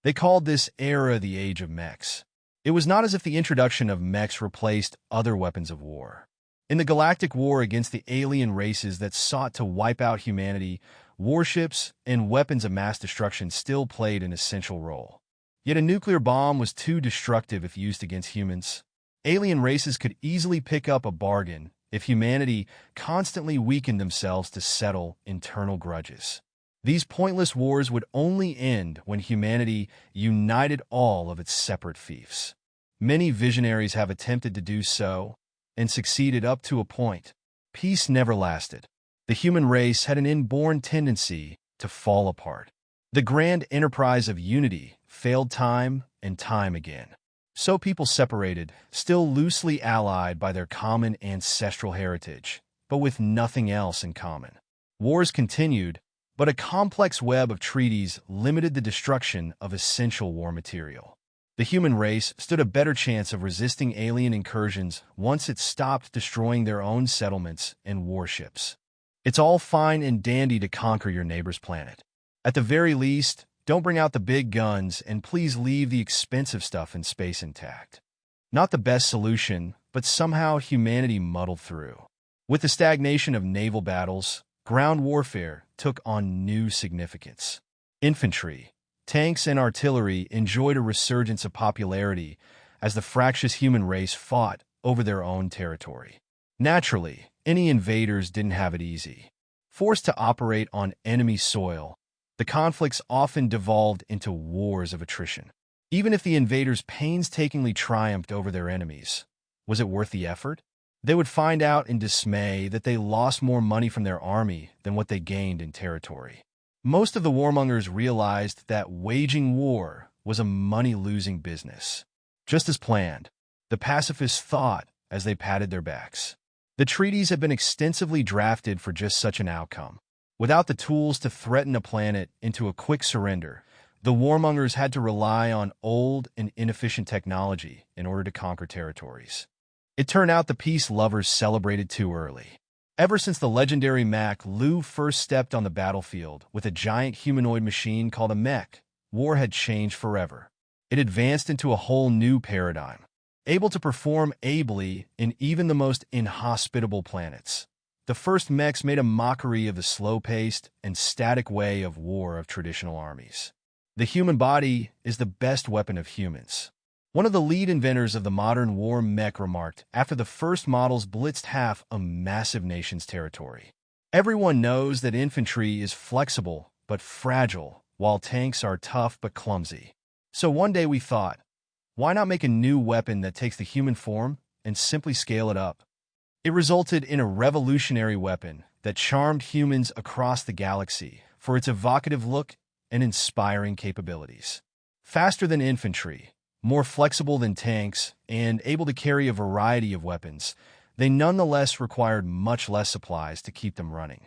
They called this era the Age of Mechs. It was not as if the introduction of mechs replaced other weapons of war. In the galactic war against the alien races that sought to wipe out humanity, warships and weapons of mass destruction still played an essential role. Yet a nuclear bomb was too destructive if used against humans. Alien races could easily pick up a bargain if humanity constantly weakened themselves to settle internal grudges. These pointless wars would only end when humanity united all of its separate fiefs. Many visionaries have attempted to do so and succeeded up to a point. Peace never lasted. The human race had an inborn tendency to fall apart. The grand enterprise of unity failed time and time again. So people separated, still loosely allied by their common ancestral heritage, but with nothing else in common. Wars continued, but a complex web of treaties limited the destruction of essential war material. The human race stood a better chance of resisting alien incursions once it stopped destroying their own settlements and warships. It's all fine and dandy to conquer your neighbor's planet. At the very least, don't bring out the big guns and please leave the expensive stuff in space intact. Not the best solution, but somehow humanity muddled through. With the stagnation of naval battles, ground warfare took on new significance. Infantry, tanks, and artillery enjoyed a resurgence of popularity as the fractious human race fought over their own territory. Naturally, any invaders didn't have it easy. Forced to operate on enemy soil, the conflicts often devolved into wars of attrition. Even if the invaders painstakingly triumphed over their enemies, was it worth the effort? They would find out in dismay that they lost more money from their army than what they gained in territory. Most of the warmongers realized that waging war was a money-losing business. Just as planned, the pacifists thought as they patted their backs. The treaties had been extensively drafted for just such an outcome. Without the tools to threaten a planet into a quick surrender, the warmongers had to rely on old and inefficient technology in order to conquer territories. It turned out the peace lovers celebrated too early. Ever since the legendary Mach Lu first stepped on the battlefield with a giant humanoid machine called a mech, war had changed forever. It advanced into a whole new paradigm, able to perform ably in even the most inhospitable planets. The first mechs made a mockery of the slow-paced and static way of war of traditional armies. The human body is the best weapon of humans. One of the lead inventors of the modern war mech remarked after the first models blitzed half a massive nation's territory. Everyone knows that infantry is flexible but fragile, while tanks are tough but clumsy. So one day we thought, why not make a new weapon that takes the human form and simply scale it up? It resulted in a revolutionary weapon that charmed humans across the galaxy for its evocative look and inspiring capabilities. Faster than infantry, more flexible than tanks, and able to carry a variety of weapons, they nonetheless required much less supplies to keep them running.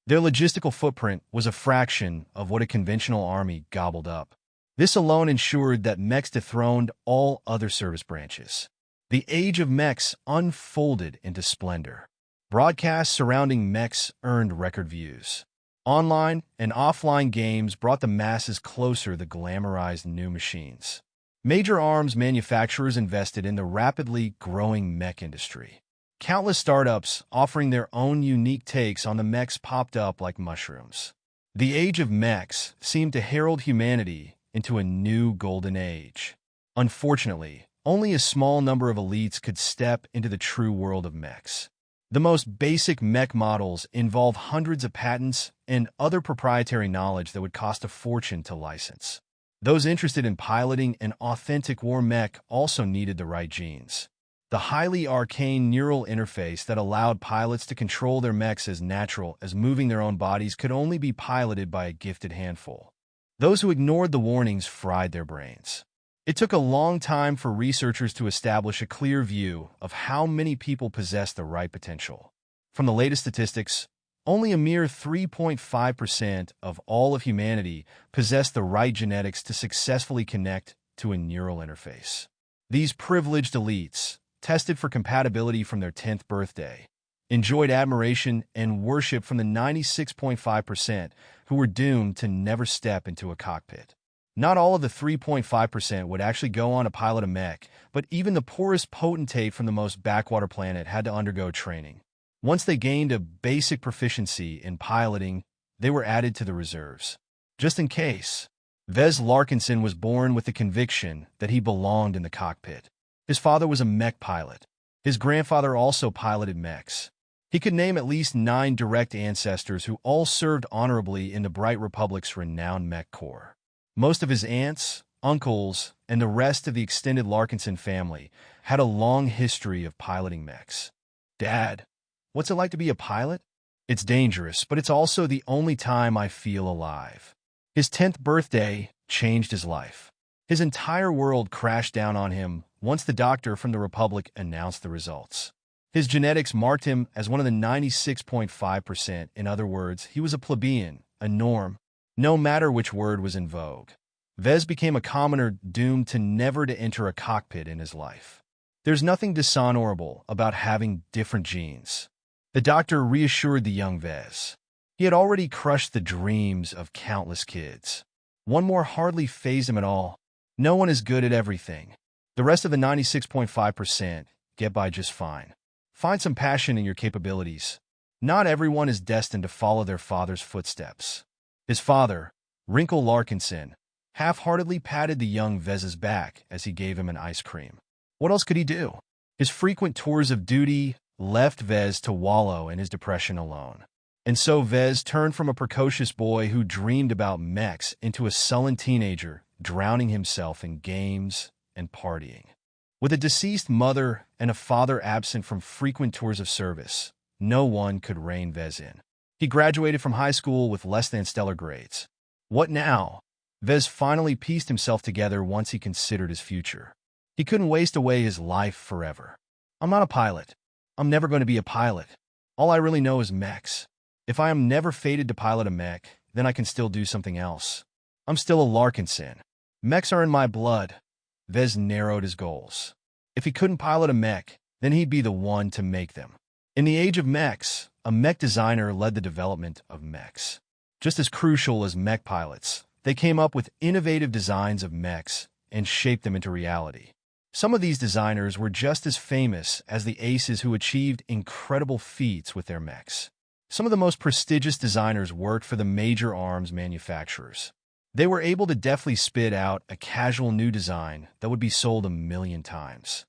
Their logistical footprint was a fraction of what a conventional army gobbled up. This alone ensured that mechs dethroned all other service branches. The age of mechs unfolded into splendor. Broadcasts surrounding mechs earned record views. Online and offline games brought the masses closer to glamorized new machines. Major arms manufacturers invested in the rapidly growing mech industry. Countless startups offering their own unique takes on the mechs popped up like mushrooms. The age of mechs seemed to herald humanity into a new golden age. Unfortunately, only a small number of elites could step into the true world of mechs. The most basic mech models involve hundreds of patents and other proprietary knowledge that would cost a fortune to license. Those interested in piloting an authentic war mech also needed the right genes. The highly arcane neural interface that allowed pilots to control their mechs as natural as moving their own bodies could only be piloted by a gifted handful. Those who ignored the warnings fried their brains. It took a long time for researchers to establish a clear view of how many people possess the right potential. From the latest statistics, only a mere 3.5% of all of humanity possess the right genetics to successfully connect to a neural interface. These privileged elites, tested for compatibility from their 10th birthday, enjoyed admiration and worship from the 96.5% who were doomed to never step into a cockpit. Not all of the 3.5% would actually go on to pilot a mech, but even the poorest potentate from the most backwater planet had to undergo training. Once they gained a basic proficiency in piloting, they were added to the reserves. Just in case, Vez Larkinson was born with the conviction that he belonged in the cockpit. His father was a mech pilot. His grandfather also piloted mechs. He could name at least 9 direct ancestors who all served honorably in the Bright Republic's renowned mech corps. Most of his aunts, uncles, and the rest of the extended Larkinson family had a long history of piloting mechs. Dad, what's it like to be a pilot? It's dangerous, but it's also the only time I feel alive. His 10th birthday changed his life. His entire world crashed down on him once the doctor from the Republic announced the results. His genetics marked him as one of the 96.5%. In other words, he was a plebeian, a norm, no matter which word was in vogue. Vez became a commoner doomed to never to enter a cockpit in his life. There's nothing dishonorable about having different genes. The doctor reassured the young Vez. He had already crushed the dreams of countless kids. One more hardly fazed him at all. No one is good at everything. The rest of the 96.5% get by just fine. Find some passion in your capabilities. Not everyone is destined to follow their father's footsteps. His father, Wrinkle Larkinson, half-heartedly patted the young Vez's back as he gave him an ice cream. What else could he do? His frequent tours of duty left Vez to wallow in his depression alone. And so Vez turned from a precocious boy who dreamed about mechs into a sullen teenager, drowning himself in games and partying. With a deceased mother and a father absent from frequent tours of service, no one could rein Vez in. He graduated from high school with less than stellar grades. What now? Vez finally pieced himself together once he considered his future. He couldn't waste away his life forever. I'm not a pilot. I'm never going to be a pilot. All I really know is mechs. If I am never fated to pilot a mech, then I can still do something else. I'm still a Larkinson. Mechs are in my blood. Vez narrowed his goals. If he couldn't pilot a mech, then he'd be the one to make them. In the age of mechs, a mech designer led the development of mechs. Just as crucial as mech pilots, they came up with innovative designs of mechs and shaped them into reality. Some of these designers were just as famous as the aces who achieved incredible feats with their mechs. Some of the most prestigious designers worked for the major arms manufacturers. They were able to deftly spit out a casual new design that would be sold 1,000,000 times.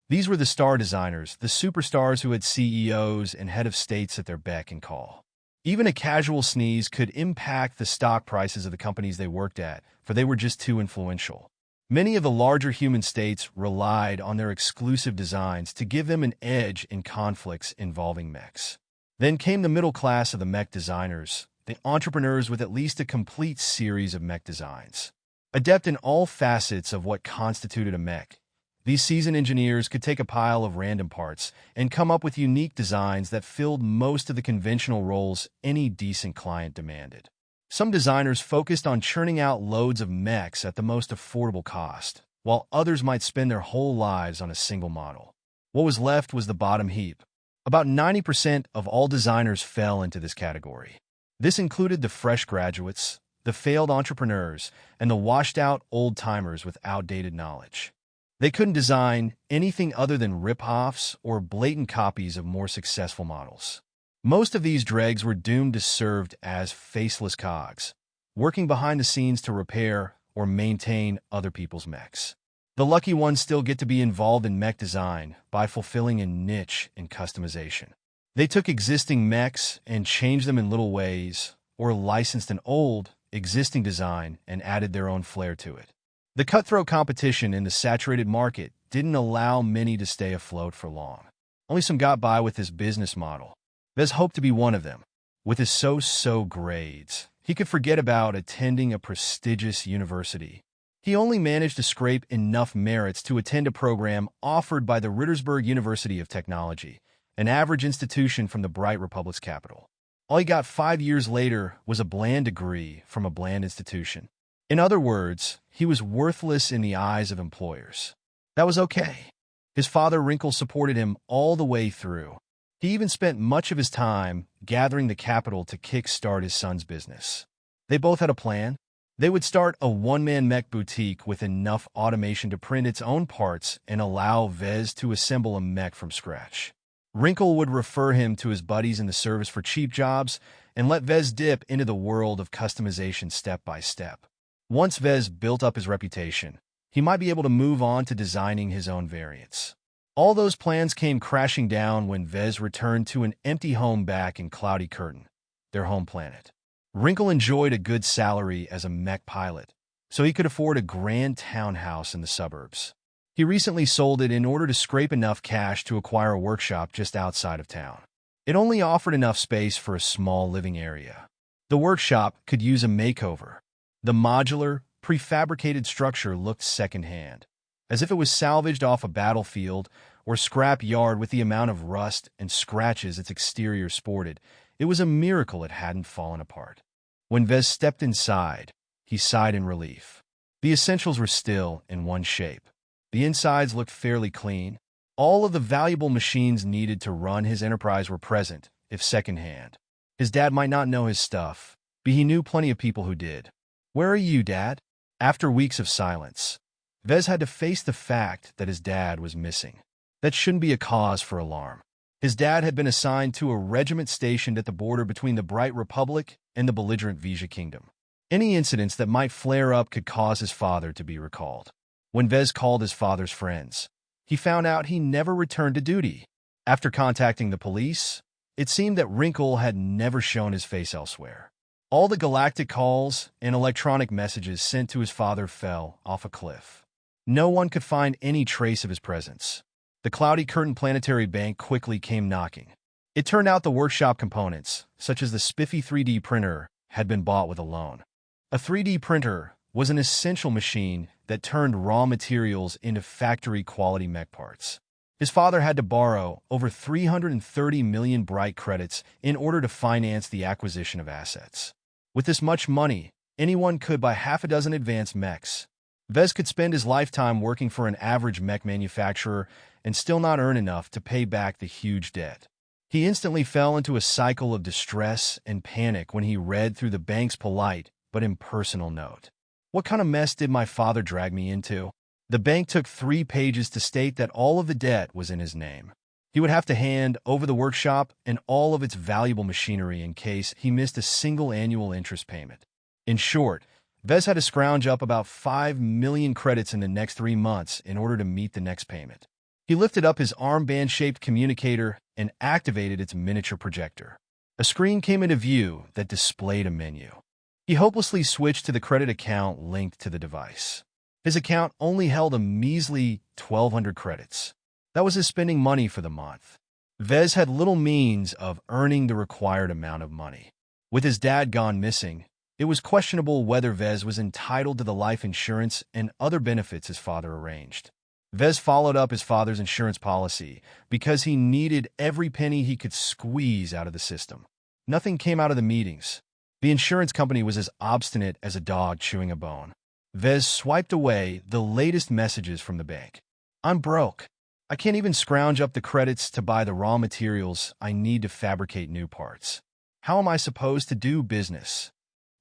These were the star designers, the superstars who had CEOs and head of states at their beck and call. Even a casual sneeze could impact the stock prices of the companies they worked at, for they were just too influential. Many of the larger human states relied on their exclusive designs to give them an edge in conflicts involving mechs. Then came the middle class of the mech designers, the entrepreneurs with at least a complete series of mech designs. Adept in all facets of what constituted a mech, these seasoned engineers could take a pile of random parts and come up with unique designs that filled most of the conventional roles any decent client demanded. Some designers focused on churning out loads of mechs at the most affordable cost, while others might spend their whole lives on a single model. What was left was the bottom heap. About 90% of all designers fell into this category. This included the fresh graduates, the failed entrepreneurs, and the washed-out old-timers with outdated knowledge. They couldn't design anything other than rip-offs or blatant copies of more successful models. Most of these dregs were doomed to serve as faceless cogs, working behind the scenes to repair or maintain other people's mechs. The lucky ones still get to be involved in mech design by fulfilling a niche in customization. They took existing mechs and changed them in little ways, or licensed an old, existing design and added their own flair to it. The cutthroat competition in the saturated market didn't allow many to stay afloat for long. Only some got by with this business model. Vez hoped to be one of them. With his so-so grades, he could forget about attending a prestigious university. He only managed to scrape enough merits to attend a program offered by the Rittersberg University of Technology, an average institution from the Bright Republic's capital. All he got 5 years later was a bland degree from a bland institution. In other words, he was worthless in the eyes of employers. That was okay. His father, Wrinkle, supported him all the way through. He even spent much of his time gathering the capital to kickstart his son's business. They both had a plan. They would start a one-man mech boutique with enough automation to print its own parts and allow Vez to assemble a mech from scratch. Wrinkle would refer him to his buddies in the service for cheap jobs and let Vez dip into the world of customization step by step. Once Vez built up his reputation, he might be able to move on to designing his own variants. All those plans came crashing down when Vez returned to an empty home back in Cloudy Curtain, their home planet. Wrinkle enjoyed a good salary as a mech pilot, so he could afford a grand townhouse in the suburbs. He recently sold it in order to scrape enough cash to acquire a workshop just outside of town. It only offered enough space for a small living area. The workshop could use a makeover. The modular, prefabricated structure looked secondhand, as if it was salvaged off a battlefield or scrap yard. With the amount of rust and scratches its exterior sported, it was a miracle it hadn't fallen apart. When Vez stepped inside, he sighed in relief. The essentials were still in one shape. The insides looked fairly clean. All of the valuable machines needed to run his enterprise were present, if secondhand. His dad might not know his stuff, but he knew plenty of people who did. "Where are you, Dad?" After weeks of silence, Vez had to face the fact that his dad was missing. That shouldn't be a cause for alarm. His dad had been assigned to a regiment stationed at the border between the Bright Republic and the belligerent Vija Kingdom. Any incidents that might flare up could cause his father to be recalled. When Vez called his father's friends, he found out he never returned to duty. After contacting the police, it seemed that Wrinkle had never shown his face elsewhere. All the galactic calls and electronic messages sent to his father fell off a cliff. No one could find any trace of his presence. The Cloudy Curtain Planetary Bank quickly came knocking. It turned out the workshop components, such as the spiffy 3D printer, had been bought with a loan. A 3D printer was an essential machine that turned raw materials into factory-quality mech parts. His father had to borrow over 330 million Bright credits in order to finance the acquisition of assets. With this much money, anyone could buy half a dozen advanced mechs. Vez could spend his lifetime working for an average mech manufacturer and still not earn enough to pay back the huge debt. He instantly fell into a cycle of distress and panic when he read through the bank's polite but impersonal note. "What kind of mess did my father drag me into?" The bank took 3 pages to state that all of the debt was in his name. He would have to hand over the workshop and all of its valuable machinery in case he missed a single annual interest payment. In short, Vez had to scrounge up about 5 million credits in the next 3 months in order to meet the next payment. He lifted up his armband-shaped communicator and activated its miniature projector. A screen came into view that displayed a menu. He hopelessly switched to the credit account linked to the device. His account only held a measly 1,200 credits. That was his spending money for the month. Vez had little means of earning the required amount of money. With his dad gone missing, it was questionable whether Vez was entitled to the life insurance and other benefits his father arranged. Vez followed up his father's insurance policy because he needed every penny he could squeeze out of the system. Nothing came out of the meetings. The insurance company was as obstinate as a dog chewing a bone. Vez swiped away the latest messages from the bank. "I'm broke. I can't even scrounge up the credits to buy the raw materials I need to fabricate new parts. How am I supposed to do business?"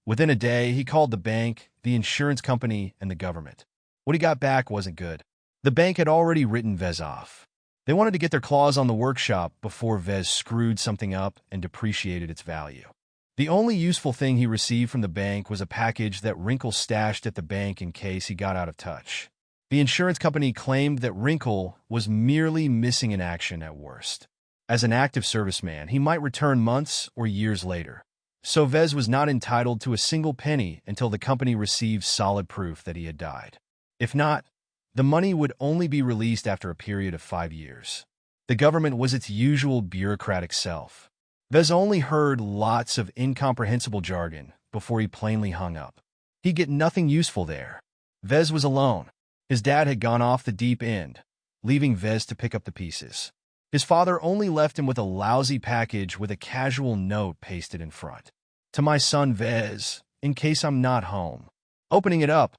Within a day, he called the bank, the insurance company, and the government. What he got back wasn't good. The bank had already written Vez off. They wanted to get their claws on the workshop before Vez screwed something up and depreciated its value. The only useful thing he received from the bank was a package that Wrinkle stashed at the bank in case he got out of touch. The insurance company claimed that Wrinkle was merely missing in action at worst. As an active serviceman, he might return months or years later. So Vez was not entitled to a single penny until the company received solid proof that he had died. If not, the money would only be released after a period of 5 years. The government was its usual bureaucratic self. Vez only heard lots of incomprehensible jargon before he plainly hung up. He'd get nothing useful there. Vez was alone. His dad had gone off the deep end, leaving Vez to pick up the pieces. His father only left him with a lousy package with a casual note pasted in front. "To my son Vez, in case I'm not home." Opening it up,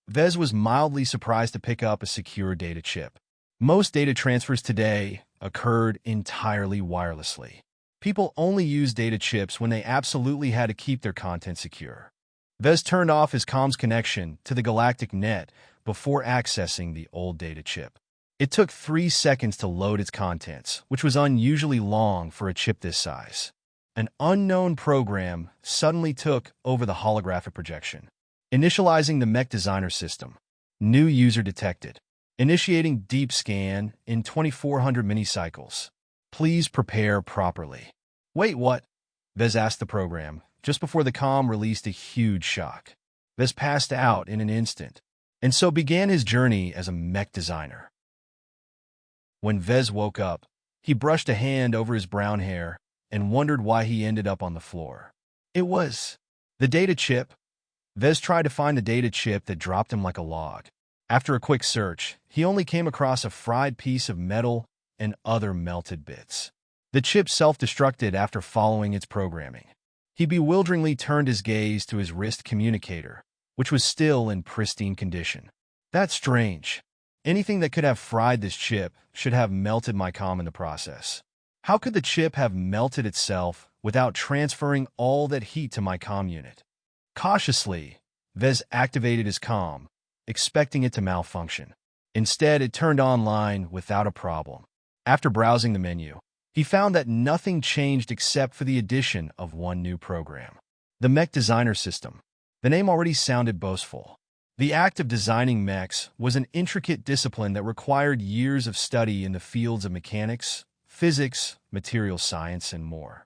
Vez was mildly surprised to pick up a secure data chip. Most data transfers today occurred entirely wirelessly. People only use data chips when they absolutely had to keep their content secure. Vez turned off his comms connection to the galactic net before accessing the old data chip. It took 3 seconds to load its contents, which was unusually long for a chip this size. An unknown program suddenly took over the holographic projection. Initializing the mech designer system. New user detected. Initiating deep scan in 2400 minicycles. Please prepare properly. Wait, what? Vez asked the program, just before the comm released a huge shock. Vez passed out in an instant, and so began his journey as a mech designer. When Vez woke up, he brushed a hand over his brown hair and wondered why he ended up on the floor. It was the data chip. Vez tried to find the data chip that dropped him like a log. After a quick search, he only came across a fried piece of metal and other melted bits. The chip self-destructed after following its programming. He bewilderingly turned his gaze to his wrist communicator, which was still in pristine condition. That's strange. Anything that could have fried this chip should have melted my comm in the process. How could the chip have melted itself without transferring all that heat to my comm unit? Cautiously, Vez activated his comm, expecting it to malfunction. Instead, it turned online without a problem. After browsing the menu, he found that nothing changed except for the addition of one new program. The Mech Designer System. The name already sounded boastful. The act of designing mechs was an intricate discipline that required years of study in the fields of mechanics, physics, material science, and more.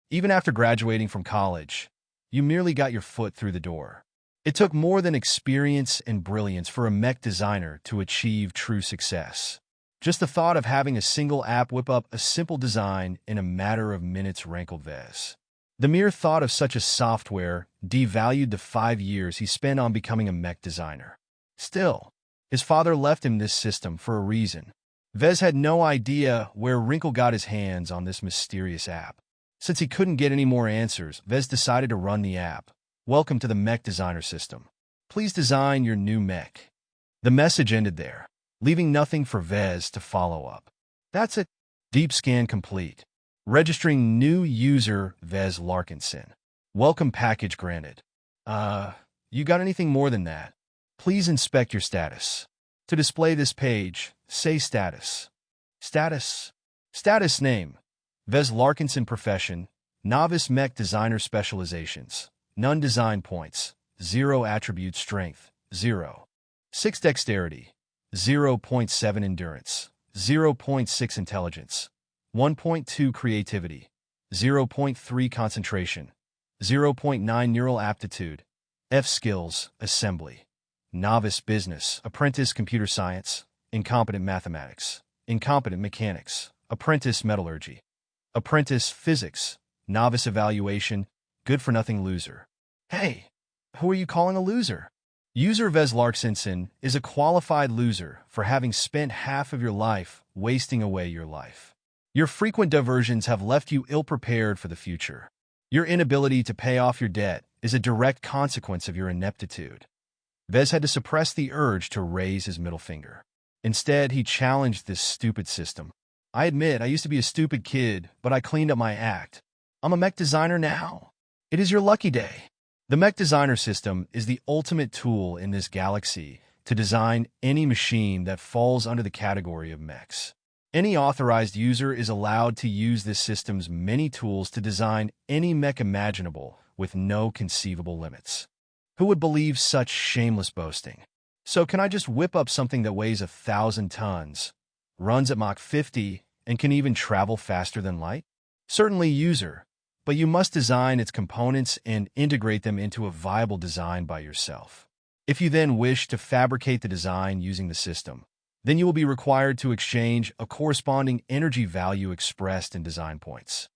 Even after graduating from college, you merely got your foot through the door. It took more than experience and brilliance for a mech designer to achieve true success. Just the thought of having a single app whip up a simple design in a matter of minutes rankled Vez. The mere thought of such a software devalued the 5 years he spent on becoming a mech designer. Still, his father left him this system for a reason. Vez had no idea where Wrinkle got his hands on this mysterious app. Since he couldn't get any more answers, Vez decided to run the app. Welcome to the Mech Designer System. Please design your new mech. The message ended there, leaving nothing for Vez to follow up. That's it. Deep scan complete. Registering new user Vez Larkinson. Welcome package granted. You got anything more than that? Please inspect your status. To display this page, say status. Status. Status name. Vez Larkinson profession. Novice mech designer specializations. None design points. 0 attribute strength. 0. 6 dexterity. 0.7 endurance. 0.6 intelligence. 1.2 creativity. 0.3 concentration. 0.9 neural aptitude. F skills, assembly. Novice business, apprentice computer science, incompetent mathematics, incompetent mechanics, apprentice metallurgy, apprentice physics, novice evaluation, good-for-nothing loser. Hey, who are you calling a loser? User Vez Larkinson is a qualified loser for having spent half of your life wasting away your life. Your frequent diversions have left you ill-prepared for the future. Your inability to pay off your debt is a direct consequence of your ineptitude. Vez had to suppress the urge to raise his middle finger. Instead, he challenged this stupid system. I admit, I used to be a stupid kid, but I cleaned up my act. I'm a mech designer now. It is your lucky day. The Mech Designer System is the ultimate tool in this galaxy to design any machine that falls under the category of mechs. Any authorized user is allowed to use this system's many tools to design any mech imaginable with no conceivable limits. Who would believe such shameless boasting? So can I just whip up something that weighs 1,000 tons, runs at Mach 50, and can even travel faster than light? Certainly, user. But you must design its components and integrate them into a viable design by yourself. If you then wish to fabricate the design using the system, then you will be required to exchange a corresponding energy value expressed in design points.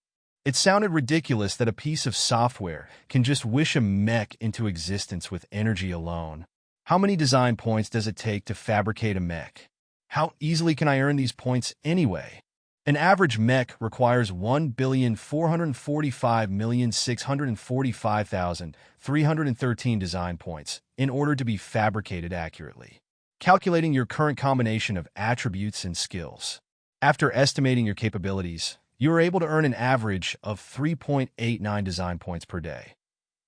It sounded ridiculous that a piece of software can just wish a mech into existence with energy alone. How many design points does it take to fabricate a mech? How easily can I earn these points anyway? An average mech requires 1,445,645,313 design points in order to be fabricated accurately. Calculating your current combination of attributes and skills. After estimating your capabilities, you are able to earn an average of 3.89 design points per day.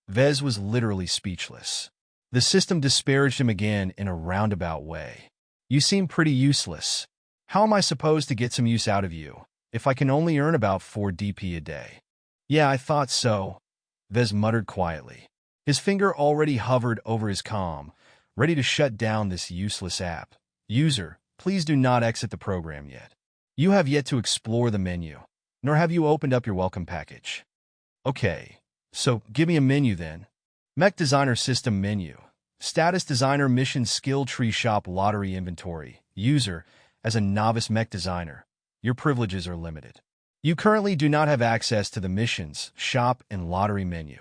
Vez was literally speechless. The system disparaged him again in a roundabout way. You seem pretty useless. How am I supposed to get some use out of you if I can only earn about 4 DP a day? Yeah, I thought so, Vez muttered quietly. His finger already hovered over his comm, ready to shut down this useless app. User, please do not exit the program yet. You have yet to explore the menu, nor have you opened up your welcome package. Okay, so give me a menu then. Mech Designer System Menu. Status Designer Mission Skill Tree Shop Lottery Inventory. User, as a novice mech designer, your privileges are limited. You currently do not have access to the missions, shop, and lottery menu.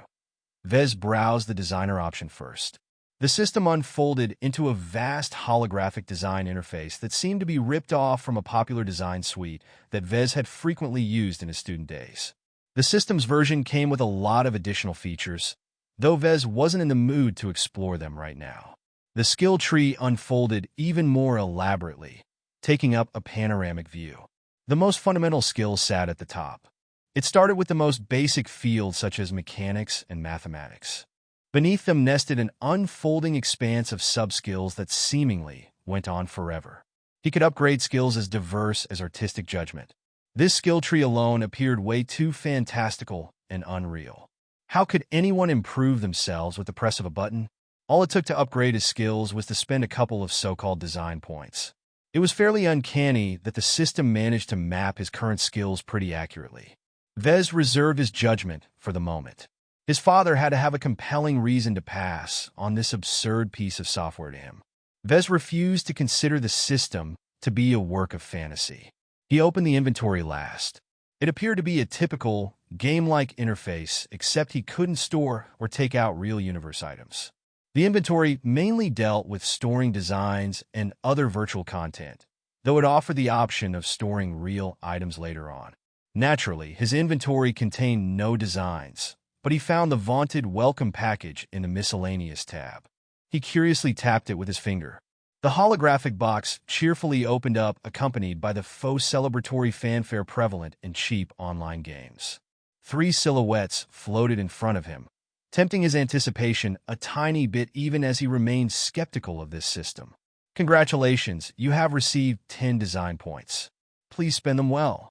Vez browsed the designer option first. The system unfolded into a vast holographic design interface that seemed to be ripped off from a popular design suite that Vez had frequently used in his student days. The system's version came with a lot of additional features, though Vez wasn't in the mood to explore them right now. The skill tree unfolded even more elaborately, taking up a panoramic view. The most fundamental skills sat at the top. It started with the most basic fields such as mechanics and mathematics. Beneath them nested an unfolding expanse of sub-skills that seemingly went on forever. He could upgrade skills as diverse as artistic judgment. This skill tree alone appeared way too fantastical and unreal. How could anyone improve themselves with the press of a button? All it took to upgrade his skills was to spend a couple of so-called design points. It was fairly uncanny that the system managed to map his current skills pretty accurately. Vez reserved his judgment for the moment. His father had to have a compelling reason to pass on this absurd piece of software to him. Vez refused to consider the system to be a work of fantasy. He opened the inventory last. It appeared to be a typical, game-like interface, except he couldn't store or take out real universe items. The inventory mainly dealt with storing designs and other virtual content, though it offered the option of storing real items later on. Naturally, his inventory contained no designs, but he found the vaunted welcome package in the miscellaneous tab. He curiously tapped it with his finger. The holographic box cheerfully opened up, accompanied by the faux celebratory fanfare prevalent in cheap online games. 3 silhouettes floated in front of him, tempting his anticipation a tiny bit even as he remained skeptical of this system. Congratulations, you have received 10 design points. Please spend them well.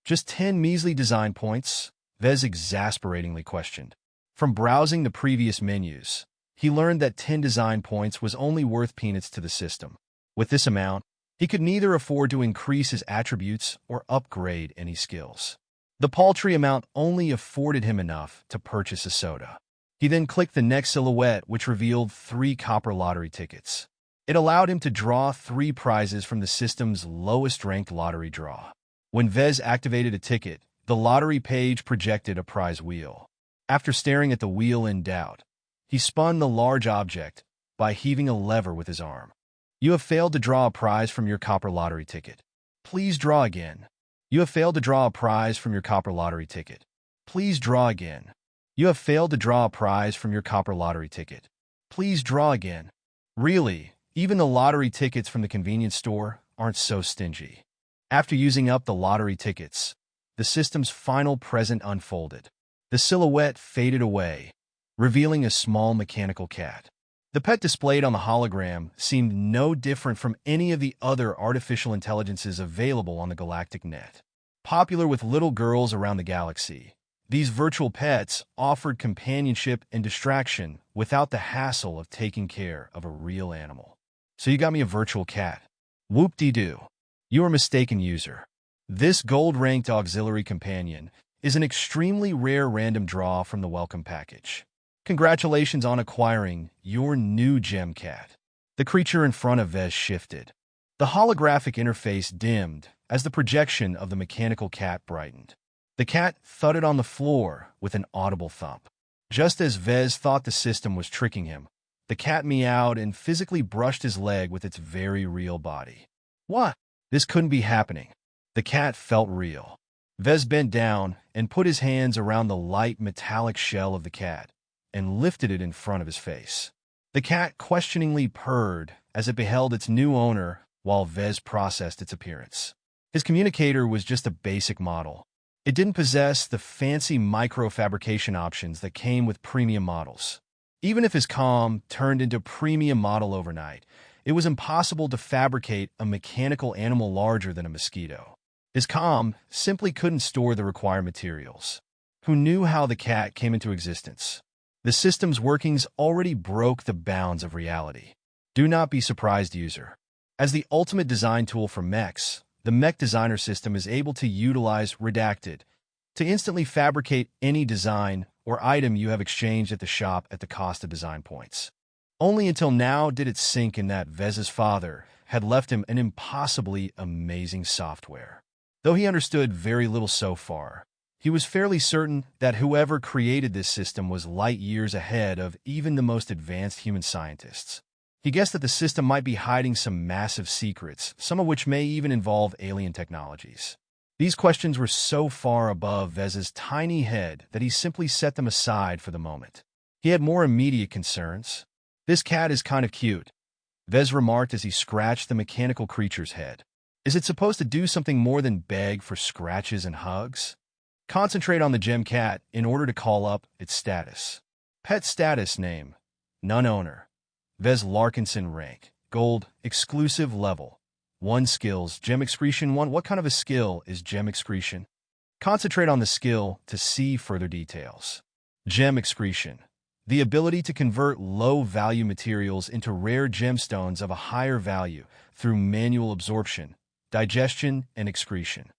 Just 10 measly design points? Vez exasperatingly questioned. From browsing the previous menus, he learned that 10 design points was only worth peanuts to the system. With this amount, he could neither afford to increase his attributes or upgrade any skills. The paltry amount only afforded him enough to purchase a soda. He then clicked the next silhouette, which revealed 3 copper lottery tickets. It allowed him to draw 3 prizes from the system's lowest-ranked lottery draw. When Vez activated a ticket, the lottery page projected a prize wheel. After staring at the wheel in doubt, he spun the large object by heaving a lever with his arm. You have failed to draw a prize from your copper lottery ticket. Please draw again. You have failed to draw a prize from your copper lottery ticket. Please draw again. You have failed to draw a prize from your copper lottery ticket. Please draw again. Really, even the lottery tickets from the convenience store aren't so stingy. After using up the lottery tickets, the system's final present unfolded. The silhouette faded away, revealing a small mechanical cat. The pet displayed on the hologram seemed no different from any of the other artificial intelligences available on the galactic net. Popular with little girls around the galaxy, these virtual pets offered companionship and distraction without the hassle of taking care of a real animal. So you got me a virtual cat. Whoop-de-doo. You are mistaken, user. This gold-ranked auxiliary companion is an extremely rare random draw from the welcome package. Congratulations on acquiring your new gem cat. The creature in front of Vez shifted. The holographic interface dimmed as the projection of the mechanical cat brightened. The cat thudded on the floor with an audible thump. Just as Vez thought the system was tricking him, the cat meowed and physically brushed his leg with its very real body. What? This couldn't be happening. The cat felt real. Vez bent down and put his hands around the light metallic shell of the cat and lifted it in front of his face. The cat questioningly purred as it beheld its new owner while Vez processed its appearance. His communicator was just a basic model, It didn't possess the fancy micro-fabrication options that came with premium models. Even if his COM turned into a premium model overnight, it was impossible to fabricate a mechanical animal larger than a mosquito. His COM simply couldn't store the required materials. Who knew how the cat came into existence? The system's workings already broke the bounds of reality. Do not be surprised, user. As the ultimate design tool for mechs, the Mech Designer system is able to utilize Redacted to instantly fabricate any design or item you have exchanged at the shop at the cost of design points. Only until now did it sink in that Vez's father had left him an impossibly amazing software. Though he understood very little so far, he was fairly certain that whoever created this system was light years ahead of even the most advanced human scientists. He guessed that the system might be hiding some massive secrets, some of which may even involve alien technologies. These questions were so far above Vez's tiny head that he simply set them aside for the moment. He had more immediate concerns. "This cat is kind of cute," Vez remarked as he scratched the mechanical creature's head. "Is it supposed to do something more than beg for scratches and hugs?" Concentrate on the gem cat in order to call up its status. Pet status name: None owner. Vez Larkinson rank: Gold, exclusive level. 1 skills, gem excretion 1. What kind of a skill is gem excretion? Concentrate on the skill to see further details. Gem excretion: the ability to convert low-value materials into rare gemstones of a higher value through manual absorption, digestion, and excretion.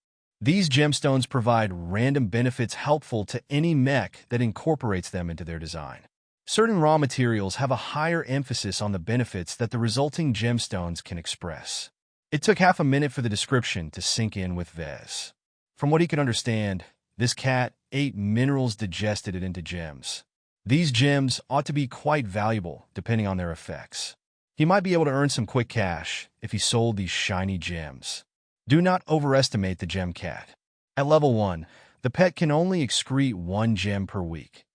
These gemstones provide random benefits helpful to any mech that incorporates them into their design. Certain raw materials have a higher emphasis on the benefits that the resulting gemstones can express. It took half a minute for the description to sink in with Vez. From what he could understand, this cat ate minerals digested it into gems. These gems ought to be quite valuable, depending on their effects. He might be able to earn some quick cash if he sold these shiny gems. Do not overestimate the gem cat. At level 1, the pet can only excrete 1 gem per week.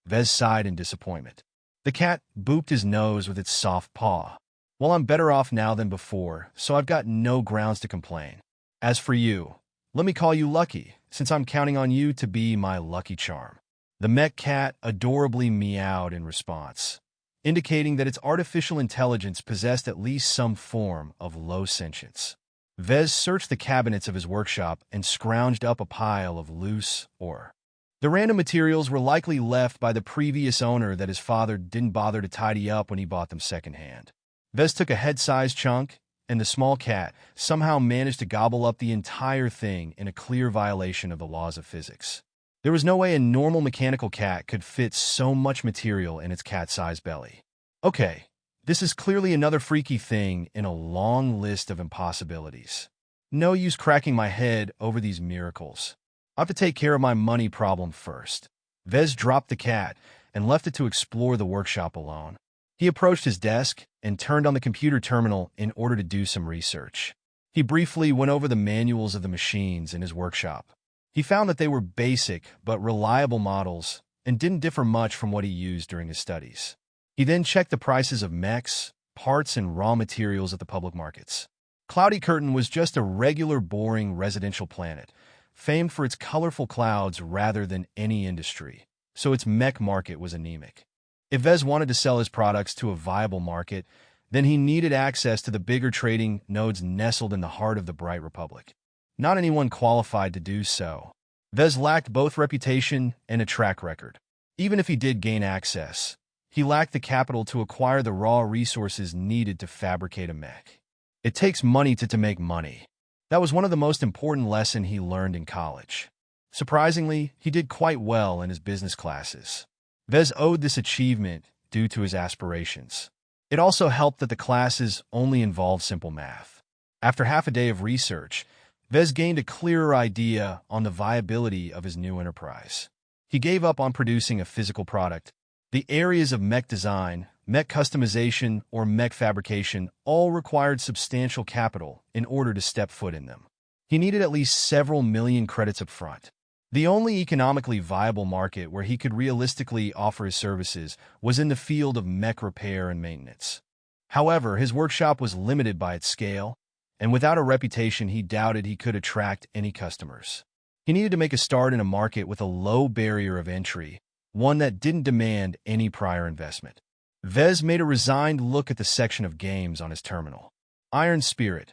Vez sighed in disappointment. The cat booped his nose with its soft paw. "Well, I'm better off now than before, so I've got no grounds to complain. As for you, let me call you Lucky, since I'm counting on you to be my lucky charm." The mech cat adorably meowed in response, indicating that its artificial intelligence possessed at least some form of low sentience. Vez searched the cabinets of his workshop and scrounged up a pile of loose ore. The random materials were likely left by the previous owner that his father didn't bother to tidy up when he bought them secondhand. Vez took a head-sized chunk, and the small cat somehow managed to gobble up the entire thing in a clear violation of the laws of physics. There was no way a normal mechanical cat could fit so much material in its cat-sized belly. Okay, this is clearly another freaky thing in a long list of impossibilities. No use cracking my head over these miracles. I have to take care of my money problem first. Vez dropped the cat and left it to explore the workshop alone. He approached his desk and turned on the computer terminal in order to do some research. He briefly went over the manuals of the machines in his workshop. He found that they were basic but reliable models and didn't differ much from what he used during his studies. He then checked the prices of mechs, parts, and raw materials at the public markets. Cloudy Curtain was just a regular, boring residential planet, famed for its colorful clouds rather than any industry, so its mech market was anemic. If Vez wanted to sell his products to a viable market, then he needed access to the bigger trading nodes nestled in the heart of the Bright Republic. Not anyone qualified to do so. Vez lacked both reputation and a track record. Even if he did gain access, he lacked the capital to acquire the raw resources needed to fabricate a mech. It takes money to make money. That was one of the most important lessons he learned in college. Surprisingly, he did quite well in his business classes. Vez owed this achievement due to his aspirations. It also helped that the classes only involved simple math. After half a day of research, Vez gained a clearer idea on the viability of his new enterprise. He gave up on producing a physical product. The areas of mech design, mech customization, or mech fabrication all required substantial capital in order to step foot in them. He needed at least several million credits up front. The only economically viable market where he could realistically offer his services was in the field of mech repair and maintenance. However, his workshop was limited by its scale, and without a reputation he doubted he could attract any customers. He needed to make a start in a market with a low barrier of entry, one that didn't demand any prior investment. Vez made a resigned look at the section of games on his terminal. Iron Spirit,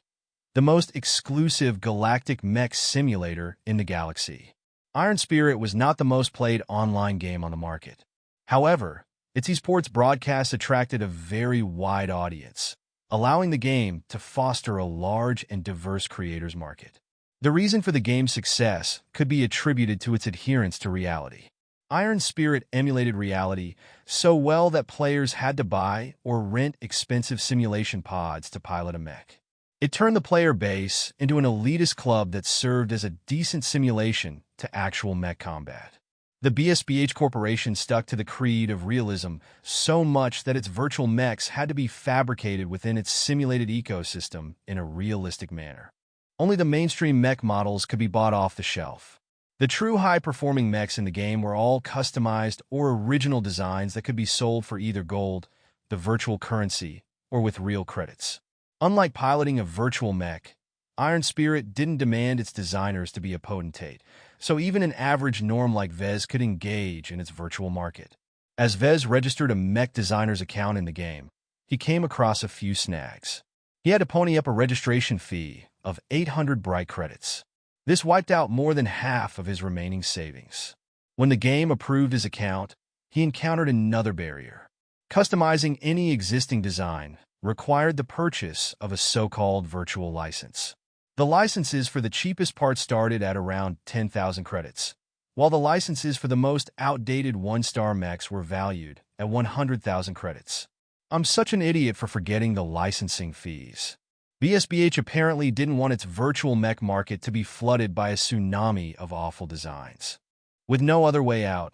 the most exclusive galactic mech simulator in the galaxy. Iron Spirit was not the most played online game on the market. However, its esports broadcast attracted a very wide audience, allowing the game to foster a large and diverse creators market. The reason for the game's success could be attributed to its adherence to reality. Iron Spirit emulated reality so well that players had to buy or rent expensive simulation pods to pilot a mech. It turned the player base into an elitist club that served as a decent simulation to actual mech combat. The BSBH Corporation stuck to the creed of realism so much that its virtual mechs had to be fabricated within its simulated ecosystem in a realistic manner. Only the mainstream mech models could be bought off the shelf. The true high-performing mechs in the game were all customized or original designs that could be sold for either gold, the virtual currency, or with real credits. Unlike piloting a virtual mech, Iron Spirit didn't demand its designers to be a potentate, so even an average norm like Vez could engage in its virtual market. As Vez registered a mech designer's account in the game, he came across a few snags. He had to pony up a registration fee of 800 bright credits. This wiped out more than half of his remaining savings. When the game approved his account, he encountered another barrier. Customizing any existing design required the purchase of a so-called virtual license. The licenses for the cheapest parts started at around 10,000 credits, while the licenses for the most outdated one-star mechs were valued at 100,000 credits. I'm such an idiot for forgetting the licensing fees. BSBH apparently didn't want its virtual mech market to be flooded by a tsunami of awful designs. With no other way out,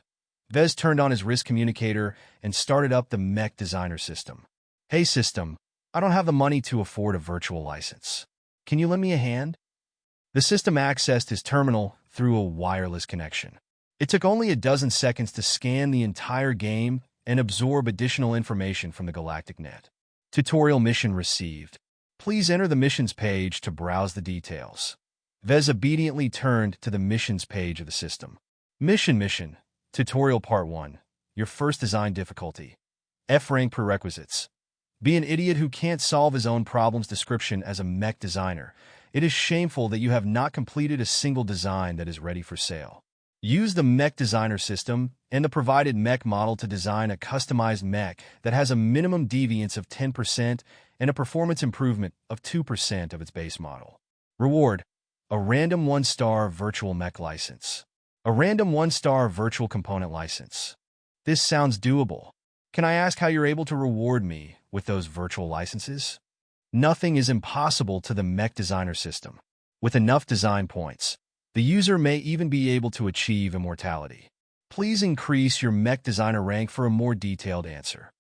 Vez turned on his risk communicator and started up the mech designer system. Hey system, I don't have the money to afford a virtual license. Can you lend me a hand? The system accessed his terminal through a wireless connection. It took only a dozen seconds to scan the entire game and absorb additional information from the galactic net. Tutorial mission received. Please enter the missions page to browse the details. Vez obediently turned to the missions page of the system. Mission. Tutorial Part 1. Your first design difficulty. F-rank prerequisites. Be an idiot who can't solve his own problems. Description: as a mech designer, it is shameful that you have not completed a single design that is ready for sale. Use the mech designer system and the provided mech model to design a customized mech that has a minimum deviance of 10% and a performance improvement of 2% of its base model. Reward: a random 1-star virtual mech license. A random 1-star virtual component license. This sounds doable. Can I ask how you're able to reward me with those virtual licenses? Nothing is impossible to the mech designer system. With enough design points, the user may even be able to achieve immortality. Please increase your mech designer rank for a more detailed answer.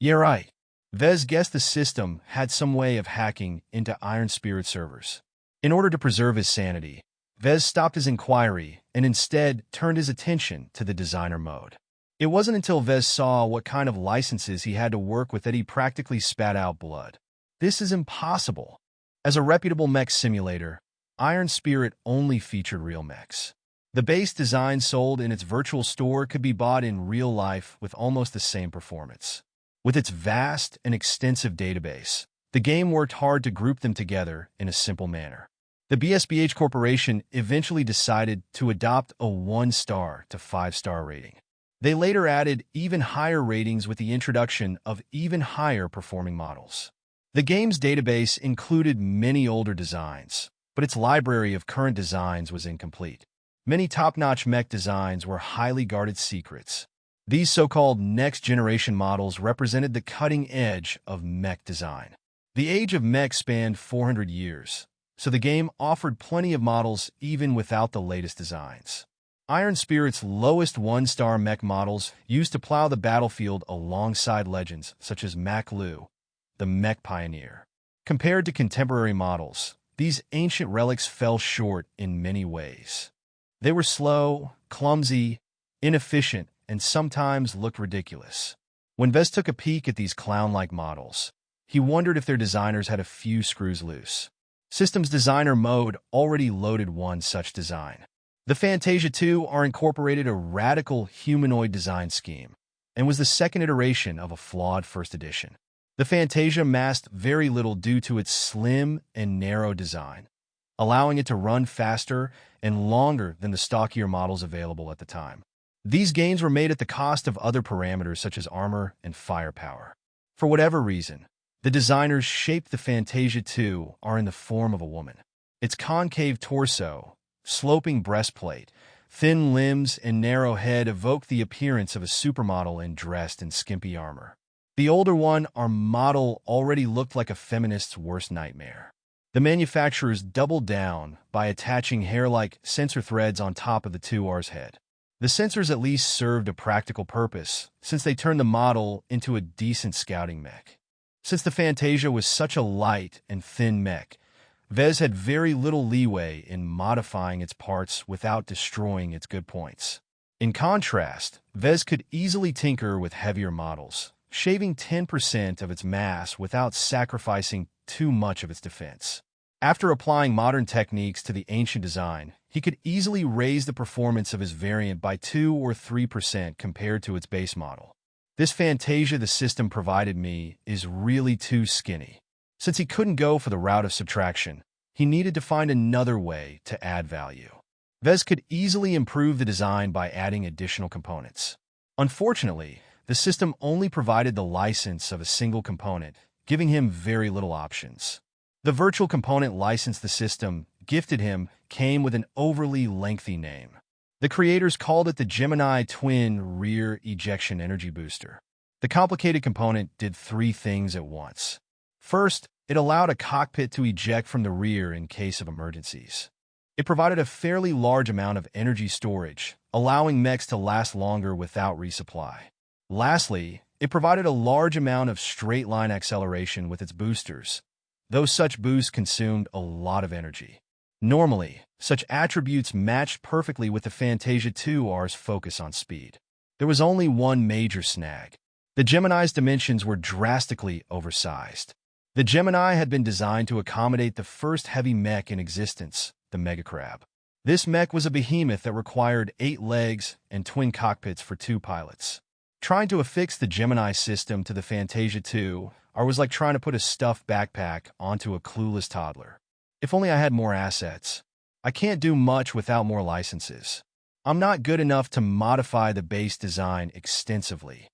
Yeah, right. Vez guessed the system had some way of hacking into Iron Spirit servers. In order to preserve his sanity, Vez stopped his inquiry and instead turned his attention to the designer mode. It wasn't until Vez saw what kind of licenses he had to work with that he practically spat out blood. This is impossible. As a reputable mech simulator, Iron Spirit only featured real mechs. The base design sold in its virtual store could be bought in real life with almost the same performance. With its vast and extensive database, the game worked hard to group them together in a simple manner. The BSBH Corporation eventually decided to adopt a 1-star to 5-star rating. They later added even higher ratings with the introduction of even higher performing models. The game's database included many older designs, but its library of current designs was incomplete. Many top-notch mech designs were highly guarded secrets. These so-called next-generation models represented the cutting edge of mech design. The age of mech spanned 400 years, so the game offered plenty of models even without the latest designs. Iron Spirit's lowest 1-star mech models used to plow the battlefield alongside legends such as Mac Lu, the mech pioneer. Compared to contemporary models, these ancient relics fell short in many ways. They were slow, clumsy, inefficient, and sometimes looked ridiculous. When Vez took a peek at these clown-like models, he wondered if their designers had a few screws loose. Systems Designer mode already loaded one such design. The Fantasia 2R incorporated a radical humanoid design scheme and was the second iteration of a flawed first edition. The Fantasia masked very little due to its slim and narrow design, allowing it to run faster and longer than the stockier models available at the time. These gains were made at the cost of other parameters such as armor and firepower. For whatever reason, the designers shaped the Fantasia 2R in the form of a woman. Its concave torso, sloping breastplate, thin limbs, and narrow head evoked the appearance of a supermodel and dressed in skimpy armor. The older one, our model, already looked like a feminist's worst nightmare. The manufacturers doubled down by attaching hair-like sensor threads on top of the 2R's head. The sensors at least served a practical purpose, since they turned the model into a decent scouting mech. Since the Fantasia was such a light and thin mech, Vez had very little leeway in modifying its parts without destroying its good points. In contrast, Vez could easily tinker with heavier models, shaving 10% of its mass without sacrificing too much of its defense. After applying modern techniques to the ancient design, he could easily raise the performance of his variant by 2 or 3% compared to its base model. This Fantasia the system provided me is really too skinny. Since he couldn't go for the route of subtraction, he needed to find another way to add value. Vez could easily improve the design by adding additional components. Unfortunately, the system only provided the license of a single component, giving him very little options. The virtual component license the system gifted him came with an overly lengthy name. The creators called it the Gemini Twin Rear Ejection Energy Booster. The complicated component did 3 things at once. First, it allowed a cockpit to eject from the rear in case of emergencies. It provided a fairly large amount of energy storage, allowing mechs to last longer without resupply. Lastly, it provided a large amount of straight-line acceleration with its boosters, though such boosts consumed a lot of energy. Normally, such attributes matched perfectly with the Fantasia 2R's focus on speed. There was only one major snag. The Gemini's dimensions were drastically oversized. The Gemini had been designed to accommodate the first heavy mech in existence, the Megacrab. This mech was a behemoth that required 8 legs and twin cockpits for 2 pilots. Trying to affix the Gemini system to the Fantasia 2R was like trying to put a stuffed backpack onto a clueless toddler. If only I had more assets. I can't do much without more licenses. I'm not good enough to modify the base design extensively.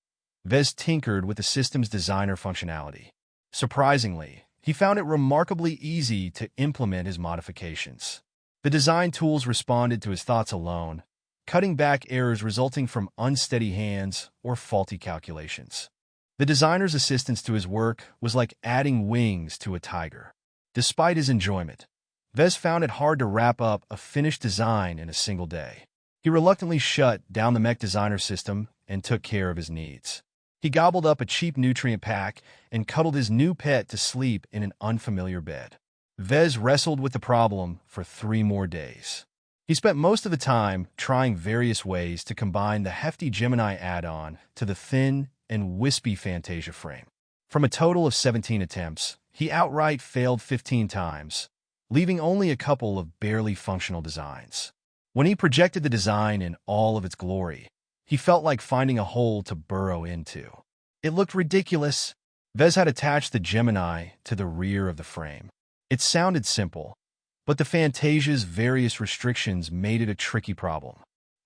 Vez tinkered with the system's designer functionality. Surprisingly, he found it remarkably easy to implement his modifications. The design tools responded to his thoughts alone, cutting back errors resulting from unsteady hands or faulty calculations. The designer's assistance to his work was like adding wings to a tiger. Despite his enjoyment, Vez found it hard to wrap up a finished design in a single day. He reluctantly shut down the mech designer system and took care of his needs. He gobbled up a cheap nutrient pack and cuddled his new pet to sleep in an unfamiliar bed. Vez wrestled with the problem for 3 more days. He spent most of the time trying various ways to combine the hefty Gemini add-on to the thin and wispy Fantasia frame. From a total of 17 attempts, he outright failed 15 times, leaving only a couple of barely functional designs. When he projected the design in all of its glory, he felt like finding a hole to burrow into. It looked ridiculous. Vez had attached the Gemini to the rear of the frame. It sounded simple, but the Fantasia's various restrictions made it a tricky problem.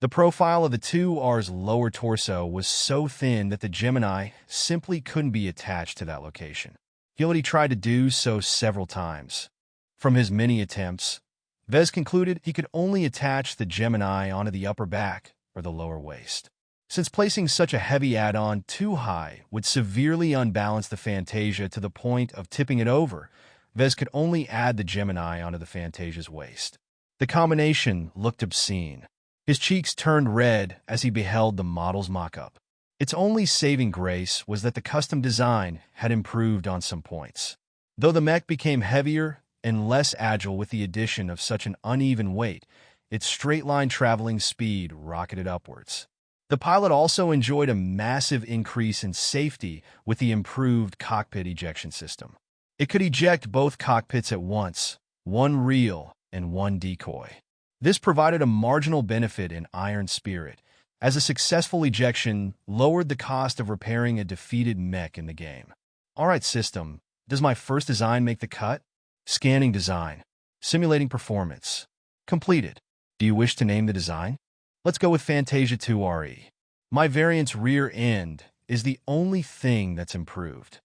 The profile of the 2R's lower torso was so thin that the Gemini simply couldn't be attached to that location. He already tried to do so several times. From his many attempts, Vez concluded he could only attach the Gemini onto the upper back or the lower waist. Since placing such a heavy add-on too high would severely unbalance the Fantasia to the point of tipping it over, Vez could only add the Gemini onto the Fantasia's waist. The combination looked obscene. His cheeks turned red as he beheld the model's mock-up. Its only saving grace was that the custom design had improved on some points. Though the mech became heavier and less agile with the addition of such an uneven weight, its straight-line traveling speed rocketed upwards. The pilot also enjoyed a massive increase in safety with the improved cockpit ejection system. It could eject both cockpits at once, one real and one decoy. This provided a marginal benefit in Iron Spirit, as a successful ejection lowered the cost of repairing a defeated mech in the game. Alright system, does my first design make the cut? Scanning design. Simulating performance. Completed. Do you wish to name the design? Let's go with Fantasia 2 RE. My variant's rear end is the only thing that's improved.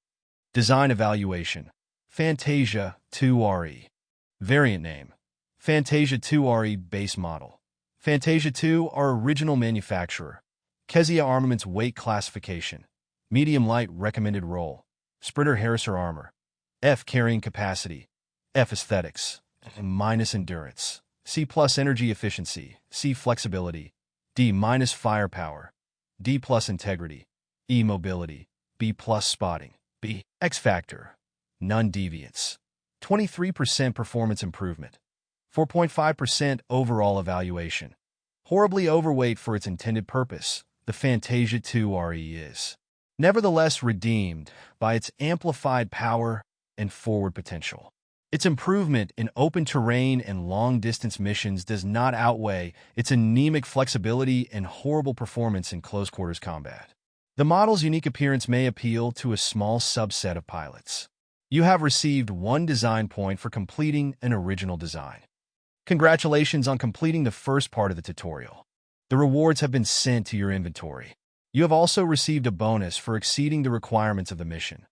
Design evaluation. Fantasia 2 RE. Variant name. Fantasia 2 RE base model. Fantasia 2 our original manufacturer. Kezia Armaments weight classification. Medium light recommended role. Sprinter Harrisser armor. F carrying capacity. F aesthetics. Minus endurance. C plus energy efficiency. C flexibility. D minus firepower. D plus integrity. E mobility. B plus spotting. B X factor. None deviance. 23% performance improvement. 4.5% overall evaluation. Horribly overweight for its intended purpose, the Fantasia 2 RE is. Nevertheless redeemed by its amplified power and forward potential. Its improvement in open terrain and long-distance missions does not outweigh its anemic flexibility and horrible performance in close-quarters combat. The model's unique appearance may appeal to a small subset of pilots. You have received 1 design point for completing an original design. Congratulations on completing the first part of the tutorial. The rewards have been sent to your inventory. You have also received a bonus for exceeding the requirements of the mission.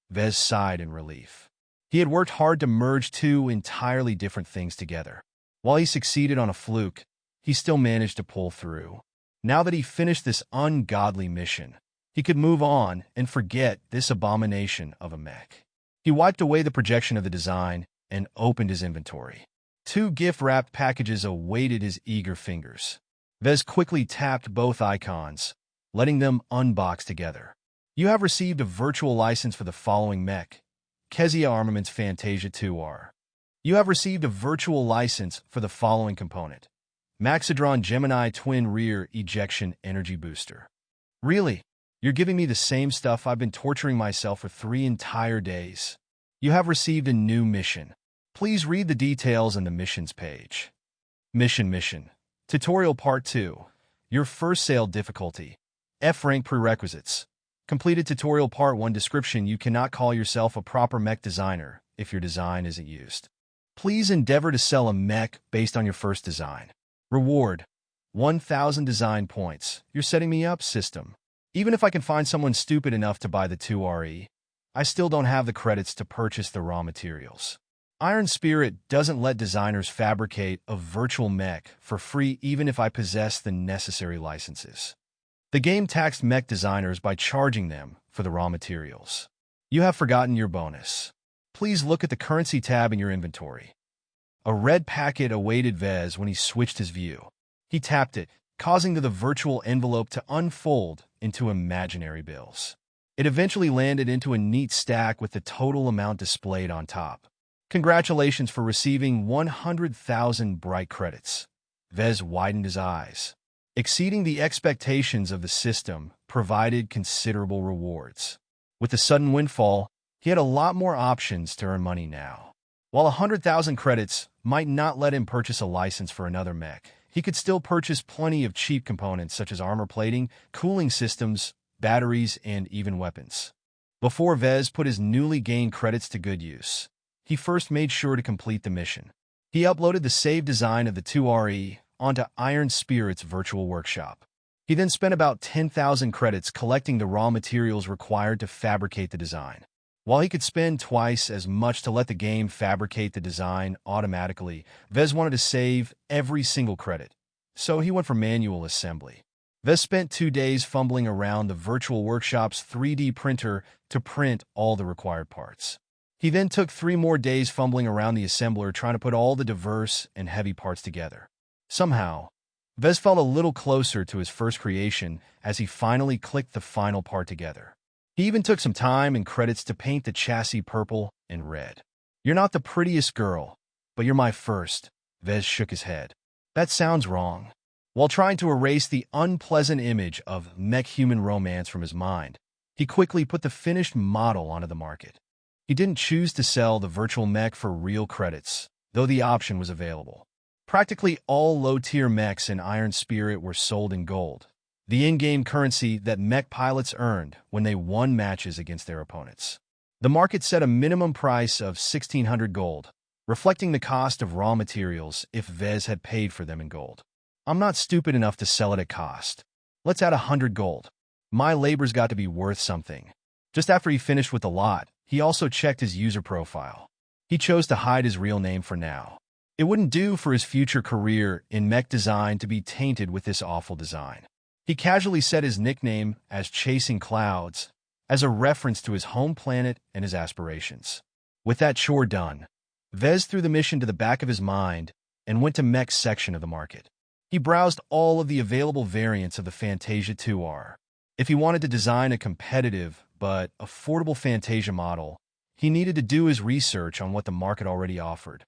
Vez sighed in relief. He had worked hard to merge 2 entirely different things together. While he succeeded on a fluke, he still managed to pull through. Now that he finished this ungodly mission, he could move on and forget this abomination of a mech. He wiped away the projection of the design and opened his inventory. 2 gift-wrapped packages awaited his eager fingers. Vez quickly tapped both icons, letting them unbox together. You have received a virtual license for the following mech. Kezia Armaments Fantasia 2R. You have received a virtual license for the following component. Maxedron Gemini Twin Rear Ejection Energy Booster. Really? You're giving me the same stuff I've been torturing myself for 3 entire days. You have received a new mission. Please read the details on the missions page. Mission. Tutorial Part 2. Your first sale difficulty. F rank prerequisites. Completed Tutorial Part 1 description. You cannot call yourself a proper mech designer if your design isn't used. Please endeavor to sell a mech based on your first design. Reward. 1,000 design points. You're setting me up, system. Even if I can find someone stupid enough to buy the 2RE, I still don't have the credits to purchase the raw materials. Iron Spirit doesn't let designers fabricate a virtual mech for free even if I possess the necessary licenses. The game taxed mech designers by charging them for the raw materials. You have forgotten your bonus. Please look at the currency tab in your inventory. A red packet awaited Vez when he switched his view. He tapped it, causing the virtual envelope to unfold into imaginary bills. It eventually landed into a neat stack with the total amount displayed on top. Congratulations for receiving 100,000 bright credits. Vez widened his eyes. Exceeding the expectations of the system provided considerable rewards. With the sudden windfall, he had a lot more options to earn money now. While 100,000 credits might not let him purchase a license for another mech, he could still purchase plenty of cheap components such as armor plating, cooling systems, batteries, and even weapons. Before Vez put his newly gained credits to good use, he first made sure to complete the mission. He uploaded the saved design of the 2RE onto Iron Spirit's virtual workshop. He then spent about 10,000 credits collecting the raw materials required to fabricate the design. While he could spend twice as much to let the game fabricate the design automatically, Vez wanted to save every single credit, so he went for manual assembly. Vez spent 2 days fumbling around the virtual workshop's 3D printer to print all the required parts. He then took 3 more days fumbling around the assembler trying to put all the diverse and heavy parts together. Somehow, Vez felt a little closer to his first creation as he finally clicked the final part together. He even took some time and credits to paint the chassis purple and red. You're not the prettiest girl, but you're my first. Vez shook his head. That sounds wrong. While trying to erase the unpleasant image of mech-human romance from his mind, he quickly put the finished model onto the market. He didn't choose to sell the virtual mech for real credits, though the option was available. Practically all low-tier mechs in Iron Spirit were sold in gold, the in-game currency that mech pilots earned when they won matches against their opponents. The market set a minimum price of 1,600 gold, reflecting the cost of raw materials if Vez had paid for them in gold. I'm not stupid enough to sell it at cost. Let's add 100 gold. My labor's got to be worth something. Just after he finished with the lot, he also checked his user profile. He chose to hide his real name for now. It wouldn't do for his future career in mech design to be tainted with this awful design. He casually set his nickname as Chasing Clouds, as a reference to his home planet and his aspirations. With that chore done, Vez threw the mission to the back of his mind and went to Mech's section of the market. He browsed all of the available variants of the Fantasia 2R. If he wanted to design a competitive but affordable Fantasia model, he needed to do his research on what the market already offered.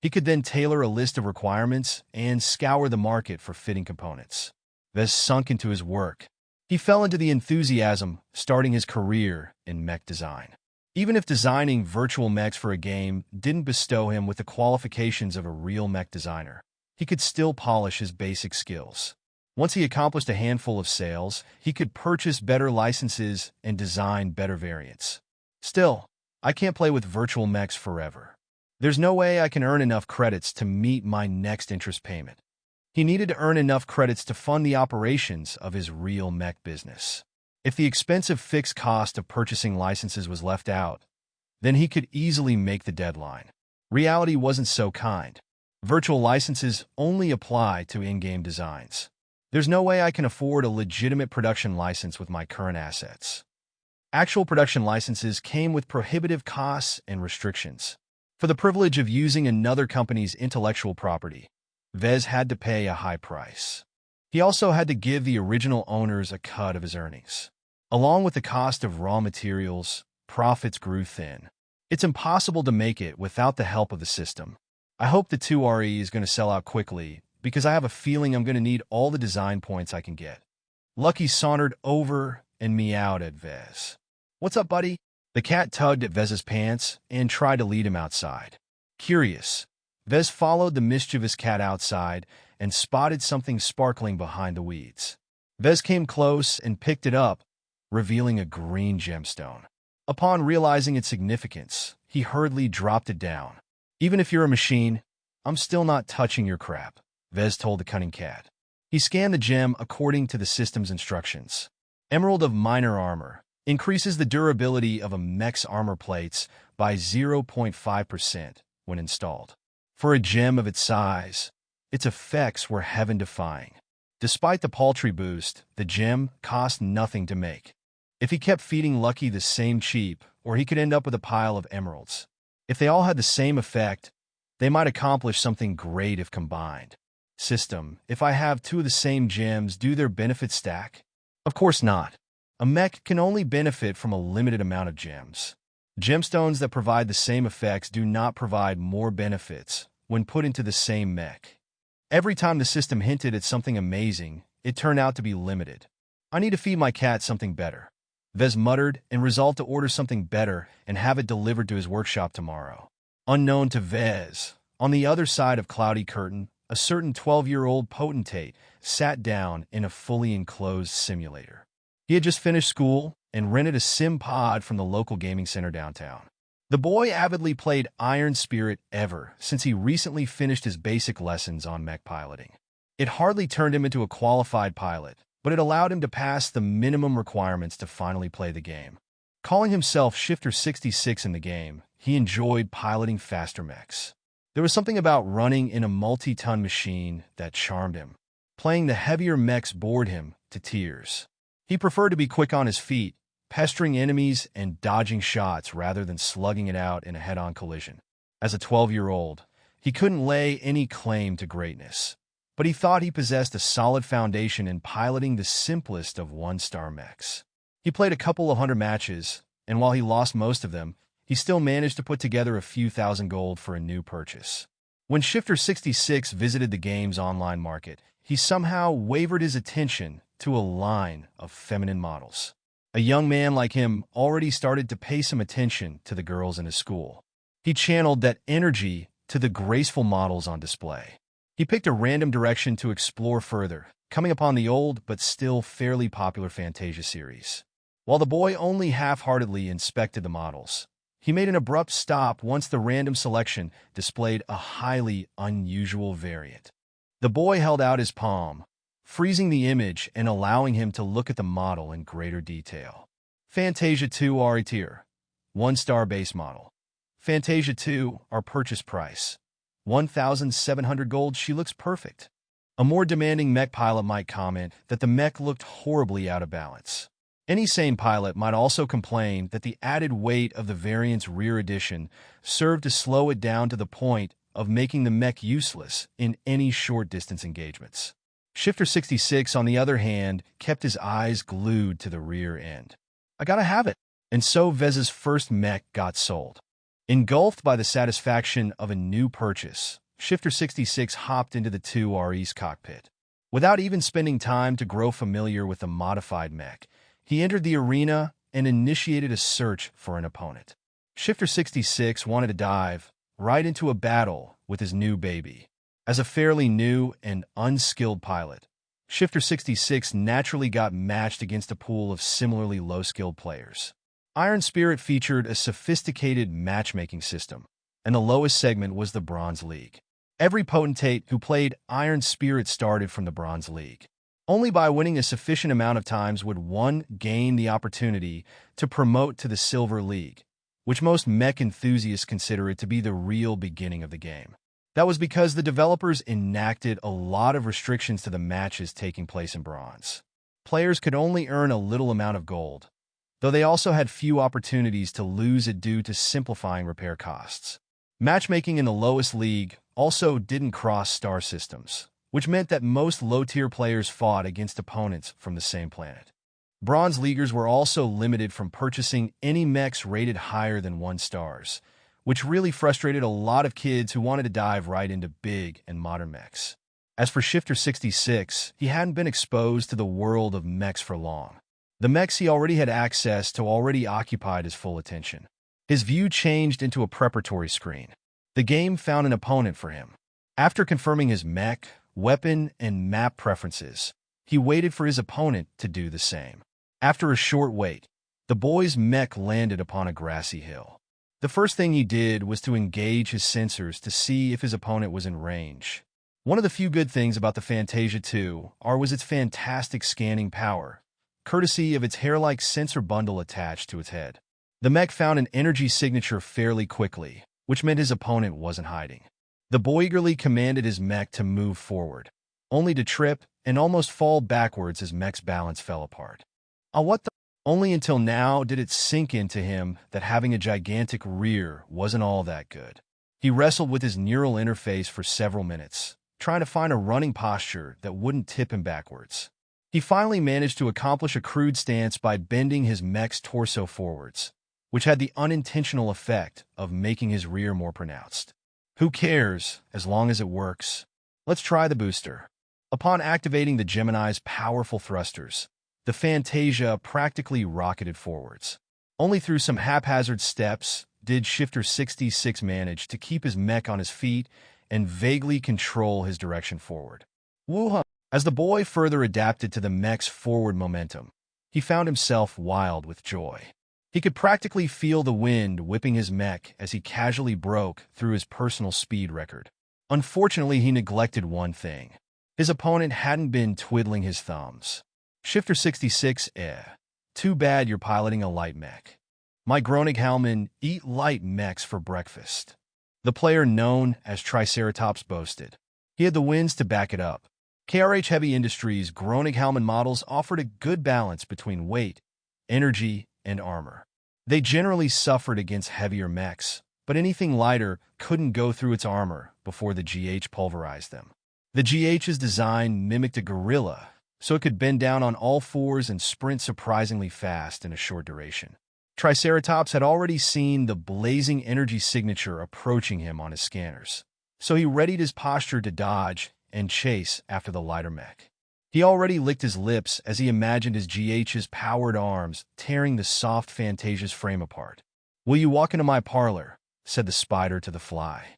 He could then tailor a list of requirements and scour the market for fitting components. Vez sunk into his work. He fell into the enthusiasm, starting his career in mech design. Even if designing virtual mechs for a game didn't bestow him with the qualifications of a real mech designer, he could still polish his basic skills. Once he accomplished a handful of sales, he could purchase better licenses and design better variants. Still, I can't play with virtual mechs forever. There's no way I can earn enough credits to meet my next interest payment. He needed to earn enough credits to fund the operations of his real mech business. If the expensive fixed cost of purchasing licenses was left out, then he could easily make the deadline. Reality wasn't so kind. Virtual licenses only apply to in-game designs. There's no way I can afford a legitimate production license with my current assets. Actual production licenses came with prohibitive costs and restrictions. For the privilege of using another company's intellectual property, Vez had to pay a high price. He also had to give the original owners a cut of his earnings. Along with the cost of raw materials, profits grew thin. It's impossible to make it without the help of the system. I hope the 2RE is going to sell out quickly, because I have a feeling I'm going to need all the design points I can get. Lucky sauntered over and meowed at Vez. "What's up, buddy?" The cat tugged at Vez's pants and tried to lead him outside. Curious, Vez followed the mischievous cat outside and spotted something sparkling behind the weeds. Vez came close and picked it up, revealing a green gemstone. Upon realizing its significance, he hurriedly dropped it down. "Even if you're a machine, I'm still not touching your crap," Vez told the cunning cat. He scanned the gem according to the system's instructions. Emerald of Minor Armor increases the durability of a mech's armor plates by 0.5% when installed. For a gem of its size, its effects were heaven-defying. Despite the paltry boost, the gem cost nothing to make. If he kept feeding Lucky the same cheap, or he could end up with a pile of emeralds. If they all had the same effect, they might accomplish something great if combined. System, if I have two of the same gems, do their benefits stack? Of course not. A mech can only benefit from a limited amount of gems. Gemstones that provide the same effects do not provide more benefits when put into the same mech. Every time the system hinted at something amazing, it turned out to be limited. "I need to feed my cat something better," Vez muttered and resolved to order something better and have it delivered to his workshop tomorrow. Unknown to Vez, on the other side of Cloudy Curtain, a certain 12-year-old potentate sat down in a fully enclosed simulator. He had just finished school and rented a sim pod from the local gaming center downtown. The boy avidly played Iron Spirit ever since he recently finished his basic lessons on mech piloting. It hardly turned him into a qualified pilot, but it allowed him to pass the minimum requirements to finally play the game. Calling himself Shifter 66 in the game, he enjoyed piloting faster mechs. There was something about running in a multi-ton machine that charmed him. Playing the heavier mechs bored him to tears. He preferred to be quick on his feet, pestering enemies and dodging shots rather than slugging it out in a head-on collision. As a 12-year-old, he couldn't lay any claim to greatness, but he thought he possessed a solid foundation in piloting the simplest of one-star mechs. He played a couple of hundred matches, and while he lost most of them, he still managed to put together a few thousand gold for a new purchase. When Shifter 66 visited the game's online market, he somehow wavered his attention to a line of feminine models. A young man like him already started to pay some attention to the girls in his school. He channeled that energy to the graceful models on display. He picked a random direction to explore further, coming upon the old but still fairly popular Fantasia series. While the boy only half-heartedly inspected the models, he made an abrupt stop once the random selection displayed a highly unusual variant. The boy held out his palm, freezing the image and allowing him to look at the model in greater detail. Fantasia 2 RE tier, 1-star base model. Fantasia 2, our purchase price, 1,700 gold. She looks perfect. A more demanding mech pilot might comment that the mech looked horribly out of balance. Any sane pilot might also complain that the added weight of the variant's rear addition served to slow it down to the point of making the mech useless in any short-distance engagements. Shifter 66, on the other hand, kept his eyes glued to the rear end. I gotta have it. And so Vez's first mech got sold. Engulfed by the satisfaction of a new purchase, Shifter 66 hopped into the 2Re's cockpit. Without even spending time to grow familiar with the modified mech, he entered the arena and initiated a search for an opponent. Shifter 66 wanted to dive right into a battle with his new baby. As a fairly new and unskilled pilot, Shifter 66 naturally got matched against a pool of similarly low-skilled players. Iron Spirit featured a sophisticated matchmaking system, and the lowest segment was the Bronze League. Every potentate who played Iron Spirit started from the Bronze League. Only by winning a sufficient amount of times would one gain the opportunity to promote to the Silver League, which most mech enthusiasts consider it to be the real beginning of the game. That was because the developers enacted a lot of restrictions to the matches taking place in Bronze. Players could only earn a little amount of gold, though they also had few opportunities to lose it due to simplifying repair costs. Matchmaking in the lowest league also didn't cross star systems, which meant that most low-tier players fought against opponents from the same planet. Bronze Leaguers were also limited from purchasing any mechs rated higher than 1 stars, which really frustrated a lot of kids who wanted to dive right into big and modern mechs. As for Shifter 66, he hadn't been exposed to the world of mechs for long. The mechs he already had access to already occupied his full attention. His view changed into a preparatory screen. The game found an opponent for him. After confirming his mech, weapon, and map preferences, he waited for his opponent to do the same. After a short wait, the boy's mech landed upon a grassy hill. The first thing he did was to engage his sensors to see if his opponent was in range. One of the few good things about the Fantasia 2 was its fantastic scanning power, courtesy of its hair-like sensor bundle attached to its head. The mech found an energy signature fairly quickly, which meant his opponent wasn't hiding. The boy eagerly commanded his mech to move forward, only to trip and almost fall backwards as mech's balance fell apart. What the? Only until now did it sink into him that having a gigantic rear wasn't all that good. He wrestled with his neural interface for several minutes, trying to find a running posture that wouldn't tip him backwards. He finally managed to accomplish a crude stance by bending his mech's torso forwards, which had the unintentional effect of making his rear more pronounced. Who cares, as long as it works? Let's try the booster. Upon activating the Gemini's powerful thrusters, the Fantasia practically rocketed forwards. Only through some haphazard steps did Shifter 66 manage to keep his mech on his feet and vaguely control his direction forward. Woo-ha! As the boy further adapted to the mech's forward momentum, he found himself wild with joy. He could practically feel the wind whipping his mech as he casually broke through his personal speed record. Unfortunately, he neglected one thing. His opponent hadn't been twiddling his thumbs. Shifter 66, too bad you're piloting a light mech. My Groenighalmen eat light mechs for breakfast. The player known as Triceratops boasted. He had the wins to back it up. KRH Heavy Industries' Groenighalmen models offered a good balance between weight, energy, and armor. They generally suffered against heavier mechs, but anything lighter couldn't go through its armor before the GH pulverized them. The GH's design mimicked a gorilla, so it could bend down on all fours and sprint surprisingly fast in a short duration. Triceratops had already seen the blazing energy signature approaching him on his scanners, so he readied his posture to dodge and chase after the lighter mech. He already licked his lips as he imagined his GH's powered arms tearing the soft Fantasia's frame apart. "Will you walk into my parlor?" said the spider to the fly.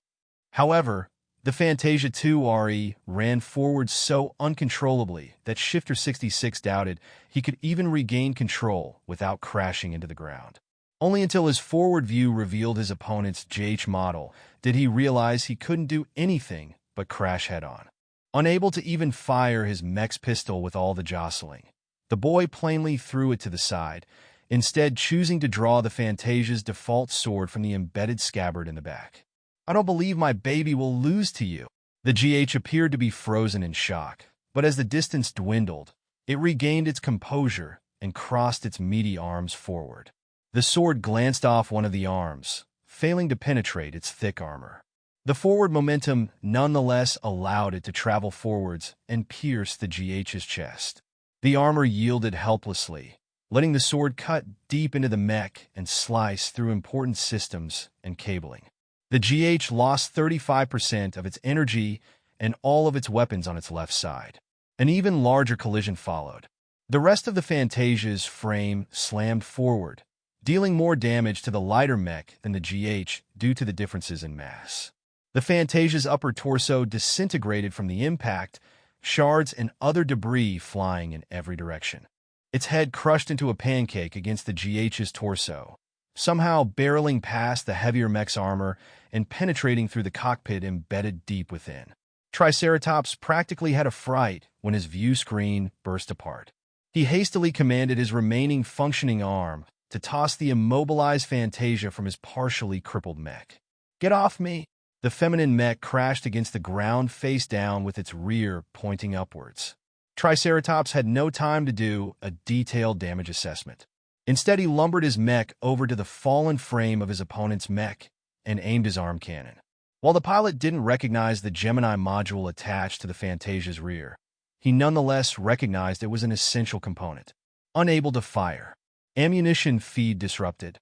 However, the The Fantasia 2 RE ran forward so uncontrollably that Shifter 66 doubted he could even regain control without crashing into the ground. Only until his forward view revealed his opponent's GH model did he realize he couldn't do anything but crash head-on. Unable to even fire his Mechs pistol with all the jostling, the boy plainly threw it to the side, instead choosing to draw the Fantasia's default sword from the embedded scabbard in the back. "I don't believe my baby will lose to you." The GH appeared to be frozen in shock, but as the distance dwindled, it regained its composure and crossed its meaty arms forward. The sword glanced off one of the arms, failing to penetrate its thick armor. The forward momentum nonetheless allowed it to travel forwards and pierce the GH's chest. The armor yielded helplessly, letting the sword cut deep into the mech and slice through important systems and cabling. The GH lost 35% of its energy and all of its weapons on its left side. An even larger collision followed. The rest of the Fantasia's frame slammed forward, dealing more damage to the lighter mech than the GH due to the differences in mass. The Fantasia's upper torso disintegrated from the impact, shards and other debris flying in every direction. Its head crushed into a pancake against the GH's torso, somehow barreling past the heavier mech's armor and penetrating through the cockpit embedded deep within. Triceratops practically had a fright when his view screen burst apart. He hastily commanded his remaining functioning arm to toss the immobilized Fantasia from his partially crippled mech. "Get off me!" The feminine mech crashed against the ground face down with its rear pointing upwards. Triceratops had no time to do a detailed damage assessment. Instead, he lumbered his mech over to the fallen frame of his opponent's mech and aimed his arm cannon. While the pilot didn't recognize the Gemini module attached to the Fantasia's rear, he nonetheless recognized it was an essential component. Unable to fire. Ammunition feed disrupted.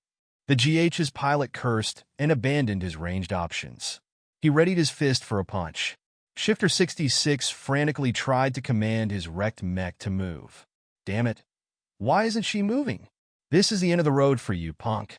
The GH's pilot cursed and abandoned his ranged options. He readied his fist for a punch. Shifter 66 frantically tried to command his wrecked mech to move. "Damn it. Why isn't she moving? This is the end of the road for you, punk."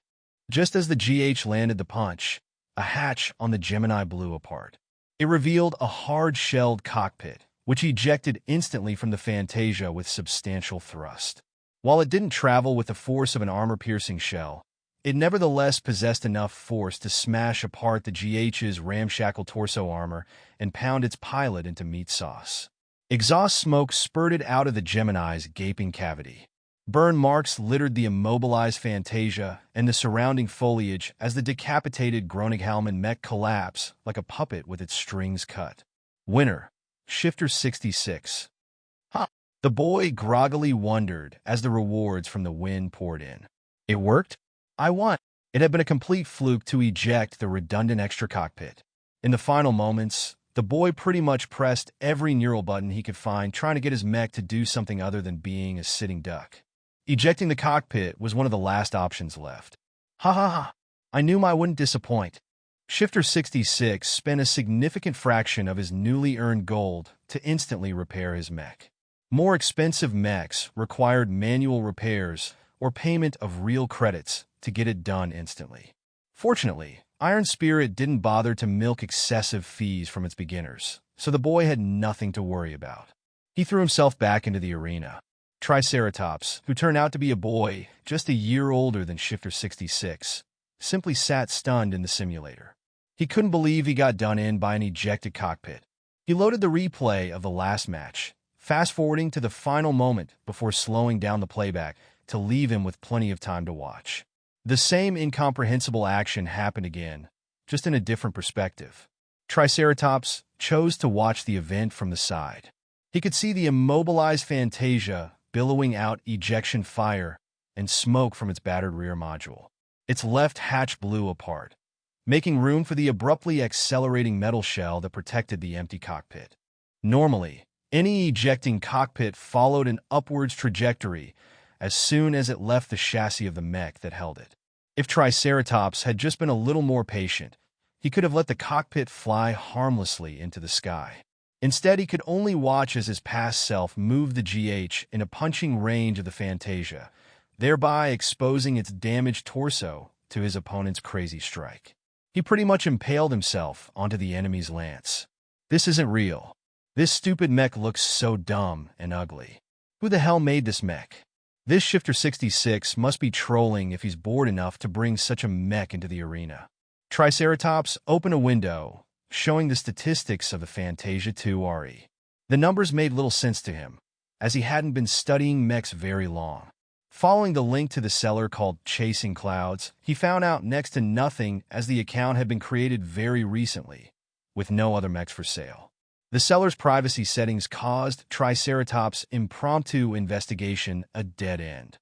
Just as the GH landed the punch, a hatch on the Gemini blew apart. It revealed a hard-shelled cockpit, which ejected instantly from the Fantasia with substantial thrust. While it didn't travel with the force of an armor-piercing shell, it nevertheless possessed enough force to smash apart the GH's ramshackle torso armor and pound its pilot into meat sauce. Exhaust smoke spurted out of the Gemini's gaping cavity. Burn marks littered the immobilized Fantasia and the surrounding foliage as the decapitated Groningen mech collapsed like a puppet with its strings cut. Winner, Shifter 66. Huh. The boy groggily wondered as the rewards from the win poured in. It worked? I won. It had been a complete fluke to eject the redundant extra cockpit. In the final moments, the boy pretty much pressed every neural button he could find, trying to get his mech to do something other than being a sitting duck. Ejecting the cockpit was one of the last options left. Ha ha ha. I knew I wouldn't disappoint. Shifter 66 spent a significant fraction of his newly earned gold to instantly repair his mech. More expensive mechs required manual repairs or payment of real credits to get it done instantly. Fortunately, Iron Spirit didn't bother to milk excessive fees from its beginners, so the boy had nothing to worry about. He threw himself back into the arena. Triceratops, who turned out to be a boy just a year older than Shifter 66, simply sat stunned in the simulator. He couldn't believe he got done in by an ejected cockpit. He loaded the replay of the last match, fast-forwarding to the final moment before slowing down the playback to leave him with plenty of time to watch. The same incomprehensible action happened again, just in a different perspective. Triceratops chose to watch the event from the side. He could see the immobilized Fantasia billowing out ejection fire and smoke from its battered rear module. Its left hatch blew apart, making room for the abruptly accelerating metal shell that protected the empty cockpit. Normally, any ejecting cockpit followed an upwards trajectory as soon as it left the chassis of the mech that held it. If Triceratops had just been a little more patient, he could have let the cockpit fly harmlessly into the sky. Instead, he could only watch as his past self moved the GH in a punching range of the Fantasia, thereby exposing its damaged torso to his opponent's crazy strike. He pretty much impaled himself onto the enemy's lance. This isn't real. This stupid mech looks so dumb and ugly. Who the hell made this mech? This Shifter 66 must be trolling if he's bored enough to bring such a mech into the arena. Triceratops opened a window, showing the statistics of the Fantasia 2 RE. The numbers made little sense to him, as he hadn't been studying mechs very long. Following the link to the seller called Chasing Clouds, he found out next to nothing as the account had been created very recently, with no other mechs for sale. The seller's privacy settings caused Triceratops' impromptu investigation a dead end.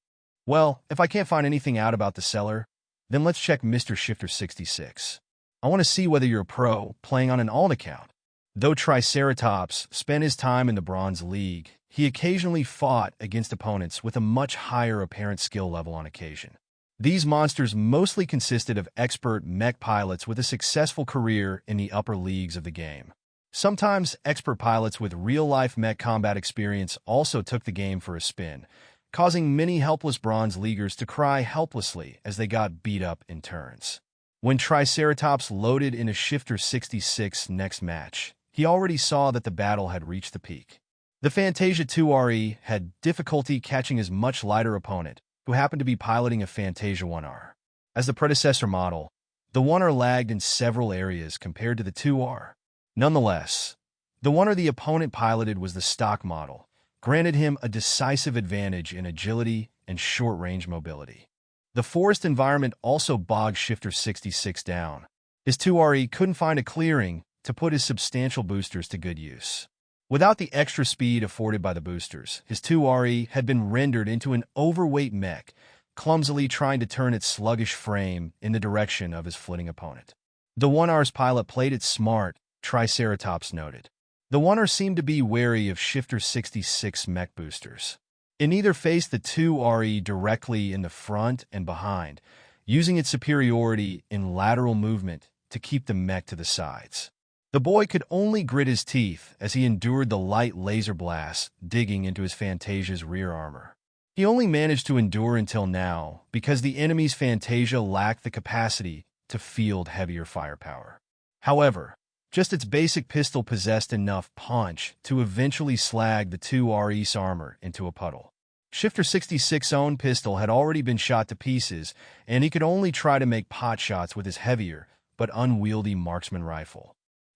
Well, if I can't find anything out about the seller, then let's check Mr. Shifter 66. I want to see whether you're a pro playing on an alt account. Though Triceratops spent his time in the Bronze League, he occasionally fought against opponents with a much higher apparent skill level on occasion. These monsters mostly consisted of expert mech pilots with a successful career in the upper leagues of the game. Sometimes expert pilots with real-life mech combat experience also took the game for a spin, causing many helpless Bronze Leaguers to cry helplessly as they got beat up in turns. When Triceratops loaded in a Shifter 66 next match, he already saw that the battle had reached the peak. The Fantasia 2 RE had difficulty catching his much lighter opponent, who happened to be piloting a Fantasia 1R. As the predecessor model, the 1R lagged in several areas compared to the 2R. Nonetheless, the 1R the opponent piloted was the stock model, granted him a decisive advantage in agility and short-range mobility. The forest environment also bogged Shifter 66 down. His 2RE couldn't find a clearing to put his substantial boosters to good use. Without the extra speed afforded by the boosters, his 2RE had been rendered into an overweight mech, clumsily trying to turn its sluggish frame in the direction of his flitting opponent. The 1R's pilot played it smart, Triceratops noted. The 1R seemed to be wary of Shifter 66 mech boosters. It neither faced the 2RE directly in the front and behind, using its superiority in lateral movement to keep the mech to the sides. The boy could only grit his teeth as he endured the light laser blasts digging into his Fantasia's rear armor. He only managed to endure until now because the enemy's Fantasia lacked the capacity to field heavier firepower. However, just its basic pistol possessed enough punch to eventually slag the 2RE's armor into a puddle. Shifter 66's own pistol had already been shot to pieces, and he could only try to make pot shots with his heavier but unwieldy marksman rifle.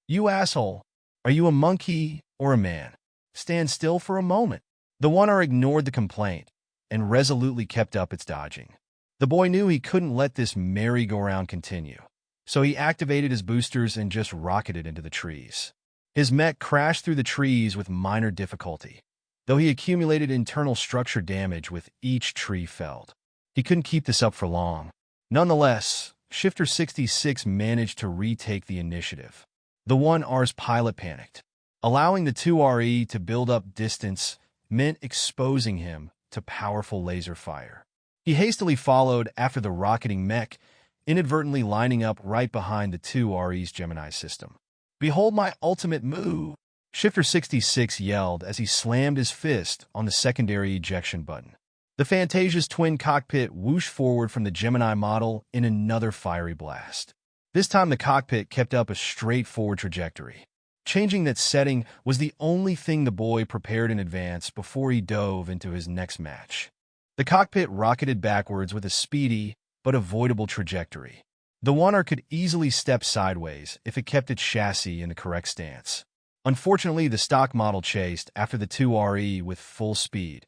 "You asshole! Are you a monkey or a man? Stand still for a moment." The 1R ignored the complaint and resolutely kept up its dodging. The boy knew he couldn't let this merry-go-round continue, so he activated his boosters and just rocketed into the trees. His mech crashed through the trees with minor difficulty, though he accumulated internal structure damage with each tree felled. He couldn't keep this up for long. Nonetheless, Shifter 66 managed to retake the initiative. The 1R's pilot panicked. Allowing the 2RE to build up distance meant exposing him to powerful laser fire. He hastily followed after the rocketing mech, inadvertently lining up right behind the 2RE's Gemini system. "Behold my ultimate move!" Shifter 66 yelled as he slammed his fist on the secondary ejection button. The Fantasia's twin cockpit whooshed forward from the Gemini model in another fiery blast. This time the cockpit kept up a straightforward trajectory. Changing that setting was the only thing the boy prepared in advance before he dove into his next match. The cockpit rocketed backwards with a speedy but avoidable trajectory. The 1R could easily step sideways if it kept its chassis in the correct stance. Unfortunately, the stock model chased after the 2RE with full speed,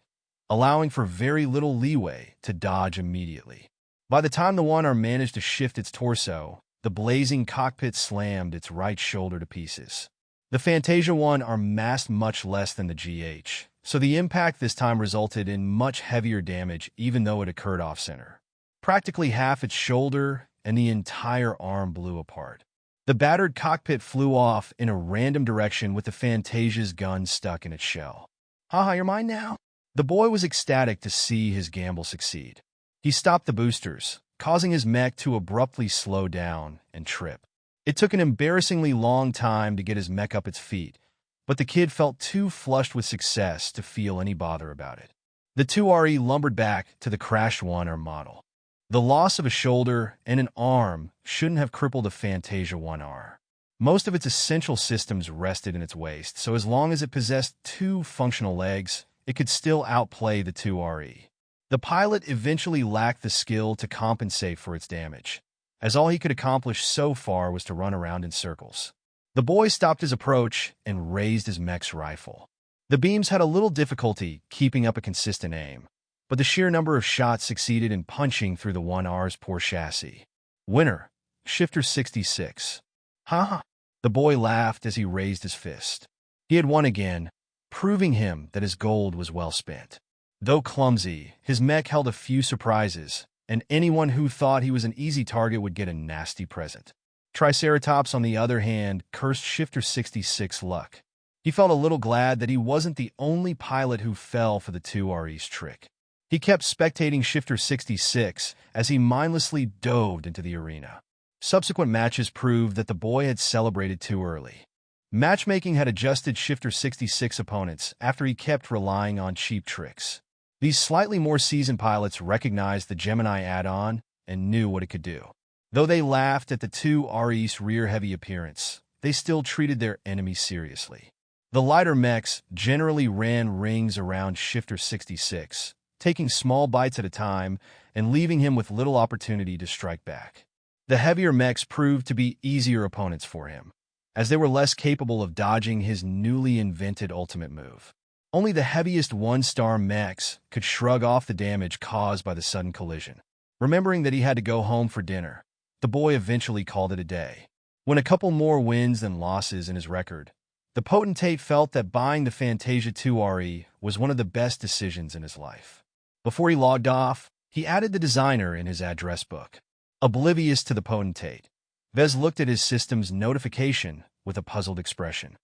allowing for very little leeway to dodge immediately. By the time the 1R managed to shift its torso, the blazing cockpit slammed its right shoulder to pieces. The Fantasia 1R massed much less than the GH, so the impact this time resulted in much heavier damage even though it occurred off-center. Practically half its shoulder and the entire arm blew apart. The battered cockpit flew off in a random direction with the Fantasia's gun stuck in its shell. "Haha, you're mine now?" The boy was ecstatic to see his gamble succeed. He stopped the boosters, causing his mech to abruptly slow down and trip. It took an embarrassingly long time to get his mech up its feet, but the kid felt too flushed with success to feel any bother about it. The 2RE lumbered back to the crashed 1R model. The loss of a shoulder and an arm shouldn't have crippled a Fantasia 1R. Most of its essential systems rested in its waist, so as long as it possessed two functional legs, it could still outplay the 2RE. The pilot eventually lacked the skill to compensate for its damage, as all he could accomplish so far was to run around in circles. The boy stopped his approach and raised his mech's rifle. The beams had a little difficulty keeping up a consistent aim, but the sheer number of shots succeeded in punching through the 1R's poor chassis. Winner, Shifter 66. Ha! The boy laughed as he raised his fist. He had won again, proving him that his gold was well spent. Though clumsy, his mech held a few surprises, and anyone who thought he was an easy target would get a nasty present. Triceratops, on the other hand, cursed Shifter 66 luck. He felt a little glad that he wasn't the only pilot who fell for the 2RE's trick. He kept spectating Shifter 66 as he mindlessly dove into the arena. Subsequent matches proved that the boy had celebrated too early. Matchmaking had adjusted Shifter 66 opponents after he kept relying on cheap tricks. These slightly more seasoned pilots recognized the Gemini add-on and knew what it could do. Though they laughed at the 2RE's rear-heavy appearance, they still treated their enemies seriously. The lighter mechs generally ran rings around Shifter 66, taking small bites at a time and leaving him with little opportunity to strike back. The heavier mechs proved to be easier opponents for him, as they were less capable of dodging his newly invented ultimate move. Only the heaviest one-star mechs could shrug off the damage caused by the sudden collision. Remembering that he had to go home for dinner, the boy eventually called it a day. When a couple more wins than losses in his record, the potentate felt that buying the Fantasia 2RE was one of the best decisions in his life. Before he logged off, he added the designer in his address book. Oblivious to the potentate, Vez looked at his system's notification with a puzzled expression.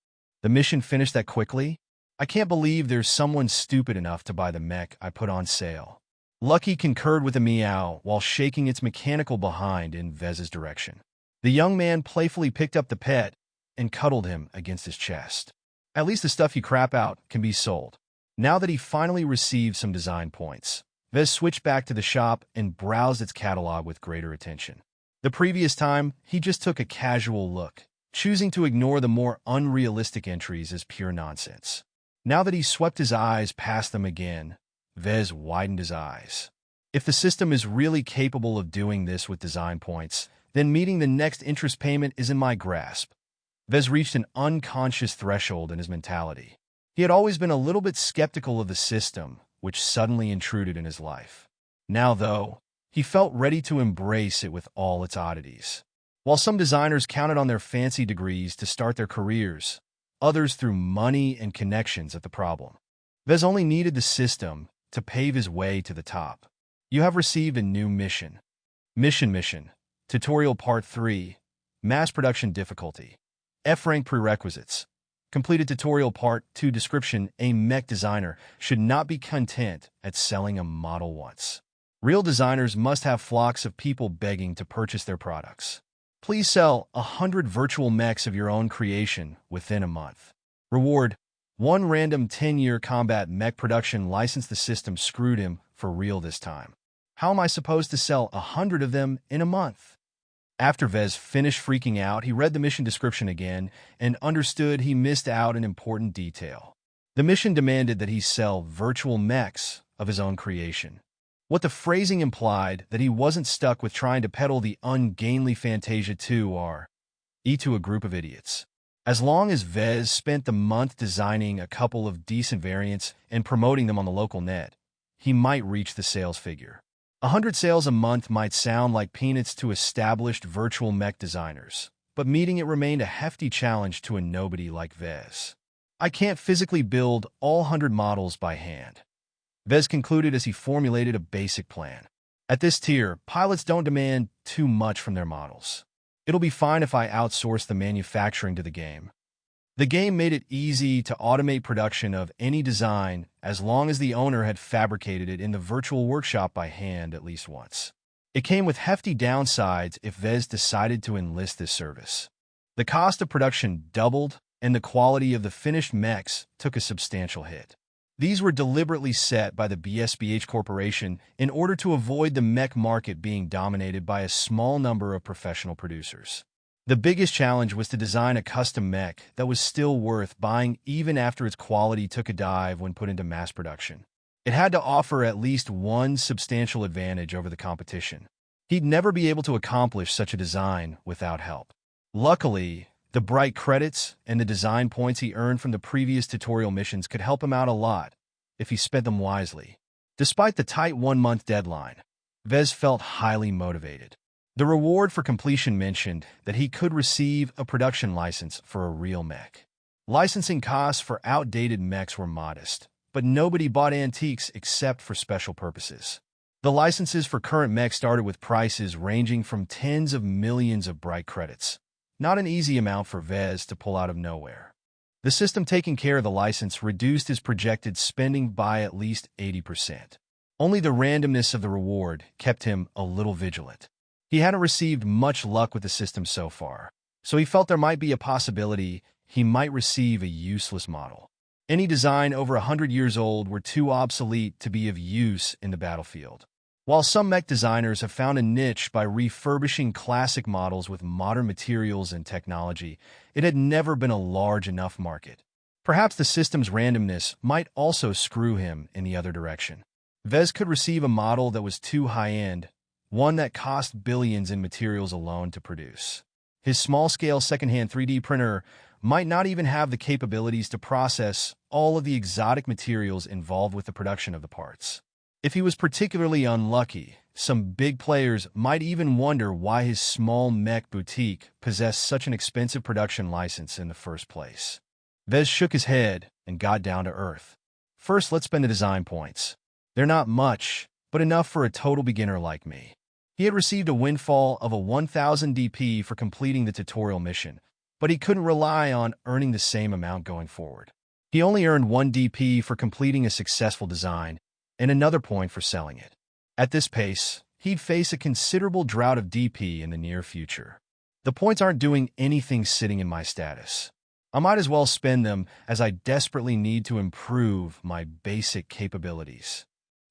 The mission finished that quickly? I can't believe there's someone stupid enough to buy the mech I put on sale. Lucky concurred with a meow while shaking its mechanical behind in Vez's direction. The young man playfully picked up the pet and cuddled him against his chest. At least the stuff you crap out can be sold. Now that he finally received some design points, Vez switched back to the shop and browsed its catalog with greater attention. The previous time, he just took a casual look, choosing to ignore the more unrealistic entries as pure nonsense. Now that he swept his eyes past them again, Vez widened his eyes. If the system is really capable of doing this with design points, then meeting the next interest payment is in my grasp. Vez reached an unconscious threshold in his mentality. He had always been a little bit skeptical of the system, which suddenly intruded in his life. Now, though, he felt ready to embrace it with all its oddities. While some designers counted on their fancy degrees to start their careers, others threw money and connections at the problem. Vez only needed the system to pave his way to the top. You have received a new mission. Mission. Tutorial Part 3. Mass Production Difficulty. F-Rank Prerequisites. Completed Tutorial Part 2 Description. A mech designer should not be content at selling a model once. Real designers must have flocks of people begging to purchase their products. Please sell 100 virtual mechs of your own creation within a month. Reward: 1 random 10-year combat mech production license. The system screwed him for real this time. How am I supposed to sell 100 of them in a month? After Vez finished freaking out, he read the mission description again and understood he missed out an important detail. The mission demanded that he sell virtual mechs of his own creation. What the phrasing implied that he wasn't stuck with trying to peddle the ungainly Fantasia 2RE to a group of idiots. As long as Vez spent the month designing a couple of decent variants and promoting them on the local net, he might reach the sales figure. 100 sales a month might sound like peanuts to established virtual mech designers, but meeting it remained a hefty challenge to a nobody like Vez. I can't physically build all 100 models by hand, Vez concluded as he formulated a basic plan. At this tier, pilots don't demand too much from their models. It'll be fine if I outsource the manufacturing to the game. The game made it easy to automate production of any design as long as the owner had fabricated it in the virtual workshop by hand at least once. It came with hefty downsides if Vez decided to enlist this service. The cost of production doubled, and the quality of the finished mechs took a substantial hit. These were deliberately set by the BSBH Corporation in order to avoid the mech market being dominated by a small number of professional producers. The biggest challenge was to design a custom mech that was still worth buying even after its quality took a dive when put into mass production. It had to offer at least one substantial advantage over the competition. He'd never be able to accomplish such a design without help. Luckily, the bright credits and the design points he earned from the previous tutorial missions could help him out a lot if he spent them wisely. Despite the tight 1-month deadline, Vez felt highly motivated. The reward for completion mentioned that he could receive a production license for a real mech. Licensing costs for outdated mechs were modest, but nobody bought antiques except for special purposes. The licenses for current mechs started with prices ranging from tens of millions of bright credits. Not an easy amount for Vez to pull out of nowhere. The system taking care of the license reduced his projected spending by at least 80%. Only the randomness of the reward kept him a little vigilant. He hadn't received much luck with the system so far, so he felt there might be a possibility he might receive a useless model. Any design over 100 years old were too obsolete to be of use in the battlefield. While some mech designers have found a niche by refurbishing classic models with modern materials and technology, it had never been a large enough market. Perhaps the system's randomness might also screw him in the other direction. Vez could receive a model that was too high-end, one that cost billions in materials alone to produce. His small-scale secondhand 3D printer might not even have the capabilities to process all of the exotic materials involved with the production of the parts. If he was particularly unlucky, some big players might even wonder why his small mech boutique possessed such an expensive production license in the first place. Vez shook his head and got down to earth. First, let's spend the design points. They're not much, but enough for a total beginner like me. He had received a windfall of a 1,000 DP for completing the tutorial mission, but he couldn't rely on earning the same amount going forward. He only earned 1 DP for completing a successful design, and another point for selling it. At this pace, he'd face a considerable drought of DP in the near future. The points aren't doing anything sitting in my status. I might as well spend them as I desperately need to improve my basic capabilities.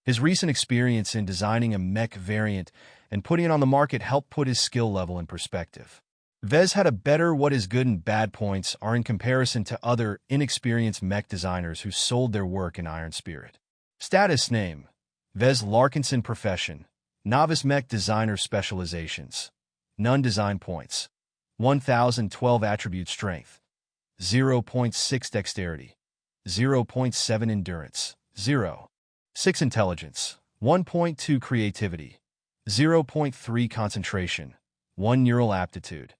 His recent experience in designing a mech variant and putting it on the market helped put his skill level in perspective. Vez had a better what is good and bad points are in comparison to other inexperienced mech designers who sold their work in Iron Spirit. Status name: Vez Larkinson. Profession: Novice Mech Designer. Specializations: None. Design points: 1,012. Attribute: Strength 0.6, Dexterity 0.7, Endurance 0.6, Intelligence 1.2, Creativity 0.3, Concentration 1, Neural Aptitude.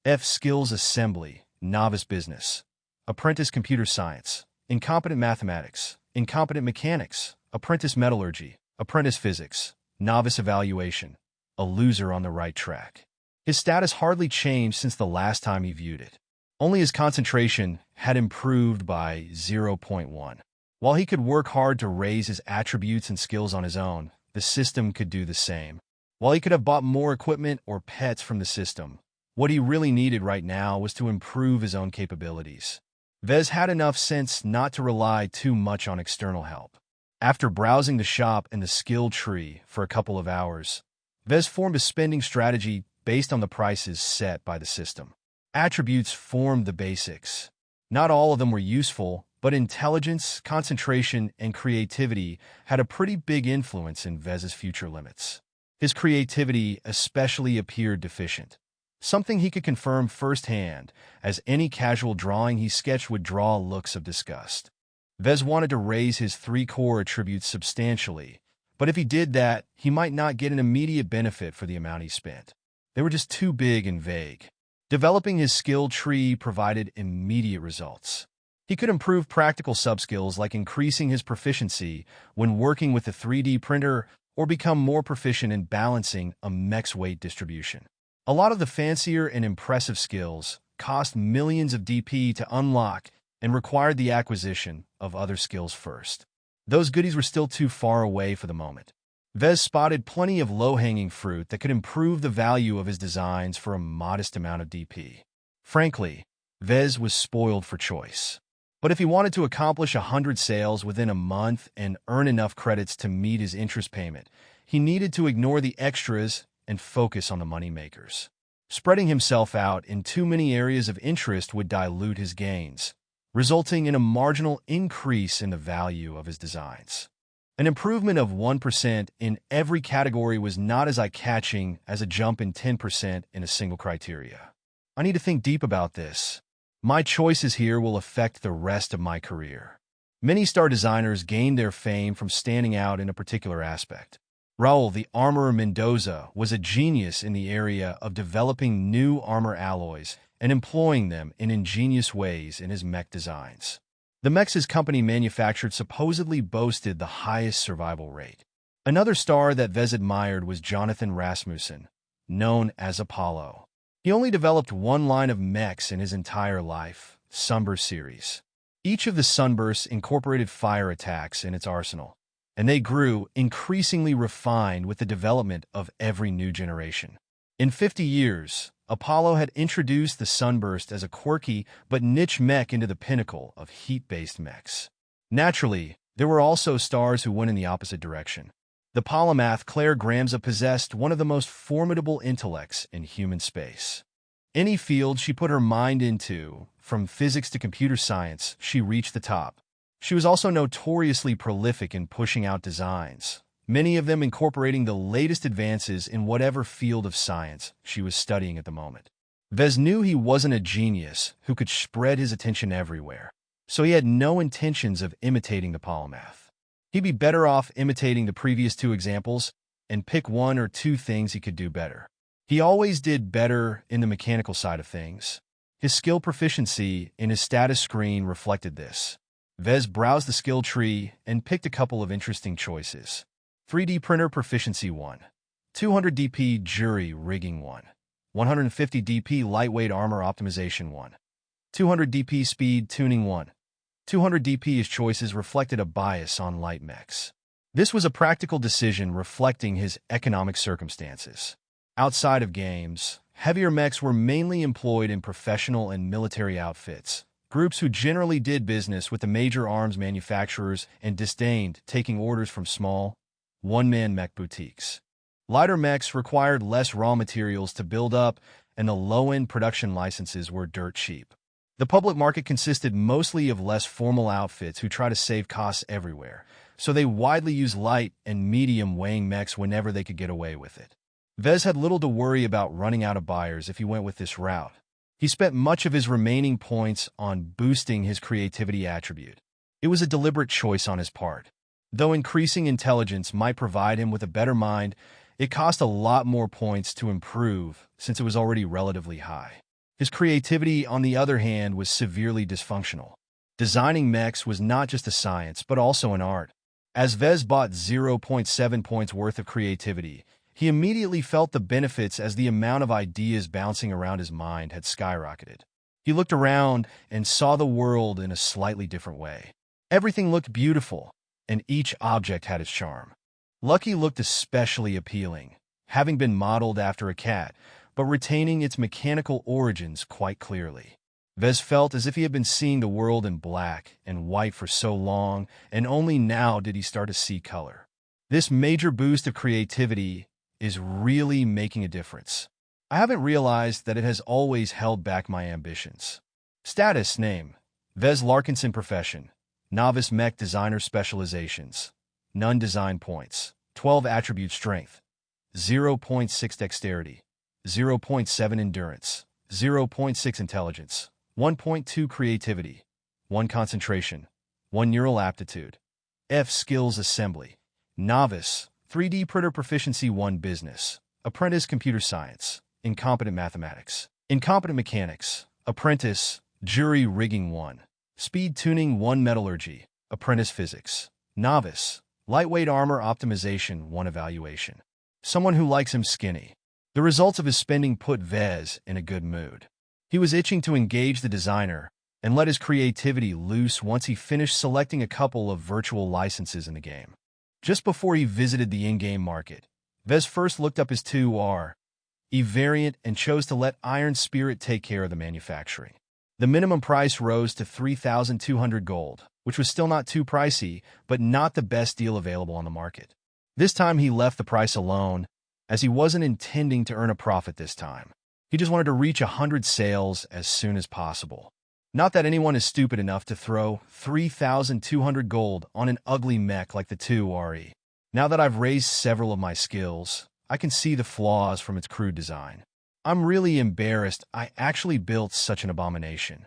F. Skills: Assembly, Novice Business, Apprentice Computer Science, Incompetent Mathematics, Incompetent Mechanics, Apprentice Metallurgy, Apprentice Physics, Novice Evaluation, a loser on the right track. His status hardly changed since the last time he viewed it. Only his concentration had improved by 0.1. While he could work hard to raise his attributes and skills on his own, the system could do the same. While he could have bought more equipment or pets from the system, what he really needed right now was to improve his own capabilities. Vez had enough sense not to rely too much on external help. After browsing the shop and the skill tree for a couple of hours, Vez formed a spending strategy based on the prices set by the system. Attributes formed the basics. Not all of them were useful, but intelligence, concentration, and creativity had a pretty big influence in Vez's future limits. His creativity especially appeared deficient, something he could confirm firsthand, as any casual drawing he sketched would draw looks of disgust. Vez wanted to raise his 3 core attributes substantially, but if he did that, he might not get an immediate benefit for the amount he spent. They were just too big and vague. Developing his skill tree provided immediate results. He could improve practical subskills like increasing his proficiency when working with a 3D printer or become more proficient in balancing a mech's weight distribution. A lot of the fancier and impressive skills cost millions of DP to unlock and required the acquisition of other skills first. Those goodies were still too far away for the moment. Vez spotted plenty of low-hanging fruit that could improve the value of his designs for a modest amount of DP. Frankly, Vez was spoiled for choice. But if he wanted to accomplish 100 sales within a month and earn enough credits to meet his interest payment, he needed to ignore the extras and focus on the money makers. Spreading himself out in too many areas of interest would dilute his gains, resulting in a marginal increase in the value of his designs. An improvement of 1% in every category was not as eye-catching as a jump in 10% in a single criteria. I need to think deep about this. My choices here will affect the rest of my career. Many star designers gained their fame from standing out in a particular aspect. Raul the Armorer Mendoza was a genius in the area of developing new armor alloys and employing them in ingenious ways in his mech designs. The mechs his company manufactured supposedly boasted the highest survival rate. Another star that Vez admired was Jonathan Rasmussen, known as Apollo. He only developed one line of mechs in his entire life, Sunburst series. Each of the Sunbursts incorporated fire attacks in its arsenal, and they grew increasingly refined with the development of every new generation. In 50 years, Apollo had introduced the Sunburst as a quirky but niche mech into the pinnacle of heat-based mechs. Naturally, there were also stars who went in the opposite direction. The polymath Claire Gramza possessed one of the most formidable intellects in human space. Any field she put her mind into, from physics to computer science, she reached the top. She was also notoriously prolific in pushing out designs, many of them incorporating the latest advances in whatever field of science she was studying at the moment. Vez knew he wasn't a genius who could spread his attention everywhere, so he had no intentions of imitating the polymath. He'd be better off imitating the previous two examples and pick one or two things he could do better. He always did better in the mechanical side of things. His skill proficiency in his status screen reflected this. Vez browsed the skill tree and picked a couple of interesting choices. 3D printer proficiency 1, 200 DP jury rigging 1, 150 DP lightweight armor optimization 1, 200 DP speed tuning 1. 200 DP his choices reflected a bias on light mechs. This was a practical decision reflecting his economic circumstances. Outside of games, heavier mechs were mainly employed in professional and military outfits, groups who generally did business with the major arms manufacturers and disdained taking orders from small, one-man mech boutiques. Lighter mechs required less raw materials to build up, and the low-end production licenses were dirt cheap. The public market consisted mostly of less formal outfits who try to save costs everywhere, so they widely use light and medium weighing mechs whenever they could get away with it. Vez had little to worry about running out of buyers if he went with this route. He spent much of his remaining points on boosting his creativity attribute. It was a deliberate choice on his part. Though increasing intelligence might provide him with a better mind, it cost a lot more points to improve since it was already relatively high. His creativity, on the other hand, was severely dysfunctional. Designing mechs was not just a science, but also an art. As Vez bought 0.7 points worth of creativity, he immediately felt the benefits as the amount of ideas bouncing around his mind had skyrocketed. He looked around and saw the world in a slightly different way. Everything looked beautiful, and each object had its charm. Lucky looked especially appealing, having been modeled after a cat, but retaining its mechanical origins quite clearly. Vez felt as if he had been seeing the world in black and white for so long, and only now did he start to see color. This major boost of creativity is really making a difference. I haven't realized that it has always held back my ambitions. Status name: Vez Larkinson. Profession: novice mech designer. Specializations: none. Design points: 12 attribute. Strength: 0.6 dexterity, 0.7 endurance, 0.6 intelligence, 1.2 creativity, 1 concentration, 1 neural aptitude. F skills: assembly, novice, 3D printer proficiency 1, business, apprentice computer science, incompetent mathematics, incompetent mechanics, apprentice, jury rigging 1, speed tuning 1, metallurgy, apprentice physics, novice, lightweight armor optimization 1, evaluation. Someone who likes him skinny. The results of his spending put Vez in a good mood. He was itching to engage the designer and let his creativity loose once he finished selecting a couple of virtual licenses in the game. Just before he visited the in-game market, Vez first looked up his 2R E variant and chose to let Iron Spirit take care of the manufacturing. The minimum price rose to 3,200 gold, which was still not too pricey, but not the best deal available on the market. This time he left the price alone, as he wasn't intending to earn a profit this time. He just wanted to reach 100 sales as soon as possible. Not that anyone is stupid enough to throw 3,200 gold on an ugly mech like the 2RE. Now that I've raised several of my skills, I can see the flaws from its crude design. I'm really embarrassed I actually built such an abomination.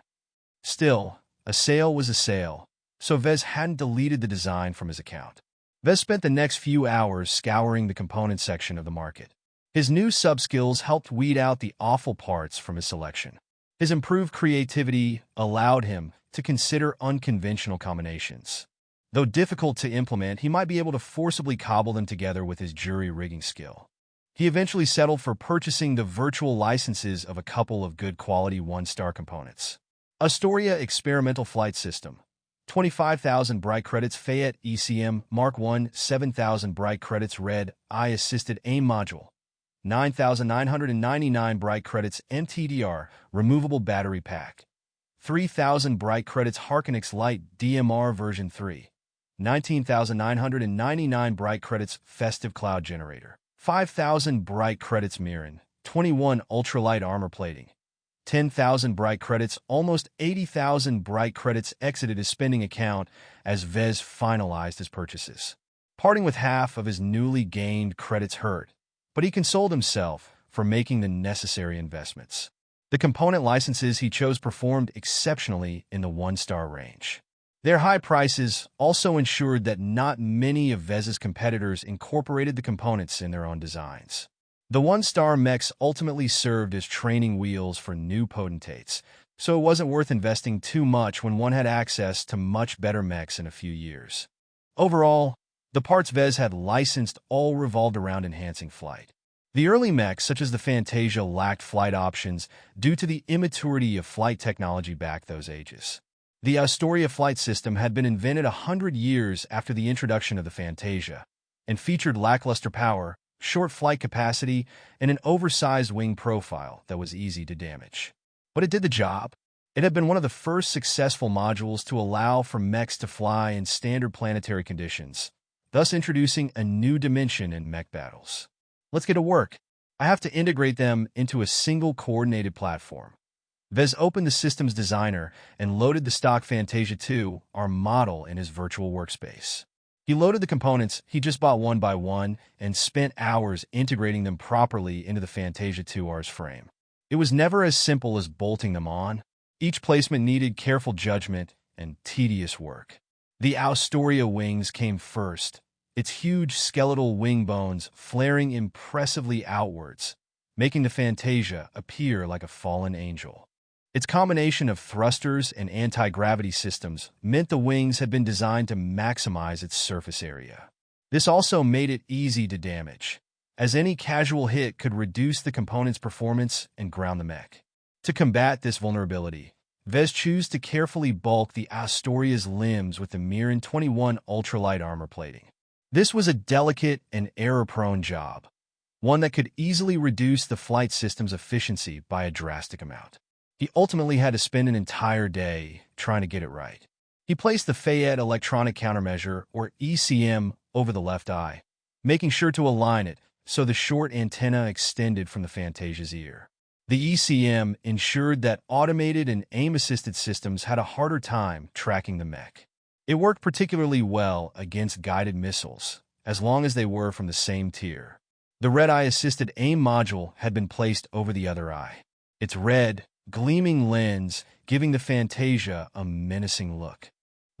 Still, a sale was a sale, so Vez hadn't deleted the design from his account. Vez spent the next few hours scouring the component section of the market. His new sub-skills helped weed out the awful parts from his selection. His improved creativity allowed him to consider unconventional combinations. Though difficult to implement, he might be able to forcibly cobble them together with his jury rigging skill. He eventually settled for purchasing the virtual licenses of a couple of good quality 1-star components. Astoria Experimental Flight System, 25,000 bright credits. Fayette ECM Mark I, 7,000 bright credits. Red Eye Assisted Aim Module, 9,999 bright credits. MTDR Removable Battery Pack, 3,000 bright credits. Harkenix Light DMR version 3, 19,999 bright credits. Festive Cloud Generator, 5,000 bright credits. Mirren 21 Ultralight Armor Plating, 10,000 bright credits. Almost 80,000 bright credits. Exited his spending account as Vez finalized his purchases. Parting with half of his newly gained credits hurt, but he consoled himself for making the necessary investments. The component licenses he chose performed exceptionally in the 1-star range. Their high prices also ensured that not many of Vez's competitors incorporated the components in their own designs. The 1-star mechs ultimately served as training wheels for new potentates, so it wasn't worth investing too much when one had access to much better mechs in a few years. Overall, the parts Vez had licensed all revolved around enhancing flight. The early mechs, such as the Fantasia, lacked flight options due to the immaturity of flight technology back those ages. The Astoria flight system had been invented 100 years after the introduction of the Fantasia, and featured lackluster power, short flight capacity, and an oversized wing profile that was easy to damage. But it did the job. It had been one of the first successful modules to allow for mechs to fly in standard planetary conditions, thus introducing a new dimension in mech battles. Let's get to work. I have to integrate them into a single coordinated platform. Vez opened the system's designer and loaded the stock Fantasia 2, our model, in his virtual workspace. He loaded the components he just bought one by one and spent hours integrating them properly into the Fantasia 2R's frame. It was never as simple as bolting them on. Each placement needed careful judgment and tedious work. The Astoria wings came first, its huge skeletal wing bones flaring impressively outwards, making the Fantasia appear like a fallen angel. Its combination of thrusters and anti-gravity systems meant the wings had been designed to maximize its surface area. This also made it easy to damage, as any casual hit could reduce the component's performance and ground the mech. To combat this vulnerability, Vez chose to carefully bulk the Astoria's limbs with the Mirren 21 ultralight armor plating. This was a delicate and error-prone job, one that could easily reduce the flight system's efficiency by a drastic amount. He ultimately had to spend an entire day trying to get it right. He placed the Fayette Electronic Countermeasure, or ECM, over the left eye, making sure to align it so the short antenna extended from the Fantasia's ear. The ECM ensured that automated and aim-assisted systems had a harder time tracking the mech. It worked particularly well against guided missiles, as long as they were from the same tier. The Red Eye Assisted Aim Module had been placed over the other eye, its red, gleaming lens giving the Fantasia a menacing look.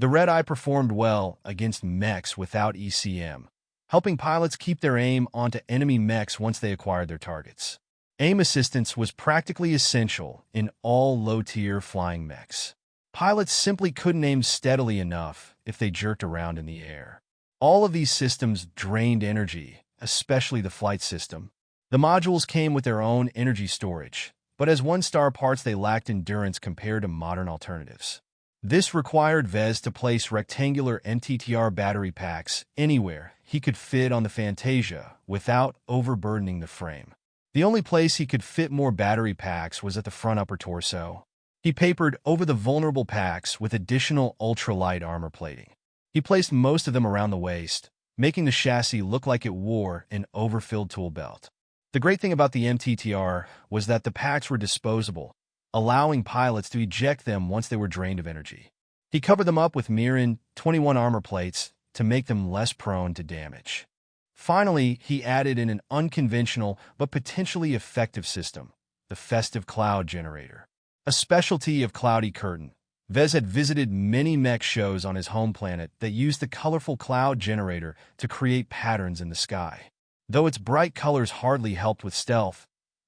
The Red Eye performed well against mechs without ECM, helping pilots keep their aim onto enemy mechs once they acquired their targets. Aim assistance was practically essential in all low-tier flying mechs. Pilots simply couldn't aim steadily enough if they jerked around in the air. All of these systems drained energy, especially the flight system. The modules came with their own energy storage, but as 1-star parts they lacked endurance compared to modern alternatives. This required Vez to place rectangular MTTR battery packs anywhere he could fit on the Fantasia without overburdening the frame. The only place he could fit more battery packs was at the front upper torso. He papered over the vulnerable packs with additional ultralight armor plating. He placed most of them around the waist, making the chassis look like it wore an overfilled tool belt. The great thing about the MTTR was that the packs were disposable, allowing pilots to eject them once they were drained of energy. He covered them up with Mirin 21 armor plates to make them less prone to damage. Finally, he added in an unconventional but potentially effective system, the Festive Cloud Generator. A specialty of Cloudy Curtain, Vez had visited many mech shows on his home planet that used the colorful cloud generator to create patterns in the sky. Though its bright colors hardly helped with stealth,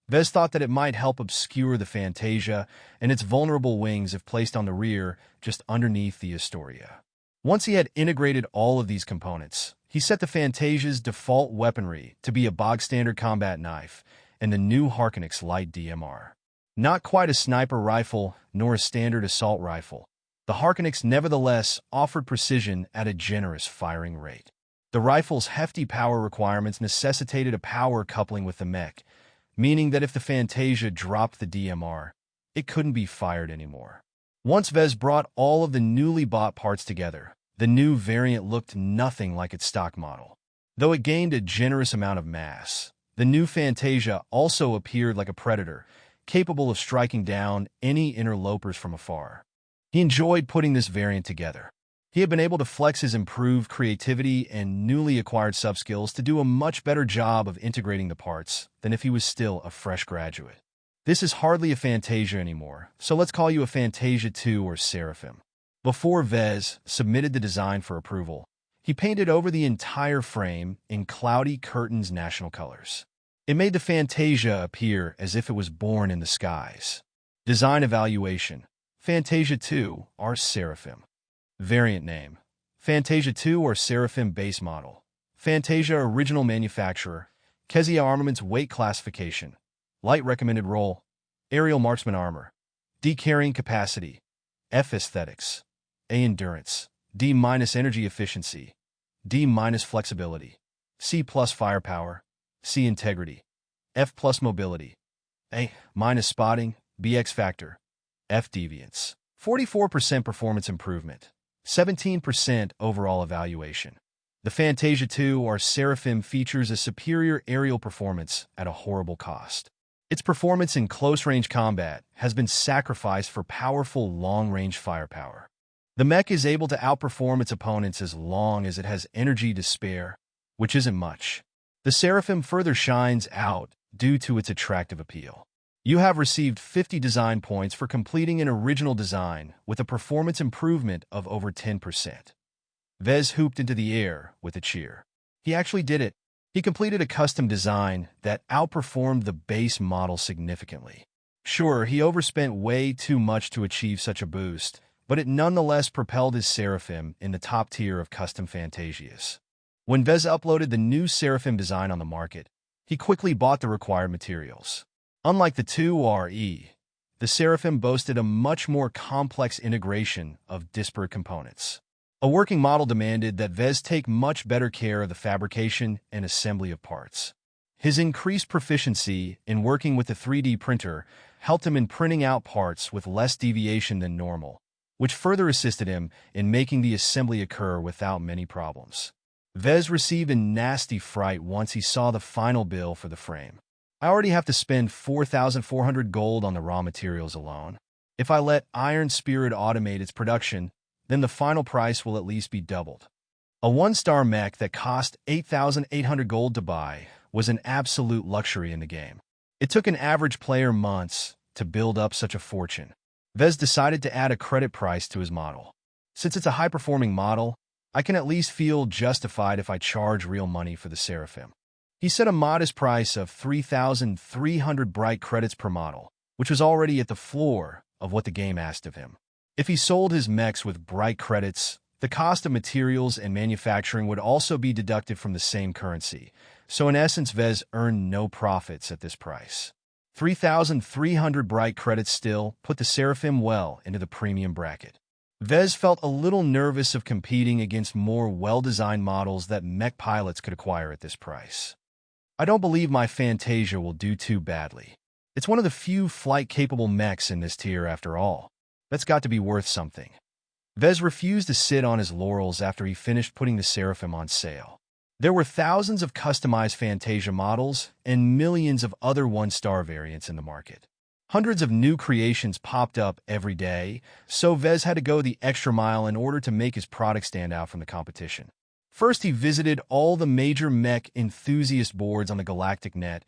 Vez thought that it might help obscure the Fantasia and its vulnerable wings if placed on the rear, just underneath the Astoria. Once he had integrated all of these components, he set the Fantasia's default weaponry to be a bog-standard combat knife and the new Harkonix Light DMR. Not quite a sniper rifle, nor a standard assault rifle, the Harkonix nevertheless offered precision at a generous firing rate. The rifle's hefty power requirements necessitated a power coupling with the mech, meaning that if the Fantasia dropped the DMR, it couldn't be fired anymore. Once Vez brought all of the newly bought parts together, the new variant looked nothing like its stock model. Though it gained a generous amount of mass, the new Fantasia also appeared like a predator, capable of striking down any interlopers from afar. He enjoyed putting this variant together. He had been able to flex his improved creativity and newly acquired subskills to do a much better job of integrating the parts than if he was still a fresh graduate. This is hardly a Fantasia anymore, so let's call you a Fantasia 2 or Seraphim. Before Vez submitted the design for approval, he painted over the entire frame in Cloudy Curtain's national colors. It made the Fantasia appear as if it was born in the skies. Design evaluation: Fantasia 2 or Seraphim. Variant name: Fantasia 2 or Seraphim base model. Fantasia original manufacturer. Kezia Armaments weight classification. Light recommended role: aerial marksman armor. D carrying capacity. F aesthetics. A endurance. D- energy efficiency. D- flexibility. C+ firepower. C integrity. F+ mobility. A- spotting. B X factor. F deviance. 44% performance improvement. 17% overall evaluation. The Fantasia 2 or Seraphim features a superior aerial performance at a horrible cost. Its performance in close-range combat has been sacrificed for powerful long-range firepower. The mech is able to outperform its opponents as long as it has energy to spare, which isn't much. The Seraphim further shines out due to its attractive appeal. You have received 50 design points for completing an original design with a performance improvement of over 10%. Vez hooped into the air with a cheer. He actually did it. He completed a custom design that outperformed the base model significantly. Sure, he overspent way too much to achieve such a boost, but it nonetheless propelled his Seraphim in the top tier of custom Fantasias. When Vez uploaded the new Seraphim design on the market, he quickly bought the required materials. Unlike the 2RE, the Seraphim boasted a much more complex integration of disparate components. A working model demanded that Vez take much better care of the fabrication and assembly of parts. His increased proficiency in working with the 3D printer helped him in printing out parts with less deviation than normal, which further assisted him in making the assembly occur without many problems. Vez received a nasty fright once he saw the final bill for the frame. I already have to spend 4,400 gold on the raw materials alone. If I let Iron Spirit automate its production, then the final price will at least be doubled. A 1-star mech that cost 8,800 gold to buy was an absolute luxury in the game. It took an average player months to build up such a fortune. Vez decided to add a credit price to his model. Since it's a high-performing model, I can at least feel justified if I charge real money for the Seraphim. He set a modest price of 3,300 bright credits per model, which was already at the floor of what the game asked of him. If he sold his mechs with bright credits, the cost of materials and manufacturing would also be deducted from the same currency, so in essence Vez earned no profits at this price. 3,300 bright credits still put the Seraphim well into the premium bracket. Vez felt a little nervous of competing against more well-designed models that mech pilots could acquire at this price. I don't believe my Fantasia will do too badly. It's one of the few flight-capable mechs in this tier after all. That's got to be worth something. Vez refused to sit on his laurels after he finished putting the Seraphim on sale. There were thousands of customized Fantasia models and millions of other one-star variants in the market. Hundreds of new creations popped up every day, so Vez had to go the extra mile in order to make his product stand out from the competition. First, he visited all the major mech enthusiast boards on the galactic net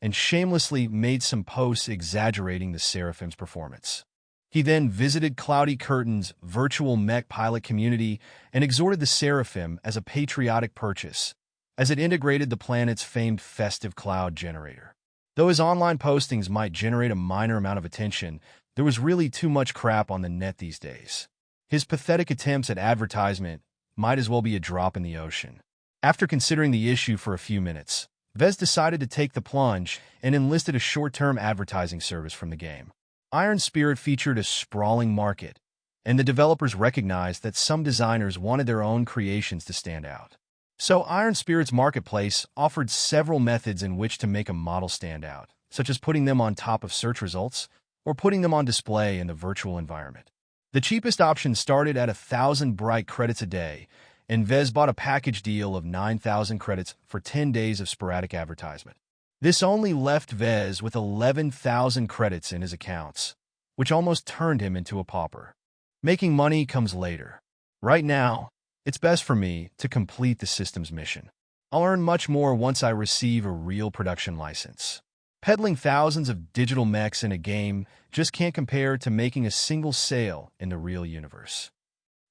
and shamelessly made some posts exaggerating the Seraphim's performance. He then visited Cloudy Curtain's virtual mech pilot community and exhorted the Seraphim as a patriotic purchase, as it integrated the planet's famed festive cloud generator. Though his online postings might generate a minor amount of attention, there was really too much crap on the net these days. His pathetic attempts at advertisement might as well be a drop in the ocean. After considering the issue for a few minutes, Vez decided to take the plunge and enlisted a short-term advertising service from the game. Iron Spirit featured a sprawling market, and the developers recognized that some designers wanted their own creations to stand out. So Iron Spirit's marketplace offered several methods in which to make a model stand out, such as putting them on top of search results or putting them on display in the virtual environment. The cheapest option started at 1,000 bright credits a day, and Vez bought a package deal of 9,000 credits for 10 days of sporadic advertisement. This only left Vez with 11,000 credits in his accounts, which almost turned him into a pauper. Making money comes later. Right now, it's best for me to complete the system's mission. I'll earn much more once I receive a real production license. Peddling thousands of digital mechs in a game just can't compare to making a single sale in the real universe.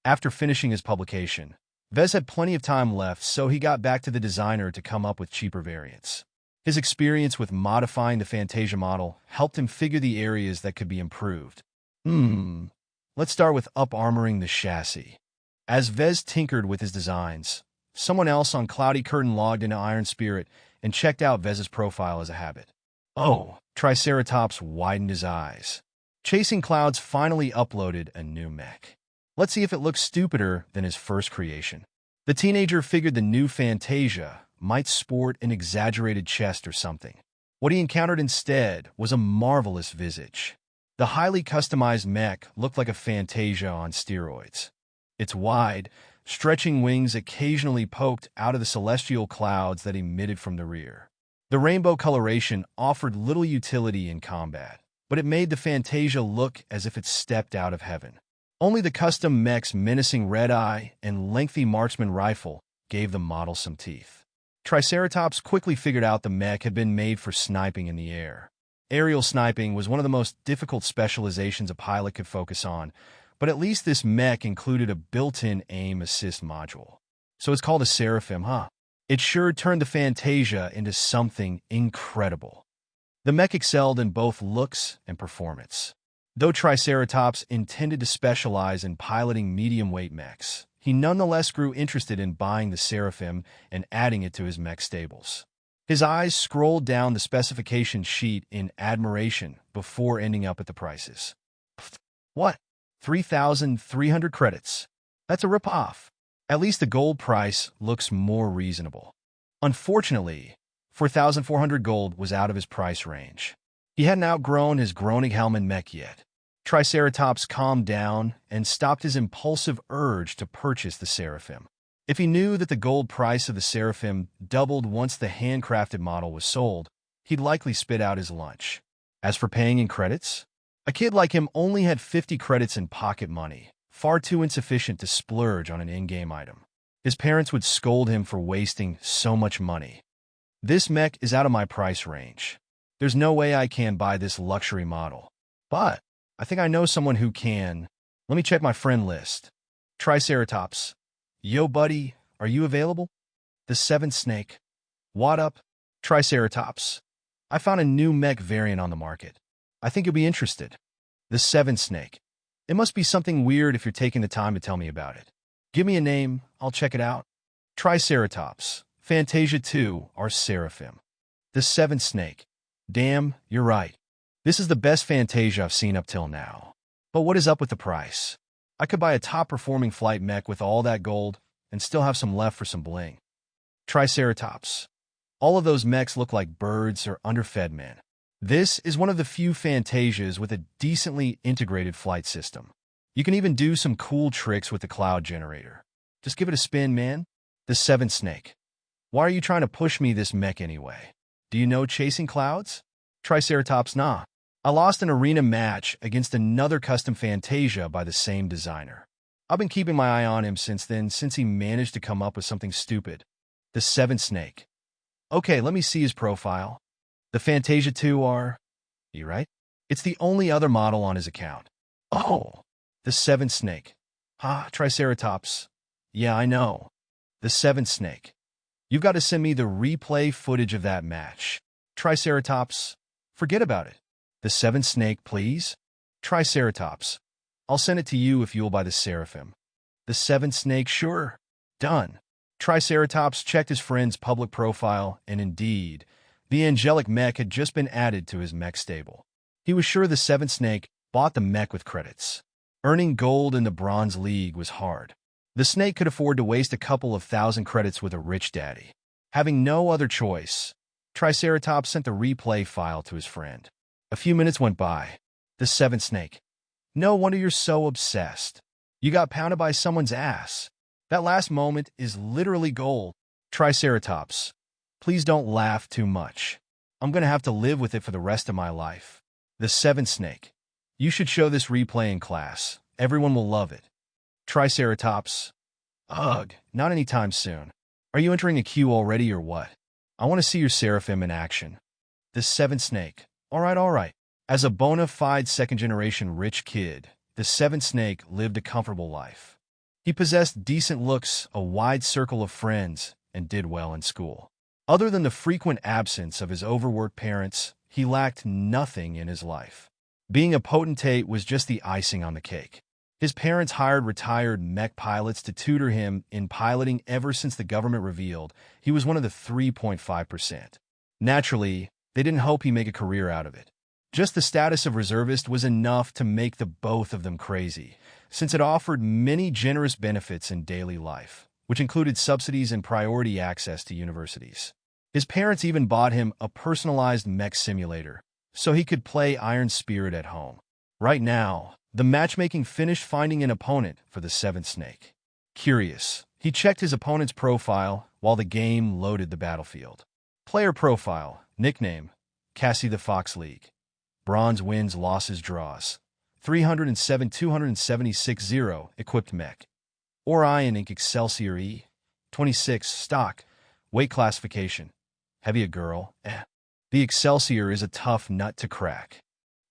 After finishing his publication, Vez had plenty of time left, so he got back to the designer to come up with cheaper variants. His experience with modifying the Fantasia model helped him figure the areas that could be improved. Let's start with up-armoring the chassis. As Vez tinkered with his designs, someone else on Cloudy Curtain logged into Iron Spirit and checked out Vez's profile as a habit. Oh, Triceratops widened his eyes. Chasing Clouds finally uploaded a new mech. Let's see if it looks stupider than his first creation. The teenager figured the new Fantasia might sport an exaggerated chest or something. What he encountered instead was a marvelous visage. The highly customized mech looked like a Fantasia on steroids. Its wide, stretching wings occasionally poked out of the celestial clouds that emitted from the rear. The rainbow coloration offered little utility in combat, but it made the Fantasia look as if it stepped out of heaven. Only the custom mech's menacing red eye and lengthy marksman rifle gave the model some teeth. Triceratops quickly figured out the mech had been made for sniping in the air. Aerial sniping was one of the most difficult specializations a pilot could focus on, but at least this mech included a built-in aim assist module. So it's called a Seraphim, huh? It sure turned the Fantasia into something incredible. The mech excelled in both looks and performance. Though Triceratops intended to specialize in piloting medium-weight mechs, he nonetheless grew interested in buying the Seraphim and adding it to his mech stables. His eyes scrolled down the specification sheet in admiration before ending up at the prices. What? 3,300 credits? That's a rip-off. At least the gold price looks more reasonable. Unfortunately, 4,400 gold was out of his price range. He hadn't outgrown his groaning Hellman mech yet. Triceratops calmed down and stopped his impulsive urge to purchase the Seraphim. If he knew that the gold price of the Seraphim doubled once the handcrafted model was sold, he'd likely spit out his lunch. As for paying in credits, a kid like him only had 50 credits in pocket money, far too insufficient to splurge on an in-game item. His parents would scold him for wasting so much money. This mech is out of my price range. There's no way I can buy this luxury model. But I think I know someone who can. Let me check my friend list. Triceratops. Yo, buddy, are you available? The Seventh Snake. What up? Triceratops. I found a new mech variant on the market. I think you'll be interested. The Seventh Snake. It must be something weird if you're taking the time to tell me about it. Give me a name, I'll check it out. Triceratops. Fantasia 2 or Seraphim. The Seventh Snake. Damn, you're right. This is the best Fantasia I've seen up till now. But what is up with the price? I could buy a top-performing flight mech with all that gold and still have some left for some bling. Triceratops. All of those mechs look like birds or underfed men. This is one of the few Fantasias with a decently integrated flight system. You can even do some cool tricks with the cloud generator. Just give it a spin, man. The Seventh Snake. Why are you trying to push me this mech anyway? Do you know chasing clouds? Triceratops, nah. I lost an arena match against another custom Fantasia by the same designer. I've been keeping my eye on him since then, since he managed to come up with something stupid. The 7 Snake. Okay, let me see his profile. The Fantasia 2 are... You right? It's the only other model on his account. Oh, the 7 Snake. Triceratops. Yeah, I know. The 7 Snake. You've got to send me the replay footage of that match. Triceratops. Forget about it. The 7 Snake, please? Triceratops. I'll send it to you if you'll buy the Seraphim. The 7 Snake, sure. Done. Triceratops checked his friend's public profile, and indeed, the angelic mech had just been added to his mech stable. He was sure the 7 Snake bought the mech with credits. Earning gold in the Bronze League was hard. The Snake could afford to waste a couple of thousand credits with a rich daddy. Having no other choice, Triceratops sent the replay file to his friend. A few minutes went by. The 7 Snake. No wonder you're so obsessed. You got pounded by someone's ass. That last moment is literally gold. Triceratops. Please don't laugh too much. I'm gonna have to live with it for the rest of my life. The 7 Snake. You should show this replay in class. Everyone will love it. Triceratops. Ugh, not anytime soon. Are you entering a queue already or what? I want to see your Seraphim in action. The 7 Snake. All right. As a bona fide second-generation rich kid, the 7 Snake lived a comfortable life. He possessed decent looks, a wide circle of friends, and did well in school. Other than the frequent absence of his overworked parents, he lacked nothing in his life. Being a potentate was just the icing on the cake. His parents hired retired mech pilots to tutor him in piloting ever since the government revealed he was one of the 3.5%. Naturally, they didn't hope he make a career out of it. Just the status of reservist was enough to make the both of them crazy, since it offered many generous benefits in daily life, which included subsidies and priority access to universities. His parents even bought him a personalized mech simulator, so he could play Iron Spirit at home. Right now, the matchmaking finished finding an opponent for the 7 Snake. Curious, he checked his opponent's profile while the game loaded the battlefield. Player profile, nickname, Cassie the Fox League. Bronze wins, losses, draws. 307, 276, 0, equipped mech. Orion Inc. Excelsior E. 26, stock. Weight classification. Heavy a girl, The Excelsior is a tough nut to crack.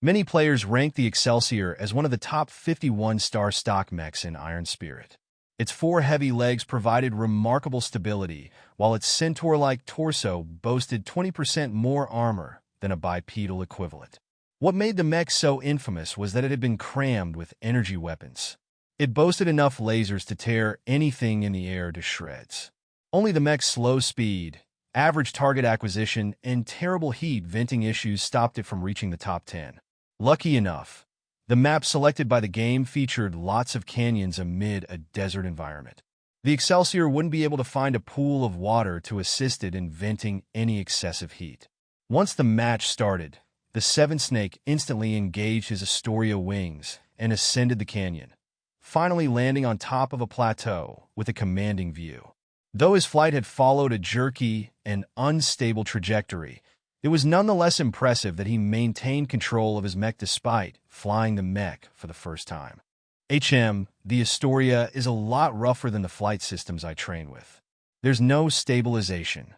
Many players rank the Excelsior as one of the top 51-star stock mechs in Iron Spirit. Its 4 heavy legs provided remarkable stability, while its centaur-like torso boasted 20% more armor than a bipedal equivalent. What made the mech so infamous was that it had been crammed with energy weapons. It boasted enough lasers to tear anything in the air to shreds. Only the mech's slow speed, average target acquisition, and terrible heat venting issues stopped it from reaching the top 10. Lucky enough, the map selected by the game featured lots of canyons amid a desert environment. The Excelsior wouldn't be able to find a pool of water to assist it in venting any excessive heat. Once the match started, the 7 Snake instantly engaged his Astoria wings and ascended the canyon, finally landing on top of a plateau with a commanding view. Though his flight had followed a jerky and unstable trajectory, it was nonetheless impressive that he maintained control of his mech despite flying the mech for the first time. The Astoria is a lot rougher than the flight systems I train with. There's no stabilization.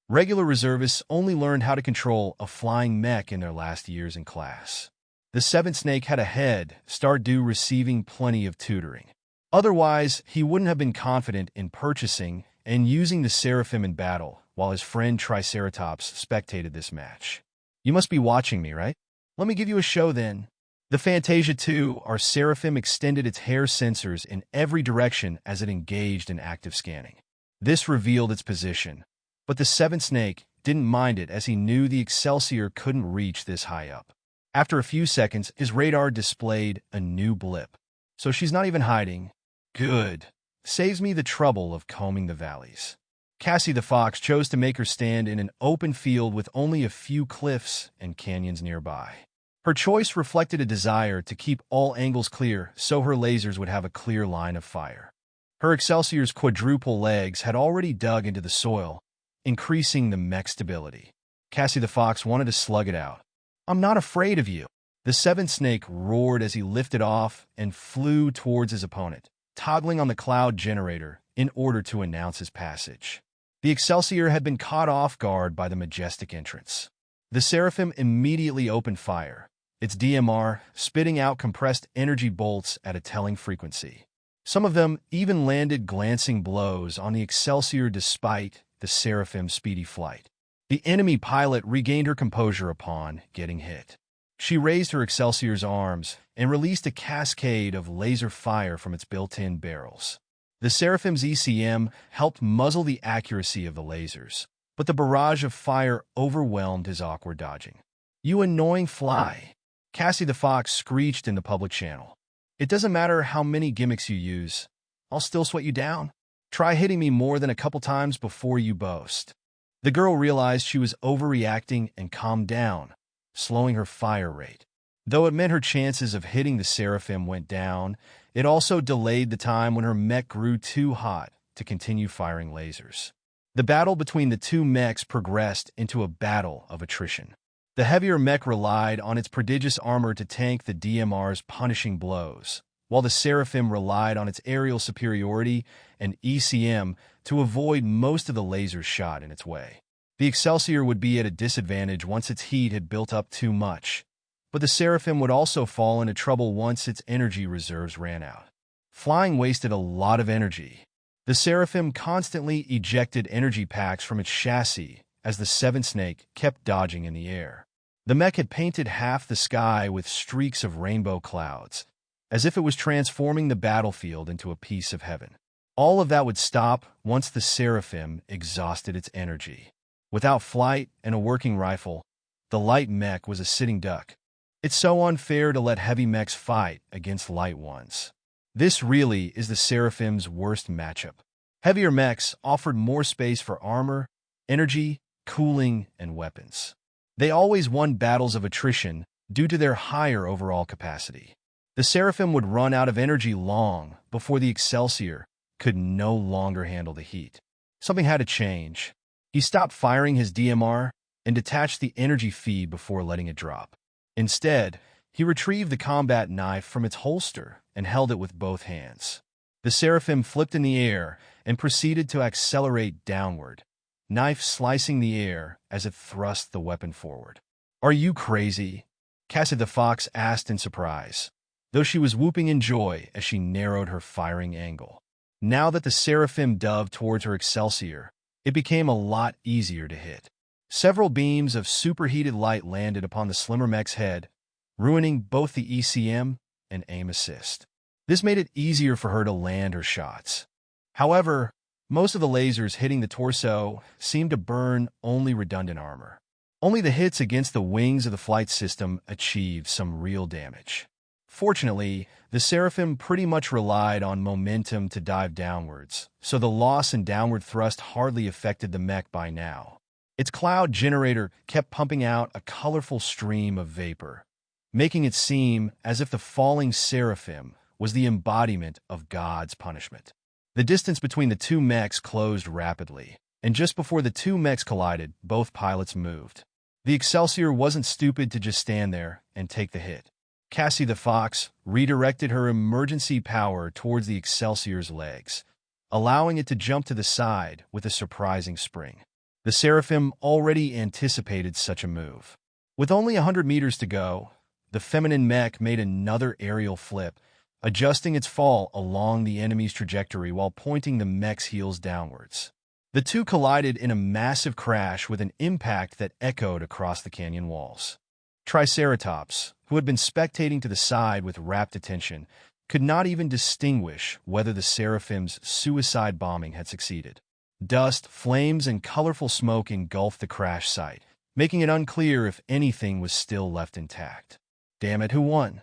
Regular reservists only learned how to control a flying mech in their last years in class. The 7 Snake had a head start due receiving plenty of tutoring. Otherwise, he wouldn't have been confident in purchasing and using the Seraphim in battle while his friend Triceratops spectated this match. You must be watching me, right? Let me give you a show then. The Fantasia 2, our Seraphim extended its hair sensors in every direction as it engaged in active scanning. This revealed its position, but the 7 Snake didn't mind it as he knew the Excelsior couldn't reach this high up. After a few seconds, his radar displayed a new blip. So she's not even hiding. Good. Saves me the trouble of combing the valleys. Cassie the Fox chose to make her stand in an open field with only a few cliffs and canyons nearby. Her choice reflected a desire to keep all angles clear so her lasers would have a clear line of fire. Her Excelsior's quadruple legs had already dug into the soil, increasing the mech stability. Cassie the Fox wanted to slug it out. "I'm not afraid of you." The seventh snake roared as he lifted off and flew towards his opponent, toggling on the cloud generator in order to announce his passage. The Excelsior had been caught off guard by the majestic entrance. The Seraphim immediately opened fire, its DMR spitting out compressed energy bolts at a telling frequency. Some of them even landed glancing blows on the Excelsior despite the Seraphim's speedy flight. The enemy pilot regained her composure upon getting hit. She raised her Excelsior's arms and released a cascade of laser fire from its built-in barrels. The Seraphim's ECM helped muzzle the accuracy of the lasers, but the barrage of fire overwhelmed his awkward dodging. "You annoying fly," Cassie the Fox screeched in the public channel. "It doesn't matter how many gimmicks you use. I'll still sweat you down. Try hitting me more than a couple times before you boast." The girl realized she was overreacting and calmed down, slowing her fire rate. Though it meant her chances of hitting the Seraphim went down, it also delayed the time when her mech grew too hot to continue firing lasers. The battle between the two mechs progressed into a battle of attrition. The heavier mech relied on its prodigious armor to tank the DMR's punishing blows, while the Seraphim relied on its aerial superiority and ECM to avoid most of the lasers shot in its way. The Excelsior would be at a disadvantage once its heat had built up too much, but the Seraphim would also fall into trouble once its energy reserves ran out. Flying wasted a lot of energy. The Seraphim constantly ejected energy packs from its chassis as the seventh snake kept dodging in the air. The mech had painted half the sky with streaks of rainbow clouds, as if it was transforming the battlefield into a piece of heaven. All of that would stop once the Seraphim exhausted its energy. Without flight and a working rifle, the light mech was a sitting duck. It's so unfair to let heavy mechs fight against light ones. This really is the Seraphim's worst matchup. Heavier mechs offered more space for armor, energy, cooling, and weapons. They always won battles of attrition due to their higher overall capacity. The Seraphim would run out of energy long before the Excelsior could no longer handle the heat. Something had to change. He stopped firing his DMR and detached the energy feed before letting it drop. Instead, he retrieved the combat knife from its holster and held it with both hands. The Seraphim flipped in the air and proceeded to accelerate downward, knife slicing the air as it thrust the weapon forward. "Are you crazy?" Cassie the Fox asked in surprise, though she was whooping in joy as she narrowed her firing angle. Now that the Seraphim dove towards her Excelsior, it became a lot easier to hit. Several beams of superheated light landed upon the slimmer mech's head, ruining both the ECM and aim assist. This made it easier for her to land her shots. However, most of the lasers hitting the torso seemed to burn only redundant armor. Only the hits against the wings of the flight system achieved some real damage. Fortunately, the Seraphim pretty much relied on momentum to dive downwards, so the loss in downward thrust hardly affected the mech by now. Its cloud generator kept pumping out a colorful stream of vapor, making it seem as if the falling Seraphim was the embodiment of God's punishment. The distance between the two mechs closed rapidly, and just before the two mechs collided, both pilots moved. The Excelsior wasn't stupid to just stand there and take the hit. Cassie the Fox redirected her emergency power towards the Excelsior's legs, allowing it to jump to the side with a surprising spring. The Seraphim already anticipated such a move. With only 100 meters to go, the feminine mech made another aerial flip, adjusting its fall along the enemy's trajectory while pointing the mech's heels downwards. The two collided in a massive crash with an impact that echoed across the canyon walls. Triceratops, who had been spectating to the side with rapt attention, could not even distinguish whether the Seraphim's suicide bombing had succeeded. Dust, flames, and colorful smoke engulfed the crash site, making it unclear if anything was still left intact. Damn it, who won?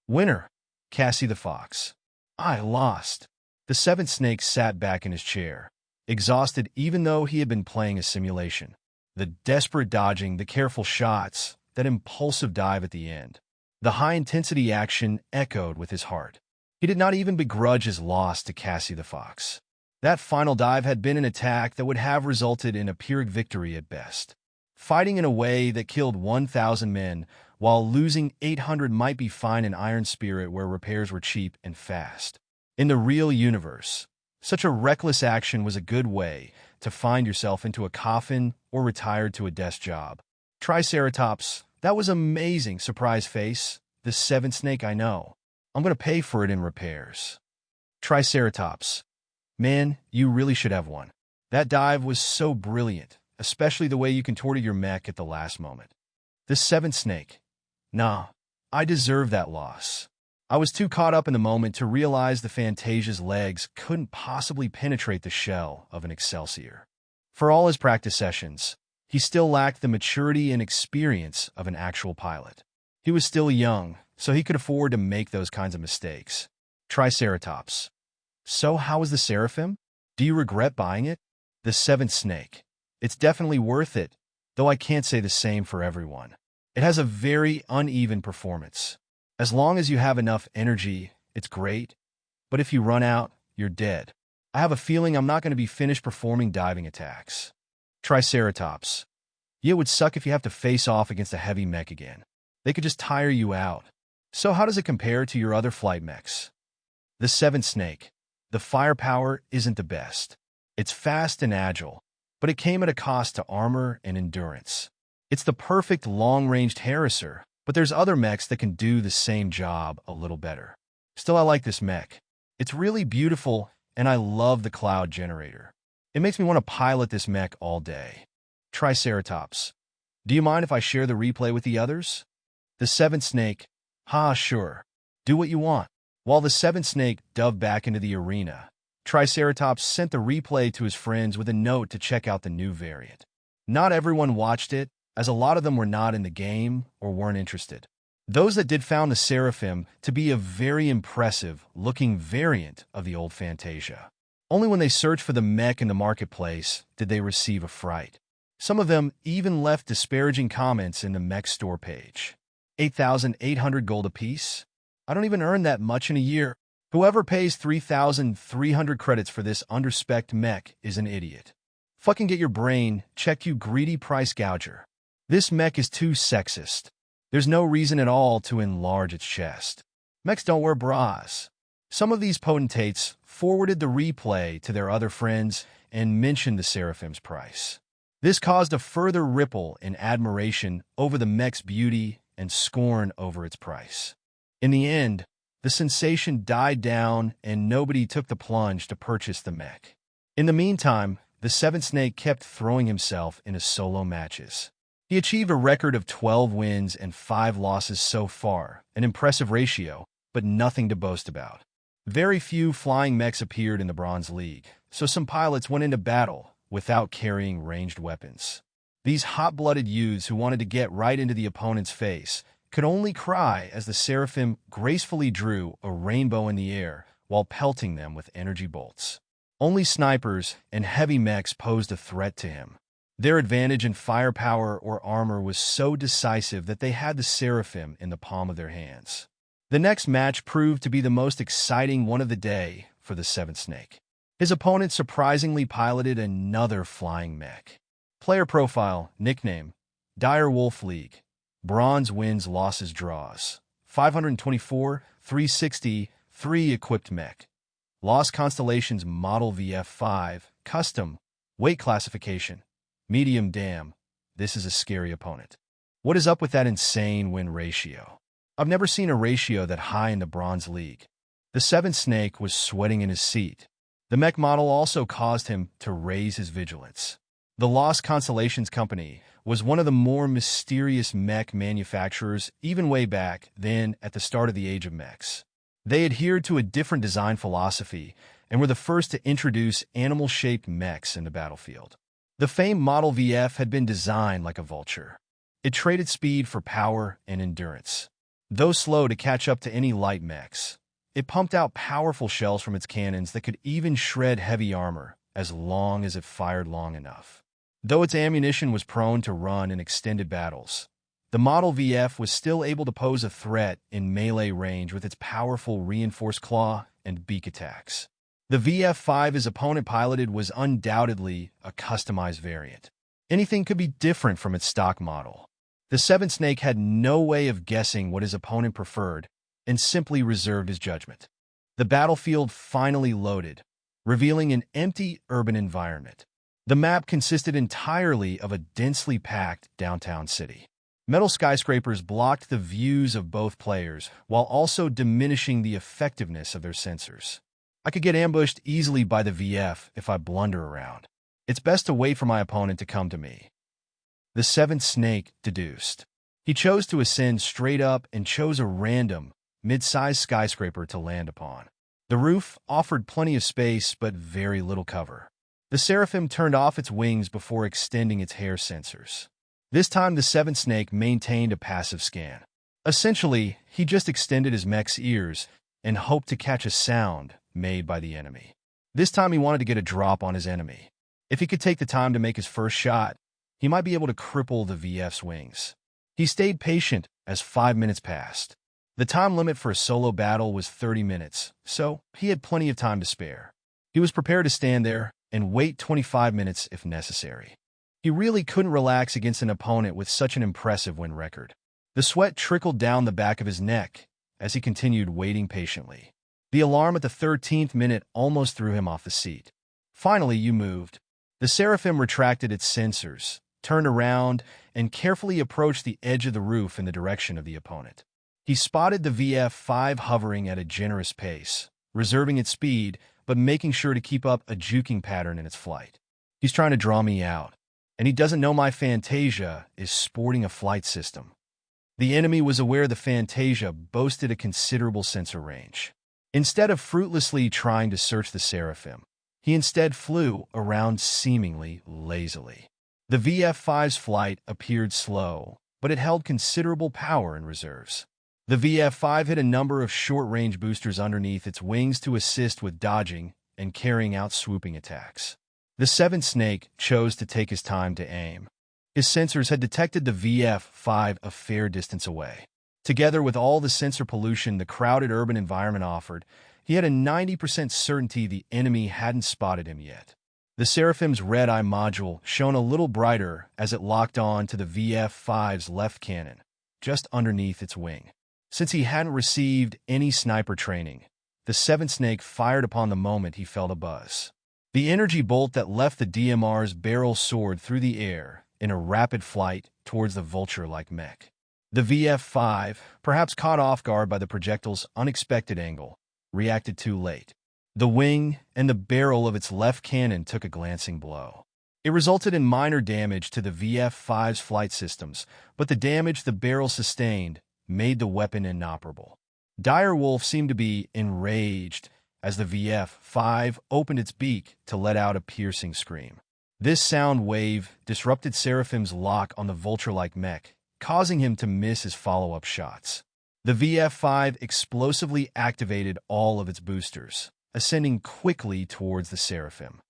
Winner, Cassie the Fox. I lost. The seventh snake sat back in his chair, exhausted even though he had been playing a simulation. The desperate dodging, the careful shots, that impulsive dive at the end. The high-intensity action echoed with his heart. He did not even begrudge his loss to Cassie the Fox. That final dive had been an attack that would have resulted in a Pyrrhic victory at best. Fighting in a way that killed 1,000 men, while losing 800 might be fine in Iron Spirit where repairs were cheap and fast. In the real universe, such a reckless action was a good way to find yourself into a coffin or retired to a desk job. Triceratops, that was amazing, surprise face. The seventh snake I know. I'm going to pay for it in repairs. Triceratops, man, you really should have one. That dive was so brilliant, especially the way you contorted your mech at the last moment. The seventh snake, nah, I deserve that loss. I was too caught up in the moment to realize the Fantasia's legs couldn't possibly penetrate the shell of an Excelsior. For all his practice sessions, he still lacked the maturity and experience of an actual pilot. He was still young, so he could afford to make those kinds of mistakes. Triceratops. So how was the Seraphim? Do you regret buying it? The seventh snake. It's definitely worth it, though I can't say the same for everyone. It has a very uneven performance. As long as you have enough energy, it's great, but if you run out, you're dead. I have a feeling I'm not going to be finished performing diving attacks. Triceratops. Yeah, it would suck if you have to face off against a heavy mech again. They could just tire you out. So how does it compare to your other flight mechs? The seventh snake. The firepower isn't the best. It's fast and agile, but it came at a cost to armor and endurance. It's the perfect long-ranged harasser, but there's other mechs that can do the same job a little better. Still, I like this mech. It's really beautiful, and I love the cloud generator. It makes me want to pilot this mech all day. Triceratops. Do you mind if I share the replay with the others? The seventh snake. Sure. Do what you want. While the seventh snake dove back into the arena, Triceratops sent the replay to his friends with a note to check out the new variant. Not everyone watched it, as a lot of them were not in the game or weren't interested. Those that did found the Seraphim to be a very impressive-looking variant of the old Fantasia. Only when they searched for the mech in the marketplace did they receive a fright. Some of them even left disparaging comments in the mech store page. 8,800 gold apiece? I don't even earn that much in a year. Whoever pays 3,300 credits for this underspec mech is an idiot. Fucking get your brain checked, you greedy price gouger. This mech is too sexist. There's no reason at all to enlarge its chest. Mechs don't wear bras. Some of these potentates forwarded the replay to their other friends and mentioned the Seraphim's price. This caused a further ripple in admiration over the mech's beauty and scorn over its price. In the end, the sensation died down and nobody took the plunge to purchase the mech. In the meantime, the seventh snake kept throwing himself into solo matches. He achieved a record of 12 wins and 5 losses so far, an impressive ratio, but nothing to boast about. Very few flying mechs appeared in the Bronze League, so some pilots went into battle without carrying ranged weapons. These hot-blooded youths who wanted to get right into the opponent's face could only cry as the Seraphim gracefully drew a rainbow in the air while pelting them with energy bolts. Only snipers and heavy mechs posed a threat to him. Their advantage in firepower or armor was so decisive that they had the Seraphim in the palm of their hands. The next match proved to be the most exciting one of the day for the seventh snake. His opponent surprisingly piloted another flying mech. Player profile, nickname, Dire Wolf League. Bronze wins, losses, draws. 524, 360, 3 equipped mech. Lost Constellations Model VF5, custom, weight classification, medium. Damn, this is a scary opponent. What is up with that insane win ratio? I've never seen a ratio that high in the Bronze League. The seventh snake was sweating in his seat. The mech model also caused him to raise his vigilance. The Lost Constellations Company was one of the more mysterious mech manufacturers even way back then at the start of the Age of Mechs. They adhered to a different design philosophy and were the first to introduce animal-shaped mechs in the battlefield. The famed Model VF had been designed like a vulture. It traded speed for power and endurance. Though slow to catch up to any light mechs, it pumped out powerful shells from its cannons that could even shred heavy armor as long as it fired long enough. Though its ammunition was prone to run in extended battles, the Model VF was still able to pose a threat in melee range with its powerful reinforced claw and beak attacks. The VF-5 his opponent piloted was undoubtedly a customized variant. Anything could be different from its stock model. The Seven Snake had no way of guessing what his opponent preferred and simply reserved his judgment. The battlefield finally loaded, revealing an empty urban environment. The map consisted entirely of a densely packed downtown city. Metal skyscrapers blocked the views of both players while also diminishing the effectiveness of their sensors. I could get ambushed easily by the VF if I blunder around. It's best to wait for my opponent to come to me. The Seventh Snake deduced. He chose to ascend straight up and chose a random, mid-sized skyscraper to land upon. The roof offered plenty of space but very little cover. The Seraphim turned off its wings before extending its hair sensors. This time the Seventh Snake maintained a passive scan. Essentially, he just extended his mech's ears and hoped to catch a sound made by the enemy. This time he wanted to get a drop on his enemy. If he could take the time to make his first shot, he might be able to cripple the VF's wings. He stayed patient as 5 minutes passed. The time limit for a solo battle was 30 minutes, so he had plenty of time to spare. He was prepared to stand there and wait 25 minutes if necessary. He really couldn't relax against an opponent with such an impressive win record. The sweat trickled down the back of his neck as he continued waiting patiently. The alarm at the 13th minute almost threw him off the seat. Finally, you moved. The Seraphim retracted its sensors, turned around, and carefully approached the edge of the roof in the direction of the opponent. He spotted the VF-5 hovering at a generous pace, reserving its speed, but making sure to keep up a juking pattern in its flight. He's trying to draw me out, and he doesn't know my Fantasia is sporting a flight system. The enemy was aware the Fantasia boasted a considerable sensor range. Instead of fruitlessly trying to search the Seraphim, he instead flew around seemingly lazily. The VF-5's flight appeared slow, but it held considerable power in reserves. The VF-5 hit a number of short-range boosters underneath its wings to assist with dodging and carrying out swooping attacks. The Seventh Snake chose to take his time to aim. His sensors had detected the VF-5 a fair distance away. Together with all the sensor pollution the crowded urban environment offered, he had a 90% certainty the enemy hadn't spotted him yet. The Seraphim's red-eye module shone a little brighter as it locked on to the VF-5's left cannon, just underneath its wing. Since he hadn't received any sniper training, the Seventh Snake fired upon the moment he felt a buzz. The energy bolt that left the DMR's barrel soared through the air in a rapid flight towards the vulture-like mech. The VF-5, perhaps caught off guard by the projectile's unexpected angle, reacted too late. The wing and the barrel of its left cannon took a glancing blow. It resulted in minor damage to the VF-5's flight systems, but the damage the barrel sustained made the weapon inoperable. Dire Wolf seemed to be enraged as the VF-5 opened its beak to let out a piercing scream. This sound wave disrupted Seraphim's lock on the vulture-like mech, causing him to miss his follow-up shots. The VF-5 explosively activated all of its boosters, ascending quickly towards the Seraphim.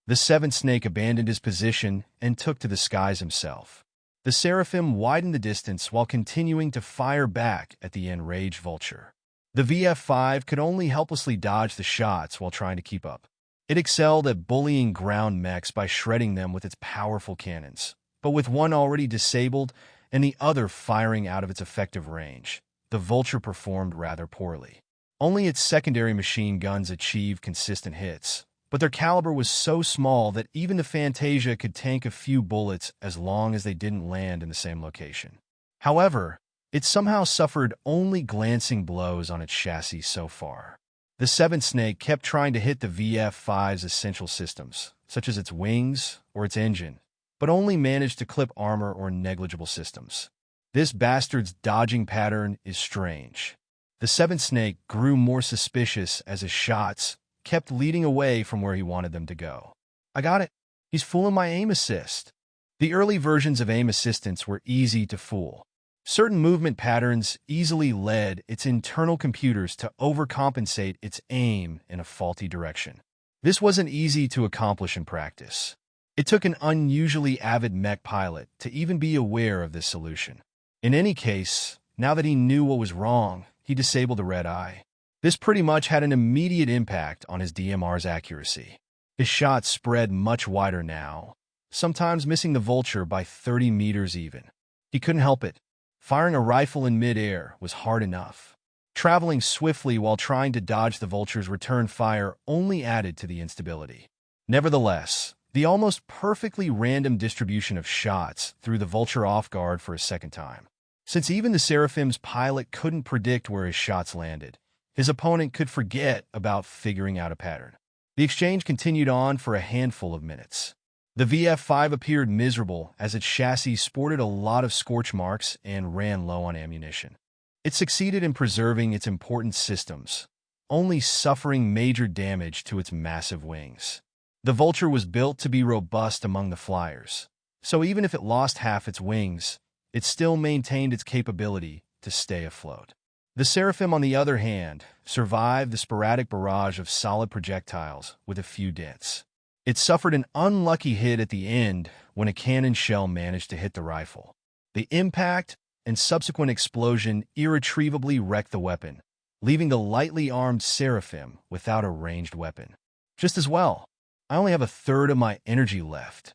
The Seventh Snake abandoned his position and took to the skies himself. The Seraphim widened the distance while continuing to fire back at the enraged vulture. The VF-5 could only helplessly dodge the shots while trying to keep up. It excelled at bullying ground mechs by shredding them with its powerful cannons, but with one already disabled and the other firing out of its effective range, the vulture performed rather poorly. Only its secondary machine guns achieved consistent hits, but their caliber was so small that even the Fantasia could tank a few bullets as long as they didn't land in the same location. However, it somehow suffered only glancing blows on its chassis so far. The Seventh Snake kept trying to hit the VF-5's essential systems, such as its wings or its engine, but only managed to clip armor or negligible systems. This bastard's dodging pattern is strange. The Seventh Snake grew more suspicious as his shots kept leading away from where he wanted them to go. I got it. He's fooling my aim assist. The early versions of aim assistance were easy to fool. Certain movement patterns easily led its internal computers to overcompensate its aim in a faulty direction. This wasn't easy to accomplish in practice. It took an unusually avid mech pilot to even be aware of this solution. In any case, now that he knew what was wrong, he disabled the red eye. This pretty much had an immediate impact on his DMR's accuracy. His shots spread much wider now, sometimes missing the vulture by 30 meters even. He couldn't help it. Firing a rifle in mid-air was hard enough. Traveling swiftly while trying to dodge the vulture's return fire only added to the instability. Nevertheless, the almost perfectly random distribution of shots threw the vulture off guard for a second time. Since even the Seraphim's pilot couldn't predict where his shots landed, his opponent could forget about figuring out a pattern. The exchange continued on for a handful of minutes. The VF-5 appeared miserable as its chassis sported a lot of scorch marks and ran low on ammunition. It succeeded in preserving its important systems, only suffering major damage to its massive wings. The Vulture was built to be robust among the flyers, so even if it lost half its wings, it still maintained its capability to stay afloat. The Seraphim, on the other hand, survived the sporadic barrage of solid projectiles with a few dents. It suffered an unlucky hit at the end when a cannon shell managed to hit the rifle. The impact and subsequent explosion irretrievably wrecked the weapon, leaving the lightly armed Seraphim without a ranged weapon. Just as well, I only have a third of my energy left.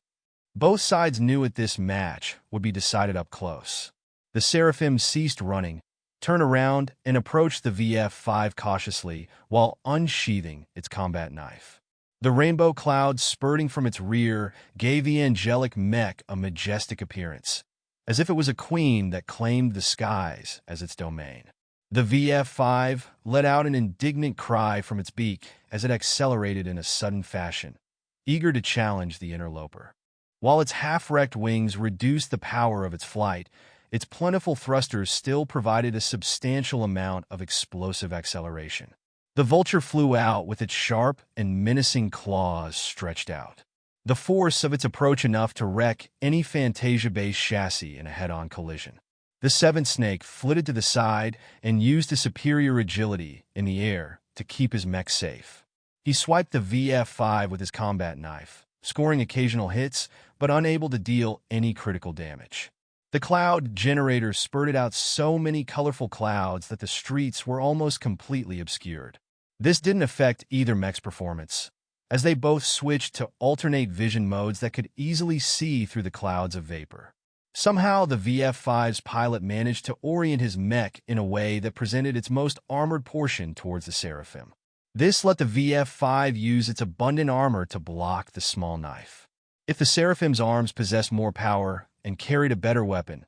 Both sides knew that this match would be decided up close. The Seraphim ceased running, turned around, and approached the VF-5 cautiously while unsheathing its combat knife. The rainbow cloud spurting from its rear gave the angelic mech a majestic appearance, as if it was a queen that claimed the skies as its domain. The VF-5 let out an indignant cry from its beak as it accelerated in a sudden fashion, eager to challenge the interloper. While its half-wrecked wings reduced the power of its flight, its plentiful thrusters still provided a substantial amount of explosive acceleration. The Vulture flew out with its sharp and menacing claws stretched out. The force of its approach enough to wreck any Fantasia-based chassis in a head-on collision. The Seventh Snake flitted to the side and used his superior agility in the air to keep his mech safe. He swiped the VF-5 with his combat knife, scoring occasional hits, but unable to deal any critical damage. The cloud generator spurted out so many colorful clouds that the streets were almost completely obscured. This didn't affect either mech's performance, as they both switched to alternate vision modes that could easily see through the clouds of vapor. Somehow, the VF-5's pilot managed to orient his mech in a way that presented its most armored portion towards the Seraphim. This let the VF-5 use its abundant armor to block the small knife. If the Seraphim's arms possessed more power and carried a better weapon,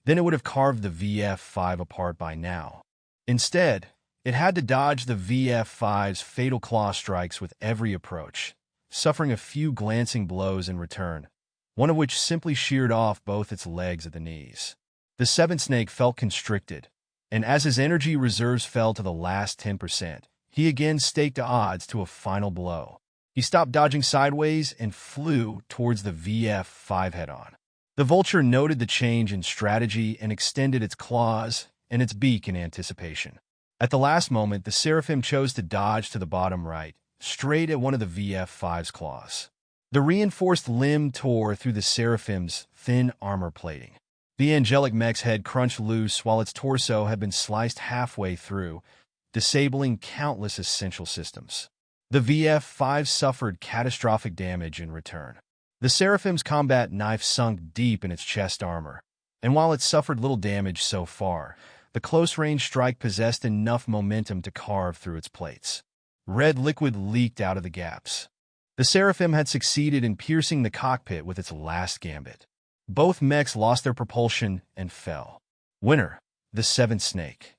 then it would have carved the VF-5 apart by now. Instead, it had to dodge the VF-5's fatal claw strikes with every approach, suffering a few glancing blows in return, one of which simply sheared off both its legs at the knees. The Seventh Snake felt constricted, and as his energy reserves fell to the last 10%, he again staked odds to a final blow. He stopped dodging sideways and flew towards the VF-5 head-on. The Vulture noted the change in strategy and extended its claws and its beak in anticipation. At the last moment, the Seraphim chose to dodge to the bottom right, straight at one of the VF-5's claws. The reinforced limb tore through the Seraphim's thin armor plating. The angelic mech's head crunched loose while its torso had been sliced halfway through, disabling countless essential systems. The VF-5 suffered catastrophic damage in return. The Seraphim's combat knife sunk deep in its chest armor, and while it suffered little damage so far, the close-range strike possessed enough momentum to carve through its plates. Red liquid leaked out of the gaps. The Seraphim had succeeded in piercing the cockpit with its last gambit. Both mechs lost their propulsion and fell. Winner, the Seventh Snake.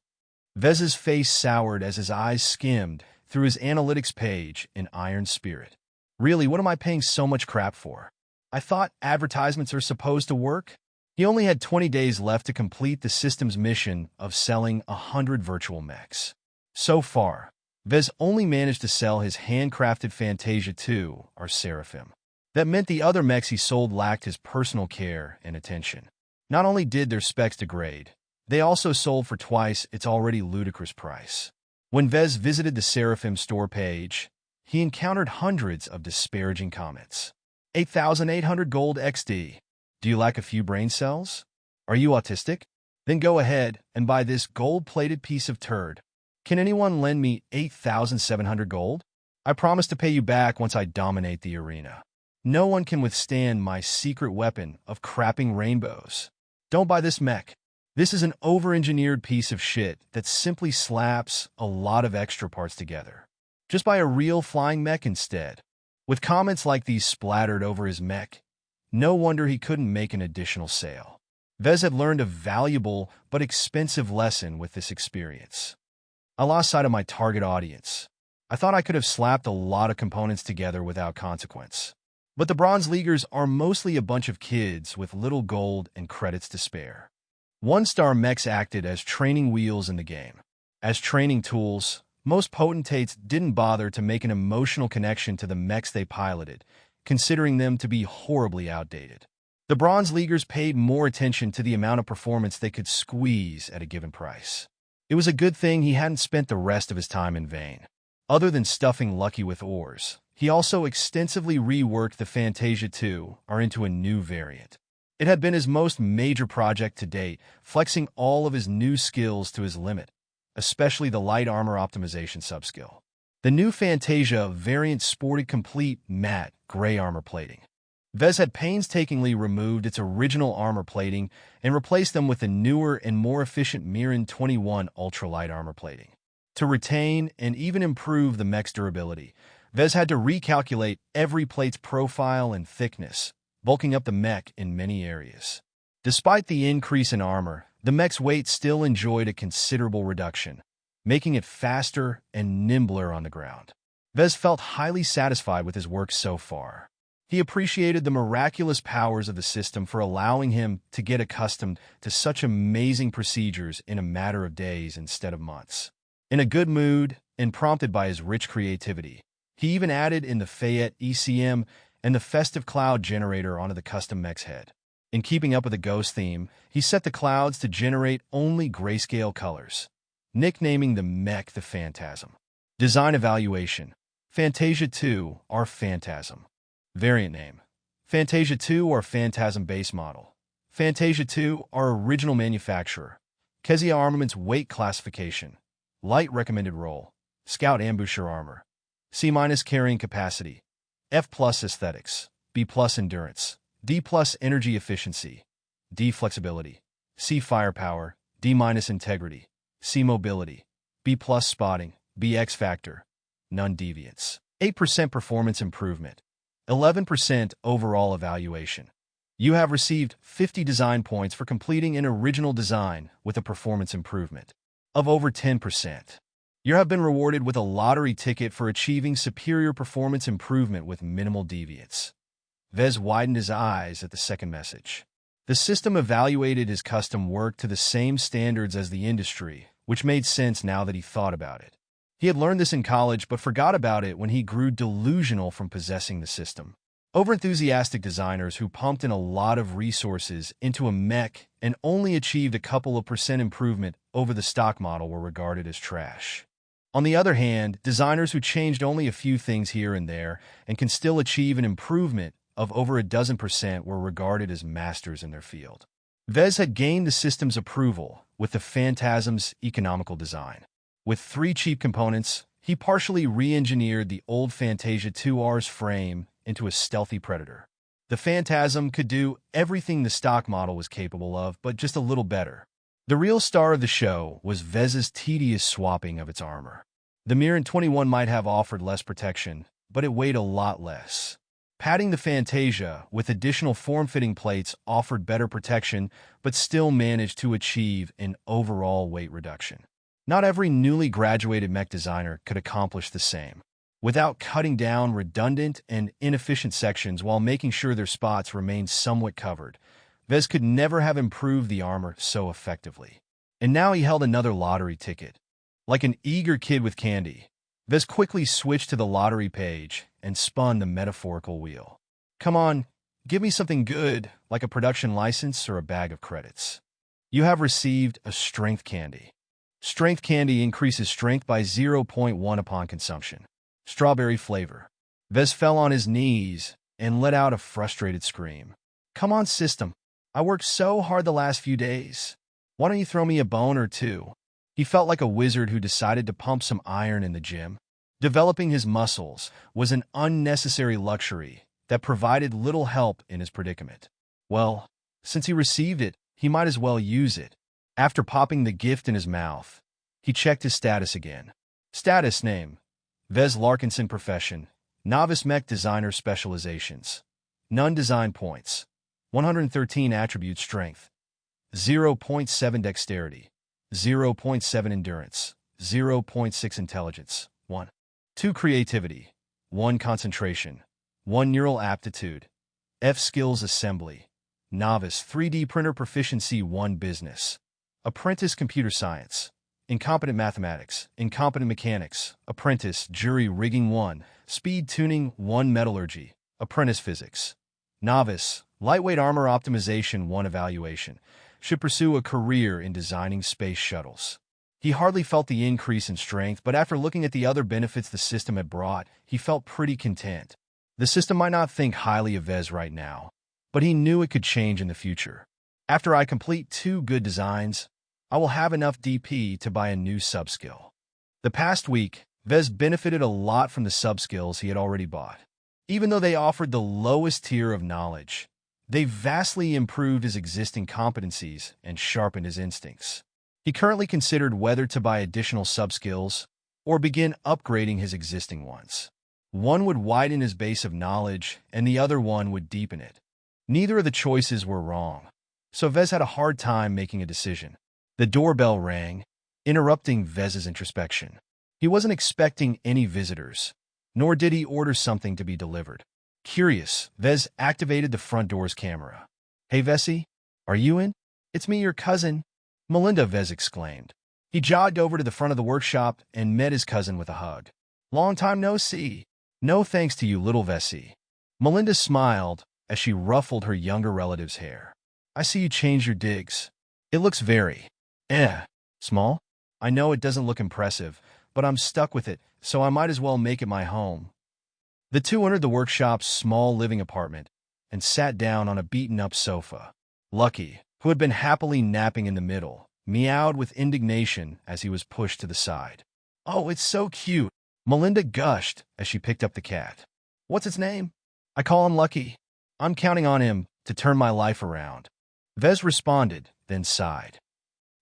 Vez's face soured as his eyes skimmed through his analytics page in iron spirit. Really, what am I paying so much crap for? I thought advertisements are supposed to work? He only had 20 days left to complete the system's mission of selling 100 virtual mechs. So far, Vez only managed to sell his handcrafted Fantasia 2, or Seraphim. That meant the other mechs he sold lacked his personal care and attention. Not only did their specs degrade, they also sold for twice its already ludicrous price. When Vez visited the Seraphim store page, he encountered hundreds of disparaging comments. 8,800 gold XD. Do you lack a few brain cells? Are you autistic? Then go ahead and buy this gold-plated piece of turd. Can anyone lend me 8,700 gold? I promise to pay you back once I dominate the arena. No one can withstand my secret weapon of crapping rainbows. Don't buy this mech. This is an over-engineered piece of shit that simply slaps a lot of extra parts together. Just buy a real flying mech instead. With comments like these splattered over his mech, no wonder he couldn't make an additional sale. Vez had learned a valuable but expensive lesson with this experience. I lost sight of my target audience. I thought I could have slapped a lot of components together without consequence. But the Bronze Leaguers are mostly a bunch of kids with little gold and credits to spare. One-star mechs acted as training wheels in the game. As training tools, most potentates didn't bother to make an emotional connection to the mechs they piloted, considering them to be horribly outdated. The Bronze Leaguers paid more attention to the amount of performance they could squeeze at a given price. It was a good thing he hadn't spent the rest of his time in vain. Other than stuffing Lucky with ores, he also extensively reworked the Fantasia 2 into a new variant. It had been his most major project to date, flexing all of his new skills to his limit, especially the light armor optimization subskill. The new Fantasia variant sported complete matte gray armor plating. Vez had painstakingly removed its original armor plating and replaced them with the newer and more efficient Mirin 21 ultralight armor plating. To retain and even improve the mech's durability, Vez had to recalculate every plate's profile and thickness, bulking up the mech in many areas. Despite the increase in armor, the mech's weight still enjoyed a considerable reduction, making it faster and nimbler on the ground. Vez felt highly satisfied with his work so far. He appreciated the miraculous powers of the system for allowing him to get accustomed to such amazing procedures in a matter of days instead of months. In a good mood and prompted by his rich creativity, he even added in the Fayette ECM and the festive cloud generator onto the custom mech's head. In keeping up with the ghost theme, he set the clouds to generate only grayscale colors, nicknaming the mech the Phantasm. Design evaluation: Fantasia 2 Phantasm. Variant name: Fantasia 2 Phantasm base model. Fantasia 2 original manufacturer. Kezia Armaments weight classification: light recommended roll, scout ambusher armor, C- carrying capacity, F+ aesthetics, B+ endurance, D+ energy efficiency, D flexibility, C firepower, D- integrity, C mobility, B+ spotting, B X factor, none deviance. 8% performance improvement, 11% overall evaluation. You have received 50 design points for completing an original design with a performance improvement of over 10%. You have been rewarded with a lottery ticket for achieving superior performance improvement with minimal deviance. Vez widened his eyes at the second message. The system evaluated his custom work to the same standards as the industry, which made sense now that he thought about it. He had learned this in college but forgot about it when he grew delusional from possessing the system. Overenthusiastic designers who pumped in a lot of resources into a mech and only achieved a couple of % improvement over the stock model were regarded as trash. On the other hand, designers who changed only a few things here and there and can still achieve an improvement of over a dozen % were regarded as masters in their field. Vez had gained the system's approval with the Phantasm's economical design. With 3 cheap components, he partially re-engineered the old Fantasia 2's frame into a stealthy predator. The Phantasm could do everything the stock model was capable of, but just a little better. The real star of the show was Vez's tedious swapping of its armor. The Mirin 21 might have offered less protection, but it weighed a lot less. Padding the Fantasia with additional form-fitting plates offered better protection, but still managed to achieve an overall weight reduction. Not every newly graduated mech designer could accomplish the same. Without cutting down redundant and inefficient sections while making sure their spots remained somewhat covered, Vez could never have improved the armor so effectively. And now he held another lottery ticket. Like an eager kid with candy, Vez quickly switched to the lottery page and spun the metaphorical wheel. Come on, give me something good, like a production license or a bag of credits. You have received a strength candy. Strength candy increases strength by 0.1 upon consumption. Strawberry flavor. Vez fell on his knees and let out a frustrated scream. Come on, system. I worked so hard the last few days. Why don't you throw me a bone or two? He felt like a wizard who decided to pump some iron in the gym. Developing his muscles was an unnecessary luxury that provided little help in his predicament. Well, since he received it, he might as well use it. After popping the gift in his mouth, he checked his status again. Status name: Vez Larkinson. Profession: novice mech designer. Specializations: none. Design points: 113. Attribute: strength 0.7, dexterity 0.7, endurance 0.6, intelligence 1, 2, creativity 1, concentration 1, neural aptitude F, skills: assembly, novice 3D printer. Proficiency 1, business, apprentice, computer science, incompetent mathematics, incompetent mechanics, apprentice, jury rigging 1, speed tuning 1, metallurgy, apprentice, physics, novice, lightweight armor optimization 1, evaluation, should pursue a career in designing space shuttles. He hardly felt the increase in strength, but after looking at the other benefits the system had brought, he felt pretty content. The system might not think highly of Vez right now, but he knew it could change in the future. After I complete 2 good designs, I will have enough DP to buy a new subskill. The past week, Vez benefited a lot from the subskills he had already bought. Even though they offered the lowest tier of knowledge, they vastly improved his existing competencies and sharpened his instincts. He currently considered whether to buy additional subskills or begin upgrading his existing ones. One would widen his base of knowledge, and the other one would deepen it. Neither of the choices were wrong, so Vez had a hard time making a decision. The doorbell rang, interrupting Vez's introspection. He wasn't expecting any visitors, nor did he order something to be delivered. Curious, Vez activated the front door's camera. "Hey, Vesey, are you in?" "It's me, your cousin, Melinda," Vez exclaimed. He jogged over to the front of the workshop and met his cousin with a hug. "Long time no see." "No thanks to you, little Vesey." Melinda smiled as she ruffled her younger relative's hair. "I see you changed your digs. It looks very, small. I know it doesn't look impressive, but I'm stuck with it, so I might as well make it my home." The two entered the workshop's small living apartment and sat down on a beaten-up sofa. Lucky, who had been happily napping in the middle, meowed with indignation as he was pushed to the side. "Oh, it's so cute," Melinda gushed as she picked up the cat. "What's its name?" "I call him Lucky. I'm counting on him to turn my life around." Vez responded, then sighed.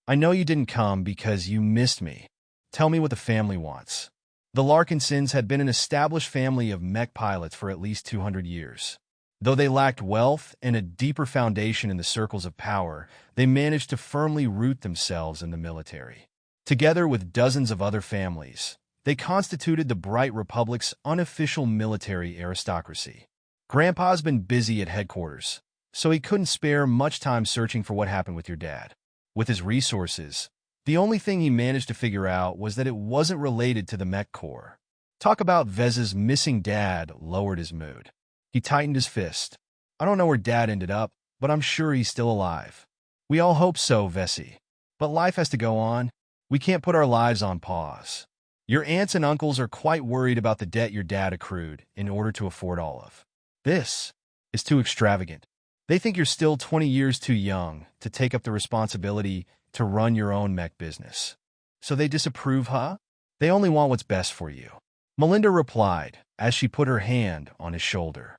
"I know you didn't come because you missed me. Tell me what the family wants." The Larkinsons had been an established family of mech pilots for at least 200 years. Though they lacked wealth and a deeper foundation in the circles of power, they managed to firmly root themselves in the military. Together with dozens of other families, they constituted the Bright Republic's unofficial military aristocracy. Grandpa's been busy at headquarters, so he couldn't spare much time searching for what happened with your dad. With his resources, the only thing he managed to figure out was that it wasn't related to the Mech Corps. Talk about Vez's missing dad lowered his mood. He tightened his fist. "I don't know where Dad ended up, but I'm sure he's still alive." "We all hope so, Vesey. But life has to go on. We can't put our lives on pause. Your aunts and uncles are quite worried about the debt your dad accrued in order to afford all of. This is too extravagant. They think you're still 20 years too young to take up the responsibility to run your own mech business. So they disapprove, huh? They only want what's best for you." Melinda replied as she put her hand on his shoulder.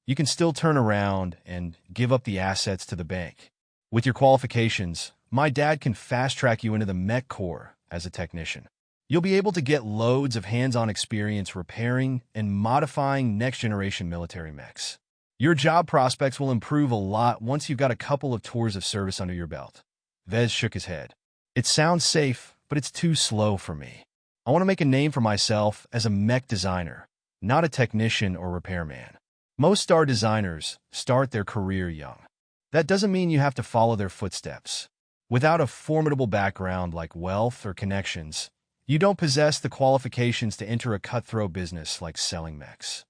"You can still turn around and give up the assets to the bank. With your qualifications, my dad can fast-track you into the Mech Corps as a technician. You'll be able to get loads of hands-on experience repairing and modifying next-generation military mechs. Your job prospects will improve a lot once you've got a couple of tours of service under your belt." Vez shook his head. "It sounds safe, but it's too slow for me. I want to make a name for myself as a mech designer, not a technician or repairman. Most star designers start their career young. That doesn't mean you have to follow their footsteps. Without a formidable background like wealth or connections, you don't possess the qualifications to enter a cutthroat business like selling mechs."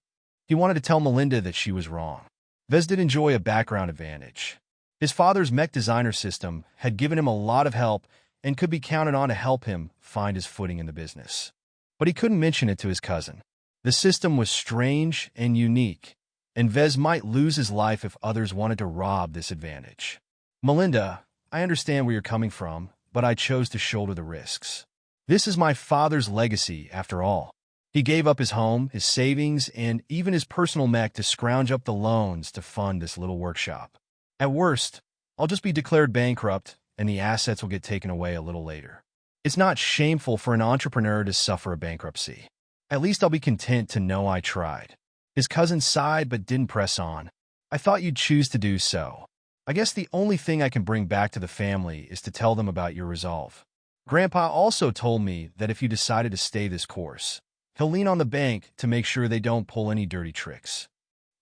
He wanted to tell Melinda that she was wrong. Vez did enjoy a background advantage. His father's mech designer system had given him a lot of help and could be counted on to help him find his footing in the business. But he couldn't mention it to his cousin. The system was strange and unique, and Vez might lose his life if others wanted to rob this advantage. "Melinda, I understand where you're coming from, but but I chose to shoulder the risks. This is my father's legacy, after all. He gave up his home, his savings, and even his personal mech to scrounge up the loans to fund this little workshop. At worst, I'll just be declared bankrupt, and the assets will get taken away a little later. It's not shameful for an entrepreneur to suffer a bankruptcy. At least I'll be content to know I tried. His cousin sighed but didn't press on. I thought you'd choose to do so. I guess the only thing I can bring back to the family is to tell them about your resolve. Grandpa also told me that if you decided to stay this course, he'll lean on the bank to make sure they don't pull any dirty tricks.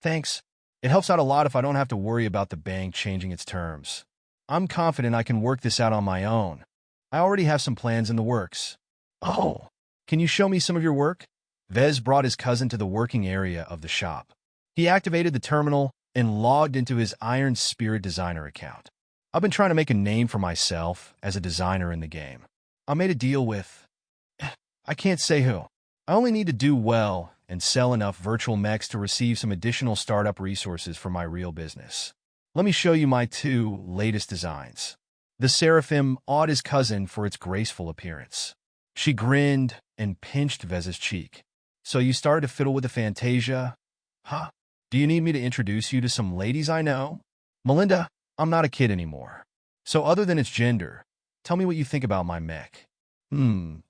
Thanks. It helps out a lot if I don't have to worry about the bank changing its terms. I'm confident I can work this out on my own. I already have some plans in the works. Oh, can you show me some of your work? Vez brought his cousin to the working area of the shop. He activated the terminal and logged into his Iron Spirit designer account. I've been trying to make a name for myself as a designer in the game. I made a deal with... I can't say who. I only need to do well and sell enough virtual mechs to receive some additional startup resources for my real business. Let me show you my two latest designs. The Seraphim awed his cousin for its graceful appearance. She grinned and pinched Vez's cheek. So you started to fiddle with the Fantasia? Huh? Do you need me to introduce you to some ladies I know? Melinda, I'm not a kid anymore. So other than its gender, tell me what you think about my mech. The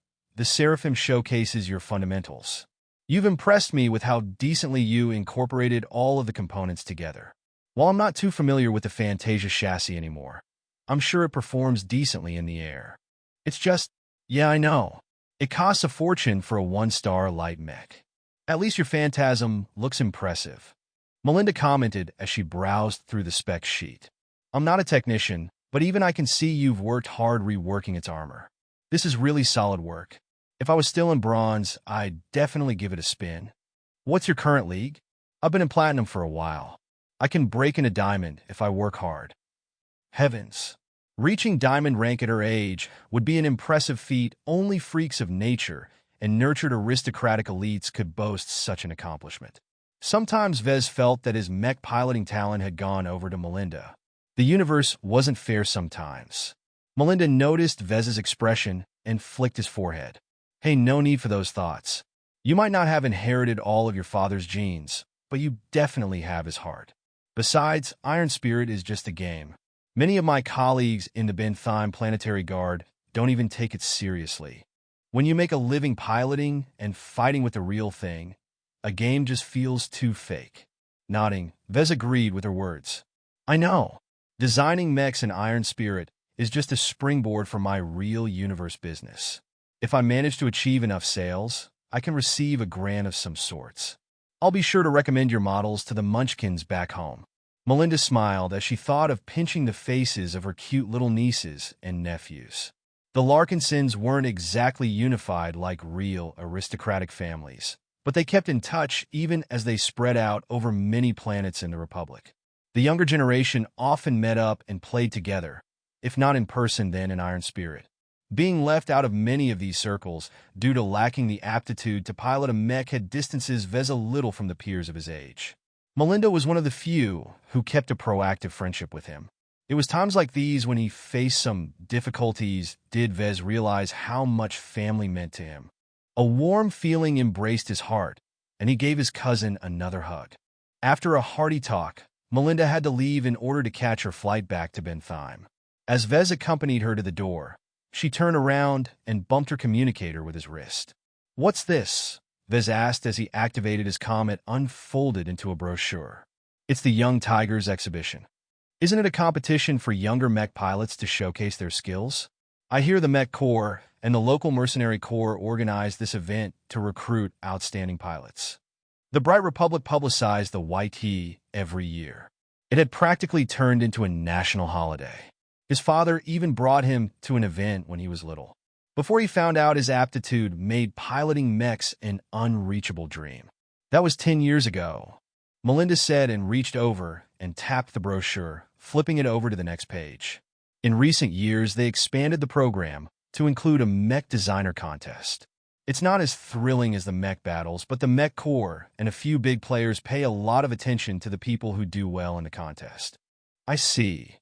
Seraphim showcases your fundamentals. You've impressed me with how decently you incorporated all of the components together. While I'm not too familiar with the Fantasia chassis anymore, I'm sure it performs decently in the air. It's just, yeah, I know. It costs a fortune for a 1-star light mech. At least your Phantasm looks impressive. Melinda commented as she browsed through the spec sheet. I'm not a technician, but even I can see you've worked hard reworking its armor. This is really solid work. If I was still in bronze, I'd definitely give it a spin. What's your current league? I've been in platinum for a while. I can break into diamond if I work hard. Heavens. Reaching diamond rank at her age would be an impressive feat only freaks of nature and nurtured aristocratic elites could boast such an accomplishment. Sometimes Vez felt that his mech piloting talent had gone over to Melinda. The universe wasn't fair sometimes. Melinda noticed Vez's expression and flicked his forehead. Hey, no need for those thoughts. You might not have inherited all of your father's genes, but you definitely have his heart. Besides, Iron Spirit is just a game. Many of my colleagues in the Bentheim Planetary Guard don't even take it seriously. When you make a living piloting and fighting with the real thing, a game just feels too fake. Nodding, Vez agreed with her words. I know. Designing mechs in Iron Spirit is just a springboard for my real universe business. If I manage to achieve enough sales, I can receive a grant of some sorts. I'll be sure to recommend your models to the Munchkins back home. Melinda smiled as she thought of pinching the faces of her cute little nieces and nephews. The Larkinsons weren't exactly unified like real aristocratic families, but they kept in touch even as they spread out over many planets in the Republic. The younger generation often met up and played together, if not in person then in Iron Spirit. Being left out of many of these circles due to lacking the aptitude to pilot a mech had distances Vez a little from the peers of his age. Melinda was one of the few who kept a proactive friendship with him. It was times like these when he faced some difficulties did Vez realize how much family meant to him. A warm feeling embraced his heart, and he gave his cousin another hug. After a hearty talk, Melinda had to leave in order to catch her flight back to Bentheim. As Vez accompanied her to the door, she turned around and bumped her communicator with his wrist. What's this? Vez asked as he activated his comet unfolded into a brochure. It's the Young Tigers exhibition. Isn't it a competition for younger mech pilots to showcase their skills? I hear the Mech Corps and the local mercenary corps organized this event to recruit outstanding pilots. The Bright Republic publicized the YT every year. It had practically turned into a national holiday. His father even brought him to an event when he was little. Before he found out his aptitude made piloting mechs an unreachable dream. That was 10 years ago, Melinda said and reached over and tapped the brochure, flipping it over to the next page. In recent years, they expanded the program to include a mech designer contest. It's not as thrilling as the mech battles, but the Mech Corps and a few big players pay a lot of attention to the people who do well in the contest. I see.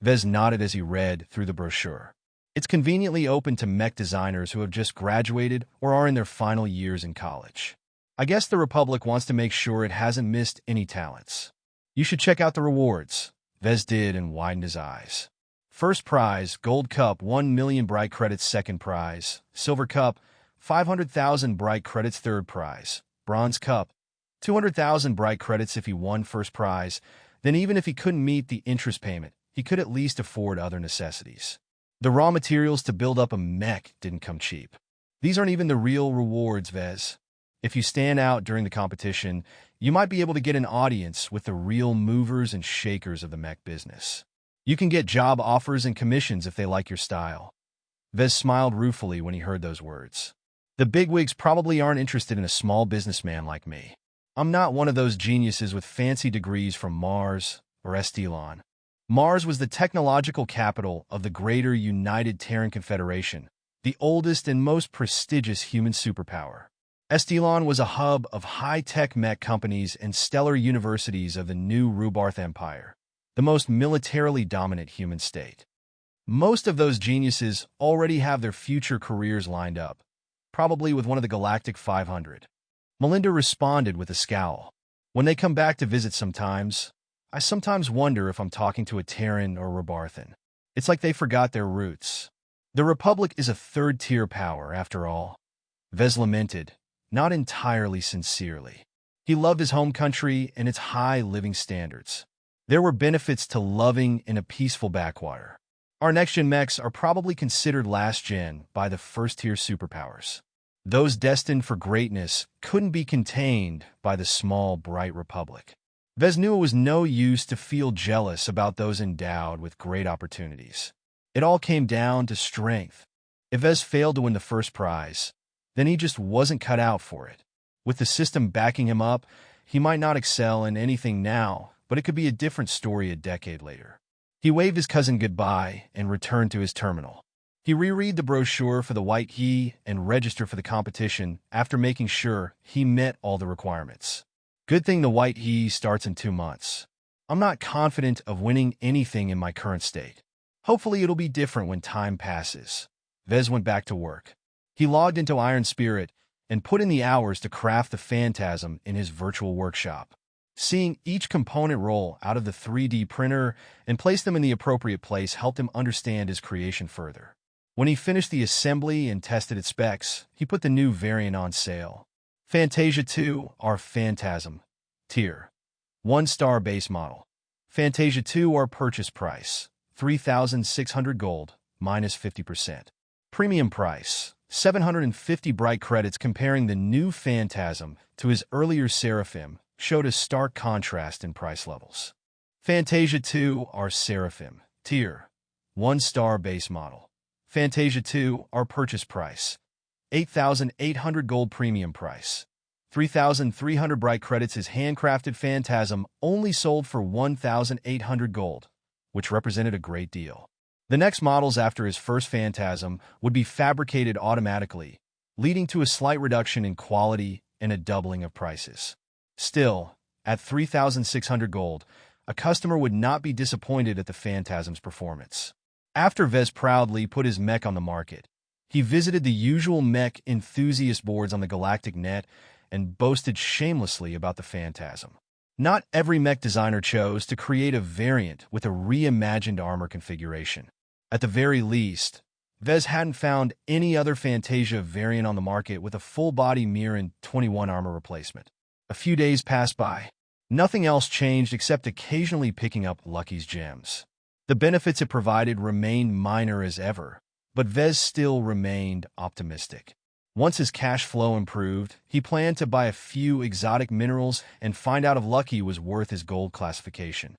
Vez nodded as he read through the brochure. It's conveniently open to mech designers who have just graduated or are in their final years in college. I guess the Republic wants to make sure it hasn't missed any talents. You should check out the rewards, Vez did and widened his eyes. First prize, Gold Cup, 1 million bright credits. Second prize, Silver Cup, 500,000 bright credits. Third prize, Bronze Cup, 200,000 bright credits. If he won first prize, then even if he couldn't meet the interest payment, he could at least afford other necessities. The raw materials to build up a mech didn't come cheap. These aren't even the real rewards, Vez. If you stand out during the competition, you might be able to get an audience with the real movers and shakers of the mech business. You can get job offers and commissions if they like your style. Vez smiled ruefully when he heard those words. The bigwigs probably aren't interested in a small businessman like me. I'm not one of those geniuses with fancy degrees from Mars or Estelon. Mars was the technological capital of the Greater United Terran Confederation, the oldest and most prestigious human superpower. Estelon was a hub of high-tech mech companies and stellar universities of the new Rubarth Empire, the most militarily dominant human state. Most of those geniuses already have their future careers lined up, probably with one of the Galactic 500. Melinda responded with a scowl. When they come back to visit I sometimes wonder if I'm talking to a Terran or Rubarthan. It's like they forgot their roots. The Republic is a third-tier power, after all. Vez lamented, not entirely sincerely. He loved his home country and its high living standards. There were benefits to loving in a peaceful backwater. Our next-gen mechs are probably considered last-gen by the first-tier superpowers. Those destined for greatness couldn't be contained by the small, bright Republic. Vez knew it was no use to feel jealous about those endowed with great opportunities. It all came down to strength. If Vez failed to win the first prize, then he just wasn't cut out for it. With the system backing him up, he might not excel in anything now, but it could be a different story a decade later. He waved his cousin goodbye and returned to his terminal. He reread the brochure for the white key and registered for the competition after making sure he met all the requirements. Good thing the white key starts in 2 months. I'm not confident of winning anything in my current state. Hopefully it'll be different when time passes. Vez went back to work. He logged into Iron Spirit and put in the hours to craft the Phantasm in his virtual workshop. Seeing each component roll out of the 3D printer and place them in the appropriate place helped him understand his creation further. When he finished the assembly and tested its specs, he put the new variant on sale. Fantasia 2, our Phantasm. Tier 1-star base model. Fantasia 2, our purchase price. 3,600 gold, minus 50%. Premium price. 750 bright credits. Comparing the new Phantasm to his earlier Seraphim showed a stark contrast in price levels. Fantasia 2, our Seraphim. Tier 1-star base model. Fantasia 2, our purchase price. 8,800 gold. Premium price. 3,300 bright credits. His handcrafted Phantasm only sold for 1,800 gold, which represented a great deal. The next models after his first Phantasm would be fabricated automatically, leading to a slight reduction in quality and a doubling of prices. Still, at 3,600 gold, a customer would not be disappointed at the Phantasm's performance. After Vez proudly put his mech on the market, he visited the usual mech enthusiast boards on the galactic net and boasted shamelessly about the Phantasm. Not every mech designer chose to create a variant with a reimagined armor configuration. At the very least, Vez hadn't found any other Fantasia variant on the market with a full-body Mirren 21 armor replacement. A few days passed by. Nothing else changed except occasionally picking up Lucky's gems. The benefits it provided remained minor as ever, but Vez still remained optimistic. Once his cash flow improved, he planned to buy a few exotic minerals and find out if Lucky was worth his gold classification.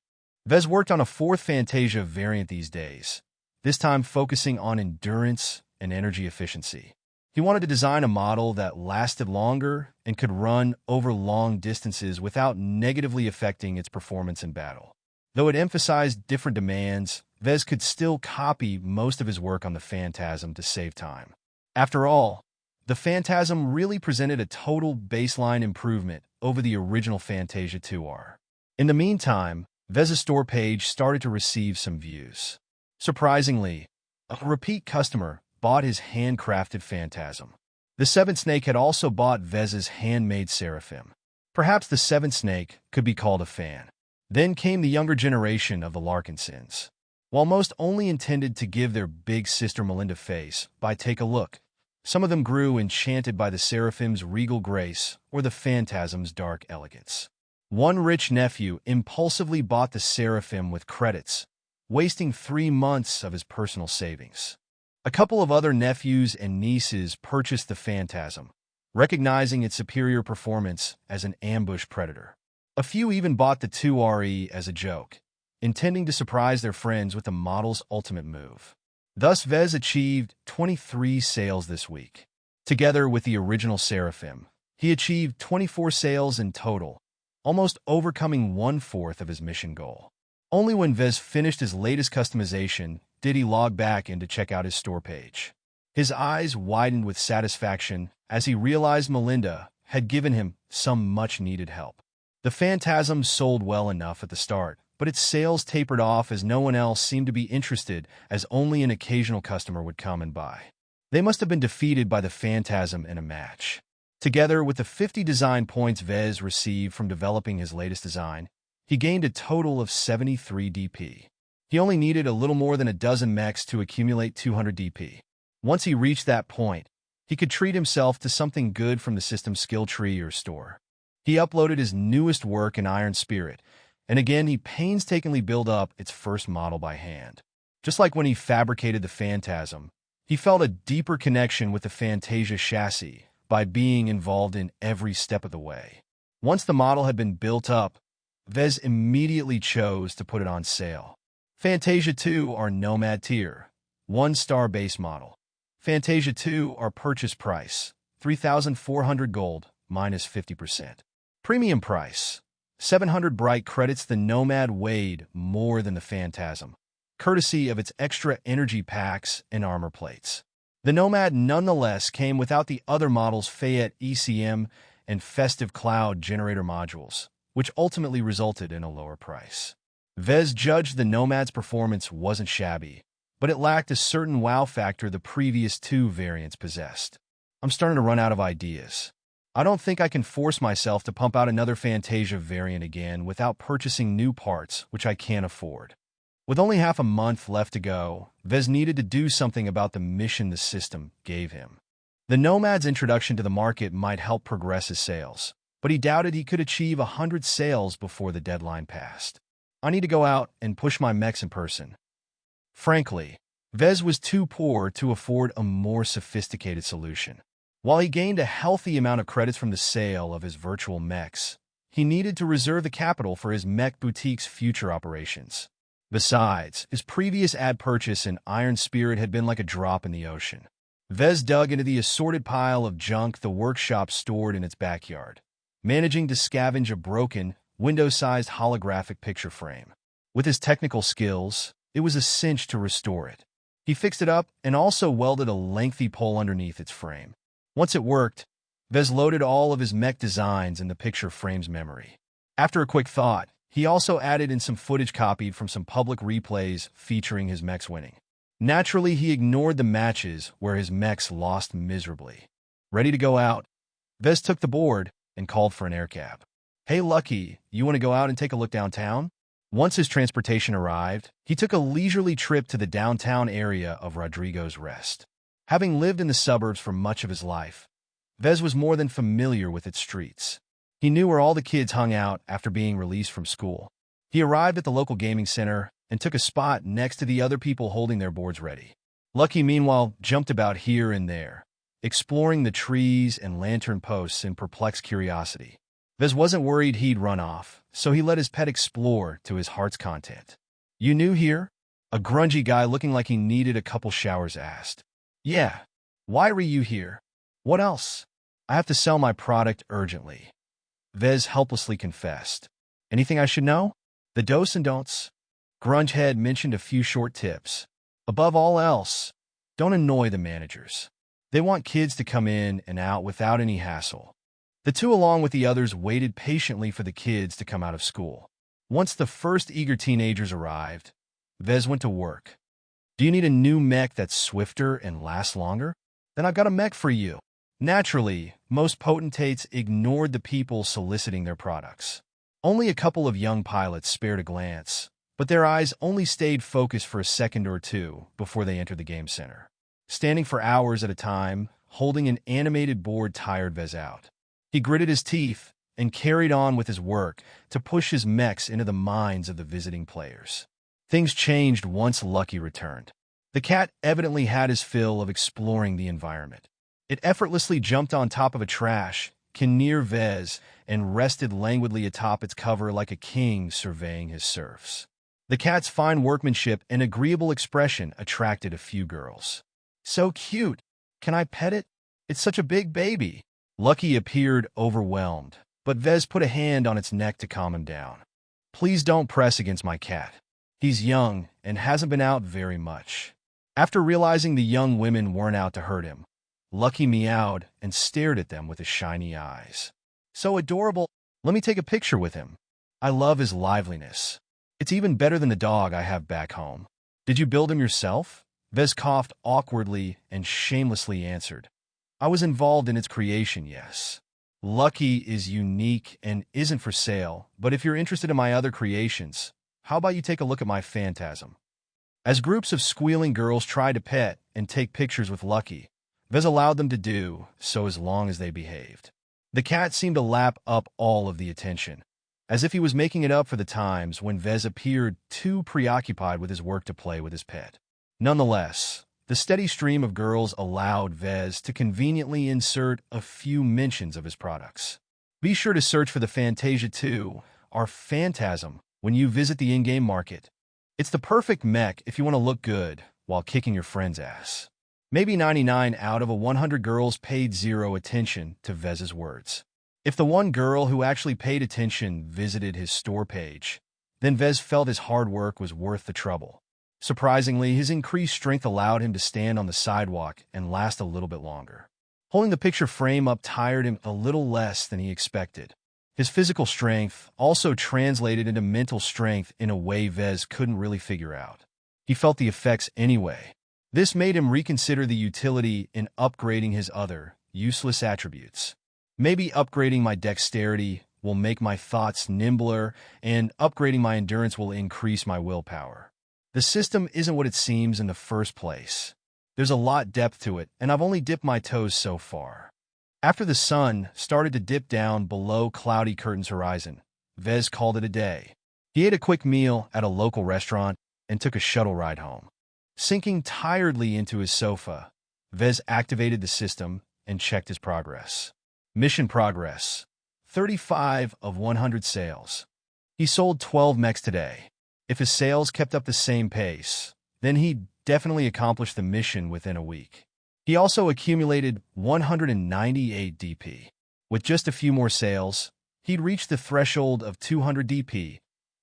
Vez worked on a fourth Fantasia variant these days, this time focusing on endurance and energy efficiency. He wanted to design a model that lasted longer and could run over long distances without negatively affecting its performance in battle. Though it emphasized different demands, Vez could still copy most of his work on the Phantasm to save time. After all, the Phantasm really presented a total baseline improvement over the original Fantasia 2R. In the meantime, Vez's store page started to receive some views. Surprisingly, A repeat customer bought his handcrafted phantasm. The seventh snake had also bought Vez's handmade seraphim. Perhaps the seventh snake could be called a fan. Then came the younger generation of the Larkinsons. While most only intended to give their big sister Melinda face by take a look, some of them grew enchanted by the seraphim's regal grace or the phantasm's dark elegance. One rich nephew impulsively bought the seraphim with credits, wasting 3 months of his personal savings. A couple of other nephews and nieces purchased the phantasm, recognizing its superior performance as an ambush predator. A few even bought the 2RE as a joke, intending to surprise their friends with the model's ultimate move. Thus, Vez achieved 23 sales this week. Together with the original seraphim, he achieved 24 sales in total, almost overcoming 1/4 of his mission goal. Only when Vez finished his latest customization did he log back in to check out his store page. His eyes widened with satisfaction as he realized Melinda had given him some much-needed help. The phantasm sold well enough at the start, but its sales tapered off as no one else seemed to be interested, as only an occasional customer would come and buy. They must have been defeated by the phantasm in a match. Together with the 50 design points Vez received from developing his latest design, he gained a total of 73 DP. He only needed a little more than a dozen mechs to accumulate 200 DP. Once he reached that point, he could treat himself to something good from the system's skill tree or store. He uploaded his newest work in Iron Spirit, and again he painstakingly built up its first model by hand. Just like when he fabricated the Phantasm, he felt a deeper connection with the Fantasia chassis by being involved in every step of the way. Once the model had been built up, Vez immediately chose to put it on sale. Fantasia 2 are Nomad tier, 1-star base model. Fantasia 2 are purchase price, 3,400 gold, minus 50%. Premium price, 700 bright credits. The Nomad weighed more than the Phantasm, courtesy of its extra energy packs and armor plates. The Nomad nonetheless came without the other models' Fayette ECM and Festive Cloud generator modules, which ultimately resulted in a lower price. Vez judged the Nomad's performance wasn't shabby, but it lacked a certain wow factor the previous 2 variants possessed. I'm starting to run out of ideas. I don't think I can force myself to pump out another Fantasia variant again without purchasing new parts, which I can't afford. With only half a month left to go, Vez needed to do something about the mission the system gave him. The Nomad's introduction to the market might help progress his sales, but he doubted he could achieve 100 sales before the deadline passed. I need to go out and push my mechs in person. Frankly, Vez was too poor to afford a more sophisticated solution. While he gained a healthy amount of credits from the sale of his virtual mechs, he needed to reserve the capital for his mech boutique's future operations. Besides, his previous ad purchase in Iron Spirit had been like a drop in the ocean. Vez dug into the assorted pile of junk the workshop stored in its backyard, managing to scavenge a broken, window-sized holographic picture frame. With his technical skills, it was a cinch to restore it. He fixed it up and also welded a lengthy pole underneath its frame. Once it worked, Vez loaded all of his mech designs in the picture frame's memory. After a quick thought, he also added in some footage copied from some public replays featuring his mechs winning. Naturally, he ignored the matches where his mechs lost miserably. Ready to go out, Vez took the board and called for an air cab. "Hey, Lucky, you want to go out and take a look downtown?" Once his transportation arrived, he took a leisurely trip to the downtown area of Rodrigo's Rest. Having lived in the suburbs for much of his life, Vez was more than familiar with its streets. He knew where all the kids hung out after being released from school. He arrived at the local gaming center and took a spot next to the other people holding their boards ready. Lucky, meanwhile, jumped about here and there, exploring the trees and lantern posts in perplexed curiosity. Vez wasn't worried he'd run off, so he let his pet explore to his heart's content. "You new here?" A grungy guy looking like he needed a couple showers asked. "Yeah. Why were you here?" "What else?" "I have to sell my product urgently," Vez helplessly confessed. "Anything I should know?" "The dos and don'ts." Grungehead mentioned a few short tips. "Above all else, don't annoy the managers. They want kids to come in and out without any hassle." The two, along with the others, waited patiently for the kids to come out of school. Once the first eager teenagers arrived, Vez went to work. Do you need a new mech that's swifter and lasts longer? Then I've got a mech for you. Naturally, most potentates ignored the people soliciting their products. Only a couple of young pilots spared a glance, but their eyes only stayed focused for a second or two before they entered the game center. Standing for hours at a time, holding an animated board tired Vez out. He gritted his teeth and carried on with his work to push his mechs into the minds of the visiting players. Things changed once Lucky returned. The cat evidently had his fill of exploring the environment. It effortlessly jumped on top of a trash can near Vez and rested languidly atop its cover like a king surveying his serfs. The cat's fine workmanship and agreeable expression attracted a few girls. "So cute! Can I pet it? It's such a big baby." Lucky appeared overwhelmed, but Vez put a hand on its neck to calm him down. "Please don't press against my cat. He's young and hasn't been out very much." After realizing the young women weren't out to hurt him, Lucky meowed and stared at them with his shiny eyes. "So adorable. Let me take a picture with him. I love his liveliness. It's even better than the dog I have back home." "Did you build him yourself?" Vez coughed awkwardly and shamelessly answered. "I was involved in its creation, yes. Lucky is unique and isn't for sale, but if you're interested in my other creations, how about you take a look at my phantasm?" As groups of squealing girls tried to pet and take pictures with Lucky, Vez allowed them to do so as long as they behaved. The cat seemed to lap up all of the attention, as if he was making it up for the times when Vez appeared too preoccupied with his work to play with his pet. Nonetheless, the steady stream of girls allowed Vez to conveniently insert a few mentions of his products. Be sure to search for the Fantasia 2, our Phantasm, when you visit the in-game market. It's the perfect mech if you want to look good while kicking your friend's ass. Maybe 99 out of 100 girls paid zero attention to Vez's words. If the one girl who actually paid attention visited his store page, then Vez felt his hard work was worth the trouble. Surprisingly, his increased strength allowed him to stand on the sidewalk and last a little bit longer. Holding the picture frame up tired him a little less than he expected. His physical strength also translated into mental strength in a way Vez couldn't really figure out. He felt the effects anyway. This made him reconsider the utility in upgrading his other, useless attributes. Maybe upgrading my dexterity will make my thoughts nimbler, and upgrading my endurance will increase my willpower. The system isn't what it seems in the first place. There's a lot depth to it, and I've only dipped my toes so far. After the sun started to dip down below cloudy curtains horizon, Vez called it a day. He ate a quick meal at a local restaurant and took a shuttle ride home. Sinking tiredly into his sofa, Vez activated the system and checked his progress. Mission progress: 35 of 100 sales. He sold 12 mechs today. If his sales kept up the same pace, then he'd definitely accomplished the mission within a week. He also accumulated 198 DP. With just a few more sales, he'd reached the threshold of 200 DP,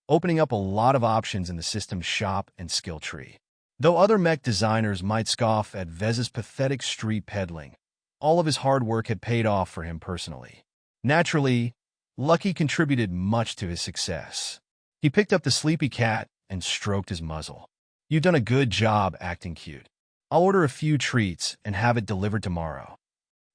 opening up a lot of options in the system's shop and skill tree. Though other mech designers might scoff at Vez's pathetic street peddling, all of his hard work had paid off for him personally. Naturally, Lucky contributed much to his success. He picked up the sleepy cat and stroked his muzzle. "You've done a good job acting cute. I'll order a few treats and have it delivered tomorrow."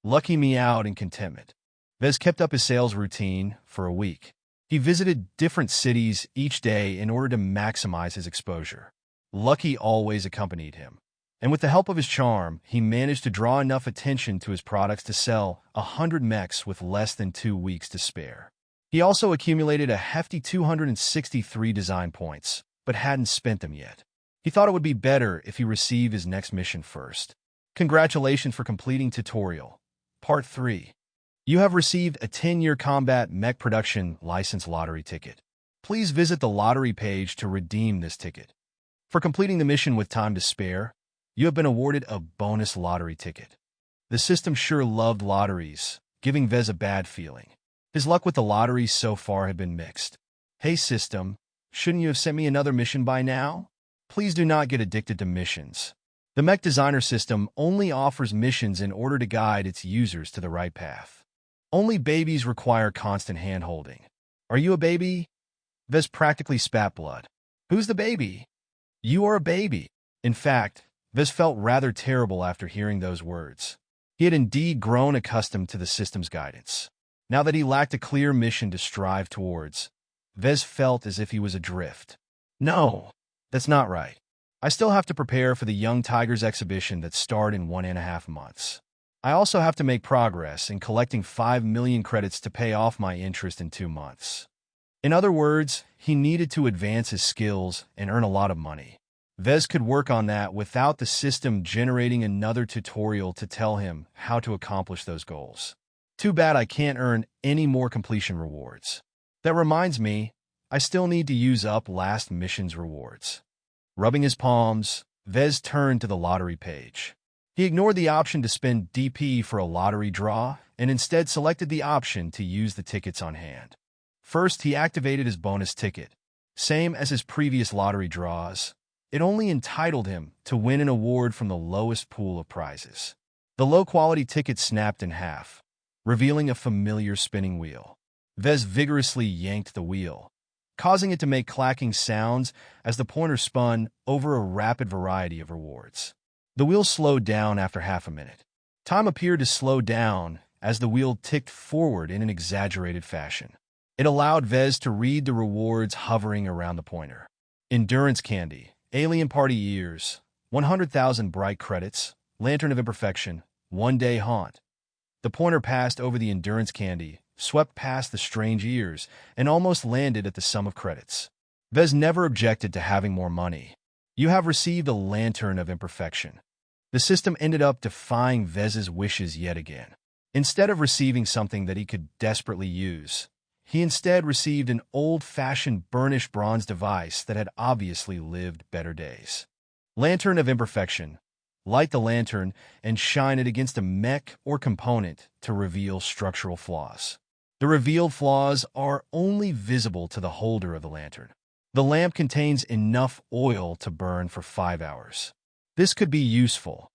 Lucky meowed in contentment. Vez kept up his sales routine for a week. He visited different cities each day in order to maximize his exposure. Lucky always accompanied him, and with the help of his charm, he managed to draw enough attention to his products to sell 100 mechs with less than 2 weeks to spare. He also accumulated a hefty 263 design points, but hadn't spent them yet. He thought it would be better if he received his next mission first. Congratulations for completing tutorial. Part 3. You have received a 10-year combat mech production license lottery ticket. Please visit the lottery page to redeem this ticket. For completing the mission with time to spare, you have been awarded a bonus lottery ticket. The system sure loved lotteries, giving Vez a bad feeling. His luck with the lotteries so far had been mixed. "Hey system, shouldn't you have sent me another mission by now?" Please do not get addicted to missions. The Mech Designer system only offers missions in order to guide its users to the right path. Only babies require constant hand-holding. Are you a baby? Vez practically spat blood. Who's the baby? You are a baby. In fact, Vez felt rather terrible after hearing those words. He had indeed grown accustomed to the system's guidance. Now that he lacked a clear mission to strive towards, Vez felt as if he was adrift. No, that's not right. I still have to prepare for the Young Tigers exhibition that starts in 1.5 months. I also have to make progress in collecting 5 million credits to pay off my interest in 2 months. In other words, he needed to advance his skills and earn a lot of money. Vez could work on that without the system generating another tutorial to tell him how to accomplish those goals. Too bad I can't earn any more completion rewards. That reminds me, I still need to use up last mission's rewards. Rubbing his palms, Vez turned to the lottery page. He ignored the option to spend DP for a lottery draw and instead selected the option to use the tickets on hand. First, he activated his bonus ticket. Same as his previous lottery draws, it only entitled him to win an award from the lowest pool of prizes. The low-quality ticket snapped in half, revealing a familiar spinning wheel. Vez vigorously yanked the wheel, causing it to make clacking sounds as the pointer spun over a rapid variety of rewards. The wheel slowed down after half a minute. Time appeared to slow down as the wheel ticked forward in an exaggerated fashion. It allowed Vez to read the rewards hovering around the pointer. Endurance Candy, Alien Party Years, 100,000 bright credits, Lantern of Imperfection, 1-day haunt. The pointer passed over the Endurance Candy, swept past the strange ears, and almost landed at the sum of credits. Vez never objected to having more money. You have received a Lantern of Imperfection. The system ended up defying Vez's wishes yet again. Instead of receiving something that he could desperately use, he instead received an old-fashioned burnished bronze device that had obviously lived better days. Lantern of Imperfection. Light the lantern and shine it against a mech or component to reveal structural flaws. The revealed flaws are only visible to the holder of the lantern. The lamp contains enough oil to burn for 5 hours. This could be useful,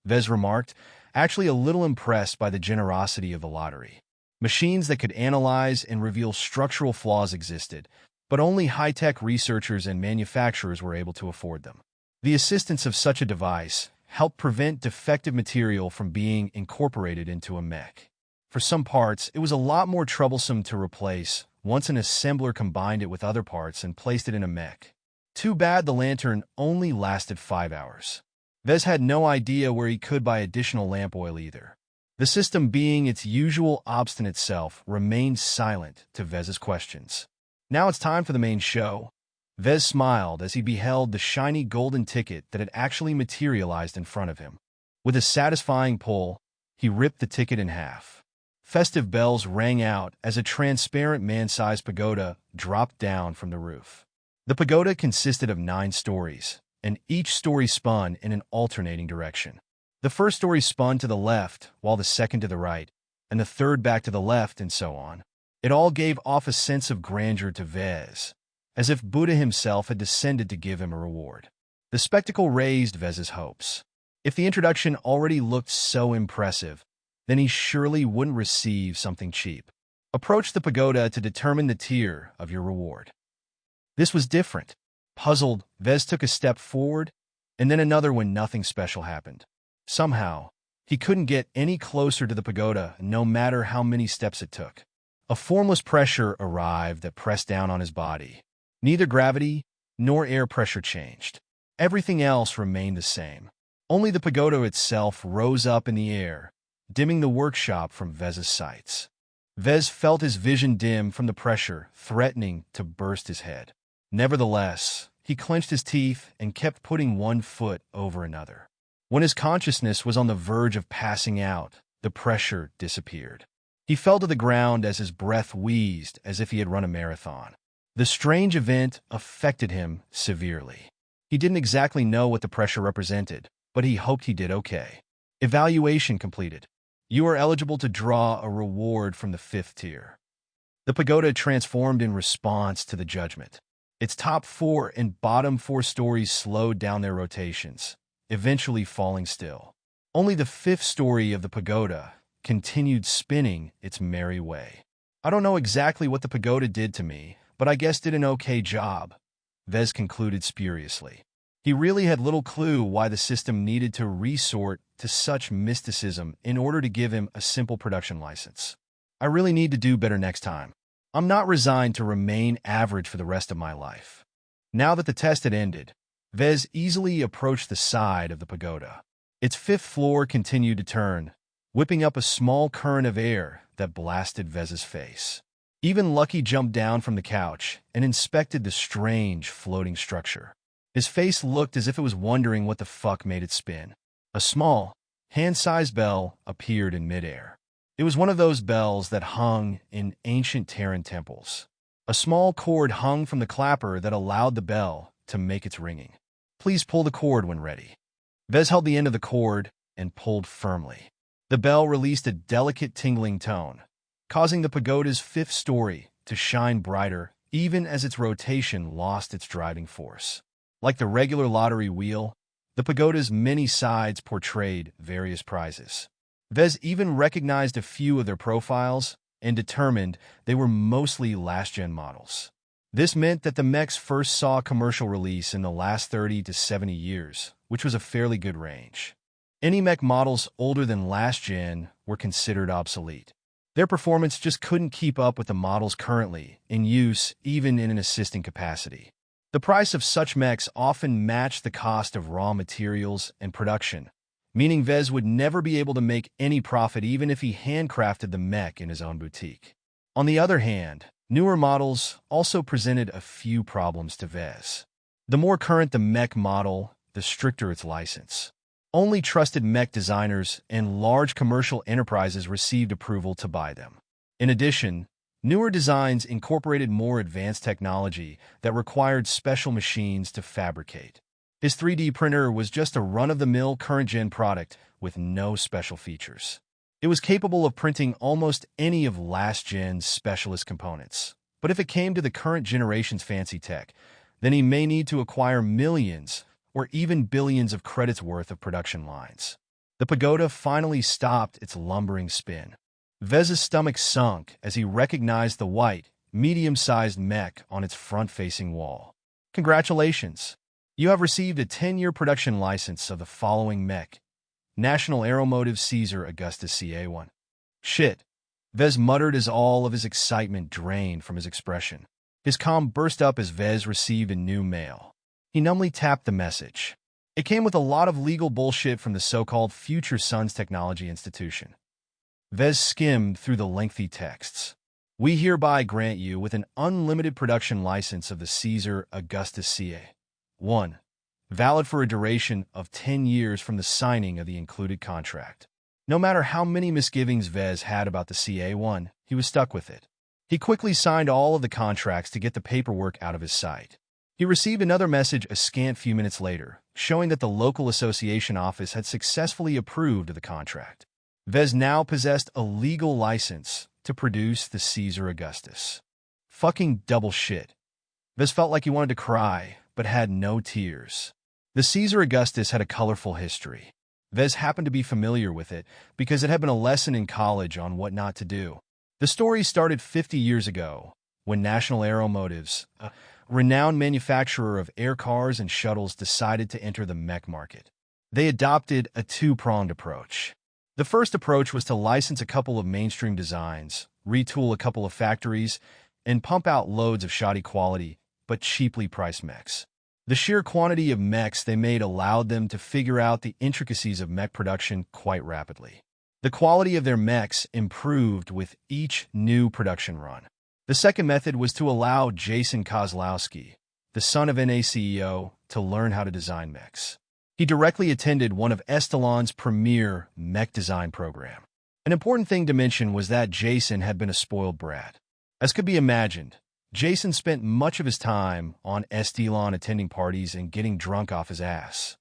Vez remarked, actually a little impressed by the generosity of the lottery. Machines that could analyze and reveal structural flaws existed, but only high-tech researchers and manufacturers were able to afford them. The assistance of such a device helped prevent defective material from being incorporated into a mech. For some parts, it was a lot more troublesome to replace once an assembler combined it with other parts and placed it in a mech. Too bad the lantern only lasted 5 hours. Vez had no idea where he could buy additional lamp oil either. The system, being its usual obstinate self, remained silent to Vez's questions. Now it's time for the main show. Vez smiled as he beheld the shiny golden ticket that had actually materialized in front of him. With a satisfying pull, he ripped the ticket in half. Festive bells rang out as a transparent man-sized pagoda dropped down from the roof. The pagoda consisted of 9 stories, and each story spun in an alternating direction. The first story spun to the left, while the second to the right, and the third back to the left, and so on. It all gave off a sense of grandeur to Vez, as if Buddha himself had descended to give him a reward. The spectacle raised Vez's hopes. If the introduction already looked so impressive, then he surely wouldn't receive something cheap. Approach the pagoda to determine the tier of your reward. This was different. Puzzled, Vez took a step forward, and then another when nothing special happened. Somehow, he couldn't get any closer to the pagoda, no matter how many steps it took. A formless pressure arrived that pressed down on his body. Neither gravity nor air pressure changed. Everything else remained the same. Only the pagoda itself rose up in the air, dimming the workshop from Vez's sights. Vez felt his vision dim from the pressure, threatening to burst his head. Nevertheless, he clenched his teeth and kept putting one foot over another. When his consciousness was on the verge of passing out, the pressure disappeared. He fell to the ground as his breath wheezed as if he had run a marathon. The strange event affected him severely. He didn't exactly know what the pressure represented, but he hoped he did okay. Evaluation completed. You are eligible to draw a reward from the 5th tier. The pagoda transformed in response to the judgment. Its top 4 and bottom 4 stories slowed down their rotations, eventually falling still. Only the 5th story of the pagoda continued spinning its merry way. I don't know exactly what the pagoda did to me, but I guess did an okay job, Vez concluded spuriously. He really had little clue why the system needed to resort to such mysticism in order to give him a simple production license. I really need to do better next time. I'm not resigned to remain average for the rest of my life. Now that the test had ended, Vez easily approached the side of the pagoda. Its fifth floor continued to turn, whipping up a small current of air that blasted Vez's face. Even Lucky jumped down from the couch and inspected the strange floating structure. His face looked as if it was wondering what the fuck made it spin. A small, hand-sized bell appeared in midair. It was one of those bells that hung in ancient Terran temples. A small cord hung from the clapper that allowed the bell to make its ringing. Please pull the cord when ready. Vez held the end of the cord and pulled firmly. The bell released a delicate tingling tone, causing the pagoda's fifth story to shine brighter even as its rotation lost its driving force. Like the regular lottery wheel, the pagoda's many sides portrayed various prizes. Vez even recognized a few of their profiles and determined they were mostly last-gen models. This meant that the Mechs first saw commercial release in the last 30 to 70 years, which was a fairly good range. Any mech models older than last gen were considered obsolete. Their performance just couldn't keep up with the models currently in use, even in an assisting capacity. The price of such mechs often matched the cost of raw materials and production, meaning Vez would never be able to make any profit even if he handcrafted the mech in his own boutique. On the other hand, newer models also presented a few problems to Vez. The more current the mech model, the stricter its license. Only trusted mech designers and large commercial enterprises received approval to buy them. In addition, newer designs incorporated more advanced technology that required special machines to fabricate. His 3D printer was just a run-of-the-mill current-gen product with no special features. It was capable of printing almost any of last-gen's specialist components. But if it came to the current generation's fancy tech, then he may need to acquire millions or even billions of credits worth of production lines. The pagoda finally stopped its lumbering spin. Vez's stomach sunk as he recognized the white, medium-sized mech on its front-facing wall. Congratulations! You have received a 10-year production license of the following mech: National Aeromotive Caesar Augustus CA1. Shit, Vez muttered as all of his excitement drained from his expression. His calm burst up as Vez received a new mail. He numbly tapped the message. It came with a lot of legal bullshit from the so-called Future Sons Technology Institution. Vez skimmed through the lengthy texts. We hereby grant you with an unlimited production license of the Caesar Augustus CA1, valid for a duration of 10 years from the signing of the included contract. No matter how many misgivings Vez had about the CA1, he was stuck with it. He quickly signed all of the contracts to get the paperwork out of his sight. He received another message a scant few minutes later, showing that the local association office had successfully approved of the contract. Vez now possessed a legal license to produce the Caesar Augustus. Fucking double shit. Vez felt like he wanted to cry, but had no tears. The Caesar Augustus had a colorful history. Vez happened to be familiar with it because it had been a lesson in college on what not to do. The story started 50 years ago, when National Aeromotives, a renowned manufacturer of air cars and shuttles, decided to enter the mech market. They adopted a two-pronged approach. The first approach was to license a couple of mainstream designs, retool a couple of factories, and pump out loads of shoddy quality, but cheaply priced mechs. The sheer quantity of mechs they made allowed them to figure out the intricacies of mech production quite rapidly. The quality of their mechs improved with each new production run. The second method was to allow Jason Kozlowski, the son of NA CEO, to learn how to design mechs. He directly attended one of Estalon's premier mech design program. An important thing to mention was that Jason had been a spoiled brat. As could be imagined, Jason spent much of his time on Estalon attending parties and getting drunk off his ass.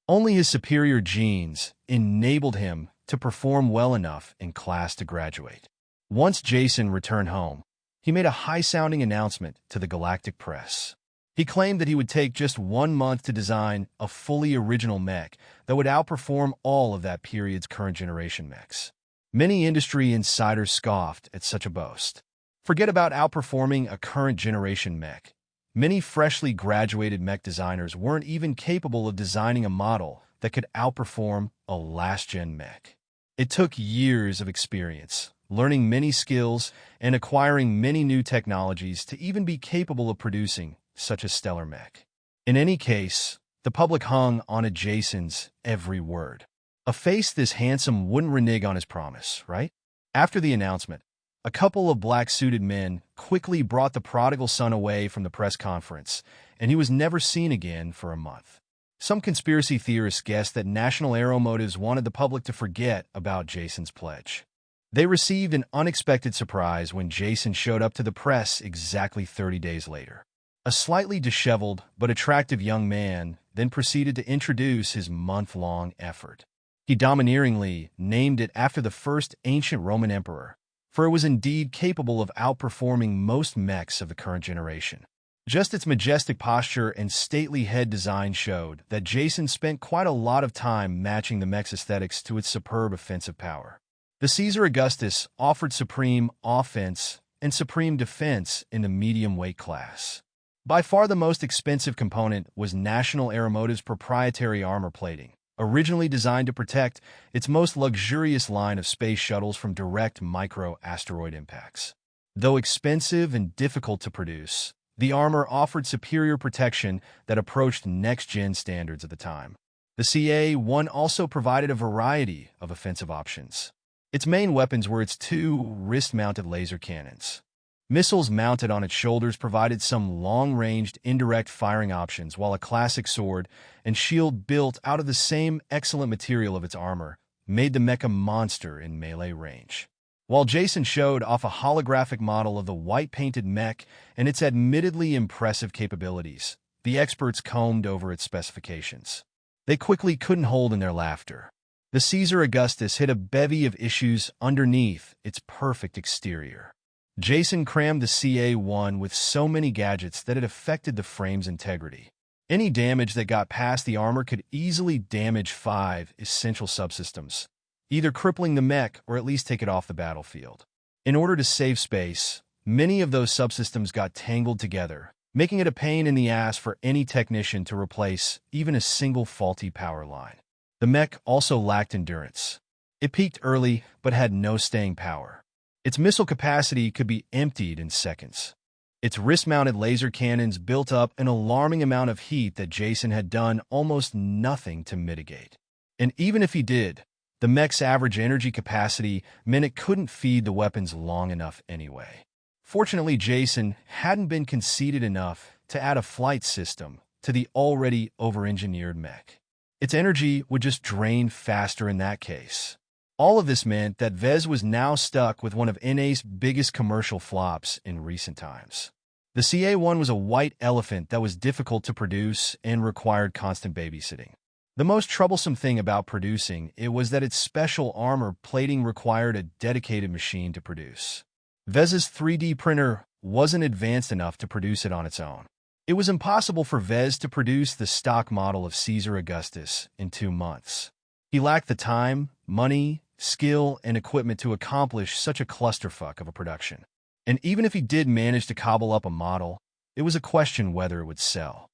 Only his superior genes enabled him to perform well enough in class to graduate. Once Jason returned home, he made a high-sounding announcement to the galactic press. He claimed that he would take just 1 month to design a fully original mech that would outperform all of that period's current generation mechs. Many industry insiders scoffed at such a boast. Forget about outperforming a current generation mech. Many freshly graduated mech designers weren't even capable of designing a model that could outperform a last-gen mech. It took years of experience, learning many skills, and acquiring many new technologies to even be capable of producing such a stellar mech. In any case, the public hung on Jason's every word. A face this handsome wouldn't renege on his promise, right? After the announcement, a couple of black-suited men quickly brought the prodigal son away from the press conference, and he was never seen again for a month. Some conspiracy theorists guessed that National Aeromotives wanted the public to forget about Jason's pledge. They received an unexpected surprise when Jason showed up to the press exactly 30 days later. A slightly disheveled but attractive young man then proceeded to introduce his month-long effort. He domineeringly named it after the first ancient Roman emperor, for it was indeed capable of outperforming most mechs of the current generation. Just its majestic posture and stately head design showed that Jason spent quite a lot of time matching the mech's aesthetics to its superb offensive power. The Caesar Augustus offered supreme offense and supreme defense in the medium weight class. By far the most expensive component was National Aeromotive's proprietary armor plating, originally designed to protect its most luxurious line of space shuttles from direct micro-asteroid impacts. Though expensive and difficult to produce, the armor offered superior protection that approached next-gen standards at the time. The CA-1 also provided a variety of offensive options. Its main weapons were its two wrist-mounted laser cannons. Missiles mounted on its shoulders provided some long-ranged indirect firing options, while a classic sword and shield built out of the same excellent material of its armor made the mech a monster in melee range. While Jason showed off a holographic model of the white-painted mech and its admittedly impressive capabilities, the experts combed over its specifications. They quickly couldn't hold in their laughter. The Caesar Augustus hid a bevy of issues underneath its perfect exterior. Jason crammed the CA-1 with so many gadgets that it affected the frame's integrity. Any damage that got past the armor could easily damage 5 essential subsystems, either crippling the mech or at least take it off the battlefield. In order to save space, many of those subsystems got tangled together, making it a pain in the ass for any technician to replace even a single faulty power line. The mech also lacked endurance. It peaked early but had no staying power. Its missile capacity could be emptied in seconds. Its wrist-mounted laser cannons built up an alarming amount of heat that Jason had done almost nothing to mitigate. And even if he did, the mech's average energy capacity meant it couldn't feed the weapons long enough anyway. Fortunately, Jason hadn't been conceited enough to add a flight system to the already over-engineered mech. Its energy would just drain faster in that case. All of this meant that Vez was now stuck with one of NA's biggest commercial flops in recent times. The CA-1 was a white elephant that was difficult to produce and required constant babysitting. The most troublesome thing about producing it was that its special armor plating required a dedicated machine to produce. Vez's 3D printer wasn't advanced enough to produce it on its own. It was impossible for Vez to produce the stock model of Caesar Augustus in 2 months. He lacked the time, money, skill, and equipment to accomplish such a clusterfuck of a production. And even if he did manage to cobble up a model, it was a question whether it would sell.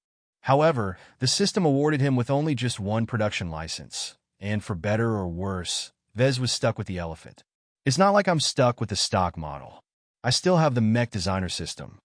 However, the system awarded him with only just one production license, and for better or worse, Vez was stuck with the elephant. It's not like I'm stuck with the stock model. I still have the mech designer system.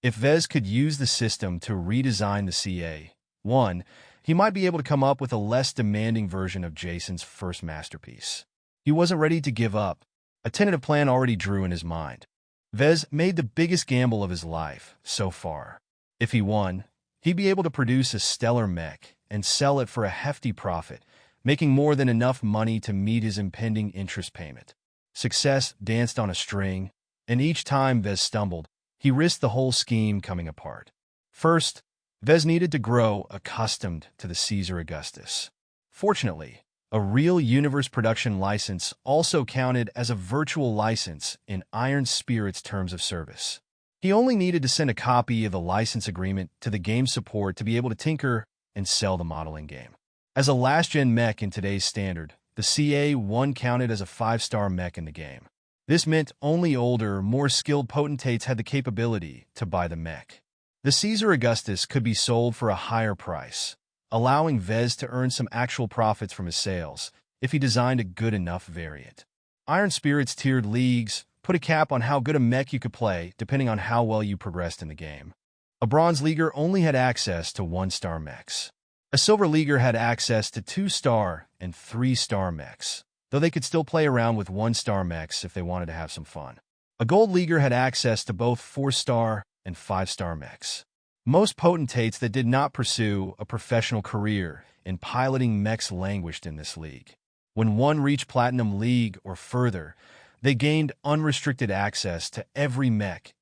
If Vez could use the system to redesign the CA-1, he might be able to come up with a less demanding version of Jason's first masterpiece. He wasn't ready to give up. A tentative plan already drew in his mind. Vez made the biggest gamble of his life so far. If he won, he'd be able to produce a stellar mech and sell it for a hefty profit, making more than enough money to meet his impending interest payment. Success danced on a string, and each time Vez stumbled, he risked the whole scheme coming apart. First, Vez needed to grow accustomed to the Caesar Augustus. Fortunately, a real universe production license also counted as a virtual license in Iron Spirit's terms of service. He only needed to send a copy of the license agreement to the game support to be able to tinker and sell the model in-game. As a last-gen mech in today's standard, the CA-1 counted as a 5-star mech in the game. This meant only older, more skilled potentates had the capability to buy the mech. The Caesar Augustus could be sold for a higher price, allowing Vez to earn some actual profits from his sales if he designed a good enough variant. Iron Spirit's tiered leagues put a cap on how good a mech you could play depending on how well you progressed in the game. A Bronze Leaguer only had access to 1-star mechs. A Silver Leaguer had access to 2-star and 3-star mechs, though they could still play around with 1-star mechs if they wanted to have some fun. A Gold Leaguer had access to both 4-star and 5-star mechs. Most potentates that did not pursue a professional career in piloting mechs languished in this league. When one reached Platinum League or further, they gained unrestricted access to every mech,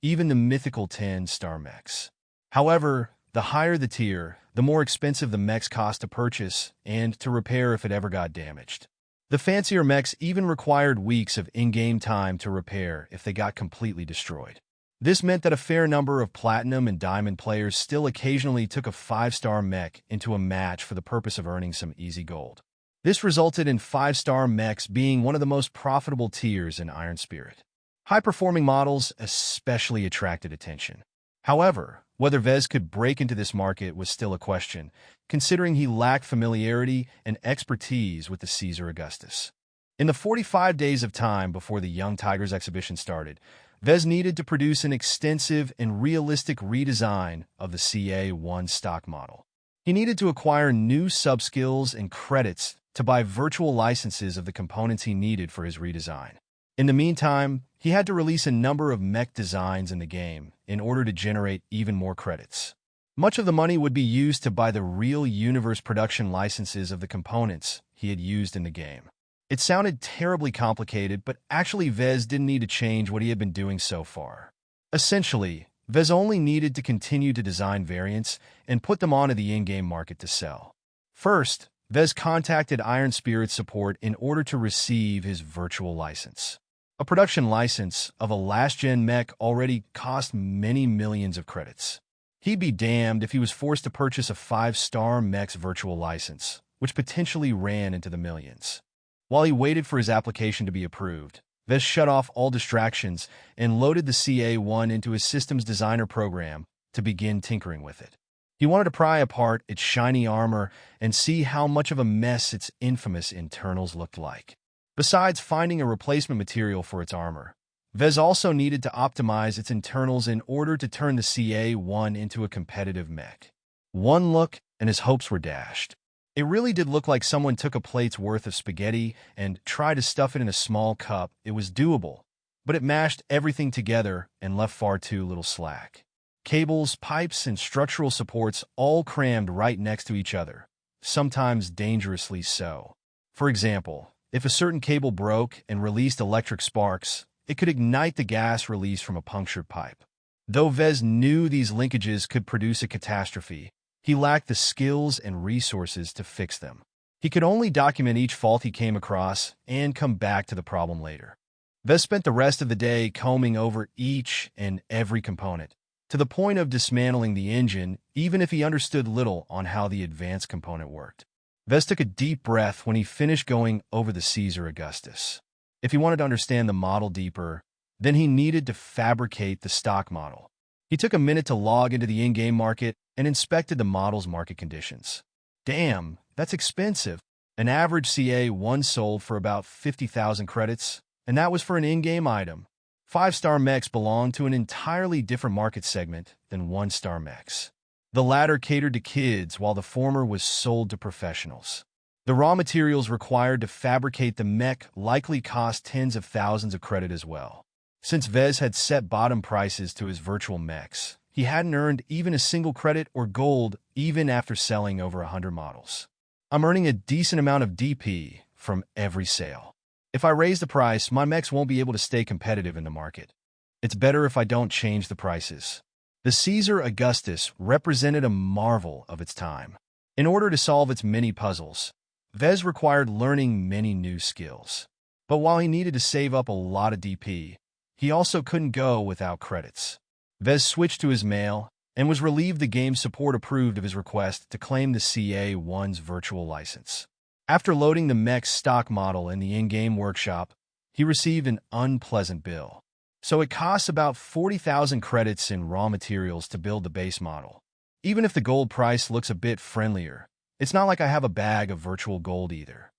even the mythical 10-star mechs. However, the higher the tier, the more expensive the mechs cost to purchase and to repair if it ever got damaged. The fancier mechs even required weeks of in-game time to repair if they got completely destroyed. This meant that a fair number of Platinum and Diamond players still occasionally took a 5-star mech into a match for the purpose of earning some easy gold. This resulted in 5-star mechs being one of the most profitable tiers in Iron Spirit. High-performing models especially attracted attention. However, whether Vez could break into this market was still a question, considering he lacked familiarity and expertise with the Caesar Augustus. In the 45 days of time before the Young Tigers exhibition started, Vez needed to produce an extensive and realistic redesign of the CA1 stock model. He needed to acquire new subskills and credits to buy virtual licenses of the components he needed for his redesign. In the meantime, he had to release a number of mech designs in the game in order to generate even more credits. Much of the money would be used to buy the real universe production licenses of the components he had used in the game. It sounded terribly complicated, but actually Vez didn't need to change what he had been doing so far. Essentially, Vez only needed to continue to design variants and put them onto the in-game market to sell. First, Vez contacted Iron Spirit support in order to receive his virtual license. A production license of a last-gen mech already cost many millions of credits. He'd be damned if he was forced to purchase a 5-star mech's virtual license, which potentially ran into the millions. While he waited for his application to be approved, Vez shut off all distractions and loaded the CA1 into his systems designer program to begin tinkering with it. He wanted to pry apart its shiny armor and see how much of a mess its infamous internals looked like. Besides finding a replacement material for its armor, Vez also needed to optimize its internals in order to turn the CA1 into a competitive mech. One look, and his hopes were dashed. It really did look like someone took a plate's worth of spaghetti and tried to stuff it in a small cup. It was doable, but it mashed everything together and left far too little slack. Cables, pipes, and structural supports all crammed right next to each other, sometimes dangerously so. For example, if a certain cable broke and released electric sparks, it could ignite the gas released from a punctured pipe. Though Vez knew these linkages could produce a catastrophe, he lacked the skills and resources to fix them. He could only document each fault he came across and come back to the problem later. Vez spent the rest of the day combing over each and every component, to the point of dismantling the engine, even if he understood little on how the advanced component worked. Vez took a deep breath when he finished going over the Caesar Augustus. If he wanted to understand the model deeper, then he needed to fabricate the stock model. He took a minute to log into the in-game market and inspected the model's market conditions. Damn, that's expensive. An average CA1 sold for about 50,000 credits, and that was for an in-game item. 5-star mechs belonged to an entirely different market segment than 1-star mechs. The latter catered to kids, while the former was sold to professionals. The raw materials required to fabricate the mech likely cost tens of thousands of credit as well. Since Vez had set bottom prices to his virtual mechs, he hadn't earned even a single credit or gold even after selling over 100 models. I'm earning a decent amount of DP from every sale. If I raise the price, my mechs won't be able to stay competitive in the market. It's better if I don't change the prices. The Caesar Augustus represented a marvel of its time. In order to solve its many puzzles, Vez required learning many new skills. But while he needed to save up a lot of DP, he also couldn't go without credits. Vez switched to his mail and was relieved the game support approved of his request to claim the CA1's virtual license. After loading the mech's stock model in the in-game workshop, he received an unpleasant bill. So it costs about 40,000 credits in raw materials to build the base model. Even if the gold price looks a bit friendlier, it's not like I have a bag of virtual gold either.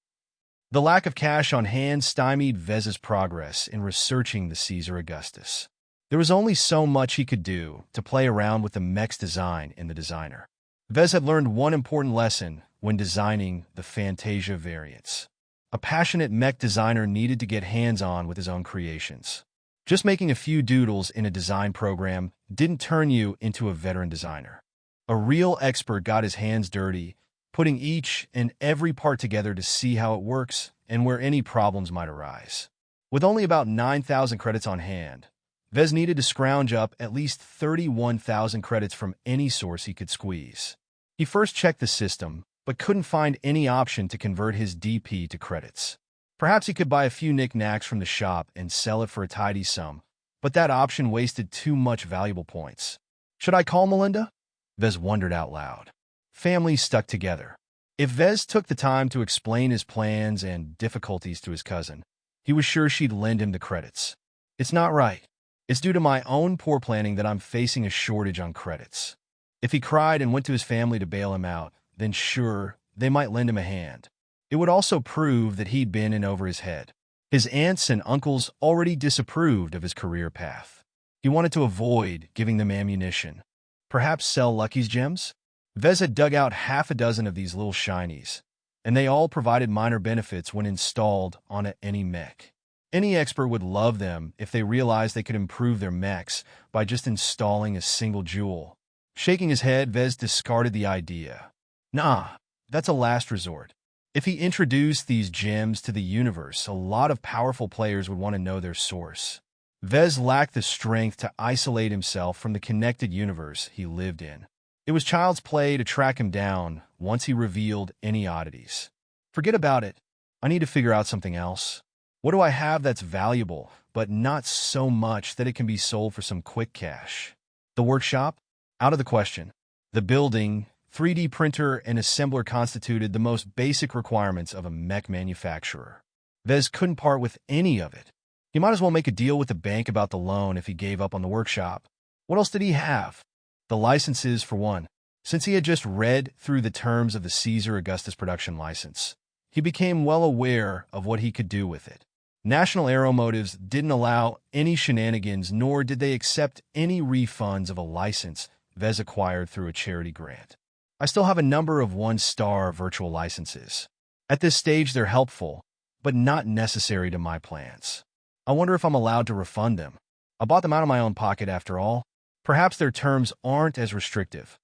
The lack of cash on hand stymied Vez's progress in researching the Caesar Augustus. There was only so much he could do to play around with the Mechs design in the designer. Vez had learned one important lesson when designing the Fantasia variants. A passionate mech designer needed to get hands-on with his own creations. Just making a few doodles in a design program didn't turn you into a veteran designer. A real expert got his hands dirty, putting each and every part together to see how it works and where any problems might arise. With only about 9,000 credits on hand, Vez needed to scrounge up at least 31,000 credits from any source he could squeeze. He first checked the system, but couldn't find any option to convert his DP to credits. Perhaps he could buy a few knickknacks from the shop and sell it for a tidy sum, but that option wasted too much valuable points. Should I call Melinda? Vez wondered out loud. Families stuck together. If Vez took the time to explain his plans and difficulties to his cousin, he was sure she'd lend him the credits. It's not right. It's due to my own poor planning that I'm facing a shortage on credits. If he cried and went to his family to bail him out, then sure, they might lend him a hand. It would also prove that he'd been in over his head. His aunts and uncles already disapproved of his career path. He wanted to avoid giving them ammunition. Perhaps sell Lucky's gems? Vez had dug out half a dozen of these little shinies, and they all provided minor benefits when installed on any mech. Any expert would love them if they realized they could improve their mechs by just installing a single jewel. Shaking his head, Vez discarded the idea. Nah, that's a last resort. If he introduced these gems to the universe, a lot of powerful players would want to know their source. Vez lacked the strength to isolate himself from the connected universe he lived in. It was child's play to track him down once he revealed any oddities. Forget about it. I need to figure out something else. What do I have that's valuable, but not so much that it can be sold for some quick cash? The workshop? Out of the question. The building, 3D printer, and assembler constituted the most basic requirements of a mech manufacturer. Vez couldn't part with any of it. He might as well make a deal with the bank about the loan if he gave up on the workshop. What else did he have? The licenses, for one. Since he had just read through the terms of the Caesar Augustus production license, he became well aware of what he could do with it. National Aeromotives didn't allow any shenanigans, nor did they accept any refunds of a license Vez acquired through a charity grant. I still have a number of one-star virtual licenses. At this stage, they're helpful, but not necessary to my plans. I wonder if I'm allowed to refund them. I bought them out of my own pocket after all. Perhaps their terms aren't as restrictive.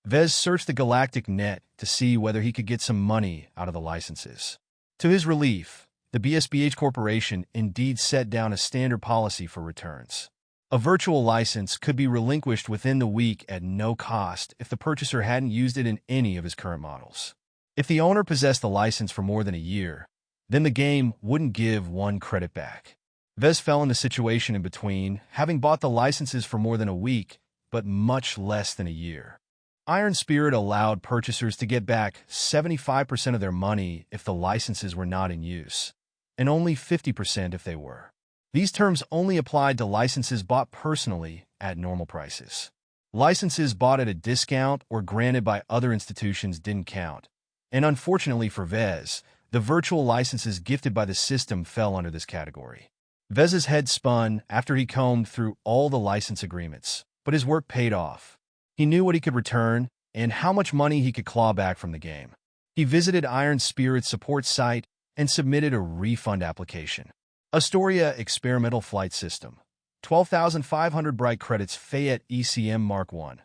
Vez searched the galactic net to see whether he could get some money out of the licenses. To his relief, the BSBH Corporation indeed set down a standard policy for returns. A virtual license could be relinquished within the week at no cost if the purchaser hadn't used it in any of his current models. If the owner possessed the license for more than a year, then the game wouldn't give one credit back. Vez fell in the situation in between, having bought the licenses for more than a week, but much less than a year. Iron Spirit allowed purchasers to get back 75% of their money if the licenses were not in use, and only 50% if they were. These terms only applied to licenses bought personally at normal prices. Licenses bought at a discount or granted by other institutions didn't count, and unfortunately for Vez, the virtual licenses gifted by the system fell under this category. Vez's head spun after he combed through all the license agreements, but his work paid off. He knew what he could return and how much money he could claw back from the game. He visited Iron Spirit's support site and submitted a refund application. Astoria Experimental Flight System. 12,500 bright credits Fayette ECM Mark I.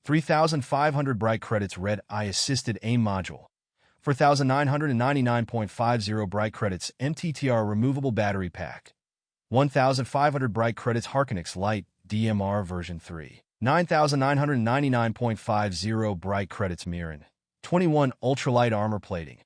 3,500 bright credits Red Eye Assisted AIM Module. 4,999.50 bright credits MTTR Removable Battery Pack. 1,500 bright credits Harkonix Lite DMR version 3. 9,999.50 bright credits Mirren. 21 ultralight armor plating.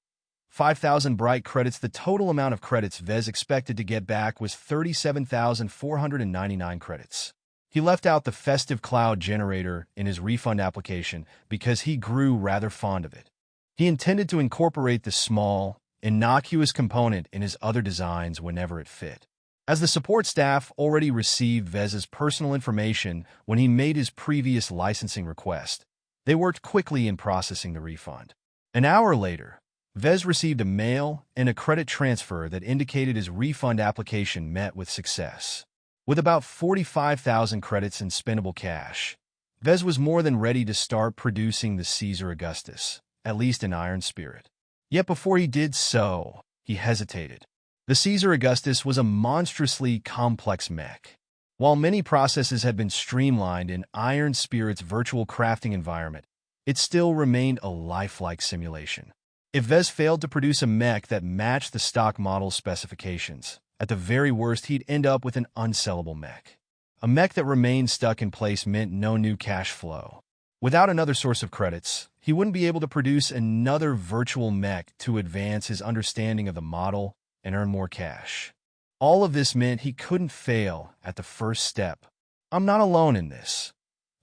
5,000 bright credits. The total amount of credits Vez expected to get back was 37,499 credits. He left out the festive cloud generator in his refund application because he grew rather fond of it. He intended to incorporate the small, innocuous component in his other designs whenever it fit. as the support staff already received Vez's personal information when he made his previous licensing request. They worked quickly in processing the refund. An hour later, Vez received a mail and a credit transfer that indicated his refund application met with success. With about 45,000 credits in spendable cash, Vez was more than ready to start producing the Caesar Augustus, at least in Iron Spirit. Yet before he did so, he hesitated. The Caesar Augustus was a monstrously complex mech. While many processes had been streamlined in Iron Spirit's virtual crafting environment, it still remained a lifelike simulation. If Vez failed to produce a mech that matched the stock model's specifications, at the very worst he'd end up with an unsellable mech. A mech that remained stuck in place meant no new cash flow. Without another source of credits, he wouldn't be able to produce another virtual mech to advance his understanding of the model and earn more cash. All of this meant he couldn't fail at the first step. I'm not alone in this,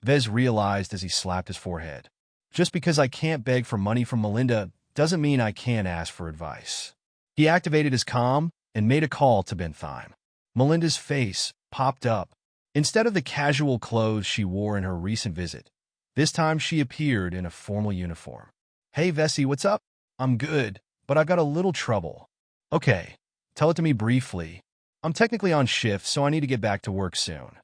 Vez realized as he slapped his forehead. Just because I can't beg for money from Melinda doesn't mean I can't ask for advice. He activated his comm and made a call to Bentheim. Melinda's face popped up. Instead of the casual clothes she wore in her recent visit, this time she appeared in a formal uniform. Hey, Vessi, what's up? I'm good, but I've got a little trouble. Okay, tell it to me briefly. I'm technically on shift, so I need to get back to work soon.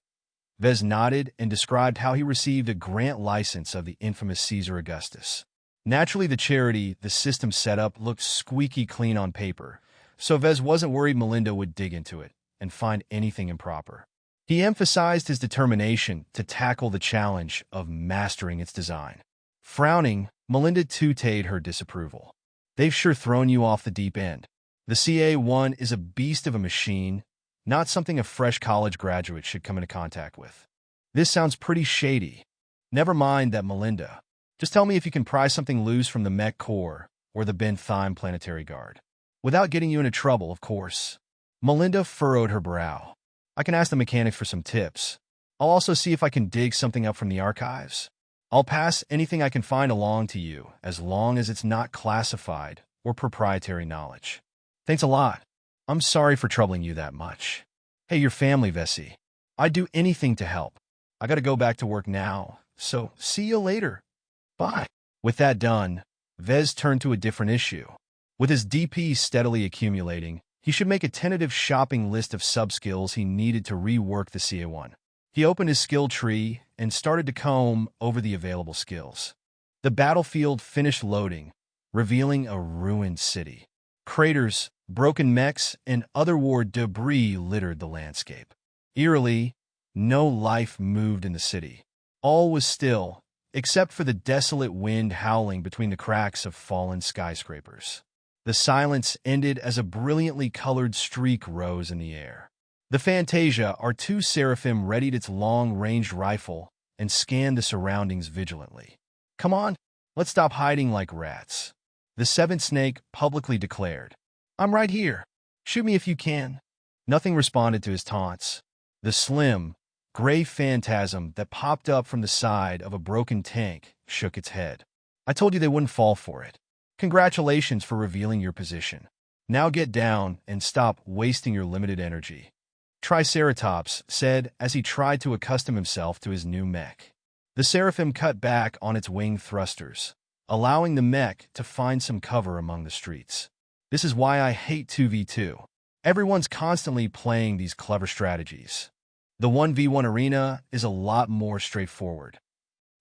Vez nodded and described how he received a grant license of the infamous Caesar Augustus. Naturally, the charity the system set up looked squeaky clean on paper, so Vez wasn't worried Melinda would dig into it and find anything improper. He emphasized his determination to tackle the challenge of mastering its design. Frowning, Melinda tooted her disapproval. They've sure thrown you off the deep end. The CA-1 is a beast of a machine, not something a fresh college graduate should come into contact with. This sounds pretty shady. Never mind that, Melinda. Just tell me if you can pry something loose from the mech core or the Bentheim planetary guard. Without getting you into trouble, of course. Melinda furrowed her brow. I can ask the mechanics for some tips. I'll also see if I can dig something up from the archives. I'll pass anything I can find along to you, as long as it's not classified or proprietary knowledge. Thanks a lot. I'm sorry for troubling you that much. Hey, your family, Vessi. I'd do anything to help. I gotta go back to work now, so see you later. Bye. With that done, Vez turned to a different issue. With his DP steadily accumulating, he should make a tentative shopping list of sub-skills he needed to rework the CA-1. He opened his skill tree and started to comb over the available skills. The battlefield finished loading, revealing a ruined city. Craters, broken mechs, and other war debris littered the landscape. Eerily, no life moved in the city. All was still, except for the desolate wind howling between the cracks of fallen skyscrapers. The silence ended as a brilliantly colored streak rose in the air. The Fantasia R2 Seraphim readied its long-ranged rifle and scanned the surroundings vigilantly. Come on, let's stop hiding like rats. The Seventh Snake publicly declared. I'm right here. Shoot me if you can. Nothing responded to his taunts. The slim, gray phantasm that popped up from the side of a broken tank shook its head. I told you they wouldn't fall for it. Congratulations for revealing your position. Now get down and stop wasting your limited energy. Triceratops said as he tried to accustom himself to his new mech. The Seraphim cut back on its wing thrusters, allowing the mech to find some cover among the streets. This is why I hate 2v2. Everyone's constantly playing these clever strategies. The 1v1 arena is a lot more straightforward.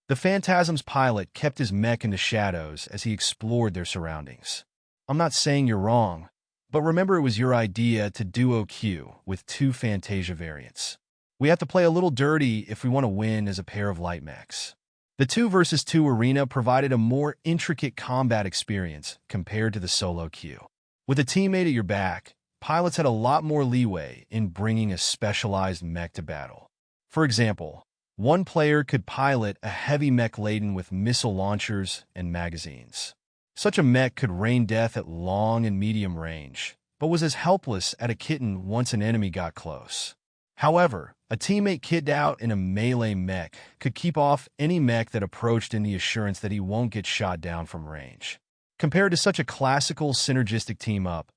The Phantasm's pilot kept his mech in the shadows as he explored their surroundings. I'm not saying you're wrong, but remember it was your idea to duo Q with two Fantasia variants. We have to play a little dirty if we want to win as a pair of light mechs. The 2 versus 2 arena provided a more intricate combat experience compared to the solo Q. With a teammate at your back, pilots had a lot more leeway in bringing a specialized mech to battle. For example, one player could pilot a heavy mech laden with missile launchers and magazines. Such a mech could rain death at long and medium range, but was as helpless as a kitten once an enemy got close. However, a teammate kitted out in a melee mech could keep off any mech that approached in the assurance that he won't get shot down from range. Compared to such a classical synergistic team-up,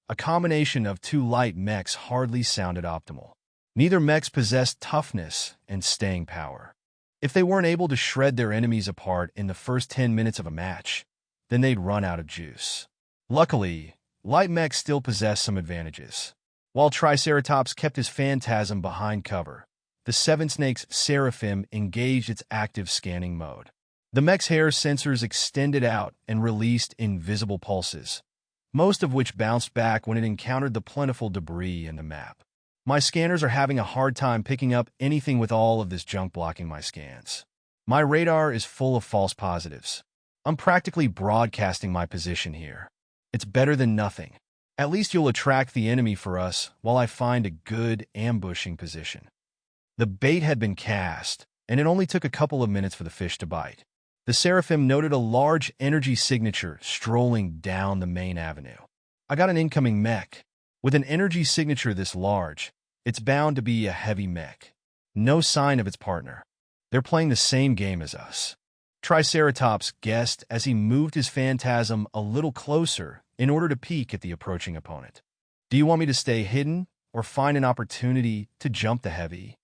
A combination of two light mechs hardly sounded optimal. Neither mechs possessed toughness and staying power. If they weren't able to shred their enemies apart in the first 10 minutes of a match, then they'd run out of juice. Luckily, light mechs still possessed some advantages. While Triceratops kept his phantasm behind cover, the Seven Snake's Seraphim engaged its active scanning mode. The mech's hair sensors extended out and released invisible pulses, most of which bounced back when it encountered the plentiful debris in the map. My scanners are having a hard time picking up anything with all of this junk blocking my scans. My radar is full of false positives. I'm practically broadcasting my position here. It's better than nothing. At least you'll attract the enemy for us while I find a good ambushing position. The bait had been cast, and it only took a couple of minutes for the fish to bite. The Seraphim noted a large energy signature strolling down the main avenue. I got an incoming mech. With an energy signature this large, it's bound to be a heavy mech. No sign of its partner. They're playing the same game as us. Triceratops guessed as he moved his phantasm a little closer in order to peek at the approaching opponent. Do you want me to stay hidden or find an opportunity to jump the heavy?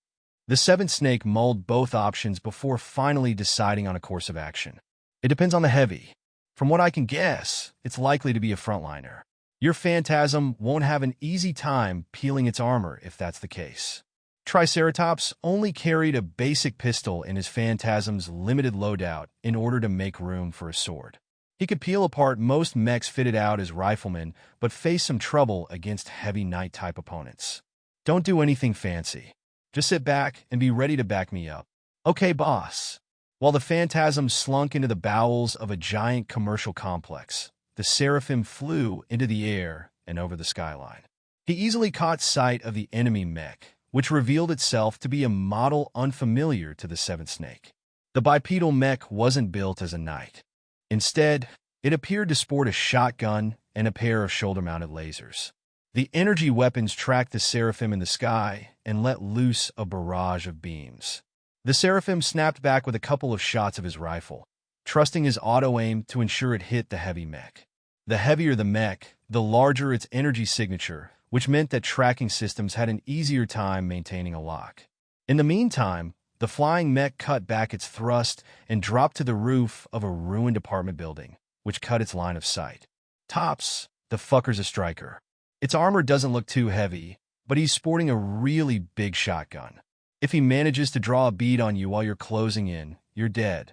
The Seventh Snake mulled both options before finally deciding on a course of action. It depends on the heavy. From what I can guess, it's likely to be a frontliner. Your phantasm won't have an easy time peeling its armor if that's the case. Triceratops only carried a basic pistol in his phantasm's limited loadout in order to make room for a sword. He could peel apart most mechs fitted out as riflemen, but face some trouble against heavy knight-type opponents. Don't do anything fancy. Just sit back and be ready to back me up. Okay, boss. While the phantasm slunk into the bowels of a giant commercial complex, the Seraphim flew into the air and over the skyline. He easily caught sight of the enemy mech, which revealed itself to be a model unfamiliar to the Seventh Snake. The bipedal mech wasn't built as a knight. Instead, it appeared to sport a shotgun and a pair of shoulder-mounted lasers. The energy weapons tracked the Seraphim in the sky and let loose a barrage of beams. The Seraphim snapped back with a couple of shots of his rifle, trusting his auto-aim to ensure it hit the heavy mech. The heavier the mech, the larger its energy signature, which meant that tracking systems had an easier time maintaining a lock. In the meantime, the flying mech cut back its thrust and dropped to the roof of a ruined apartment building, which cut its line of sight. Tops, the fucker's a striker. Its armor doesn't look too heavy, but he's sporting a really big shotgun. If he manages to draw a bead on you while you're closing in, you're dead.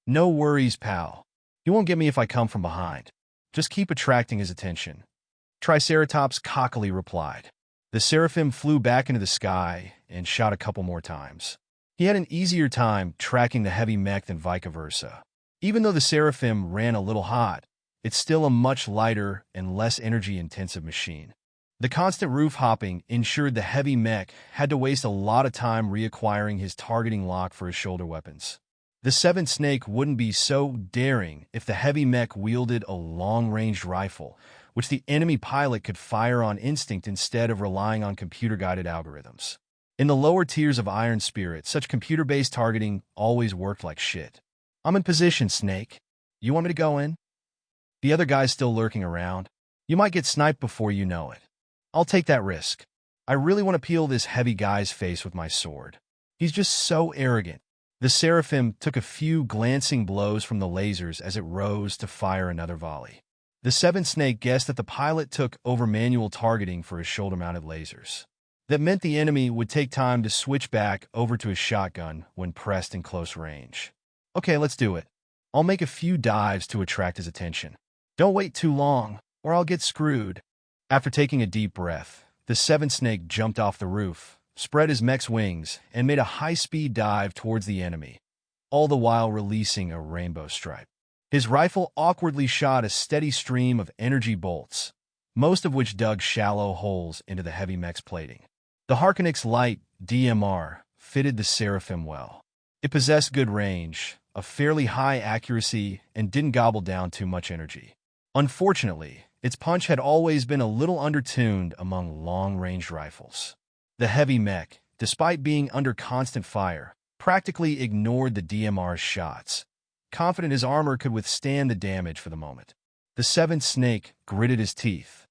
No worries, pal. He won't get me if I come from behind. Just keep attracting his attention. Triceratops cockily replied. The Seraphim flew back into the sky and shot a couple more times. He had an easier time tracking the heavy mech than vice versa. Even though the Seraphim ran a little hot, it's still a much lighter and less energy-intensive machine. The constant roof hopping ensured the heavy mech had to waste a lot of time reacquiring his targeting lock for his shoulder weapons. The Seventh Snake wouldn't be so daring if the heavy mech wielded a long-range rifle, which the enemy pilot could fire on instinct instead of relying on computer-guided algorithms. In the lower tiers of Iron Spirit, such computer-based targeting always worked like shit. I'm in position, Snake. You want me to go in? The other guy's still lurking around. You might get sniped before you know it. I'll take that risk. I really want to peel this heavy guy's face with my sword. He's just so arrogant. The Seraphim took a few glancing blows from the lasers as it rose to fire another volley. The Seventh Snake guessed that the pilot took over manual targeting for his shoulder-mounted lasers. That meant the enemy would take time to switch back over to his shotgun when pressed in close range. Okay, let's do it. I'll make a few dives to attract his attention. Don't wait too long, or I'll get screwed. After taking a deep breath, the Seventh Snake jumped off the roof, spread his mech's wings, and made a high-speed dive towards the enemy, all the while releasing a rainbow stripe. His rifle awkwardly shot a steady stream of energy bolts, most of which dug shallow holes into the heavy mech's plating. The Harkonix Light DMR fitted the Seraphim well. It possessed good range, a fairly high accuracy, and didn't gobble down too much energy. Unfortunately, its punch had always been a little undertuned among long-range rifles. The heavy mech, despite being under constant fire, practically ignored the DMR's shots, confident his armor could withstand the damage for the moment. The Seventh Snake gritted his teeth.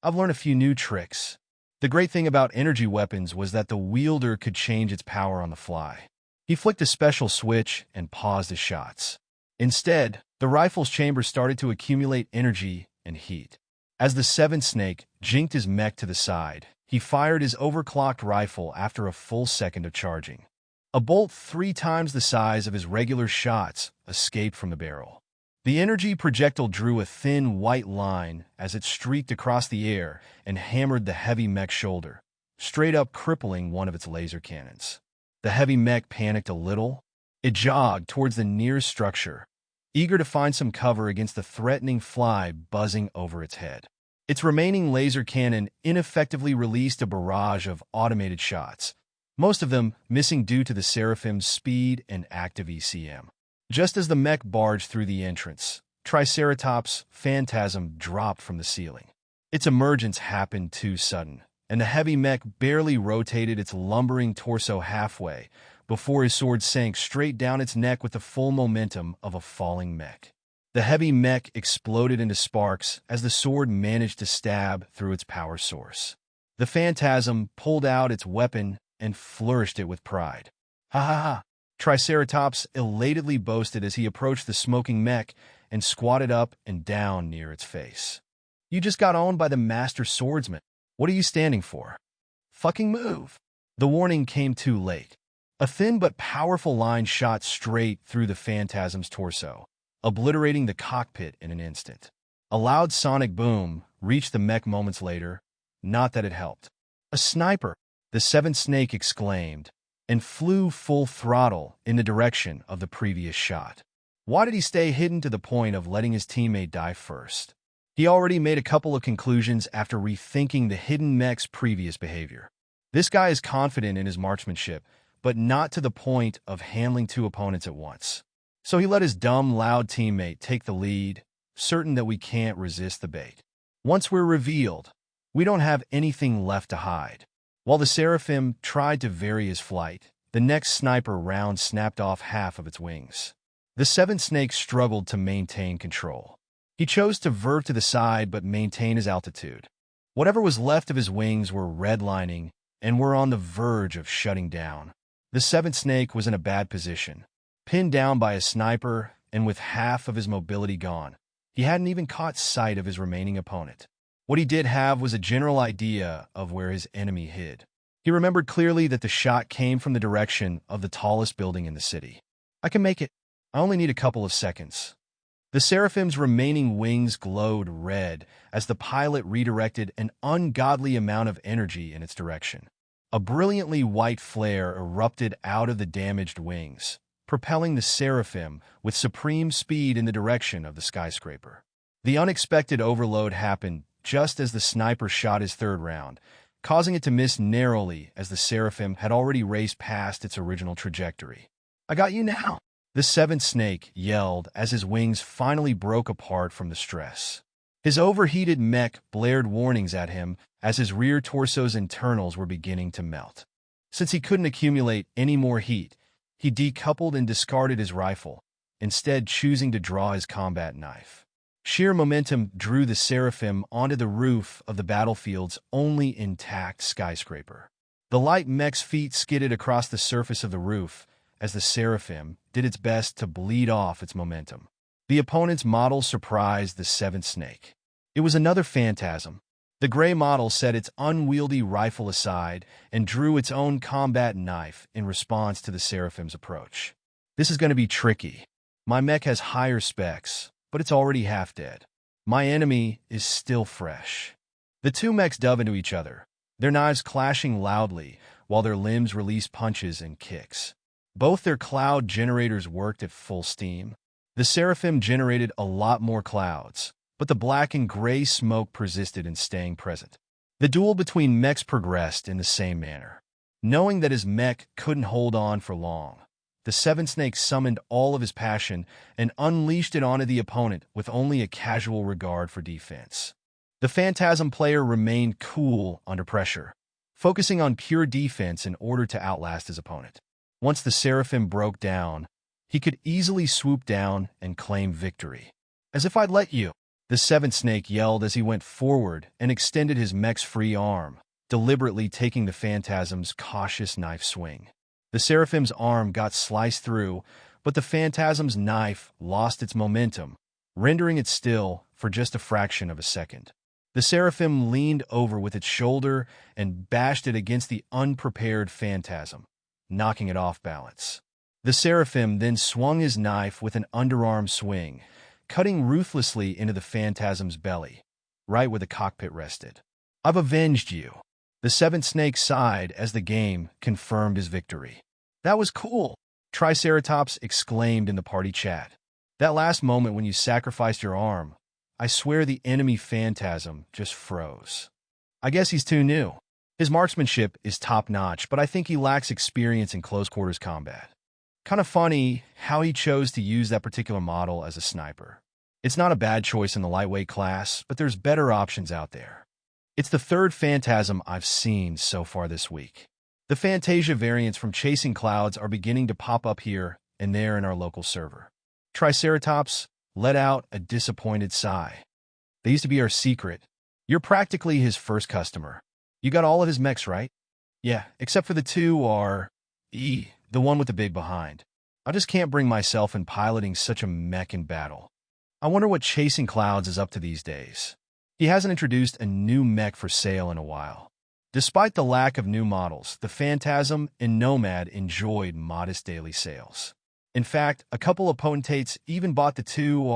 I've learned a few new tricks. The great thing about energy weapons was that the wielder could change its power on the fly. He flicked a special switch and paused his shots. Instead, the rifle's chamber started to accumulate energy and heat. As the seventh snake jinked his mech to the side, he fired his overclocked rifle after a full second of charging. A bolt 3 times the size of his regular shots escaped from the barrel. The energy projectile drew a thin white line as it streaked across the air and hammered the heavy mech's shoulder, straight up crippling one of its laser cannons. The heavy mech panicked a little. It jogged towards the nearest structure, eager to find some cover against the threatening fly buzzing over its head. Its remaining laser cannon ineffectively released a barrage of automated shots, most of them missing due to the Seraphim's speed and active ECM. Just as the mech barged through the entrance, Triceratops' phantasm dropped from the ceiling. Its emergence happened too sudden, and the heavy mech barely rotated its lumbering torso halfway before his sword sank straight down its neck with the full momentum of a falling mech. The heavy mech exploded into sparks as the sword managed to stab through its power source. The phantasm pulled out its weapon and flourished it with pride. Ha ha ha! Triceratops elatedly boasted as he approached the smoking mech and squatted up and down near its face. You just got owned by the master swordsman. What are you standing for? Fucking move! The warning came too late. A thin but powerful line shot straight through the phantasm's torso, obliterating the cockpit in an instant. A loud sonic boom reached the mech moments later, not that it helped. A sniper, the seventh snake exclaimed, and flew full throttle in the direction of the previous shot. Why did he stay hidden to the point of letting his teammate die first? He already made a couple of conclusions after rethinking the hidden mech's previous behavior. This guy is confident in his marksmanship, but not to the point of handling 2 opponents at once. So he let his dumb, loud teammate take the lead, certain that we can't resist the bait. Once we're revealed, we don't have anything left to hide. While the Seraphim tried to vary his flight, the next sniper round snapped off half of its wings. The seventh snake struggled to maintain control. He chose to veer to the side but maintain his altitude. Whatever was left of his wings were redlining and were on the verge of shutting down. The seventh snake was in a bad position, pinned down by a sniper and with half of his mobility gone. He hadn't even caught sight of his remaining opponent. What he did have was a general idea of where his enemy hid. He remembered clearly that the shot came from the direction of the tallest building in the city. I can make it. I only need a couple of seconds. The Seraphim's remaining wings glowed red as the pilot redirected an ungodly amount of energy in its direction. A brilliantly white flare erupted out of the damaged wings, propelling the Seraphim with supreme speed in the direction of the skyscraper. The unexpected overload happened just as the sniper shot his 3rd round, causing it to miss narrowly as the Seraphim had already raced past its original trajectory. I got you now! The seventh snake yelled as his wings finally broke apart from the stress. His overheated mech blared warnings at him as his rear torso's internals were beginning to melt. Since he couldn't accumulate any more heat, he decoupled and discarded his rifle, instead choosing to draw his combat knife. Sheer momentum drew the Seraphim onto the roof of the battlefield's only intact skyscraper. The light mech's feet skidded across the surface of the roof as the Seraphim did its best to bleed off its momentum. The opponent's model surprised the seventh snake. It was another phantasm. The gray model set its unwieldy rifle aside and drew its own combat knife in response to the Seraphim's approach. This is going to be tricky. My mech has higher specs, but it's already half dead. My enemy is still fresh. The 2 mechs dove into each other, their knives clashing loudly while their limbs released punches and kicks. Both their cloud generators worked at full steam. The Seraphim generated a lot more clouds, but the black and gray smoke persisted in staying present. The duel between mechs progressed in the same manner. Knowing that his mech couldn't hold on for long, the seventh snake summoned all of his passion and unleashed it onto the opponent with only a casual regard for defense. The Phantasm player remained cool under pressure, focusing on pure defense in order to outlast his opponent. Once the Seraphim broke down, he could easily swoop down and claim victory. As if I'd let you, The seventh snake yelled as he went forward and extended his mech's free arm, deliberately taking the phantasm's cautious knife swing. The seraphim's arm got sliced through, but the phantasm's knife lost its momentum, rendering it still for just a fraction of a second. The seraphim leaned over with its shoulder and bashed it against the unprepared phantasm, knocking it off balance. The seraphim then swung his knife with an underarm swing, cutting ruthlessly into the phantasm's belly, right where the cockpit rested. "I've avenged you." The seventh snake sighed as the game confirmed his victory. "That was cool," Triceratops exclaimed in the party chat. "That last moment when you sacrificed your arm, I swear the enemy phantasm just froze." I guess he's too new. His marksmanship is top-notch, but I think he lacks experience in close-quarters combat. Kind of funny how he chose to use that particular model as a sniper. It's not a bad choice in the lightweight class, but there's better options out there. It's the third phantasm I've seen so far this week. The Fantasia variants from Chasing Clouds are beginning to pop up here and there in our local server. Triceratops let out a disappointed sigh. "They used to be our secret. You're practically his first customer. You got all of his mechs, right?" "Yeah, except for the two are... the one with the big behind. I just can't bring myself in piloting such a mech in battle. I wonder what Chasing Clouds is up to these days. He hasn't introduced a new mech for sale in a while." Despite the lack of new models, the Phantasm and Nomad enjoyed modest daily sales. In fact, a couple of potentates even bought the two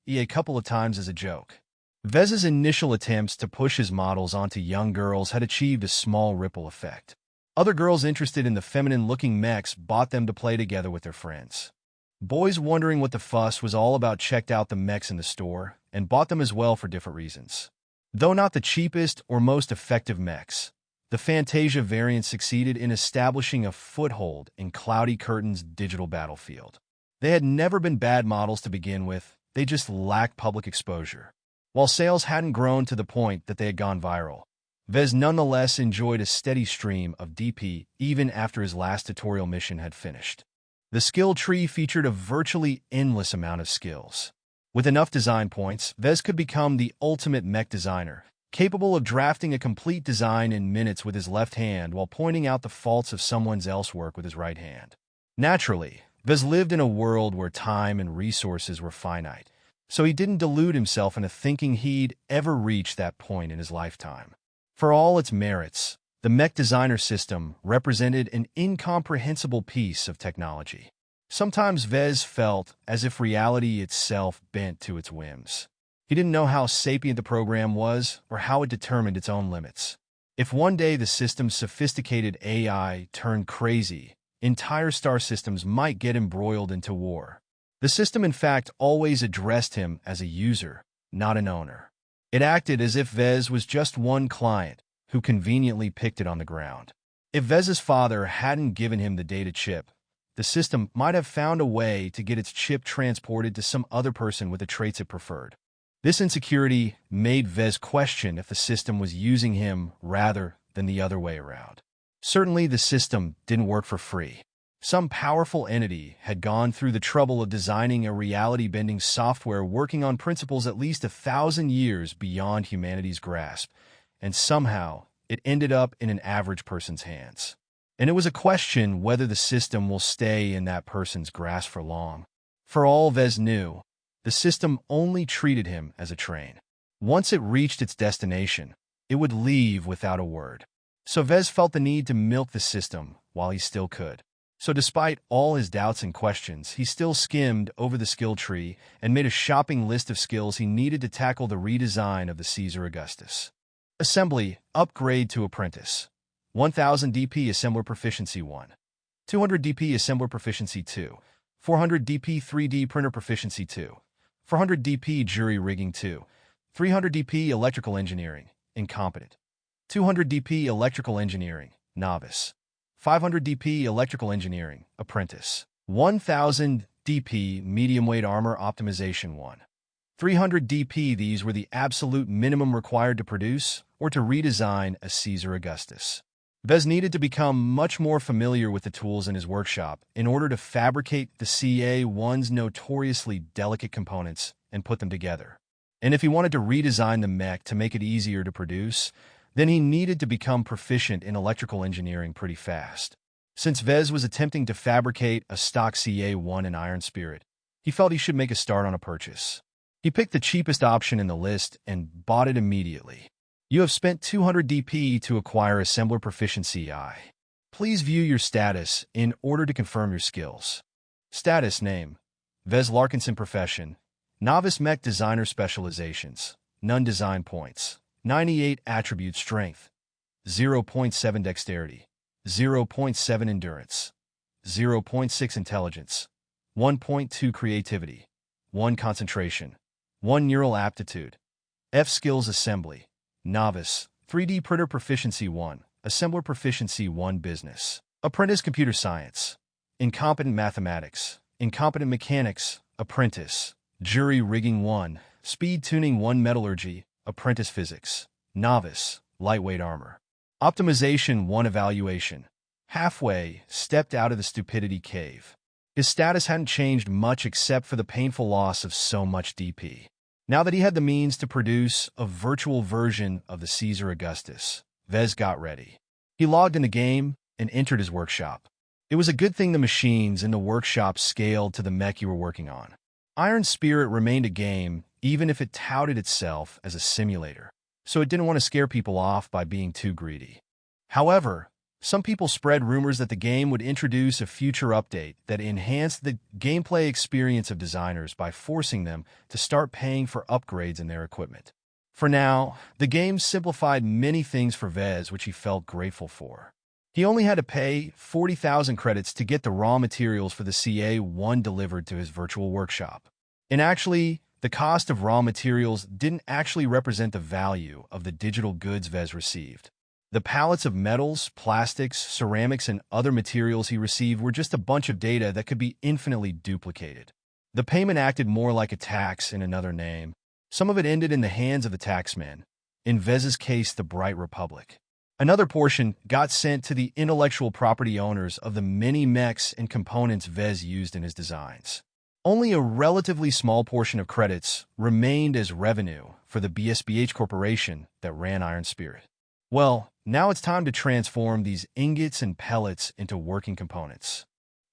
a couple of times as a joke. Vez's initial attempts to push his models onto young girls had achieved a small ripple effect. Other girls interested in the feminine-looking mechs bought them to play together with their friends. Boys wondering what the fuss was all about checked out the mechs in the store and bought them as well for different reasons. Though not the cheapest or most effective mechs, the Fantasia variant succeeded in establishing a foothold in Cloudy Curtain's digital battlefield. They had never been bad models to begin with, they just lacked public exposure. While sales hadn't grown to the point that they had gone viral, Vez nonetheless enjoyed a steady stream of DP even after his last tutorial mission had finished. The skill tree featured a virtually endless amount of skills. With enough design points, Vez could become the ultimate mech designer, capable of drafting a complete design in minutes with his left hand while pointing out the faults of someone else's work with his right hand. Naturally, Vez lived in a world where time and resources were finite, so he didn't delude himself into thinking he'd ever reach that point in his lifetime. For all its merits, the mech designer system represented an incomprehensible piece of technology. Sometimes Vez felt as if reality itself bent to its whims. He didn't know how sapient the program was or how it determined its own limits. If one day the system's sophisticated AI turned crazy, entire star systems might get embroiled into war. The system, in fact, always addressed him as a user, not an owner. It acted as if Vez was just one client who conveniently picked it on the ground. If Vez's father hadn't given him the data chip, the system might have found a way to get its chip transported to some other person with the traits it preferred. This insecurity made Vez question if the system was using him rather than the other way around. Certainly, the system didn't work for free. Some powerful entity had gone through the trouble of designing a reality-bending software working on principles at least 1,000 years beyond humanity's grasp, and somehow it ended up in an average person's hands. And it was a question whether the system will stay in that person's grasp for long. For all Vez knew, the system only treated him as a train. Once it reached its destination, it would leave without a word. So Vez felt the need to milk the system while he still could. So despite all his doubts and questions, he still skimmed over the skill tree and made a shopping list of skills he needed to tackle the redesign of the Caesar Augustus. Assembly, upgrade to apprentice. 1000 DP Assembler Proficiency 1. 200 DP Assembler Proficiency 2. 400 DP 3D Printer Proficiency 2. 400 DP Jury Rigging 2. 300 DP Electrical Engineering, Incompetent. 200 DP Electrical Engineering, Novice. 500 DP Electrical Engineering, Apprentice. 1000 DP Medium Weight Armor Optimization 1. 300 DP. These were the absolute minimum required to produce or to redesign a Caesar Augustus. Vez needed to become much more familiar with the tools in his workshop in order to fabricate the CA1's notoriously delicate components and put them together. And if he wanted to redesign the mech to make it easier to produce, then he needed to become proficient in electrical engineering pretty fast. Since Vez was attempting to fabricate a stock CA-1 in Iron Spirit, he felt he should make a start on a purchase. He picked the cheapest option in the list and bought it immediately. You have spent 200 DP to acquire Assembler Proficiency I. Please view your status in order to confirm your skills. Status name: Vez Larkinson. Profession: Novice Mech Designer. Specializations: None. Design points: 98. Attribute: Strength 0.7, Dexterity 0.7, Endurance 0.6, Intelligence 1.2, Creativity 1, Concentration 1, Neural Aptitude. F skills: Assembly, Novice, 3D Printer Proficiency 1, Assembler Proficiency 1, Business, Apprentice Computer Science, Incompetent Mathematics, Incompetent Mechanics, Apprentice, Jury Rigging 1, Speed Tuning 1, Metallurgy, Apprentice Physics, Novice, Lightweight Armor. Optimization 1, Evaluation. Halfway, stepped out of the stupidity cave. His status hadn't changed much except for the painful loss of so much DP. Now that he had the means to produce a virtual version of the Caesar Augustus, Vez got ready. He logged in the game and entered his workshop. It was a good thing the machines in the workshop scaled to the mech you were working on. Iron Spirit remained a game, even if it touted itself as a simulator, so it didn't want to scare people off by being too greedy. However, some people spread rumors that the game would introduce a future update that enhanced the gameplay experience of designers by forcing them to start paying for upgrades in their equipment. For now, the game simplified many things for Vez, which he felt grateful for. He only had to pay 40,000 credits to get the raw materials for the CA-1 delivered to his virtual workshop. And actually, the cost of raw materials didn't actually represent the value of the digital goods Vez received. The pallets of metals, plastics, ceramics, and other materials he received were just a bunch of data that could be infinitely duplicated. The payment acted more like a tax in another name. Some of it ended in the hands of the taxman, in Vez's case the Bright Republic. Another portion got sent to the intellectual property owners of the many mechs and components Vez used in his designs. Only a relatively small portion of credits remained as revenue for the BSBH corporation that ran Iron Spirit. Well, now it's time to transform these ingots and pellets into working components.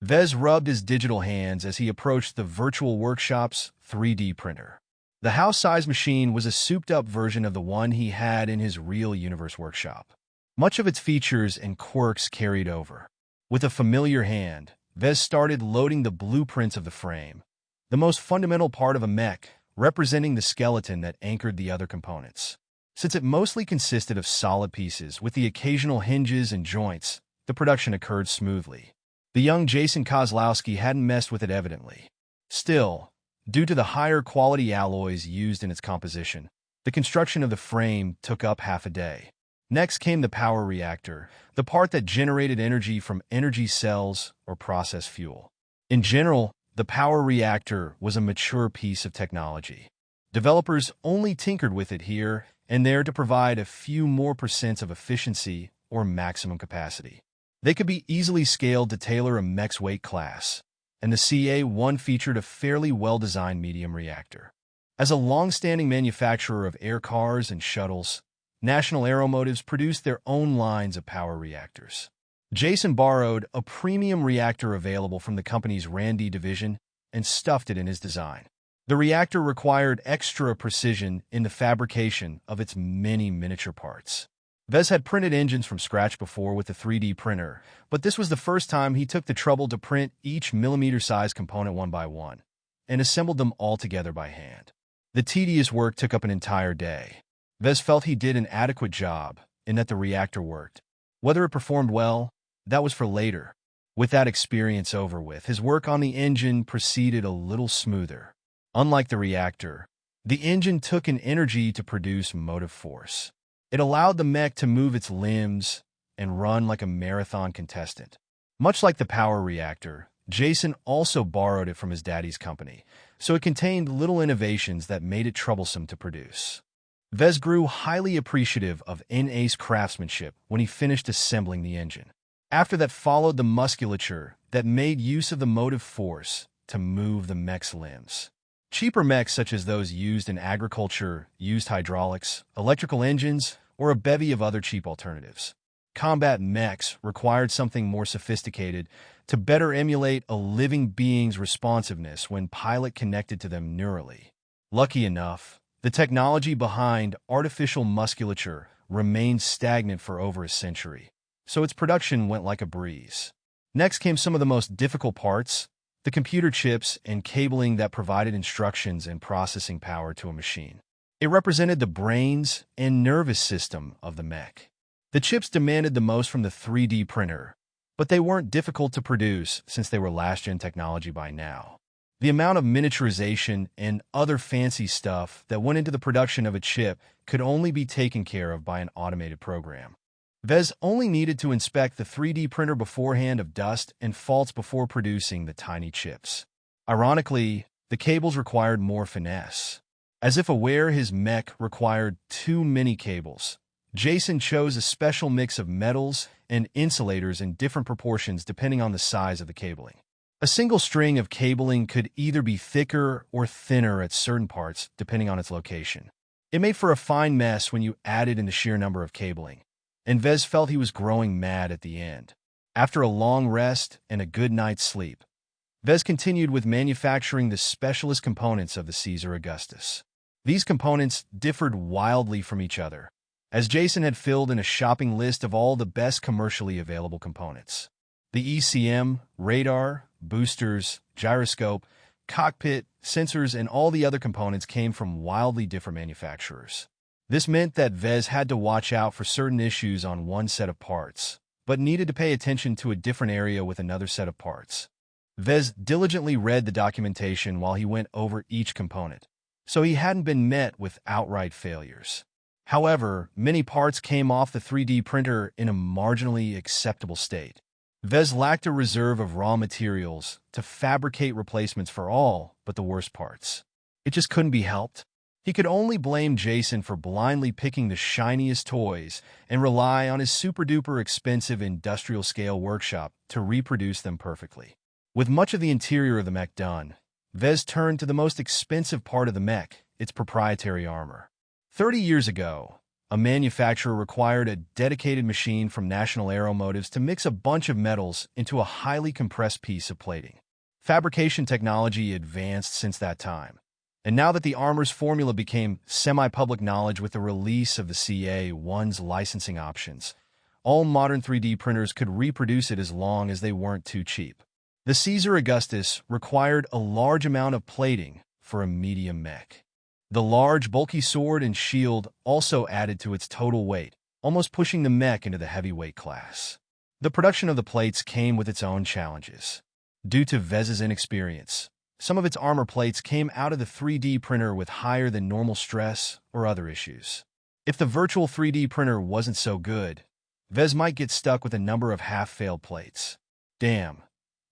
Vez rubbed his digital hands as he approached the virtual workshop's 3D printer. The house-sized machine was a souped-up version of the one he had in his real universe workshop. Much of its features and quirks carried over. With a familiar hand, Vez started loading the blueprints of the frame, the most fundamental part of a mech, representing the skeleton that anchored the other components. Since it mostly consisted of solid pieces with the occasional hinges and joints, the production occurred smoothly. The young Jason Kozlowski hadn't messed with it evidently. Still, due to the higher quality alloys used in its composition, the construction of the frame took up half a day. Next came the power reactor, the part that generated energy from energy cells or process fuel. In general, the power reactor was a mature piece of technology. Developers only tinkered with it here and there to provide a few more % of efficiency or maximum capacity. They could be easily scaled to tailor a mech's weight class, and the CA-1 featured a fairly well-designed medium reactor. As a long-standing manufacturer of air cars and shuttles, National Aeromotives produced their own lines of power reactors. Jason borrowed a premium reactor available from the company's Randy division and stuffed it in his design. The reactor required extra precision in the fabrication of its many miniature parts. Vez had printed engines from scratch before with a 3D printer, but this was the first time he took the trouble to print each millimeter-sized component one by one, and assembled them all together by hand. The tedious work took up an entire day. Vez felt he did an adequate job, and that the reactor worked. Whether it performed well, that was for later. With that experience over with, his work on the engine proceeded a little smoother. Unlike the reactor, the engine took in energy to produce motive force. It allowed the mech to move its limbs and run like a marathon contestant. Much like the power reactor, Jason also borrowed it from his daddy's company, so it contained little innovations that made it troublesome to produce. Vez grew highly appreciative of NA's craftsmanship when he finished assembling the engine. After that followed the musculature that made use of the motive force to move the mech's limbs. Cheaper mechs such as those used in agriculture used hydraulics, electrical engines, or a bevy of other cheap alternatives. Combat mechs required something more sophisticated to better emulate a living being's responsiveness when pilot connected to them neurally. Lucky enough, the technology behind artificial musculature remained stagnant for over a century, so its production went like a breeze. Next came some of the most difficult parts, the computer chips and cabling that provided instructions and processing power to a machine. It represented the brains and nervous system of the mech. The chips demanded the most from the 3D printer, but they weren't difficult to produce since they were last-gen technology by now. The amount of miniaturization and other fancy stuff that went into the production of a chip could only be taken care of by an automated program. Vez only needed to inspect the 3D printer beforehand of dust and faults before producing the tiny chips. Ironically, the cables required more finesse. As if aware his mech required too many cables, Jason chose a special mix of metals and insulators in different proportions depending on the size of the cabling. A single string of cabling could either be thicker or thinner at certain parts depending on its location. It made for a fine mess when you added in the sheer number of cabling, and Vez felt he was growing mad at the end. After a long rest and a good night's sleep, Vez continued with manufacturing the specialist components of the Caesar Augustus. These components differed wildly from each other, as Jason had filled in a shopping list of all the best commercially available components. The ECM, radar, boosters, gyroscope, cockpit, sensors, and all the other components came from wildly different manufacturers. This meant that Vez had to watch out for certain issues on one set of parts, but needed to pay attention to a different area with another set of parts. Vez diligently read the documentation while he went over each component, so he hadn't been met with outright failures. However, many parts came off the 3D printer in a marginally acceptable state. Vez lacked a reserve of raw materials to fabricate replacements for all but the worst parts. It just couldn't be helped. He could only blame Jason for blindly picking the shiniest toys and rely on his super-duper expensive industrial-scale workshop to reproduce them perfectly. With much of the interior of the mech done, Vez turned to the most expensive part of the mech, its proprietary armor. 30 years ago, a manufacturer required a dedicated machine from National Aeromotives to mix a bunch of metals into a highly compressed piece of plating. Fabrication technology advanced since that time, and now that the armor's formula became semi-public knowledge with the release of the CA-1's licensing options, all modern 3D printers could reproduce it as long as they weren't too cheap. The Caesar Augustus required a large amount of plating for a medium mech. The large, bulky sword and shield also added to its total weight, almost pushing the mech into the heavyweight class. The production of the plates came with its own challenges. Due to Vez's inexperience, some of its armor plates came out of the 3D printer with higher than normal stress or other issues. If the virtual 3D printer wasn't so good, Vez might get stuck with a number of half-failed plates. Damn.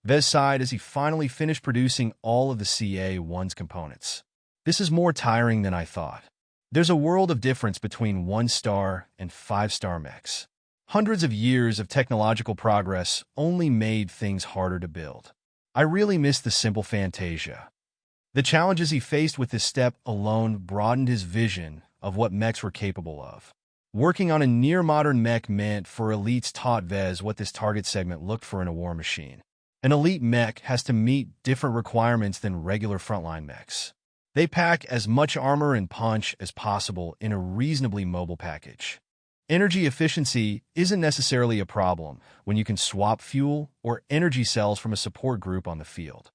Vez sighed as he finally finished producing all of the CA-1's components. This is more tiring than I thought. There's a world of difference between 1-star and 5-star mechs. Hundreds of years of technological progress only made things harder to build. I really miss the simple Fantasia. The challenges he faced with this step alone broadened his vision of what mechs were capable of. Working on a near-modern mech meant for elites taught Vez what this target segment looked for in a war machine. An elite mech has to meet different requirements than regular frontline mechs. They pack as much armor and punch as possible in a reasonably mobile package. Energy efficiency isn't necessarily a problem when you can swap fuel or energy cells from a support group on the field.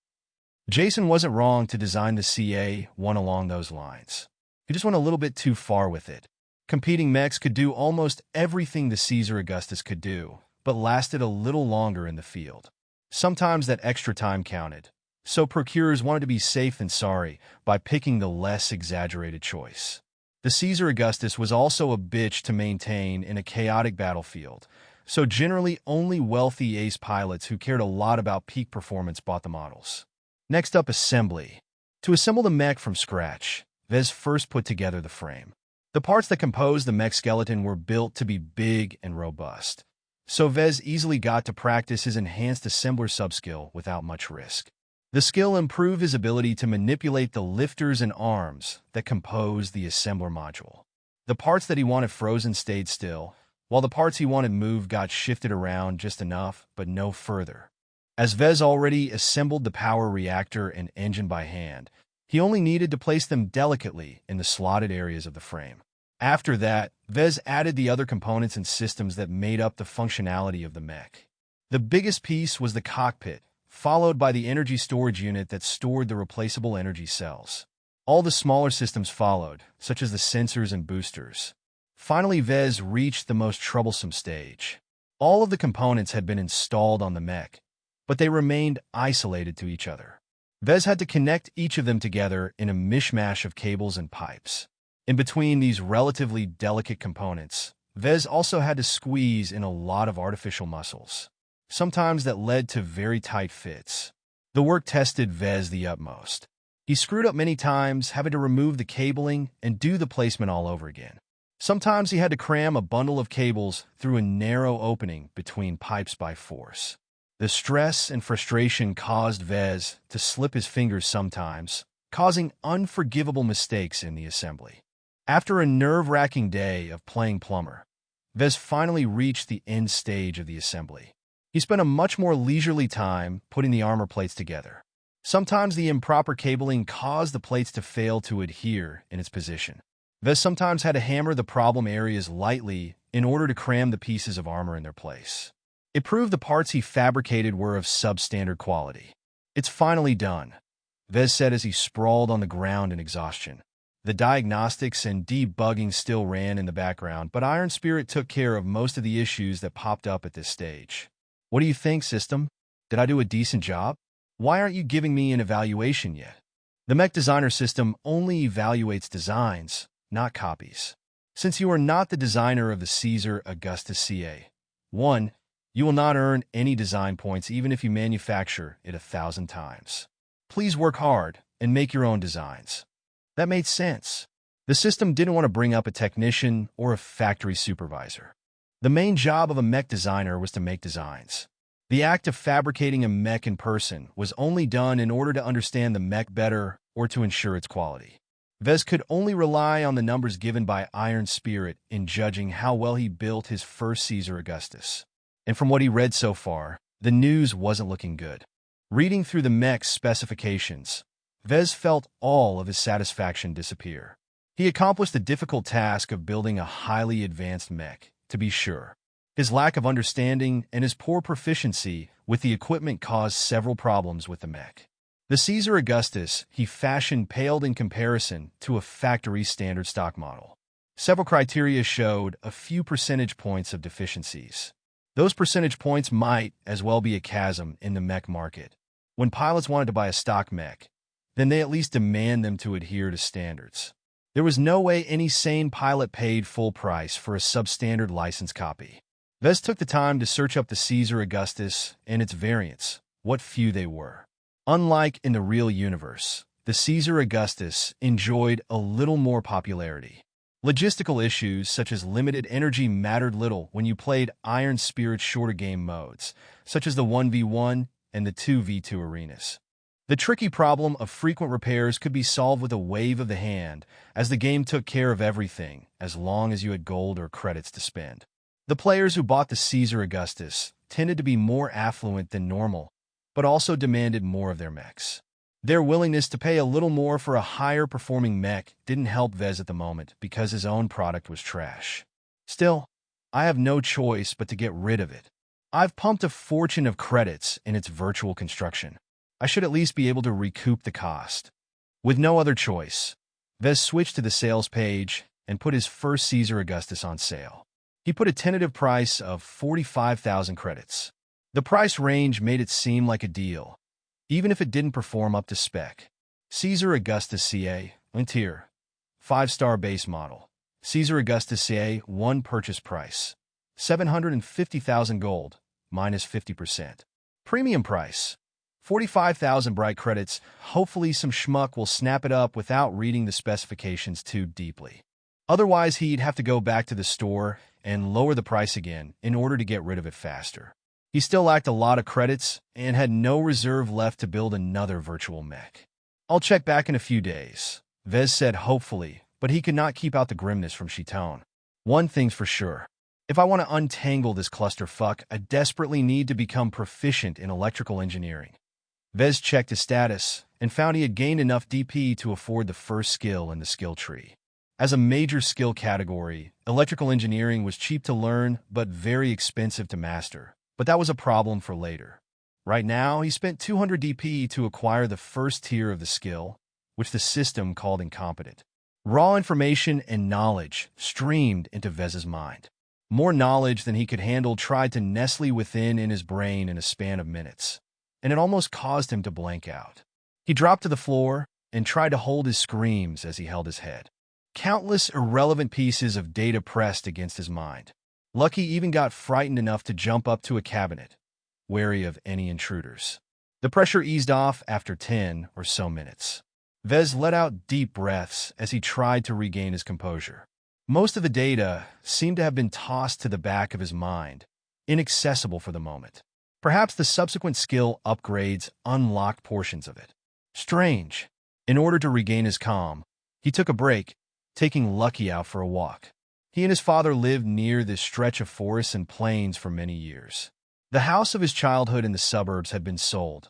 Jason wasn't wrong to design the CA-1 along those lines. He just went a little bit too far with it. Competing mechs could do almost everything the Caesar Augustus could do, but lasted a little longer in the field. Sometimes that extra time counted, so procurers wanted to be safe than sorry by picking the less exaggerated choice. The Caesar Augustus was also a bitch to maintain in a chaotic battlefield, so generally only wealthy ace pilots who cared a lot about peak performance bought the models. Next up, assembly. To assemble the mech from scratch, Vez first put together the frame. The parts that composed the mech skeleton were built to be big and robust, so Vez easily got to practice his enhanced assembler subskill without much risk. The skill improved his ability to manipulate the lifters and arms that compose the assembler module. The parts that he wanted frozen stayed still, while the parts he wanted moved got shifted around just enough, but no further. As Vez already assembled the power reactor and engine by hand, he only needed to place them delicately in the slotted areas of the frame. After that, Vez added the other components and systems that made up the functionality of the mech. The biggest piece was the cockpit, followed by the energy storage unit that stored the replaceable energy cells. All the smaller systems followed, such as the sensors and boosters. Finally, Vez reached the most troublesome stage. All of the components had been installed on the mech, but they remained isolated to each other. Vez had to connect each of them together in a mishmash of cables and pipes. In between these relatively delicate components, Vez also had to squeeze in a lot of artificial muscles. Sometimes that led to very tight fits. The work tested Vez the utmost. He screwed up many times, having to remove the cabling and do the placement all over again. Sometimes he had to cram a bundle of cables through a narrow opening between pipes by force. The stress and frustration caused Vez to slip his fingers sometimes, causing unforgivable mistakes in the assembly. After a nerve-wracking day of playing plumber, Vez finally reached the end stage of the assembly. He spent a much more leisurely time putting the armor plates together. Sometimes the improper cabling caused the plates to fail to adhere in its position. Vez sometimes had to hammer the problem areas lightly in order to cram the pieces of armor in their place. It proved the parts he fabricated were of substandard quality. "It's finally done," Vez said as he sprawled on the ground in exhaustion. The diagnostics and debugging still ran in the background, but Iron Spirit took care of most of the issues that popped up at this stage. "What do you think, system? Did I do a decent job? Why aren't you giving me an evaluation yet?" The Mech Designer system only evaluates designs, not copies. Since you are not the designer of the Caesar Augustus CA-1, you will not earn any design points even if you manufacture it 1,000 times. Please work hard and make your own designs. That made sense. The system didn't want to bring up a technician or a factory supervisor. The main job of a mech designer was to make designs. The act of fabricating a mech in person was only done in order to understand the mech better or to ensure its quality. Vez could only rely on the numbers given by Iron Spirit in judging how well he built his first Caesar Augustus. And from what he read so far, the news wasn't looking good. Reading through the mech's specifications, Vez felt all of his satisfaction disappear. He accomplished the difficult task of building a highly advanced mech, to be sure. His lack of understanding and his poor proficiency with the equipment caused several problems with the mech. The Caesar Augustus he fashioned paled in comparison to a factory standard stock model. Several criteria showed a few percentage points of deficiencies. Those percentage points might as well be a chasm in the mech market. When pilots wanted to buy a stock mech, then they at least demand them to adhere to standards. There was no way any sane pilot paid full price for a substandard license copy. Vez took the time to search up the Caesar Augustus and its variants, what few they were. Unlike in the real universe, the Caesar Augustus enjoyed a little more popularity. Logistical issues such as limited energy mattered little when you played Iron Spirit's shorter game modes, such as the 1v1 and the 2v2 arenas. The tricky problem of frequent repairs could be solved with a wave of the hand, as the game took care of everything, as long as you had gold or credits to spend. The players who bought the Caesar Augustus tended to be more affluent than normal, but also demanded more of their mechs. Their willingness to pay a little more for a higher-performing mech didn't help Vez at the moment because his own product was trash. Still, I have no choice but to get rid of it. I've pumped a fortune of credits in its virtual construction. I should at least be able to recoup the cost. With no other choice, Vez switched to the sales page and put his first Caesar Augustus on sale. He put a tentative price of 45,000 credits. The price range made it seem like a deal, even if it didn't perform up to spec. Caesar Augustus CA, tier, 5-star base model. Caesar Augustus CA, 1 purchase price, 750,000 gold, minus 50%. Premium price, 45,000 bright credits. Hopefully some schmuck will snap it up without reading the specifications too deeply. Otherwise, he'd have to go back to the store and lower the price again in order to get rid of it faster. He still lacked a lot of credits and had no reserve left to build another virtual mech. "I'll check back in a few days," Vez said hopefully, but he could not keep out the grimness from Chitone. "One thing's for sure. If I want to untangle this clusterfuck, I desperately need to become proficient in electrical engineering." Vez checked his status and found he had gained enough DP to afford the first skill in the skill tree. As a major skill category, electrical engineering was cheap to learn but very expensive to master, but that was a problem for later. Right now, he spent 200 DP to acquire the first tier of the skill, which the system called incompetent. Raw information and knowledge streamed into Vez's mind. More knowledge than he could handle tried to nestle within in his brain in a span of minutes, and it almost caused him to blank out. He dropped to the floor and tried to hold his screams as he held his head. Countless irrelevant pieces of data pressed against his mind. Lucky even got frightened enough to jump up to a cabinet, wary of any intruders. The pressure eased off after 10 or so minutes. Vez let out deep breaths as he tried to regain his composure. Most of the data seemed to have been tossed to the back of his mind, inaccessible for the moment. Perhaps the subsequent skill upgrades unlocked portions of it. Strange. In order to regain his calm, he took a break, taking Lucky out for a walk. He and his father lived near this stretch of forests and plains for many years. The house of his childhood in the suburbs had been sold,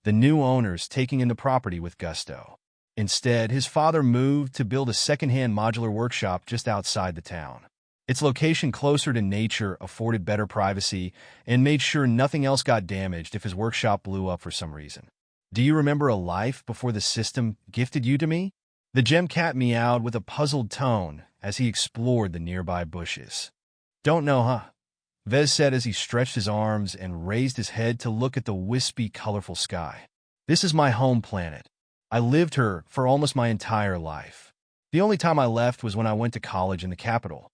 the new owners taking in the property with gusto. Instead, his father moved to build a second-hand modular workshop just outside the town. Its location closer to nature afforded better privacy and made sure nothing else got damaged if his workshop blew up for some reason. "Do you remember a life before the system gifted you to me?" The gem cat meowed with a puzzled tone as he explored the nearby bushes. "Don't know, huh?" Vez said as he stretched his arms and raised his head to look at the wispy, colorful sky. "This is my home planet. I lived here for almost my entire life. The only time I left was when I went to college in the capital."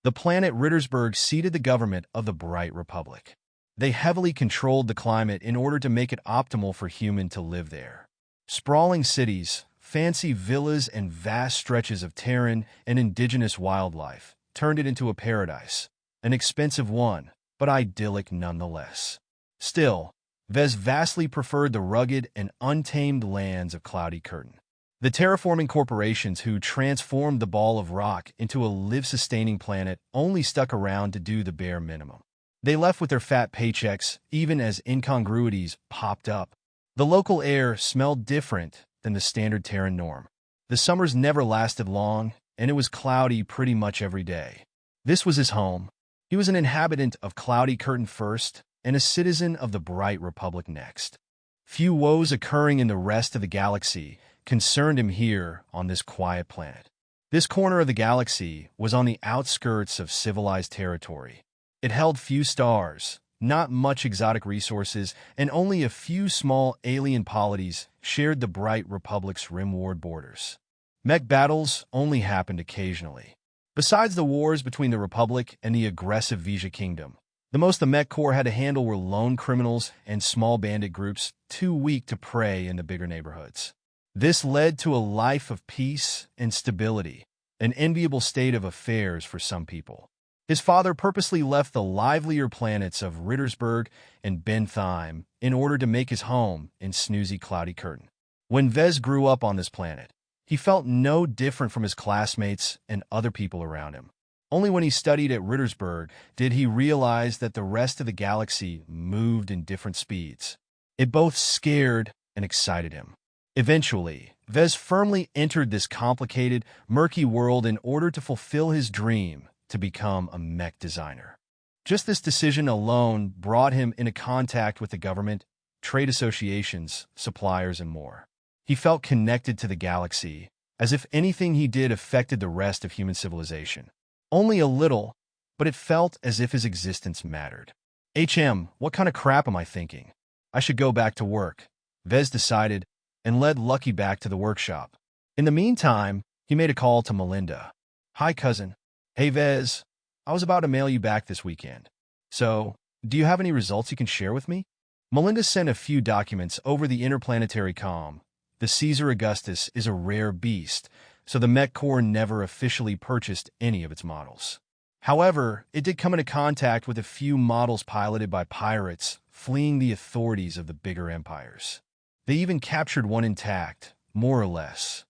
The planet Rittersburg seated the government of the Bright Republic. They heavily controlled the climate in order to make it optimal for human to live there. Sprawling cities, fancy villas, and vast stretches of terran and indigenous wildlife turned it into a paradise. An expensive one, but idyllic nonetheless. Still, Vez vastly preferred the rugged and untamed lands of Cloudy Curtain. The terraforming corporations who transformed the ball of rock into a life-sustaining planet only stuck around to do the bare minimum. They left with their fat paychecks even as incongruities popped up. The local air smelled different than the standard Terran norm. The summers never lasted long, and it was cloudy pretty much every day. This was his home. He was an inhabitant of Cloudy Curtain first and a citizen of the Bright Republic next. Few woes occurring in the rest of the galaxy concerned him here on this quiet planet. This corner of the galaxy was on the outskirts of civilized territory. It held few stars, not much exotic resources, and only a few small alien polities shared the Bright Republic's rimward borders. Mech battles only happened occasionally. Besides the wars between the Republic and the aggressive Vija Kingdom, the most the Mech Corps had to handle were lone criminals and small bandit groups too weak to prey in the bigger neighborhoods. This led to a life of peace and stability, an enviable state of affairs for some people. His father purposely left the livelier planets of Rittersburg and Bentheim in order to make his home in snoozy Cloudy Curtain. When Vez grew up on this planet, he felt no different from his classmates and other people around him. Only when he studied at Rittersburg did he realize that the rest of the galaxy moved in different speeds. It both scared and excited him. Eventually, Vez firmly entered this complicated, murky world in order to fulfill his dream to become a mech designer. Just this decision alone brought him into contact with the government, trade associations, suppliers, and more. He felt connected to the galaxy, as if anything he did affected the rest of human civilization. Only a little, but it felt as if his existence mattered. What kind of crap am I thinking? I should go back to work, Vez decided, and led Lucky back to the workshop. In the meantime, he made a call to Melinda. "Hi, cousin. Hey, Vez. I was about to mail you back this weekend. So, do you have any results you can share with me?" Melinda sent a few documents over the interplanetary comm. The Caesar Augustus is a rare beast, so the Mech Corps never officially purchased any of its models. However, it did come into contact with a few models piloted by pirates, fleeing the authorities of the bigger empires. They even captured one intact, more or less.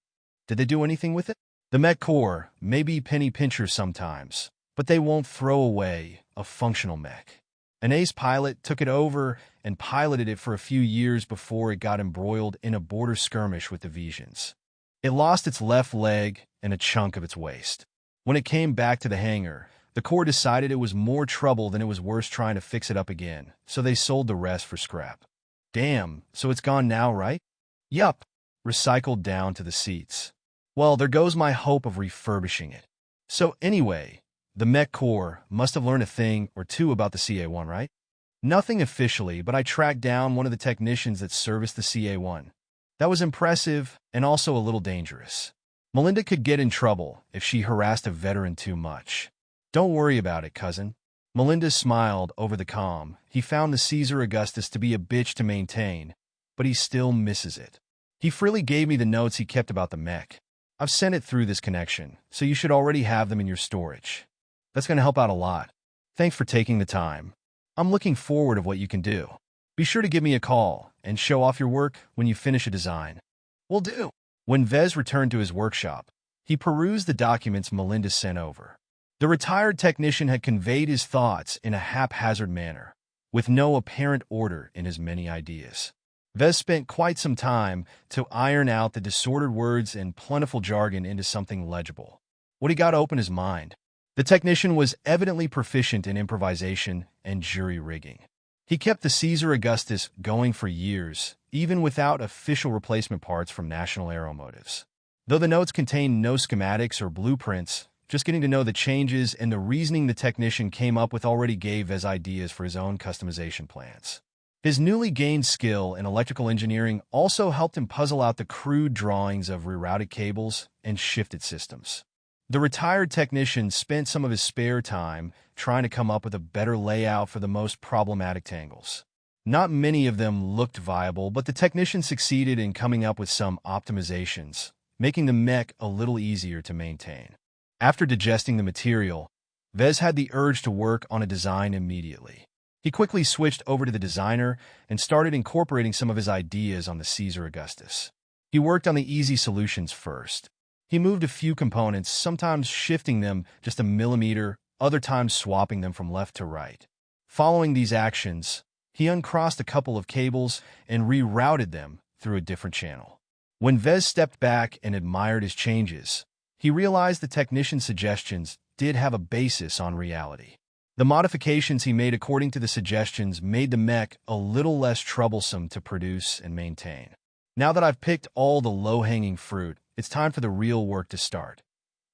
Did they do anything with it? The mech core may be penny pinchers sometimes, but they won't throw away a functional mech. An ace pilot took it over and piloted it for a few years before it got embroiled in a border skirmish with the Visions. It lost its left leg and a chunk of its waist. When it came back to the hangar, the Corps decided it was more trouble than it was worth trying to fix it up again, so they sold the rest for scrap. Damn, so it's gone now, right? Yup. Recycled down to the seats. Well, there goes my hope of refurbishing it. So anyway, the Mech Corps must have learned a thing or two about the CA-1, right? Nothing officially, but I tracked down one of the technicians that serviced the CA-1. That was impressive and also a little dangerous. Melinda could get in trouble if she harassed a veteran too much. Don't worry about it, cousin. Melinda smiled over the comm. He found the Caesar Augustus to be a bitch to maintain, but he still misses it. He freely gave me the notes he kept about the mech. I've sent it through this connection, so you should already have them in your storage. That's going to help out a lot. Thanks for taking the time. I'm looking forward to what you can do. Be sure to give me a call and show off your work when you finish a design. Will do. When Vez returned to his workshop, he perused the documents Melinda sent over. The retired technician had conveyed his thoughts in a haphazard manner, with no apparent order in his many ideas. Vez spent quite some time to iron out the disordered words and plentiful jargon into something legible. What he got to open his mind. The technician was evidently proficient in improvisation and jury rigging. He kept the Caesar Augustus going for years, even without official replacement parts from National Aeromotives. Though the notes contained no schematics or blueprints, just getting to know the changes and the reasoning the technician came up with already gave Vez ideas for his own customization plans. His newly gained skill in electrical engineering also helped him puzzle out the crude drawings of rerouted cables and shifted systems. The retired technician spent some of his spare time trying to come up with a better layout for the most problematic tangles. Not many of them looked viable, but the technician succeeded in coming up with some optimizations, making the mech a little easier to maintain. After digesting the material, Vez had the urge to work on a design immediately. He quickly switched over to the designer and started incorporating some of his ideas on the Caesar Augustus. He worked on the easy solutions first. He moved a few components, sometimes shifting them just a millimeter, other times swapping them from left to right. Following these actions, he uncrossed a couple of cables and rerouted them through a different channel. When Vez stepped back and admired his changes, he realized the technician's suggestions did have a basis on reality. The modifications he made according to the suggestions made the mech a little less troublesome to produce and maintain. Now that I've picked all the low-hanging fruit, it's time for the real work to start.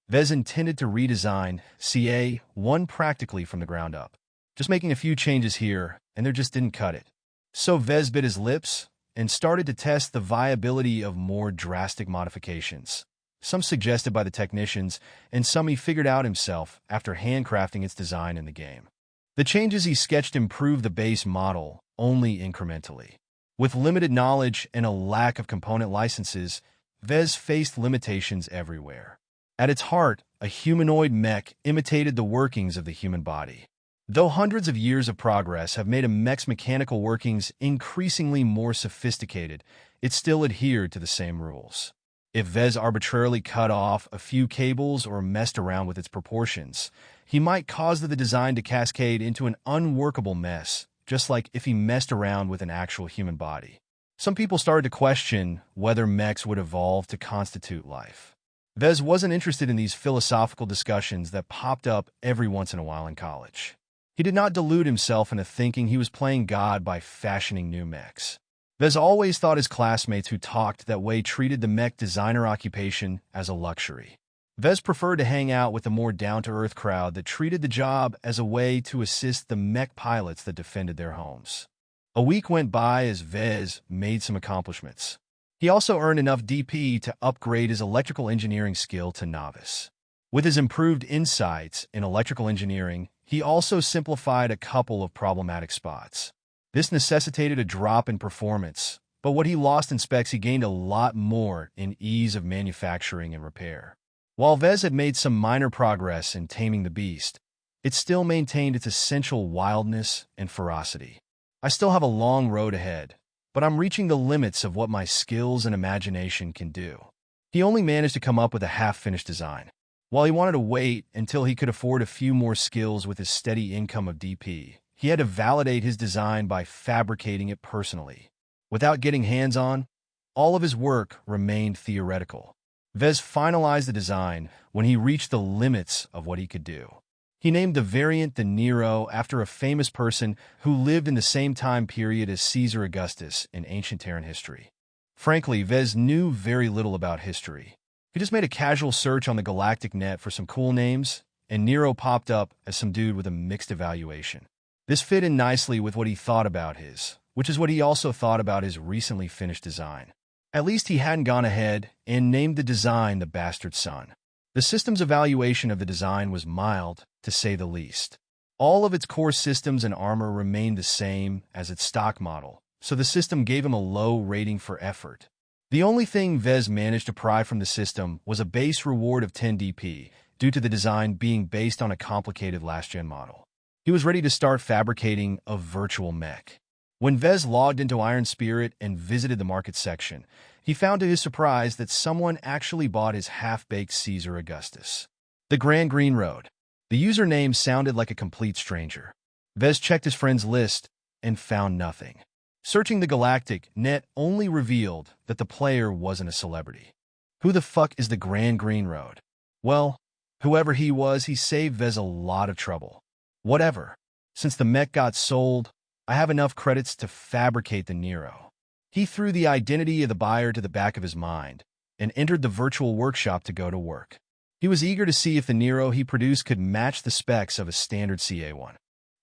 Vez intended to redesign CA-1 practically from the ground up. Just making a few changes here, and they just didn't cut it. So Vez bit his lips and started to test the viability of more drastic modifications. Some suggested by the technicians, and some he figured out himself after handcrafting its design in the game. The changes he sketched improved the base model only incrementally. With limited knowledge and a lack of component licenses, Vez faced limitations everywhere. At its heart, a humanoid mech imitated the workings of the human body. Though hundreds of years of progress have made a mech's mechanical workings increasingly more sophisticated, it still adhered to the same rules. If Vez arbitrarily cut off a few cables or messed around with its proportions, he might cause the design to cascade into an unworkable mess, just like if he messed around with an actual human body. Some people started to question whether mechs would evolve to constitute life. Vez wasn't interested in these philosophical discussions that popped up every once in a while in college. He did not delude himself into thinking he was playing God by fashioning new mechs. Vez always thought his classmates who talked that way treated the mech designer occupation as a luxury. Vez preferred to hang out with a more down-to-earth crowd that treated the job as a way to assist the mech pilots that defended their homes. A week went by as Vez made some accomplishments. He also earned enough DP to upgrade his electrical engineering skill to novice. With his improved insights in electrical engineering, he also simplified a couple of problematic spots. This necessitated a drop in performance, but what he lost in specs he gained a lot more in ease of manufacturing and repair. While Vez had made some minor progress in taming the beast, it still maintained its essential wildness and ferocity. I still have a long road ahead, but I'm reaching the limits of what my skills and imagination can do. He only managed to come up with a half-finished design. While he wanted to wait until he could afford a few more skills with his steady income of DP, he had to validate his design by fabricating it personally. Without getting hands-on, all of his work remained theoretical. Vez finalized the design when he reached the limits of what he could do. He named the variant the Nero after a famous person who lived in the same time period as Caesar Augustus in ancient Terran history. Frankly, Vez knew very little about history. He just made a casual search on the galactic net for some cool names, and Nero popped up as some dude with a mixed evaluation. This fit in nicely with what he thought about which is what he also thought about his recently finished design. At least he hadn't gone ahead and named the design the Bastard Son. The system's evaluation of the design was mild, to say the least. All of its core systems and armor remained the same as its stock model, so the system gave him a low rating for effort. The only thing Vez managed to pry from the system was a base reward of 10 DP, due to the design being based on a complicated last-gen model. He was ready to start fabricating a virtual mech. When Vez logged into Iron Spirit and visited the market section, he found to his surprise that someone actually bought his half-baked Caesar Augustus. The Grand Green Road. The username sounded like a complete stranger. Vez checked his friend's list and found nothing. Searching the galactic net only revealed that the player wasn't a celebrity. Who the fuck is the Grand Green Road? Well, whoever he was, he saved Vez a lot of trouble. Whatever. Since the mech got sold, I have enough credits to fabricate the Nero. He threw the identity of the buyer to the back of his mind and entered the virtual workshop to go to work. He was eager to see if the Nero he produced could match the specs of a standard CA1.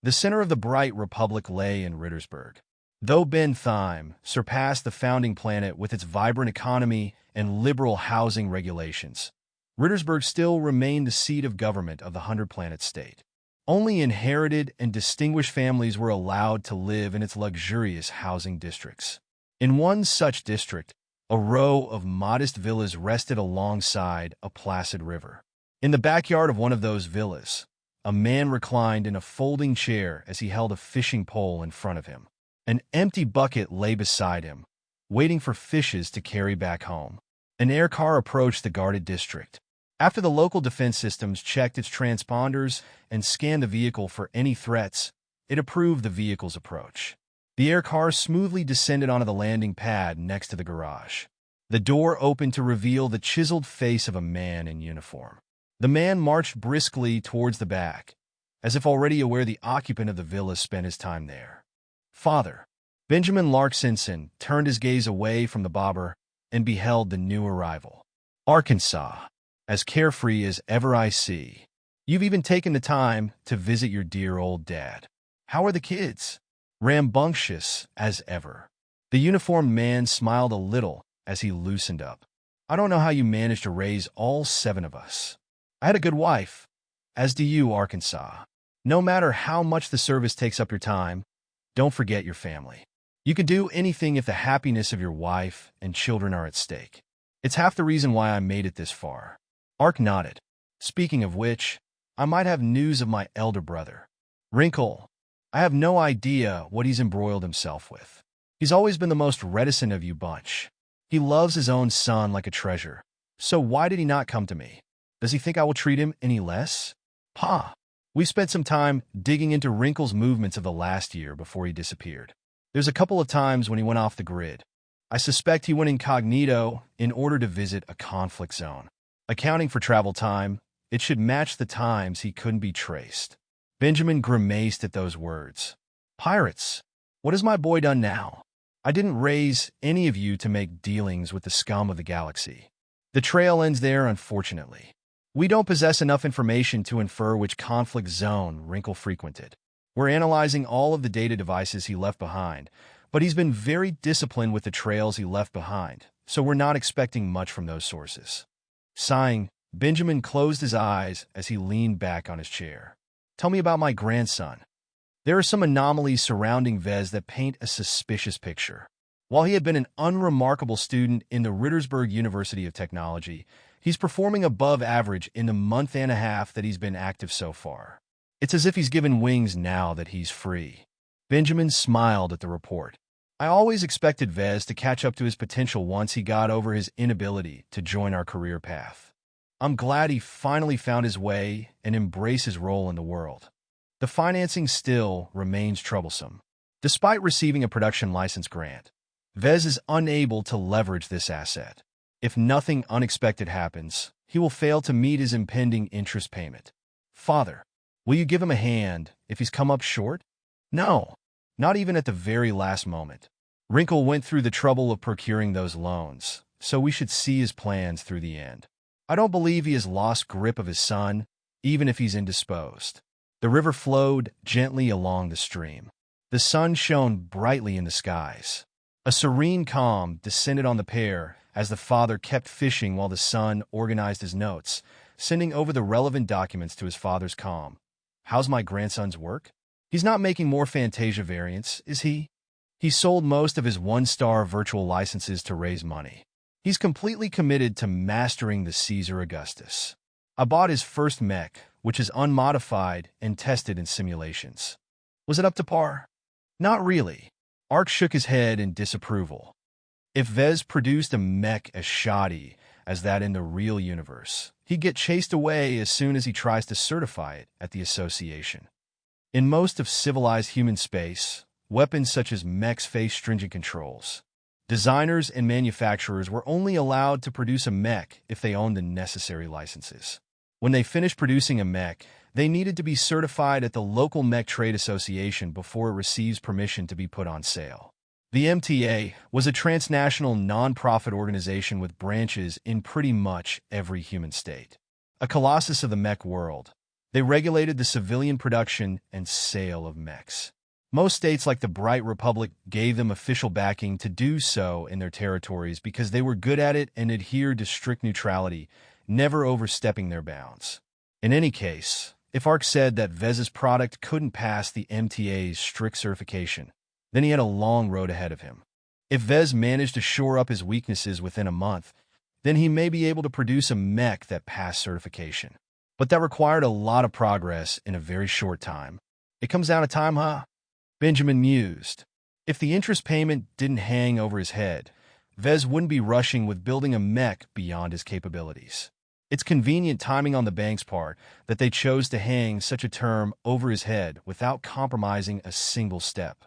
The center of the bright republic lay in Rittersburg. Though Ben Thyme surpassed the founding planet with its vibrant economy and liberal housing regulations, Rittersburg still remained the seat of government of the 100-planet state. Only inherited and distinguished families were allowed to live in its luxurious housing districts. In one such district, a row of modest villas rested alongside a placid river. In the backyard of one of those villas, a man reclined in a folding chair as he held a fishing pole in front of him. An empty bucket lay beside him, waiting for fishes to carry back home. An air car approached the guarded district. After the local defense systems checked its transponders and scanned the vehicle for any threats, it approved the vehicle's approach. The air car smoothly descended onto the landing pad next to the garage. The door opened to reveal the chiseled face of a man in uniform. The man marched briskly towards the back, as if already aware the occupant of the villa spent his time there. Father. Benjamin Larksinson turned his gaze away from the bobber and beheld the new arrival. Arkansas. As carefree as ever I see. You've even taken the time to visit your dear old dad. How are the kids? Rambunctious as ever. The uniformed man smiled a little as he loosened up. I don't know how you managed to raise all 7 of us. I had a good wife, as do you, Arkansas. No matter how much the service takes up your time, don't forget your family. You can do anything if the happiness of your wife and children are at stake. It's half the reason why I made it this far. Ark nodded. Speaking of which, I might have news of my elder brother. Wrinkle. I have no idea what he's embroiled himself with. He's always been the most reticent of you bunch. He loves his own son like a treasure. So why did he not come to me? Does he think I will treat him any less? Pa. We spent some time digging into Wrinkle's movements of the last year before he disappeared. There's a couple of times when he went off the grid. I suspect he went incognito in order to visit a conflict zone. Accounting for travel time, it should match the times he couldn't be traced. Benjamin grimaced at those words. Pirates, what has my boy done now? I didn't raise any of you to make dealings with the scum of the galaxy. The trail ends there, unfortunately. We don't possess enough information to infer which conflict zone Wrinkle frequented. We're analyzing all of the data devices he left behind, but he's been very disciplined with the trails he left behind, so we're not expecting much from those sources. Sighing, Benjamin closed his eyes as he leaned back on his chair. Tell me about my grandson. There are some anomalies surrounding Vez that paint a suspicious picture. While he had been an unremarkable student in the Rittersburg University of Technology, he's performing above average in the month and a half that he's been active so far. It's as if he's given wings now that he's free. Benjamin smiled at the report. I always expected Vez to catch up to his potential once he got over his inability to join our career path. I'm glad he finally found his way and embraced his role in the world. The financing still remains troublesome. Despite receiving a production license grant, Vez is unable to leverage this asset. If nothing unexpected happens, he will fail to meet his impending interest payment. Father, will you give him a hand if he's come up short? No, not even at the very last moment. Wrinkle went through the trouble of procuring those loans, so we should see his plans through the end. I don't believe he has lost grip of his son, even if he's indisposed. The river flowed gently along the stream. The sun shone brightly in the skies. A serene calm descended on the pair as the father kept fishing while the son organized his notes, sending over the relevant documents to his father's comm. How's my grandson's work? He's not making more Fantasia variants, is he? He sold most of his one-star virtual licenses to raise money. He's completely committed to mastering the Caesar Augustus. I bought his first mech, which is unmodified and tested in simulations. Was it up to par? Not really. Ark shook his head in disapproval. If Vez produced a mech as shoddy as that in the real universe, he'd get chased away as soon as he tries to certify it at the association. In most of civilized human space, weapons such as mechs face stringent controls. Designers and manufacturers were only allowed to produce a mech if they owned the necessary licenses. When they finished producing a mech, they needed to be certified at the local mech trade association before it receives permission to be put on sale. The MTA was a transnational non-profit organization with branches in pretty much every human state. A colossus of the mech world, they regulated the civilian production and sale of mechs. Most states like the Bright Republic gave them official backing to do so in their territories because they were good at it and adhered to strict neutrality, never overstepping their bounds. In any case, if Ark said that Vez's product couldn't pass the MTA's strict certification, then he had a long road ahead of him. If Vez managed to shore up his weaknesses within a month, then he may be able to produce a mech that passed certification. But that required a lot of progress in a very short time. It comes down to time, huh? Benjamin mused. If the interest payment didn't hang over his head, Vez wouldn't be rushing with building a mech beyond his capabilities. It's convenient timing on the bank's part that they chose to hang such a term over his head without compromising a single step.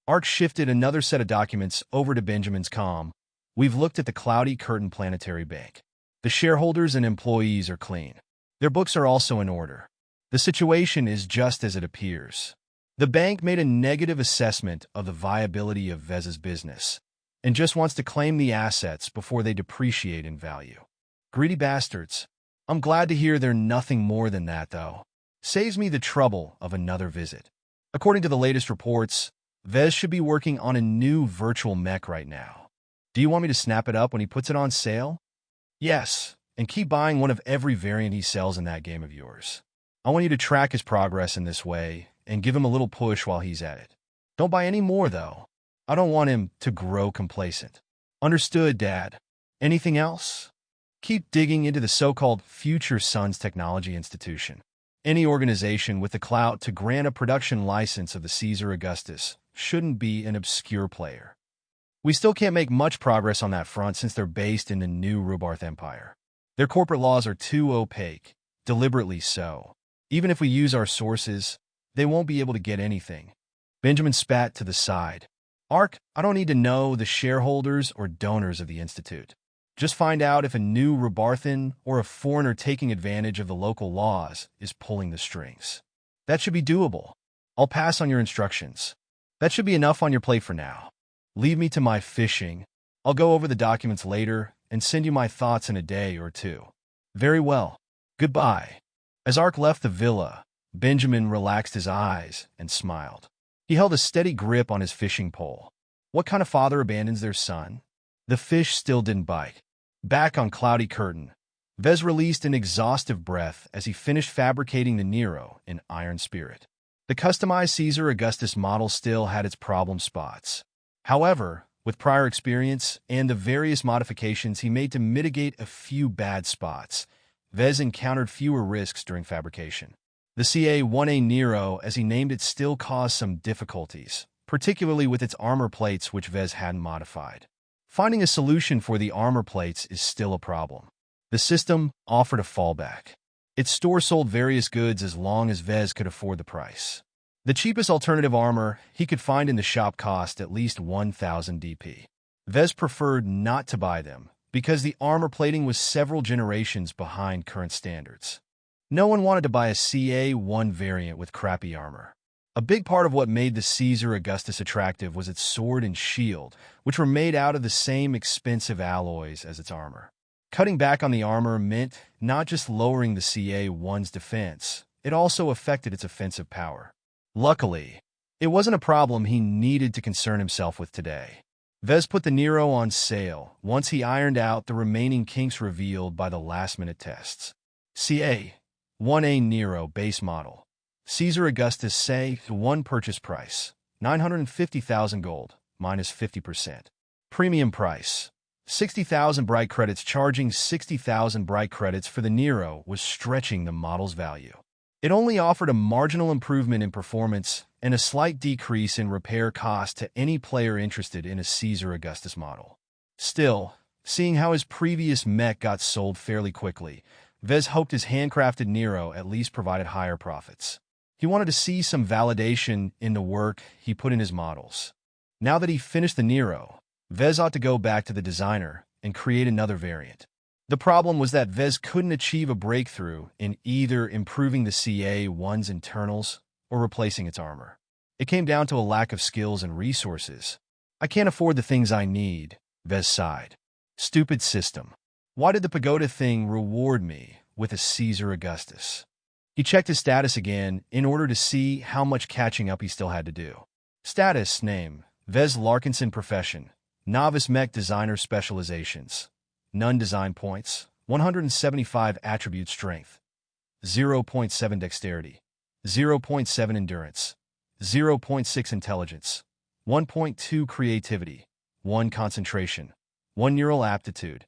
Ark shifted another set of documents over to Benjamin's comm. We've looked at the Cloudy Curtain Planetary Bank. The shareholders and employees are clean. Their books are also in order. The situation is just as it appears. The bank made a negative assessment of the viability of Vez's business and just wants to claim the assets before they depreciate in value. Greedy bastards. I'm glad to hear they're nothing more than that, though. Saves me the trouble of another visit. According to the latest reports, Vez should be working on a new virtual mech right now. Do you want me to snap it up when he puts it on sale? Yes, and keep buying one of every variant he sells in that game of yours. I want you to track his progress in this way and give him a little push while he's at it. Don't buy any more, though. I don't want him to grow complacent. Understood, Dad. Anything else? Keep digging into the so-called Future Sons Technology Institution. Any organization with the clout to grant a production license of the Caesar Augustus shouldn't be an obscure player. We still can't make much progress on that front since they're based in the new Rubarth Empire. Their corporate laws are too opaque, deliberately so. Even if we use our sources, they won't be able to get anything. Benjamin spat to the side. Ark, I don't need to know the shareholders or donors of the Institute. Just find out if a new Rubarthan or a foreigner taking advantage of the local laws is pulling the strings. That should be doable. I'll pass on your instructions. That should be enough on your plate for now. Leave me to my fishing. I'll go over the documents later and send you my thoughts in a day or two. Very well. Goodbye. As Ark left the villa, Benjamin relaxed his eyes and smiled. He held a steady grip on his fishing pole. What kind of father abandons their son? The fish still didn't bite. Back on Cloudy Curtain, Vez released an exhaustive breath as he finished fabricating the Nero in Iron Spirit. The customized Caesar Augustus model still had its problem spots. However, with prior experience and the various modifications he made to mitigate a few bad spots, Vez encountered fewer risks during fabrication. The CA-1A Nero, as he named it, still caused some difficulties, particularly with its armor plates which Vez hadn't modified. Finding a solution for the armor plates is still a problem. The system offered a fallback. Its store sold various goods as long as Vez could afford the price. The cheapest alternative armor he could find in the shop cost at least 1,000 DP. Vez preferred not to buy them because the armor plating was several generations behind current standards. No one wanted to buy a CA-1 variant with crappy armor. A big part of what made the Caesar Augustus attractive was its sword and shield, which were made out of the same expensive alloys as its armor. Cutting back on the armor meant not just lowering the CA-1's defense, it also affected its offensive power. Luckily, it wasn't a problem he needed to concern himself with today. Vez put the Nero on sale once he ironed out the remaining kinks revealed by the last-minute tests. CA-1A Nero base model. Caesar Augustus CA-1 purchase price, 950,000 gold, minus 50%. Premium price, 60,000 bright credits. Charging 60,000 bright credits for the Nero was stretching the model's value. It only offered a marginal improvement in performance and a slight decrease in repair cost to any player interested in a Caesar Augustus model. Still, seeing how his previous mech got sold fairly quickly, Vez hoped his handcrafted Nero at least provided higher profits. He wanted to see some validation in the work he put in his models. Now that he finished the Nero, Vez ought to go back to the designer and create another variant. The problem was that Vez couldn't achieve a breakthrough in either improving the CA-1's internals or replacing its armor. It came down to a lack of skills and resources. I can't afford the things I need, Vez sighed. Stupid system. Why did the pagoda thing reward me with a Caesar Augustus? He checked his status again in order to see how much catching up he still had to do. Status name, Vez Larkinson. Profession, novice mech designer. Specializations, none. Design points, 175. Attribute strength, 0.7 dexterity, 0.7 endurance, 0.6 intelligence, 1.2 creativity, 1 concentration, 1 neural aptitude.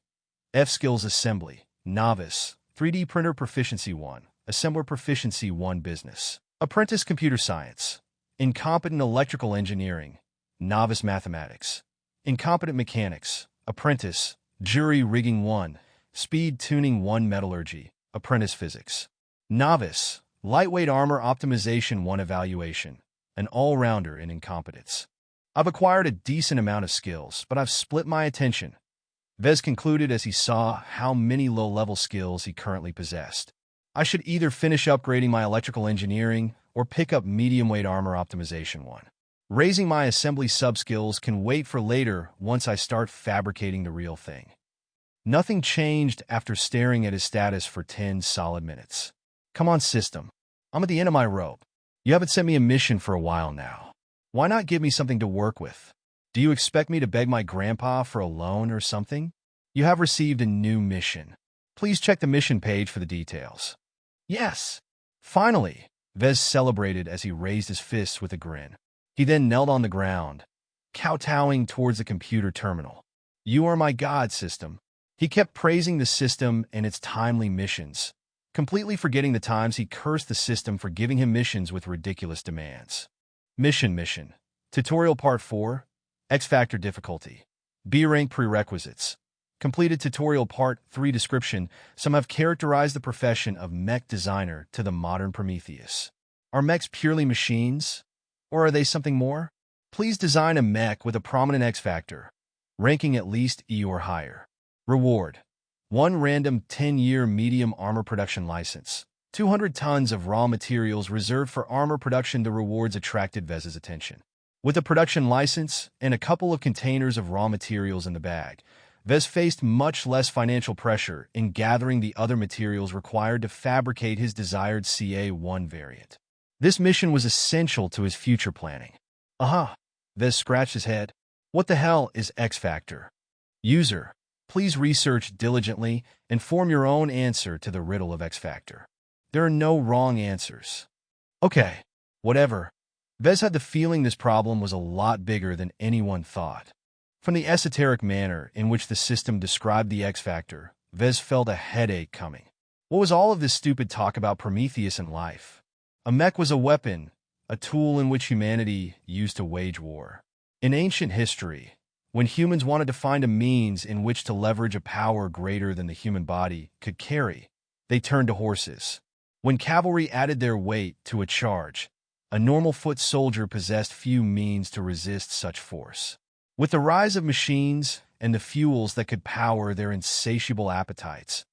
F skills assembly, novice, 3D printer proficiency 1, assembler proficiency 1. Business, apprentice computer science, incompetent electrical engineering, novice mathematics, incompetent mechanics, apprentice, jury rigging 1, speed tuning 1. Metallurgy, apprentice physics, novice, lightweight armor optimization 1. Evaluation, an all-rounder in incompetence. I've acquired a decent amount of skills, but I've split my attention, Vez concluded as he saw how many low-level skills he currently possessed. I should either finish upgrading my electrical engineering or pick up medium-weight armor optimization 1. Raising my assembly sub-skills can wait for later once I start fabricating the real thing. Nothing changed after staring at his status for 10 solid minutes. Come on, system. I'm at the end of my rope. You haven't sent me a mission for a while now. Why not give me something to work with? Do you expect me to beg my grandpa for a loan or something? You have received a new mission. Please check the mission page for the details. Yes. Finally, Vez celebrated as he raised his fists with a grin. He then knelt on the ground, kowtowing towards the computer terminal. You are my god, system. He kept praising the system and its timely missions, completely forgetting the times he cursed the system for giving him missions with ridiculous demands. Mission. Tutorial Part 4. X-Factor difficulty. B-rank prerequisites. Completed Tutorial Part 3. Description. Some have characterized the profession of mech designer to the modern Prometheus. Are mechs purely machines? Or are they something more? Please design a mech with a prominent X-Factor, ranking at least E or higher. Reward. 1 random 10-year medium armor production license. 200 tons of raw materials reserved for armor production. The rewards attracted Vez's attention. With a production license and a couple of containers of raw materials in the bag, Vez faced much less financial pressure in gathering the other materials required to fabricate his desired CA-1 variant. This mission was essential to his future planning. Aha! Vez scratched his head. What the hell is X-Factor? User, please research diligently and form your own answer to the riddle of X-Factor. There are no wrong answers. Okay, whatever. Vez had the feeling this problem was a lot bigger than anyone thought. From the esoteric manner in which the system described the X-Factor, Vez felt a headache coming. What was all of this stupid talk about Prometheus and life? A mech was a weapon, a tool in which humanity used to wage war. In ancient history, when humans wanted to find a means in which to leverage a power greater than the human body could carry, they turned to horses. When cavalry added their weight to a charge, a normal foot soldier possessed few means to resist such force. With the rise of machines and the fuels that could power their insatiable appetites,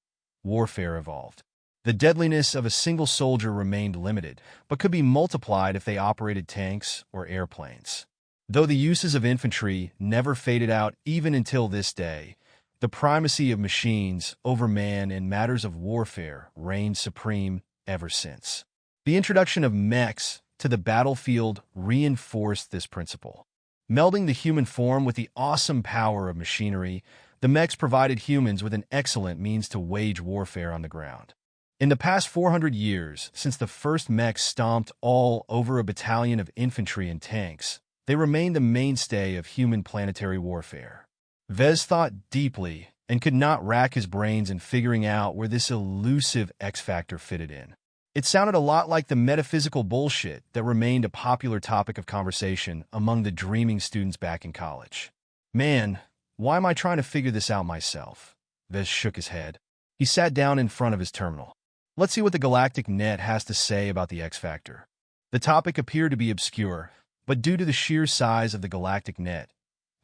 warfare evolved. The deadliness of a single soldier remained limited, but could be multiplied if they operated tanks or airplanes. Though the uses of infantry never faded out even until this day, the primacy of machines over man in matters of warfare reigned supreme ever since. The introduction of mechs to the battlefield reinforced this principle. Melding the human form with the awesome power of machinery, the mechs provided humans with an excellent means to wage warfare on the ground. In the past 400 years, since the first mechs stomped all over a battalion of infantry and tanks, they remained the mainstay of human planetary warfare. Vez thought deeply and could not rack his brains in figuring out where this elusive X-factor fitted in. It sounded a lot like the metaphysical bullshit that remained a popular topic of conversation among the dreaming students back in college. Man, why am I trying to figure this out myself? Vez shook his head. He sat down in front of his terminal. Let's see what the Galactic Net has to say about the X-factor. The topic appeared to be obscure, but due to the sheer size of the Galactic Net,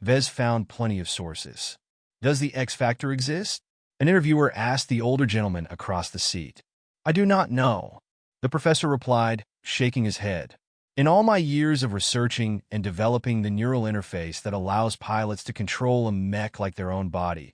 Vez found plenty of sources. Does the X-factor exist? An interviewer asked the older gentleman across the seat. I do not know, the professor replied, shaking his head. In all my years of researching and developing the neural interface that allows pilots to control a mech like their own body,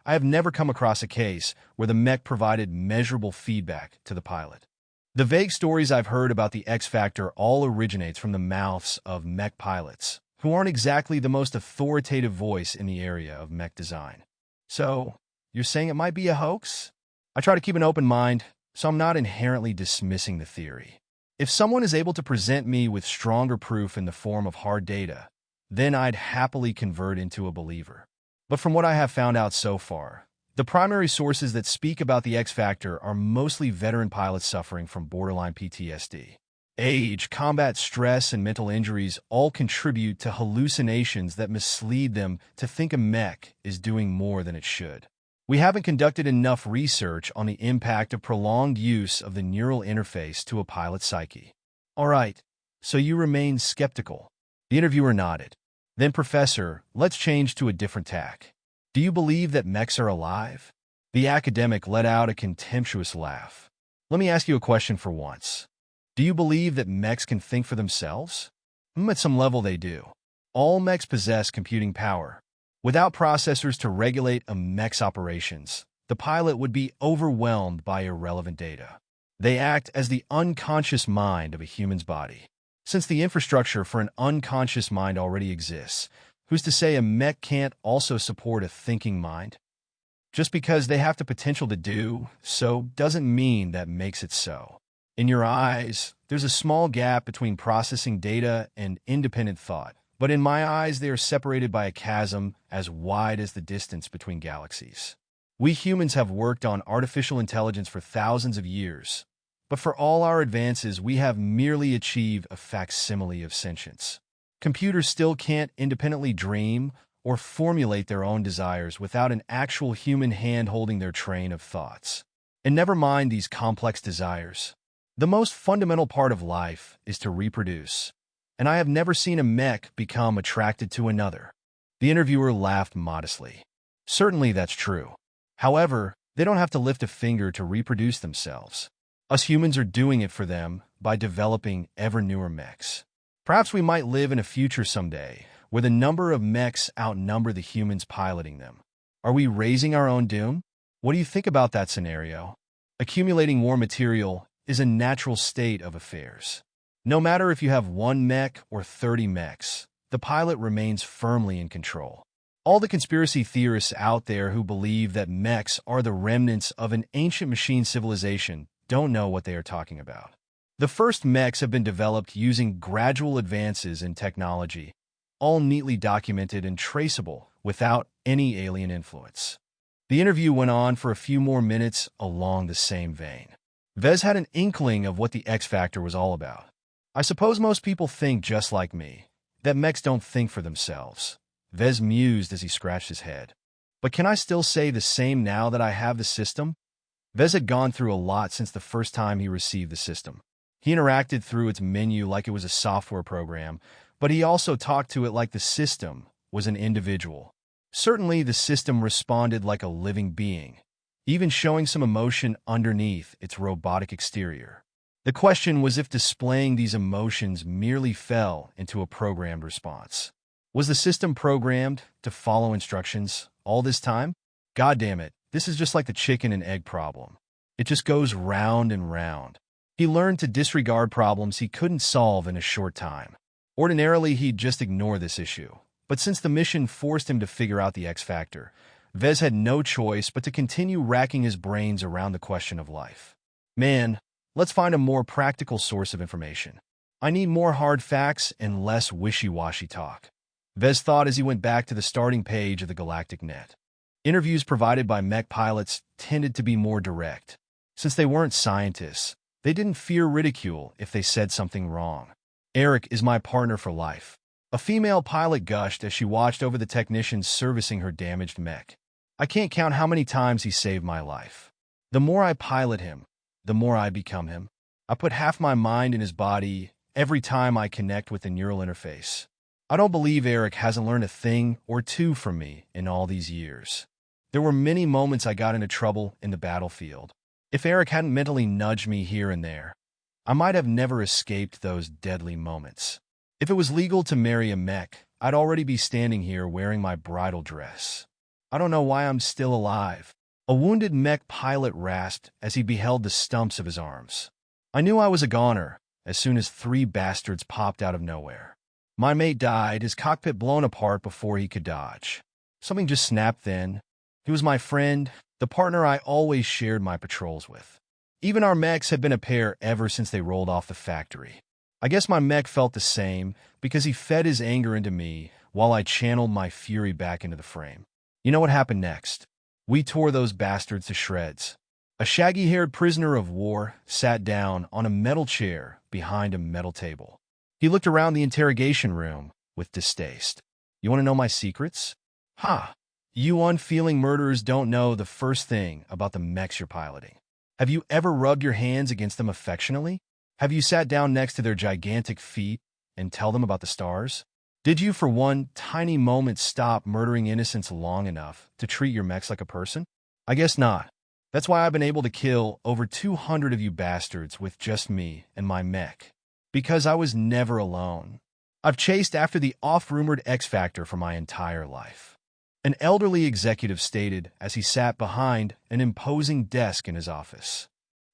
I have never come across a case where the mech provided measurable feedback to the pilot. The vague stories I've heard about the X-factor all originates from the mouths of mech pilots, who aren't exactly the most authoritative voice in the area of mech design. So, you're saying it might be a hoax? I try to keep an open mind, so I'm not inherently dismissing the theory. If someone is able to present me with stronger proof in the form of hard data, then I'd happily convert into a believer. But from what I have found out so far, the primary sources that speak about the X-factor are mostly veteran pilots suffering from borderline PTSD. Age, combat stress, and mental injuries all contribute to hallucinations that mislead them to think a mech is doing more than it should. We haven't conducted enough research on the impact of prolonged use of the neural interface to a pilot's psyche. All right, so you remain skeptical. The interviewer nodded. Then, Professor, let's change to a different tack. Do you believe that mechs are alive? The academic let out a contemptuous laugh. Let me ask you a question for once. Do you believe that mechs can think for themselves? At some level they do. All mechs possess computing power. Without processors to regulate a mech's operations, the pilot would be overwhelmed by irrelevant data. They act as the unconscious mind of a human's body. Since the infrastructure for an unconscious mind already exists, who's to say a mech can't also support a thinking mind? Just because they have the potential to do so doesn't mean that makes it so. In your eyes, there's a small gap between processing data and independent thought, but in my eyes they are separated by a chasm as wide as the distance between galaxies. We humans have worked on artificial intelligence for thousands of years, but for all our advances, we have merely achieved a facsimile of sentience. Computers still can't independently dream or formulate their own desires without an actual human hand holding their train of thoughts. And never mind these complex desires. The most fundamental part of life is to reproduce, and I have never seen a mech become attracted to another. The interviewer laughed modestly. Certainly that's true. However, they don't have to lift a finger to reproduce themselves. Us humans are doing it for them by developing ever newer mechs. Perhaps we might live in a future someday where the number of mechs outnumber the humans piloting them. Are we raising our own doom? What do you think about that scenario? Accumulating war material is a natural state of affairs. No matter if you have 1 mech or 30 mechs, the pilot remains firmly in control. All the conspiracy theorists out there who believe that mechs are the remnants of an ancient machine civilization don't know what they are talking about. The first mechs have been developed using gradual advances in technology, all neatly documented and traceable without any alien influence. The interview went on for a few more minutes along the same vein. Vez had an inkling of what the X Factor was all about. I suppose most people think just like me, that mechs don't think for themselves. Vez mused as he scratched his head. But can I still say the same now that I have the system? Vez had gone through a lot since the first time he received the system. He interacted through its menu like it was a software program, but he also talked to it like the system was an individual. Certainly, the system responded like a living being, even showing some emotion underneath its robotic exterior. The question was if displaying these emotions merely fell into a programmed response. Was the system programmed to follow instructions all this time? God damn it, this is just like the chicken and egg problem. It just goes round and round. He learned to disregard problems he couldn't solve in a short time. Ordinarily, he'd just ignore this issue. But since the mission forced him to figure out the X Factor, Vez had no choice but to continue racking his brains around the question of life. Man, let's find a more practical source of information. I need more hard facts and less wishy-washy talk. Vez thought as he went back to the starting page of the Galactic Net. Interviews provided by mech pilots tended to be more direct. Since they weren't scientists, they didn't fear ridicule if they said something wrong. Eric is my partner for life. A female pilot gushed as she watched over the technicians servicing her damaged mech. I can't count how many times he saved my life. The more I pilot him, the more I become him. I put half my mind in his body every time I connect with the neural interface. I don't believe Eric hasn't learned a thing or two from me in all these years. There were many moments I got into trouble in the battlefield. If Eric hadn't mentally nudged me here and there, I might have never escaped those deadly moments. If it was legal to marry a mech, I'd already be standing here wearing my bridal dress. I don't know why I'm still alive. A wounded mech pilot rasped as he beheld the stumps of his arms. I knew I was a goner as soon as 3 bastards popped out of nowhere. My mate died, his cockpit blown apart before he could dodge. Something just snapped then. He was my friend, the partner I always shared my patrols with. Even our mechs had been a pair ever since they rolled off the factory. I guess my mech felt the same because he fed his anger into me while I channeled my fury back into the frame. You know what happened next? We tore those bastards to shreds. A shaggy-haired prisoner of war sat down on a metal chair behind a metal table. He looked around the interrogation room with distaste. You want to know my secrets? Ha! You unfeeling murderers don't know the first thing about the mechs you're piloting. Have you ever rubbed your hands against them affectionately? Have you sat down next to their gigantic feet and tell them about the stars? Did you for one tiny moment stop murdering innocents long enough to treat your mechs like a person? I guess not. That's why I've been able to kill over 200 of you bastards with just me and my mech. Because I was never alone. I've chased after the oft-rumored X Factor for my entire life. An elderly executive stated as he sat behind an imposing desk in his office.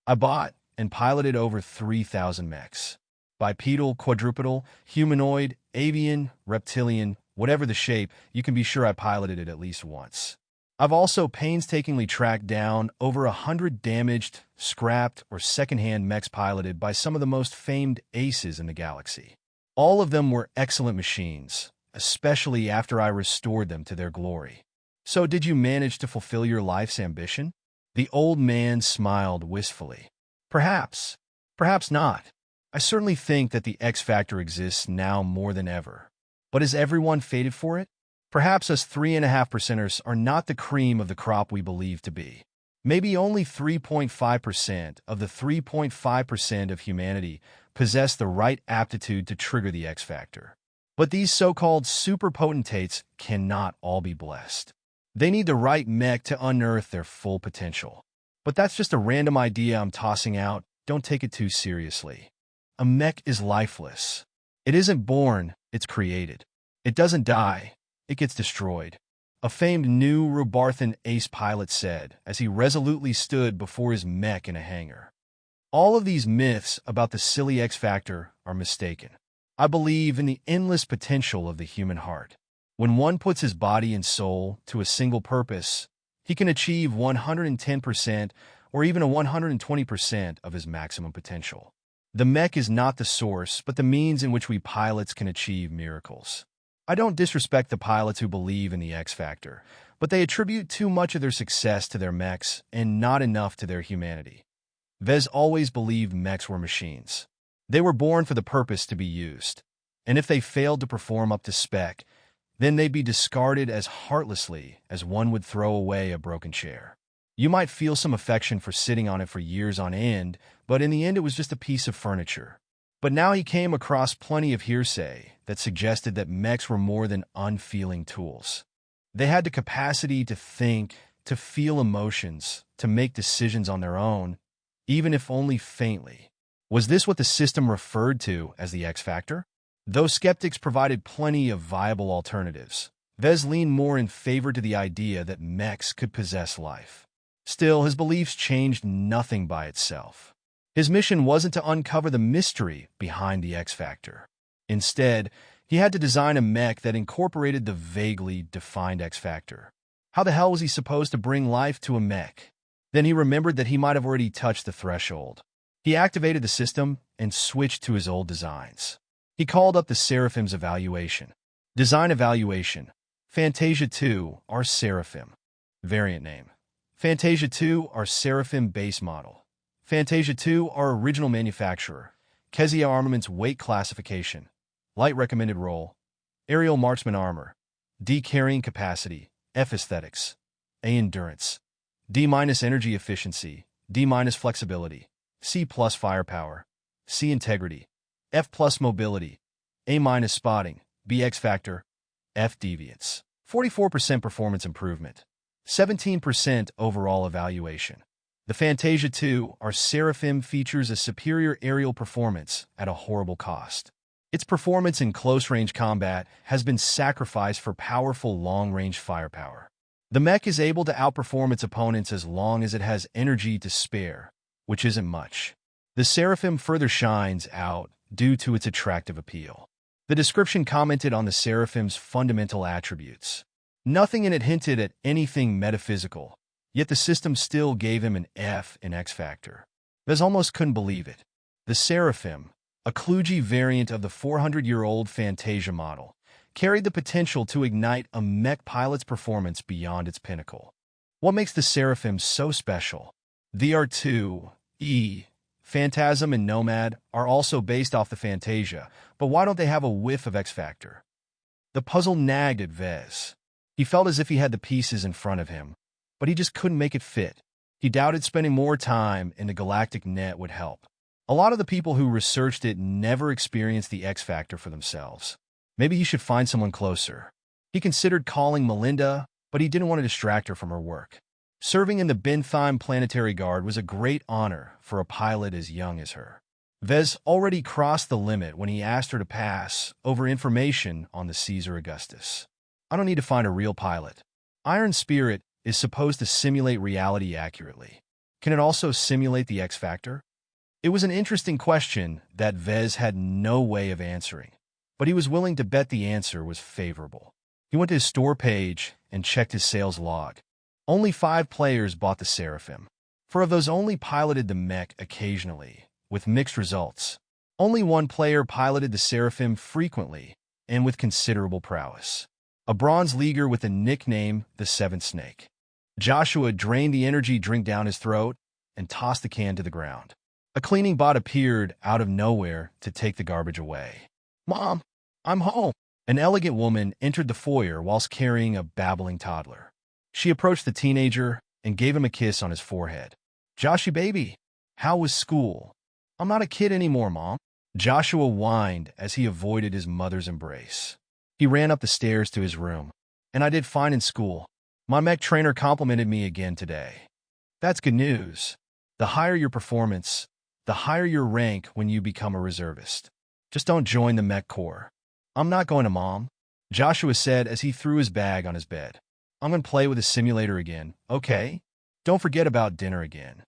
I bought and piloted over 3,000 mechs. Bipedal, quadrupedal, humanoid, avian, reptilian, whatever the shape, you can be sure I piloted it at least once. I've also painstakingly tracked down over 100 damaged, scrapped, or secondhand mechs piloted by some of the most famed aces in the galaxy. All of them were excellent machines, especially after I restored them to their glory. So did you manage to fulfill your life's ambition? The old man smiled wistfully. Perhaps. Perhaps not. I certainly think that the X Factor exists now more than ever. But is everyone fated for it? Perhaps us 3.5%ers are not the cream of the crop we believe to be. Maybe only 3.5% of the 3.5% of humanity possess the right aptitude to trigger the X Factor. But these so-called super potentates cannot all be blessed. They need the right mech to unearth their full potential. But that's just a random idea I'm tossing out. Don't take it too seriously. A mech is lifeless. It isn't born, it's created. It doesn't die, it gets destroyed. A famed new Rubarthan ace pilot said as he resolutely stood before his mech in a hangar. All of these myths about the silly X Factor are mistaken. I believe in the endless potential of the human heart. When one puts his body and soul to a single purpose, he can achieve 110% or even a 120% of his maximum potential. The mech is not the source, but the means in which we pilots can achieve miracles. I don't disrespect the pilots who believe in the X Factor, but they attribute too much of their success to their mechs and not enough to their humanity. Vez always believed mechs were machines. They were born for the purpose to be used, and if they failed to perform up to spec, then they'd be discarded as heartlessly as one would throw away a broken chair. You might feel some affection for sitting on it for years on end, but in the end it was just a piece of furniture. But now he came across plenty of hearsay that suggested that mechs were more than unfeeling tools. They had the capacity to think, to feel emotions, to make decisions on their own, even if only faintly. Was this what the system referred to as the X Factor? Though skeptics provided plenty of viable alternatives, Vez leaned more in favor to the idea that mechs could possess life. Still, his beliefs changed nothing by itself. His mission wasn't to uncover the mystery behind the X Factor. Instead, he had to design a mech that incorporated the vaguely defined X Factor. How the hell was he supposed to bring life to a mech? Then he remembered that he might have already touched the threshold. He activated the system and switched to his old designs. He called up the Seraphim's evaluation. Design evaluation. Fantasia 2, our Seraphim. Variant name. Fantasia 2, our Seraphim base model. Fantasia 2, our original manufacturer. Kezia Armaments weight classification. Light recommended role. Aerial marksman armor. D carrying capacity. F aesthetics. A endurance. D- energy efficiency. D- flexibility. C+ firepower. C integrity. F+ mobility. A- spotting. B X factor. F deviance. 44% performance improvement. 17% overall evaluation. The Fantasia 2, our Seraphim, features a superior aerial performance at a horrible cost. Its performance in close-range combat has been sacrificed for powerful long-range firepower. The mech is able to outperform its opponents as long as it has energy to spare, which isn't much. The Seraphim further shines out due to its attractive appeal. The description commented on the Seraphim's fundamental attributes. Nothing in it hinted at anything metaphysical, yet the system still gave him an F in X Factor. Vez almost couldn't believe it. The Seraphim, a kludgy variant of the 400-year-old Fantasia model, carried the potential to ignite a mech pilot's performance beyond its pinnacle. What makes the Seraphim so special? The R2, E, Phantasm, and Nomad are also based off the Fantasia, but why don't they have a whiff of X Factor? The puzzle nagged at Vez. He felt as if he had the pieces in front of him, but he just couldn't make it fit. He doubted spending more time in the galactic net would help. A lot of the people who researched it never experienced the X Factor for themselves. Maybe he should find someone closer. He considered calling Melinda, but he didn't want to distract her from her work. Serving in the Bentheim Planetary Guard was a great honor for a pilot as young as her. Vez already crossed the limit when he asked her to pass over information on the Caesar Augustus. I don't need to find a real pilot. Iron Spirit is supposed to simulate reality accurately. Can it also simulate the X Factor? It was an interesting question that Vez had no way of answering, but he was willing to bet the answer was favorable. He went to his store page and checked his sales log. Only 5 players bought the Seraphim. 4 of those only piloted the mech occasionally, with mixed results. Only 1 player piloted the Seraphim frequently and with considerable prowess. A bronze leaguer with the nickname the Seventh Snake. Joshua drained the energy drink down his throat and tossed the can to the ground. A cleaning bot appeared out of nowhere to take the garbage away. "Mom, I'm home." An elegant woman entered the foyer whilst carrying a babbling toddler. She approached the teenager and gave him a kiss on his forehead. "Joshy baby, how was school?" "I'm not a kid anymore, Mom." Joshua whined as he avoided his mother's embrace. He ran up the stairs to his room. "And I did fine in school. My mech trainer complimented me again today." "That's good news. The higher your performance, the higher your rank when you become a reservist. Just don't join the mech corps." "I'm not going to, Mom," Joshua said as he threw his bag on his bed. "I'm going to play with the simulator again, okay? Don't forget about dinner again."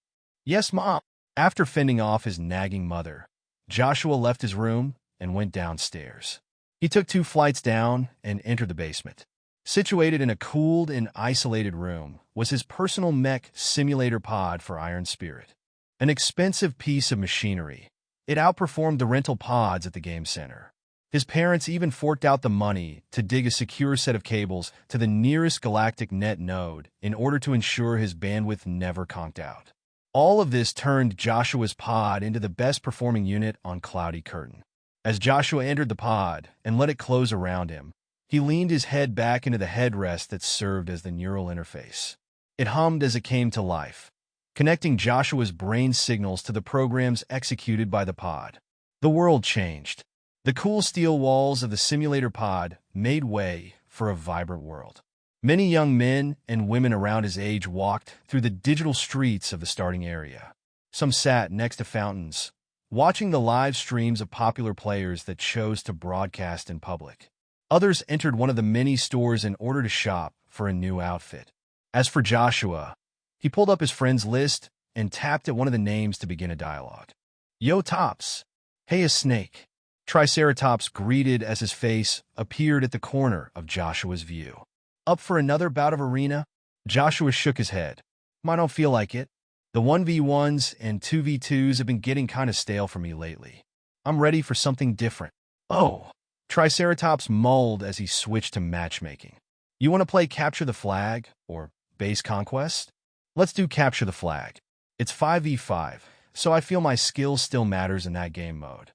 "Yes, Mom." After fending off his nagging mother, Joshua left his room and went downstairs. He took 2 flights down and entered the basement. Situated in a cooled and isolated room was his personal mech simulator pod for Iron Spirit. An expensive piece of machinery, it outperformed the rental pods at the game center. His parents even forked out the money to dig a secure set of cables to the nearest galactic net node in order to ensure his bandwidth never conked out. All of this turned Joshua's pod into the best-performing unit on Cloudy Curtain. As Joshua entered the pod and let it close around him, he leaned his head back into the headrest that served as the neural interface. It hummed as it came to life, connecting Joshua's brain signals to the programs executed by the pod. The world changed. The cool steel walls of the simulator pod made way for a vibrant world. Many young men and women around his age walked through the digital streets of the starting area. Some sat next to fountains, watching the live streams of popular players that chose to broadcast in public. Others entered one of the many stores in order to shop for a new outfit. As for Joshua, he pulled up his friend's list and tapped at one of the names to begin a dialogue. "Yo, Tops. Hey, a snake." Triceratops greeted as his face appeared at the corner of Joshua's view. "Up for another bout of arena?" Joshua shook his head. "I don't feel like it. The 1v1s and 2v2s have been getting kind of stale for me lately. I'm ready for something different." "Oh," Triceratops mulled as he switched to matchmaking. "You want to play Capture the Flag or Base Conquest? Let's do Capture the Flag. It's 5v5, so I feel my skill still matters in that game mode."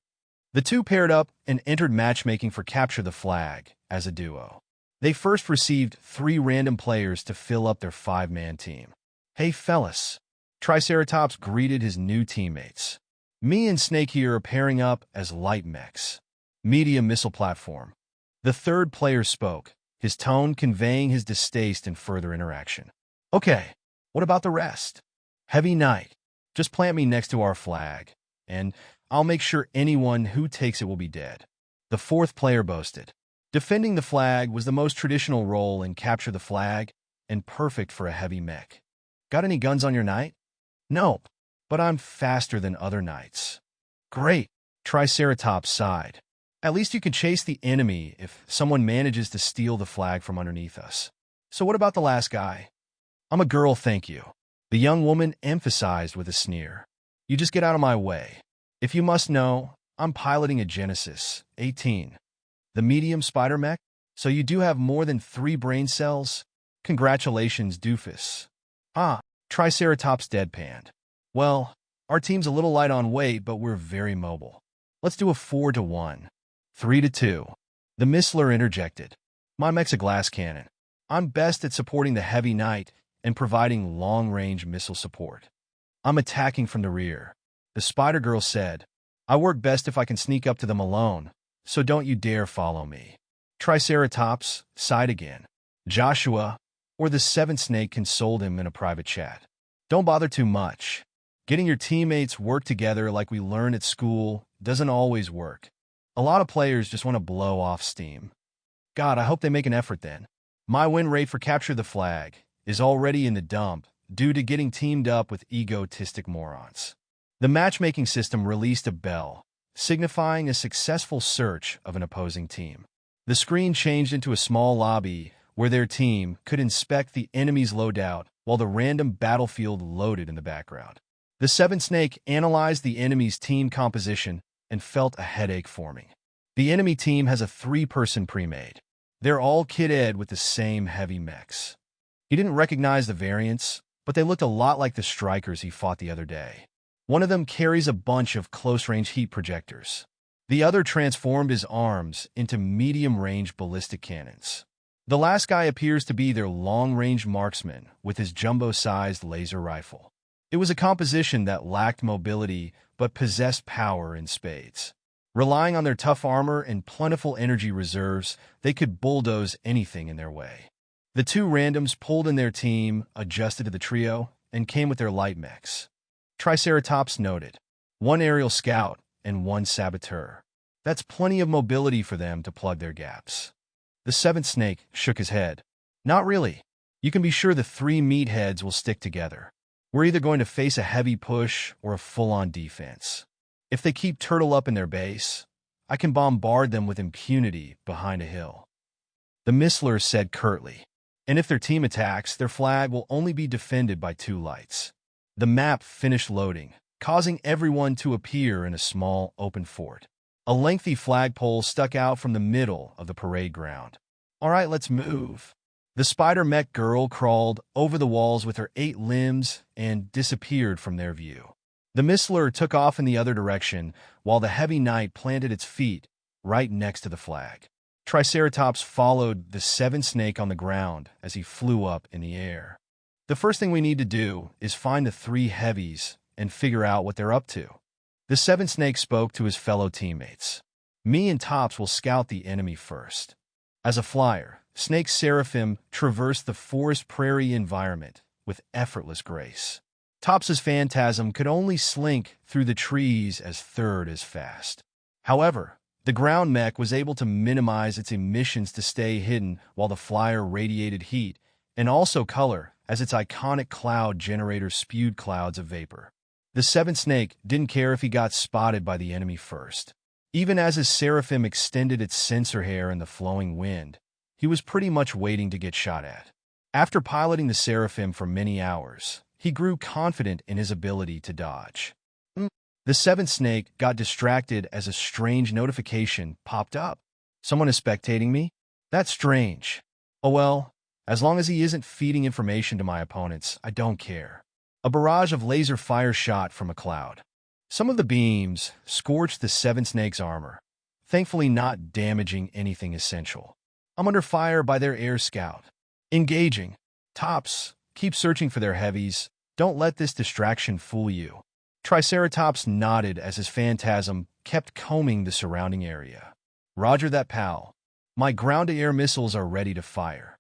The two paired up and entered matchmaking for Capture the Flag as a duo. They first received 3 random players to fill up their 5-man team. "Hey, fellas," Triceratops greeted his new teammates. "Me and Snake here are pairing up as light mechs. Medium missile platform." The third player spoke, his tone conveying his distaste in further interaction. "Okay, what about the rest? Heavy knight. Just plant me next to our flag, and I'll make sure anyone who takes it will be dead." The fourth player boasted. Defending the flag was the most traditional role in Capture the Flag and perfect for a heavy mech. "Got any guns on your knight?" "Nope, but I'm faster than other knights." "Great," Triceratops sighed. "At least you can chase the enemy if someone manages to steal the flag from underneath us." "So what about the last guy?" "I'm a girl, thank you," the young woman emphasized with a sneer. "You just get out of my way. If you must know, I'm piloting a Genesis 18. The medium spider mech? So you do have more than 3 brain cells? Congratulations, doofus." "Ah," Triceratops deadpanned. "Well, our team's a little light on weight, but we're very mobile. Let's do a 4-to-1. 3-to-2. The Missler interjected. "My mech's a glass cannon. I'm best at supporting the heavy knight and providing long-range missile support. I'm attacking from the rear." The Spider-Girl said, "I work best if I can sneak up to them alone, so don't you dare follow me." Triceratops sighed again. Joshua, or the 7th snake, consoled him in a private chat. "Don't bother too much. Getting your teammates work together like we learn at school doesn't always work. A lot of players just want to blow off steam. God, I hope they make an effort then. My win rate for Capture the Flag is already in the dump due to getting teamed up with egotistic morons." The matchmaking system released a bell, signifying a successful search of an opposing team. The screen changed into a small lobby where their team could inspect the enemy's loadout while the random battlefield loaded in the background. The 7th snake analyzed the enemy's team composition and felt a headache forming. The enemy team has a 3-person pre-made. They're all kid-ed with the same heavy mechs. He didn't recognize the variants, but they looked a lot like the strikers he fought the other day. One of them carries a bunch of close-range heat projectors. The other transformed his arms into medium-range ballistic cannons. The last guy appears to be their long-range marksman with his jumbo-sized laser rifle. It was a composition that lacked mobility but possessed power in spades. Relying on their tough armor and plentiful energy reserves, they could bulldoze anything in their way. The 2 randoms pulled in their team, adjusted to the trio, and came with their light mechs. Triceratops noted, 1 aerial scout and 1 saboteur. That's plenty of mobility for them to plug their gaps. The 7th snake shook his head. "Not really. You can be sure the 3 meatheads will stick together. We're either going to face a heavy push or a full-on defense. If they keep turtle up in their base, I can bombard them with impunity behind a hill." The Missler said curtly, "And if their team attacks, their flag will only be defended by 2 lights." The map finished loading, causing everyone to appear in a small, open fort. A lengthy flagpole stuck out from the middle of the parade ground. "All right, let's move." The spider mech girl crawled over the walls with her 8 limbs and disappeared from their view. The Missler took off in the other direction, while the heavy knight planted its feet right next to the flag. Triceratops followed the 7th snake on the ground as he flew up in the air. The first thing we need to do is find the 3 heavies and figure out what they're up to. The 7th snake spoke to his fellow teammates. Me and Tops will scout the enemy first. As a flyer, Snake Seraphim traversed the forest prairie environment with effortless grace. Tops's phantasm could only slink through the trees as third as fast. However, the ground mech was able to minimize its emissions to stay hidden while the flyer radiated heat and also color as its iconic cloud generator spewed clouds of vapor. The 7th snake didn't care if he got spotted by the enemy first. Even as his seraphim extended its sensor hair in the flowing wind, he was pretty much waiting to get shot at. After piloting the seraphim for many hours, he grew confident in his ability to dodge. The 7th snake got distracted as a strange notification popped up. Someone is spectating me? That's strange. Oh well, as long as he isn't feeding information to my opponents, I don't care. A barrage of laser fire shot from a cloud. Some of the beams scorched the 7th snake's armor, thankfully not damaging anything essential. I'm under fire by their air scout. Engaging. Tops, keep searching for their heavies. Don't let this distraction fool you. Triceratops nodded as his phantasm kept combing the surrounding area. Roger that, pal. My ground-to-air missiles are ready to fire.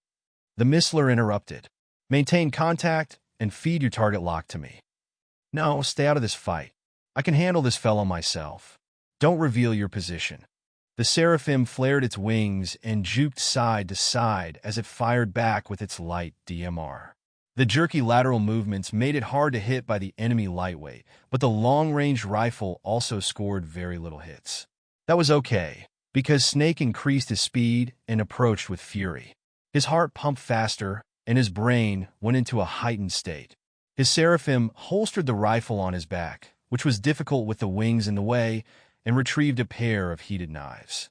The Missler interrupted. Maintain contact and feed your target lock to me. No, stay out of this fight. I can handle this fellow myself. Don't reveal your position. The seraphim flared its wings and juked side to side as it fired back with its light DMR. The jerky lateral movements made it hard to hit by the enemy lightweight, but the long-range rifle also scored very little hits. That was okay, because Snake increased his speed and approached with fury. His heart pumped faster, and his brain went into a heightened state. His seraphim holstered the rifle on his back, which was difficult with the wings in the way, and retrieved a pair of heated knives.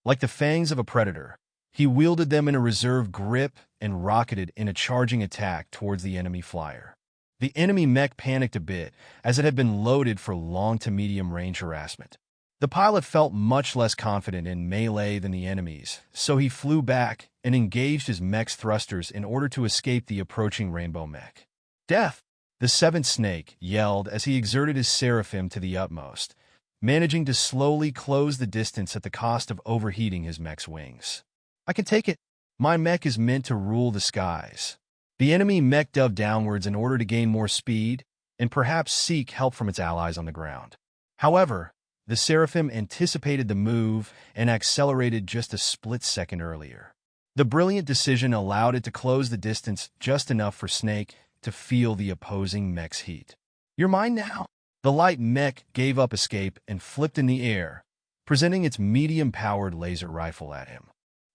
Like the fangs of a predator, he wielded them in a reserve grip and rocketed in a charging attack towards the enemy flyer. The enemy mech panicked a bit, as it had been loaded for long to medium range harassment. The pilot felt much less confident in melee than the enemies, so he flew back and engaged his mech's thrusters in order to escape the approaching rainbow mech. Death! The 7th snake yelled as he exerted his seraphim to the utmost, managing to slowly close the distance at the cost of overheating his mech's wings. I can take it. My mech is meant to rule the skies. The enemy mech dove downwards in order to gain more speed and perhaps seek help from its allies on the ground. However, the seraphim anticipated the move and accelerated just a split second earlier. The brilliant decision allowed it to close the distance just enough for Snake to feel the opposing mech's heat. You're mine now. The light mech gave up escape and flipped in the air, presenting its medium-powered laser rifle at him.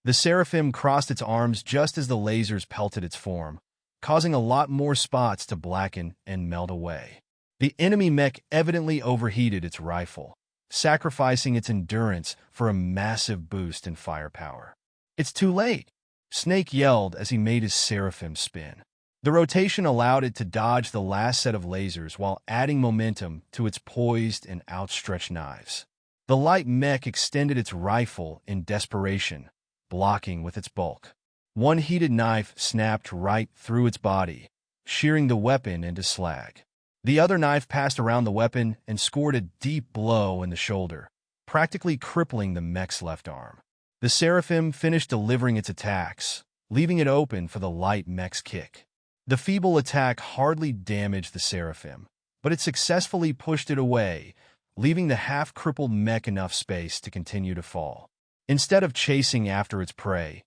The seraphim crossed its arms just as the lasers pelted its form, causing a lot more spots to blacken and melt away. The enemy mech evidently overheated its rifle, sacrificing its endurance for a massive boost in firepower. It's too late, Snake yelled as he made his seraphim spin. The rotation allowed it to dodge the last set of lasers while adding momentum to its poised and outstretched knives. The light mech extended its rifle in desperation, blocking with its bulk. One heated knife snapped right through its body, shearing the weapon into slag. The other knife passed around the weapon and scored a deep blow in the shoulder, practically crippling the mech's left arm. The seraphim finished delivering its attacks, leaving it open for the light mech's kick. The feeble attack hardly damaged the seraphim, but it successfully pushed it away, leaving the half-crippled mech enough space to continue to fall. Instead of chasing after its prey,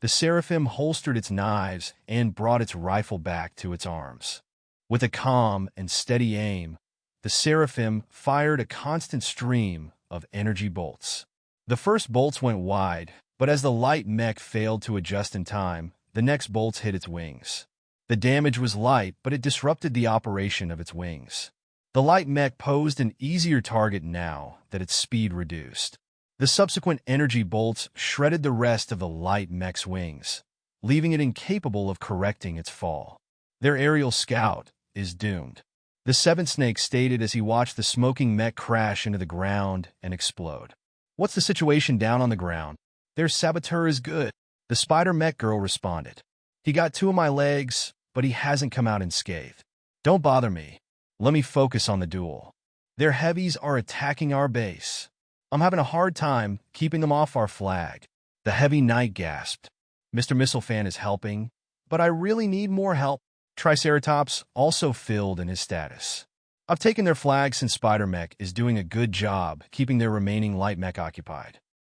the seraphim holstered its knives and brought its rifle back to its arms. With a calm and steady aim, the seraphim fired a constant stream of energy bolts. The first bolts went wide, but as the light mech failed to adjust in time, the next bolts hit its wings. The damage was light, but it disrupted the operation of its wings. The light mech posed an easier target now that its speed reduced. The subsequent energy bolts shredded the rest of the light mech's wings, leaving it incapable of correcting its fall. Their aerial scout is doomed. The seventh snake stated as he watched the smoking mech crash into the ground and explode. What's the situation down on the ground? Their saboteur is good, the spider mech girl responded. He got 2 of my legs, but he hasn't come out unscathed. Don't bother me. Let me focus on the duel. Their heavies are attacking our base. I'm having a hard time keeping them off our flag. The heavy knight gasped. Mr. Missile Fan is helping, but I really need more help. Triceratops also filled in his status. I've taken their flag since Spider Mech is doing a good job keeping their remaining light mech occupied.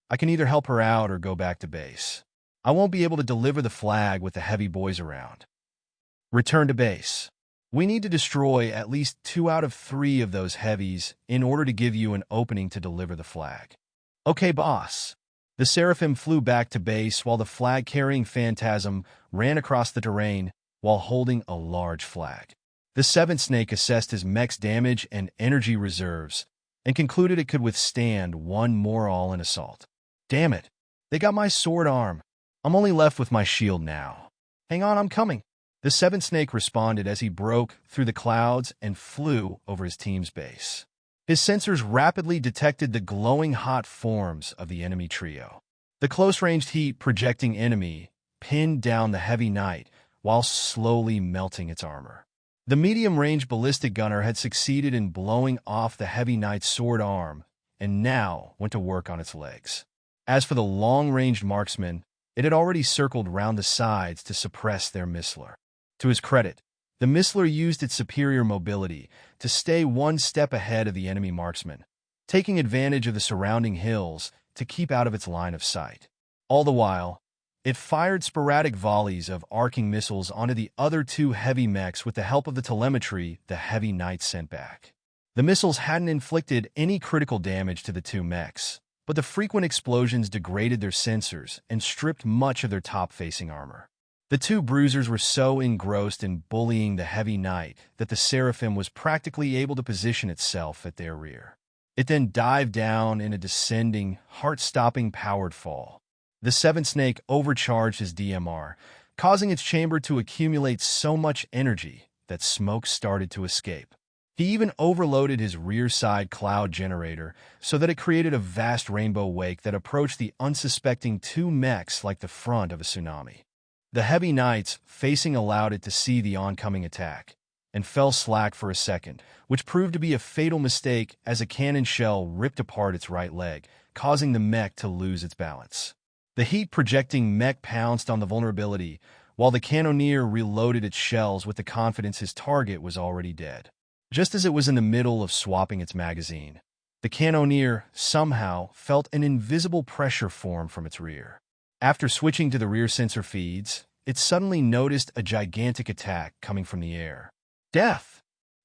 I can either help her out or go back to base. I won't be able to deliver the flag with the heavy boys around. Return to base. We need to destroy at least 2 out of 3 of those heavies in order to give you an opening to deliver the flag. Okay, boss. The Seraphim flew back to base while the flag-carrying phantasm ran across the terrain while holding a large flag. The seventh snake assessed his mech's damage and energy reserves and concluded it could withstand one more all-in assault. Damn it, they got my sword arm. I'm only left with my shield now. Hang on, I'm coming. The seventh snake responded as he broke through the clouds and flew over his team's base. His sensors rapidly detected the glowing hot forms of the enemy trio. The close-ranged heat-projecting enemy pinned down the heavy knight while slowly melting its armor. The medium-range ballistic gunner had succeeded in blowing off the heavy knight's sword arm and now went to work on its legs. As for the long-ranged marksman, it had already circled round the sides to suppress their missiler. To his credit, the missiler used its superior mobility to stay one step ahead of the enemy marksman, taking advantage of the surrounding hills to keep out of its line of sight. All the while, it fired sporadic volleys of arcing missiles onto the other 2 heavy mechs with the help of the telemetry the heavy knight sent back. The missiles hadn't inflicted any critical damage to the 2 mechs, but the frequent explosions degraded their sensors and stripped much of their top-facing armor. The 2 bruisers were so engrossed in bullying the heavy knight that the Seraphim was practically able to position itself at their rear. It then dived down in a descending, heart-stopping powered fall. The seventh snake overcharged his DMR, causing its chamber to accumulate so much energy that smoke started to escape. He even overloaded his rear side cloud generator so that it created a vast rainbow wake that approached the unsuspecting 2 mechs like the front of a tsunami. The heavy knights facing allowed it to see the oncoming attack, and fell slack for a second, which proved to be a fatal mistake as a cannon shell ripped apart its right leg, causing the mech to lose its balance. The heat-projecting mech pounced on the vulnerability, while the cannoneer reloaded its shells with the confidence his target was already dead. Just as it was in the middle of swapping its magazine, the cannoneer somehow felt an invisible pressure form from its rear. After switching to the rear sensor feeds, it suddenly noticed a gigantic attack coming from the air. Death!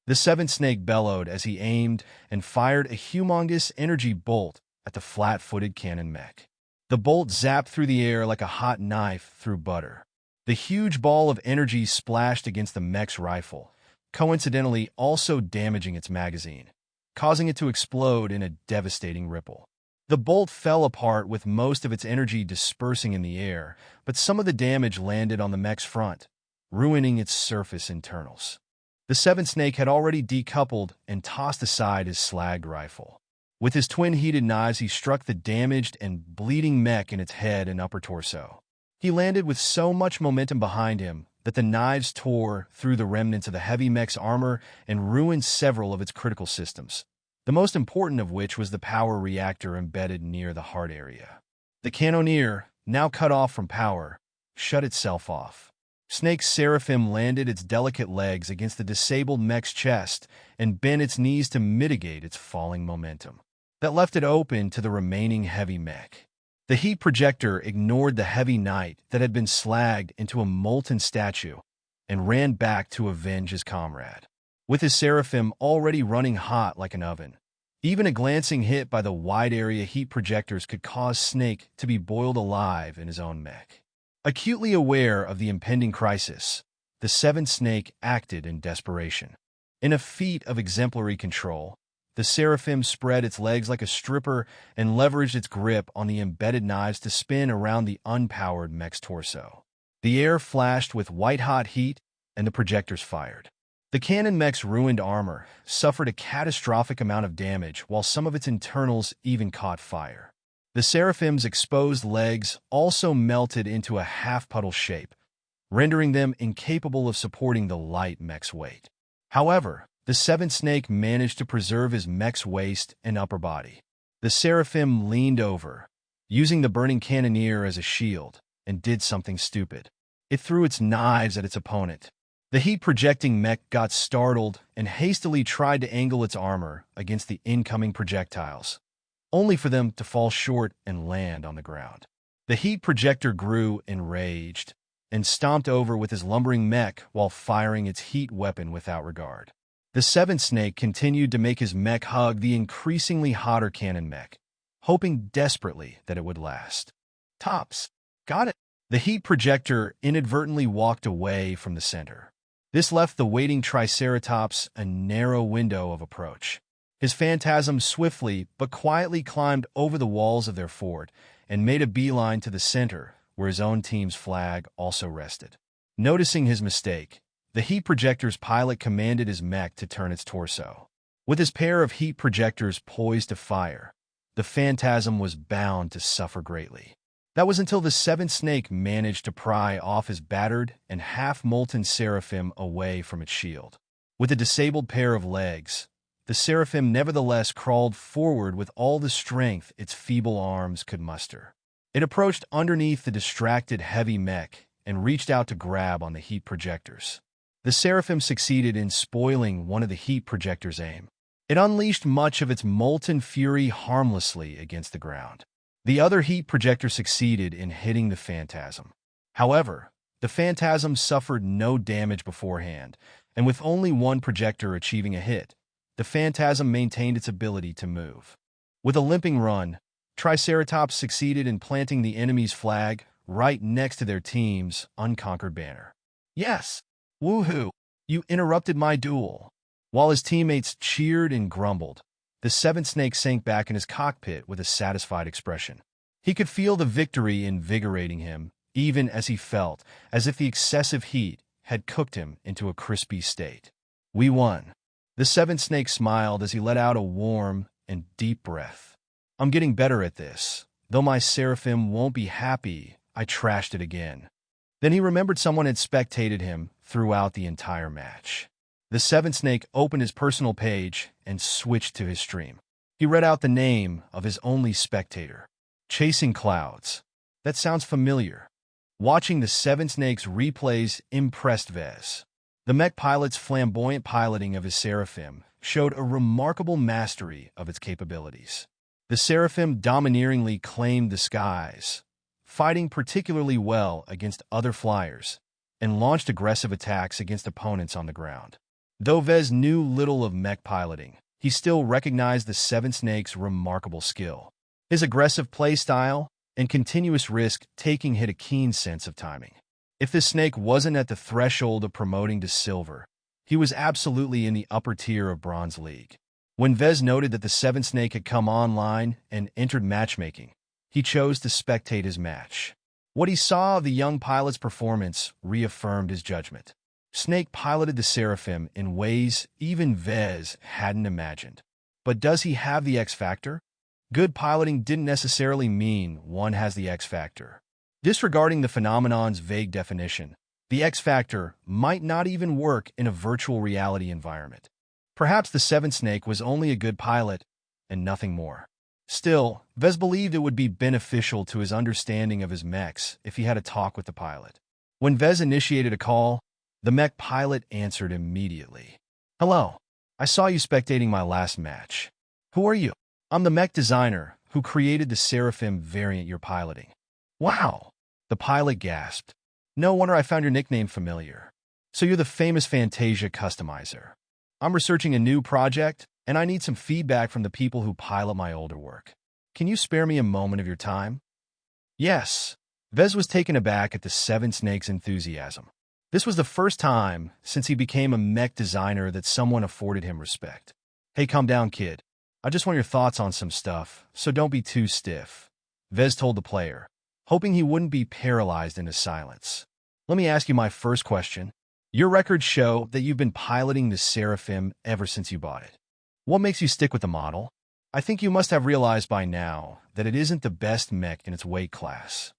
The seventh snake bellowed as he aimed and fired a humongous energy bolt at the flat-footed cannon mech. The bolt zapped through the air like a hot knife through butter. The huge ball of energy splashed against the mech's rifle, coincidentally also damaging its magazine, causing it to explode in a devastating ripple. The bolt fell apart with most of its energy dispersing in the air, but some of the damage landed on the mech's front, ruining its surface internals. The seventh snake had already decoupled and tossed aside his slagged rifle. With his twin heated knives, he struck the damaged and bleeding mech in its head and upper torso. He landed with so much momentum behind him that the knives tore through the remnants of the heavy mech's armor and ruined several of its critical systems, the most important of which was the power reactor embedded near the heart area. The cannoneer, now cut off from power, shut itself off. Snake's Seraphim landed its delicate legs against the disabled mech's chest and bent its knees to mitigate its falling momentum. That left it open to the remaining heavy mech. The heat projector ignored the heavy knight that had been slagged into a molten statue and ran back to avenge his comrade. With his Seraphim already running hot like an oven, even a glancing hit by the wide-area heat projectors could cause Snake to be boiled alive in his own mech. Acutely aware of the impending crisis, the seventh snake acted in desperation. In a feat of exemplary control, the Seraphim spread its legs like a stripper and leveraged its grip on the embedded knives to spin around the unpowered mech's torso. The air flashed with white-hot heat, and the projectors fired. The cannon mech's ruined armor suffered a catastrophic amount of damage, while some of its internals even caught fire. The Seraphim's exposed legs also melted into a half-puddle shape, rendering them incapable of supporting the light mech's weight. However, the seventh snake managed to preserve his mech's waist and upper body. The Seraphim leaned over, using the burning cannoneer as a shield, and did something stupid. It threw its knives at its opponent. The heat-projecting mech got startled and hastily tried to angle its armor against the incoming projectiles, only for them to fall short and land on the ground. The heat projector grew enraged and stomped over with his lumbering mech while firing its heat weapon without regard. The seventh snake continued to make his mech hug the increasingly hotter cannon mech, hoping desperately that it would last. Tops. Got it. The heat projector inadvertently walked away from the center. This left the waiting Triceratops a narrow window of approach. His phantasm swiftly but quietly climbed over the walls of their fort and made a beeline to the center, where his own team's flag also rested. Noticing his mistake, the heat projector's pilot commanded his mech to turn its torso. With his pair of heat projectors poised to fire, the phantasm was bound to suffer greatly. That was until the seventh snake managed to pry off his battered and half-molten seraphim away from its shield. With a disabled pair of legs, the seraphim nevertheless crawled forward with all the strength its feeble arms could muster. It approached underneath the distracted heavy mech and reached out to grab on the heat projectors. The seraphim succeeded in spoiling one of the heat projectors' aim. It unleashed much of its molten fury harmlessly against the ground. The other heat projector succeeded in hitting the phantasm. However, the phantasm suffered no damage beforehand, and with only one projector achieving a hit, the phantasm maintained its ability to move. With a limping run, Triceratops succeeded in planting the enemy's flag right next to their team's unconquered banner. Yes! Woohoo! You interrupted my duel. While his teammates cheered and grumbled, the seventh snake sank back in his cockpit with a satisfied expression. He could feel the victory invigorating him, even as he felt as if the excessive heat had cooked him into a crispy state. We won. The seventh snake smiled as he let out a warm and deep breath. I'm getting better at this. Though my seraphim won't be happy, I trashed it again. Then he remembered someone had spectated him throughout the entire match. The seventh snake opened his personal page and switched to his stream. He read out the name of his only spectator. Chasing Clouds. That sounds familiar. Watching the seven snakes replays impressed Vez. The mech pilot's flamboyant piloting of his seraphim showed a remarkable mastery of its capabilities. The seraphim domineeringly claimed the skies, fighting particularly well against other flyers, and launched aggressive attacks against opponents on the ground. Though Vez knew little of mech piloting, he still recognized the seven snake's remarkable skill. His aggressive playstyle and continuous risk-taking hit a keen sense of timing. If this snake wasn't at the threshold of promoting to silver, he was absolutely in the upper tier of Bronze League. When Vez noted that the seventh snake had come online and entered matchmaking, he chose to spectate his match. What he saw of the young pilot's performance reaffirmed his judgment. Snake piloted the Seraphim in ways even Vez hadn't imagined. But does he have the X factor? Good piloting didn't necessarily mean one has the X factor. Disregarding the phenomenon's vague definition, the X factor might not even work in a virtual reality environment. Perhaps the seventh snake was only a good pilot and nothing more. Still, Vez believed it would be beneficial to his understanding of his mechs if he had a talk with the pilot. When Vez initiated a call, the mech pilot answered immediately. "Hello. I saw you spectating my last match. Who are you?" "I'm the mech designer who created the Seraphim variant you're piloting." "Wow!" The pilot gasped. "No wonder I found your nickname familiar. So you're the famous Fantasia customizer. I'm researching a new project, and I need some feedback from the people who pilot my older work. Can you spare me a moment of your time?" Yes. Vez was taken aback at the Seven Snakes' enthusiasm. This was the first time since he became a mech designer that someone afforded him respect. "Hey, calm down, kid. I just want your thoughts on some stuff, so don't be too stiff," Vez told the player, hoping he wouldn't be paralyzed into silence. Let me ask you my first question. Your records show that you've been piloting the Seraphim ever since you bought it. What makes you stick with the model? I think you must have realized by now that it isn't the best mech in its weight class.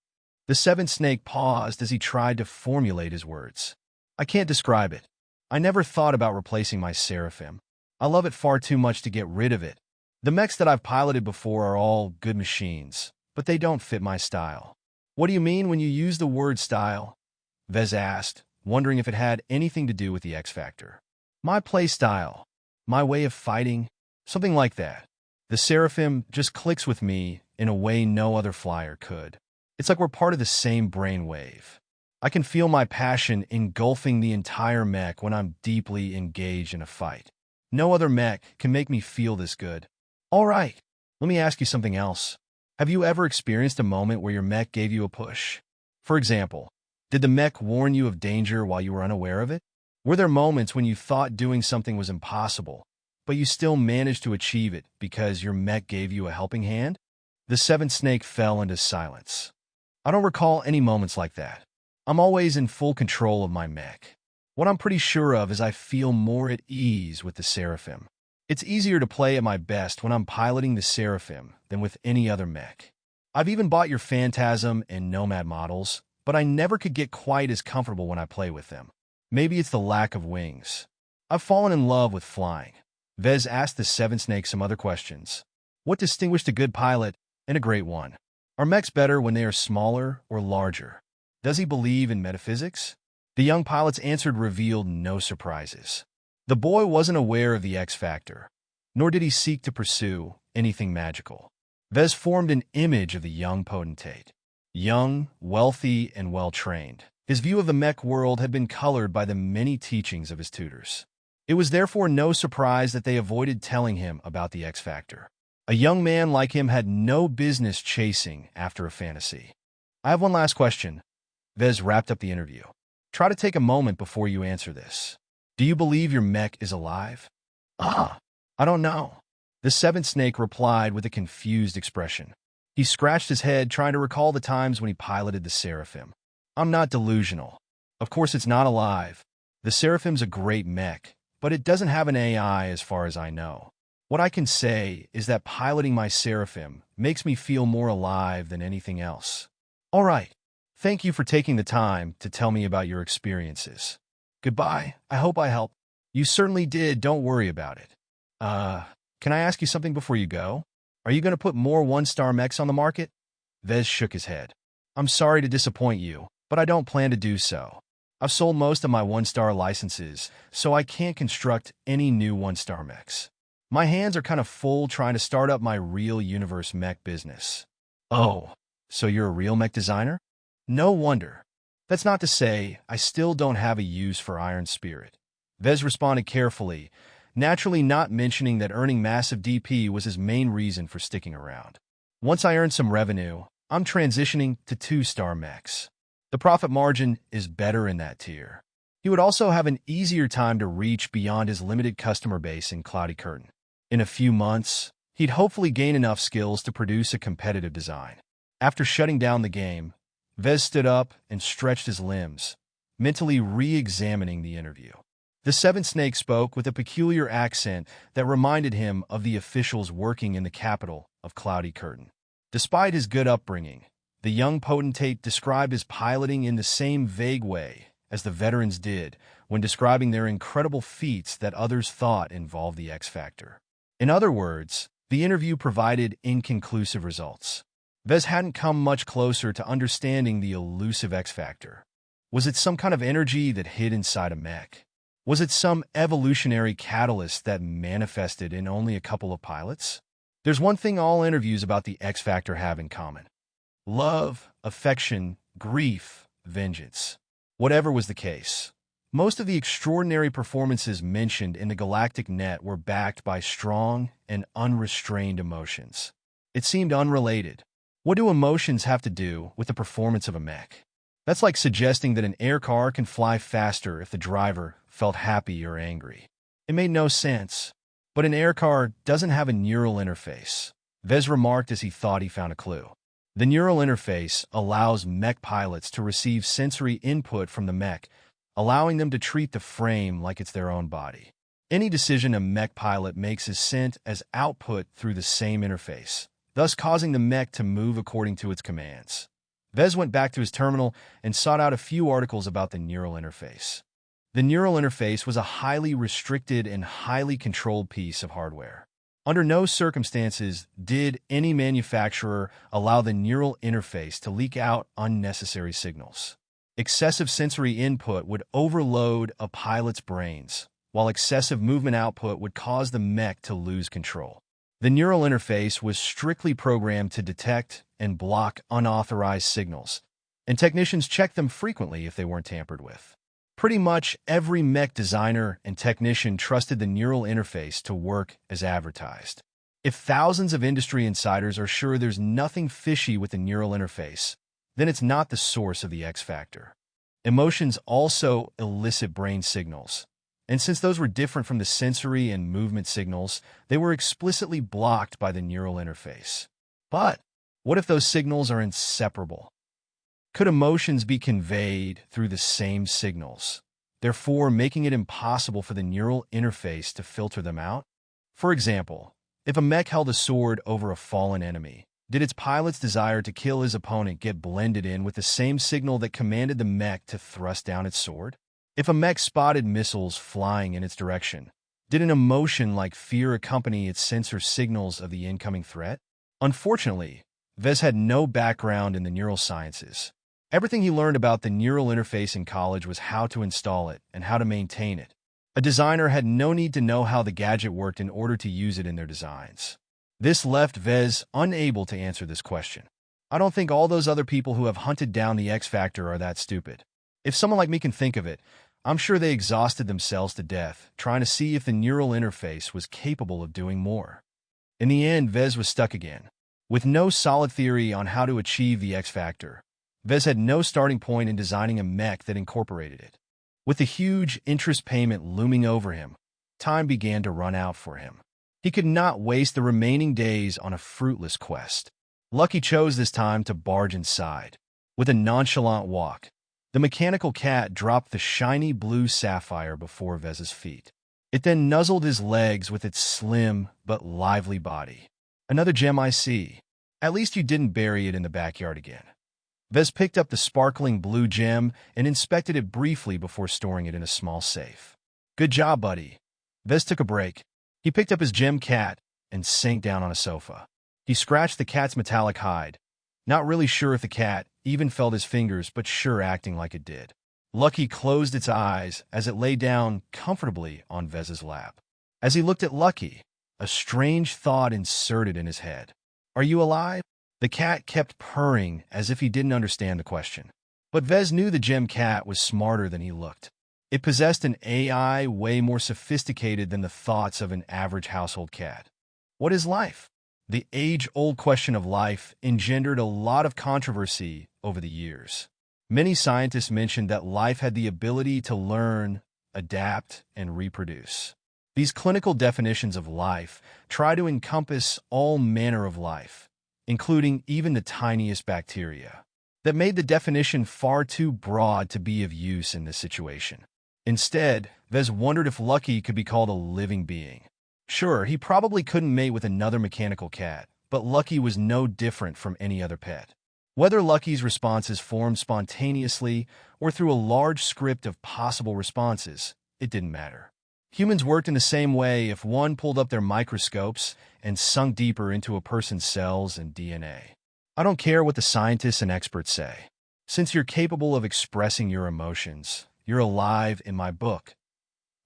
The seventh snake paused as he tried to formulate his words. I can't describe it. I never thought about replacing my Seraphim. I love it far too much to get rid of it. The mechs that I've piloted before are all good machines, but they don't fit my style. What do you mean when you use the word style? Vez asked, wondering if it had anything to do with the X Factor. My play style, my way of fighting, something like that. The Seraphim just clicks with me in a way no other flyer could. It's like we're part of the same brainwave. I can feel my passion engulfing the entire mech when I'm deeply engaged in a fight. No other mech can make me feel this good. All right, let me ask you something else. Have you ever experienced a moment where your mech gave you a push? For example, did the mech warn you of danger while you were unaware of it? Were there moments when you thought doing something was impossible, but you still managed to achieve it because your mech gave you a helping hand? The seventh snake fell into silence. I don't recall any moments like that. I'm always in full control of my mech. What I'm pretty sure of is I feel more at ease with the Seraphim. It's easier to play at my best when I'm piloting the Seraphim than with any other mech. I've even bought your Phantasm and Nomad models, but I never could get quite as comfortable when I play with them. Maybe it's the lack of wings. I've fallen in love with flying. Vez asked the seven snake some other questions. What distinguished a good pilot and a great one? Are mechs better when they are smaller or larger? Does he believe in metaphysics? The young pilot's answer revealed no surprises. The boy wasn't aware of the X Factor, nor did he seek to pursue anything magical. Vez formed an image of the young potentate. Young, wealthy, and well-trained. His view of the mech world had been colored by the many teachings of his tutors. It was therefore no surprise that they avoided telling him about the X Factor. A young man like him had no business chasing after a fantasy. I have one last question. Vez wrapped up the interview. Try to take a moment before you answer this. Do you believe your mech is alive? I don't know. The seventh snake replied with a confused expression. He scratched his head, trying to recall the times when he piloted the Seraphim. I'm not delusional. Of course it's not alive. The Seraphim's a great mech, but it doesn't have an AI as far as I know. What I can say is that piloting my Seraphim makes me feel more alive than anything else. All right. Thank you for taking the time to tell me about your experiences. Goodbye. I hope I helped. You certainly did. Don't worry about it. Can I ask you something before you go? Are you going to put more one-star mechs on the market? Vez shook his head. I'm sorry to disappoint you, but I don't plan to do so. I've sold most of my one-star licenses, so I can't construct any new one-star mechs. My hands are kind of full trying to start up my real universe mech business. Oh, so you're a real mech designer? No wonder. That's not to say I still don't have a use for Iron Spirit. Vez responded carefully, naturally not mentioning that earning massive DP was his main reason for sticking around. Once I earn some revenue, I'm transitioning to 2-star mechs. The profit margin is better in that tier. He would also have an easier time to reach beyond his limited customer base in Cloudy Curtain. In a few months, he'd hopefully gain enough skills to produce a competitive design. After shutting down the game, Vez stood up and stretched his limbs, mentally re-examining the interview. The seventh snake spoke with a peculiar accent that reminded him of the officials working in the capital of Cloudy Curtain. Despite his good upbringing, the young potentate described his piloting in the same vague way as the veterans did when describing their incredible feats that others thought involved the X Factor. In other words, the interview provided inconclusive results. Vez hadn't come much closer to understanding the elusive X Factor. Was it some kind of energy that hid inside a mech? Was it some evolutionary catalyst that manifested in only a couple of pilots? There's one thing all interviews about the X Factor have in common. Love, affection, grief, vengeance. Whatever was the case, most of the extraordinary performances mentioned in the Galactic Net were backed by strong and unrestrained emotions. It seemed unrelated. What do emotions have to do with the performance of a mech? That's like suggesting that an air car can fly faster if the driver felt happy or angry. It made no sense. But an air car doesn't have a neural interface, Vez remarked as he thought he found a clue. The neural interface allows mech pilots to receive sensory input from the mech, allowing them to treat the frame like it's their own body. Any decision a mech pilot makes is sent as output through the same interface, thus causing the mech to move according to its commands. Vez went back to his terminal and sought out a few articles about the neural interface. The neural interface was a highly restricted and highly controlled piece of hardware. Under no circumstances did any manufacturer allow the neural interface to leak out unnecessary signals. Excessive sensory input would overload a pilot's brains, while excessive movement output would cause the mech to lose control. The neural interface was strictly programmed to detect and block unauthorized signals, and technicians checked them frequently if they weren't tampered with. Pretty much every mech designer and technician trusted the neural interface to work as advertised. If thousands of industry insiders are sure there's nothing fishy with the neural interface, then it's not the source of the X factor. Emotions also elicit brain signals, and since those were different from the sensory and movement signals, they were explicitly blocked by the neural interface. But what if those signals are inseparable? Could emotions be conveyed through the same signals, therefore making it impossible for the neural interface to filter them out? For example, if a mech held a sword over a fallen enemy, did its pilot's desire to kill his opponent get blended in with the same signal that commanded the mech to thrust down its sword? If a mech spotted missiles flying in its direction, did an emotion like fear accompany its sensor signals of the incoming threat? Unfortunately, Vez had no background in the neurosciences. Everything he learned about the neural interface in college was how to install it and how to maintain it. A designer had no need to know how the gadget worked in order to use it in their designs. This left Vez unable to answer this question. I don't think all those other people who have hunted down the X Factor are that stupid. If someone like me can think of it, I'm sure they exhausted themselves to death trying to see if the neural interface was capable of doing more. In the end, Vez was stuck again. With no solid theory on how to achieve the X Factor, Vez had no starting point in designing a mech that incorporated it. With the huge interest payment looming over him, time began to run out for him. He could not waste the remaining days on a fruitless quest. Lucky chose this time to barge inside. With a nonchalant walk, the mechanical cat dropped the shiny blue sapphire before Vez's feet. It then nuzzled his legs with its slim but lively body. Another gem I see. At least you didn't bury it in the backyard again. Vez picked up the sparkling blue gem and inspected it briefly before storing it in a small safe. Good job, buddy. Vez took a break. He picked up his gem cat and sank down on a sofa. He scratched the cat's metallic hide, not really sure if the cat even felt his fingers, but sure acting like it did. Lucky closed its eyes as it lay down comfortably on Vez's lap. As he looked at Lucky, a strange thought inserted in his head. Are you alive? The cat kept purring as if he didn't understand the question. But Vez knew the gem cat was smarter than he looked. It possessed an AI way more sophisticated than the thoughts of an average household cat. What is life? The age-old question of life engendered a lot of controversy over the years. Many scientists mentioned that life had the ability to learn, adapt, and reproduce. These clinical definitions of life try to encompass all manner of life, including even the tiniest bacteria. That made the definition far too broad to be of use in this situation. Instead, Vez wondered if Lucky could be called a living being. Sure, he probably couldn't mate with another mechanical cat, but Lucky was no different from any other pet. Whether Lucky's responses formed spontaneously or through a large script of possible responses, it didn't matter. Humans worked in the same way if one pulled up their microscopes and sunk deeper into a person's cells and DNA. I don't care what the scientists and experts say. Since you're capable of expressing your emotions, you're alive in my book.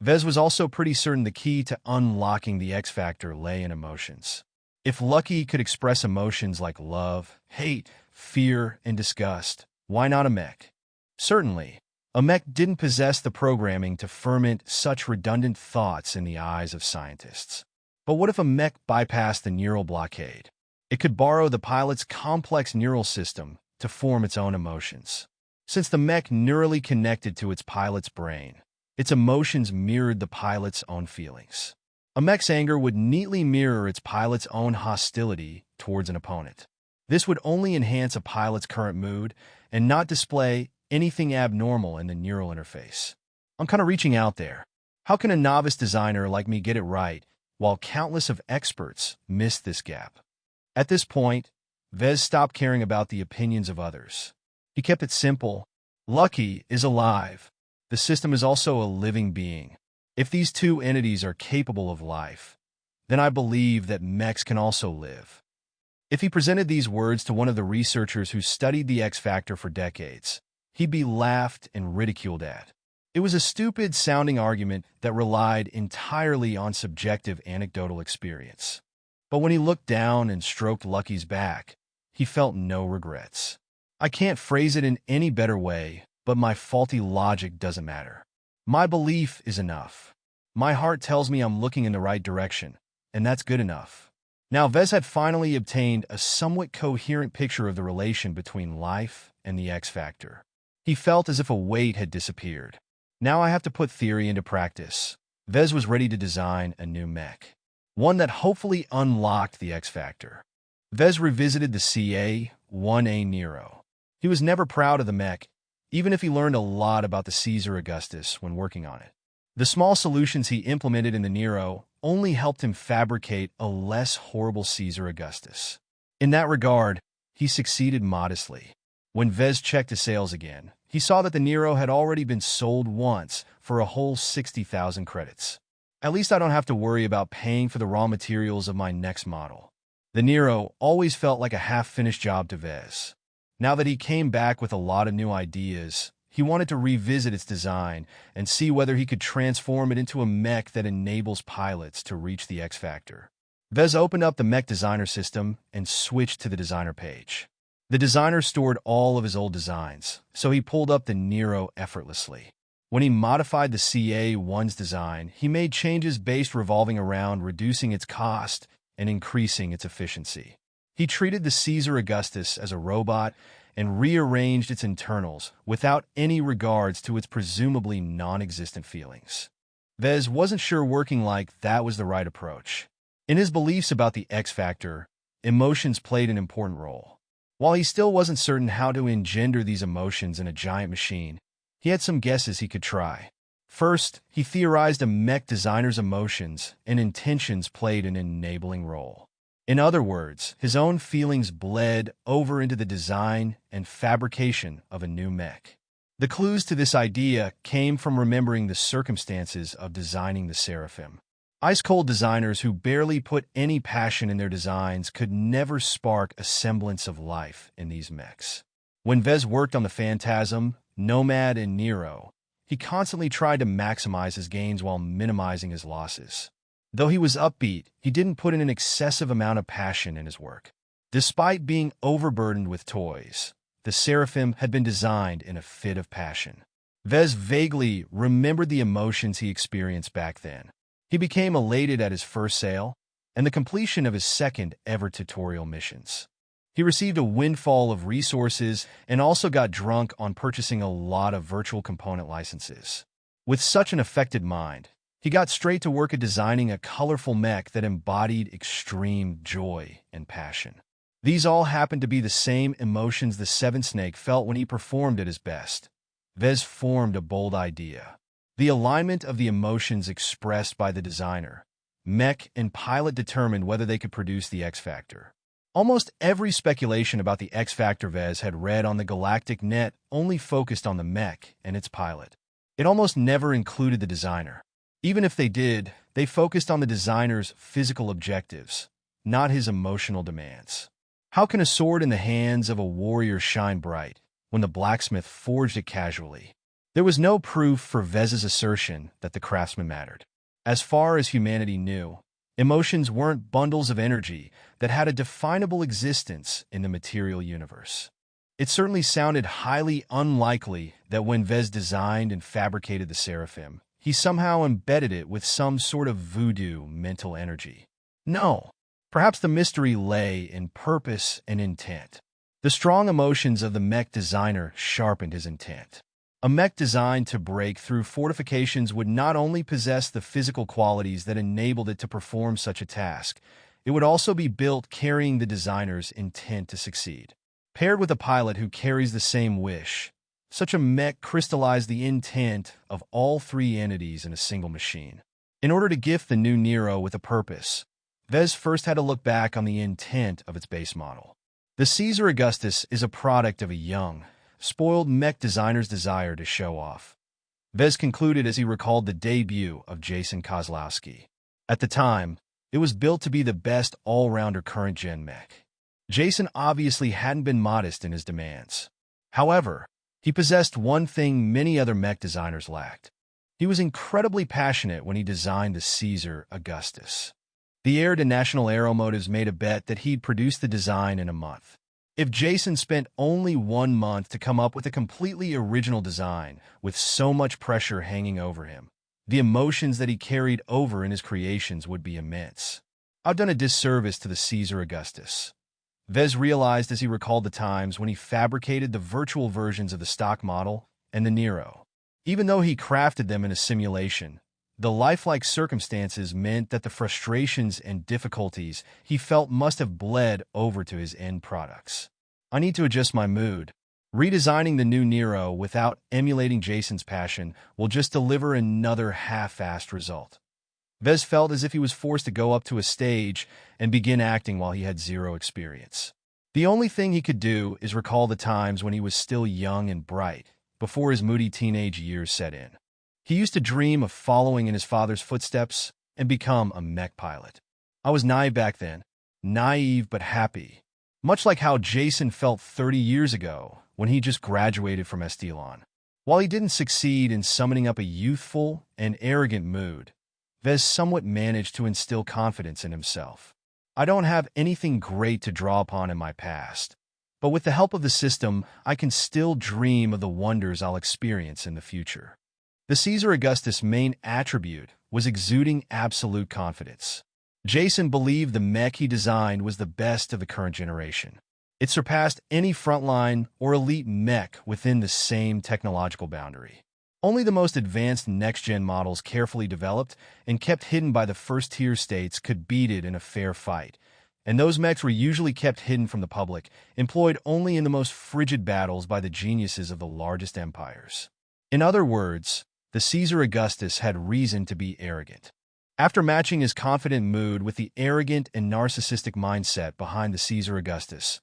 Vez was also pretty certain the key to unlocking the X Factor lay in emotions. If Lucky could express emotions like love, hate, fear, and disgust, why not a mech? Certainly, a mech didn't possess the programming to ferment such redundant thoughts in the eyes of scientists. But what if a mech bypassed the neural blockade? It could borrow the pilot's complex neural system to form its own emotions. Since the mech neurally connected to its pilot's brain, its emotions mirrored the pilot's own feelings. A mech's anger would neatly mirror its pilot's own hostility towards an opponent. This would only enhance a pilot's current mood and not display anything abnormal in the neural interface. I'm kind of reaching out there. How can a novice designer like me get it right while countless of experts miss this gap? At this point, Vez stopped caring about the opinions of others. He kept it simple. Lucky is alive. The system is also a living being. If these two entities are capable of life, then I believe that Mechs can also live. If he presented these words to one of the researchers who studied the X Factor for decades, he'd be laughed and ridiculed at. It was a stupid-sounding argument that relied entirely on subjective anecdotal experience. But when he looked down and stroked Lucky's back, he felt no regrets. I can't phrase it in any better way, but my faulty logic doesn't matter. My belief is enough. My heart tells me I'm looking in the right direction, and that's good enough. Now, Vez had finally obtained a somewhat coherent picture of the relation between life and the X Factor. He felt as if a weight had disappeared. Now I have to put theory into practice. Vez was ready to design a new mech, one that hopefully unlocked the X Factor. Vez revisited the CA-1A Nero. He was never proud of the mech, even if he learned a lot about the Caesar Augustus when working on it. The small solutions he implemented in the Nero only helped him fabricate a less horrible Caesar Augustus. In that regard, he succeeded modestly. When Vez checked his sales again, he saw that the Nero had already been sold once for a whole 60,000 credits. At least I don't have to worry about paying for the raw materials of my next model. The Nero always felt like a half-finished job to Vez. Now that he came back with a lot of new ideas, he wanted to revisit its design and see whether he could transform it into a mech that enables pilots to reach the X Factor. Vez opened up the Mech Designer system and switched to the designer page. The designer stored all of his old designs, so he pulled up the Nero effortlessly. When he modified the CA-1's design, he made changes based revolving around reducing its cost and increasing its efficiency. He treated the Caesar Augustus as a robot and rearranged its internals without any regards to its presumably non-existent feelings. Vez wasn't sure working like that was the right approach. In his beliefs about the X Factor, emotions played an important role. While he still wasn't certain how to engender these emotions in a giant machine, he had some guesses he could try. First, he theorized a mech designer's emotions and intentions played an enabling role. In other words, his own feelings bled over into the design and fabrication of a new mech. The clues to this idea came from remembering the circumstances of designing the Seraphim. Ice-cold designers who barely put any passion in their designs could never spark a semblance of life in these mechs. When Vez worked on the Phantasm, Nomad, and Nero, he constantly tried to maximize his gains while minimizing his losses. Though he was upbeat, he didn't put in an excessive amount of passion in his work. Despite being overburdened with toys, the Seraphim had been designed in a fit of passion. Vez vaguely remembered the emotions he experienced back then. He became elated at his first sale and the completion of his second-ever tutorial missions. He received a windfall of resources and also got drunk on purchasing a lot of virtual component licenses. With such an affected mind, he got straight to work at designing a colorful mech that embodied extreme joy and passion. These all happened to be the same emotions the Seven Snake felt when he performed at his best. Vez formed a bold idea. The alignment of the emotions expressed by the designer, mech, and pilot determined whether they could produce the X Factor. Almost every speculation about the X Factor Vez had read on the galactic net only focused on the mech and its pilot. It almost never included the designer. Even if they did, they focused on the designer's physical objectives, not his emotional demands. How can a sword in the hands of a warrior shine bright when the blacksmith forged it casually? There was no proof for Vez's assertion that the craftsman mattered. As far as humanity knew, emotions weren't bundles of energy that had a definable existence in the material universe. It certainly sounded highly unlikely that when Vez designed and fabricated the Seraphim, he somehow embedded it with some sort of voodoo mental energy. No, perhaps the mystery lay in purpose and intent. The strong emotions of the mech designer sharpened his intent. A mech designed to break through fortifications would not only possess the physical qualities that enabled it to perform such a task, it would also be built carrying the designer's intent to succeed. Paired with a pilot who carries the same wish, such a mech crystallized the intent of all three entities in a single machine. In order to gift the new Nero with a purpose, Vez first had to look back on the intent of its base model. The Caesar Augustus is a product of a young, spoiled mech designer's desire to show off. Vez concluded as he recalled the debut of Jason Kozlowski. At the time, it was built to be the best all-rounder current-gen mech. Jason obviously hadn't been modest in his demands. However, he possessed one thing many other mech designers lacked. He was incredibly passionate when he designed the Caesar Augustus. The heir to National Aeromotives made a bet that he'd produce the design in a month. If Jason spent only 1 month to come up with a completely original design with so much pressure hanging over him, the emotions that he carried over in his creations would be immense. I've done a disservice to the Caesar Augustus. Vez realized as he recalled the times when he fabricated the virtual versions of the stock model and the Nero. Even though he crafted them in a simulation, the lifelike circumstances meant that the frustrations and difficulties he felt must have bled over to his end products. I need to adjust my mood. Redesigning the new Nero without emulating Jason's passion will just deliver another half-assed result. Vez felt as if he was forced to go up to a stage and begin acting while he had zero experience. The only thing he could do is recall the times when he was still young and bright, before his moody teenage years set in. He used to dream of following in his father's footsteps and become a mech pilot. I was naive back then, naive but happy, much like how Jason felt 30 years ago when he just graduated from Estelon. While he didn't succeed in summoning up a youthful and arrogant mood, Vez somewhat managed to instill confidence in himself. I don't have anything great to draw upon in my past, but with the help of the system, I can still dream of the wonders I'll experience in the future. The Caesar Augustus' main attribute was exuding absolute confidence. Jason believed the mech he designed was the best of the current generation. It surpassed any frontline or elite mech within the same technological boundary. Only the most advanced next-gen models carefully developed and kept hidden by the first-tier states could beat it in a fair fight, and those mechs were usually kept hidden from the public, employed only in the most frigid battles by the geniuses of the largest empires. In other words, the Caesar Augustus had reason to be arrogant. After matching his confident mood with the arrogant and narcissistic mindset behind the Caesar Augustus,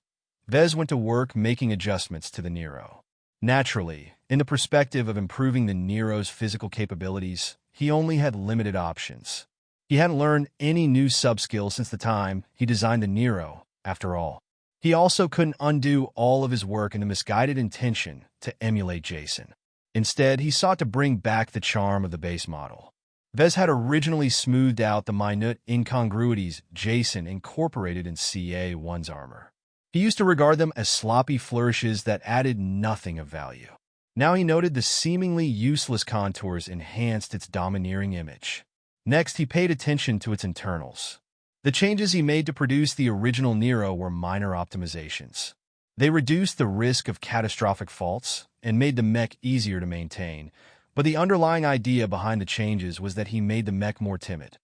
Vez went to work making adjustments to the Nero. Naturally, in the perspective of improving the Nero's physical capabilities, he only had limited options. He hadn't learned any new sub-skills since the time he designed the Nero, after all. He also couldn't undo all of his work in the misguided intention to emulate Jason. Instead, he sought to bring back the charm of the base model. Vez had originally smoothed out the minute incongruities Jason incorporated in CA-1's armor. He used to regard them as sloppy flourishes that added nothing of value. Now he noted the seemingly useless contours enhanced its domineering image. Next, he paid attention to its internals. The changes he made to produce the original Nero were minor optimizations. They reduced the risk of catastrophic faults and made the mech easier to maintain, but the underlying idea behind the changes was that he made the mech more timid.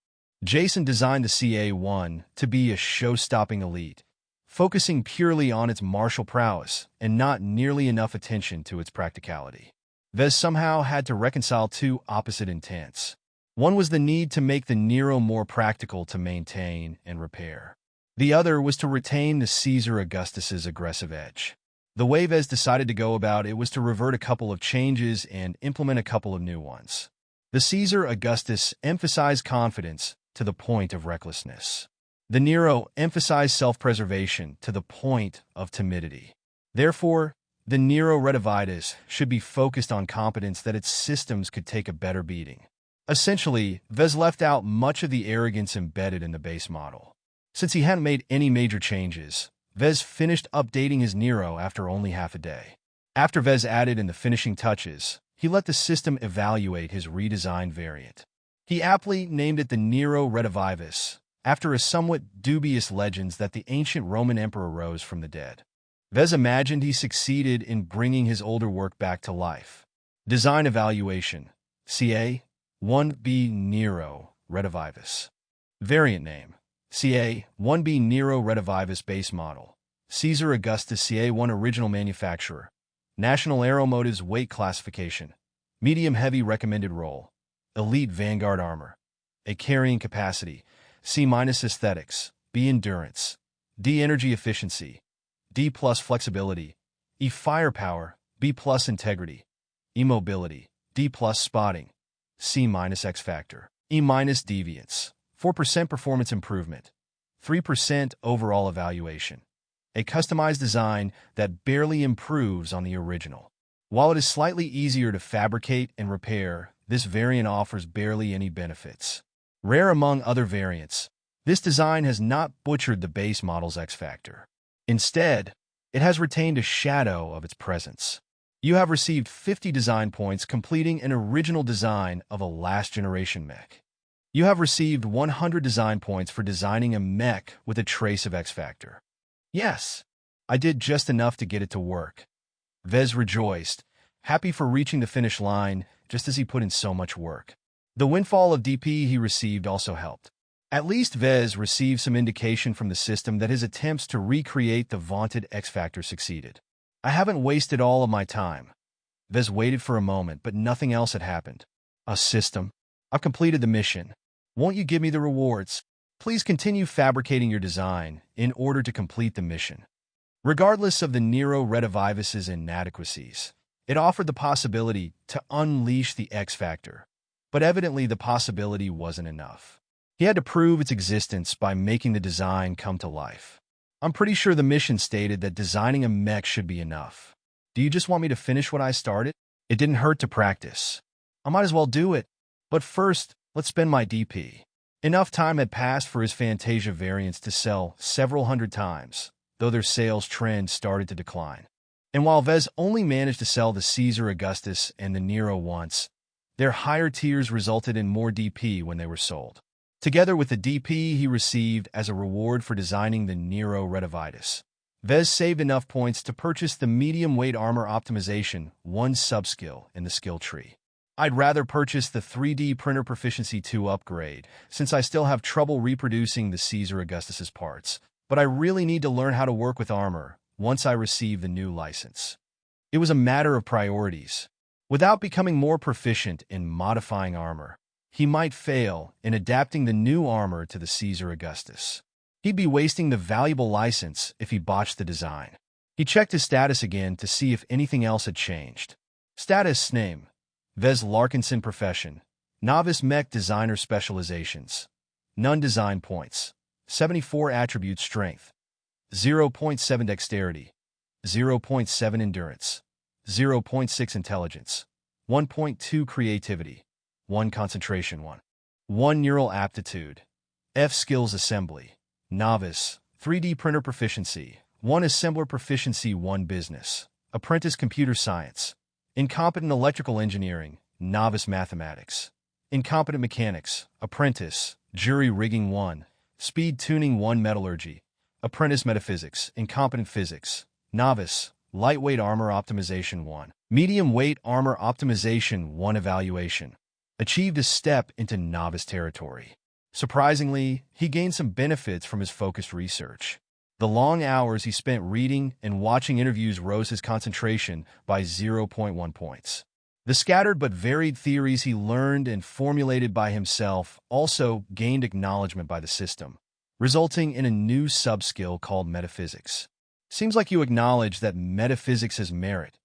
Jason designed the CA-1 to be a show-stopping elite, focusing purely on its martial prowess and not nearly enough attention to its practicality. Vez somehow had to reconcile two opposite intents. One was the need to make the Nero more practical to maintain and repair. The other was to retain the Caesar Augustus's aggressive edge. The way Vez decided to go about it was to revert a couple of changes and implement a couple of new ones. The Caesar Augustus emphasized confidence to the point of recklessness. The Nero emphasized self-preservation to the point of timidity. Therefore, the Nero Retivitas should be focused on competence that its systems could take a better beating. Essentially, Vez left out much of the arrogance embedded in the base model. Since he hadn't made any major changes, Vez finished updating his Nero after only half a day. After Vez added in the finishing touches, he let the system evaluate his redesigned variant. He aptly named it the Nero Redivivus, after a somewhat dubious legends that the ancient Roman emperor rose from the dead. Vez imagined he succeeded in bringing his older work back to life. Design evaluation, CA 1B Nero Redivivus. Variant name, CA-1B Nero Redivivus base model. Caesar Augustus CA-1 original manufacturer. National Aeromotives weight classification. Medium-heavy recommended roll. Elite Vanguard armor. A carrying capacity. C- aesthetics. B endurance. D energy efficiency. D+ flexibility. E firepower. B+ integrity. E mobility. D+ spotting. C- X factor. E- deviance. 4% performance improvement. 3% overall evaluation. A customized design that barely improves on the original. While it is slightly easier to fabricate and repair, this variant offers barely any benefits. Rare among other variants, this design has not butchered the base model's X factor. Instead, it has retained a shadow of its presence. You have received 50 design points completing an original design of a last-generation mech. You have received 100 design points for designing a mech with a trace of X factor. Yes, I did just enough to get it to work. Vez rejoiced, happy for reaching the finish line just as he put in so much work. The windfall of DP he received also helped. At least Vez received some indication from the system that his attempts to recreate the vaunted X factor succeeded. I haven't wasted all of my time. Vez waited for a moment, but nothing else had happened. A system. I've completed the mission. Won't you give me the rewards? Please continue fabricating your design in order to complete the mission. Regardless of the Nero Redivivus's inadequacies, it offered the possibility to unleash the X factor. But evidently the possibility wasn't enough. He had to prove its existence by making the design come to life. I'm pretty sure the mission stated that designing a mech should be enough. Do you just want me to finish what I started? It didn't hurt to practice. I might as well do it. But first, let's spend my DP. Enough time had passed for his Fantasia variants to sell several hundred times, though their sales trend started to decline. And while Vez only managed to sell the Caesar Augustus and the Nero once, their higher tiers resulted in more DP when they were sold. Together with the DP he received as a reward for designing the Nero Redivivus, Vez saved enough points to purchase the medium-weight armor optimization 1 subskill in the skill tree. I'd rather purchase the 3D Printer Proficiency 2 upgrade, since I still have trouble reproducing the Caesar Augustus's parts, but I really need to learn how to work with armor once I receive the new license. It was a matter of priorities. Without becoming more proficient in modifying armor, he might fail in adapting the new armor to the Caesar Augustus. He'd be wasting the valuable license if he botched the design. He checked his status again to see if anything else had changed. Status name. Vez Larkinson Profession. Novice Mech Designer Specializations. None design points. 74 Attribute Strength. 0.7 Dexterity. 0.7 Endurance. 0.6 Intelligence. 1.2 Creativity. 1 Concentration 1 Neural Aptitude. F Skills Assembly. Novice. 3D Printer Proficiency. 1 Assembler Proficiency 1 Business. Apprentice Computer Science. Incompetent Electrical Engineering, Novice Mathematics. Incompetent Mechanics, Apprentice, Jury Rigging 1. Speed Tuning 1 Metallurgy. Apprentice Metaphysics, Incompetent Physics. Novice, Lightweight Armor Optimization 1. Medium Weight Armor Optimization 1 Evaluation. Achieved a step into novice territory. Surprisingly, he gained some benefits from his focused research. The long hours he spent reading and watching interviews rose his concentration by 0.1 points. The scattered but varied theories he learned and formulated by himself also gained acknowledgement by the system, resulting in a new subskill called metaphysics. Seems like you acknowledge that metaphysics has merit,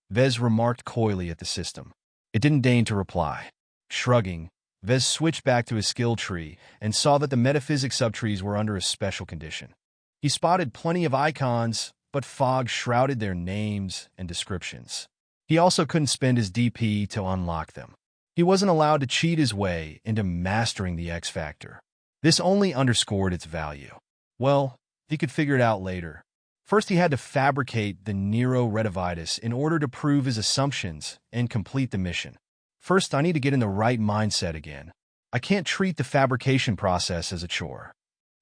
Vez remarked coyly at the system. It didn't deign to reply. Shrugging, Vez switched back to his skill tree and saw that the metaphysics subtrees were under a special condition. He spotted plenty of icons, but fog shrouded their names and descriptions. He also couldn't spend his DP to unlock them. He wasn't allowed to cheat his way into mastering the X Factor. This only underscored its value. Well, he could figure it out later. First, he had to fabricate the Nero Redivivus in order to prove his assumptions and complete the mission. First, I need to get in the right mindset again. I can't treat the fabrication process as a chore.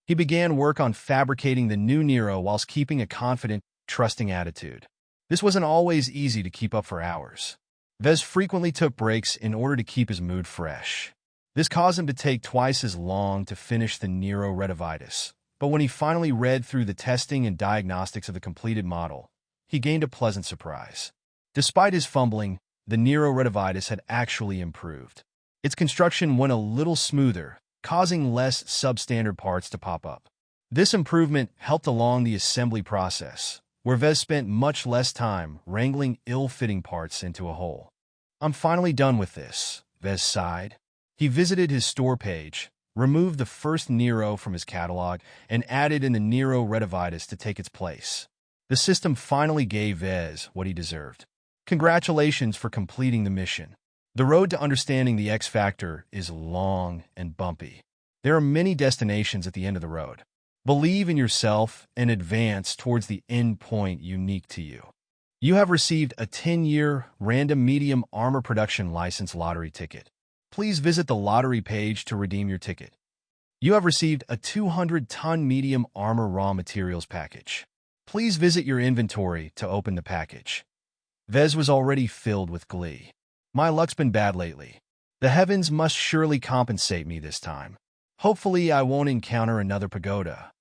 He began work on fabricating the new Nero whilst keeping a confident, trusting attitude. This wasn't always easy to keep up for hours. Vez frequently took breaks in order to keep his mood fresh. This caused him to take twice as long to finish the Nero Redivitus. But when he finally read through the testing and diagnostics of the completed model, he gained a pleasant surprise. Despite his fumbling, the Nero Redivitus had actually improved. Its construction went a little smoother, causing less substandard parts to pop up. This improvement helped along the assembly process, where Vez spent much less time wrangling ill-fitting parts into a hole. "I'm finally done with this," Vez sighed. He visited his store page, removed the first Nero from his catalog, and added in the Nero Redivitus to take its place. The system finally gave Vez what he deserved. Congratulations for completing the mission. The road to understanding the X Factor is long and bumpy. There are many destinations at the end of the road. Believe in yourself and advance towards the end point unique to you. You have received a 10-year random medium armor production license lottery ticket. Please visit the lottery page to redeem your ticket. You have received a 200-ton medium armor raw materials package. Please visit your inventory to open the package. Vez was already filled with glee. My luck's been bad lately. The heavens must surely compensate me this time. Hopefully I won't encounter another pagoda.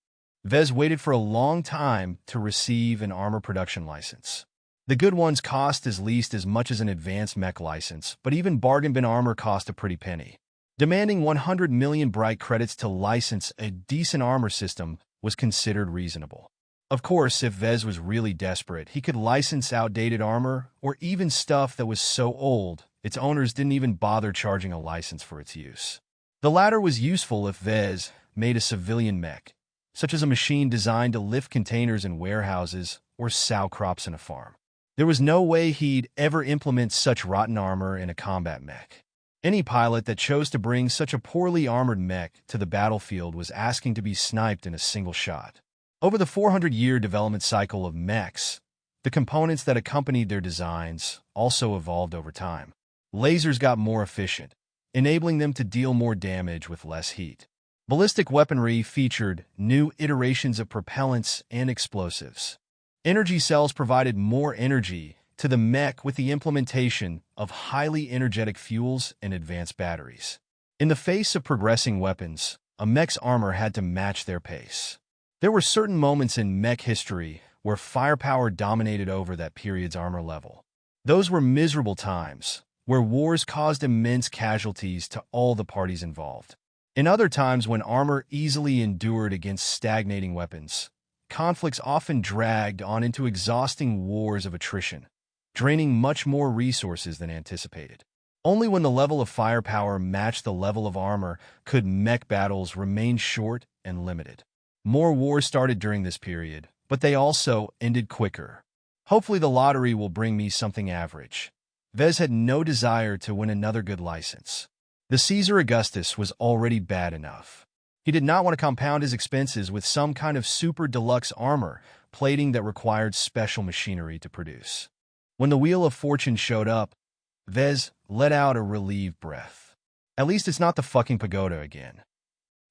Vez waited for a long time to receive an armor production license. The good ones cost at least as much as an advanced mech license, but even bargain bin armor cost a pretty penny. Demanding 100 million bright credits to license a decent armor system was considered reasonable. Of course, if Vez was really desperate, he could license outdated armor or even stuff that was so old its owners didn't even bother charging a license for its use. The latter was useful if Vez made a civilian mech, such as a machine designed to lift containers in warehouses or sow crops in a farm. There was no way he'd ever implement such rotten armor in a combat mech. Any pilot that chose to bring such a poorly armored mech to the battlefield was asking to be sniped in a single shot. Over the 400-year development cycle of mechs, the components that accompanied their designs also evolved over time. Lasers got more efficient, enabling them to deal more damage with less heat. Ballistic weaponry featured new iterations of propellants and explosives. Energy cells provided more energy to the mech with the implementation of highly energetic fuels and advanced batteries. In the face of progressing weapons, a mech's armor had to match their pace. There were certain moments in mech history where firepower dominated over that period's armor level. Those were miserable times, where wars caused immense casualties to all the parties involved. In other times when armor easily endured against stagnating weapons, conflicts often dragged on into exhausting wars of attrition, draining much more resources than anticipated. Only when the level of firepower matched the level of armor could mech battles remain short and limited. More wars started during this period, but they also ended quicker. Hopefully the lottery will bring me something average. Vez had no desire to win another good license. The Caesar Augustus was already bad enough. He did not want to compound his expenses with some kind of super deluxe armor plating that required special machinery to produce. When the Wheel of Fortune showed up, Vez let out a relieved breath. At least it's not the fucking pagoda again.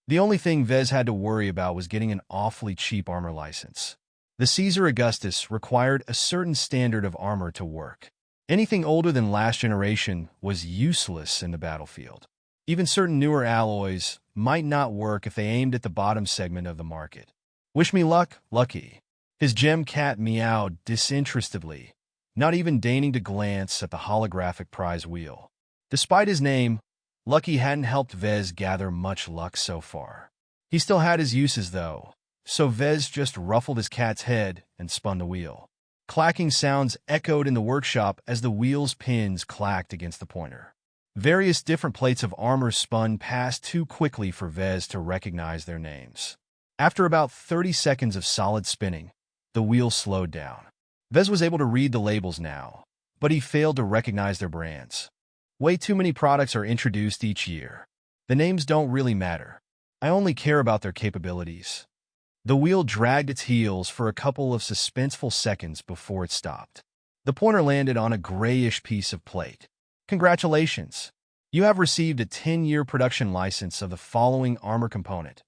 The only thing Vez had to worry about was getting an awfully cheap armor license. The Caesar Augustus required a certain standard of armor to work. Anything older than last generation was useless in the battlefield. Even certain newer alloys might not work if they aimed at the bottom segment of the market. Wish me luck, Lucky. His gem cat meowed disinterestedly, not even deigning to glance at the holographic prize wheel. Despite his name, Lucky hadn't helped Vez gather much luck so far. He still had his uses, though, so Vez just ruffled his cat's head and spun the wheel. Clacking sounds echoed in the workshop as the wheel's pins clacked against the pointer. Various different plates of armor spun past too quickly for Vez to recognize their names. After about 30 seconds of solid spinning, the wheel slowed down. Vez was able to read the labels now, but he failed to recognize their brands. Way too many products are introduced each year. The names don't really matter. I only care about their capabilities. The wheel dragged its heels for a couple of suspenseful seconds before it stopped. The pointer landed on a grayish piece of plate. Congratulations! You have received a 10-year production license of the following armor component: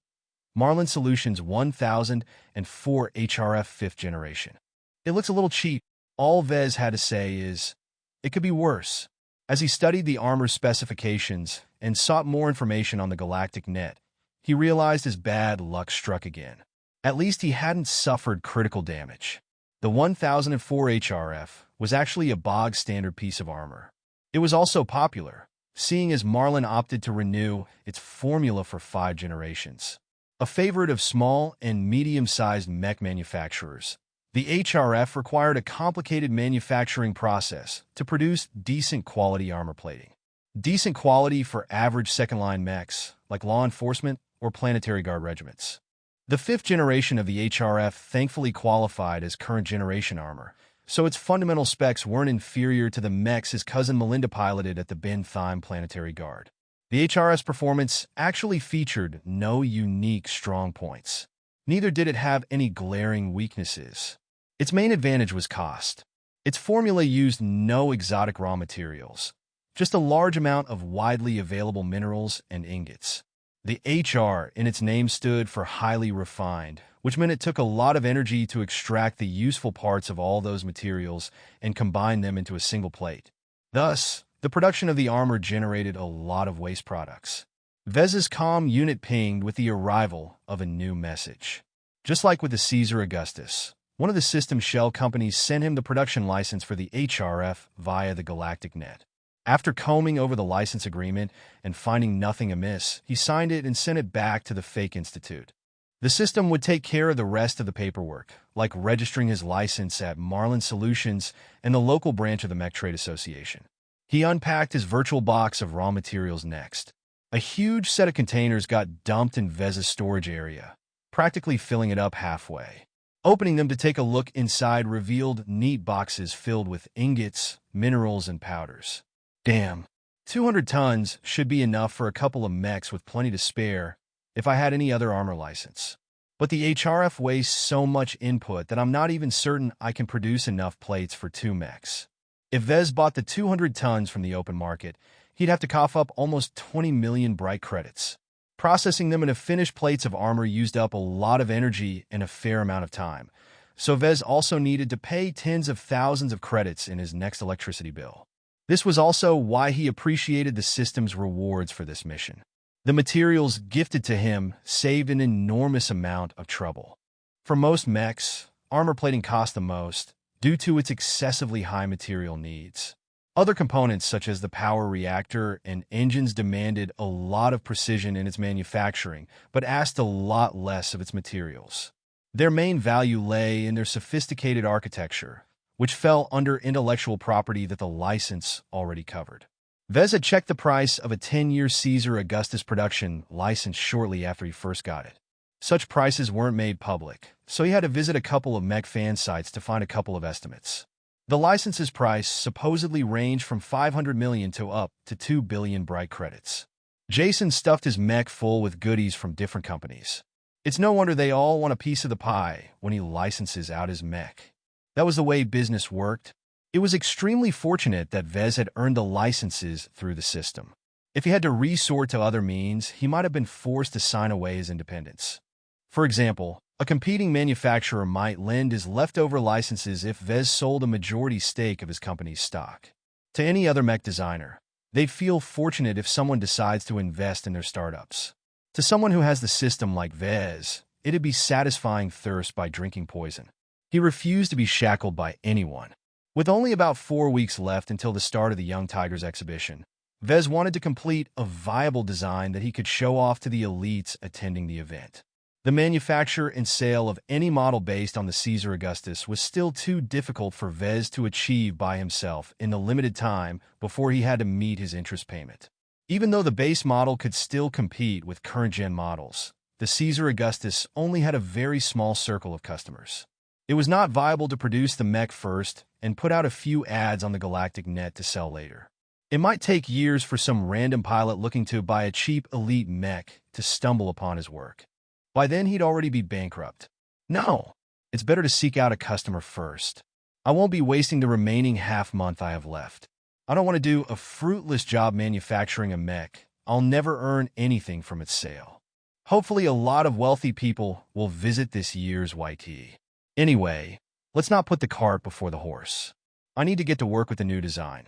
Marlin Solutions 1004 HRF 5th generation. It looks a little cheap. All Vez had to say is, it could be worse. As he studied the armor specifications and sought more information on the galactic net, he realized his bad luck struck again. At least he hadn't suffered critical damage. The 1004 HRF was actually a bog-standard piece of armor. It was also popular, seeing as Marlin opted to renew its formula for 5 generations. A favorite of small and medium-sized mech manufacturers, the HRF required a complicated manufacturing process to produce decent quality armor plating. Decent quality for average second-line mechs, like law enforcement or planetary guard regiments. The 5th generation of the HRF thankfully qualified as current generation armor, so its fundamental specs weren't inferior to the mechs his cousin Melinda piloted at the Ben Thime Planetary Guard. The HRF's performance actually featured no unique strong points. Neither did it have any glaring weaknesses. Its main advantage was cost. Its formula used no exotic raw materials, just a large amount of widely available minerals and ingots. The HR in its name stood for highly refined, which meant it took a lot of energy to extract the useful parts of all those materials and combine them into a single plate. Thus, the production of the armor generated a lot of waste products. Vez's comm unit pinged with the arrival of a new message. Just like with the Caesar Augustus, one of the system shell companies sent him the production license for the HRF via the galactic net. After combing over the license agreement and finding nothing amiss, he signed it and sent it back to the fake institute. The system would take care of the rest of the paperwork, like registering his license at Marlin Solutions and the local branch of the Mech Trade Association. He unpacked his virtual box of raw materials next. A huge set of containers got dumped in Vez's storage area, practically filling it up halfway. Opening them to take a look inside revealed neat boxes filled with ingots, minerals, and powders. Damn, 200 tons should be enough for a couple of mechs with plenty to spare if I had any other armor license. But the HRF wastes so much input that I'm not even certain I can produce enough plates for 2 mechs. If Vez bought the 200 tons from the open market, he'd have to cough up almost 20 million bright credits. Processing them into finished plates of armor used up a lot of energy and a fair amount of time, so Vez also needed to pay tens of thousands of credits in his next electricity bill. This was also why he appreciated the system's rewards for this mission. The materials gifted to him saved an enormous amount of trouble. For most mechs, armor plating cost the most due to its excessively high material needs. Other components such as the power reactor and engines demanded a lot of precision in its manufacturing, but asked a lot less of its materials. Their main value lay in their sophisticated architecture, which fell under intellectual property that the license already covered. Vez had checked the price of a 10-year Caesar Augustus production license shortly after he first got it. Such prices weren't made public, so he had to visit a couple of mech fan sites to find a couple of estimates. The license's price supposedly ranged from 500 million to up to 2 billion bright credits. Jason stuffed his mech full with goodies from different companies. It's no wonder they all want a piece of the pie when he licenses out his mech. That was the way business worked. It was extremely fortunate that Vez had earned the licenses through the system. If he had to resort to other means, he might have been forced to sign away his independence. For example, a competing manufacturer might lend his leftover licenses if Vez sold a majority stake of his company's stock. To any other mech designer, they'd feel fortunate if someone decides to invest in their startups. To someone who has the system like Vez, it'd be satisfying thirst by drinking poison. He refused to be shackled by anyone. With only about 4 weeks left until the start of the Young Tigers exhibition, Vez wanted to complete a viable design that he could show off to the elites attending the event. The manufacture and sale of any model based on the Caesar Augustus was still too difficult for Vez to achieve by himself in the limited time before he had to meet his interest payment. Even though the base model could still compete with current-gen models, the Caesar Augustus only had a very small circle of customers. It was not viable to produce the mech first and put out a few ads on the galactic net to sell later. It might take years for some random pilot looking to buy a cheap elite mech to stumble upon his work. By then, he'd already be bankrupt. No, it's better to seek out a customer first. I won't be wasting the remaining half-month I have left. I don't want to do a fruitless job manufacturing a mech. I'll never earn anything from its sale. Hopefully, a lot of wealthy people will visit this year's YT. Anyway, let's not put the cart before the horse. I need to get to work with the new design.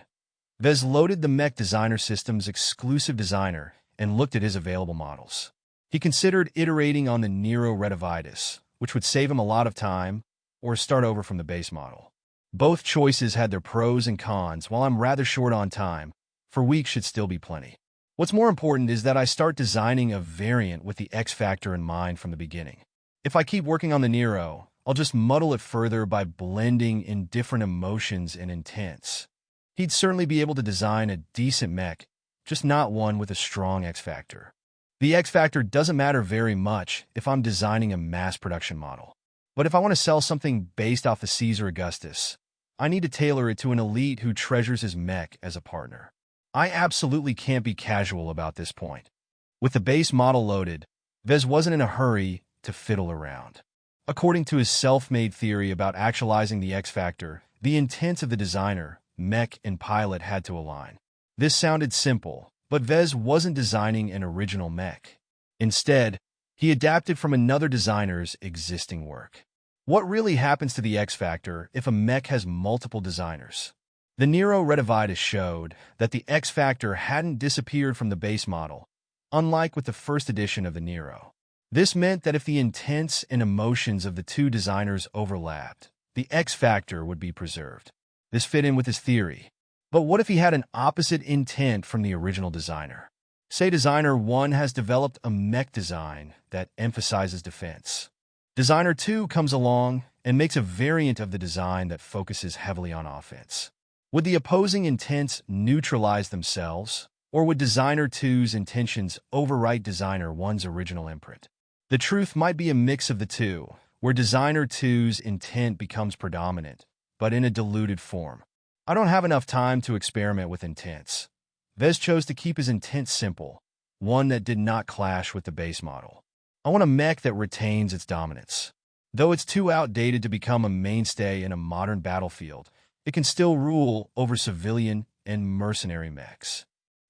Vez loaded the Mech Designer System's exclusive designer and looked at his available models. He considered iterating on the Nero Retivitis, which would save him a lot of time, or start over from the base model. Both choices had their pros and cons. While I'm rather short on time, for weeks should still be plenty. What's more important is that I start designing a variant with the X factor in mind from the beginning. If I keep working on the Nero, I'll just muddle it further by blending in different emotions and intents. He'd certainly be able to design a decent mech, just not one with a strong X factor. The X factor doesn't matter very much if I'm designing a mass production model. But if I want to sell something based off the Caesar Augustus, I need to tailor it to an elite who treasures his mech as a partner. I absolutely can't be casual about this point. With the base model loaded, Vez wasn't in a hurry to fiddle around. According to his self-made theory about actualizing the X factor, the intents of the designer, mech, and pilot had to align. This sounded simple, but Vez wasn't designing an original mech. Instead, he adapted from another designer's existing work. What really happens to the X factor if a mech has multiple designers? The Nero Retivitis showed that the X factor hadn't disappeared from the base model, unlike with the first edition of the Nero. This meant that if the intents and emotions of the two designers overlapped, the X factor would be preserved. This fit in with his theory. But what if he had an opposite intent from the original designer? Say designer 1 has developed a mech design that emphasizes defense. Designer 2 comes along and makes a variant of the design that focuses heavily on offense. Would the opposing intents neutralize themselves, or would designer 2's intentions overwrite designer 1's original imprint? The truth might be a mix of the two, where designer 2's intent becomes predominant, but in a diluted form. I don't have enough time to experiment with intents. Vez chose to keep his intent simple, one that did not clash with the base model. I want a mech that retains its dominance. Though it's too outdated to become a mainstay in a modern battlefield, it can still rule over civilian and mercenary mechs.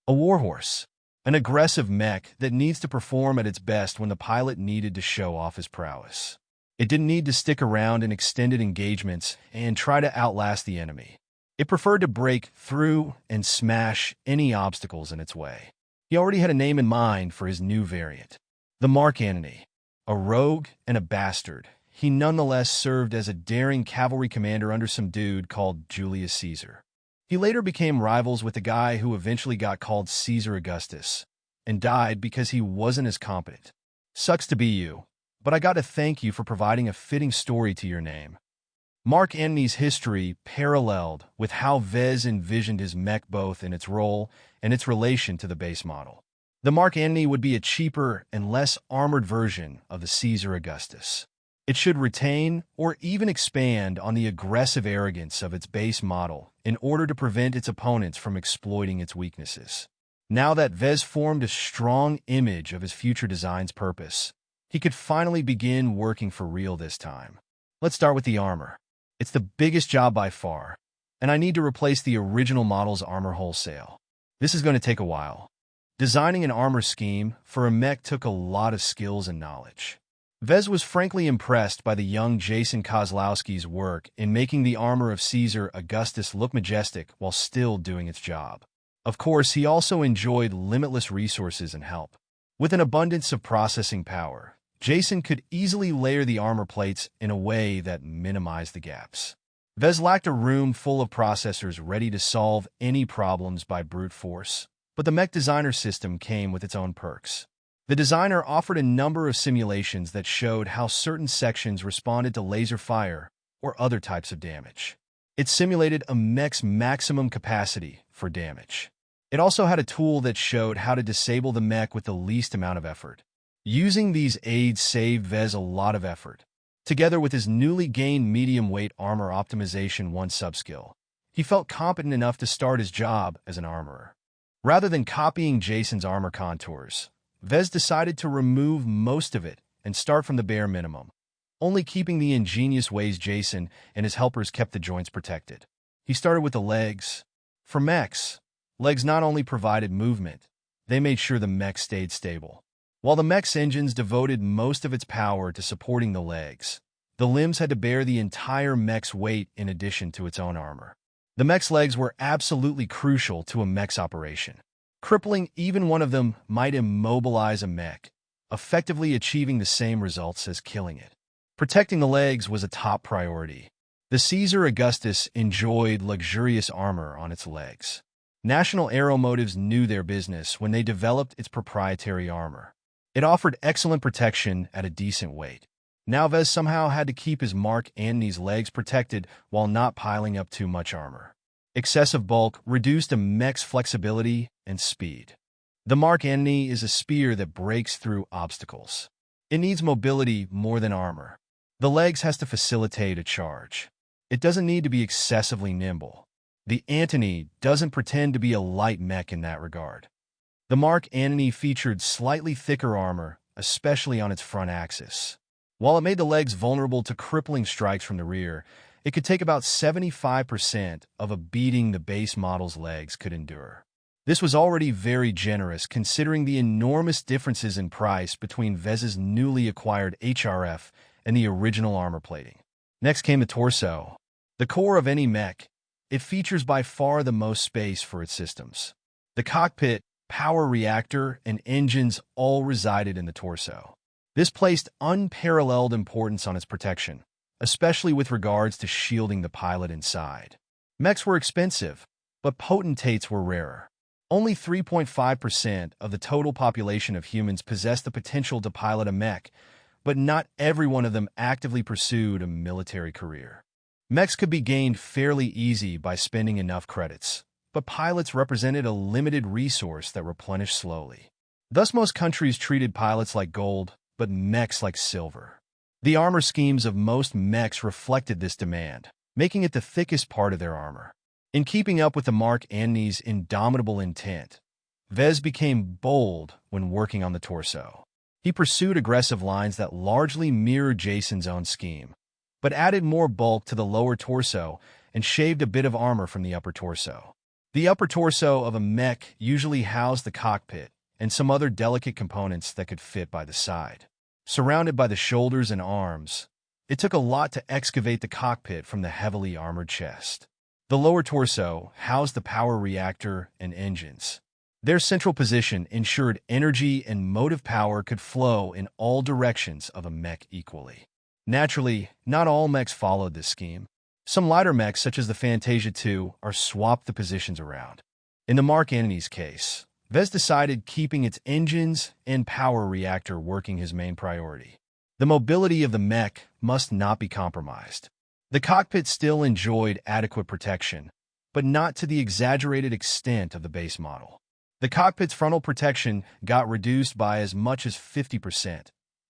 A warhorse, an aggressive mech that needs to perform at its best when the pilot needed to show off his prowess. It didn't need to stick around in extended engagements and try to outlast the enemy. It preferred to break through and smash any obstacles in its way. He already had a name in mind for his new variant. The Mark Antony. A rogue and a bastard, he nonetheless served as a daring cavalry commander under some dude called Julius Caesar. He later became rivals with the guy who eventually got called Caesar Augustus, and died because he wasn't as competent. Sucks to be you, but I gotta thank you for providing a fitting story to your name. Mark Antony's history paralleled with how Vez envisioned his mech both in its role and its relation to the base model. The Mark Antony would be a cheaper and less armored version of the Caesar Augustus. It should retain or even expand on the aggressive arrogance of its base model in order to prevent its opponents from exploiting its weaknesses. Now that Vez formed a strong image of his future design's purpose, he could finally begin working for real this time. Let's start with the armor. It's the biggest job by far, and I need to replace the original model's armor wholesale. This is going to take a while. Designing an armor scheme for a mech took a lot of skills and knowledge. Vez was frankly impressed by the young Jason Kozlowski's work in making the armor of Caesar Augustus look majestic while still doing its job. Of course, he also enjoyed limitless resources and help. With an abundance of processing power, Jason could easily layer the armor plates in a way that minimized the gaps. Vez lacked a room full of processors ready to solve any problems by brute force, but the Mech Designer system came with its own perks. The designer offered a number of simulations that showed how certain sections responded to laser fire or other types of damage. It simulated a mech's maximum capacity for damage. It also had a tool that showed how to disable the mech with the least amount of effort. Using these aids saved Vez a lot of effort. Together with his newly gained medium-weight armor optimization 1 subskill, he felt competent enough to start his job as an armorer. Rather than copying Jason's armor contours, Vez decided to remove most of it and start from the bare minimum, only keeping the ingenious ways Jason and his helpers kept the joints protected. He started with the legs. For mechs, legs not only provided movement, they made sure the mech stayed stable. While the mech's engines devoted most of its power to supporting the legs, the limbs had to bear the entire mech's weight in addition to its own armor. The mech's legs were absolutely crucial to a mech's operation. Crippling even one of them might immobilize a mech, effectively achieving the same results as killing it. Protecting the legs was a top priority. The Caesar Augustus enjoyed luxurious armor on its legs. National Aeromotives knew their business when they developed its proprietary armor. It offered excellent protection at a decent weight. Now Vez somehow had to keep his Mark Antony's legs protected while not piling up too much armor. Excessive bulk reduced a mech's flexibility and speed. The Mark Antony is a spear that breaks through obstacles. It needs mobility more than armor. The legs has to facilitate a charge. It doesn't need to be excessively nimble. The Antony doesn't pretend to be a light mech in that regard. The Mark Antony featured slightly thicker armor, especially on its front axis. While it made the legs vulnerable to crippling strikes from the rear, it could take about 75% of a beating the base model's legs could endure. This was already very generous considering the enormous differences in price between Vez's newly acquired HRF and the original armor plating. Next came the torso. The core of any mech, it features by far the most space for its systems. The cockpit, power reactor, and engines all resided in the torso. This placed unparalleled importance on its protection, especially with regards to shielding the pilot inside. Mechs were expensive, but potentates were rarer. Only 3.5% of the total population of humans possessed the potential to pilot a mech, but not every one of them actively pursued a military career. Mechs could be gained fairly easy by spending enough credits, but pilots represented a limited resource that replenished slowly. Thus, most countries treated pilots like gold, but mechs like silver. The armor schemes of most mechs reflected this demand, making it the thickest part of their armor. In keeping up with the Mark Antony's indomitable intent, Vez became bold when working on the torso. He pursued aggressive lines that largely mirrored Jason's own scheme, but added more bulk to the lower torso and shaved a bit of armor from the upper torso. The upper torso of a mech usually housed the cockpit and some other delicate components that could fit by the side. Surrounded by the shoulders and arms, it took a lot to excavate the cockpit from the heavily armored chest. The lower torso housed the power reactor and engines. Their central position ensured energy and motive power could flow in all directions of a mech equally. Naturally, not all mechs followed this scheme. Some lighter mechs, such as the Fantasia II, are swapped the positions around. In the Mark Antony's case, Vez decided keeping its engines and power reactor working his main priority. The mobility of the mech must not be compromised. The cockpit still enjoyed adequate protection, but not to the exaggerated extent of the base model. The cockpit's frontal protection got reduced by as much as 50%,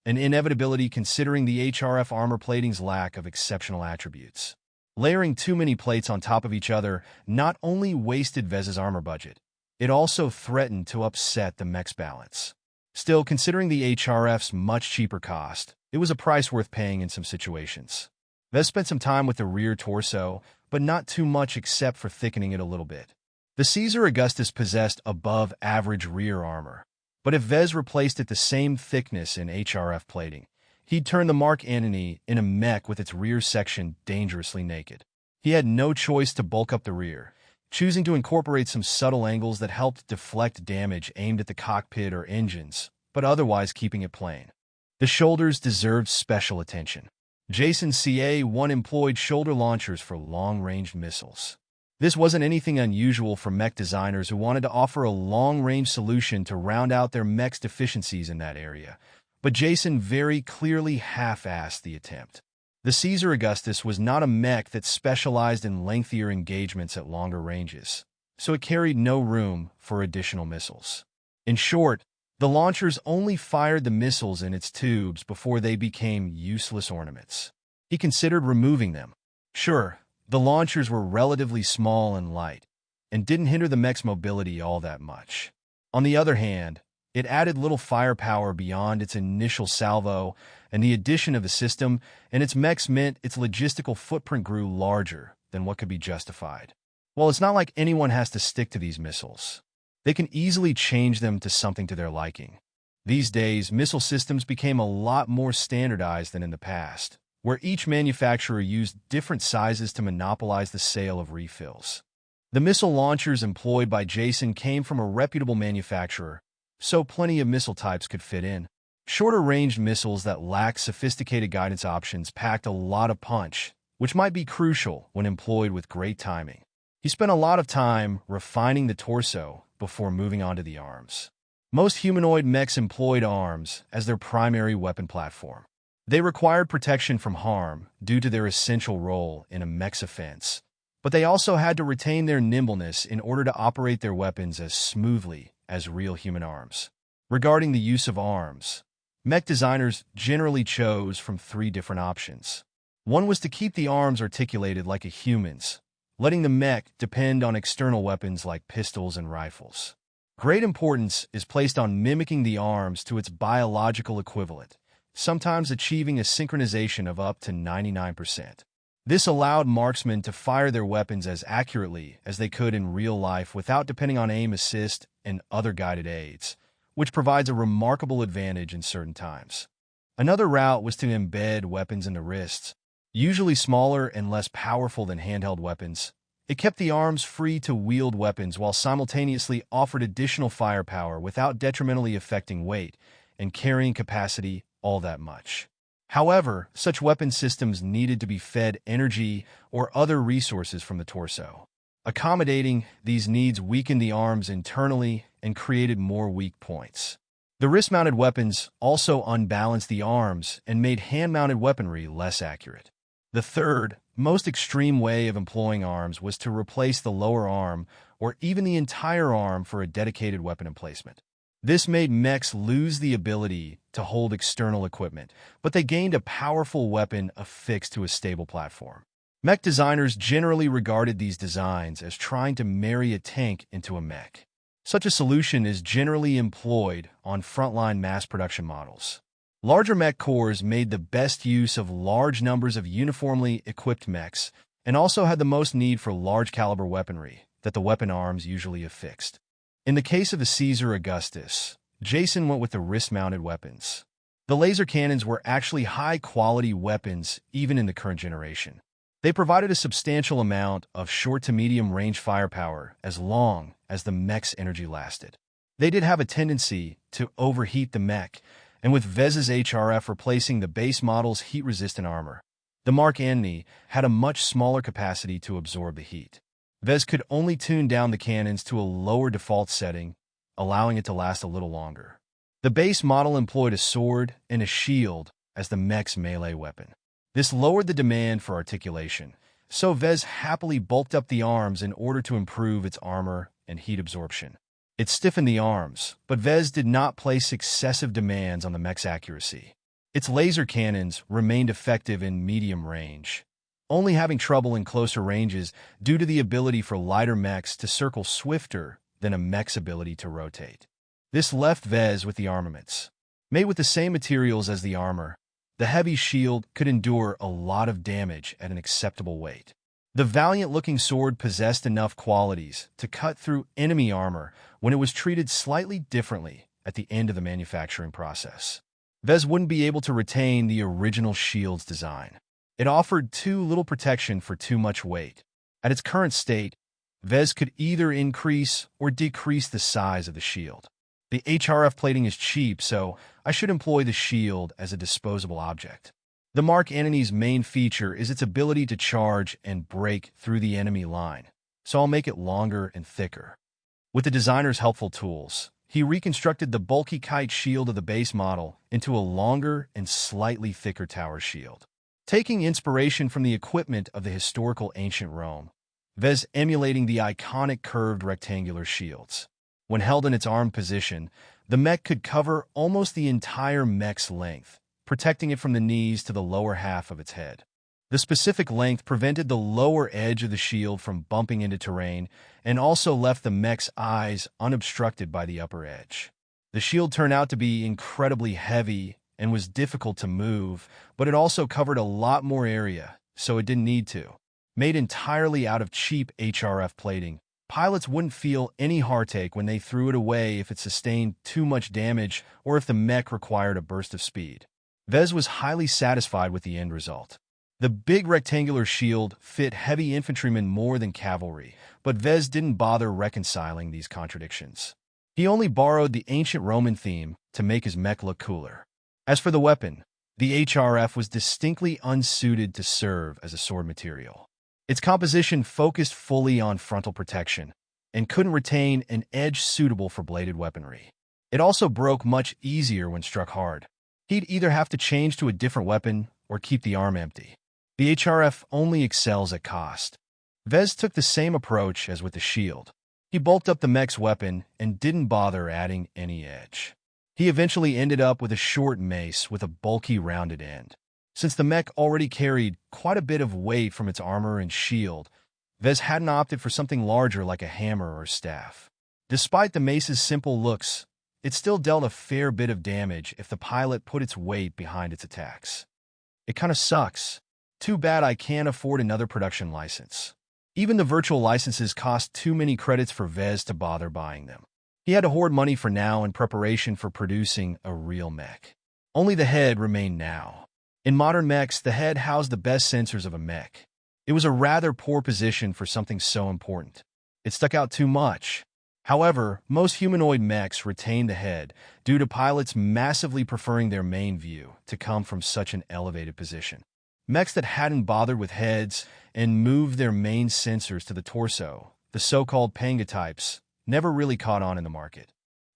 an inevitability considering the HRF armor plating's lack of exceptional attributes. Layering too many plates on top of each other not only wasted Vez's armor budget, it also threatened to upset the mech's balance. Still, considering the HRF's much cheaper cost, it was a price worth paying in some situations. Vez spent some time with the rear torso, but not too much except for thickening it a little bit. The Caesar Augustus possessed above-average rear armor, but if Vez replaced it the same thickness in HRF plating, he'd turn the Mark Antony in a mech with its rear section dangerously naked. He had no choice to bulk up the rear, choosing to incorporate some subtle angles that helped deflect damage aimed at the cockpit or engines, but otherwise keeping it plain. The shoulders deserved special attention. Jason's CA-1 employed shoulder launchers for long-range missiles. This wasn't anything unusual for mech designers who wanted to offer a long-range solution to round out their mech's deficiencies in that area, but Jason very clearly half-assed the attempt. The Caesar Augustus was not a mech that specialized in lengthier engagements at longer ranges, so it carried no room for additional missiles. In short, the launchers only fired the missiles in its tubes before they became useless ornaments. He considered removing them. Sure, the launchers were relatively small and light, and didn't hinder the mech's mobility all that much. On the other hand, it added little firepower beyond its initial salvo, and the addition of a system and its mechs meant its logistical footprint grew larger than what could be justified. Well, it's not like anyone has to stick to these missiles. They can easily change them to something to their liking. These days, missile systems became a lot more standardized than in the past, where each manufacturer used different sizes to monopolize the sale of refills. The missile launchers employed by Jason came from a reputable manufacturer, so plenty of missile types could fit in. Shorter-ranged missiles that lacked sophisticated guidance options packed a lot of punch, which might be crucial when employed with great timing. He spent a lot of time refining the torso before moving on to the arms. Most humanoid mechs employed arms as their primary weapon platform. They required protection from harm due to their essential role in a mech's offense, but they also had to retain their nimbleness in order to operate their weapons as smoothly as real human arms. Regarding the use of arms, mech designers generally chose from three different options. One was to keep the arms articulated like a human's, letting the mech depend on external weapons like pistols and rifles. Great importance is placed on mimicking the arms to its biological equivalent, sometimes achieving a synchronization of up to 99%. This allowed marksmen to fire their weapons as accurately as they could in real life without depending on aim assist and other guided aids, which provides a remarkable advantage in certain times. Another route was to embed weapons in the wrists, usually smaller and less powerful than handheld weapons. It kept the arms free to wield weapons while simultaneously offered additional firepower without detrimentally affecting weight and carrying capacity all that much. However, such weapon systems needed to be fed energy or other resources from the torso. Accommodating these needs weakened the arms internally and created more weak points. The wrist-mounted weapons also unbalanced the arms and made hand-mounted weaponry less accurate. The third, most extreme way of employing arms was to replace the lower arm or even the entire arm for a dedicated weapon emplacement. This made mechs lose the ability to hold external equipment, but they gained a powerful weapon affixed to a stable platform. Mech designers generally regarded these designs as trying to marry a tank into a mech. Such a solution is generally employed on frontline mass production models. Larger mech cores made the best use of large numbers of uniformly equipped mechs and also had the most need for large-caliber weaponry that the weapon arms usually affixed. In the case of the Caesar Augustus, Jason went with the wrist-mounted weapons. The laser cannons were actually high-quality weapons even in the current generation. They provided a substantial amount of short to medium-range firepower as long as the mech's energy lasted. They did have a tendency to overheat the mech, and with Vez's HRF replacing the base model's heat-resistant armor, the Mark Antony had a much smaller capacity to absorb the heat. Vez could only tune down the cannons to a lower default setting, allowing it to last a little longer. The base model employed a sword and a shield as the mech's melee weapon. This lowered the demand for articulation, so Vez happily bulked up the arms in order to improve its armor and heat absorption. It stiffened the arms, but Vez did not place excessive demands on the mech's accuracy. Its laser cannons remained effective in medium range, only having trouble in closer ranges due to the ability for lighter mechs to circle swifter than a mech's ability to rotate. This left Vez with the armaments. Made with the same materials as the armor, the heavy shield could endure a lot of damage at an acceptable weight. The valiant-looking sword possessed enough qualities to cut through enemy armor when it was treated slightly differently at the end of the manufacturing process. Vez wouldn't be able to retain the original shield's design. It offered too little protection for too much weight. At its current state, Vez could either increase or decrease the size of the shield. The HRF plating is cheap, so I should employ the shield as a disposable object. The Mark Antony's main feature is its ability to charge and break through the enemy line, so I'll make it longer and thicker. With the designer's helpful tools, he reconstructed the bulky kite shield of the base model into a longer and slightly thicker tower shield. Taking inspiration from the equipment of the historical ancient Rome, Vez emulating the iconic curved rectangular shields. When held in its armed position, the mech could cover almost the entire mech's length, protecting it from the knees to the lower half of its head. The specific length prevented the lower edge of the shield from bumping into terrain and also left the mech's eyes unobstructed by the upper edge. The shield turned out to be incredibly heavy and was difficult to move, but it also covered a lot more area, so it didn't need to. Made entirely out of cheap HRF plating, pilots wouldn't feel any heartache when they threw it away if it sustained too much damage or if the mech required a burst of speed. Vez was highly satisfied with the end result. The big rectangular shield fit heavy infantrymen more than cavalry, but Vez didn't bother reconciling these contradictions. He only borrowed the ancient Roman theme to make his mech look cooler. As for the weapon, the HRF was distinctly unsuited to serve as a sword material. Its composition focused fully on frontal protection and couldn't retain an edge suitable for bladed weaponry. It also broke much easier when struck hard. He'd either have to change to a different weapon or keep the arm empty. The HRF only excels at cost. Vez took the same approach as with the shield. He bulked up the mech's weapon and didn't bother adding any edge. He eventually ended up with a short mace with a bulky rounded end. Since the mech already carried quite a bit of weight from its armor and shield, Vez hadn't opted for something larger like a hammer or staff. Despite the mace's simple looks, it still dealt a fair bit of damage if the pilot put its weight behind its attacks. It kinda sucks. Too bad I can't afford another production license. Even the virtual licenses cost too many credits for Vez to bother buying them. He had to hoard money for now in preparation for producing a real mech. Only the head remained now. In modern mechs, the head housed the best sensors of a mech. It was a rather poor position for something so important. It stuck out too much. However, most humanoid mechs retain the head due to pilots massively preferring their main view to come from such an elevated position. Mechs that hadn't bothered with heads and moved their main sensors to the torso, the so-called panga types, never really caught on in the market.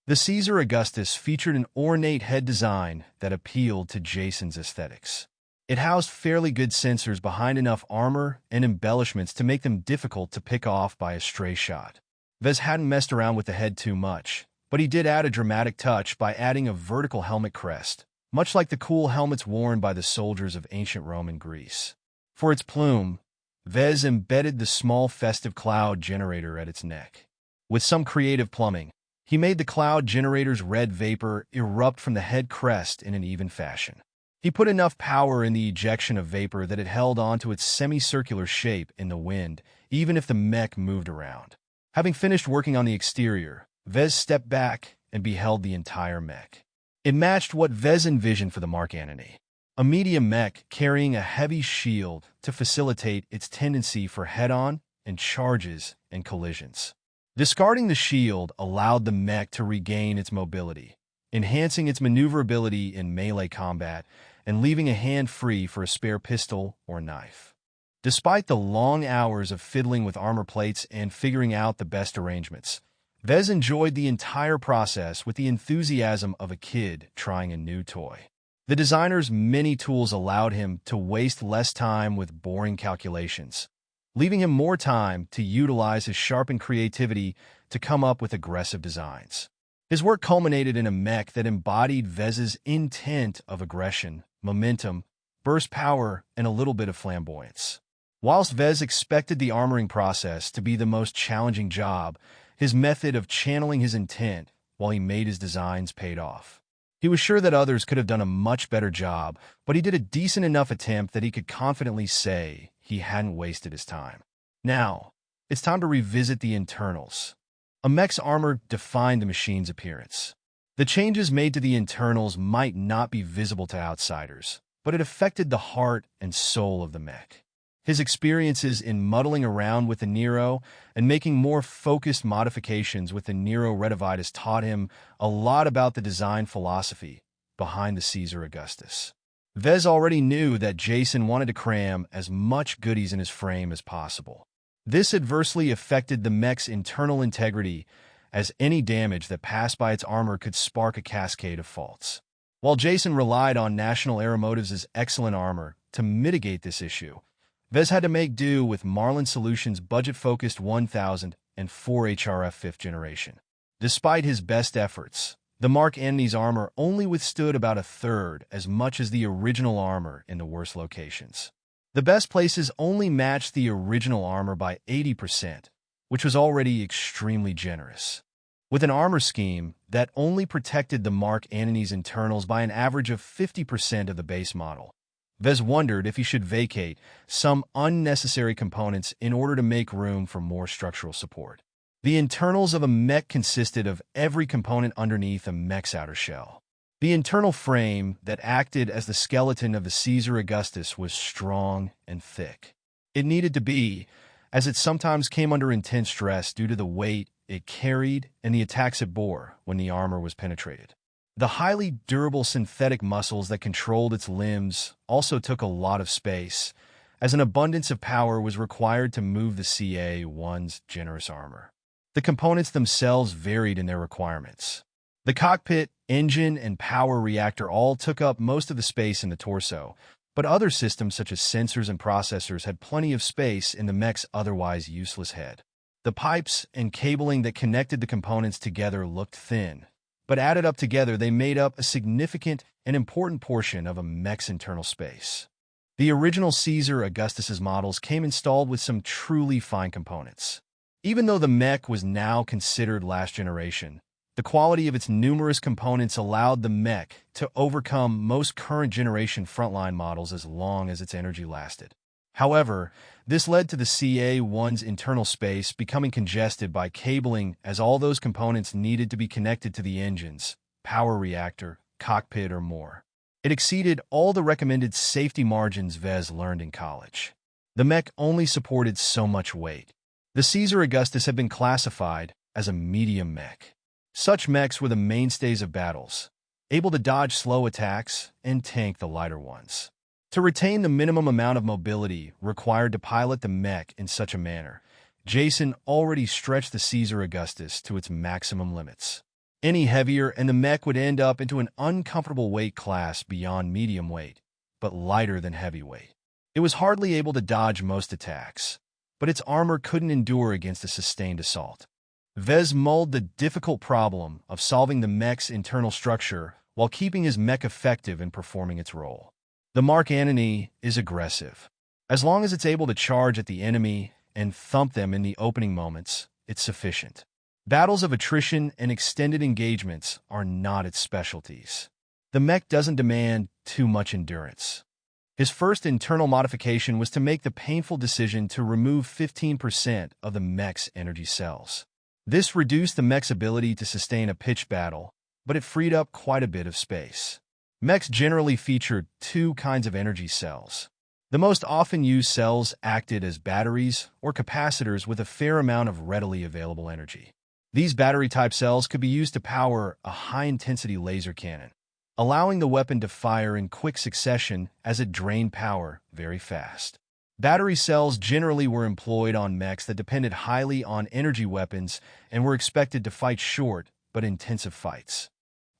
The Caesar Augustus featured an ornate head design that appealed to Jason's aesthetics. It housed fairly good sensors behind enough armor and embellishments to make them difficult to pick off by a stray shot. Vez hadn't messed around with the head too much, but he did add a dramatic touch by adding a vertical helmet crest, much like the cool helmets worn by the soldiers of ancient Roman Greece. For its plume, Vez embedded the small festive cloud generator at its neck. With some creative plumbing, he made the cloud generator's red vapor erupt from the head crest in an even fashion. He put enough power in the ejection of vapor that it held onto its semicircular shape in the wind, even if the mech moved around. Having finished working on the exterior, Vez stepped back and beheld the entire mech. It matched what Vez envisioned for the Mark Antony. A medium mech carrying a heavy shield to facilitate its tendency for head-on and charges and collisions. Discarding the shield allowed the mech to regain its mobility, enhancing its maneuverability in melee combat and leaving a hand free for a spare pistol or knife. Despite the long hours of fiddling with armor plates and figuring out the best arrangements, Vez enjoyed the entire process with the enthusiasm of a kid trying a new toy. The designer's many tools allowed him to waste less time with boring calculations, leaving him more time to utilize his sharpened creativity to come up with aggressive designs. His work culminated in a mech that embodied Vez's intent of aggression, momentum, burst power, and a little bit of flamboyance. Whilst Vez expected the armoring process to be the most challenging job, his method of channeling his intent while he made his designs paid off. He was sure that others could have done a much better job, but he did a decent enough attempt that he could confidently say he hadn't wasted his time. Now, it's time to revisit the internals. A mech's armor defined the machine's appearance. The changes made to the internals might not be visible to outsiders, but it affected the heart and soul of the mech. His experiences in muddling around with the Nero and making more focused modifications with the Nero Retivitus taught him a lot about the design philosophy behind the Caesar Augustus. Vez already knew that Jason wanted to cram as much goodies in his frame as possible. This adversely affected the mech's internal integrity, as any damage that passed by its armor could spark a cascade of faults. While Jason relied on National Aeromotives' excellent armor to mitigate this issue, Vez had to make do with Marlin Solutions' budget-focused 1004 HRF 5th generation. Despite his best efforts, the Mark Antony's armor only withstood about a third as much as the original armor in the worst locations. The best places only matched the original armor by 80%, which was already extremely generous. With an armor scheme that only protected the Mark Antony's internals by an average of 50% of the base model, Vez wondered if he should vacate some unnecessary components in order to make room for more structural support. The internals of a mech consisted of every component underneath a mech's outer shell. The internal frame that acted as the skeleton of the Caesar Augustus was strong and thick. It needed to be, as it sometimes came under intense stress due to the weight it carried and the attacks it bore when the armor was penetrated. The highly durable synthetic muscles that controlled its limbs also took a lot of space, as an abundance of power was required to move the CA-1's generous armor. The components themselves varied in their requirements. The cockpit, engine, and power reactor all took up most of the space in the torso, but other systems such as sensors and processors had plenty of space in the mech's otherwise useless head. The pipes and cabling that connected the components together looked thin, but added up together they made up a significant and important portion of a mech's internal space. The original Caesar Augustus's models came installed with some truly fine components. Even though the mech was now considered last generation, the quality of its numerous components allowed the mech to overcome most current generation frontline models as long as its energy lasted. However, this led to the CA-1's internal space becoming congested by cabling, as all those components needed to be connected to the engines, power reactor, cockpit, or more. It exceeded all the recommended safety margins Vez learned in college. The mech only supported so much weight. The Caesar Augustus had been classified as a medium mech. Such mechs were the mainstays of battles, able to dodge slow attacks and tank the lighter ones. To retain the minimum amount of mobility required to pilot the mech in such a manner, Jason already stretched the Caesar Augustus to its maximum limits. Any heavier and the mech would end up into an uncomfortable weight class beyond medium weight, but lighter than heavyweight. It was hardly able to dodge most attacks, but its armor couldn't endure against a sustained assault. Vez mulled the difficult problem of solving the mech's internal structure while keeping his mech effective in performing its role. The Mark Antony is aggressive. As long as it's able to charge at the enemy and thump them in the opening moments, it's sufficient. Battles of attrition and extended engagements are not its specialties. The mech doesn't demand too much endurance. His first internal modification was to make the painful decision to remove 15% of the mech's energy cells. This reduced the mech's ability to sustain a pitched battle, but it freed up quite a bit of space. Mechs generally featured two kinds of energy cells. The most often used cells acted as batteries or capacitors with a fair amount of readily available energy. These battery-type cells could be used to power a high-intensity laser cannon, allowing the weapon to fire in quick succession as it drained power very fast. Battery cells generally were employed on mechs that depended highly on energy weapons and were expected to fight short but intensive fights.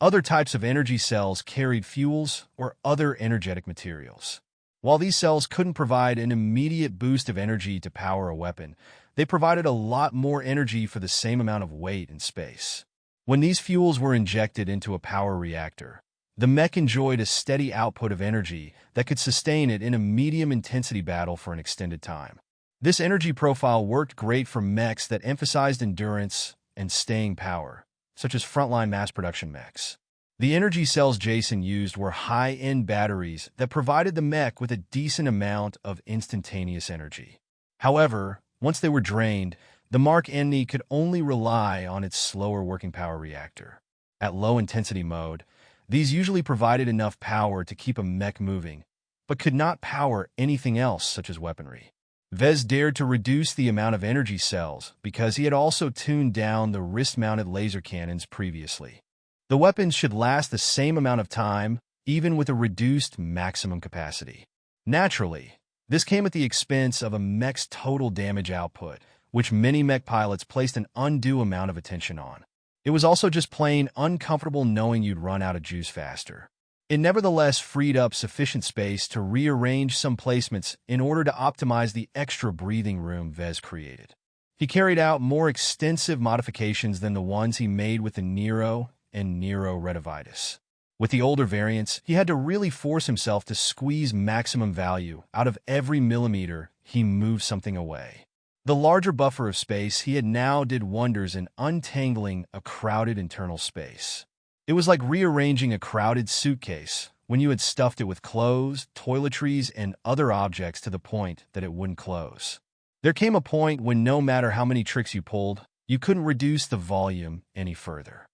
Other types of energy cells carried fuels or other energetic materials. While these cells couldn't provide an immediate boost of energy to power a weapon, they provided a lot more energy for the same amount of weight and space. When these fuels were injected into a power reactor, the mech enjoyed a steady output of energy that could sustain it in a medium-intensity battle for an extended time. This energy profile worked great for mechs that emphasized endurance and staying power, such as frontline mass-production mechs. The energy cells Jason used were high-end batteries that provided the mech with a decent amount of instantaneous energy. However, once they were drained, the Mark Antony could only rely on its slower working power reactor. At low-intensity mode, these usually provided enough power to keep a mech moving, but could not power anything else such as weaponry. Vez dared to reduce the amount of energy cells because he had also tuned down the wrist-mounted laser cannons previously. The weapons should last the same amount of time, even with a reduced maximum capacity. Naturally, this came at the expense of a mech's total damage output, which many mech pilots placed an undue amount of attention on. It was also just plain uncomfortable knowing you'd run out of juice faster. It nevertheless freed up sufficient space to rearrange some placements in order to optimize the extra breathing room Vez created. He carried out more extensive modifications than the ones he made with the Nero and Nero Retivitus. With the older variants, he had to really force himself to squeeze maximum value out of every millimeter he moved something away. The larger buffer of space he had now did wonders in untangling a crowded internal space. It was like rearranging a crowded suitcase when you had stuffed it with clothes, toiletries, and other objects to the point that it wouldn't close. There came a point when no matter how many tricks you pulled, you couldn't reduce the volume any further.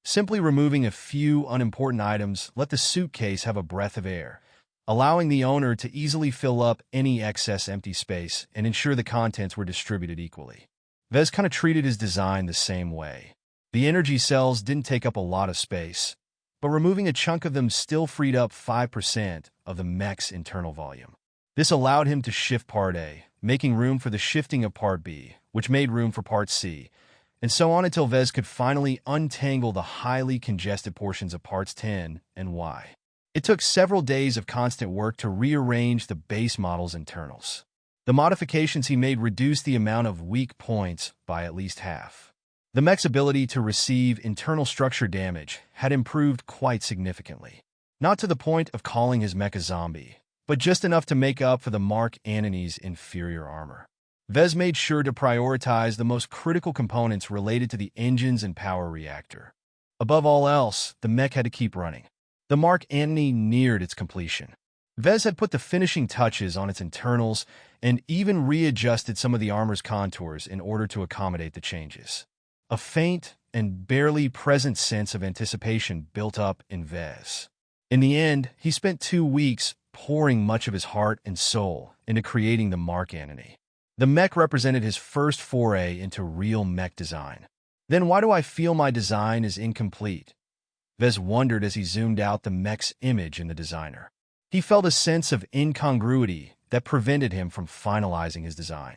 Simply removing a few unimportant items let the suitcase have a breath of air, allowing the owner to easily fill up any excess empty space and ensure the contents were distributed equally. Vez kind of treated his design the same way. The energy cells didn't take up a lot of space, but removing a chunk of them still freed up 5% of the mech's internal volume. This allowed him to shift Part A, making room for the shifting of Part B, which made room for Part C, and so on until Vez could finally untangle the highly congested portions of Parts 10 and Y. It took several days of constant work to rearrange the base model's internals. The modifications he made reduced the amount of weak points by at least half. The mech's ability to receive internal structure damage had improved quite significantly, not to the point of calling his mech a zombie, but just enough to make up for the Mark Antony's inferior armor. Vez made sure to prioritize the most critical components related to the engines and power reactor. Above all else, the mech had to keep running. The Mark Antony neared its completion. Vez had put the finishing touches on its internals and even readjusted some of the armor's contours in order to accommodate the changes. A faint and barely present sense of anticipation built up in Vez. In the end, he spent 2 weeks pouring much of his heart and soul into creating the Mark Antony. The mech represented his first foray into real mech design. Then why do I feel my design is incomplete? Vez wondered as he zoomed out the mech's image in the designer. He felt a sense of incongruity that prevented him from finalizing his design.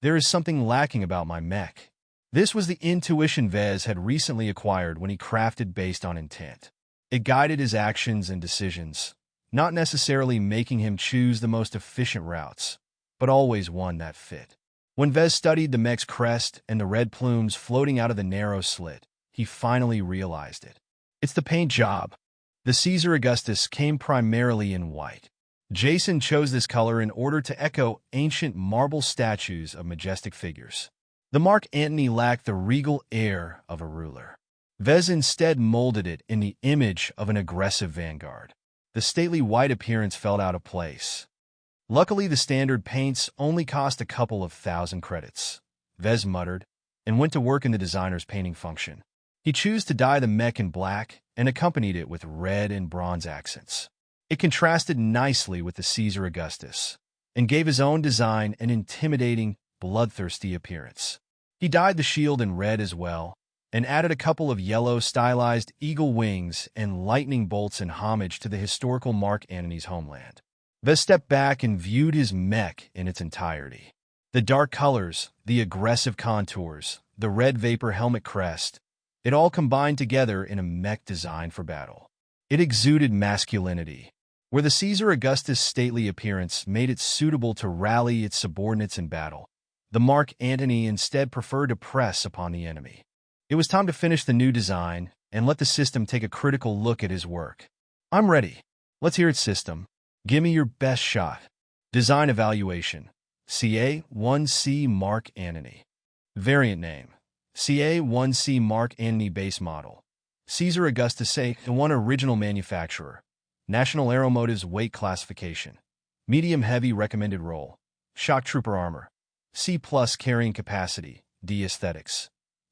There is something lacking about my mech. This was the intuition Vez had recently acquired when he crafted based on intent. It guided his actions and decisions, not necessarily making him choose the most efficient routes, but always one that fit. When Vez studied the mech's crest and the red plumes floating out of the narrow slit, he finally realized it. It's the paint job. The Caesar Augustus came primarily in white. Jason chose this color in order to echo ancient marble statues of majestic figures. The Mark Antony lacked the regal air of a ruler. Vez instead molded it in the image of an aggressive vanguard. The stately white appearance felt out of place. Luckily, the standard paints only cost a couple of thousand credits, Vez muttered, and went to work in the designer's painting function. He chose to dye the mech in black and accompanied it with red and bronze accents. It contrasted nicely with the Caesar Augustus and gave his own design an intimidating, bloodthirsty appearance. He dyed the shield in red as well, and added a couple of yellow stylized eagle wings and lightning bolts in homage to the historical Mark Antony's homeland. Vez stepped back and viewed his mech in its entirety. The dark colors, the aggressive contours, the red vapor helmet crest, it all combined together in a mech designed for battle. It exuded masculinity, where the Caesar Augustus' stately appearance made it suitable to rally its subordinates in battle. The Mark Antony instead preferred to press upon the enemy. It was time to finish the new design and let the system take a critical look at his work. I'm ready. Let's hear it, system. Give me your best shot. Design evaluation. CA-1C Mark Antony. Variant name. CA-1C Mark Antony base model. Caesar Augustus A1 original manufacturer. National Aeromotives weight classification. Medium heavy recommended roll. Shock trooper armor. C+ carrying capacity. D aesthetics.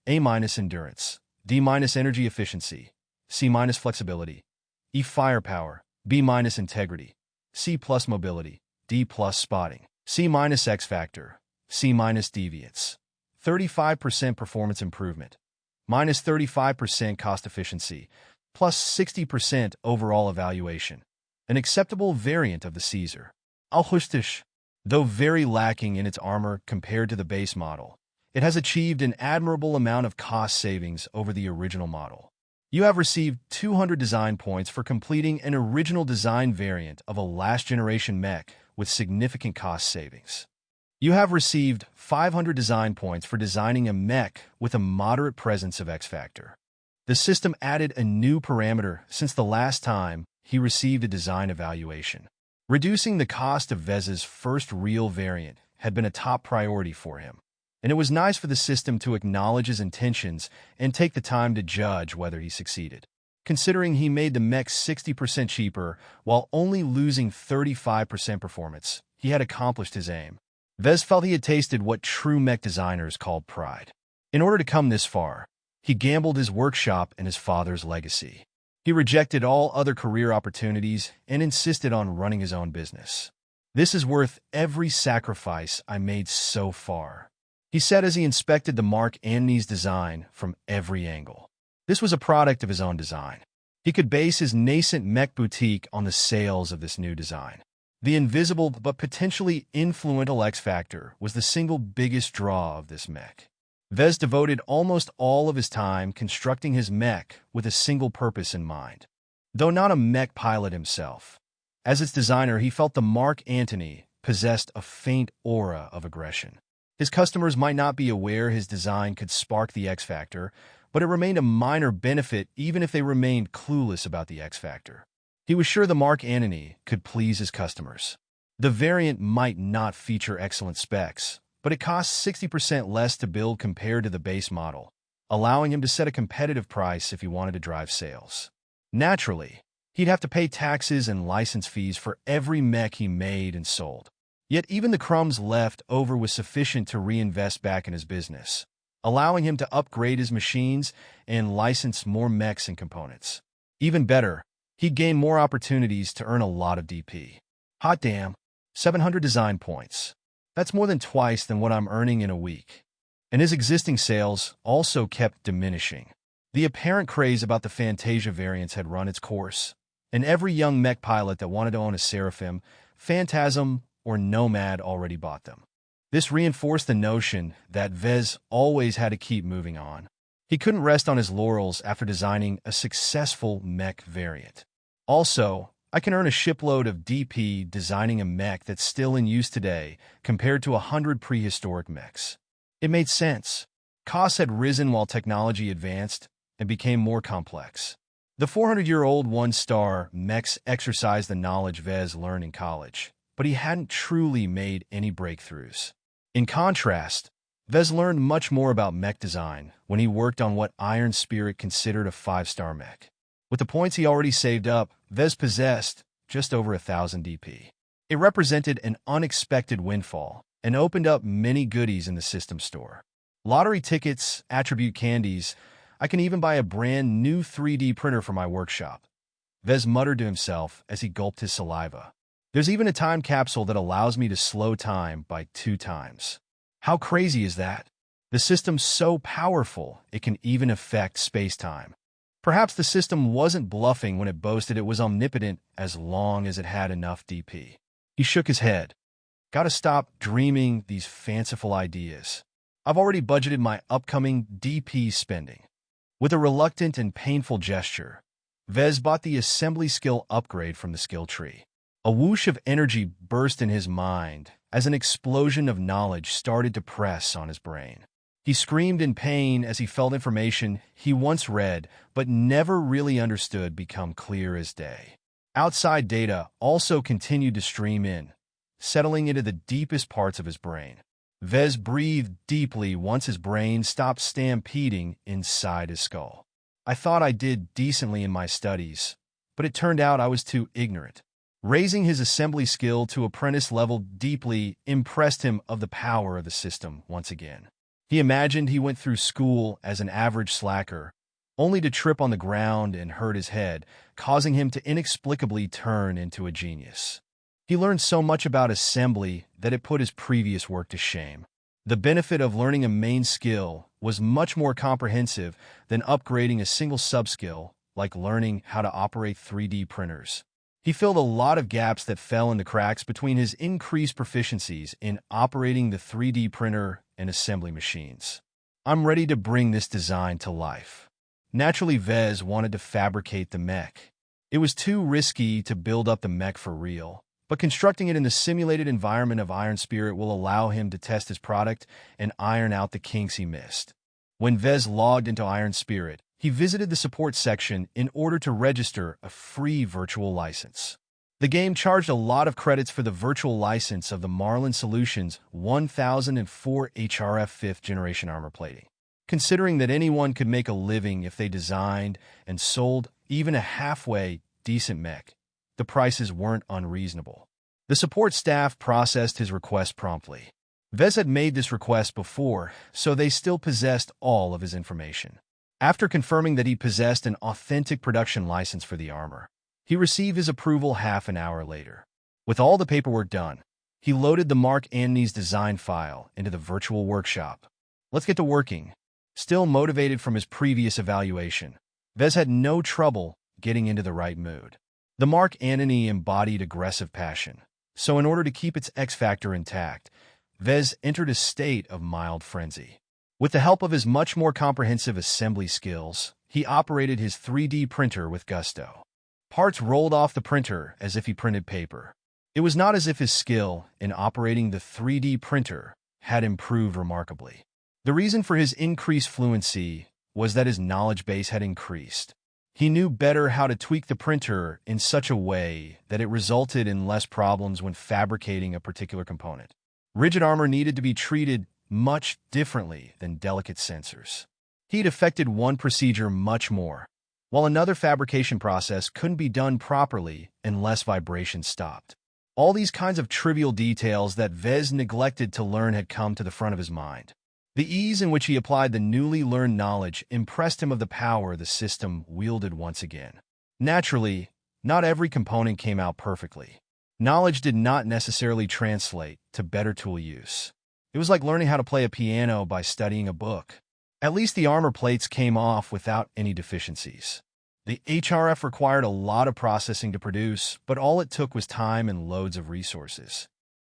A- endurance. D- energy efficiency. C- flexibility. E firepower. B- integrity. C+ mobility. D+ spotting. C- X factor. C- deviance. 35% performance improvement. Minus 35% cost efficiency. Plus 60% overall evaluation. An acceptable variant of the Caesar. Al-Hustish. Though very lacking in its armor compared to the base model, it has achieved an admirable amount of cost savings over the original model. You have received 200 design points for completing an original design variant of a last-generation mech with significant cost savings. You have received 500 design points for designing a mech with a moderate presence of X factor. The system added a new parameter since the last time he received a design evaluation. Reducing the cost of Vez's first real variant had been a top priority for him, and it was nice for the system to acknowledge his intentions and take the time to judge whether he succeeded. Considering he made the mech 60% cheaper while only losing 35% performance, he had accomplished his aim. Vez felt he had tasted what true mech designers called pride. In order to come this far, He gambled his workshop and his father's legacy. He rejected all other career opportunities and insisted on running his own business. "This is worth every sacrifice I made so far," he said as he inspected the Mark Antony's design from every angle. This was a product of his own design. He could base his nascent mech boutique on the sales of this new design. The invisible but potentially influential X factor was the single biggest draw of this mech. Vez devoted almost all of his time constructing his mech with a single purpose in mind. Though not a mech pilot himself, as its designer, he felt the Mark Antony possessed a faint aura of aggression. His customers might not be aware his design could spark the X factor, but it remained a minor benefit even if they remained clueless about the X factor. He was sure the Mark Antony could please his customers. The variant might not feature excellent specs, but it costs 60% less to build compared to the base model, allowing him to set a competitive price if he wanted to drive sales. Naturally, he'd have to pay taxes and license fees for every mech he made and sold. Yet even the crumbs left over was sufficient to reinvest back in his business, allowing him to upgrade his machines and license more mechs and components. Even better, he'd gain more opportunities to earn a lot of DP. Hot damn, 700 design points. That's more than twice than what I'm earning in a week. And his existing sales also kept diminishing. The apparent craze about the Fantasia variants had run its course, and every young mech pilot that wanted to own a Seraphim, Phantasm, or Nomad already bought them. This reinforced the notion that Vez always had to keep moving on. He couldn't rest on his laurels after designing a successful mech variant. Also, I can earn a shipload of DP designing a mech that's still in use today compared to 100 prehistoric mechs. It made sense. Costs had risen while technology advanced and became more complex. The 400-year-old one-star Mechs exercised the knowledge Vez learned in college, but he hadn't truly made any breakthroughs. In contrast, Vez learned much more about mech design when he worked on what Iron Spirit considered a 5-star mech. With the points he already saved up, Vez possessed just over 1,000 DP. It represented an unexpected windfall and opened up many goodies in the system store. Lottery tickets, attribute candies. I can even buy a brand new 3D printer for my workshop. Vez muttered to himself as he gulped his saliva. There's even a time capsule that allows me to slow time by 2 times. How crazy is that? The system's so powerful, it can even affect space-time. Perhaps the system wasn't bluffing when it boasted it was omnipotent as long as it had enough DP. He shook his head. Gotta stop dreaming these fanciful ideas. I've already budgeted my upcoming DP spending. With a reluctant and painful gesture, Vez bought the assembly skill upgrade from the skill tree. A whoosh of energy burst in his mind as an explosion of knowledge started to press on his brain. He screamed in pain as he felt information he once read but never really understood become clear as day. Outside data also continued to stream in, settling into the deepest parts of his brain. Vez breathed deeply once his brain stopped stampeding inside his skull. I thought I did decently in my studies, but it turned out I was too ignorant. Raising his assembly skill to apprentice level deeply impressed him of the power of the system once again. He imagined he went through school as an average slacker, only to trip on the ground and hurt his head, causing him to inexplicably turn into a genius. He learned so much about assembly that it put his previous work to shame. The benefit of learning a main skill was much more comprehensive than upgrading a single sub-skill, like learning how to operate 3D printers. He filled a lot of gaps that fell in the cracks between his increased proficiencies in operating the 3D printer and assembly machines. I'm ready to bring this design to life. Naturally, Vez wanted to fabricate the mech. It was too risky to build up the mech for real, but constructing it in the simulated environment of Iron Spirit will allow him to test his product and iron out the kinks he missed. When Vez logged into Iron Spirit, he visited the support section in order to register a free virtual license. The game charged a lot of credits for the virtual license of the Marlin Solutions 1004 HRF 5th generation armor plating. Considering that anyone could make a living if they designed and sold even a halfway decent mech, the prices weren't unreasonable. The support staff processed his request promptly. Vez had made this request before, so they still possessed all of his information. After confirming that he possessed an authentic production license for the armor, he received his approval half an hour later. With all the paperwork done, he loaded the Mark Antony's design file into the virtual workshop. Let's get to working. Still motivated from his previous evaluation, Vez had no trouble getting into the right mood. The Mark Antony embodied aggressive passion, so in order to keep its X factor intact, Vez entered a state of mild frenzy. With the help of his much more comprehensive assembly skills, he operated his 3D printer with gusto. Parts rolled off the printer as if he printed paper. It was not as if his skill in operating the 3D printer had improved remarkably. The reason for his increased fluency was that his knowledge base had increased. He knew better how to tweak the printer in such a way that it resulted in less problems when fabricating a particular component. Rigid armor needed to be treated much differently than delicate sensors. He'd affected one procedure much more, while another fabrication process couldn't be done properly unless vibration stopped. All these kinds of trivial details that Vez neglected to learn had come to the front of his mind. The ease in which he applied the newly learned knowledge impressed him of the power the system wielded once again. Naturally, not every component came out perfectly. Knowledge did not necessarily translate to better tool use. It was like learning how to play a piano by studying a book. At least the armor plates came off without any deficiencies. The HRF required a lot of processing to produce, but all it took was time and loads of resources.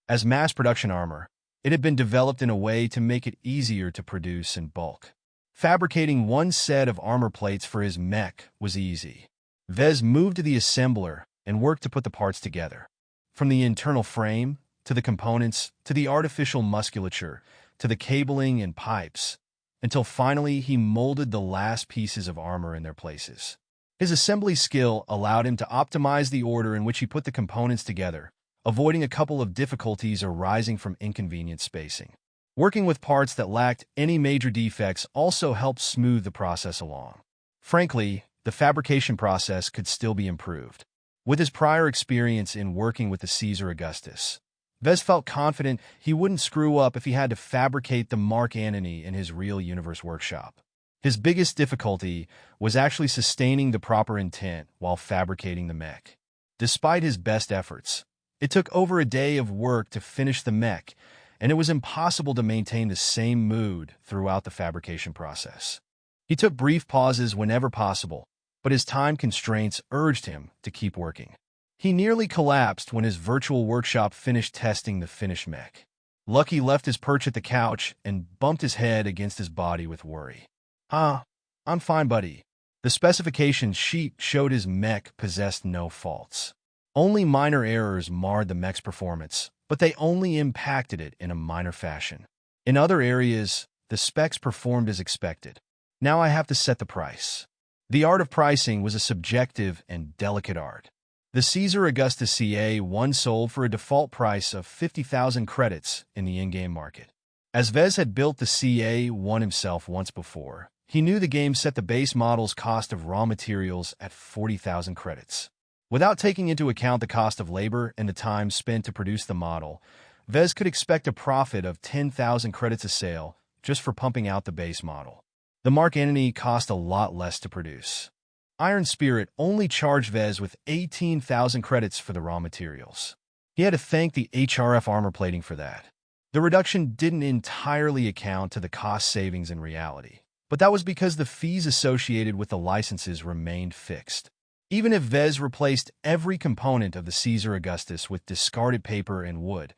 As mass production armor, it had been developed in a way to make it easier to produce in bulk. Fabricating one set of armor plates for his mech was easy. Vez moved to the assembler and worked to put the parts together. From the internal frame, to the components, to the artificial musculature, to the cabling and pipes, until finally he molded the last pieces of armor in their places. His assembly skill allowed him to optimize the order in which he put the components together, avoiding a couple of difficulties arising from inconvenient spacing. Working with parts that lacked any major defects also helped smooth the process along. Frankly, the fabrication process could still be improved. With his prior experience in working with the Caesar Augustus, Vez felt confident he wouldn't screw up if he had to fabricate the Mark Antony in his real universe workshop. His biggest difficulty was actually sustaining the proper intent while fabricating the mech. Despite his best efforts, it took over a day of work to finish the mech, and it was impossible to maintain the same mood throughout the fabrication process. He took brief pauses whenever possible, but his time constraints urged him to keep working. He nearly collapsed when his virtual workshop finished testing the finished mech. Lucky left his perch at the couch and bumped his head against his body with worry. I'm fine, buddy." The specification sheet showed his mech possessed no faults. Only minor errors marred the mech's performance, but they only impacted it in a minor fashion. In other areas, the specs performed as expected. Now I have to set the price. The art of pricing was a subjective and delicate art. The Caesar Augustus CA-1 sold for a default price of 50,000 credits in the in-game market. As Vez had built the CA-1 himself once before, he knew the game set the base model's cost of raw materials at 40,000 credits. Without taking into account the cost of labor and the time spent to produce the model, Vez could expect a profit of 10,000 credits a sale just for pumping out the base model. The Mark Antony cost a lot less to produce. Iron Spirit only charged Vez with 18,000 credits for the raw materials. He had to thank the HRF armor plating for that. The reduction didn't entirely account to the cost savings in reality, but that was because the fees associated with the licenses remained fixed. Even if Vez replaced every component of the Caesar Augustus with discarded paper and wood,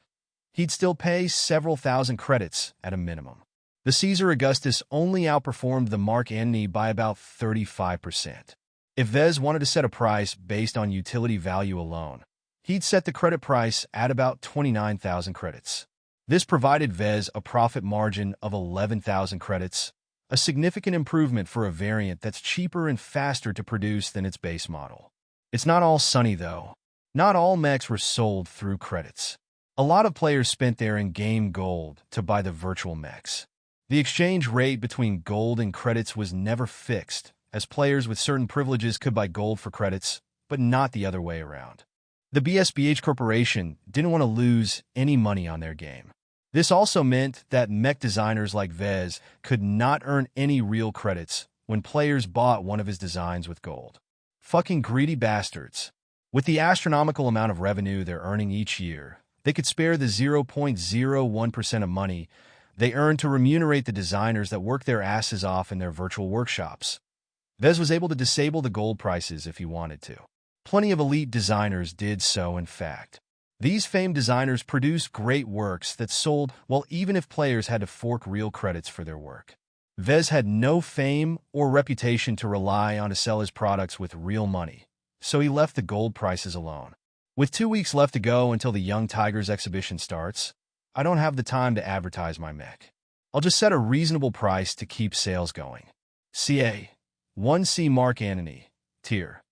he'd still pay several thousand credits at a minimum. The Caesar Augustus only outperformed the Mark Antony by about 35%. If Vez wanted to set a price based on utility value alone, he'd set the credit price at about 29,000 credits. This provided Vez a profit margin of 11,000 credits, a significant improvement for a variant that's cheaper and faster to produce than its base model. It's not all sunny, though. Not all mechs were sold through credits. A lot of players spent their in-game gold to buy the virtual mechs. The exchange rate between gold and credits was never fixed, as players with certain privileges could buy gold for credits, but not the other way around. The BSBH Corporation didn't want to lose any money on their game. This also meant that mech designers like Vez could not earn any real credits when players bought one of his designs with gold. Fucking greedy bastards. With the astronomical amount of revenue they're earning each year, they could spare the 0.01% of money they earn to remunerate the designers that work their asses off in their virtual workshops. Vez was able to disable the gold prices if he wanted to. Plenty of elite designers did so, in fact. These famed designers produced great works that sold well even if players had to fork real credits for their work. Vez had no fame or reputation to rely on to sell his products with real money, so he left the gold prices alone. With 2 weeks left to go until the Young Tigers exhibition starts, I don't have the time to advertise my mech. I'll just set a reasonable price to keep sales going. CA 1C Mark Antony, Tier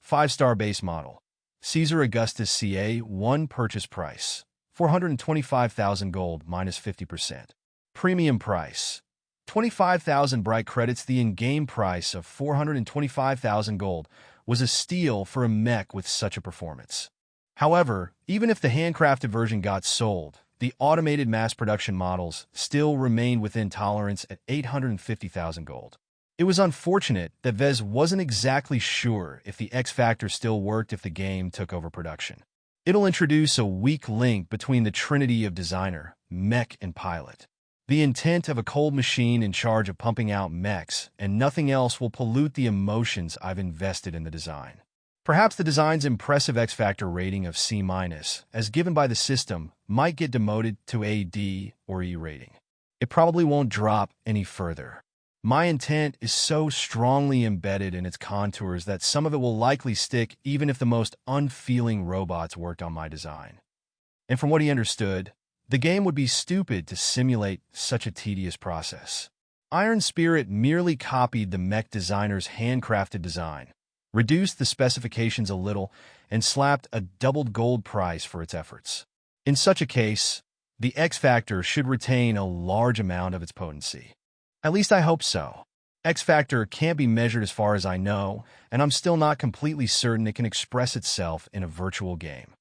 5-star base model. Caesar Augustus CA 1 purchase price 425,000 gold minus 50%. Premium price 25,000 bright credits. The in-game price of 425,000 gold was a steal for a mech with such a performance. However, even if the handcrafted version got sold, the automated mass production models still remained within tolerance at 850,000 gold. It was unfortunate that Vez wasn't exactly sure if the X Factor still worked if the game took over production. It'll introduce a weak link between the trinity of designer, mech, and pilot. The intent of a cold machine in charge of pumping out mechs, and nothing else will pollute the emotions I've invested in the design. Perhaps the design's impressive X Factor rating of C-, as given by the system, might get demoted to a D or E rating. It probably won't drop any further. My intent is so strongly embedded in its contours that some of it will likely stick even if the most unfeeling robots worked on my design. And from what he understood, the game would be stupid to simulate such a tedious process. Iron Spirit merely copied the mech designer's handcrafted design, reduced the specifications a little, and slapped a doubled gold price for its efforts. In such a case, the X Factor should retain a large amount of its potency. At least I hope so. X Factor can't be measured as far as I know, and I'm still not completely certain it can express itself in a virtual game.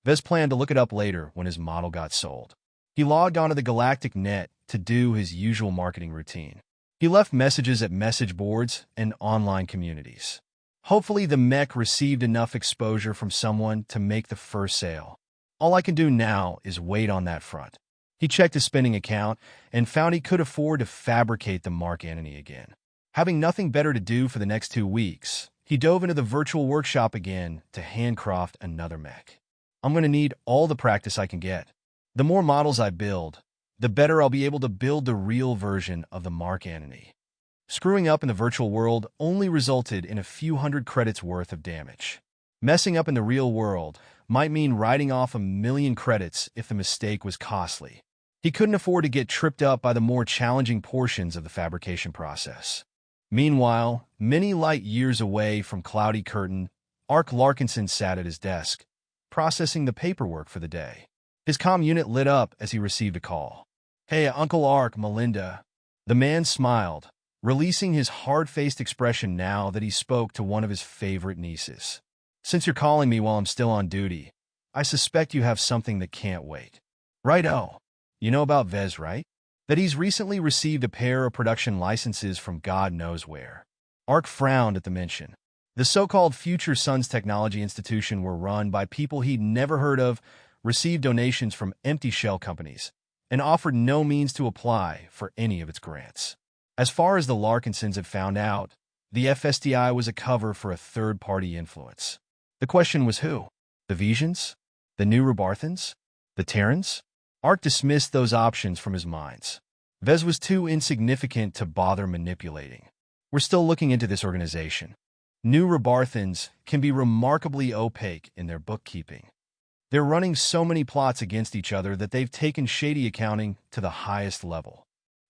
Vez planned to look it up later when his model got sold. He logged onto the Galactic Net to do his usual marketing routine. He left messages at message boards and online communities. Hopefully the mech received enough exposure from someone to make the first sale. All I can do now is wait on that front. He checked his spending account and found he could afford to fabricate the Mark Antony again. Having nothing better to do for the next 2 weeks, he dove into the virtual workshop again to handcraft another mech. I'm going to need all the practice I can get. The more models I build, the better I'll be able to build the real version of the Mark Antony. Screwing up in the virtual world only resulted in a few hundred credits worth of damage. Messing up in the real world might mean writing off 1,000,000 credits if the mistake was costly. He couldn't afford to get tripped up by the more challenging portions of the fabrication process. Meanwhile, many light years away from Cloudy Curtain, Ark Larkinson sat at his desk, processing the paperwork for the day. His comm unit lit up as he received a call. "Hey, Uncle Ark, Melinda." The man smiled, releasing his hard-faced expression now that he spoke to one of his favorite nieces. "Since you're calling me while I'm still on duty, I suspect you have something that can't wait." "Righto. You know about Vez, right? That he's recently received a pair of production licenses from God knows where." Ark frowned at the mention. The so-called Future Sons Technology Institution were run by people he'd never heard of, received donations from empty shell companies, and offered no means to apply for any of its grants. As far as the Larkinsons had found out, the FSTI was a cover for a third-party influence. The question was who? The Visians? The New Rebarthans? The Terrans? Ark dismissed those options from his minds. Vez was too insignificant to bother manipulating. "We're still looking into this organization. New Rebarthans can be remarkably opaque in their bookkeeping. They're running so many plots against each other that they've taken shady accounting to the highest level."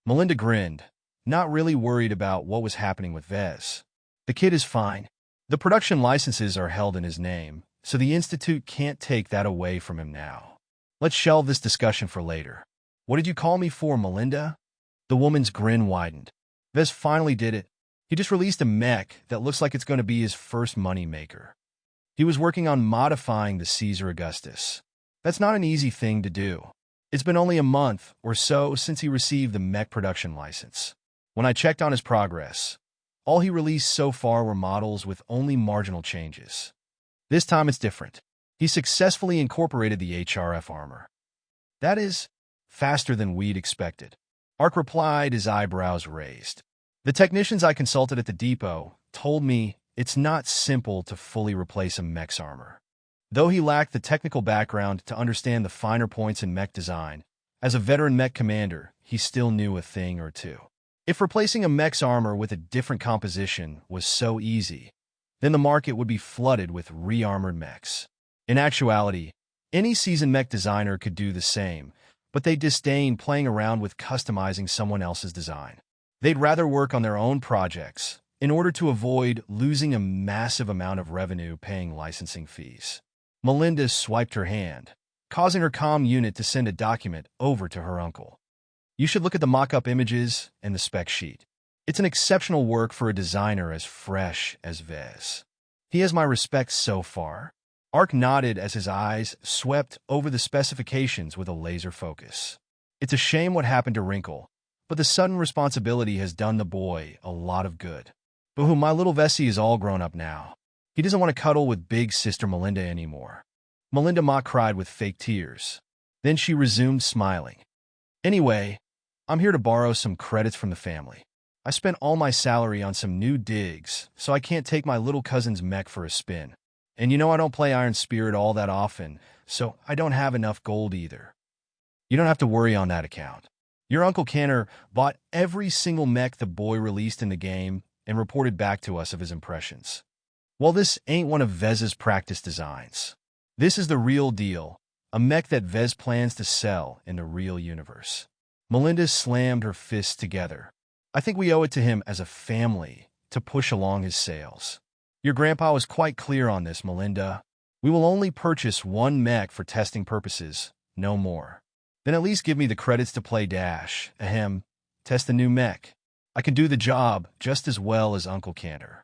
Melinda grinned, not really worried about what was happening with Vez. "The kid is fine. The production licenses are held in his name, so the Institute can't take that away from him now. Let's shelve this discussion for later." "What did you call me for, Melinda?" The woman's grin widened. Vez finally did it. He just released a mech that looks like it's going to be his first money maker. He was working on modifying the Caesar Augustus. That's not an easy thing to do. It's been only a month or so since he received the mech production license. When I checked on his progress, All he released so far were models with only marginal changes. This time it's different. He successfully incorporated the HRF armor. That is, faster than we'd expected. Ark replied, his eyebrows raised. The technicians I consulted at the depot told me it's not simple to fully replace a mech's armor. Though he lacked the technical background to understand the finer points in mech design, as a veteran mech commander, he still knew a thing or two. If replacing a mech's armor with a different composition was so easy, then the market would be flooded with re-armored mechs. In actuality, any seasoned mech designer could do the same, but they disdain playing around with customizing someone else's design. They'd rather work on their own projects in order to avoid losing a massive amount of revenue paying licensing fees. Melinda swiped her hand, causing her comm unit to send a document over to her uncle. You should look at the mock-up images and the spec sheet. It's an exceptional work for a designer as fresh as Vez. He has my respect so far. Ark nodded as his eyes swept over the specifications with a laser focus. It's a shame what happened to Wrinkle, but the sudden responsibility has done the boy a lot of good. But my little Vesey is all grown up now. He doesn't want to cuddle with big sister Melinda anymore. Melinda mock cried with fake tears. Then she resumed smiling. Anyway, I'm here to borrow some credits from the family. I spent all my salary on some new digs, so I can't take my little cousin's mech for a spin. And you know I don't play Iron Spirit all that often, so I don't have enough gold either. You don't have to worry on that account. Your Uncle Canner bought every single mech the boy released in the game and reported back to us of his impressions. Well, this ain't one of Vez's practice designs. This is the real deal, a mech that Vez plans to sell in the real universe. Melinda slammed her fists together. I think we owe it to him as a family to push along his sales. Your grandpa was quite clear on this, Melinda. We will only purchase one mech for testing purposes, no more. Then at least give me the credits to play Dash, test the new mech. I can do the job just as well as Uncle Cantor.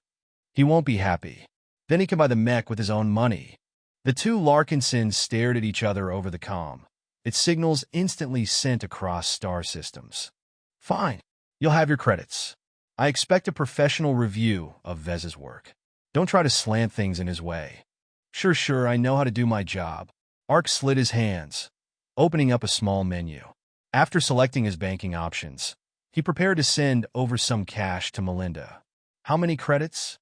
He won't be happy. Then he can buy the mech with his own money. The two Larkinsons stared at each other over the comm, its signals instantly sent across star systems. Fine, you'll have your credits. I expect a professional review of Vez's work. Don't try to slant things in his way. Sure, I know how to do my job. Ark slid his hands, opening up a small menu. After selecting his banking options, he prepared to send over some cash to Melinda. How many credits?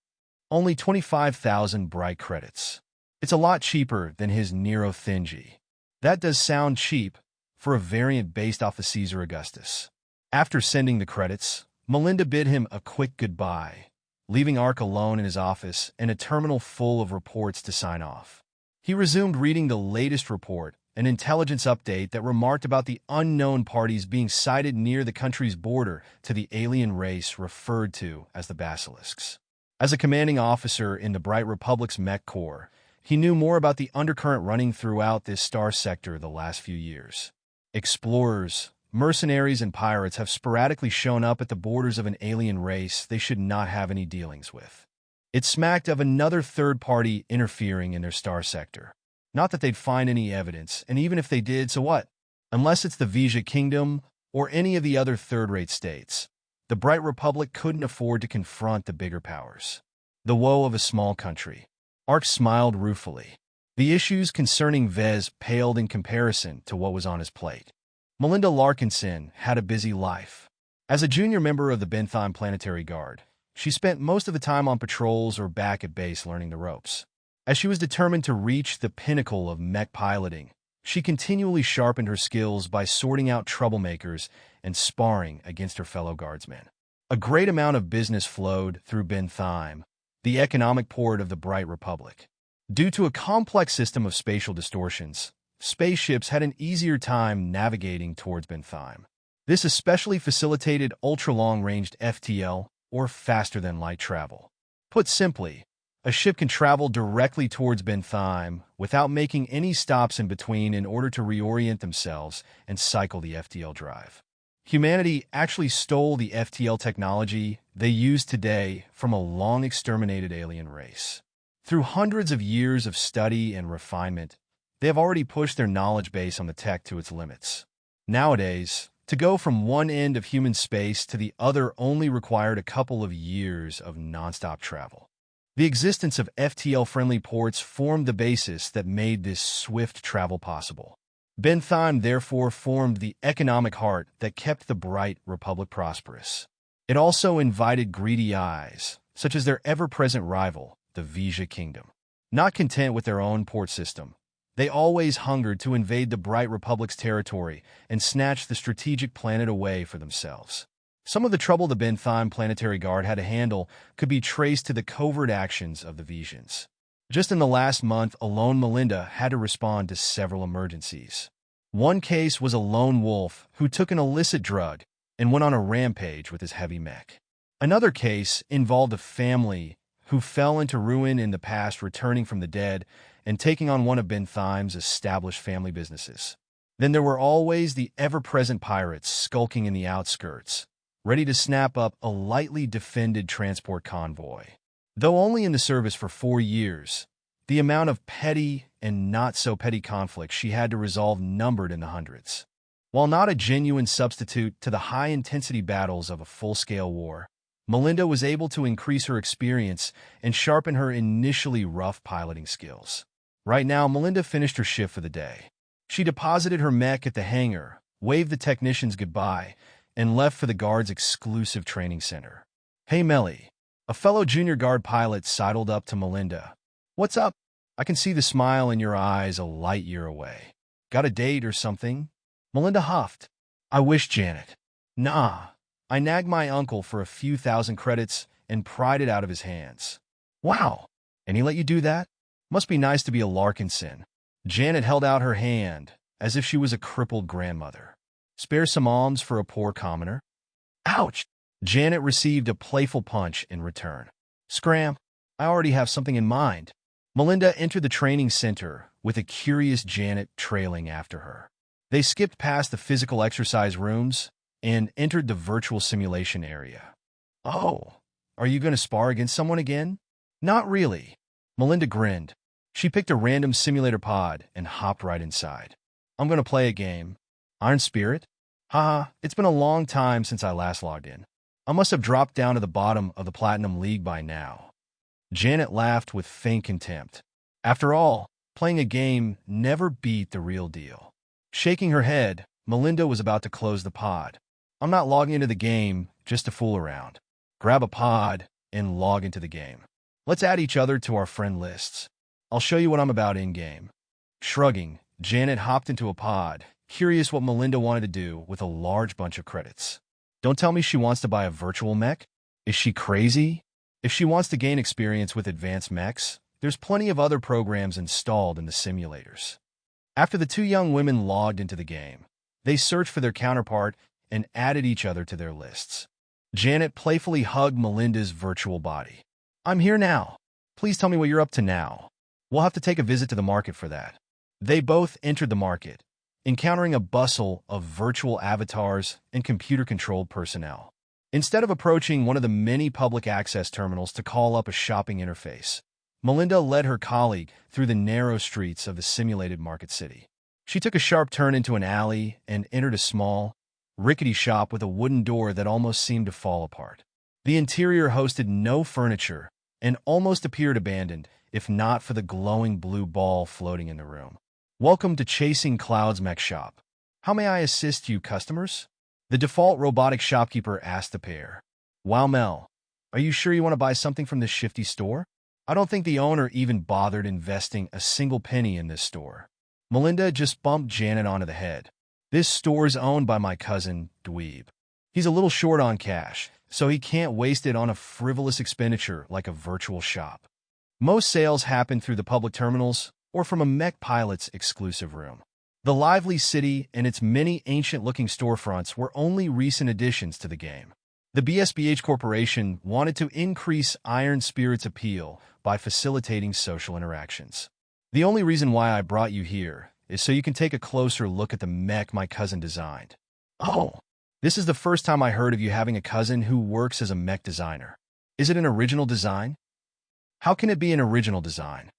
Only 25,000 bright credits. It's a lot cheaper than his Nero Thingy. That does sound cheap for a variant based off the Caesar Augustus. After sending the credits, Melinda bid him a quick goodbye, leaving Ark alone in his office and a terminal full of reports to sign off. He resumed reading the latest report, an intelligence update that remarked about the unknown parties being sighted near the country's border to the alien race referred to as the Basilisks. As a commanding officer in the Bright Republic's Mech Corps, he knew more about the undercurrent running throughout this star sector the last few years. Explorers, mercenaries, and pirates have sporadically shown up at the borders of an alien race they should not have any dealings with. It smacked of another third party interfering in their star sector. Not that they'd find any evidence, and even if they did, so what? Unless it's the Vija Kingdom or any of the other third-rate states, the Bright Republic couldn't afford to confront the bigger powers. The woe of a small country. Ark smiled ruefully. The issues concerning Vez paled in comparison to what was on his plate. Melinda Larkinson had a busy life. As a junior member of the Bentheim Planetary Guard, she spent most of the time on patrols or back at base learning the ropes. As she was determined to reach the pinnacle of mech piloting, she continually sharpened her skills by sorting out troublemakers and sparring against her fellow guardsmen. A great amount of business flowed through Bentheim, the economic port of the Bright Republic. Due to a complex system of spatial distortions, spaceships had an easier time navigating towards Bentheim. This especially facilitated ultra-long-ranged FTL, or faster-than-light travel. Put simply, a ship can travel directly towards Bentheim without making any stops in between in order to reorient themselves and cycle the FTL drive. Humanity actually stole the FTL technology they use today from a long-exterminated alien race. Through hundreds of years of study and refinement, they have already pushed their knowledge base on the tech to its limits. Nowadays, To go from one end of human space to the other only required a couple of years of nonstop travel. The existence of FTL-friendly ports formed the basis that made this swift travel possible. Bentheim therefore formed the economic heart that kept the Bright Republic prosperous. It also invited greedy eyes, such as their ever-present rival, the Vija Kingdom. Not content with their own port system, they always hungered to invade the Bright Republic's territory and snatch the strategic planet away for themselves. Some of the trouble the Bentheim Planetary Guard had to handle could be traced to the covert actions of the Vijans. Just in the last month alone, Melinda had to respond to several emergencies. One case was a lone wolf who took an illicit drug and went on a rampage with his heavy mech. Another case involved a family who fell into ruin in the past, returning from the dead and taking on one of Bentheim's established family businesses. Then there were always the ever-present pirates skulking in the outskirts, ready to snap up a lightly defended transport convoy. Though only in the service for 4 years, the amount of petty and not-so-petty conflict she had to resolve numbered in the hundreds. While not a genuine substitute to the high-intensity battles of a full-scale war, Melinda was able to increase her experience and sharpen her initially rough piloting skills. Right now, Melinda finished her shift for the day. She deposited her mech at the hangar, waved the technicians goodbye, and left for the Guard's exclusive training center. "Hey, Melly." A fellow junior Guard pilot sidled up to Melinda. "What's up? I can see the smile in your eyes a light year away. Got a date or something?" Melinda huffed. "I wish, Janet." "Nah. I nagged my uncle for a few thousand credits and pried it out of his hands." "Wow. And he let you do that? Must be nice to be a Larkinson." Janet held out her hand as if she was a crippled grandmother. "Spare some alms for a poor commoner?" "Ouch!" Janet received a playful punch in return. "Scram. I already have something in mind." Melinda entered the training center with a curious Janet trailing after her. They skipped past the physical exercise rooms and entered the virtual simulation area. "Oh, are you going to spar against someone again?" "Not really." Melinda grinned. She picked a random simulator pod and hopped right inside. "I'm going to play a game." "Iron Spirit?" "Haha, it's been a long time since I last logged in. I must have dropped down to the bottom of the Platinum League by now." Janet laughed with faint contempt. After all, playing a game never beat the real deal. Shaking her head, Melinda was about to close the pod. "I'm not logging into the game just to fool around. Grab a pod and log into the game. Let's add each other to our friend lists. I'll show you what I'm about in-game." Shrugging, Janet hopped into a pod, curious what Melinda wanted to do with a large bunch of credits. Don't tell me she wants to buy a virtual mech? Is she crazy? If she wants to gain experience with advanced mechs, there's plenty of other programs installed in the simulators. After the two young women logged into the game, they searched for their counterpart and added each other to their lists. Janet playfully hugged Melinda's virtual body. "I'm here now. Please tell me what you're up to now. We'll have to take a visit to the market for that." They both entered the market, encountering a bustle of virtual avatars and computer-controlled personnel. Instead of approaching one of the many public access terminals to call up a shopping interface, Melinda led her colleague through the narrow streets of the simulated market city. She took a sharp turn into an alley and entered a small, rickety shop with a wooden door that almost seemed to fall apart. The interior hosted no furniture and almost appeared abandoned, if not for the glowing blue ball floating in the room. "Welcome to Chasing Cloud's Mech Shop. How may I assist you, customers?" The default robotic shopkeeper asked the pair. "Wow, Mel, are you sure you want to buy something from this shifty store? I don't think the owner even bothered investing a single penny in this store." Melinda just bumped Janet onto the head. "This store's owned by my cousin, Dweeb. He's a little short on cash, so he can't waste it on a frivolous expenditure like a virtual shop. Most sales happen through the public terminals or from a mech pilot's exclusive room. The lively city and its many ancient-looking storefronts were only recent additions to the game. The BSBH Corporation wanted to increase Iron Spirit's appeal by facilitating social interactions. The only reason why I brought you here is so you can take a closer look at the mech my cousin designed." "Oh, this is the first time I heard of you having a cousin who works as a mech designer. Is it an original design?" "How can it be an original design?"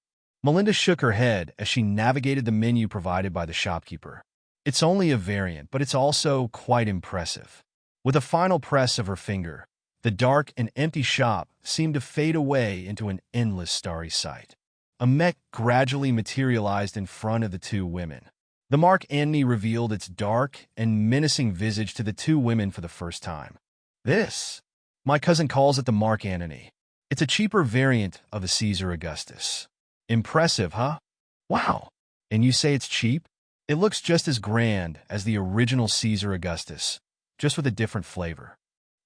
Melinda shook her head as she navigated the menu provided by the shopkeeper. It's only a variant, but it's also quite impressive. With a final press of her finger, the dark and empty shop seemed to fade away into an endless starry sight. A mech gradually materialized in front of the two women. The Mark Antony revealed its dark and menacing visage to the two women for the first time. This, my cousin calls it the Mark Antony. It's a cheaper variant of the Caesar Augustus. Impressive, huh? Wow. And you say it's cheap? It looks just as grand as the original Caesar Augustus, just with a different flavor.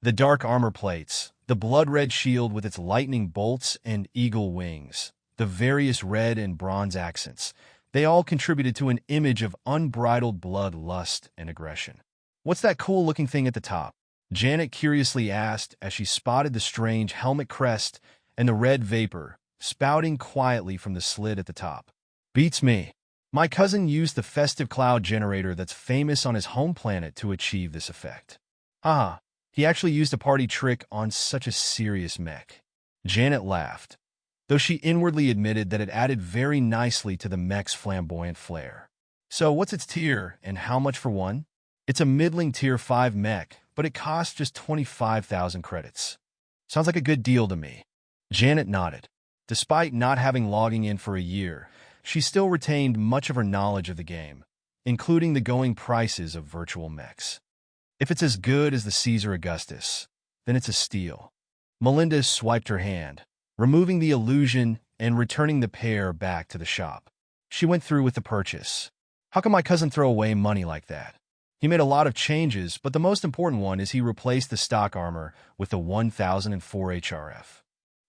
The dark armor plates, the blood-red shield with its lightning bolts and eagle wings, the various red and bronze accents, they all contributed to an image of unbridled blood, lust, and aggression. What's that cool-looking thing at the top? Janet curiously asked as she spotted the strange helmet crest and the red vapor spouting quietly from the slit at the top. Beats me. My cousin used the festive cloud generator that's famous on his home planet to achieve this effect. Ah, he actually used a party trick on such a serious mech. Janet laughed, though she inwardly admitted that it added very nicely to the mech's flamboyant flair. So what's its tier, and how much for one? It's a middling tier 5 mech, but it costs just 25,000 credits. Sounds like a good deal to me. Janet nodded. Despite not having logging in for a year, she still retained much of her knowledge of the game, including the going prices of virtual mechs. If it's as good as the Caesar Augustus, then it's a steal. Melinda swiped her hand, removing the illusion and returning the pair back to the shop. She went through with the purchase. How can my cousin throw away money like that? He made a lot of changes, but the most important one is he replaced the stock armor with the 1004 HRF.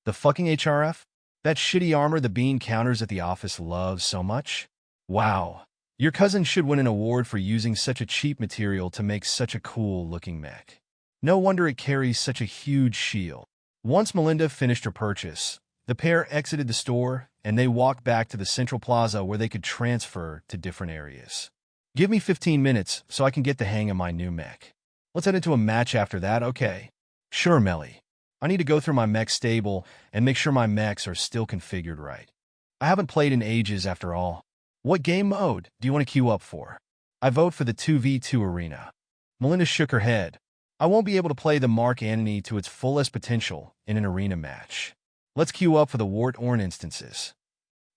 The fucking HRF? That shitty armor the bean counters at the office loves so much? Wow. Your cousin should win an award for using such a cheap material to make such a cool-looking mech. No wonder it carries such a huge shield. Once Melinda finished her purchase, the pair exited the store and they walked back to the central plaza where they could transfer to different areas. Give me 15 minutes so I can get the hang of my new mech. Let's head into a match after that, okay? Sure, Melly. I need to go through my mech stable and make sure my mechs are still configured right. I haven't played in ages after all. What game mode do you want to queue up for? I vote for the 2v2 arena. Melinda shook her head. I won't be able to play the Mark Antony to its fullest potential in an arena match. Let's queue up for the Wart-Orn instances.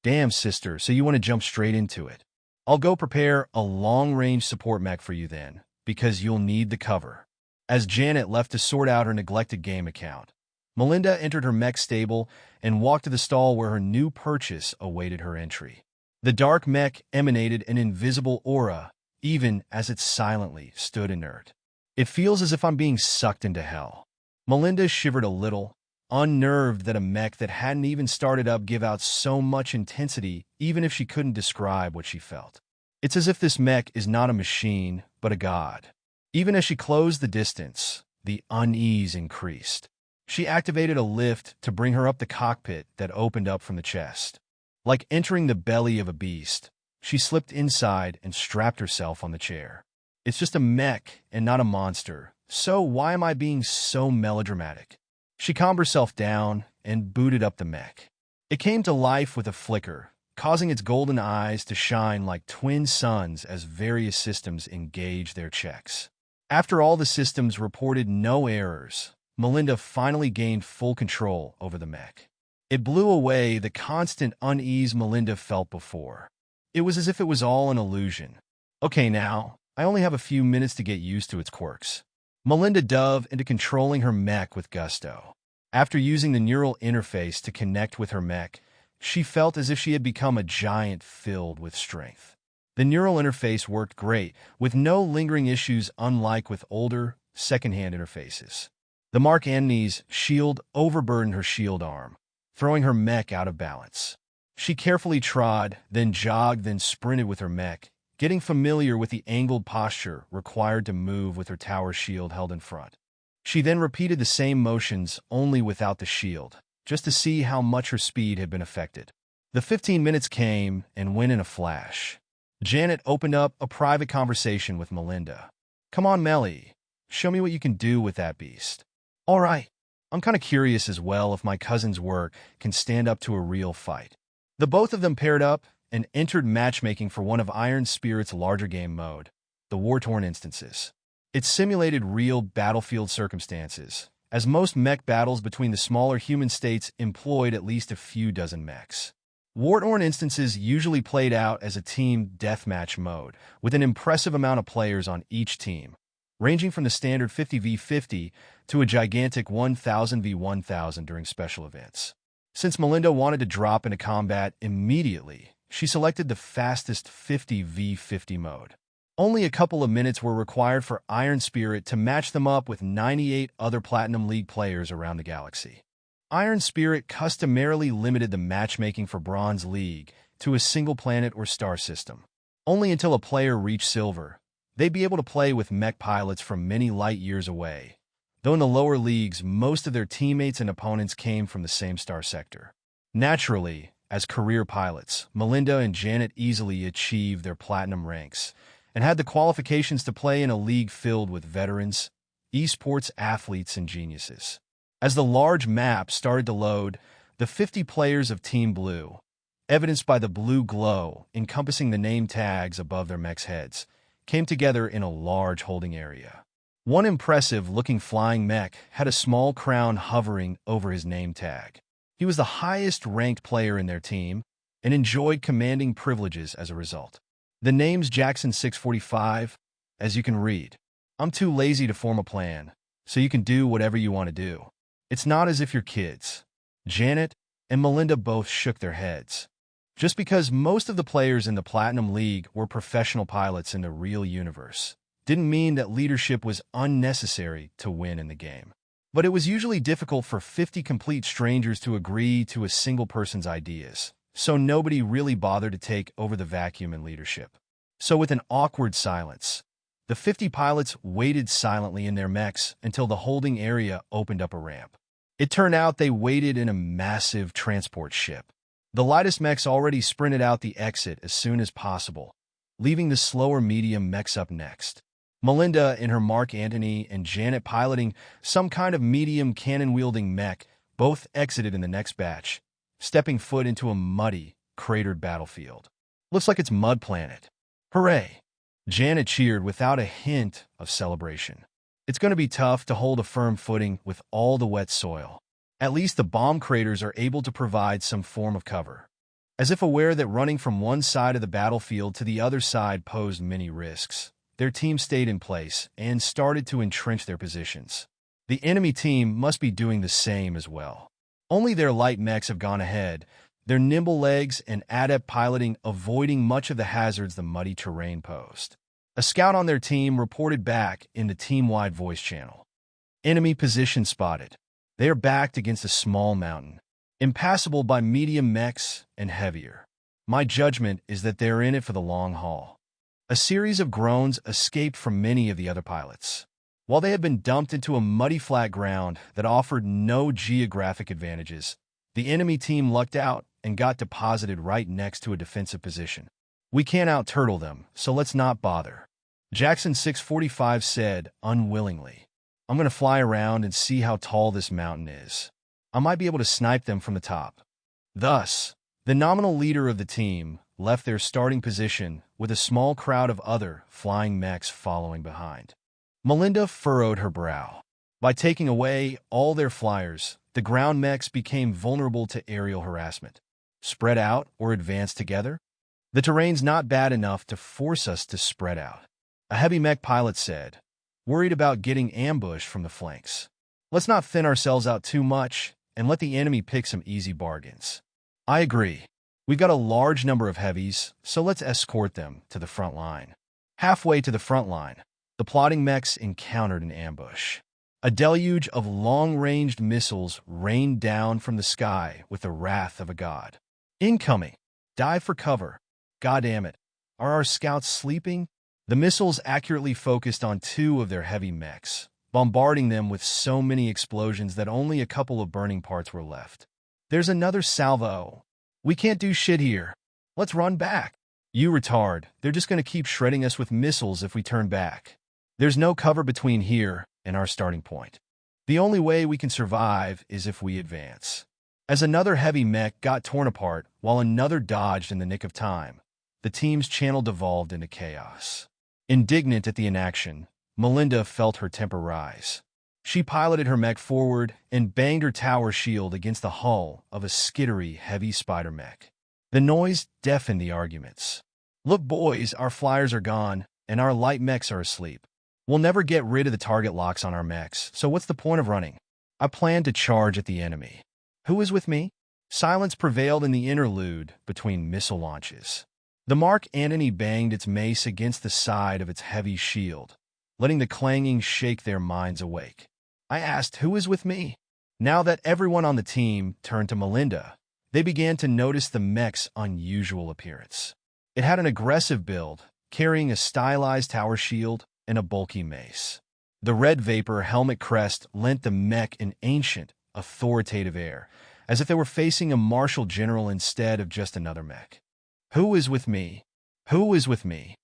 Damn, sister, so you want to jump straight into it. I'll go prepare a long-range support mech for you then, because you'll need the cover. As Janet left to sort out her neglected game account, Melinda entered her mech stable and walked to the stall where her new purchase awaited her entry. The dark mech emanated an invisible aura, even as it silently stood inert. It feels as if I'm being sucked into hell. Melinda shivered a little, unnerved that a mech that hadn't even started up give out so much intensity even if she couldn't describe what she felt. It's as if this mech is not a machine, but a god. Even as she closed the distance, the unease increased. She activated a lift to bring her up the cockpit that opened up from the chest. Like entering the belly of a beast, she slipped inside and strapped herself on the chair. It's just a mech and not a monster, so why am I being so melodramatic? She calmed herself down and booted up the mech. It came to life with a flicker, causing its golden eyes to shine like twin suns as various systems engaged their checks. After all the systems reported no errors, Melinda finally gained full control over the mech. It blew away the constant unease Melinda felt before. It was as if it was all an illusion. Okay now, I only have a few minutes to get used to its quirks. Melinda dove into controlling her mech with gusto. After using the neural interface to connect with her mech, she felt as if she had become a giant filled with strength. The neural interface worked great, with no lingering issues unlike with older, second-hand interfaces. The Mark Antony's shield overburdened her shield arm, throwing her mech out of balance. She carefully trod, then jogged, then sprinted with her mech, getting familiar with the angled posture required to move with her tower shield held in front. She then repeated the same motions, only without the shield, just to see how much her speed had been affected. The 15 minutes came and went in a flash. Janet opened up a private conversation with Melinda. Come on, Melly. Show me what you can do with that beast. All right. I'm kind of curious as well if my cousin's work can stand up to a real fight. The both of them paired up and entered matchmaking for one of Iron Spirit's larger game mode, the war-torn instances. It simulated real battlefield circumstances, as most mech battles between the smaller human states employed at least a few dozen mechs. War-torn instances usually played out as a team deathmatch mode, with an impressive amount of players on each team, ranging from the standard 50v50 to a gigantic 1000v1000 during special events. Since Melinda wanted to drop into combat immediately, she selected the fastest 50v50 mode. Only a couple of minutes were required for Iron Spirit to match them up with 98 other Platinum League players around the galaxy. Iron Spirit customarily limited the matchmaking for Bronze League to a single planet or star system. Only until a player reached Silver, they'd be able to play with mech pilots from many light years away, though in the lower leagues, most of their teammates and opponents came from the same star sector. Naturally, as career pilots, Melinda and Janet easily achieved their platinum ranks and had the qualifications to play in a league filled with veterans, esports athletes, and geniuses. As the large map started to load, the 50 players of Team Blue, evidenced by the blue glow encompassing the name tags above their mechs' heads, came together in a large holding area. One impressive-looking flying mech had a small crown hovering over his name tag. He was the highest-ranked player in their team and enjoyed commanding privileges as a result. The name's Jackson 645, as you can read. I'm too lazy to form a plan, so you can do whatever you want to do. It's not as if you're kids. Janet and Melinda both shook their heads. Just because most of the players in the Platinum League were professional pilots in the real universe didn't mean that leadership was unnecessary to win in the game. But it was usually difficult for 50 complete strangers to agree to a single person's ideas, so nobody really bothered to take over the vacuum in leadership. So with an awkward silence, the 50 pilots waited silently in their mechs until the holding area opened up a ramp. It turned out they waited in a massive transport ship. The lightest mechs already sprinted out the exit as soon as possible, leaving the slower medium mechs up next. Melinda in her Mark Antony and Janet piloting some kind of medium cannon-wielding mech both exited in the next batch, stepping foot into a muddy, cratered battlefield. Looks like it's Mud Planet. Hooray! Janet cheered without a hint of celebration. It's going to be tough to hold a firm footing with all the wet soil. At least the bomb craters are able to provide some form of cover. As if aware that running from one side of the battlefield to the other side posed many risks, their team stayed in place and started to entrench their positions. The enemy team must be doing the same as well. Only their light mechs have gone ahead, their nimble legs and adept piloting avoiding much of the hazards the muddy terrain posed. A scout on their team reported back in the team-wide voice channel. Enemy position spotted. They are backed against a small mountain, impassable by medium mechs and heavier. My judgment is that they are in it for the long haul. A series of groans escaped from many of the other pilots. While they had been dumped into a muddy flat ground that offered no geographic advantages, the enemy team lucked out and got deposited right next to a defensive position. We can't out-turtle them, so let's not bother. Jackson 645 said unwillingly. I'm going to fly around and see how tall this mountain is. I might be able to snipe them from the top. Thus, the nominal leader of the team left their starting position with a small crowd of other flying mechs following behind. Melinda furrowed her brow. By taking away all their flyers, the ground mechs became vulnerable to aerial harassment. Spread out or advance together? The terrain's not bad enough to force us to spread out, a heavy mech pilot said, worried about getting ambushed from the flanks. Let's not thin ourselves out too much and let the enemy pick some easy bargains. I agree. We've got a large number of heavies, so let's escort them to the front line. Halfway to the front line, the plotting mechs encountered an ambush. A deluge of long-ranged missiles rained down from the sky with the wrath of a god. Incoming! Dive for cover. God damn it. Are our scouts sleeping? The missiles accurately focused on two of their heavy mechs, bombarding them with so many explosions that only a couple of burning parts were left. There's another salvo. We can't do shit here. Let's run back. You retard. They're just going to keep shredding us with missiles if we turn back. There's no cover between here and our starting point. The only way we can survive is if we advance. As another heavy mech got torn apart while another dodged in the nick of time, the team's channel devolved into chaos. Indignant at the inaction, Melinda felt her temper rise. She piloted her mech forward and banged her tower shield against the hull of a skittery, heavy spider mech. The noise deafened the arguments. "Look, boys, our flyers are gone, and our light mechs are asleep. We'll never get rid of the target locks on our mechs, so what's the point of running? I plan to charge at the enemy. Who is with me?" Silence prevailed in the interlude between missile launches. The Mark Antony banged its mace against the side of its heavy shield, letting the clanging shake their minds awake. I asked, "Who is with me?" Now that everyone on the team turned to Melinda, they began to notice the mech's unusual appearance. It had an aggressive build, carrying a stylized tower shield and a bulky mace. The red vapor helmet crest lent the mech an ancient, authoritative air, as if they were facing a martial general instead of just another mech. "Who is with me? Who is with me?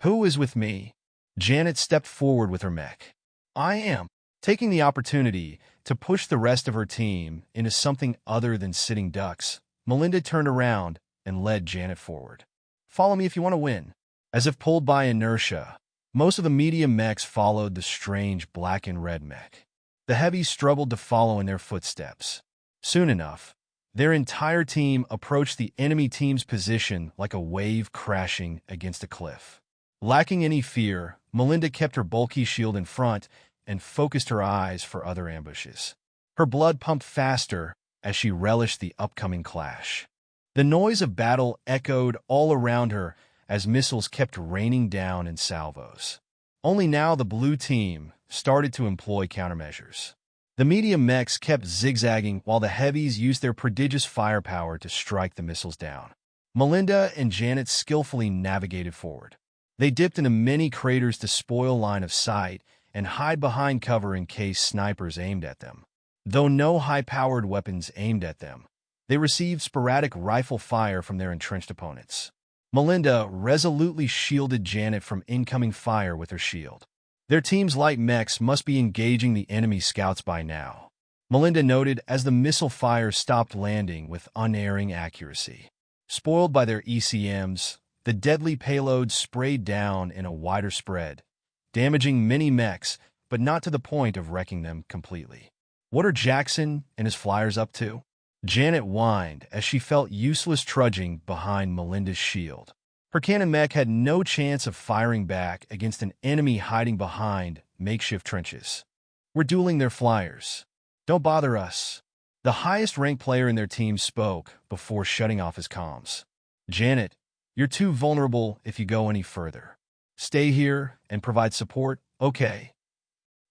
Who is with me?" Janet stepped forward with her mech. "I am," taking the opportunity to push the rest of her team into something other than sitting ducks. Melinda turned around and led Janet forward. "Follow me if you want to win." As if pulled by inertia, most of the medium mechs followed the strange black and red mech. The heavies struggled to follow in their footsteps. Soon enough, their entire team approached the enemy team's position like a wave crashing against a cliff. Lacking any fear, Melinda kept her bulky shield in front and focused her eyes for other ambushes. Her blood pumped faster as she relished the upcoming clash. The noise of battle echoed all around her as missiles kept raining down in salvos. Only now the blue team started to employ countermeasures. The medium mechs kept zigzagging while the heavies used their prodigious firepower to strike the missiles down. Melinda and Janet skillfully navigated forward. They dipped into many craters to spoil line of sight and hide behind cover in case snipers aimed at them. Though no high-powered weapons aimed at them, they received sporadic rifle fire from their entrenched opponents. Melinda resolutely shielded Janet from incoming fire with her shield. Their team's light mechs must be engaging the enemy scouts by now, Melinda noted as the missile fire stopped landing with unerring accuracy. Spoiled by their ECMs, the deadly payload sprayed down in a wider spread, damaging many mechs, but not to the point of wrecking them completely. "What are Jackson and his flyers up to?" Janet whined as she felt useless trudging behind Melinda's shield. Her cannon mech had no chance of firing back against an enemy hiding behind makeshift trenches. "We're dueling their flyers. Don't bother us." The highest-ranked player in their team spoke before shutting off his comms. "Janet, you're too vulnerable if you go any further. Stay here and provide support, okay?"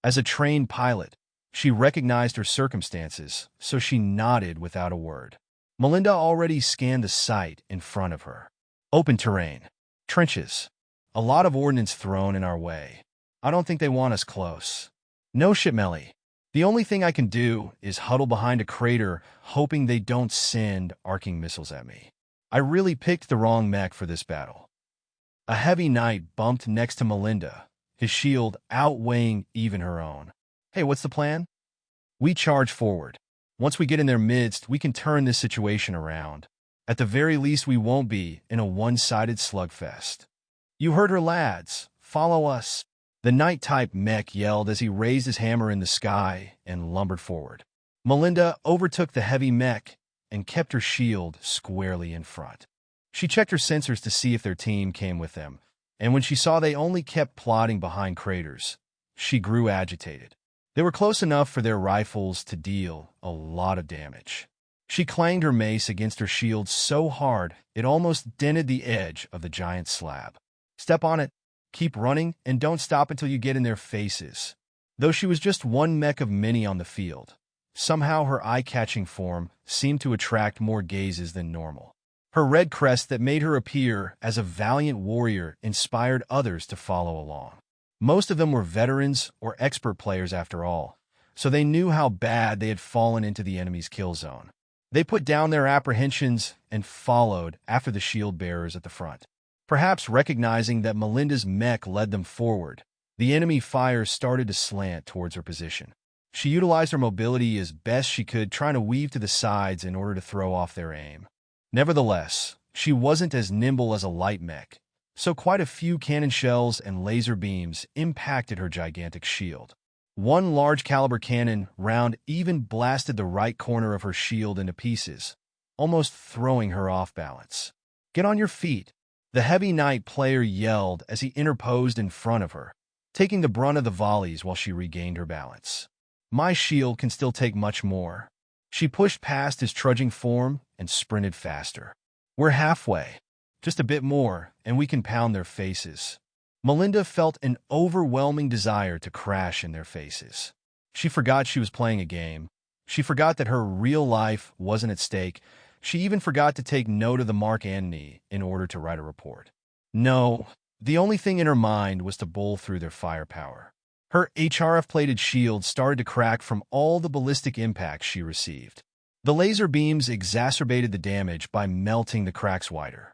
As a trained pilot, she recognized her circumstances, so she nodded without a word. Melinda already scanned the site in front of her. Open terrain. Trenches. A lot of ordnance thrown in our way. I don't think they want us close. "No shit, Melly. The only thing I can do is huddle behind a crater, hoping they don't send arcing missiles at me. I really picked the wrong mech for this battle." A heavy knight bumped next to Melinda, his shield outweighing even her own. "Hey, what's the plan?" "We charge forward. Once we get in their midst, we can turn this situation around. At the very least, we won't be in a one-sided slugfest." "You heard her, lads. Follow us." The knight-type mech yelled as he raised his hammer in the sky and lumbered forward. Melinda overtook the heavy mech and kept her shield squarely in front. She checked her sensors to see if their team came with them, and when she saw they only kept plodding behind craters, she grew agitated. They were close enough for their rifles to deal a lot of damage. She clanged her mace against her shield so hard it almost dented the edge of the giant slab. "Step on it, keep running, and don't stop until you get in their faces." Though she was just one mech of many on the field, somehow her eye-catching form seemed to attract more gazes than normal. Her red crest that made her appear as a valiant warrior inspired others to follow along. Most of them were veterans or expert players after all, so they knew how bad they had fallen into the enemy's kill zone. They put down their apprehensions and followed after the shield bearers at the front. Perhaps recognizing that Melinda's mech led them forward, the enemy fire started to slant towards her position. She utilized her mobility as best she could, trying to weave to the sides in order to throw off their aim. Nevertheless, she wasn't as nimble as a light mech, so quite a few cannon shells and laser beams impacted her gigantic shield. One large-caliber cannon round even blasted the right corner of her shield into pieces, almost throwing her off balance. "Get on your feet," the heavy knight player yelled as he interposed in front of her, taking the brunt of the volleys while she regained her balance. "My shield can still take much more." She pushed past his trudging form and sprinted faster. "We're halfway. Just a bit more, and we can pound their faces." Melinda felt an overwhelming desire to crash in their faces. She forgot she was playing a game. She forgot that her real life wasn't at stake. She even forgot to take note of the Mark Antony in order to write a report. No, the only thing in her mind was to bowl through their firepower. Her HRF-plated shield started to crack from all the ballistic impacts she received. The laser beams exacerbated the damage by melting the cracks wider.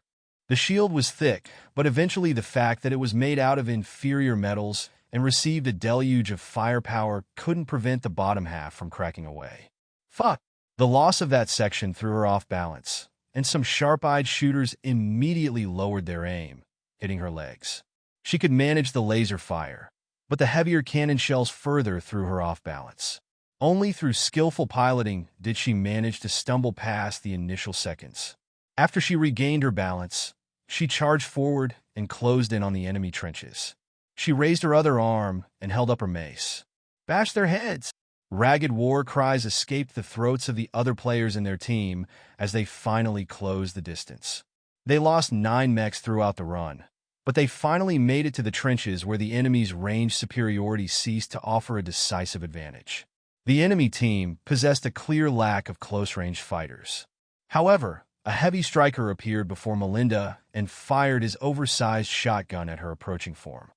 The shield was thick, but eventually the fact that it was made out of inferior metals and received a deluge of firepower couldn't prevent the bottom half from cracking away. Fuck! The loss of that section threw her off balance, and some sharp-eyed shooters immediately lowered their aim, hitting her legs. She could manage the laser fire, but the heavier cannon shells further threw her off balance. Only through skillful piloting did she manage to stumble past the initial seconds. After she regained her balance, she charged forward and closed in on the enemy trenches. She raised her other arm and held up her mace. "Bash their heads!" Ragged war cries escaped the throats of the other players in their team as they finally closed the distance. They lost 9 mechs throughout the run, but they finally made it to the trenches where the enemy's range superiority ceased to offer a decisive advantage. The enemy team possessed a clear lack of close-range fighters. However, a heavy striker appeared before Melinda and fired his oversized shotgun at her approaching form.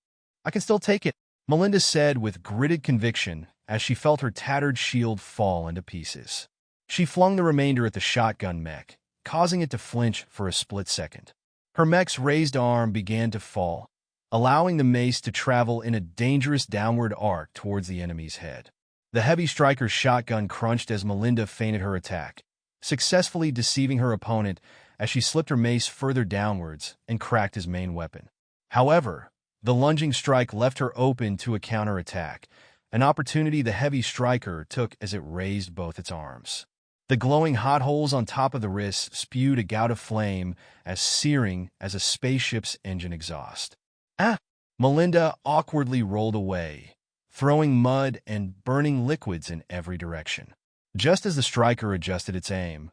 "I can still take it," Melinda said with gritted conviction as she felt her tattered shield fall into pieces. She flung the remainder at the shotgun mech, causing it to flinch for a split second. Her mech's raised arm began to fall, allowing the mace to travel in a dangerous downward arc towards the enemy's head. The heavy striker's shotgun crunched as Melinda feinted her attack, successfully deceiving her opponent as she slipped her mace further downwards and cracked his main weapon. However, the lunging strike left her open to a counterattack, an opportunity the heavy striker took as it raised both its arms. The glowing hot holes on top of the wrists spewed a gout of flame as searing as a spaceship's engine exhaust. "Ah!" Melinda awkwardly rolled away, throwing mud and burning liquids in every direction. Just as the striker adjusted its aim,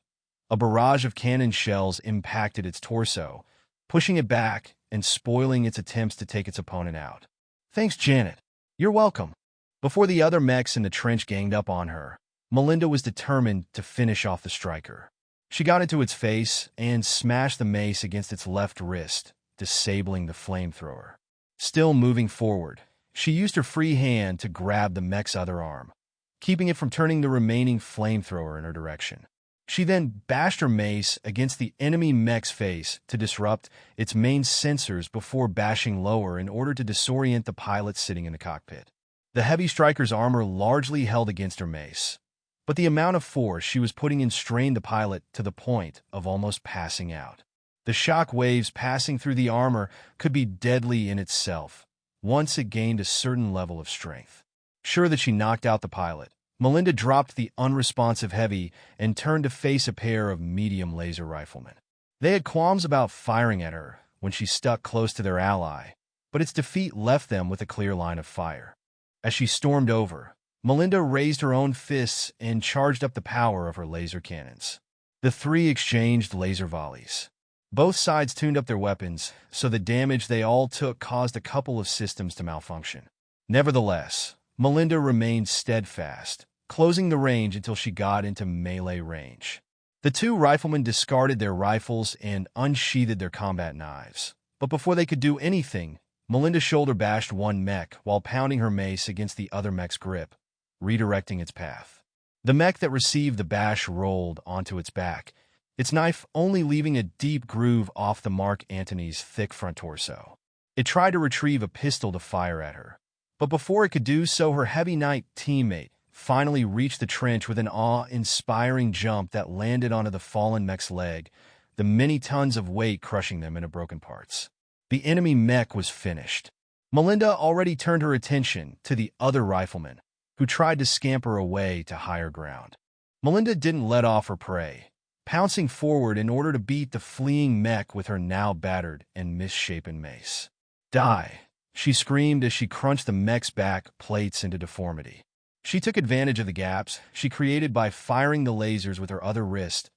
a barrage of cannon shells impacted its torso, pushing it back and spoiling its attempts to take its opponent out. "Thanks, Janet. You're welcome." Before the other mechs in the trench ganged up on her, Melinda was determined to finish off the striker. She got into its face and smashed the mace against its left wrist, disabling the flamethrower. Still moving forward, she used her free hand to grab the mech's other arm, keeping it from turning the remaining flamethrower in her direction. She then bashed her mace against the enemy mech's face to disrupt its main sensors before bashing lower in order to disorient the pilot sitting in the cockpit. The heavy striker's armor largely held against her mace, but the amount of force she was putting in strained the pilot to the point of almost passing out. The shock waves passing through the armor could be deadly in itself once it gained a certain level of strength. Sure that she knocked out the pilot, Melinda dropped the unresponsive heavy and turned to face a pair of medium laser riflemen. They had qualms about firing at her when she stuck close to their ally, but its defeat left them with a clear line of fire. As she stormed over, Melinda raised her own fists and charged up the power of her laser cannons. The three exchanged laser volleys. Both sides tuned up their weapons, so the damage they all took caused a couple of systems to malfunction. Nevertheless, Melinda remained steadfast, closing the range until she got into melee range. The two riflemen discarded their rifles and unsheathed their combat knives. But before they could do anything, Melinda shoulder bashed one mech while pounding her mace against the other mech's grip, redirecting its path. The mech that received the bash rolled onto its back, its knife only leaving a deep groove off the Mark Antony's thick front torso. It tried to retrieve a pistol to fire at her, but before it could do so, her heavy knight teammate finally reached the trench with an awe-inspiring jump that landed onto the fallen mech's leg, the many tons of weight crushing them into broken parts. The enemy mech was finished. Melinda already turned her attention to the other rifleman, who tried to scamper away to higher ground. Melinda didn't let off her prey, pouncing forward in order to beat the fleeing mech with her now battered and misshapen mace. Die! She screamed as she crunched the mech's back plates into deformity. She took advantage of the gaps she created by firing the lasers with her other wrist,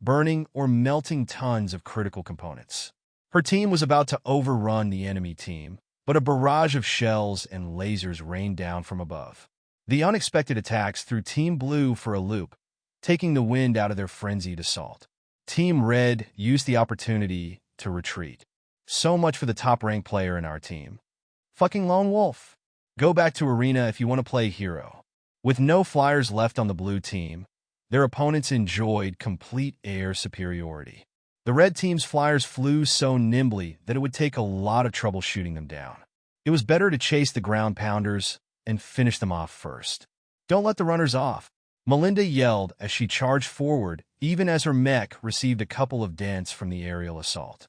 burning or melting tons of critical components. Her team was about to overrun the enemy team, but a barrage of shells and lasers rained down from above. The unexpected attacks threw Team Blue for a loop, taking the wind out of their frenzied assault. Team Red used the opportunity to retreat. So much for the top-ranked player in our team. Fucking lone wolf. Go back to arena if you want to play hero. With no flyers left on the blue team, their opponents enjoyed complete air superiority. The red team's flyers flew so nimbly that it would take a lot of trouble shooting them down. It was better to chase the ground pounders and finish them off first. Don't let the runners off, Melinda yelled as she charged forward, even as her mech received a couple of dents from the aerial assault.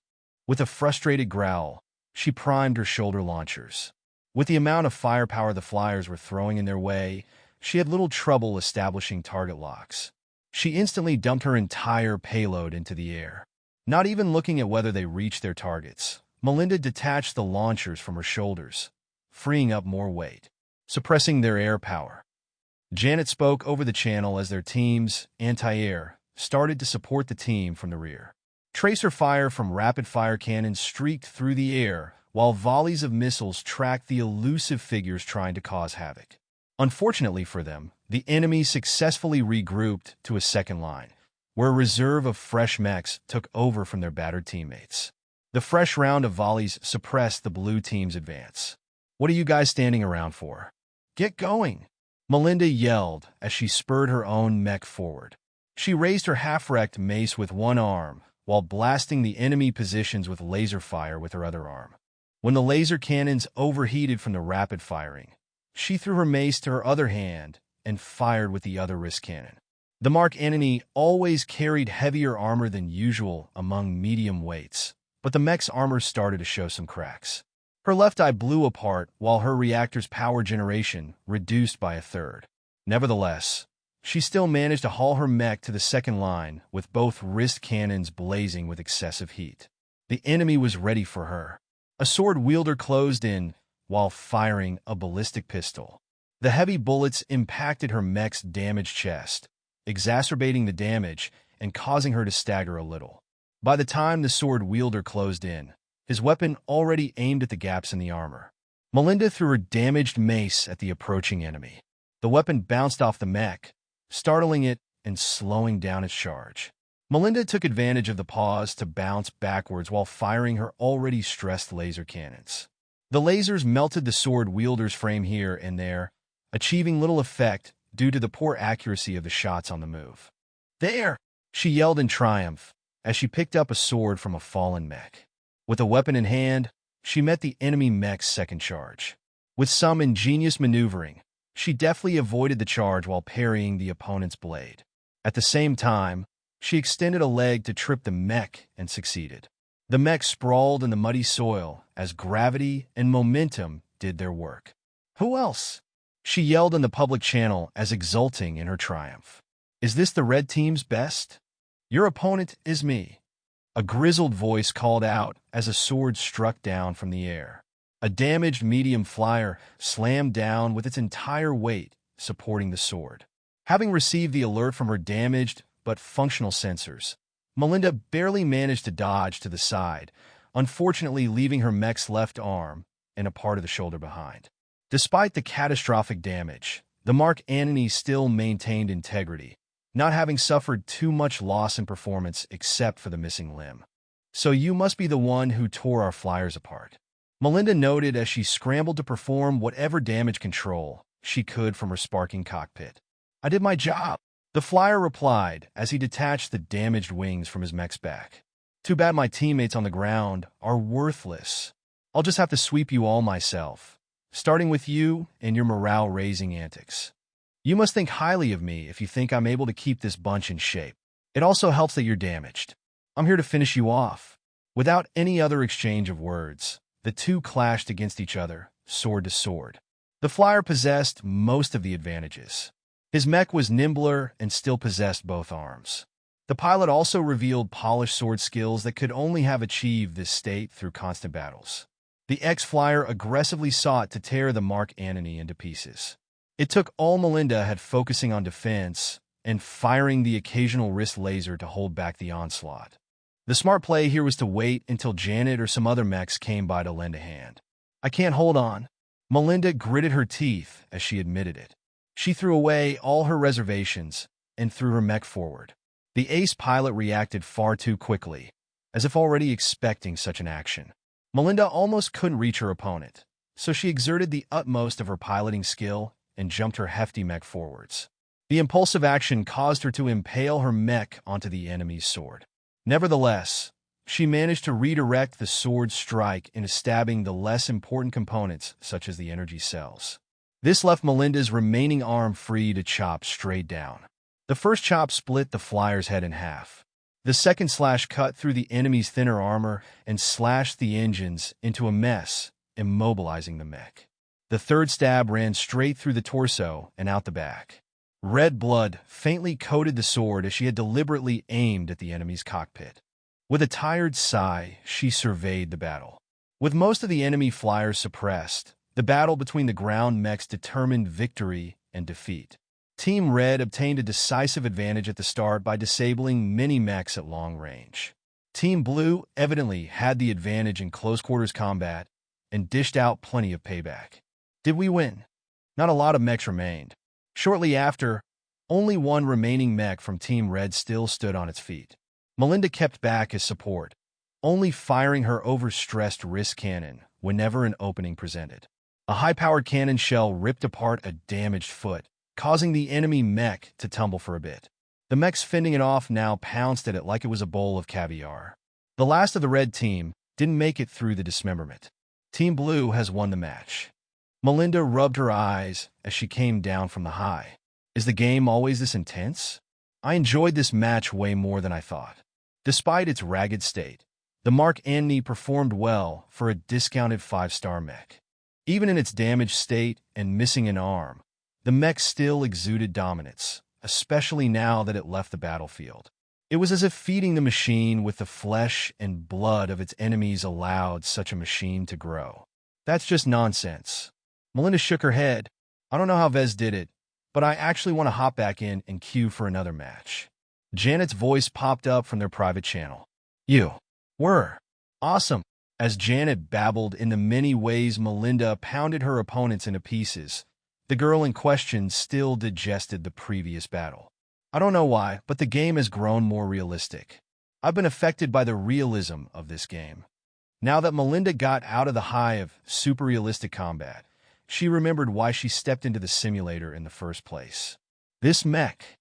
With a frustrated growl, she primed her shoulder launchers. With the amount of firepower the flyers were throwing in their way, she had little trouble establishing target locks. She instantly dumped her entire payload into the air. Not even looking at whether they reached their targets, Melinda detached the launchers from her shoulders, freeing up more weight, suppressing their air power. Janet spoke over the channel as their team's anti-air started to support the team from the rear. Tracer fire from rapid-fire cannons streaked through the air, while volleys of missiles tracked the elusive figures trying to cause havoc. Unfortunately for them, the enemy successfully regrouped to a second line, where a reserve of fresh mechs took over from their battered teammates. The fresh round of volleys suppressed the blue team's advance. "What are you guys standing around for? Get going!" Melinda yelled as she spurred her own mech forward. She raised her half-wrecked mace with one arm, while blasting the enemy positions with laser fire with her other arm. When the laser cannons overheated from the rapid firing, she threw her mace to her other hand and fired with the other wrist cannon. The Mark Antony always carried heavier armor than usual among medium weights, but the mech's armor started to show some cracks. Her left eye blew apart while her reactor's power generation reduced by a third. Nevertheless, she still managed to haul her mech to the second line with both wrist cannons blazing with excessive heat. The enemy was ready for her. A sword wielder closed in while firing a ballistic pistol. The heavy bullets impacted her mech's damaged chest, exacerbating the damage and causing her to stagger a little. By the time the sword wielder closed in, his weapon already aimed at the gaps in the armor. Melinda threw her damaged mace at the approaching enemy. The weapon bounced off the mech, startling it and slowing down its charge. Melinda took advantage of the pause to bounce backwards while firing her already stressed laser cannons. The lasers melted the sword wielder's frame here and there, achieving little effect due to the poor accuracy of the shots on the move. "There!" she yelled in triumph as she picked up a sword from a fallen mech. With a weapon in hand, she met the enemy mech's second charge. With some ingenious maneuvering, she deftly avoided the charge while parrying the opponent's blade. At the same time, she extended a leg to trip the mech and succeeded. The mech sprawled in the muddy soil as gravity and momentum did their work. "Who else?" she yelled in the public channel as exulting in her triumph. "Is this the red team's best? Your opponent is me," a grizzled voice called out as a sword struck down from the air. A damaged medium flyer slammed down with its entire weight supporting the sword. Having received the alert from her damaged but functional sensors, Melinda barely managed to dodge to the side, unfortunately leaving her mech's left arm and a part of the shoulder behind. Despite the catastrophic damage, the Mark Antony still maintained integrity, not having suffered too much loss in performance except for the missing limb. "So you must be the one who tore our flyers apart," Melinda noted as she scrambled to perform whatever damage control she could from her sparking cockpit. "I did my job," the flyer replied as he detached the damaged wings from his mech's back. "Too bad my teammates on the ground are worthless. I'll just have to sweep you all myself, starting with you and your morale-raising antics. You must think highly of me if you think I'm able to keep this bunch in shape. It also helps that you're damaged. I'm here to finish you off." Without any other exchange of words, the two clashed against each other, sword to sword. The flyer possessed most of the advantages. His mech was nimbler and still possessed both arms. The pilot also revealed polished sword skills that could only have achieved this state through constant battles. The X-Flyer aggressively sought to tear the Mark Antony into pieces. It took all Melinda had focusing on defense and firing the occasional wrist laser to hold back the onslaught. The smart play here was to wait until Janet or some other mechs came by to lend a hand. "I can't hold on." Melinda gritted her teeth as she admitted it. She threw away all her reservations and threw her mech forward. The ace pilot reacted far too quickly, as if already expecting such an action. Melinda almost couldn't reach her opponent, so she exerted the utmost of her piloting skill and jumped her hefty mech forwards. The impulsive action caused her to impale her mech onto the enemy's sword. Nevertheless, she managed to redirect the sword's strike into stabbing the less important components, such as the energy cells. This left Melinda's remaining arm free to chop straight down. The first chop split the flyer's head in half. The second slash cut through the enemy's thinner armor and slashed the engines into a mess, immobilizing the mech. The third stab ran straight through the torso and out the back. Red blood faintly coated the sword as she had deliberately aimed at the enemy's cockpit. With a tired sigh, she surveyed the battle. With most of the enemy flyers suppressed, the battle between the ground mechs determined victory and defeat. Team Red obtained a decisive advantage at the start by disabling many mechs at long range. Team Blue evidently had the advantage in close-quarters combat and dished out plenty of payback. Did we win? Not a lot of mechs remained. Shortly after, only one remaining mech from Team Red still stood on its feet. Melinda kept back as support, only firing her overstressed wrist cannon whenever an opening presented. A high-powered cannon shell ripped apart a damaged foot, causing the enemy mech to tumble for a bit. The mechs fending it off now pounced at it like it was a bowl of caviar. The last of the red team didn't make it through the dismemberment. Team Blue has won the match. Melinda rubbed her eyes as she came down from the high. Is the game always this intense? I enjoyed this match way more than I thought. Despite its ragged state, the Mark Antony performed well for a discounted 5-star mech. Even in its damaged state and missing an arm, the mech still exuded dominance, especially now that it left the battlefield. It was as if feeding the machine with the flesh and blood of its enemies allowed such a machine to grow. That's just nonsense. Melinda shook her head. I don't know how Vez did it, but I actually want to hop back in and queue for another match. Janet's voice popped up from their private channel. You were awesome. As Janet babbled in the many ways Melinda pounded her opponents into pieces, the girl in question still digested the previous battle. I don't know why, but the game has grown more realistic. I've been affected by the realism of this game. Now that Melinda got out of the high of super realistic combat, she remembered why she stepped into the simulator in the first place. This mech,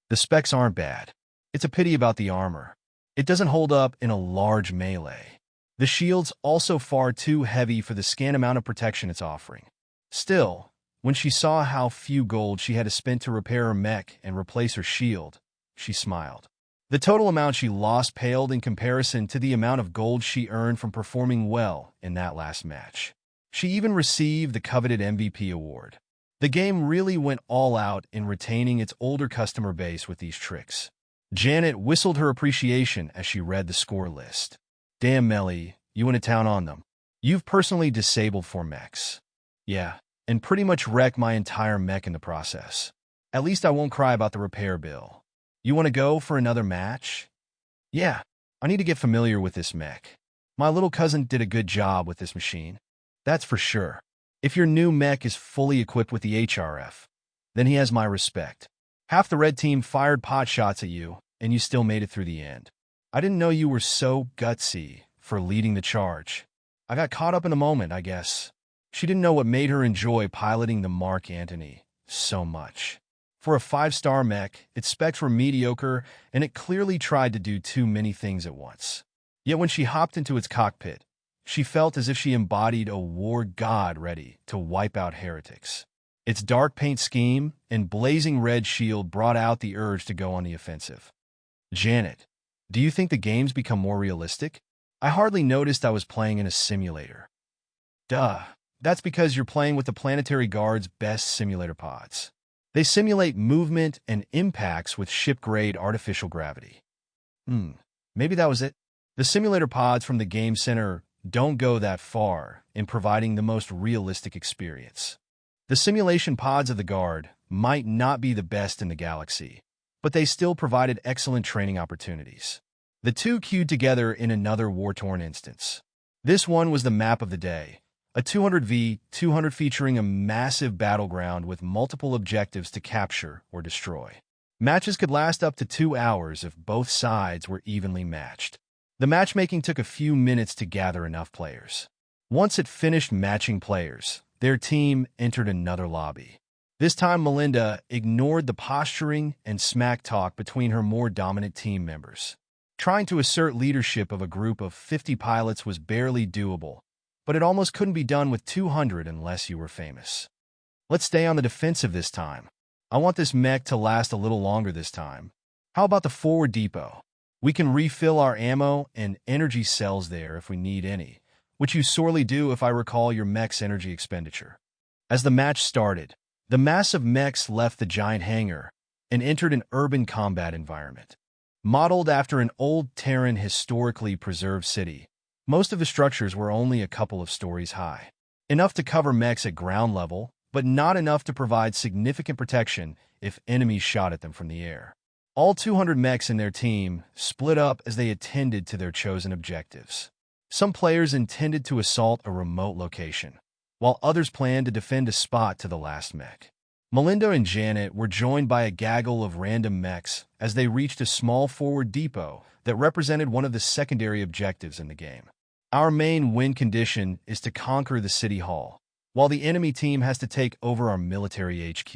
the specs aren't bad. It's a pity about the armor. It doesn't hold up in a large melee. The shield's also far too heavy for the scant amount of protection it's offering. Still, when she saw how few gold she had to spend to repair her mech and replace her shield, she smiled. The total amount she lost paled in comparison to the amount of gold she earned from performing well in that last match. She even received the coveted MVP award. The game really went all out in retaining its older customer base with these tricks. Janet whistled her appreciation as she read the score list. Damn, Melly, you went to town on them. You've personally disabled 4 mechs. Yeah, and pretty much wrecked my entire mech in the process. At least I won't cry about the repair bill. You want to go for another match? Yeah, I need to get familiar with this mech. My little cousin did a good job with this machine. That's for sure. If your new mech is fully equipped with the HRF, then he has my respect. Half the red team fired pot shots at you, and you still made it through the end. I didn't know you were so gutsy for leading the charge. I got caught up in the moment, I guess. She didn't know what made her enjoy piloting the Mark Antony so much. For a 5-star mech, its specs were mediocre, and it clearly tried to do too many things at once. Yet when she hopped into its cockpit, she felt as if she embodied a war god ready to wipe out heretics. Its dark paint scheme and blazing red shield brought out the urge to go on the offensive. Janet, do you think the game's become more realistic? I hardly noticed I was playing in a simulator. Duh. That's because you're playing with the Planetary Guard's best simulator pods. They simulate movement and impacts with ship-grade artificial gravity. Maybe that was it. The simulator pods from the Game Center don't go that far in providing the most realistic experience. The simulation pods of the Guard might not be the best in the galaxy, but they still provided excellent training opportunities. The two queued together in another war-torn instance. This one was the map of the day, a 200v200 featuring a massive battleground with multiple objectives to capture or destroy. Matches could last up to 2 hours if both sides were evenly matched. The matchmaking took a few minutes to gather enough players. Once it finished matching players, their team entered another lobby. This time Melinda ignored the posturing and smack talk between her more dominant team members. Trying to assert leadership of a group of 50 pilots was barely doable, but it almost couldn't be done with 200 unless you were famous. Let's stay on the defensive this time. I want this mech to last a little longer this time. How about the forward depot? We can refill our ammo and energy cells there if we need any, which you sorely do if I recall your mech's energy expenditure. As the match started, the massive mechs left the giant hangar and entered an urban combat environment. Modeled after an old Terran historically preserved city, most of the structures were only a couple of stories high. Enough to cover mechs at ground level, but not enough to provide significant protection if enemies shot at them from the air. All 200 mechs in their team split up as they attended to their chosen objectives. Some players intended to assault a remote location, while others planned to defend a spot to the last mech. Melinda and Janet were joined by a gaggle of random mechs as they reached a small forward depot that represented one of the secondary objectives in the game. Our main win condition is to conquer the City Hall, while the enemy team has to take over our military HQ.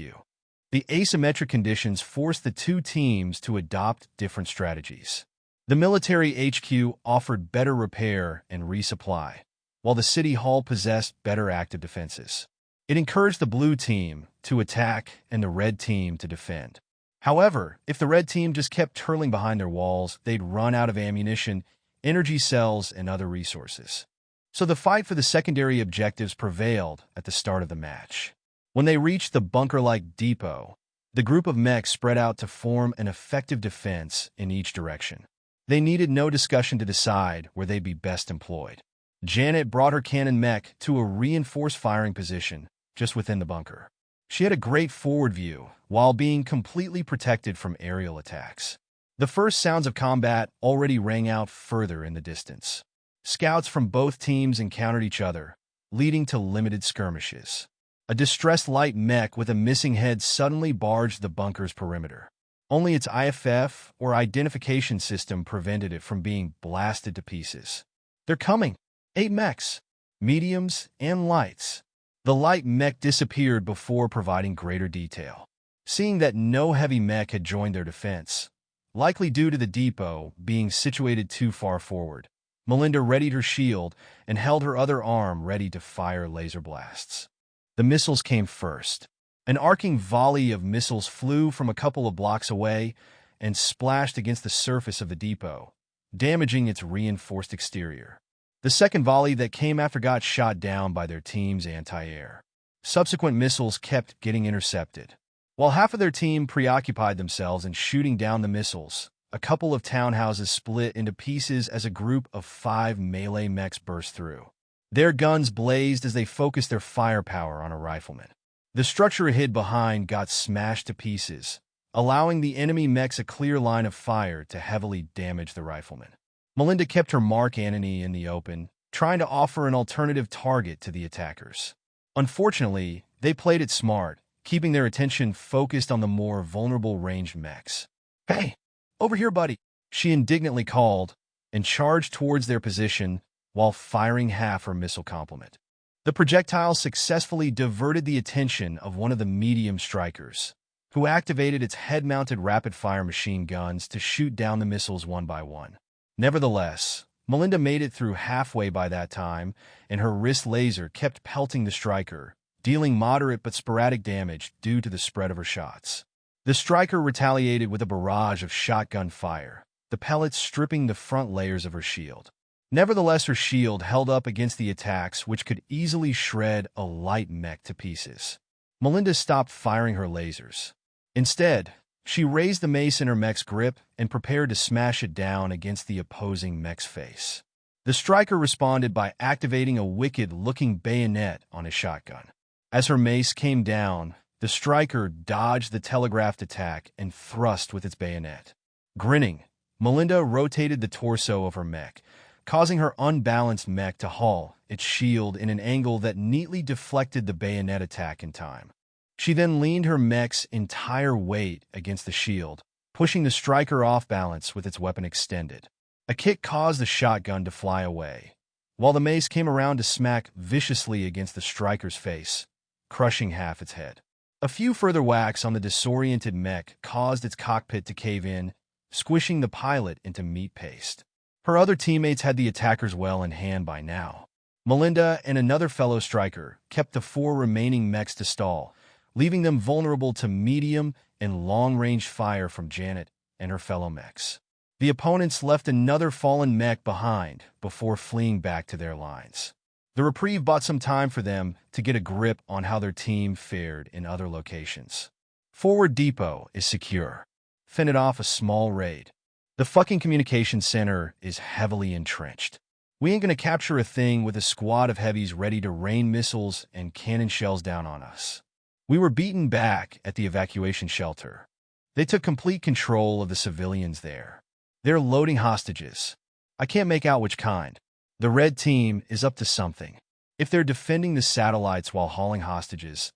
The asymmetric conditions force the two teams to adopt different strategies. The military HQ offered better repair and resupply, while the City Hall possessed better active defenses. It encouraged the blue team to attack and the red team to defend. However, if the red team just kept turtling behind their walls, they'd run out of ammunition, energy cells, and other resources. So the fight for the secondary objectives prevailed at the start of the match. When they reached the bunker-like depot, the group of mechs spread out to form an effective defense in each direction. They needed no discussion to decide where they'd be best employed. Janet brought her cannon mech to a reinforced firing position just within the bunker. She had a great forward view while being completely protected from aerial attacks. The first sounds of combat already rang out further in the distance. Scouts from both teams encountered each other, leading to limited skirmishes. A distressed light mech with a missing head suddenly barged the bunker's perimeter. Only its IFF, or identification system, prevented it from being blasted to pieces. They're coming! 8 mechs, mediums, and lights. The light mech disappeared before providing greater detail. Seeing that no heavy mech had joined their defense, likely due to the depot being situated too far forward, Melinda readied her shield and held her other arm ready to fire laser blasts. The missiles came first. An arcing volley of missiles flew from a couple of blocks away and splashed against the surface of the depot, damaging its reinforced exterior. The second volley that came after got shot down by their team's anti-air. Subsequent missiles kept getting intercepted. While half of their team preoccupied themselves in shooting down the missiles, a couple of townhouses split into pieces as a group of 5 melee mechs burst through. Their guns blazed as they focused their firepower on a rifleman. The structure it hid behind got smashed to pieces, allowing the enemy mechs a clear line of fire to heavily damage the rifleman. Melinda kept her Mark Antony in the open, trying to offer an alternative target to the attackers. Unfortunately, they played it smart, keeping their attention focused on the more vulnerable ranged mechs. "Hey, over here, buddy," she indignantly called, and charged towards their position while firing half her missile complement. The projectile successfully diverted the attention of one of the medium strikers, who activated its head-mounted rapid-fire machine guns to shoot down the missiles one by one. Nevertheless, Melinda made it through halfway by that time, and her wrist laser kept pelting the striker, dealing moderate but sporadic damage due to the spread of her shots. The striker retaliated with a barrage of shotgun fire, the pellets stripping the front layers of her shield. Nevertheless, her shield held up against the attacks which could easily shred a light mech to pieces. Melinda stopped firing her lasers. Instead, she raised the mace in her mech's grip and prepared to smash it down against the opposing mech's face. The striker responded by activating a wicked-looking bayonet on his shotgun. As her mace came down, the striker dodged the telegraphed attack and thrust with its bayonet. Grinning, Melinda rotated the torso of her mech, causing her unbalanced mech to haul its shield in an angle that neatly deflected the bayonet attack in time. She then leaned her mech's entire weight against the shield, pushing the striker off balance with its weapon extended. A kick caused the shotgun to fly away, while the mace came around to smack viciously against the striker's face, crushing half its head. A few further whacks on the disoriented mech caused its cockpit to cave in, squishing the pilot into meat paste. Her other teammates had the attackers well in hand by now. Melinda and another fellow striker kept the 4 remaining mechs to stall, leaving them vulnerable to medium and long-range fire from Janet and her fellow mechs. The opponents left another fallen mech behind before fleeing back to their lines. The reprieve bought some time for them to get a grip on how their team fared in other locations. Forward Depot is secure. Fended off a small raid. The fucking communications center is heavily entrenched. We ain't gonna capture a thing with a squad of heavies ready to rain missiles and cannon shells down on us. We were beaten back at the evacuation shelter. They took complete control of the civilians there. They're loading hostages. I can't make out which kind. The red team is up to something. If they're defending the satellites while hauling hostages,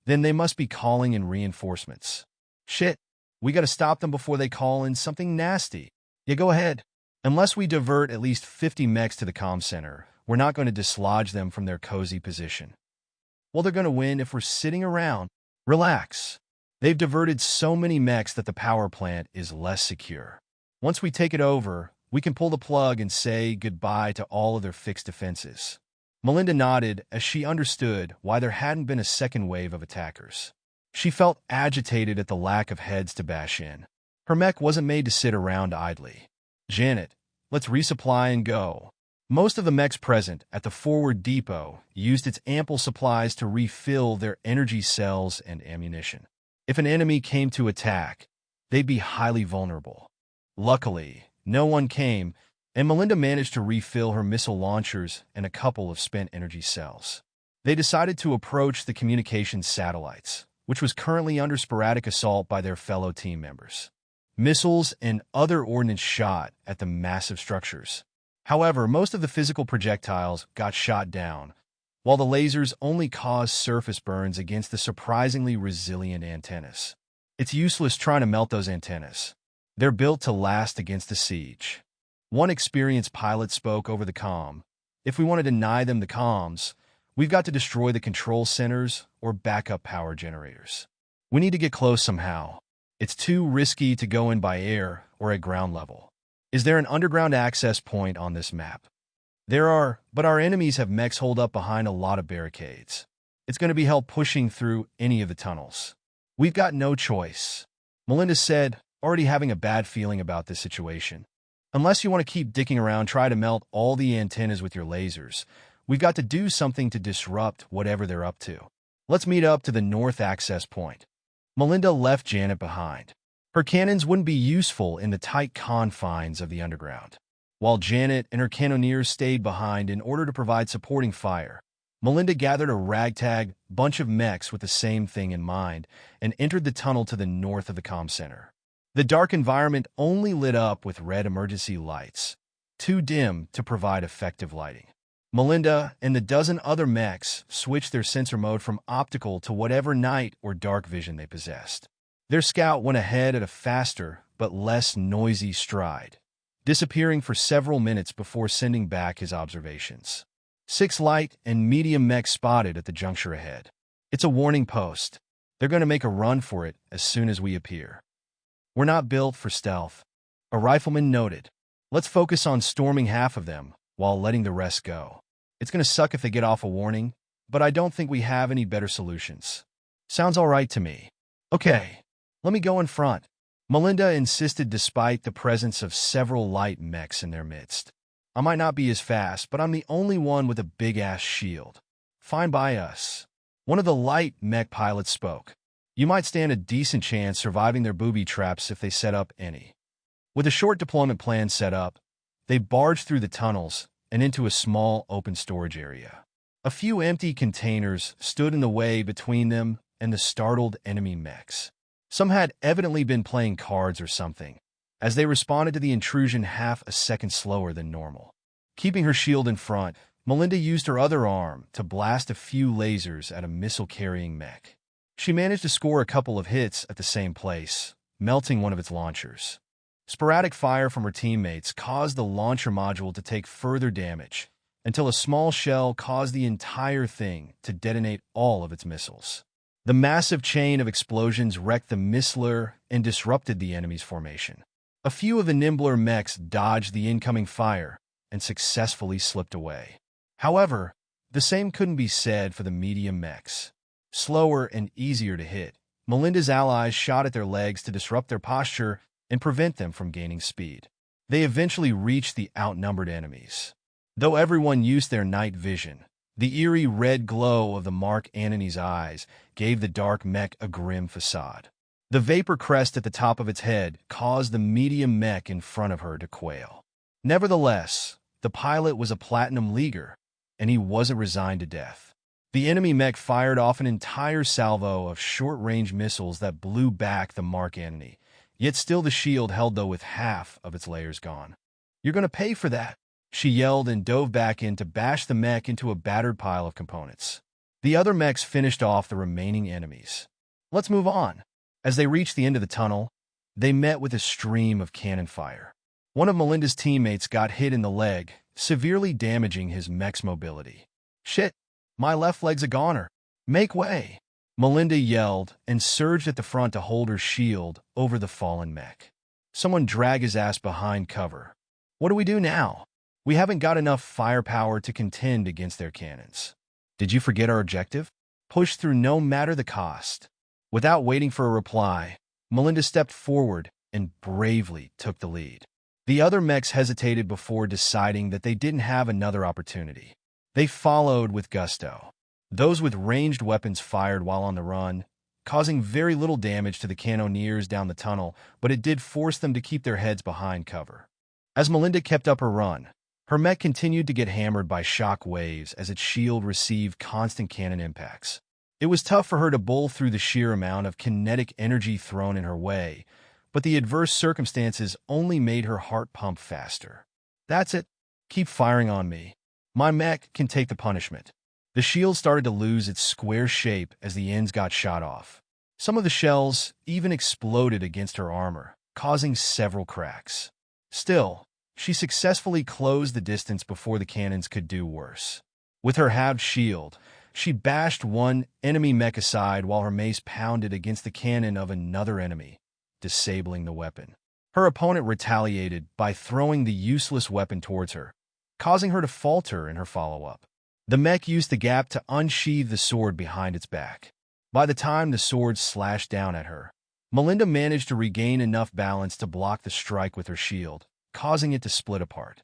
then they must be calling in reinforcements. Shit, we gotta stop them before they call in something nasty. Yeah, go ahead. Unless we divert at least 50 mechs to the comm center, we're not going to dislodge them from their cozy position. Well, they're going to win if we're sitting around. Relax. They've diverted so many mechs that the power plant is less secure. Once we take it over, we can pull the plug and say goodbye to all of their fixed defenses. Melinda nodded as she understood why there hadn't been a second wave of attackers. She felt agitated at the lack of heads to bash in. Her mech wasn't made to sit around idly. Janet, let's resupply and go. Most of the mechs present at the forward depot used its ample supplies to refill their energy cells and ammunition. If an enemy came to attack, they'd be highly vulnerable. Luckily, no one came, and Melinda managed to refill her missile launchers and a couple of spent energy cells. They decided to approach the communications satellites, which was currently under sporadic assault by their fellow team members. Missiles and other ordnance shot at the massive structures. However, most of the physical projectiles got shot down, while the lasers only caused surface burns against the surprisingly resilient antennas. It's useless trying to melt those antennas. They're built to last against a siege. One experienced pilot spoke over the comm. If we want to deny them the comms, we've got to destroy the control centers or backup power generators. We need to get close somehow. It's too risky to go in by air or at ground level. Is there an underground access point on this map? There are, but our enemies have mechs holed up behind a lot of barricades. It's going to be hell pushing through any of the tunnels. We've got no choice, Melinda said, already having a bad feeling about this situation. Unless you want to keep dicking around, try to melt all the antennas with your lasers. We've got to do something to disrupt whatever they're up to. Let's meet up to the north access point. Melinda left Janet behind. Her cannons wouldn't be useful in the tight confines of the underground. While Janet and her cannoneers stayed behind in order to provide supporting fire, Melinda gathered a ragtag bunch of mechs with the same thing in mind and entered the tunnel to the north of the comm center. The dark environment only lit up with red emergency lights, too dim to provide effective lighting. Melinda and the dozen other mechs switched their sensor mode from optical to whatever night or dark vision they possessed. Their scout went ahead at a faster but less noisy stride, disappearing for several minutes before sending back his observations. 6 light and medium mechs spotted at the juncture ahead. It's a warning post. They're going to make a run for it as soon as we appear. We're not built for stealth, a rifleman noted. Let's focus on storming half of them while letting the rest go. It's going to suck if they get off a warning, but I don't think we have any better solutions. Sounds all right to me. Okay, let me go in front, Melinda insisted despite the presence of several light mechs in their midst. I might not be as fast, but I'm the only one with a big-ass shield. Fine by us. One of the light mech pilots spoke. You might stand a decent chance surviving their booby traps if they set up any. With a short deployment plan set up, they barged through the tunnels and into a small open storage area. A few empty containers stood in the way between them and the startled enemy mechs. Some had evidently been playing cards or something, as they responded to the intrusion half a second slower than normal. Keeping her shield in front, Melinda used her other arm to blast a few lasers at a missile-carrying mech. She managed to score a couple of hits at the same place, melting one of its launchers. Sporadic fire from her teammates caused the launcher module to take further damage, until a small shell caused the entire thing to detonate all of its missiles. The massive chain of explosions wrecked the missiler and disrupted the enemy's formation. A few of the nimbler mechs dodged the incoming fire and successfully slipped away. However, the same couldn't be said for the medium mechs. Slower and easier to hit, Melinda's allies shot at their legs to disrupt their posture and prevent them from gaining speed. They eventually reached the outnumbered enemies. Though everyone used their night vision, the eerie red glow of the Mark Antony's eyes gave the dark mech a grim facade. The vapor crest at the top of its head caused the medium mech in front of her to quail. Nevertheless, the pilot was a Platinum Leaguer, and he wasn't resigned to death. The enemy mech fired off an entire salvo of short-range missiles that blew back the Mark Antony, yet still the shield held though with half of its layers gone. "You're going to pay for that," she yelled and dove back in to bash the mech into a battered pile of components. The other mechs finished off the remaining enemies. Let's move on. As they reached the end of the tunnel, they met with a stream of cannon fire. One of Melinda's teammates got hit in the leg, severely damaging his mech's mobility. "Shit, my left leg's a goner. Make way!" Melinda yelled and surged at the front to hold her shield over the fallen mech. Someone drag his ass behind cover. "What do we do now? We haven't got enough firepower to contend against their cannons. Did you forget our objective? Push through no matter the cost." Without waiting for a reply, Melinda stepped forward and bravely took the lead. The other mechs hesitated before deciding that they didn't have another opportunity. They followed with gusto. Those with ranged weapons fired while on the run, causing very little damage to the cannoneers down the tunnel, but it did force them to keep their heads behind cover. As Melinda kept up her run, her mech continued to get hammered by shock waves as its shield received constant cannon impacts. It was tough for her to bowl through the sheer amount of kinetic energy thrown in her way, but the adverse circumstances only made her heart pump faster. "That's it. Keep firing on me. My mech can take the punishment." The shield started to lose its square shape as the ends got shot off. Some of the shells even exploded against her armor, causing several cracks. Still, she successfully closed the distance before the cannons could do worse. With her halved shield, she bashed one enemy mech aside while her mace pounded against the cannon of another enemy, disabling the weapon. Her opponent retaliated by throwing the useless weapon towards her, causing her to falter in her follow-up. The mech used the gap to unsheathe the sword behind its back. By the time the sword slashed down at her, Melinda managed to regain enough balance to block the strike with her shield, causing it to split apart.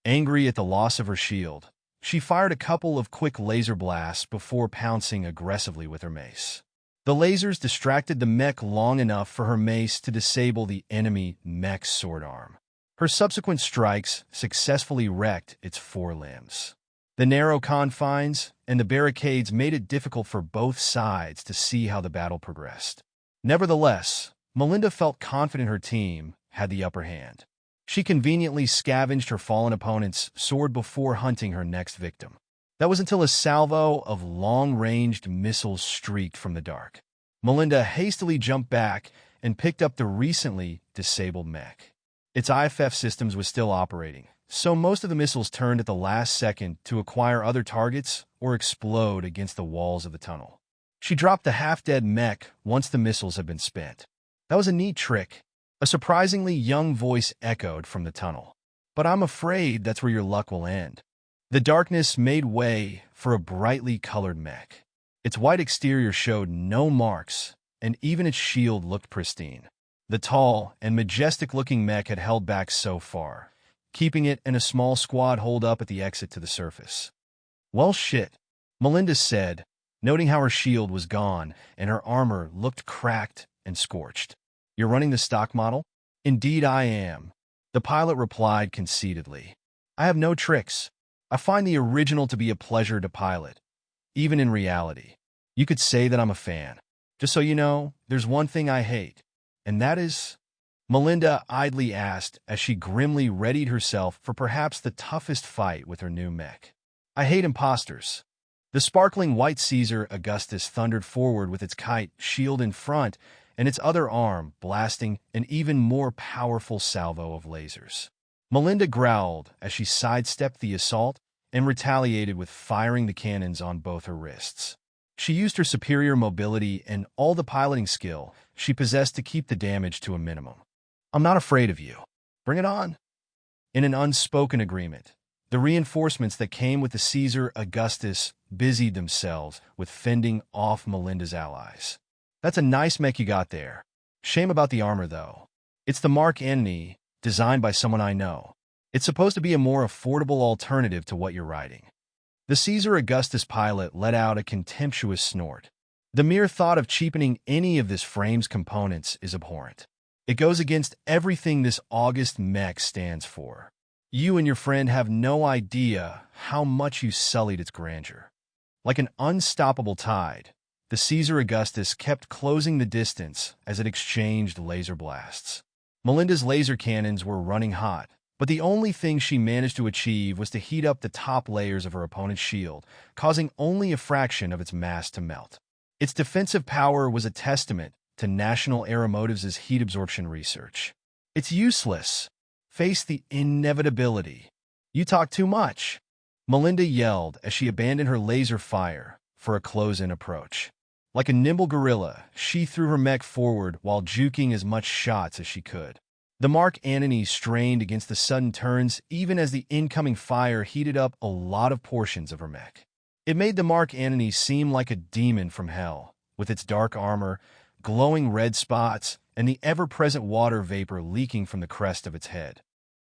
Angry at the loss of her shield, she fired a couple of quick laser blasts before pouncing aggressively with her mace. The lasers distracted the mech long enough for her mace to disable the enemy mech's sword arm. Her subsequent strikes successfully wrecked its forelimbs. The narrow confines and the barricades made it difficult for both sides to see how the battle progressed. Nevertheless, Melinda felt confident her team had the upper hand. She conveniently scavenged her fallen opponent's sword before hunting her next victim. That was until a salvo of long-ranged missiles streaked from the dark. Melinda hastily jumped back and picked up the recently disabled mech. Its IFF systems was still operating, so most of the missiles turned at the last second to acquire other targets or explode against the walls of the tunnel. She dropped the half-dead mech once the missiles had been spent. "That was a neat trick," a surprisingly young voice echoed from the tunnel. "But I'm afraid that's where your luck will end." The darkness made way for a brightly colored mech. Its white exterior showed no marks, and even its shield looked pristine. The tall and majestic-looking mech had held back so far, keeping it and a small squad holed up at the exit to the surface. "Well, shit," Melinda said, noting how her shield was gone and her armor looked cracked and scorched. "You're running the stock model?" "Indeed I am," the pilot replied conceitedly. "I have no tricks. I find the original to be a pleasure to pilot, even in reality. You could say that I'm a fan. Just so you know, there's one thing I hate, and that is—" Melinda idly asked as she grimly readied herself for perhaps the toughest fight with her new mech. "I hate imposters." The sparkling white Caesar Augustus thundered forward with its kite shield in front and its other arm blasting an even more powerful salvo of lasers. Melinda growled as she sidestepped the assault and retaliated with firing the cannons on both her wrists. She used her superior mobility and all the piloting skill she possessed to keep the damage to a minimum. "I'm not afraid of you. Bring it on." In an unspoken agreement, the reinforcements that came with the Caesar Augustus busied themselves with fending off Melinda's allies. "That's a nice mech you got there. Shame about the armor, though. It's the Mark Antony, designed by someone I know. It's supposed to be a more affordable alternative to what you're riding." The Caesar Augustus pilot let out a contemptuous snort. The mere thought of cheapening any of this frame's components is abhorrent. It goes against everything this august mech stands for. You and your friend have no idea how much you sullied its grandeur. Like an unstoppable tide, the Caesar Augustus kept closing the distance as it exchanged laser blasts. Melinda's laser cannons were running hot, but the only thing she managed to achieve was to heat up the top layers of her opponent's shield, causing only a fraction of its mass to melt. Its defensive power was a testament to National Aeromotives' heat absorption research. "It's useless. Face the inevitability." "You talk too much," Melinda yelled as she abandoned her laser fire for a close-in approach. Like a nimble gorilla, she threw her mech forward while juking as much shots as she could. The Mark Antony strained against the sudden turns even as the incoming fire heated up a lot of portions of her mech. It made the Mark Antony seem like a demon from hell, with its dark armor, glowing red spots, and the ever-present water vapor leaking from the crest of its head.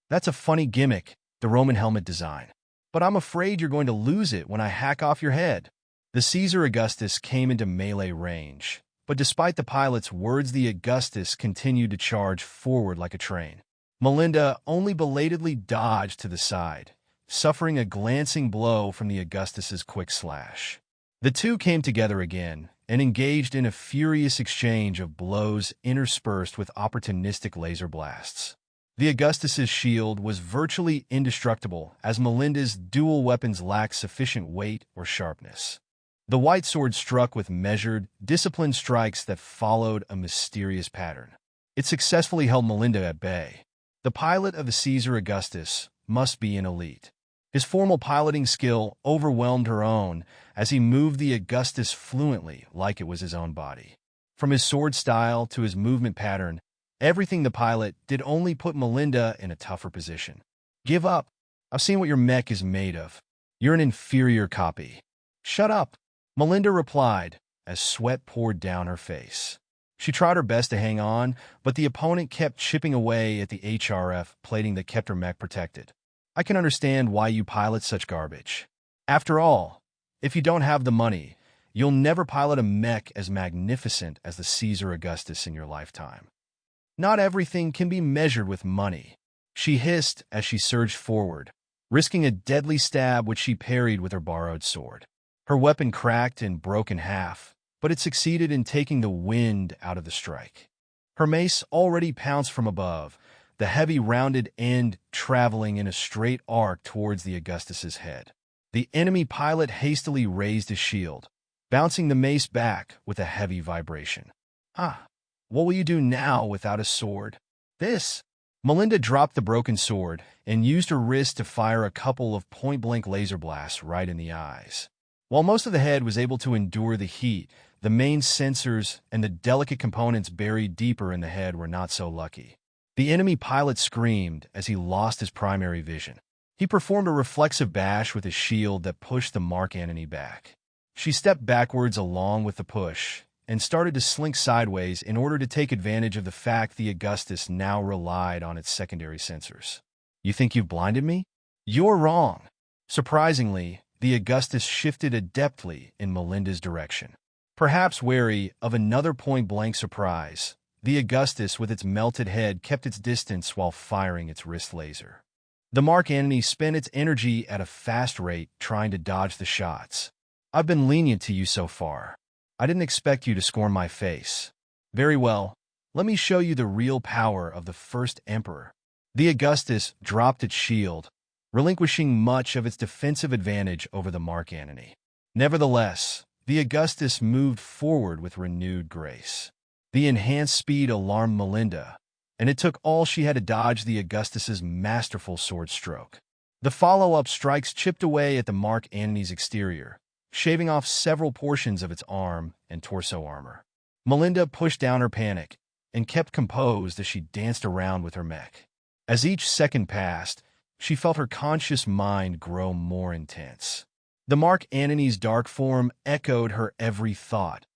"That's a funny gimmick, the Roman helmet design. But I'm afraid you're going to lose it when I hack off your head." The Caesar Augustus came into melee range, but despite the pilot's words, the Augustus continued to charge forward like a train. Melinda only belatedly dodged to the side, suffering a glancing blow from the Augustus's quick slash. The two came together again and engaged in a furious exchange of blows interspersed with opportunistic laser blasts. The Augustus's shield was virtually indestructible as Melinda's dual weapons lacked sufficient weight or sharpness. The white sword struck with measured, disciplined strikes that followed a mysterious pattern. It successfully held Melinda at bay. The pilot of the Caesar Augustus must be an elite. His formal piloting skill overwhelmed her own as he moved the Augustus fluently like it was his own body. From his sword style to his movement pattern, everything the pilot did only put Melinda in a tougher position. "Give up. I've seen what your mech is made of. You're an inferior copy." "Shut up," Melinda replied as sweat poured down her face. She tried her best to hang on, but the opponent kept chipping away at the HRF plating that kept her mech protected. "I can understand why you pilot such garbage. After all, if you don't have the money, you'll never pilot a mech as magnificent as the Caesar Augustus in your lifetime. Not everything can be measured with money," she hissed as she surged forward, risking a deadly stab which she parried with her borrowed sword. Her weapon cracked and broke in half, but it succeeded in taking the wind out of the strike. Her mace already pounced from above, the heavy rounded end traveling in a straight arc towards the Augustus's head. The enemy pilot hastily raised his shield, bouncing the mace back with a heavy vibration. "Ah, what will you do now without a sword?" "This." Melinda dropped the broken sword and used her wrist to fire a couple of point-blank laser blasts right in the eyes. While most of the head was able to endure the heat, the main sensors and the delicate components buried deeper in the head were not so lucky. The enemy pilot screamed as he lost his primary vision. He performed a reflexive bash with his shield that pushed the Mark Antony back. She stepped backwards along with the push and started to slink sideways in order to take advantage of the fact the Augustus now relied on its secondary sensors. You think you've blinded me? You're wrong. Surprisingly, the Augustus shifted adeptly in Melinda's direction. Perhaps wary of another point-blank surprise, the Augustus with its melted head kept its distance while firing its wrist laser. The Mark Antony spent its energy at a fast rate trying to dodge the shots. I've been lenient to you so far. I didn't expect you to scorn my face. Very well, let me show you the real power of the first emperor. The Augustus dropped its shield, relinquishing much of its defensive advantage over the Mark Antony. Nevertheless, the Augustus moved forward with renewed grace. The enhanced speed alarmed Melinda, and it took all she had to dodge the Augustus's masterful sword stroke. The follow-up strikes chipped away at the Mark Antony's exterior, shaving off several portions of its arm and torso armor. Melinda pushed down her panic and kept composed as she danced around with her mech. As each second passed, she felt her conscious mind grow more intense. The Mark Antony's dark form echoed her every thought,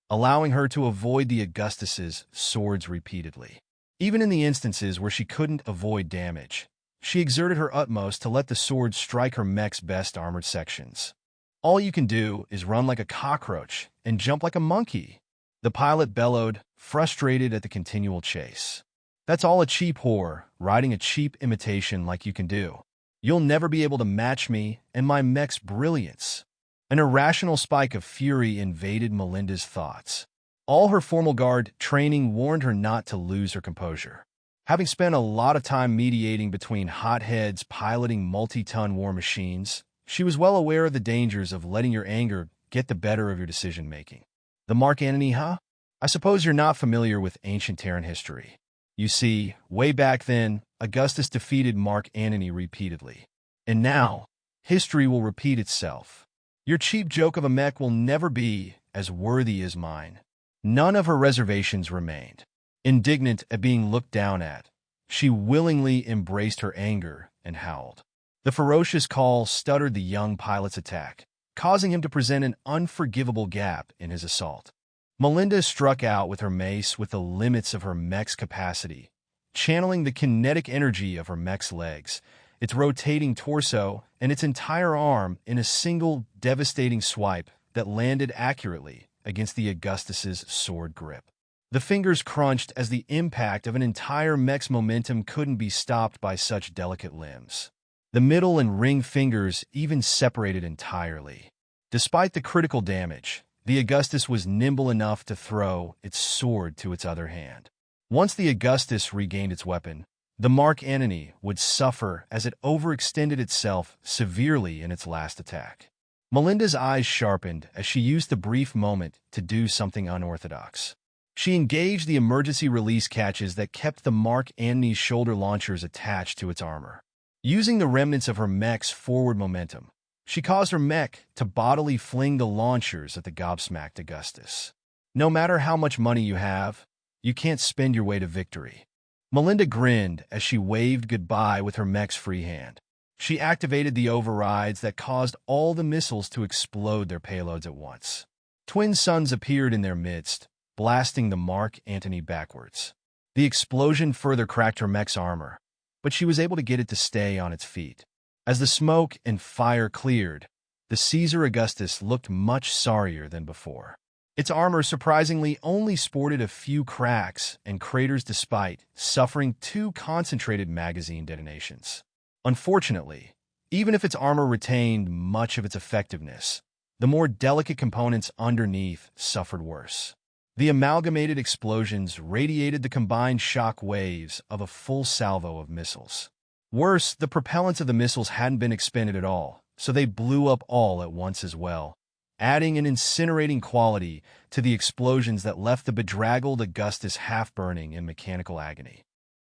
allowing her to avoid the Augustus's swords repeatedly. Even in the instances where she couldn't avoid damage, she exerted her utmost to let the sword strike her mech's best armored sections. All you can do is run like a cockroach and jump like a monkey, the pilot bellowed, frustrated at the continual chase. That's all a cheap whore, riding a cheap imitation like you can do. You'll never be able to match me and my mech's brilliance. An irrational spike of fury invaded Melinda's thoughts. All her formal guard training warned her not to lose her composure. Having spent a lot of time mediating between hotheads piloting multi-ton war machines, she was well aware of the dangers of letting your anger get the better of your decision-making. The Mark Antony, huh? I suppose you're not familiar with ancient Terran history. You see, way back then, Augustus defeated Mark Antony repeatedly. And now, history will repeat itself. Your cheap joke of a mech will never be as worthy as mine. None of her reservations remained. Indignant at being looked down at, she willingly embraced her anger and howled. The ferocious call stuttered the young pilot's attack, causing him to present an unforgivable gap in his assault. Melinda struck out with her mace with the limits of her mech's capacity, channeling the kinetic energy of her mech's legs, its rotating torso, and its entire arm in a single devastating swipe that landed accurately against the Augustus's sword grip. The fingers crunched as the impact of an entire mech's momentum couldn't be stopped by such delicate limbs. The middle and ring fingers even separated entirely. Despite the critical damage, the Augustus was nimble enough to throw its sword to its other hand. Once the Augustus regained its weapon, the Mark Antony would suffer as it overextended itself severely in its last attack. Melinda's eyes sharpened as she used the brief moment to do something unorthodox. She engaged the emergency release catches that kept the Mark Antony's shoulder launchers attached to its armor. Using the remnants of her mech's forward momentum, she caused her mech to bodily fling the launchers at the gobsmacked Augustus. No matter how much money you have, you can't spend your way to victory. Melinda grinned as she waved goodbye with her mech's free hand. She activated the overrides that caused all the missiles to explode their payloads at once. Twin suns appeared in their midst, blasting the Mark Antony backwards. The explosion further cracked her mech's armor, but she was able to get it to stay on its feet. As the smoke and fire cleared, the Caesar Augustus looked much sorrier than before. Its armor surprisingly only sported a few cracks and craters despite suffering 2 concentrated magazine detonations. Unfortunately, even if its armor retained much of its effectiveness, the more delicate components underneath suffered worse. The amalgamated explosions radiated the combined shock waves of a full salvo of missiles. Worse, the propellants of the missiles hadn't been expended at all, so they blew up all at once as well, adding an incinerating quality to the explosions that left the bedraggled Augustus half-burning in mechanical agony.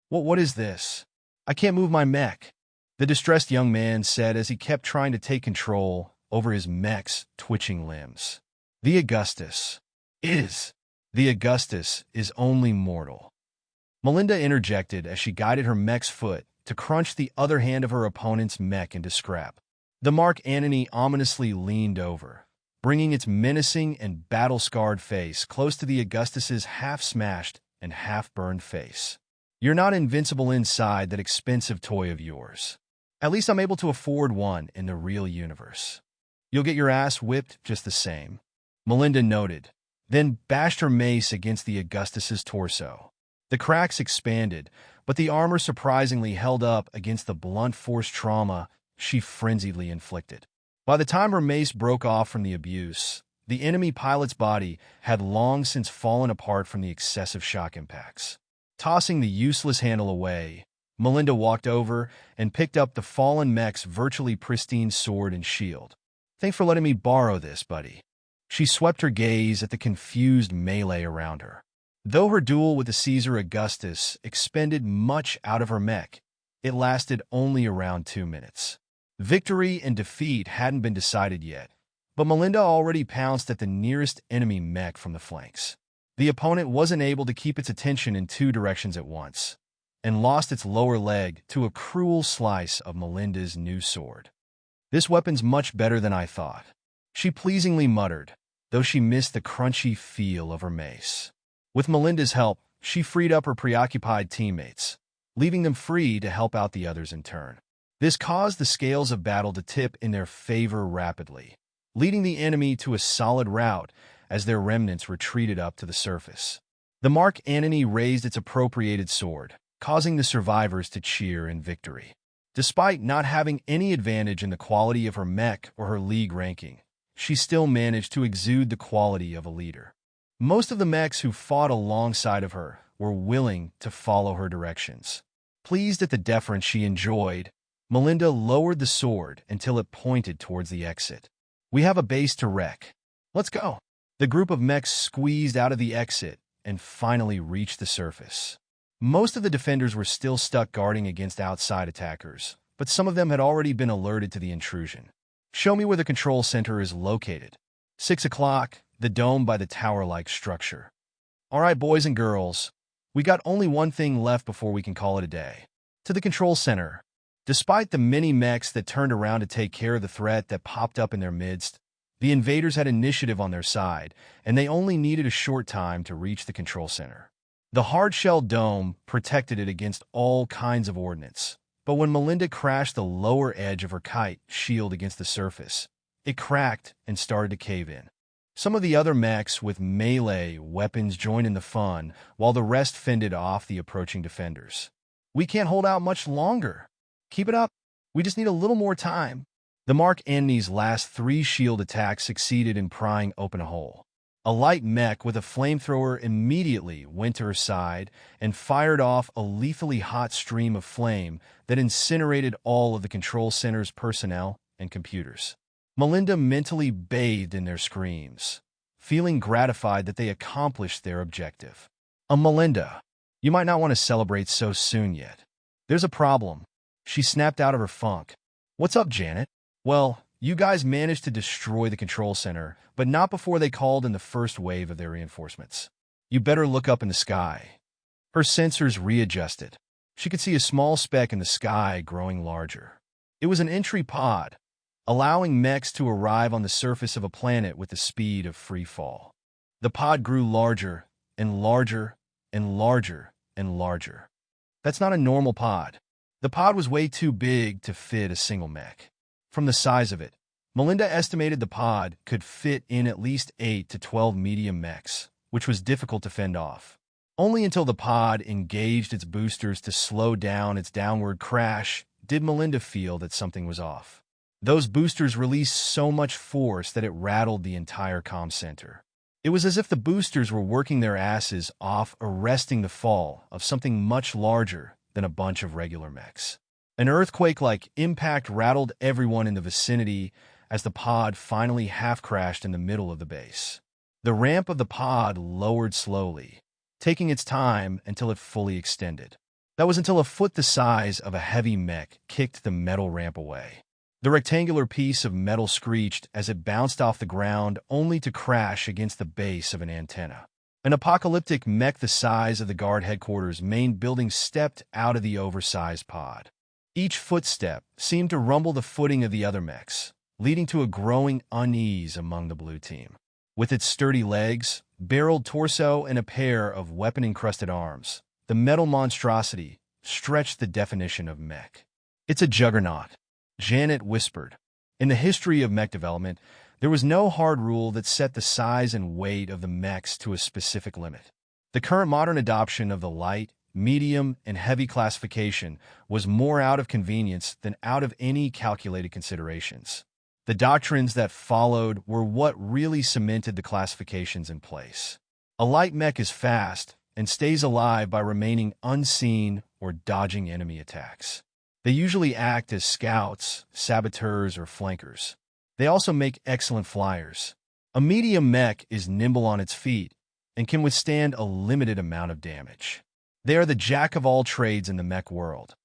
What is this? I can't move my mech, the distressed young man said as he kept trying to take control over his mech's twitching limbs. The Augustus is only mortal. Melinda interjected as she guided her mech's foot to crunch the other hand of her opponent's mech into scrap. The Mark Antony ominously leaned over, bringing its menacing and battle-scarred face close to the Augustus's half-smashed and half-burned face. You're not invincible inside that expensive toy of yours. At least I'm able to afford one in the real universe. You'll get your ass whipped just the same, Melinda noted, then bashed her mace against the Augustus's torso. The cracks expanded, but the armor surprisingly held up against the blunt force trauma she frenziedly inflicted. By the time her mace broke off from the abuse, the enemy pilot's body had long since fallen apart from the excessive shock impacts. Tossing the useless handle away, Melinda walked over and picked up the fallen mech's virtually pristine sword and shield. "Thanks for letting me borrow this, buddy." She swept her gaze at the confused melee around her. Though her duel with the Caesar Augustus expended much out of her mech, it lasted only around 2 minutes. Victory and defeat hadn't been decided yet, but Melinda already pounced at the nearest enemy mech from the flanks. The opponent wasn't able to keep its attention in 2 directions at once, and lost its lower leg to a cruel slice of Melinda's new sword. "This weapon's much better than I thought," she pleasingly muttered, though she missed the crunchy feel of her mace. With Melinda's help, she freed up her preoccupied teammates, leaving them free to help out the others in turn. This caused the scales of battle to tip in their favor rapidly, leading the enemy to a solid rout as their remnants retreated up to the surface. The Mark Antony raised its appropriated sword, causing the survivors to cheer in victory. Despite not having any advantage in the quality of her mech or her league ranking, she still managed to exude the quality of a leader. Most of the mechs who fought alongside of her were willing to follow her directions. Pleased at the deference she enjoyed, Melinda lowered the sword until it pointed towards the exit. "We have a base to wreck. Let's go." The group of mechs squeezed out of the exit and finally reached the surface. Most of the defenders were still stuck guarding against outside attackers, but some of them had already been alerted to the intrusion. "Show me where the control center is located." 6 o'clock, the dome by the tower-like structure. "All right, boys and girls, we got only one thing left before we can call it a day. To the control center." Despite the many mechs that turned around to take care of the threat that popped up in their midst, the invaders had initiative on their side, and they only needed a short time to reach the control center. The hard-shell dome protected it against all kinds of ordnance, but when Melinda crashed the lower edge of her kite shield against the surface, it cracked and started to cave in. Some of the other mechs with melee weapons joined in the fun, while the rest fended off the approaching defenders. "We can't hold out much longer. Keep it up. We just need a little more time." The Mark Antony's last 3 shield attacks succeeded in prying open a hole. A light mech with a flamethrower immediately went to her side and fired off a lethally hot stream of flame that incinerated all of the control center's personnel and computers. Melinda mentally bathed in their screams, feeling gratified that they accomplished their objective. Melinda, you might not want to celebrate so soon yet. There's a problem." She snapped out of her funk. "What's up, Janet?" "Well, you guys managed to destroy the control center, but not before they called in the first wave of their reinforcements. You better look up in the sky." Her sensors readjusted. She could see a small speck in the sky growing larger. It was an entry pod, allowing mechs to arrive on the surface of a planet with the speed of free fall. The pod grew larger and larger and larger and larger. That's not a normal pod. The pod was way too big to fit a single mech. From the size of it, Melinda estimated the pod could fit in at least 8 to 12 medium mechs, which was difficult to fend off. Only until the pod engaged its boosters to slow down its downward crash did Melinda feel that something was off. Those boosters released so much force that it rattled the entire comm center. It was as if the boosters were working their asses off, arresting the fall of something much larger than a bunch of regular mechs. An earthquake-like impact rattled everyone in the vicinity as the pod finally half-crashed in the middle of the base. The ramp of the pod lowered slowly, taking its time until it fully extended. That was until a foot the size of a heavy mech kicked the metal ramp away. The rectangular piece of metal screeched as it bounced off the ground only to crash against the base of an antenna. An apocalyptic mech the size of the guard headquarters main building stepped out of the oversized pod. Each footstep seemed to rumble the footing of the other mechs, leading to a growing unease among the blue team. With its sturdy legs, barreled torso, and a pair of weapon-encrusted arms, the metal monstrosity, stretched the definition of mech. It's a juggernaut, Janet whispered. In the history of mech development, there was no hard rule that set the size and weight of the mechs to a specific limit. The current modern adoption of the light, medium, and heavy classification was more out of convenience than out of any calculated considerations. The doctrines that followed were what really cemented the classifications in place. A light mech is fast and stays alive by remaining unseen or dodging enemy attacks. They usually act as scouts, saboteurs, or flankers. They also make excellent flyers. A medium mech is nimble on its feet and can withstand a limited amount of damage. They are the jack of all trades in the mech world,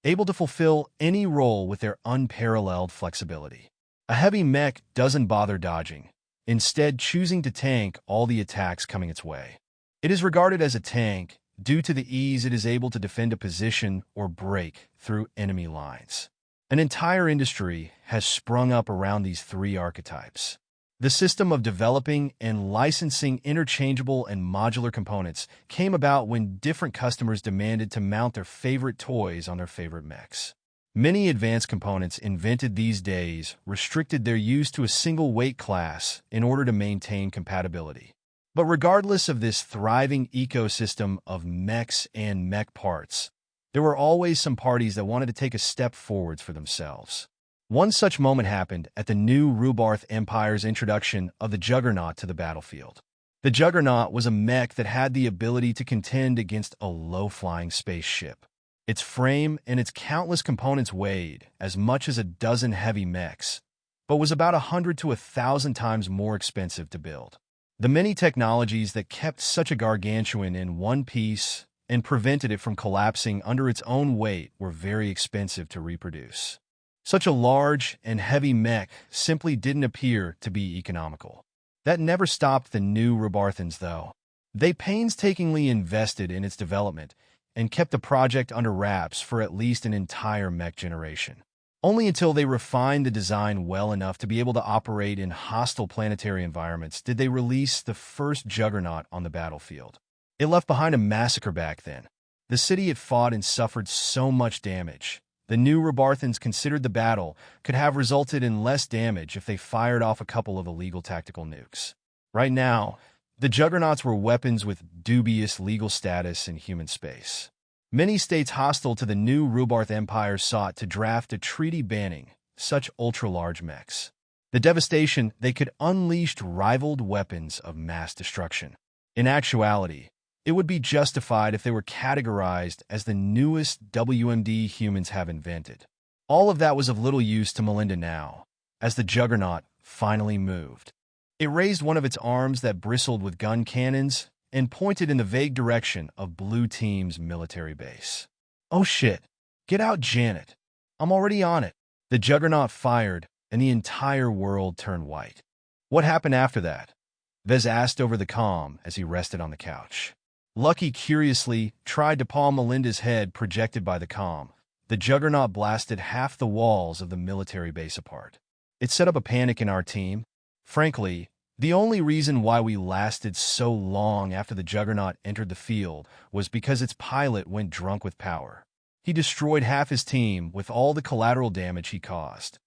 able to fulfill any role with their unparalleled flexibility. A heavy mech doesn't bother dodging, instead choosing to tank all the attacks coming its way. It is regarded as a tank due to the ease it is able to defend a position or break through enemy lines. An entire industry has sprung up around these three archetypes. The system of developing and licensing interchangeable and modular components came about when different customers demanded to mount their favorite toys on their favorite mechs. Many advanced components invented these days restricted their use to a single weight class in order to maintain compatibility. But regardless of this thriving ecosystem of mechs and mech parts, there were always some parties that wanted to take a step forwards for themselves. One such moment happened at the new Rubarth Empire's introduction of the Juggernaut to the battlefield. The Juggernaut was a mech that had the ability to contend against a low-flying spaceship. Its frame and its countless components weighed as much as a dozen heavy mechs, but was about 100 to 1,000 times more expensive to build. The many technologies that kept such a gargantuan in one piece and prevented it from collapsing under its own weight were very expensive to reproduce. Such a large and heavy mech simply didn't appear to be economical. That never stopped the new Rubarthans, though. They painstakingly invested in its development and kept the project under wraps for at least an entire mech generation. Only until they refined the design well enough to be able to operate in hostile planetary environments did they release the first Juggernaut on the battlefield. It left behind a massacre back then. The city it fought and suffered so much damage. The new Rubarthans considered the battle could have resulted in less damage if they fired off a couple of illegal tactical nukes. Right now, the Juggernauts were weapons with dubious legal status in human space. Many states hostile to the new Rubarth Empire sought to draft a treaty banning such ultra-large mechs. The devastation they could unleash rivaled weapons of mass destruction. In actuality, it would be justified if they were categorized as the newest WMD humans have invented. All of that was of little use to Melinda now, as the Juggernaut finally moved. It raised one of its arms that bristled with gun cannons and pointed in the vague direction of Blue Team's military base. "Oh shit! Get out, Janet! I'm already on it!" The Juggernaut fired, and the entire world turned white. "What happened after that?" Vez asked over the comm as he rested on the couch. Lucky curiously tried to palm Melinda's head projected by the comm. The Juggernaut blasted half the walls of the military base apart. It set up a panic in our team. Frankly, the only reason why we lasted so long after the Juggernaut entered the field was because its pilot went drunk with power. He destroyed half his team with all the collateral damage he caused.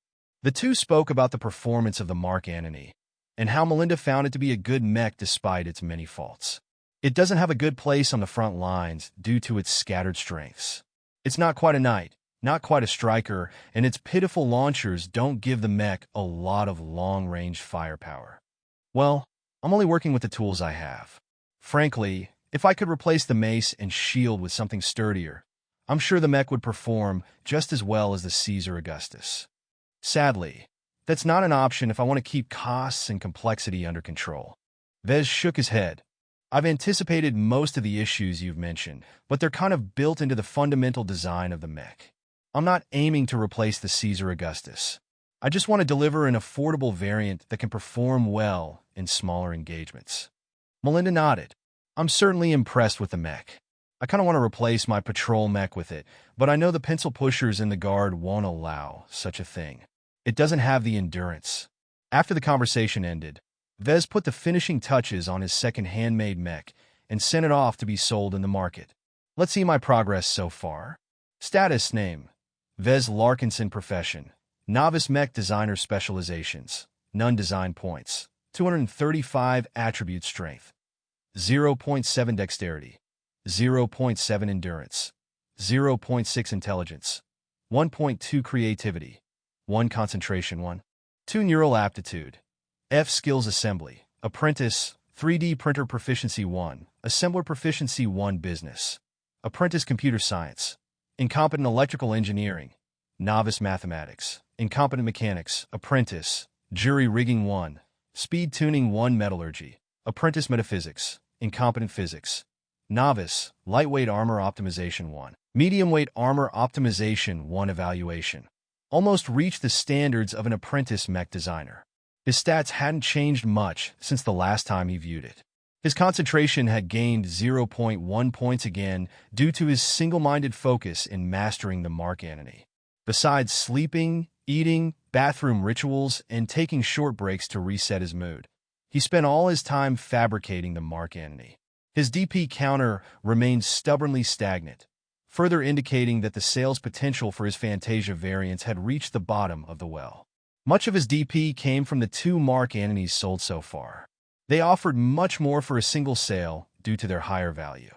The two spoke about the performance of the Mark Antony and how Melinda found it to be a good mech despite its many faults. It doesn't have a good place on the front lines due to its scattered strengths. It's not quite a knight, not quite a striker, and its pitiful launchers don't give the mech a lot of long-range firepower. Well, I'm only working with the tools I have. Frankly, if I could replace the mace and shield with something sturdier, I'm sure the mech would perform just as well as the Caesar Augustus. Sadly, that's not an option if I want to keep costs and complexity under control. Vez shook his head. I've anticipated most of the issues you've mentioned, but they're kind of built into the fundamental design of the mech. I'm not aiming to replace the Caesar Augustus. I just want to deliver an affordable variant that can perform well in smaller engagements. Melinda nodded. I'm certainly impressed with the mech. I kind of want to replace my patrol mech with it, but I know the pencil pushers in the guard won't allow such a thing. It doesn't have the endurance. After the conversation ended, Vez put the finishing touches on his second handmade mech and sent it off to be sold in the market. Let's see my progress so far. Status name: Vez Larkinson. Profession: novice mech designer. Specializations: none. Design points: 235. Attribute: strength 0.7, dexterity 0.7, endurance 0.6, intelligence 1.2, creativity 1, concentration 1, 2, neural aptitude. F skills: assembly, apprentice, 3D printer proficiency 1, assembler proficiency 1, business, apprentice computer science, incompetent electrical engineering, novice mathematics, incompetent mechanics, apprentice, jury rigging 1, speed tuning 1, metallurgy, apprentice metaphysics, incompetent physics, novice, lightweight armor optimization 1, medium weight armor optimization 1, evaluation. Almost reached the standards of an apprentice mech designer. His stats hadn't changed much since the last time he viewed it. His concentration had gained 0.1 points again due to his single-minded focus in mastering the mark entity. Besides sleeping, eating, bathroom rituals, and taking short breaks to reset his mood, he spent all his time fabricating the mark entity. His DP counter remained stubbornly stagnant, further indicating that the sales potential for his Fantasia variants had reached the bottom of the well. Much of his DP came from the 2 mark entities sold so far. They offered much more for a single sale due to their higher value.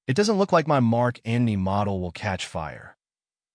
It doesn't look like my mark entity model will catch fire,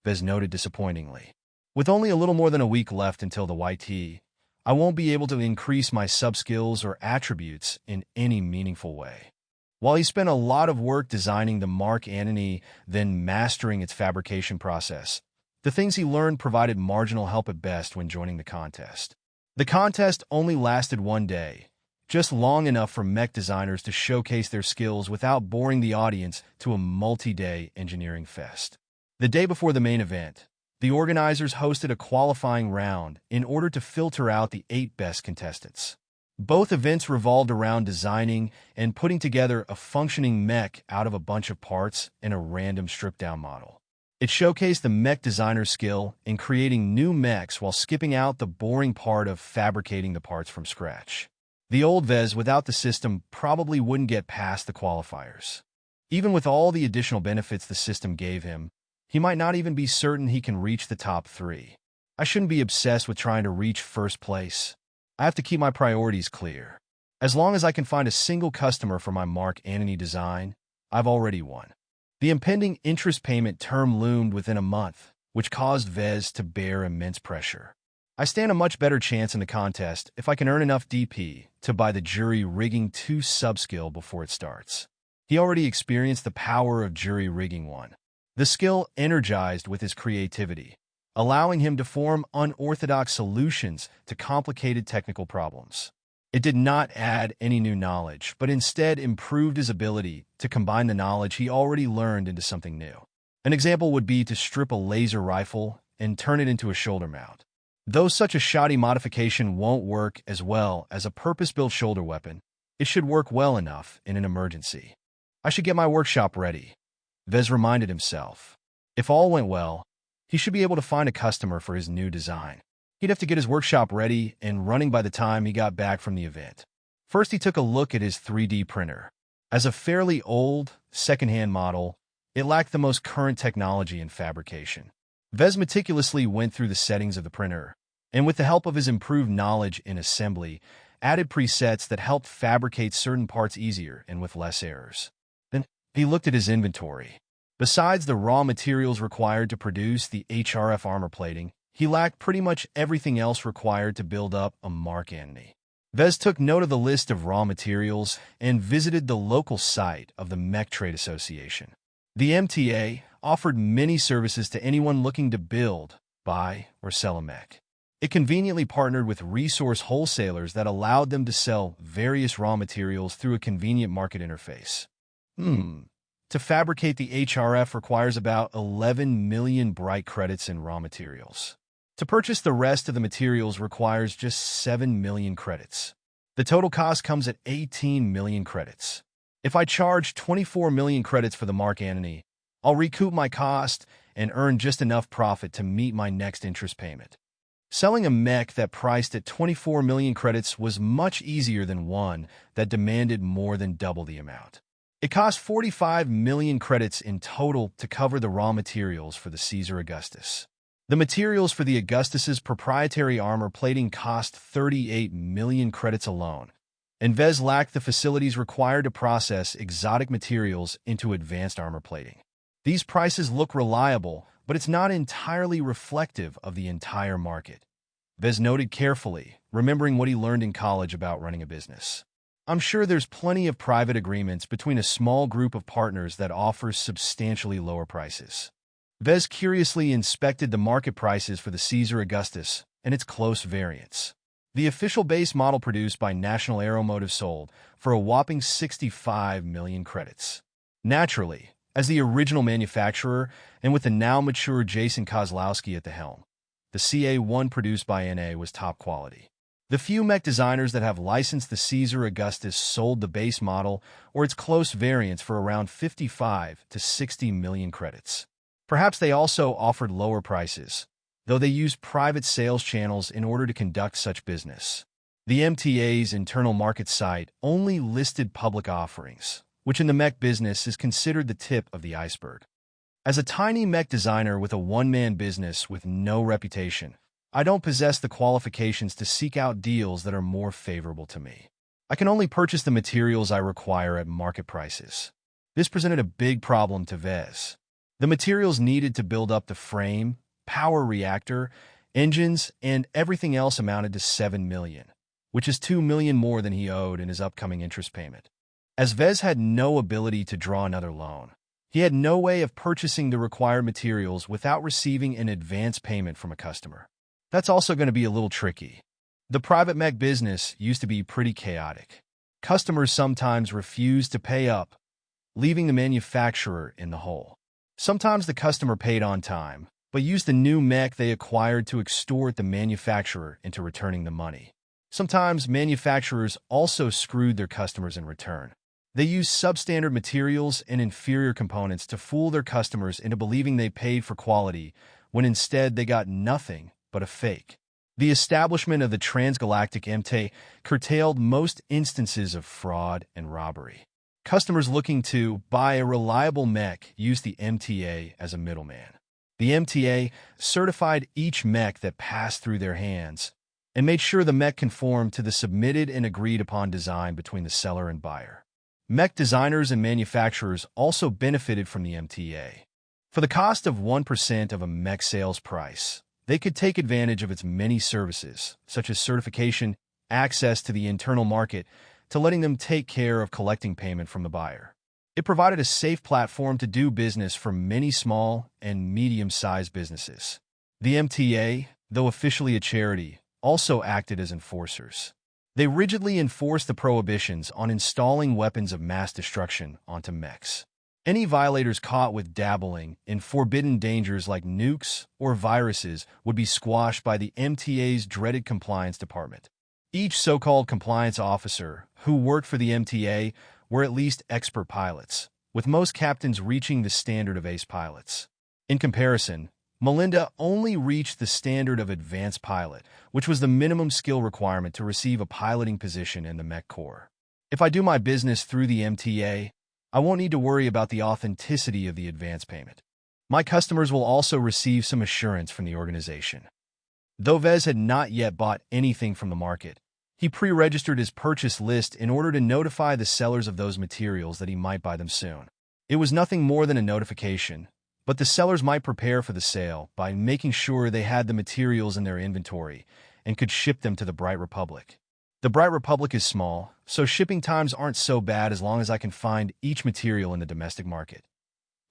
Vez noted disappointingly. With only a little more than a week left until the YT, I won't be able to increase my subskills or attributes in any meaningful way. While he spent a lot of work designing the mark entity, then mastering its fabrication process, the things he learned provided marginal help at best when joining the contest. The contest only lasted 1 day, just long enough for mech designers to showcase their skills without boring the audience to a multi-day engineering fest. The day before the main event, the organizers hosted a qualifying round in order to filter out the 8 best contestants. Both events revolved around designing and putting together a functioning mech out of a bunch of parts in a random stripped-down model. It showcased the mech designer's skill in creating new mechs while skipping out the boring part of fabricating the parts from scratch. The old Vez without the system probably wouldn't get past the qualifiers. Even with all the additional benefits the system gave him, he might not even be certain he can reach the top 3. I shouldn't be obsessed with trying to reach first place. I have to keep my priorities clear. As long as I can find a single customer for my mark entity design, I've already won. The impending interest payment term loomed within a month, which caused Vez to bear immense pressure. I stand a much better chance in the contest if I can earn enough DP to buy the jury rigging 2 subskill before it starts. He already experienced the power of jury rigging 1. The skill energized with his creativity, allowing him to form unorthodox solutions to complicated technical problems. It did not add any new knowledge, but instead improved his ability to combine the knowledge he already learned into something new. An example would be to strip a laser rifle and turn it into a shoulder mount. Though such a shoddy modification won't work as well as a purpose-built shoulder weapon, it should work well enough in an emergency. I should get my workshop ready, Vez reminded himself. If all went well, he should be able to find a customer for his new design. He'd have to get his workshop ready and running by the time he got back from the event. First, he took a look at his 3D printer. As a fairly old, second-hand model, it lacked the most current technology in fabrication. Vez meticulously went through the settings of the printer, and with the help of his improved knowledge in assembly, added presets that helped fabricate certain parts easier and with less errors. Then, he looked at his inventory. Besides the raw materials required to produce the HRF armor plating, he lacked pretty much everything else required to build up a mark entity. Vez took note of the list of raw materials and visited the local site of the Mech Trade Association. The MTA offered many services to anyone looking to build, buy, or sell a mech. It conveniently partnered with resource wholesalers that allowed them to sell various raw materials through a convenient market interface. To fabricate the HRF requires about 11 million bright credits in raw materials. To purchase the rest of the materials requires just 7 million credits. The total cost comes at 18 million credits. If I charge 24 million credits for the mark entity, I'll recoup my cost and earn just enough profit to meet my next interest payment. Selling a mech that priced at 24 million credits was much easier than one that demanded more than double the amount. It cost 45 million credits in total to cover the raw materials for the Caesar Augustus. The materials for the Augustus's proprietary armor plating cost 38 million credits alone, and Vez lacked the facilities required to process exotic materials into advanced armor plating. These prices look reliable, but it's not entirely reflective of the entire market. Vez noted carefully, remembering what he learned in college about running a business. I'm sure there's plenty of private agreements between a small group of partners that offers substantially lower prices. Vez curiously inspected the market prices for the Caesar Augustus and its close variants. The official base model produced by National Aeromotive sold for a whopping 65 million credits. Naturally, as the original manufacturer and with the now mature Jason Kozlowski at the helm, the CA-1 produced by NA was top quality. The few mech designers that have licensed the Caesar Augustus sold the base model or its close variants for around 55 to 60 million credits. Perhaps they also offered lower prices, though they used private sales channels in order to conduct such business. The MTA's internal market site only listed public offerings, which in the mech business is considered the tip of the iceberg. As a tiny mech designer with a one-man business with no reputation, I don't possess the qualifications to seek out deals that are more favorable to me. I can only purchase the materials I require at market prices. This presented a big problem to Vez. The materials needed to build up the frame, power reactor, engines, and everything else amounted to 7 million, which is 2 million more than he owed in his upcoming interest payment. As Vez had no ability to draw another loan, he had no way of purchasing the required materials without receiving an advance payment from a customer. That's also going to be a little tricky. The private mech business used to be pretty chaotic. Customers sometimes refused to pay up, leaving the manufacturer in the hole. Sometimes the customer paid on time, but used the new mech they acquired to extort the manufacturer into returning the money. Sometimes manufacturers also screwed their customers in return. They used substandard materials and inferior components to fool their customers into believing they paid for quality, when instead they got nothing but a fake. The establishment of the transgalactic MTA curtailed most instances of fraud and robbery. Customers looking to buy a reliable mech used the MTA as a middleman. The MTA certified each mech that passed through their hands and made sure the mech conformed to the submitted and agreed-upon design between the seller and buyer. Mech designers and manufacturers also benefited from the MTA. For the cost of 1% of a mech sales price, they could take advantage of its many services, such as certification, access to the internal market, to letting them take care of collecting payment from the buyer. It provided a safe platform to do business for many small and medium-sized businesses. The MTA, though officially a charity, also acted as enforcers. They rigidly enforced the prohibitions on installing weapons of mass destruction onto mechs. Any violators caught with dabbling in forbidden dangers like nukes or viruses would be squashed by the MTA's dreaded compliance department. Each so-called compliance officer who worked for the MTA were at least expert pilots, with most captains reaching the standard of ace pilots. In comparison, Melinda only reached the standard of advanced pilot, which was the minimum skill requirement to receive a piloting position in the Mech Corps. If I do my business through the MTA, I won't need to worry about the authenticity of the advance payment. My customers will also receive some assurance from the organization. Though Vez had not yet bought anything from the market, he pre-registered his purchase list in order to notify the sellers of those materials that he might buy them soon. It was nothing more than a notification, but the sellers might prepare for the sale by making sure they had the materials in their inventory and could ship them to the Bright Republic. The Bright Republic is small, so shipping times aren't so bad as long as I can find each material in the domestic market.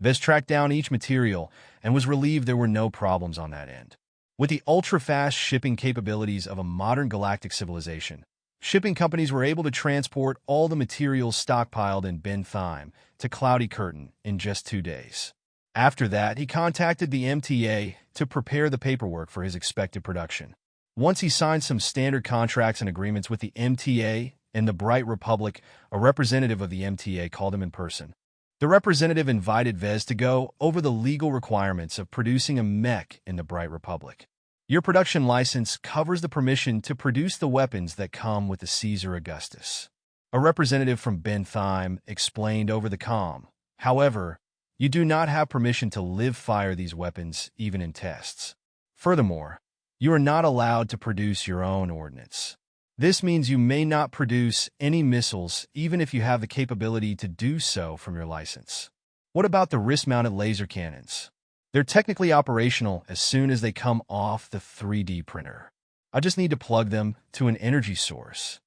Vez tracked down each material and was relieved there were no problems on that end. With the ultra-fast shipping capabilities of a modern galactic civilization, shipping companies were able to transport all the materials stockpiled in Ben Thyme to Cloudy Curtain in just 2 days. After that, he contacted the MTA to prepare the paperwork for his expected production. Once he signed some standard contracts and agreements with the MTA and the Bright Republic, a representative of the MTA called him in person. The representative invited Vez to go over the legal requirements of producing a mech in the Bright Republic. Your production license covers the permission to produce the weapons that come with the Caesar Augustus. A representative from Bentheim explained over the comm. However, you do not have permission to live fire these weapons, even in tests. Furthermore, you are not allowed to produce your own ordnance. This means you may not produce any missiles, even if you have the capability to do so from your license. What about the wrist-mounted laser cannons? They're technically operational as soon as they come off the 3D printer. I just need to plug them to an energy source.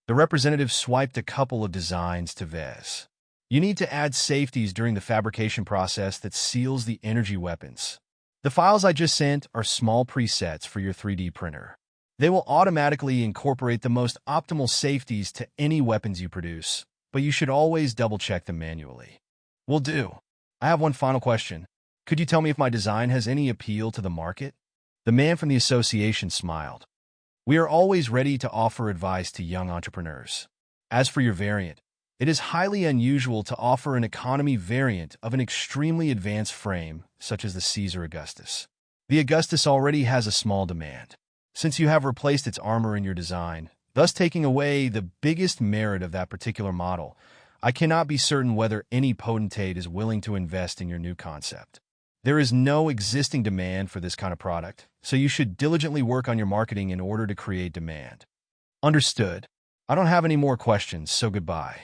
The representative swiped a couple of designs to Vez. You need to add safeties during the fabrication process that seals the energy weapons. The files I just sent are small presets for your 3D printer. They will automatically incorporate the most optimal safeties to any weapons you produce, but you should always double-check them manually. Will do. I have one final question. Could you tell me if my design has any appeal to the market? The man from the association smiled. We are always ready to offer advice to young entrepreneurs. As for your variant, it is highly unusual to offer an economy variant of an extremely advanced frame, such as the Caesar Augustus. The Augustus already has a small demand, since you have replaced its armor in your design, thus taking away the biggest merit of that particular model. I cannot be certain whether any potentate is willing to invest in your new concept. There is no existing demand for this kind of product, so you should diligently work on your marketing in order to create demand. Understood. I don't have any more questions, so goodbye.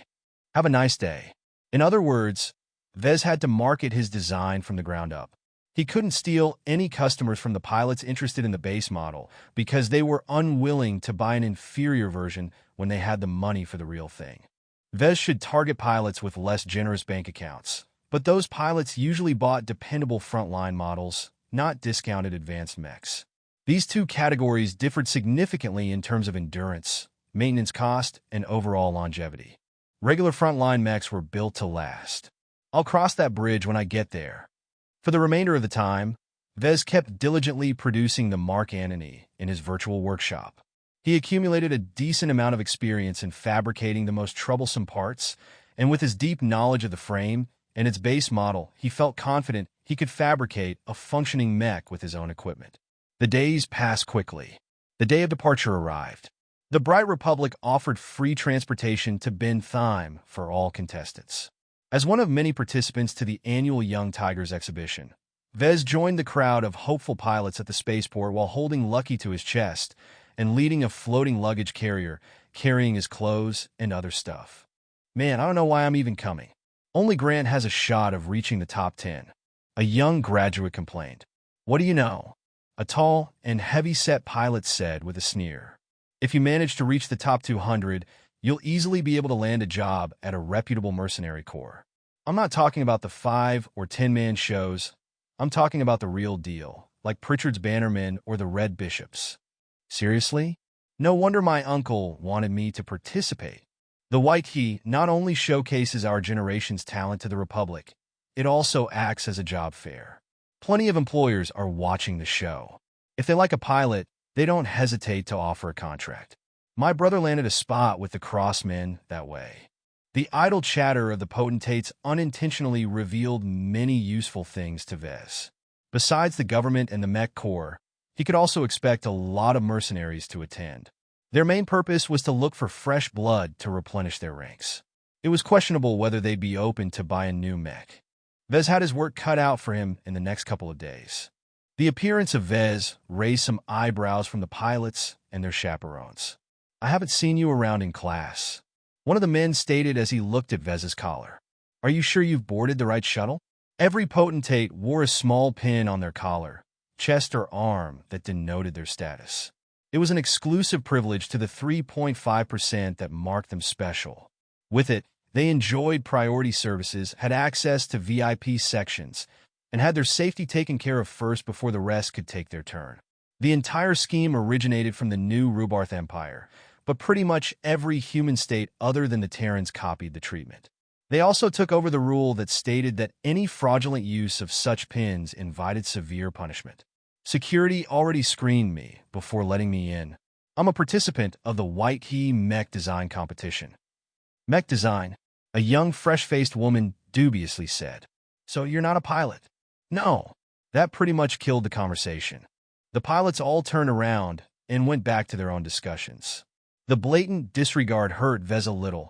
Have a nice day. In other words, Vez had to market his design from the ground up. He couldn't steal any customers from the pilots interested in the base model because they were unwilling to buy an inferior version when they had the money for the real thing. Vez should target pilots with less generous bank accounts, but those pilots usually bought dependable frontline models, not discounted advanced mechs. These two categories differed significantly in terms of endurance, maintenance cost, and overall longevity. Regular frontline mechs were built to last. I'll cross that bridge when I get there. For the remainder of the time, Vez kept diligently producing the Mark Antony in his virtual workshop. He accumulated a decent amount of experience in fabricating the most troublesome parts, and with his deep knowledge of the frame and its base model, he felt confident he could fabricate a functioning mech with his own equipment. The days passed quickly. The day of departure arrived. The Bright Republic offered free transportation to Bentheim for all contestants. As one of many participants to the annual Young Tigers exhibition, Vez joined the crowd of hopeful pilots at the spaceport while holding Lucky to his chest and leading a floating luggage carrier, carrying his clothes and other stuff. Man, I don't know why I'm even coming. Only Grant has a shot of reaching the top 10. A young graduate complained. What do you know? A tall and heavy-set pilot said with a sneer. If you manage to reach the top 200, you'll easily be able to land a job at a reputable mercenary corps. I'm not talking about the 5 or 10-man shows. I'm talking about the real deal, like Pritchard's Bannermen or the Red Bishops. Seriously? No wonder my uncle wanted me to participate. The White Key not only showcases our generation's talent to the Republic, it also acts as a job fair. Plenty of employers are watching the show. If they like a pilot, they don't hesitate to offer a contract. My brother landed a spot with the Crossmen that way. The idle chatter of the potentates unintentionally revealed many useful things to Vez. Besides the government and the Mech Corps, he could also expect a lot of mercenaries to attend. Their main purpose was to look for fresh blood to replenish their ranks. It was questionable whether they'd be open to buy a new mech. Vez had his work cut out for him in the next couple of days. The appearance of Vez raised some eyebrows from the pilots and their chaperones. I haven't seen you around in class, one of the men stated as he looked at Vez's collar. Are you sure you've boarded the right shuttle? Every potentate wore a small pin on their collar, chest or arm that denoted their status. It was an exclusive privilege to the 3.5% that marked them special. With it, they enjoyed priority services, had access to VIP sections, and had their safety taken care of first before the rest could take their turn. The entire scheme originated from the new Rubarth Empire, but pretty much every human state other than the Terrans copied the treatment. They also took over the rule that stated that any fraudulent use of such pins invited severe punishment. Security already screened me before letting me in. I'm a participant of the White Key Mech Design competition. Mech Design, a young, fresh-faced woman dubiously said. So you're not a pilot? No. That pretty much killed the conversation. The pilots all turned around and went back to their own discussions. The blatant disregard hurt Vez a little,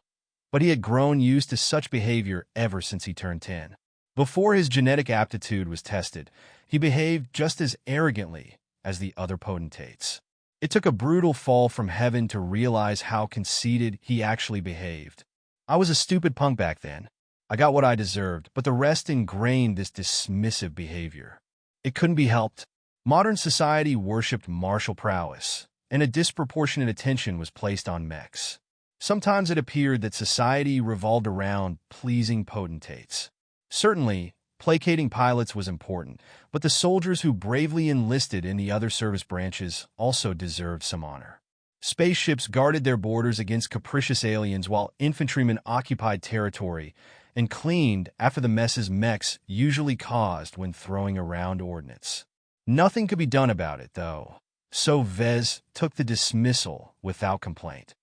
but he had grown used to such behavior ever since he turned 10. Before his genetic aptitude was tested, he behaved just as arrogantly as the other potentates. It took a brutal fall from heaven to realize how conceited he actually behaved. I was a stupid punk back then. I got what I deserved, but the rest ingrained this dismissive behavior. It couldn't be helped. Modern society worshipped martial prowess, and a disproportionate attention was placed on mechs. Sometimes it appeared that society revolved around pleasing potentates. Certainly, placating pilots was important, but the soldiers who bravely enlisted in the other service branches also deserved some honor. Spaceships guarded their borders against capricious aliens while infantrymen occupied territory and cleaned after the messes mechs usually caused when throwing around ordnance. Nothing could be done about it, though, so Vez took the dismissal without complaint.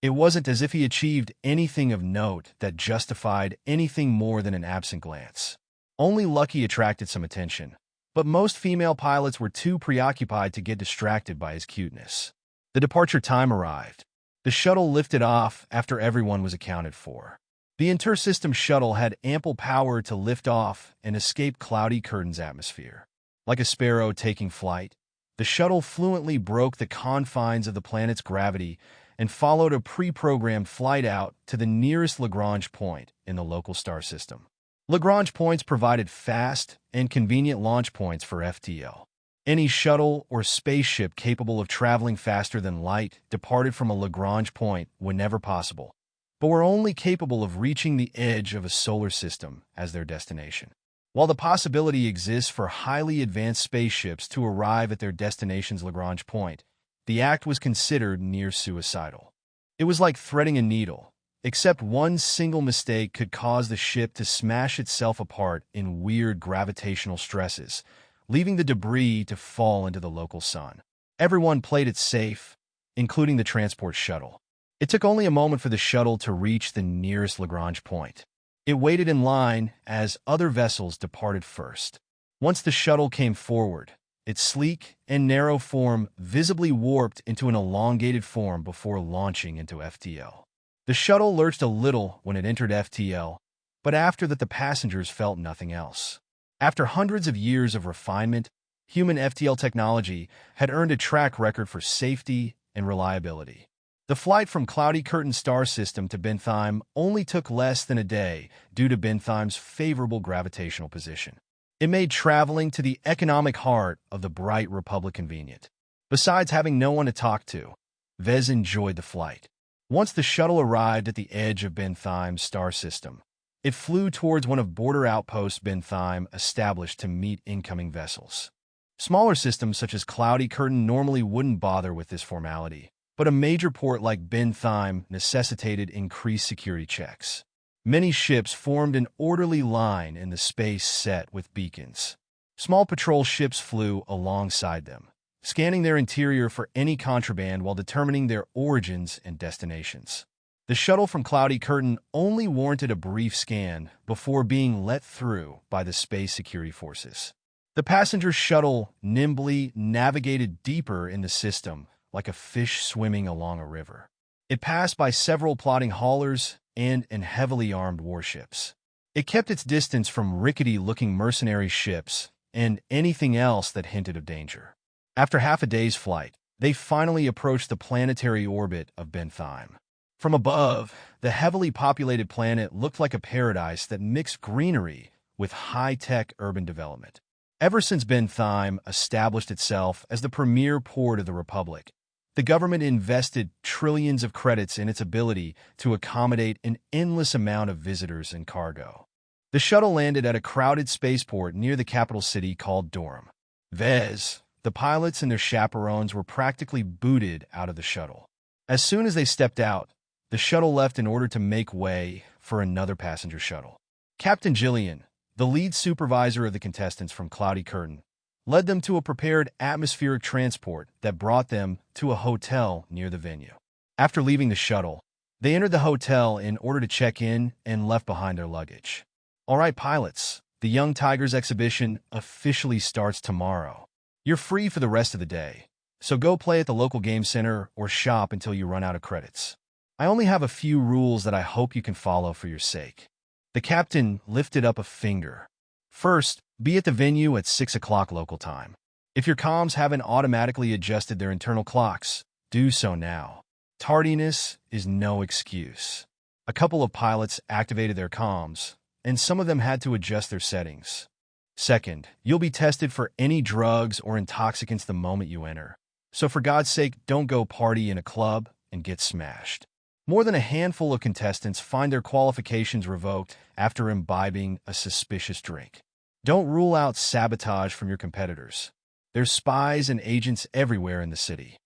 It wasn't as if he achieved anything of note that justified anything more than an absent glance. Only Lucky attracted some attention, but most female pilots were too preoccupied to get distracted by his cuteness. The departure time arrived. The shuttle lifted off after everyone was accounted for. The inter-system shuttle had ample power to lift off and escape Cloudy Curtain's atmosphere. Like a sparrow taking flight, the shuttle fluently broke the confines of the planet's gravity and followed a pre-programmed flight out to the nearest Lagrange point in the local star system. Lagrange points provided fast and convenient launch points for FTL. Any shuttle or spaceship capable of traveling faster than light departed from a Lagrange point whenever possible, but were only capable of reaching the edge of a solar system as their destination. While the possibility exists for highly advanced spaceships to arrive at their destination's Lagrange point, the act was considered near suicidal. It was like threading a needle, except one single mistake could cause the ship to smash itself apart in weird gravitational stresses, leaving the debris to fall into the local sun. Everyone played it safe, including the transport shuttle. It took only a moment for the shuttle to reach the nearest Lagrange point. It waited in line as other vessels departed first. Once the shuttle came forward, its sleek and narrow form visibly warped into an elongated form before launching into FTL. The shuttle lurched a little when it entered FTL, but after that the passengers felt nothing else. After hundreds of years of refinement, human FTL technology had earned a track record for safety and reliability. The flight from Cloudy Curtain star system to Bentheim only took less than a day due to Bentheim's favorable gravitational position. It made traveling to the economic heart of the bright Republic convenient. Besides having no one to talk to, Vez enjoyed the flight. Once the shuttle arrived at the edge of Bentheim's star system, it flew towards one of border outposts Bentheim established to meet incoming vessels. Smaller systems such as Cloudy Curtain normally wouldn't bother with this formality, but a major port like Bentheim necessitated increased security checks. Many ships formed an orderly line in the space set with beacons. Small patrol ships flew alongside them, scanning their interior for any contraband while determining their origins and destinations. The shuttle from Cloudy Curtain only warranted a brief scan before being let through by the space security forces. The passenger shuttle nimbly navigated deeper in the system like a fish swimming along a river. It passed by several plotting haulers and heavily armed warships. It kept its distance from rickety-looking mercenary ships and anything else that hinted of danger. After half a day's flight, they finally approached the planetary orbit of Bentheim. From above, the heavily populated planet looked like a paradise that mixed greenery with high-tech urban development. Ever since Bentheim established itself as the premier port of the Republic, the government invested trillions of credits in its ability to accommodate an endless amount of visitors and cargo. The shuttle landed at a crowded spaceport near the capital city called Durham. Vez, the pilots and their chaperones were practically booted out of the shuttle. As soon as they stepped out, the shuttle left in order to make way for another passenger shuttle. Captain Jillian, the lead supervisor of the contestants from Cloudy Curtain, led them to a prepared atmospheric transport that brought them to a hotel near the venue. After leaving the shuttle, they entered the hotel in order to check in and left behind their luggage. All right, pilots, the Young Tigers exhibition officially starts tomorrow. You're free for the rest of the day, so go play at the local game center or shop until you run out of credits. I only have a few rules that I hope you can follow for your sake." The captain lifted up a finger. "First, be at the venue at 6 o'clock local time. If your comms haven't automatically adjusted their internal clocks, do so now. Tardiness is no excuse." A couple of pilots activated their comms, and some of them had to adjust their settings. "Second, you'll be tested for any drugs or intoxicants the moment you enter. So for God's sake, don't go party in a club and get smashed." More than a handful of contestants find their qualifications revoked after imbibing a suspicious drink. Don't rule out sabotage from your competitors. There's spies and agents everywhere in the city.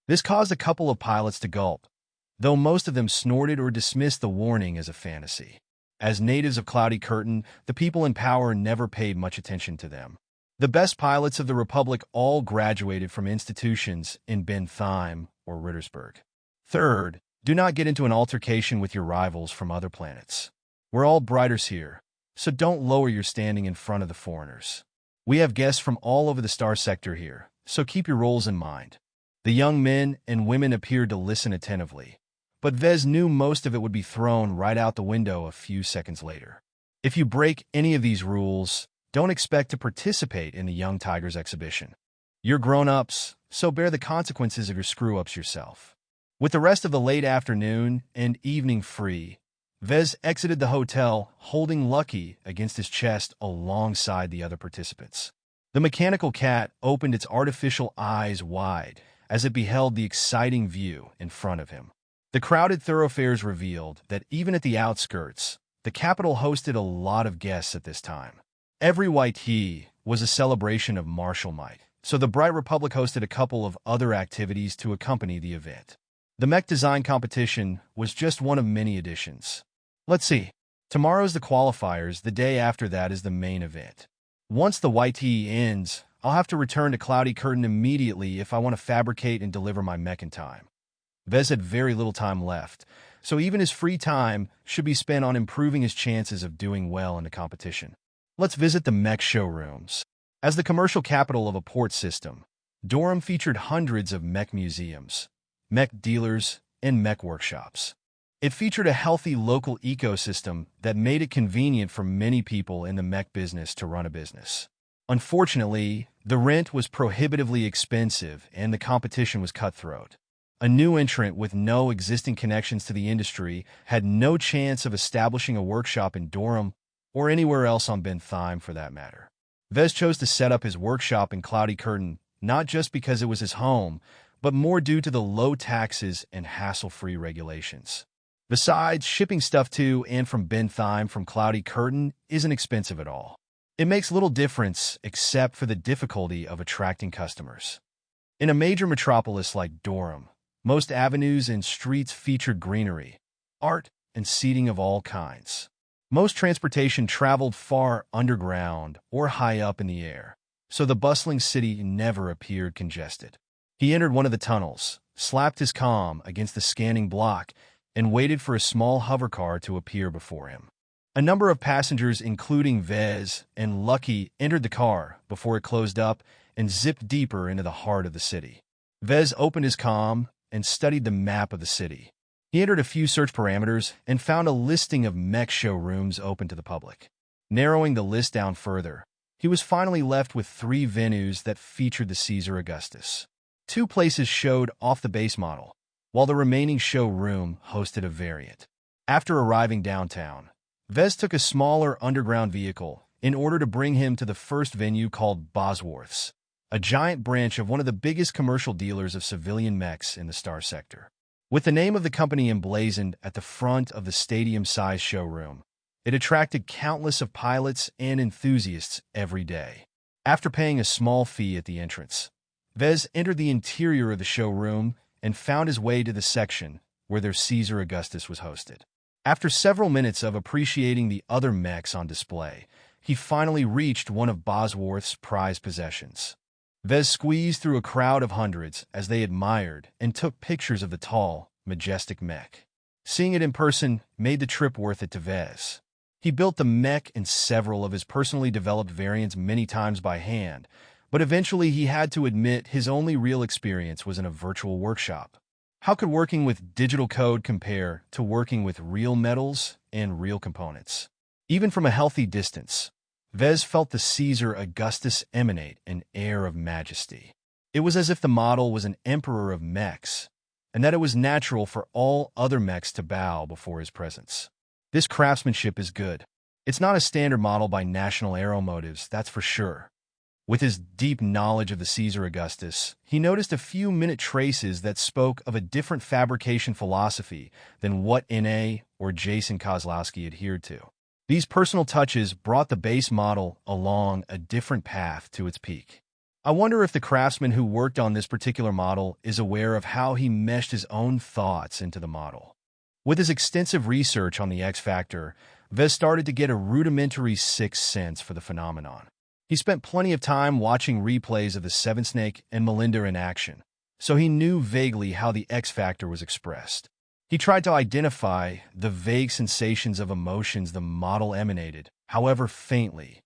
This caused a couple of pilots to gulp, though most of them snorted or dismissed the warning as a fantasy. As natives of Cloudy Curtain, the people in power never paid much attention to them. The best pilots of the Republic all graduated from institutions in Bentheim or Rittersburg. Third, do not get into an altercation with your rivals from other planets. We're all briters here, so don't lower your standing in front of the foreigners. We have guests from all over the star sector here, so keep your roles in mind. The young men and women appeared to listen attentively, but Vez knew most of it would be thrown right out the window a few seconds later. If you break any of these rules, don't expect to participate in the Young Tigers exhibition. You're grown-ups, so bear the consequences of your screw-ups yourself. With the rest of the late afternoon and evening free, Vez exited the hotel holding Lucky against his chest alongside the other participants. The mechanical cat opened its artificial eyes wide as it beheld the exciting view in front of him. The crowded thoroughfares revealed that even at the outskirts, the capital hosted a lot of guests at this time. Every Waikiki was a celebration of martial might, so the Bright Republic hosted a couple of other activities to accompany the event. The mech design competition was just one of many editions. Let's see. Tomorrow's the qualifiers, the day after that is the main event. Once the YTE ends, I'll have to return to Cloudy Curtain immediately if I want to fabricate and deliver my mech in time. Vez had very little time left, so even his free time should be spent on improving his chances of doing well in the competition. Let's visit the mech showrooms. As the commercial capital of a port system, Durham featured hundreds of mech museums, mech dealers, and mech workshops. It featured a healthy local ecosystem that made it convenient for many people in the mech business to run a business. Unfortunately, the rent was prohibitively expensive and the competition was cutthroat. A new entrant with no existing connections to the industry had no chance of establishing a workshop in Durham or anywhere else on Bentheim for that matter. Vez chose to set up his workshop in Cloudy Curtain not just because it was his home, but more due to the low taxes and hassle-free regulations. Besides, shipping stuff to and from Bentheim from Cloudy Curtain isn't expensive at all. It makes little difference except for the difficulty of attracting customers. In a major metropolis like Durham, most avenues and streets featured greenery, art, and seating of all kinds. Most transportation traveled far underground or high up in the air, so the bustling city never appeared congested. He entered one of the tunnels, slapped his comm against the scanning block, and waited for a small hovercar to appear before him. A number of passengers, including Vez and Lucky, entered the car before it closed up and zipped deeper into the heart of the city. Vez opened his comm and studied the map of the city. He entered a few search parameters and found a listing of mech showrooms open to the public. Narrowing the list down further, he was finally left with 3 venues that featured the Caesar Augustus. 2 places showed off the base model, while the remaining showroom hosted a variant. After arriving downtown, Vez took a smaller underground vehicle in order to bring him to the first venue called Bosworth's, a giant branch of one of the biggest commercial dealers of civilian mechs in the Star Sector. With the name of the company emblazoned at the front of the stadium-sized showroom, it attracted countless of pilots and enthusiasts every day. After paying a small fee at the entrance, Vez entered the interior of the showroom and found his way to the section where their Caesar Augustus was hosted. After several minutes of appreciating the other mechs on display, he finally reached one of Bosworth's prized possessions. Vez squeezed through a crowd of hundreds as they admired and took pictures of the tall, majestic mech. Seeing it in person made the trip worth it to Vez. He built the mech and several of his personally developed variants many times by hand, but eventually he had to admit his only real experience was in a virtual workshop. How could working with digital code compare to working with real metals and real components? Even from a healthy distance, Vez felt the Caesar Augustus emanate an air of majesty. It was as if the model was an emperor of mechs, and that it was natural for all other mechs to bow before his presence. This craftsmanship is good. It's not a standard model by National Aeromotives, that's for sure. With his deep knowledge of the Caesar Augustus, he noticed a few minute traces that spoke of a different fabrication philosophy than what N.A. or Jason Kozlowski adhered to. These personal touches brought the base model along a different path to its peak. I wonder if the craftsman who worked on this particular model is aware of how he meshed his own thoughts into the model. With his extensive research on the X Factor, Vez started to get a rudimentary sixth sense for the phenomenon. He spent plenty of time watching replays of the Seven Snake and Melinda in action, so he knew vaguely how the X Factor was expressed. He tried to identify the vague sensations of emotions the model emanated, however faintly.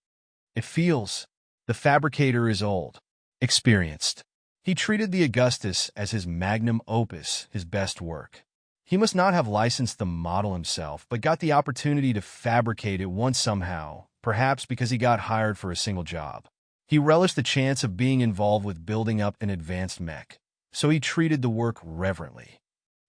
It feels. The fabricator is old, experienced. He treated the Augustus as his magnum opus, his best work. He must not have licensed the model himself, but got the opportunity to fabricate it once somehow, perhaps because he got hired for a single job. He relished the chance of being involved with building up an advanced mech, so he treated the work reverently.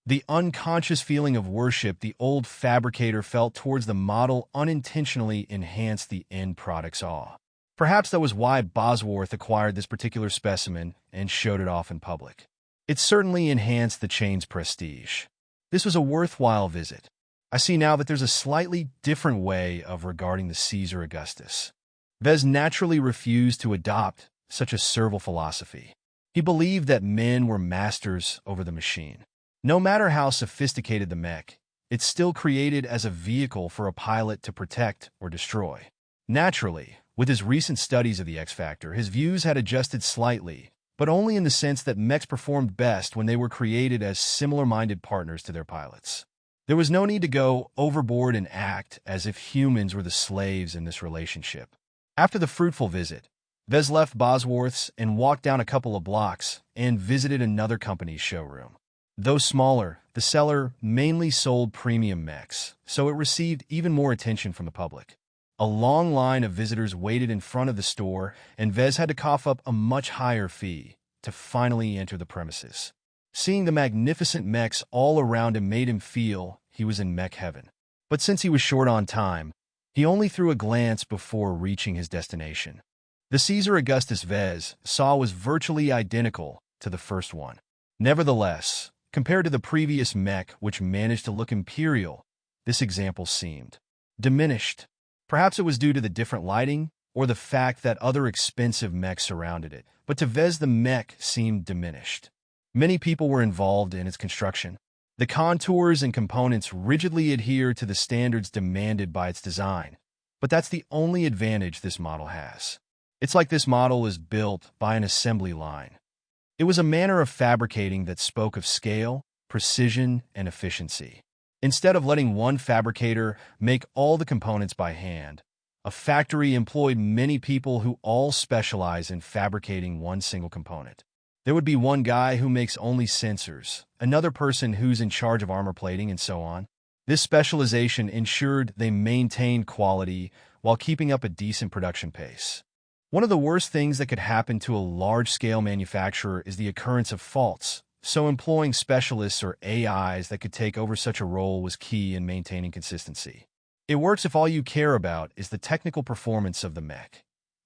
The unconscious feeling of worship the old fabricator felt towards the model unintentionally enhanced the end product's awe. Perhaps that was why Bosworth acquired this particular specimen and showed it off in public. It certainly enhanced the chain's prestige. This was a worthwhile visit. I see now that there's a slightly different way of regarding the Caesar Augustus. Vez naturally refused to adopt such a servile philosophy. He believed that men were masters over the machine. No matter how sophisticated the mech, it's still created as a vehicle for a pilot to protect or destroy. Naturally, with his recent studies of the X Factor, his views had adjusted slightly, but only in the sense that mechs performed best when they were created as similar-minded partners to their pilots. There was no need to go overboard and act as if humans were the slaves in this relationship. After the fruitful visit, Vez left Bosworth's and walked down a couple of blocks and visited another company's showroom. Though smaller, the seller mainly sold premium mechs, so it received even more attention from the public. A long line of visitors waited in front of the store, and Vez had to cough up a much higher fee to finally enter the premises. Seeing the magnificent mechs all around him made him feel he was in mech heaven. But since he was short on time, he only threw a glance before reaching his destination. The Caesar Augustus Vez saw was virtually identical to the first one. Nevertheless, compared to the previous mech, which managed to look imperial, this example seemed diminished. Perhaps it was due to the different lighting or the fact that other expensive mechs surrounded it, but to Vez the mech seemed diminished. Many people were involved in its construction. The contours and components rigidly adhere to the standards demanded by its design, but that's the only advantage this model has. It's like this model is built by an assembly line. It was a manner of fabricating that spoke of scale, precision, and efficiency. Instead of letting one fabricator make all the components by hand, a factory employed many people who all specialize in fabricating one single component. There would be one guy who makes only sensors, another person who's in charge of armor plating, and so on. This specialization ensured they maintained quality while keeping up a decent production pace. One of the worst things that could happen to a large-scale manufacturer is the occurrence of faults, so employing specialists or AIs that could take over such a role was key in maintaining consistency. It works if all you care about is the technical performance of the mech,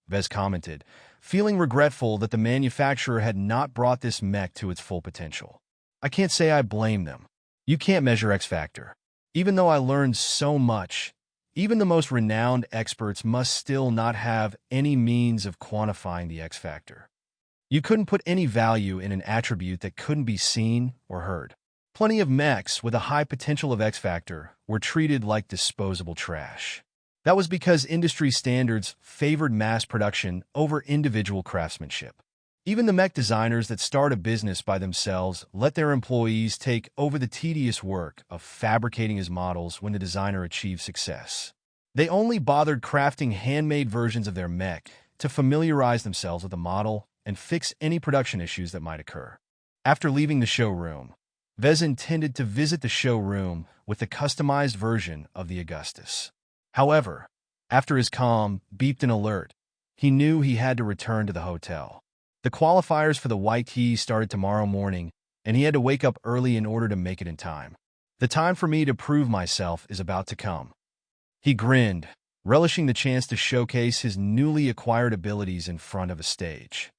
Vez commented, feeling regretful that the manufacturer had not brought this mech to its full potential. I can't say I blame them. You can't measure X Factor. Even though I learned so much, even the most renowned experts must still not have any means of quantifying the X Factor. You couldn't put any value in an attribute that couldn't be seen or heard. Plenty of mechs with a high potential of X Factor were treated like disposable trash. That was because industry standards favored mass production over individual craftsmanship. Even the mech designers that start a business by themselves let their employees take over the tedious work of fabricating his models when the designer achieved success. They only bothered crafting handmade versions of their mech to familiarize themselves with the model and fix any production issues that might occur. After leaving the showroom, Vez intended to visit the showroom with the customized version of the Augustus. However, after his comm beeped an alert, he knew he had to return to the hotel. The qualifiers for the white key started tomorrow morning, and he had to wake up early in order to make it in time. The time for me to prove myself is about to come. He grinned, relishing the chance to showcase his newly acquired abilities in front of a stage.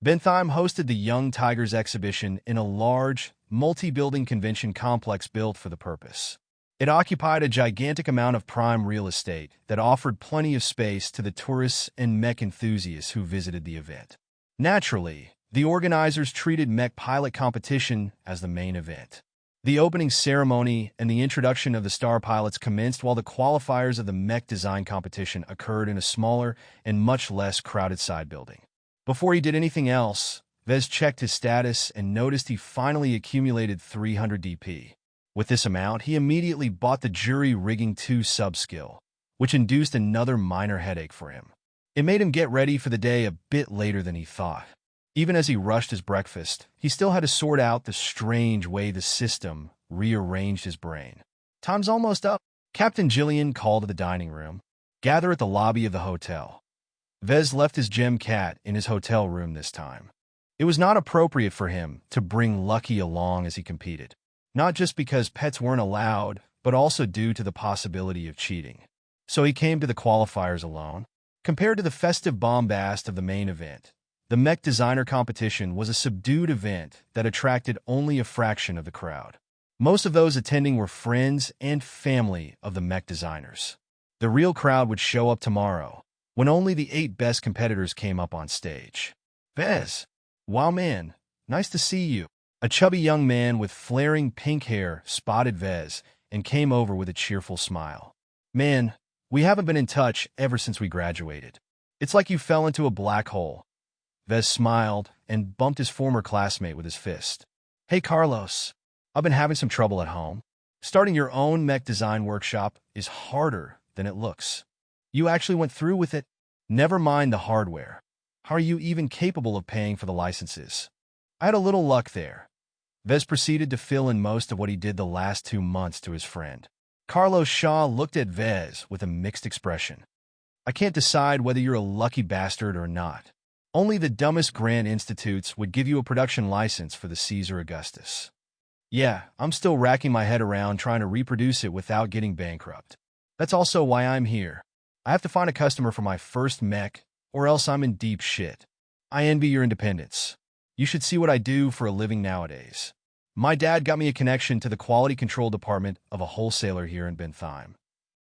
Bentheim hosted the Young Tigers exhibition in a large, multi-building convention complex built for the purpose. It occupied a gigantic amount of prime real estate that offered plenty of space to the tourists and mech enthusiasts who visited the event. Naturally, the organizers treated mech pilot competition as the main event. The opening ceremony and the introduction of the star pilots commenced while the qualifiers of the mech design competition occurred in a smaller and much less crowded side building. Before he did anything else, Vez checked his status and noticed he finally accumulated 300 DP. With this amount, he immediately bought the Jury Rigging 2 sub-skill, which induced another minor headache for him. It made him get ready for the day a bit later than he thought. Even as he rushed his breakfast, he still had to sort out the strange way the system rearranged his brain. "Time's almost up," Captain Jillian called to the dining room. "Gather at the lobby of the hotel." Vez left his gem cat in his hotel room this time. It was not appropriate for him to bring Lucky along as he competed, not just because pets weren't allowed, but also due to the possibility of cheating. So he came to the qualifiers alone. Compared to the festive bombast of the main event, the mech designer competition was a subdued event that attracted only a fraction of the crowd. Most of those attending were friends and family of the mech designers. The real crowd would show up tomorrow, when only the 8 best competitors came up on stage. "Vez, wow man, nice to see you." A chubby young man with flaring pink hair spotted Vez and came over with a cheerful smile. "Man, we haven't been in touch ever since we graduated. It's like you fell into a black hole." Vez smiled and bumped his former classmate with his fist. "Hey Carlos, I've been having some trouble at home. Starting your own mech design workshop is harder than it looks. You actually went through with it? Never mind the hardware. How are you even capable of paying for the licenses?" "I had a little luck there." Vez proceeded to fill in most of what he did the last 2 months to his friend. Carlos Shaw looked at Vez with a mixed expression. "I can't decide whether you're a lucky bastard or not. Only the dumbest grant institutes would give you a production license for the Caesar Augustus. Yeah, I'm still racking my head around trying to reproduce it without getting bankrupt. That's also why I'm here. I have to find a customer for my first mech, or else I'm in deep shit. I envy your independence. You should see what I do for a living nowadays. My dad got me a connection to the quality control department of a wholesaler here in Bentheim."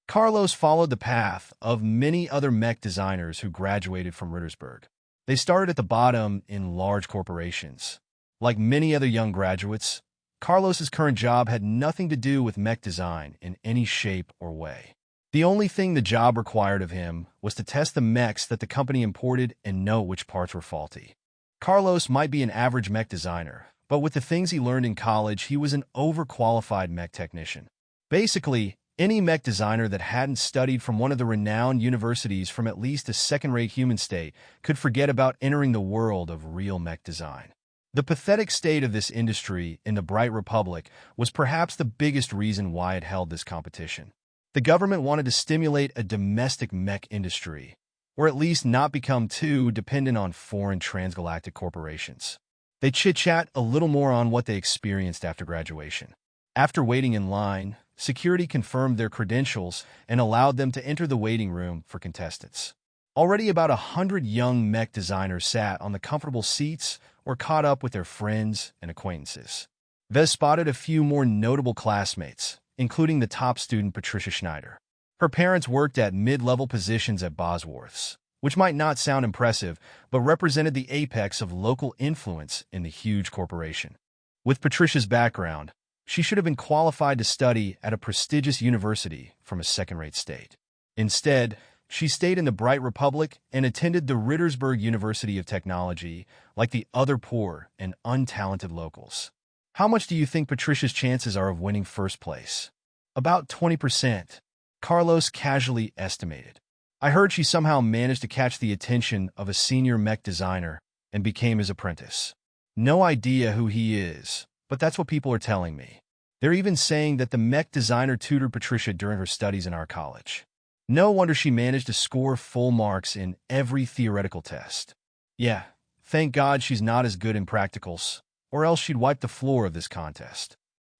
Carlos followed the path of many other mech designers who graduated from Rittersberg. They started at the bottom in large corporations. Like many other young graduates, Carlos's current job had nothing to do with mech design in any shape or way. The only thing the job required of him was to test the mechs that the company imported and know which parts were faulty. Carlos might be an average mech designer, but with the things he learned in college, he was an overqualified mech technician. Basically, any mech designer that hadn't studied from one of the renowned universities from at least a second-rate human state could forget about entering the world of real mech design. The pathetic state of this industry in the Bright Republic was perhaps the biggest reason why it held this competition. The government wanted to stimulate a domestic mech industry, or at least not become too dependent on foreign transgalactic corporations. They chit-chat a little more on what they experienced after graduation. After waiting in line, security confirmed their credentials and allowed them to enter the waiting room for contestants. Already about 100 young mech designers sat on the comfortable seats or caught up with their friends and acquaintances. Vez spotted a few more notable classmates, including the top student Patricia Schneider. Her parents worked at mid-level positions at Bosworth's, which might not sound impressive, but represented the apex of local influence in the huge corporation. With Patricia's background, she should have been qualified to study at a prestigious university from a second-rate state. Instead, she stayed in the Bright Republic and attended the Rittersberg University of Technology like the other poor and untalented locals. "How much do you think Patricia's chances are of winning first place?" "About 20%, Carlos casually estimated. I heard she somehow managed to catch the attention of a senior mech designer and became his apprentice. No idea who he is, but that's what people are telling me. They're even saying that the mech designer tutored Patricia during her studies in our college. No wonder she managed to score full marks in every theoretical test. Yeah, thank God she's not as good in practicals, or else she'd wipe the floor of this contest.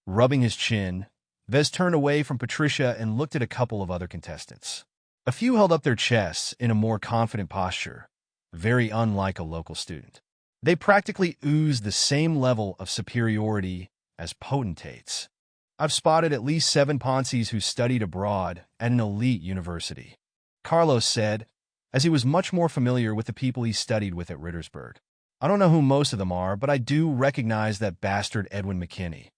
Rubbing his chin, Vez turned away from Patricia and looked at a couple of other contestants. A few held up their chests in a more confident posture, very unlike a local student. They practically oozed the same level of superiority as potentates. I've spotted at least 7 Ponzi's who studied abroad at an elite university, Carlos said, as he was much more familiar with the people he studied with at Rittersberg. I don't know who most of them are, but I do recognize that bastard Edwin McKinney.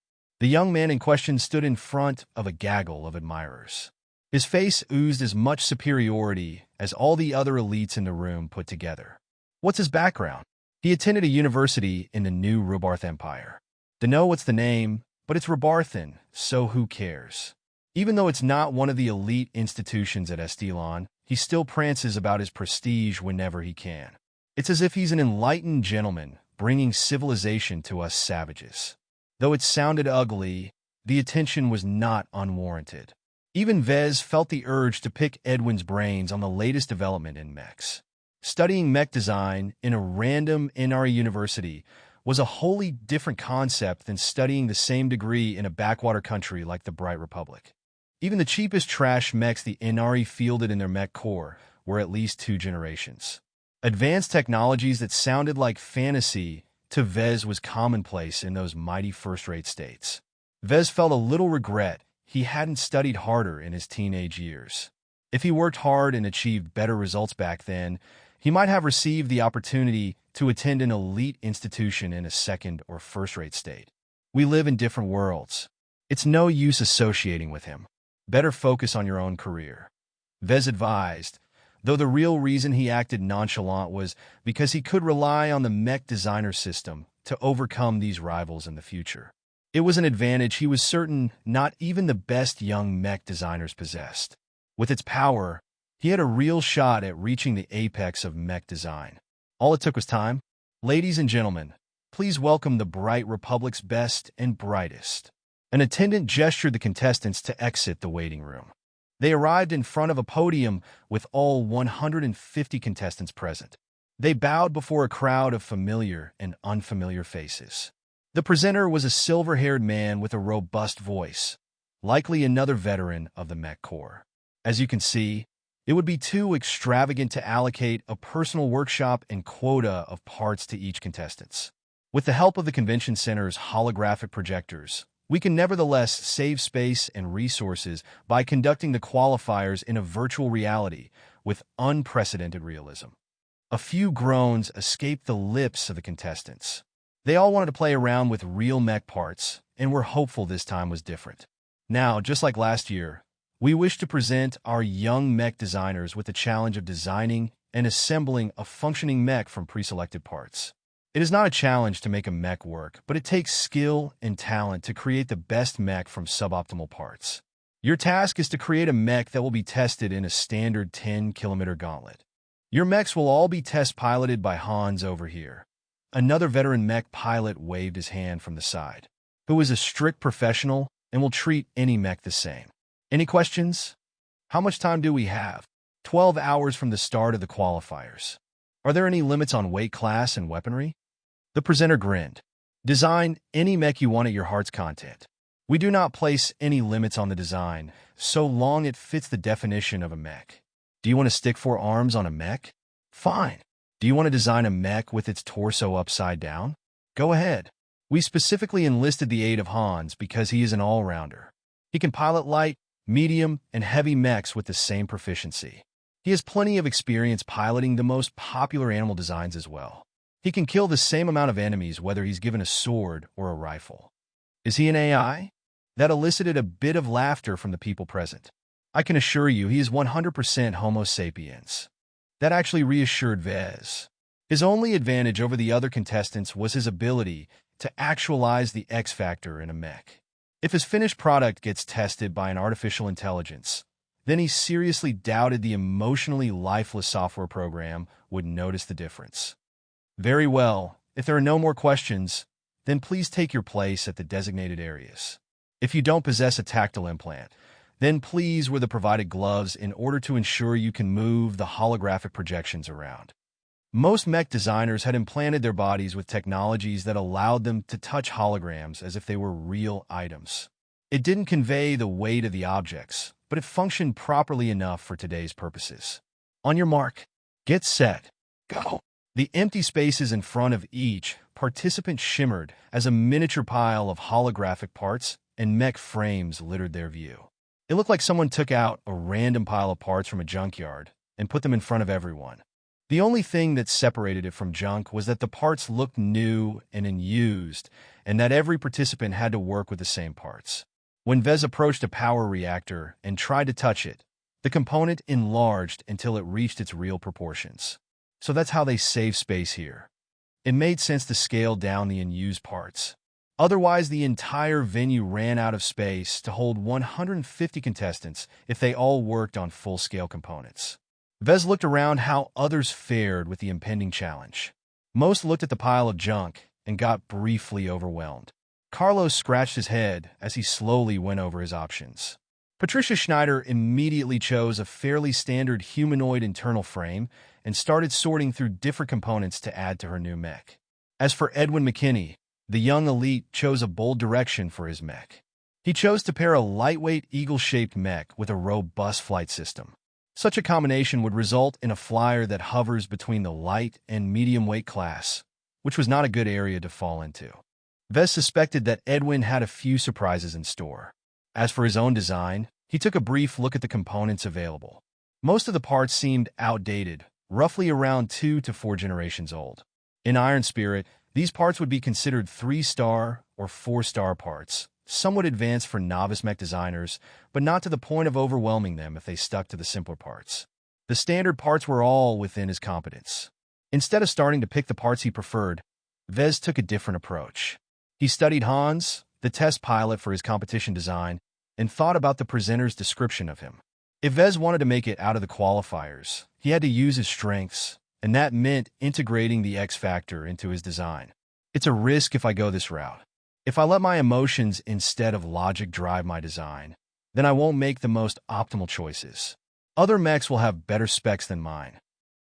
The young man in question stood in front of a gaggle of admirers. His face oozed as much superiority as all the other elites in the room put together. What's his background? He attended a university in the new Rubarth Empire. Dunno what's the name, but it's Rubarthan, so who cares? Even though it's not one of the elite institutions at Estelon, he still prances about his prestige whenever he can. It's as if he's an enlightened gentleman bringing civilization to us savages. Though it sounded ugly, the attention was not unwarranted. Even Vez felt the urge to pick Edwin's brains on the latest development in mechs. Studying mech design in a random NRE university was a wholly different concept than studying the same degree in a backwater country like the Bright Republic. Even the cheapest trash mechs the NRE fielded in their mech core were at least 2 generations. Advanced technologies that sounded like fantasy to Vez was commonplace in those mighty first-rate states. Vez felt a little regret he hadn't studied harder in his teenage years. If he worked hard and achieved better results back then, he might have received the opportunity to attend an elite institution in a second or first-rate state. We live in different worlds. It's no use associating with him. Better focus on your own career. Vez advised, though the real reason he acted nonchalant was because he could rely on the mech designer system to overcome these rivals in the future. It was an advantage he was certain not even the best young mech designers possessed. With its power, he had a real shot at reaching the apex of mech design. All it took was time. Ladies and gentlemen, please welcome the Bright Republic's best and brightest. An attendant gestured the contestants to exit the waiting room. They arrived in front of a podium with all 150 contestants present. They bowed before a crowd of familiar and unfamiliar faces. The presenter was a silver-haired man with a robust voice, likely another veteran of the mech corps. As you can see, it would be too extravagant to allocate a personal workshop and quota of parts to each contestant. With the help of the convention center's holographic projectors, we can nevertheless save space and resources by conducting the qualifiers in a virtual reality with unprecedented realism. A few groans escaped the lips of the contestants. They all wanted to play around with real mech parts, and were hopeful this time was different. Now, just like last year, we wish to present our young mech designers with the challenge of designing and assembling a functioning mech from pre-selected parts. It is not a challenge to make a mech work, but it takes skill and talent to create the best mech from suboptimal parts. Your task is to create a mech that will be tested in a standard 10-kilometer gauntlet. Your mechs will all be test piloted by Hans over here. Another veteran mech pilot waved his hand from the side, who is a strict professional and will treat any mech the same. Any questions? How much time do we have? 12 hours from the start of the qualifiers. Are there any limits on weight class and weaponry? The presenter grinned. Design any mech you want at your heart's content. We do not place any limits on the design, so long it fits the definition of a mech. Do you want to stick 4 arms on a mech? Fine. Do you want to design a mech with its torso upside down? Go ahead. We specifically enlisted the aid of Hans because he is an all-rounder. He can pilot light, medium, and heavy mechs with the same proficiency. He has plenty of experience piloting the most popular animal designs as well. He can kill the same amount of enemies whether he's given a sword or a rifle. Is he an AI? That elicited a bit of laughter from the people present. I can assure you he is 100% Homo sapiens. That actually reassured Vez. His only advantage over the other contestants was his ability to actualize the X factor in a mech. If his finished product gets tested by an artificial intelligence, then he seriously doubted the emotionally lifeless software program would notice the difference. Very well, if there are no more questions, then please take your place at the designated areas. If you don't possess a tactile implant, then please wear the provided gloves in order to ensure you can move the holographic projections around. Most mech designers had implanted their bodies with technologies that allowed them to touch holograms as if they were real items. It didn't convey the weight of the objects, but it functioned properly enough for today's purposes. On your mark, get set, go. The empty spaces in front of each participant shimmered as a miniature pile of holographic parts and mech frames littered their view. It looked like someone took out a random pile of parts from a junkyard and put them in front of everyone. The only thing that separated it from junk was that the parts looked new and unused, and that every participant had to work with the same parts. When Vez approached a power reactor and tried to touch it, the component enlarged until it reached its real proportions. So that's how they save space here. It made sense to scale down the unused parts. Otherwise, the entire venue ran out of space to hold 150 contestants if they all worked on full-scale components. Vez looked around how others fared with the impending challenge. Most looked at the pile of junk and got briefly overwhelmed. Carlos scratched his head as he slowly went over his options. Patricia Schneider immediately chose a fairly standard humanoid internal frame and started sorting through different components to add to her new mech. As for Edwin McKinney, the young elite chose a bold direction for his mech. He chose to pair a lightweight eagle-shaped mech with a robust flight system. Such a combination would result in a flyer that hovers between the light and medium weight class, which was not a good area to fall into. Vez suspected that Edwin had a few surprises in store. As for his own design, he took a brief look at the components available. Most of the parts seemed outdated, roughly around 2 to 4 generations old. In Iron Spirit, these parts would be considered 3-star or 4-star parts, somewhat advanced for novice mech designers, but not to the point of overwhelming them if they stuck to the simpler parts. The standard parts were all within his competence. Instead of starting to pick the parts he preferred, Vez took a different approach. He studied Hans, the test pilot for his competition design, and thought about the presenter's description of him. If Vez wanted to make it out of the qualifiers, he had to use his strengths, and that meant integrating the X factor into his design. It's a risk if I go this route. If I let my emotions instead of logic drive my design, then I won't make the most optimal choices. Other mechs will have better specs than mine.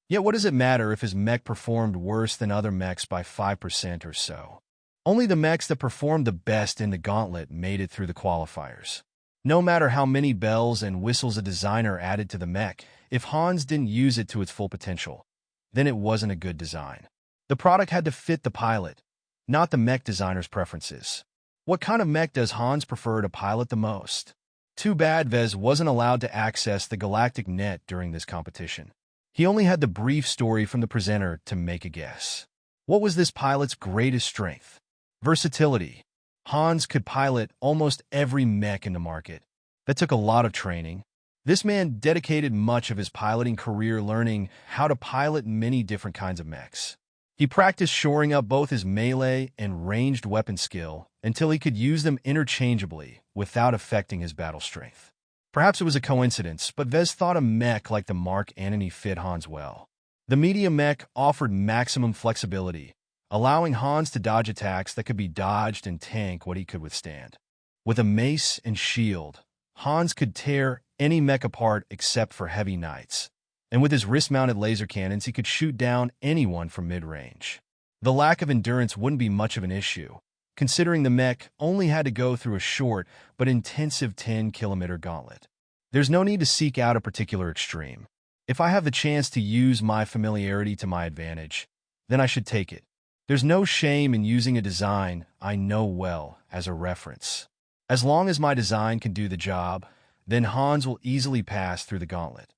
Yet what does it matter if his mech performed worse than other mechs by 5% or so? Only the mechs that performed the best in the gauntlet made it through the qualifiers. No matter how many bells and whistles a designer added to the mech, if Hans didn't use it to its full potential, then it wasn't a good design. The product had to fit the pilot, not the mech designer's preferences. What kind of mech does Hans prefer to pilot the most? Too bad Vez wasn't allowed to access the galactic net during this competition. He only had the brief story from the presenter to make a guess. What was this pilot's greatest strength? Versatility. Hans could pilot almost every mech in the market. That took a lot of training. This man dedicated much of his piloting career learning how to pilot many different kinds of mechs. He practiced shoring up both his melee and ranged weapon skill until he could use them interchangeably without affecting his battle strength. Perhaps it was a coincidence, but Vez thought a mech like the Mark Antony fit Hans well. The medium mech offered maximum flexibility, allowing Hans to dodge attacks that could be dodged and tank what he could withstand. With a mace and shield, Hans could tear any mech apart except for heavy knights, and with his wrist-mounted laser cannons he could shoot down anyone from mid-range. The lack of endurance wouldn't be much of an issue, considering the mech only had to go through a short but intensive 10-kilometer gauntlet. There's no need to seek out a particular extreme. If I have the chance to use my familiarity to my advantage, then I should take it. There's no shame in using a design I know well as a reference. As long as my design can do the job, then Hans will easily pass through the gauntlet.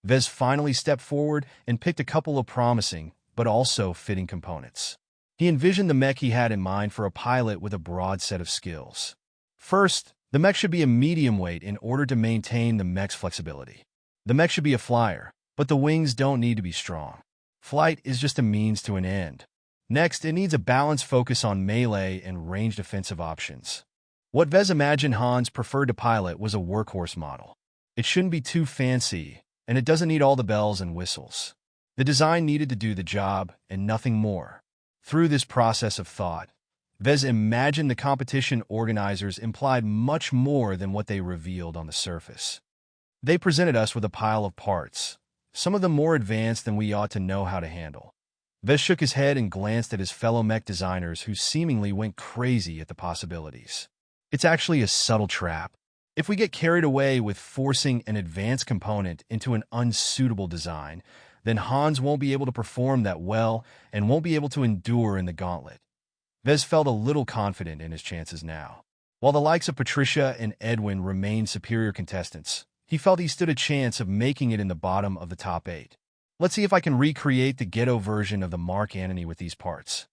Vez finally stepped forward and picked a couple of promising, but also fitting components. He envisioned the mech he had in mind for a pilot with a broad set of skills. First, the mech should be a medium weight in order to maintain the mech's flexibility. The mech should be a flyer, but the wings don't need to be strong. Flight is just a means to an end. Next, it needs a balanced focus on melee and ranged offensive options. What Vez imagined Hans preferred to pilot was a workhorse model. It shouldn't be too fancy, and it doesn't need all the bells and whistles. The design needed to do the job and nothing more. Through this process of thought, Vez imagined the competition organizers implied much more than what they revealed on the surface. They presented us with a pile of parts, some of them more advanced than we ought to know how to handle. Vez shook his head and glanced at his fellow mech designers who seemingly went crazy at the possibilities. It's actually a subtle trap. If we get carried away with forcing an advanced component into an unsuitable design, then Hans won't be able to perform that well and won't be able to endure in the gauntlet. Vez felt a little confident in his chances now. While the likes of Patricia and Edwin remained superior contestants, he felt he stood a chance of making it in the bottom of the top 8. Let's see if I can recreate the ghetto version of the Mark Antony with these parts.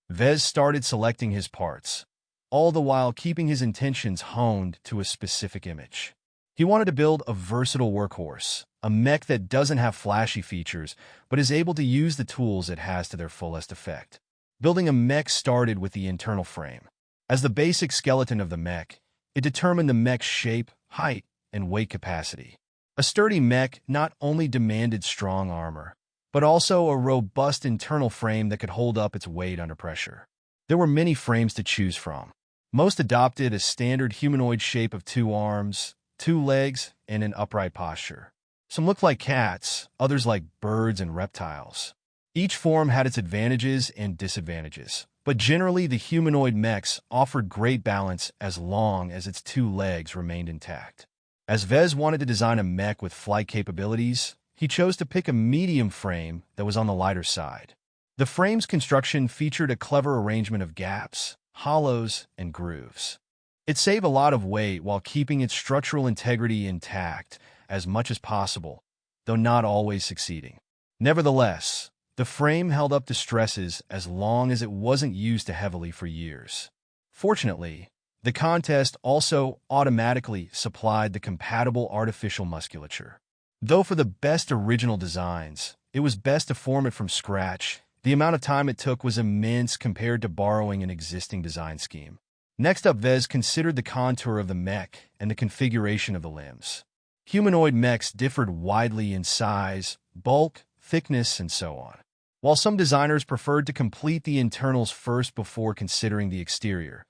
Vez started selecting his parts, all the while keeping his intentions honed to a specific image. He wanted to build a versatile workhorse, a mech that doesn't have flashy features, but is able to use the tools it has to their fullest effect. Building a mech started with the internal frame. As the basic skeleton of the mech, it determined the mech's shape, height, and weight capacity. A sturdy mech not only demanded strong armor, but also a robust internal frame that could hold up its weight under pressure. There were many frames to choose from. Most adopted a standard humanoid shape of 2 arms, 2 legs, and an upright posture. Some looked like cats, others like birds and reptiles. Each form had its advantages and disadvantages, but generally the humanoid mechs offered great balance as long as its 2 legs remained intact. As Vez wanted to design a mech with flight capabilities, he chose to pick a medium frame that was on the lighter side. The frame's construction featured a clever arrangement of gaps, hollows, and grooves. It saved a lot of weight while keeping its structural integrity intact as much as possible, though not always succeeding. Nevertheless, the frame held up to stresses as long as it wasn't used too heavily for years. Fortunately, the contest also automatically supplied the compatible artificial musculature. Though for the best original designs, it was best to form it from scratch. The amount of time it took was immense compared to borrowing an existing design scheme. Next up, Vez considered the contour of the mech and the configuration of the limbs. Humanoid mechs differed widely in size, bulk, thickness, and so on. While some designers preferred to complete the internals first before considering the exterior,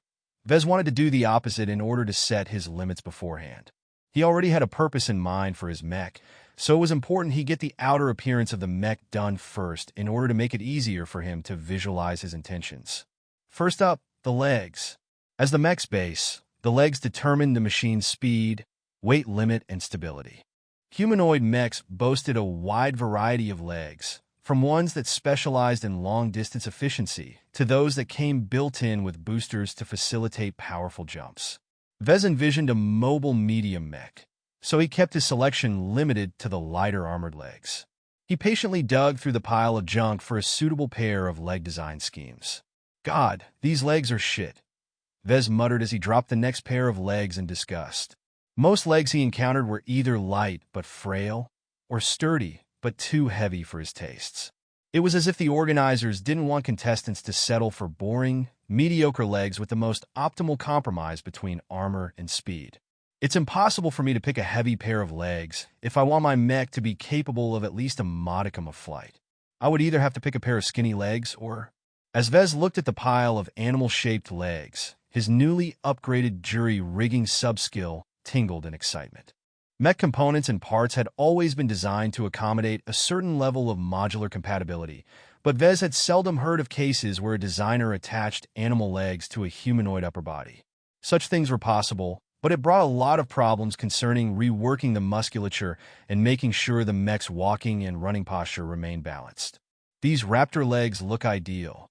Vez wanted to do the opposite in order to set his limits beforehand. He already had a purpose in mind for his mech, so it was important he get the outer appearance of the mech done first in order to make it easier for him to visualize his intentions. First up, the legs. As the mech's base, the legs determined the machine's speed, weight limit, and stability. Humanoid mechs boasted a wide variety of legs, from ones that specialized in long-distance efficiency to those that came built-in with boosters to facilitate powerful jumps. Vez envisioned a mobile medium mech, so he kept his selection limited to the lighter armored legs. He patiently dug through the pile of junk for a suitable pair of leg design schemes. God, these legs are shit, Vez muttered as he dropped the next pair of legs in disgust. Most legs he encountered were either light but frail, or sturdy but too heavy for his tastes. It was as if the organizers didn't want contestants to settle for boring, mediocre legs with the most optimal compromise between armor and speed. It's impossible for me to pick a heavy pair of legs if I want my mech to be capable of at least a modicum of flight. I would either have to pick a pair of skinny legs or... As Vez looked at the pile of animal-shaped legs, his newly upgraded jury rigging sub-skill tingled in excitement. Mech components and parts had always been designed to accommodate a certain level of modular compatibility, but Vez had seldom heard of cases where a designer attached animal legs to a humanoid upper body. Such things were possible, but it brought a lot of problems concerning reworking the musculature and making sure the mech's walking and running posture remained balanced. These raptor legs look ideal.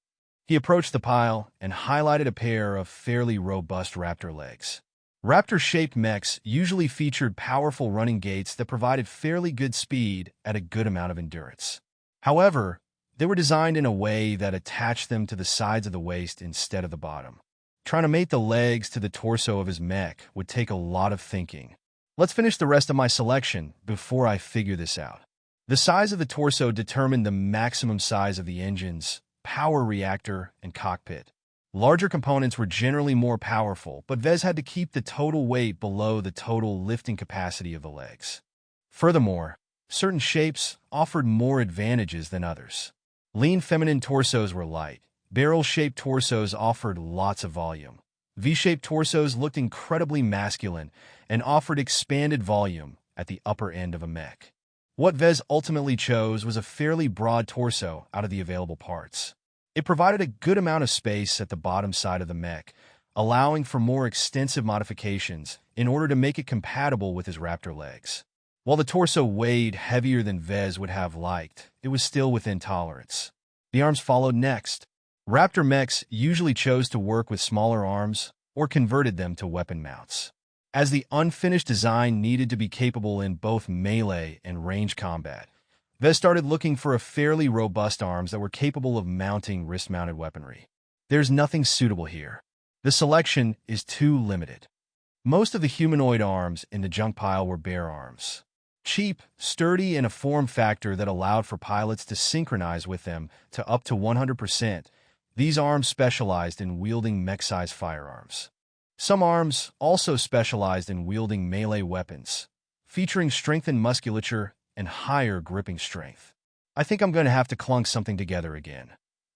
He approached the pile and highlighted a pair of fairly robust raptor legs. Raptor-shaped mechs usually featured powerful running gaits that provided fairly good speed at a good amount of endurance. However, they were designed in a way that attached them to the sides of the waist instead of the bottom. Trying to mate the legs to the torso of his mech would take a lot of thinking. Let's finish the rest of my selection before I figure this out. The size of the torso determined the maximum size of the engines, power reactor, and cockpit. Larger components were generally more powerful, but Vez had to keep the total weight below the total lifting capacity of the legs. Furthermore, certain shapes offered more advantages than others. Lean feminine torsos were light, Barrel-shaped torsos offered lots of volume. V-shaped torsos looked incredibly masculine and offered expanded volume at the upper end of a mech. What Vez ultimately chose was a fairly broad torso out of the available parts. It provided a good amount of space at the bottom side of the mech, allowing for more extensive modifications in order to make it compatible with his raptor legs. While the torso weighed heavier than Vez would have liked, it was still within tolerance. The arms followed next. Raptor mechs usually chose to work with smaller arms or converted them to weapon mounts. As the unfinished design needed to be capable in both melee and range combat, Vez started looking for a fairly robust arms that were capable of mounting wrist-mounted weaponry. There's nothing suitable here. The selection is too limited. Most of the humanoid arms in the junk pile were bear arms. Cheap, sturdy, and a form factor that allowed for pilots to synchronize with them to up to 100%. These arms specialized in wielding mech-sized firearms. Some arms also specialized in wielding melee weapons, featuring strengthened musculature and higher gripping strength. I think I'm going to have to clunk something together again,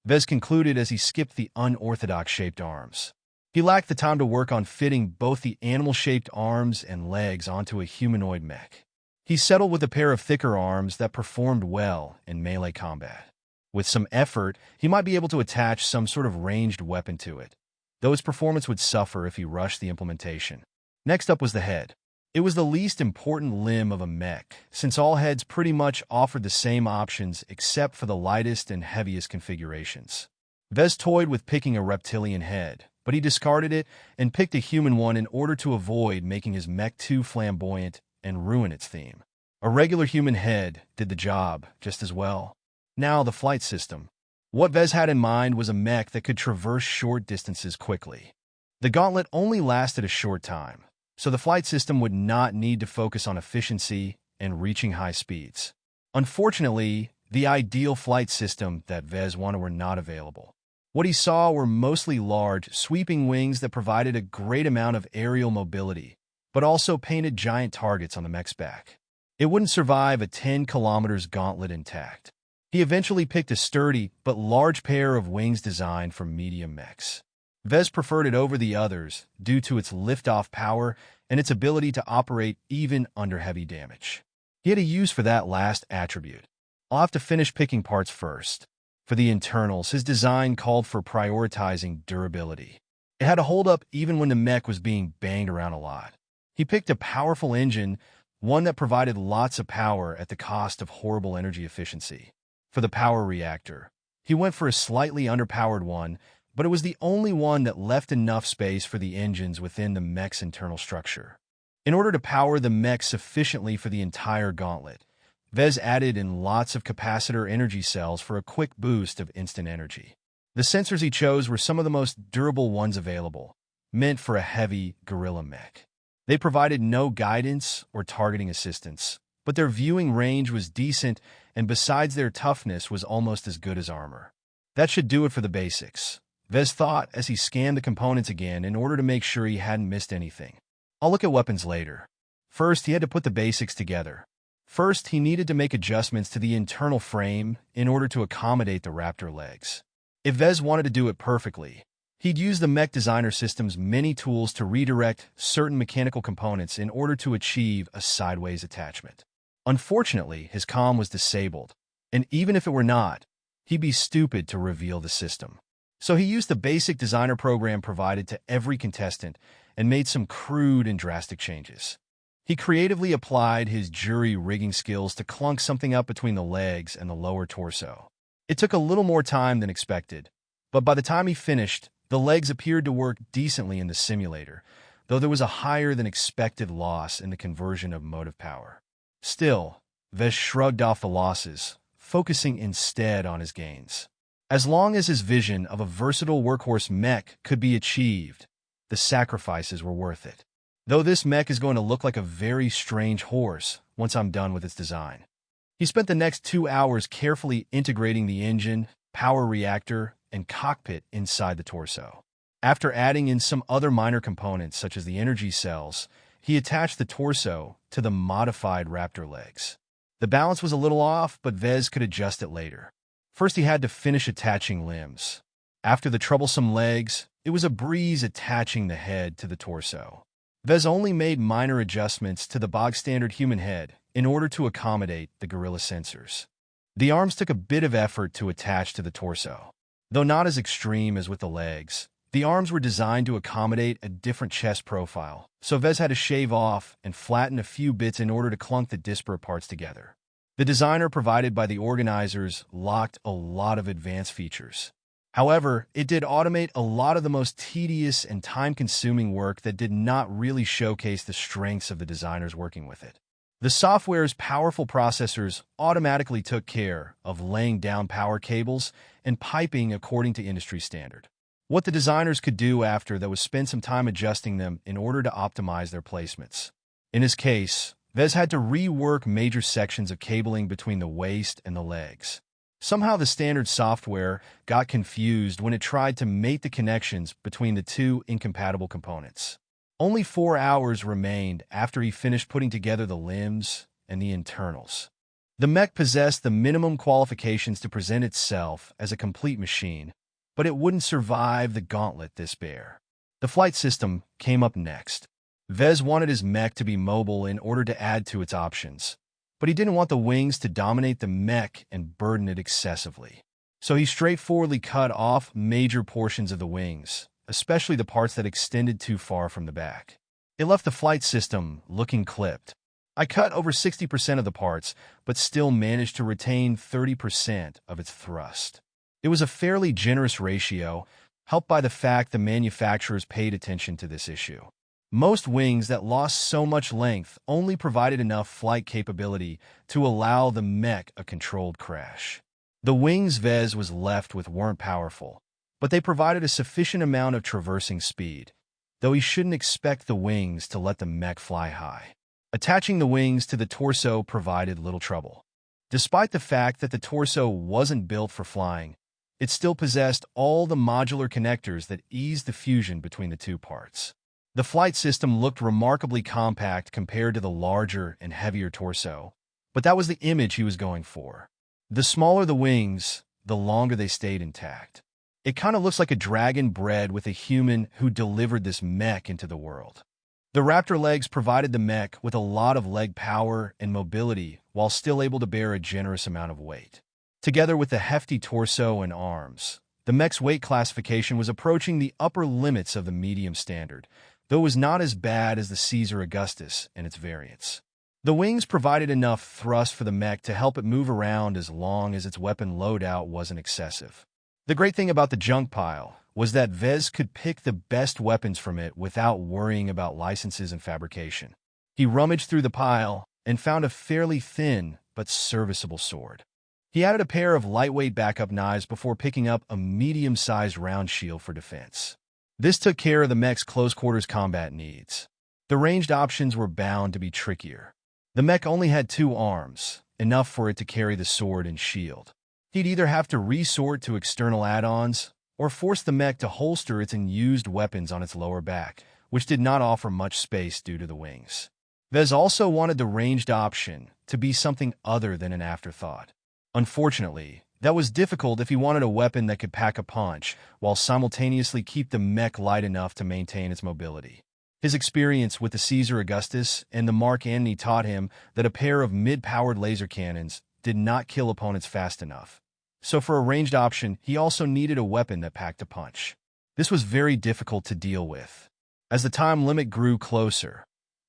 Vez concluded as he skipped the unorthodox-shaped arms. He lacked the time to work on fitting both the animal-shaped arms and legs onto a humanoid mech. He settled with a pair of thicker arms that performed well in melee combat. With some effort, he might be able to attach some sort of ranged weapon to it, though his performance would suffer if he rushed the implementation. Next up was the head. It was the least important limb of a mech, since all heads pretty much offered the same options except for the lightest and heaviest configurations. Vez toyed with picking a reptilian head, but he discarded it and picked a human one in order to avoid making his mech too flamboyant and ruin its theme. A regular human head did the job just as well. Now, the flight system. What Vez had in mind was a mech that could traverse short distances quickly. The gauntlet only lasted a short time, so the flight system would not need to focus on efficiency and reaching high speeds. Unfortunately, the ideal flight system that Vez wanted were not available. What he saw were mostly large, sweeping wings that provided a great amount of aerial mobility, but also painted giant targets on the mech's back. It wouldn't survive a 10 kilometers gauntlet intact. He eventually picked a sturdy but large pair of wings designed for medium mechs. Vez preferred it over the others due to its lift-off power and its ability to operate even under heavy damage. He had a use for that last attribute. I'll have to finish picking parts first. For the internals, his design called for prioritizing durability. It had to hold up even when the mech was being banged around a lot. He picked a powerful engine, one that provided lots of power at the cost of horrible energy efficiency. For the power reactor, he went for a slightly underpowered one, but it was the only one that left enough space for the engines within the mech's internal structure. In order to power the mech sufficiently for the entire gauntlet, Vez added in lots of capacitor energy cells for a quick boost of instant energy. The sensors he chose were some of the most durable ones available, meant for a heavy guerrilla mech. They provided no guidance or targeting assistance, but their viewing range was decent, and besides their toughness was almost as good as armor. That should do it for the basics, Vez thought as he scanned the components again in order to make sure he hadn't missed anything. I'll look at weapons later. First, he had to put the basics together. First, he needed to make adjustments to the internal frame in order to accommodate the raptor legs. If Vez wanted to do it perfectly, he'd use the Mech Designer System's many tools to redirect certain mechanical components in order to achieve a sideways attachment. Unfortunately, his comm was disabled, and even if it were not, he'd be stupid to reveal the system. So he used the basic designer program provided to every contestant and made some crude and drastic changes. He creatively applied his jury rigging skills to clunk something up between the legs and the lower torso. It took a little more time than expected, but by the time he finished, the legs appeared to work decently in the simulator, though there was a higher than expected loss in the conversion of motive power. Still, Vez shrugged off the losses, focusing instead on his gains. As long as his vision of a versatile workhorse mech could be achieved, the sacrifices were worth it. Though this mech is going to look like a very strange horse once I'm done with its design. He spent the next 2 hours carefully integrating the engine, power reactor, and cockpit inside the torso. After adding in some other minor components such as the energy cells, he attached the torso to the modified raptor legs. The balance was a little off, but Vez could adjust it later. First, he had to finish attaching limbs. After the troublesome legs, it was a breeze attaching the head to the torso. Vez only made minor adjustments to the bog-standard human head in order to accommodate the gorilla sensors. The arms took a bit of effort to attach to the torso. Though not as extreme as with the legs, the arms were designed to accommodate a different chest profile, so Vez had to shave off and flatten a few bits in order to clunk the disparate parts together. The designer provided by the organizers locked a lot of advanced features. However, it did automate a lot of the most tedious and time-consuming work that did not really showcase the strengths of the designers working with it. The software's powerful processors automatically took care of laying down power cables and piping according to industry standard. What the designers could do after that was spend some time adjusting them in order to optimize their placements. In his case, Vez had to rework major sections of cabling between the waist and the legs. Somehow the standard software got confused when it tried to mate the connections between the two incompatible components. Only 4 hours remained after he finished putting together the limbs and the internals. The mech possessed the minimum qualifications to present itself as a complete machine, but it wouldn't survive the gauntlet this bare. The flight system came up next. Vez wanted his mech to be mobile in order to add to its options, but he didn't want the wings to dominate the mech and burden it excessively. So he straightforwardly cut off major portions of the wings, especially the parts that extended too far from the back. It left the flight system looking clipped. I cut over 60% of the parts, but still managed to retain 30% of its thrust. It was a fairly generous ratio, helped by the fact the manufacturers paid attention to this issue. Most wings that lost so much length only provided enough flight capability to allow the mech a controlled crash. The wings Vez was left with weren't powerful, but they provided a sufficient amount of traversing speed, though he shouldn't expect the wings to let the mech fly high. Attaching the wings to the torso provided little trouble. Despite the fact that the torso wasn't built for flying, it still possessed all the modular connectors that eased the fusion between the two parts. The flight system looked remarkably compact compared to the larger and heavier torso, but that was the image he was going for. The smaller the wings, the longer they stayed intact. It kind of looks like a dragon bred with a human who delivered this mech into the world. The raptor legs provided the mech with a lot of leg power and mobility while still able to bear a generous amount of weight. Together with the hefty torso and arms, the mech's weight classification was approaching the upper limits of the medium standard, though it was not as bad as the Caesar Augustus and its variants. The wings provided enough thrust for the mech to help it move around as long as its weapon loadout wasn't excessive. The great thing about the junk pile was that Vez could pick the best weapons from it without worrying about licenses and fabrication. He rummaged through the pile and found a fairly thin but serviceable sword. He added a pair of lightweight backup knives before picking up a medium-sized round shield for defense. This took care of the mech's close-quarters combat needs. The ranged options were bound to be trickier. The mech only had 2 arms, enough for it to carry the sword and shield. He'd either have to resort to external add-ons or force the mech to holster its unused weapons on its lower back, which did not offer much space due to the wings. Vez also wanted the ranged option to be something other than an afterthought. Unfortunately, that was difficult if he wanted a weapon that could pack a punch while simultaneously keep the mech light enough to maintain its mobility. His experience with the Caesar Augustus and the Mark Antony taught him that a pair of mid-powered laser cannons did not kill opponents fast enough. So for a ranged option, he also needed a weapon that packed a punch. This was very difficult to deal with. As the time limit grew closer,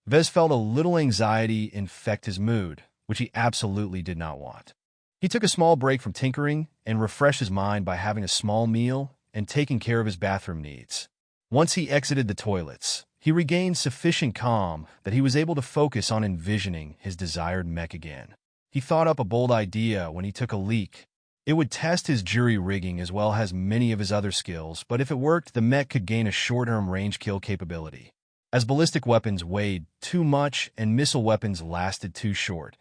Vez felt a little anxiety infect his mood, which he absolutely did not want. He took a small break from tinkering and refreshed his mind by having a small meal and taking care of his bathroom needs. Once he exited the toilets, he regained sufficient calm that he was able to focus on envisioning his desired mech again. He thought up a bold idea when he took a leak. It would test his jury rigging as well as many of his other skills, but if it worked, the mech could gain a short-term range kill capability. As ballistic weapons weighed too much and missile weapons lasted too short,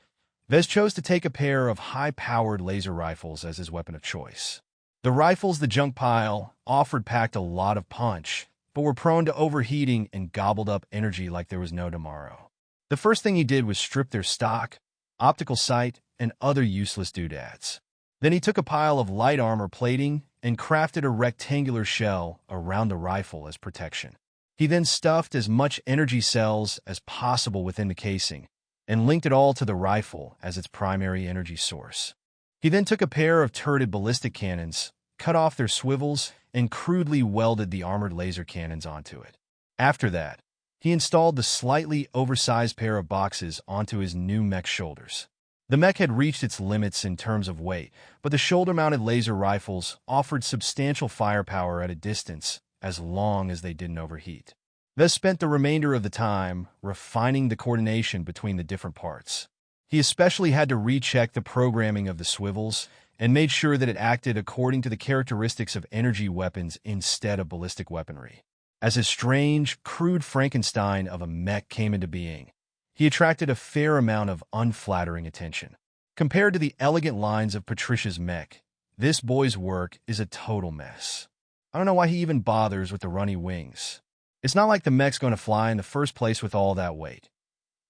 Vez chose to take a pair of high-powered laser rifles as his weapon of choice. The rifles the junk pile offered packed a lot of punch, but were prone to overheating and gobbled up energy like there was no tomorrow. The first thing he did was strip their stock, optical sight, and other useless doodads. Then he took a pile of light armor plating and crafted a rectangular shell around the rifle as protection. He then stuffed as much energy cells as possible within the casing and linked it all to the rifle as its primary energy source. He then took a pair of turreted ballistic cannons, cut off their swivels, and crudely welded the armored laser cannons onto it. After that, he installed the slightly oversized pair of boxes onto his new mech shoulders. The mech had reached its limits in terms of weight, but the shoulder-mounted laser rifles offered substantial firepower at a distance as long as they didn't overheat. Vez spent the remainder of the time refining the coordination between the different parts. He especially had to recheck the programming of the swivels and made sure that it acted according to the characteristics of energy weapons instead of ballistic weaponry. As his strange, crude Frankenstein of a mech came into being, he attracted a fair amount of unflattering attention. Compared to the elegant lines of Patricia's mech, this boy's work is a total mess. I don't know why he even bothers with the runny wings. It's not like the mech's going to fly in the first place with all that weight.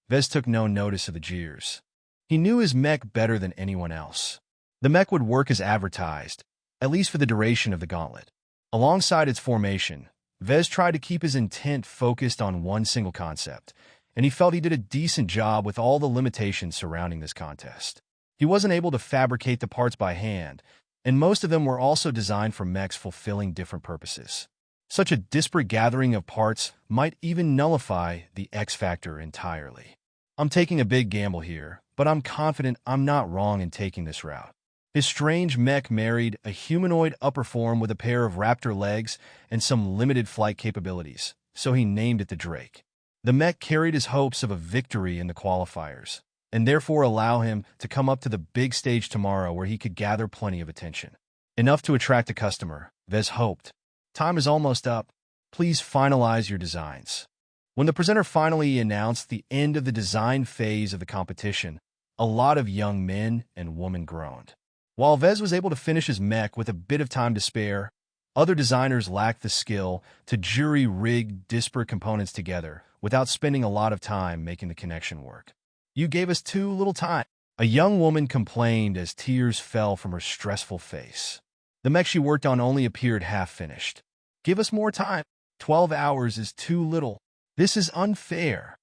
Vez took no notice of the jeers. He knew his mech better than anyone else. The mech would work as advertised, at least for the duration of the gauntlet. Alongside its formation, Vez tried to keep his intent focused on one single concept, and he felt he did a decent job with all the limitations surrounding this contest. He wasn't able to fabricate the parts by hand, and most of them were also designed for mechs fulfilling different purposes. Such a disparate gathering of parts might even nullify the X factor entirely. I'm taking a big gamble here, but I'm confident I'm not wrong in taking this route. His strange mech married a humanoid upper form with a pair of raptor legs and some limited flight capabilities, so he named it the Drake. The mech carried his hopes of a victory in the qualifiers, and therefore allow him to come up to the big stage tomorrow where he could gather plenty of attention. Enough to attract a customer, Vez hoped. Time is almost up. Please finalize your designs. When the presenter finally announced the end of the design phase of the competition, a lot of young men and women groaned. While Vez was able to finish his mech with a bit of time to spare, other designers lacked the skill to jury-rig disparate components together without spending a lot of time making the connection work. You gave us too little time, a young woman complained as tears fell from her stressful face. The mech she worked on only appeared half-finished. Give us more time. 12 hours is too little. This is unfair.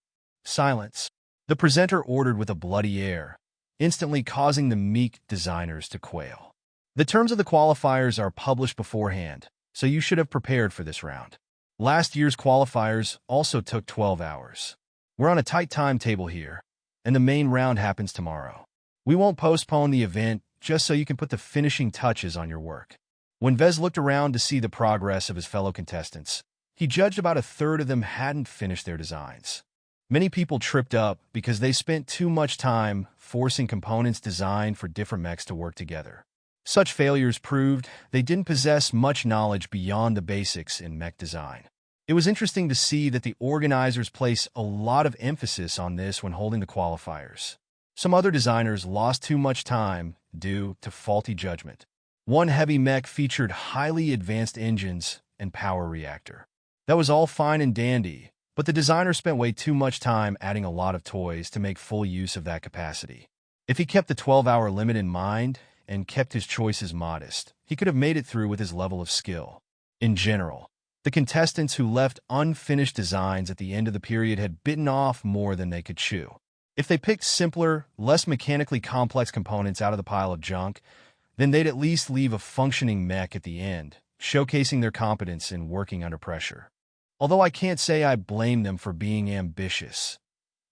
Silence. The presenter ordered with a bloody air, instantly causing the meek designers to quail. The terms of the qualifiers are published beforehand, so you should have prepared for this round. Last year's qualifiers also took 12 hours. We're on a tight timetable here, and the main round happens tomorrow. We won't postpone the event just so you can put the finishing touches on your work. When Vez looked around to see the progress of his fellow contestants, he judged about a third of them hadn't finished their designs. Many people tripped up because they spent too much time forcing components designed for different mechs to work together. Such failures proved they didn't possess much knowledge beyond the basics in mech design. It was interesting to see that the organizers place a lot of emphasis on this when holding the qualifiers. Some other designers lost too much time due to faulty judgment. One heavy mech featured highly advanced engines and power reactor. That was all fine and dandy, but the designer spent way too much time adding a lot of toys to make full use of that capacity. If he kept the 12-hour limit in mind and kept his choices modest, he could have made it through with his level of skill. In general, the contestants who left unfinished designs at the end of the period had bitten off more than they could chew. If they picked simpler, less mechanically complex components out of the pile of junk, then they'd at least leave a functioning mech at the end, showcasing their competence in working under pressure. Although I can't say I blame them for being ambitious.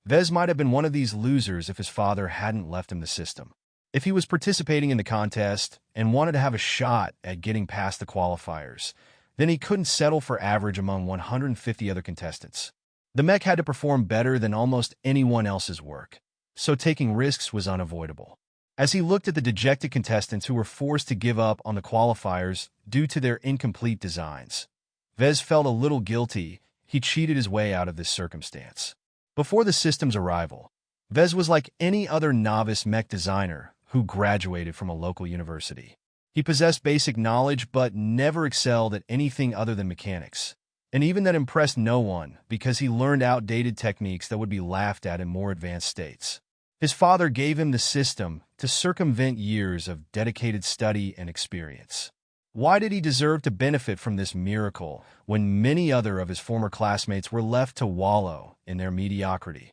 Vez might have been one of these losers if his father hadn't left him the system. If he was participating in the contest and wanted to have a shot at getting past the qualifiers, then he couldn't settle for average among 150 other contestants. The mech had to perform better than almost anyone else's work, so taking risks was unavoidable. As he looked at the dejected contestants who were forced to give up on the qualifiers due to their incomplete designs, Vez felt a little guilty. He cheated his way out of this circumstance. Before the system's arrival, Vez was like any other novice mech designer who graduated from a local university. He possessed basic knowledge but never excelled at anything other than mechanics, and even that impressed no one because he learned outdated techniques that would be laughed at in more advanced states. His father gave him the system to circumvent years of dedicated study and experience. Why did he deserve to benefit from this miracle when many other of his former classmates were left to wallow in their mediocrity?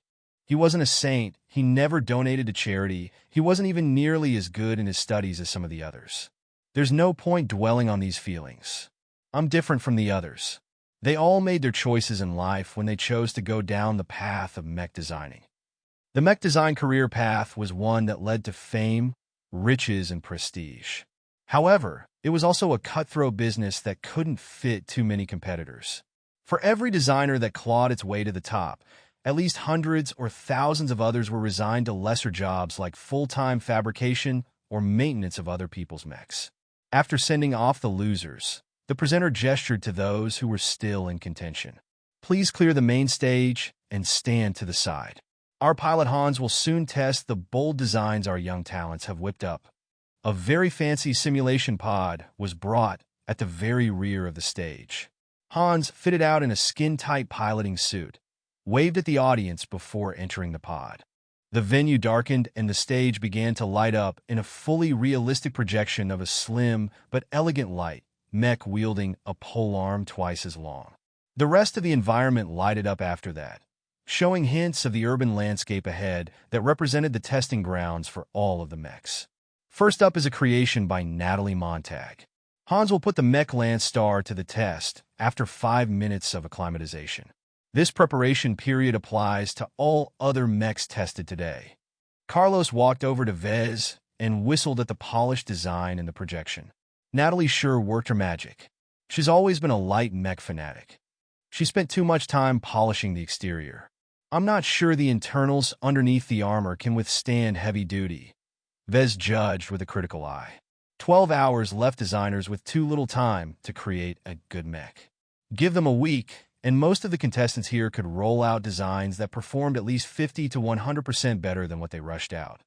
He wasn't a saint, he never donated to charity, he wasn't even nearly as good in his studies as some of the others. There's no point dwelling on these feelings. I'm different from the others. They all made their choices in life when they chose to go down the path of mech designing. The mech design career path was one that led to fame, riches, and prestige. However, it was also a cutthroat business that couldn't fit too many competitors. For every designer that clawed its way to the top, at least hundreds or thousands of others were resigned to lesser jobs like full-time fabrication or maintenance of other people's mechs. After sending off the losers, the presenter gestured to those who were still in contention. Please clear the main stage and stand to the side. Our pilot Hans will soon test the bold designs our young talents have whipped up. A very fancy simulation pod was brought at the very rear of the stage. Hans, fitted out in a skin-tight piloting suit, waved at the audience before entering the pod. The venue darkened and the stage began to light up in a fully realistic projection of a slim but elegant light, mech wielding a polearm twice as long. The rest of the environment lighted up after that, showing hints of the urban landscape ahead that represented the testing grounds for all of the mechs. First up is a creation by Natalie Montag. Hans will put the mech Landstar to the test after 5 minutes of acclimatization. This preparation period applies to all other mechs tested today. Carlos walked over to Vez and whistled at the polished design in the projection. Natalie sure worked her magic. She's always been a light mech fanatic. She spent too much time polishing the exterior. I'm not sure the internals underneath the armor can withstand heavy duty, Vez judged with a critical eye. 12 hours left designers with too little time to create a good mech. Give them a week, and most of the contestants here could roll out designs that performed at least 50 to 100% better than what they rushed out.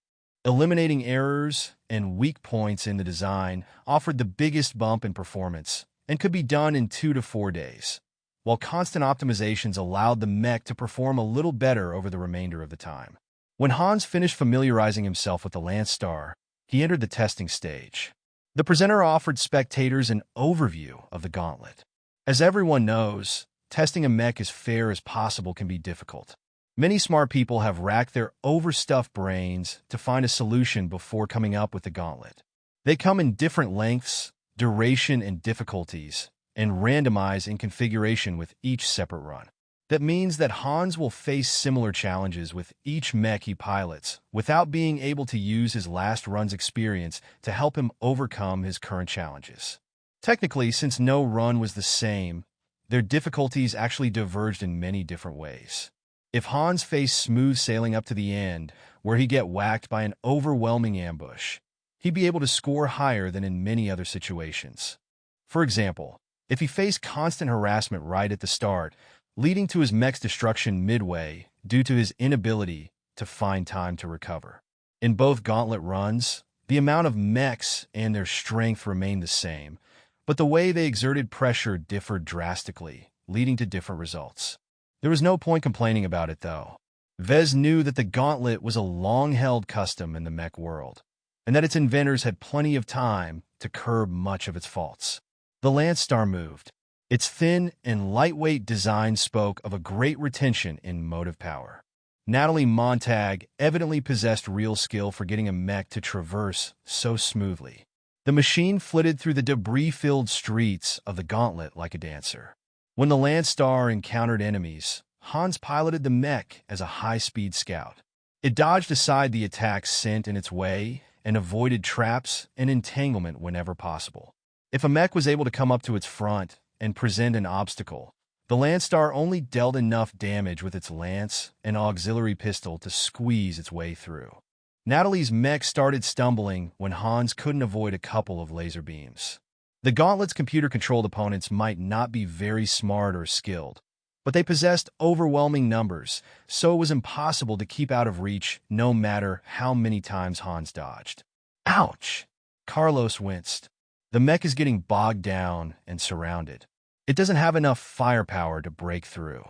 Eliminating errors and weak points in the design offered the biggest bump in performance and could be done in 2 to 4 days, while constant optimizations allowed the mech to perform a little better over the remainder of the time. When Hans finished familiarizing himself with the Landstar, he entered the testing stage. The presenter offered spectators an overview of the gauntlet. As everyone knows, testing a mech as fair as possible can be difficult. Many smart people have racked their overstuffed brains to find a solution before coming up with the gauntlet. They come in different lengths, duration, and difficulties, and randomize in configuration with each separate run. That means that Hans will face similar challenges with each mech he pilots without being able to use his last run's experience to help him overcome his current challenges. Technically, since no run was the same, their difficulties actually diverged in many different ways. If Hans faced smooth sailing up to the end, where he'd get whacked by an overwhelming ambush, he'd be able to score higher than in many other situations. For example, if he faced constant harassment right at the start, leading to his mech's destruction midway due to his inability to find time to recover. In both gauntlet runs, the amount of mechs and their strength remained the same, but the way they exerted pressure differed drastically, leading to different results. There was no point complaining about it, though. Vez knew that the gauntlet was a long-held custom in the mech world, and that its inventors had plenty of time to curb much of its faults. The Landstar moved. Its thin and lightweight design spoke of a great retention in motive power. Natalie Montag evidently possessed real skill for getting a mech to traverse so smoothly. The machine flitted through the debris-filled streets of the gauntlet like a dancer. When the Landstar encountered enemies, Hans piloted the mech as a high-speed scout. It dodged aside the attacks sent in its way and avoided traps and entanglement whenever possible. If a mech was able to come up to its front and present an obstacle, the Landstar only dealt enough damage with its lance and auxiliary pistol to squeeze its way through. Natalie's mech started stumbling when Hans couldn't avoid a couple of laser beams. The gauntlet's computer-controlled opponents might not be very smart or skilled, but they possessed overwhelming numbers, so it was impossible to keep out of reach no matter how many times Hans dodged. Ouch! Carlos winced. The mech is getting bogged down and surrounded. It doesn't have enough firepower to break through.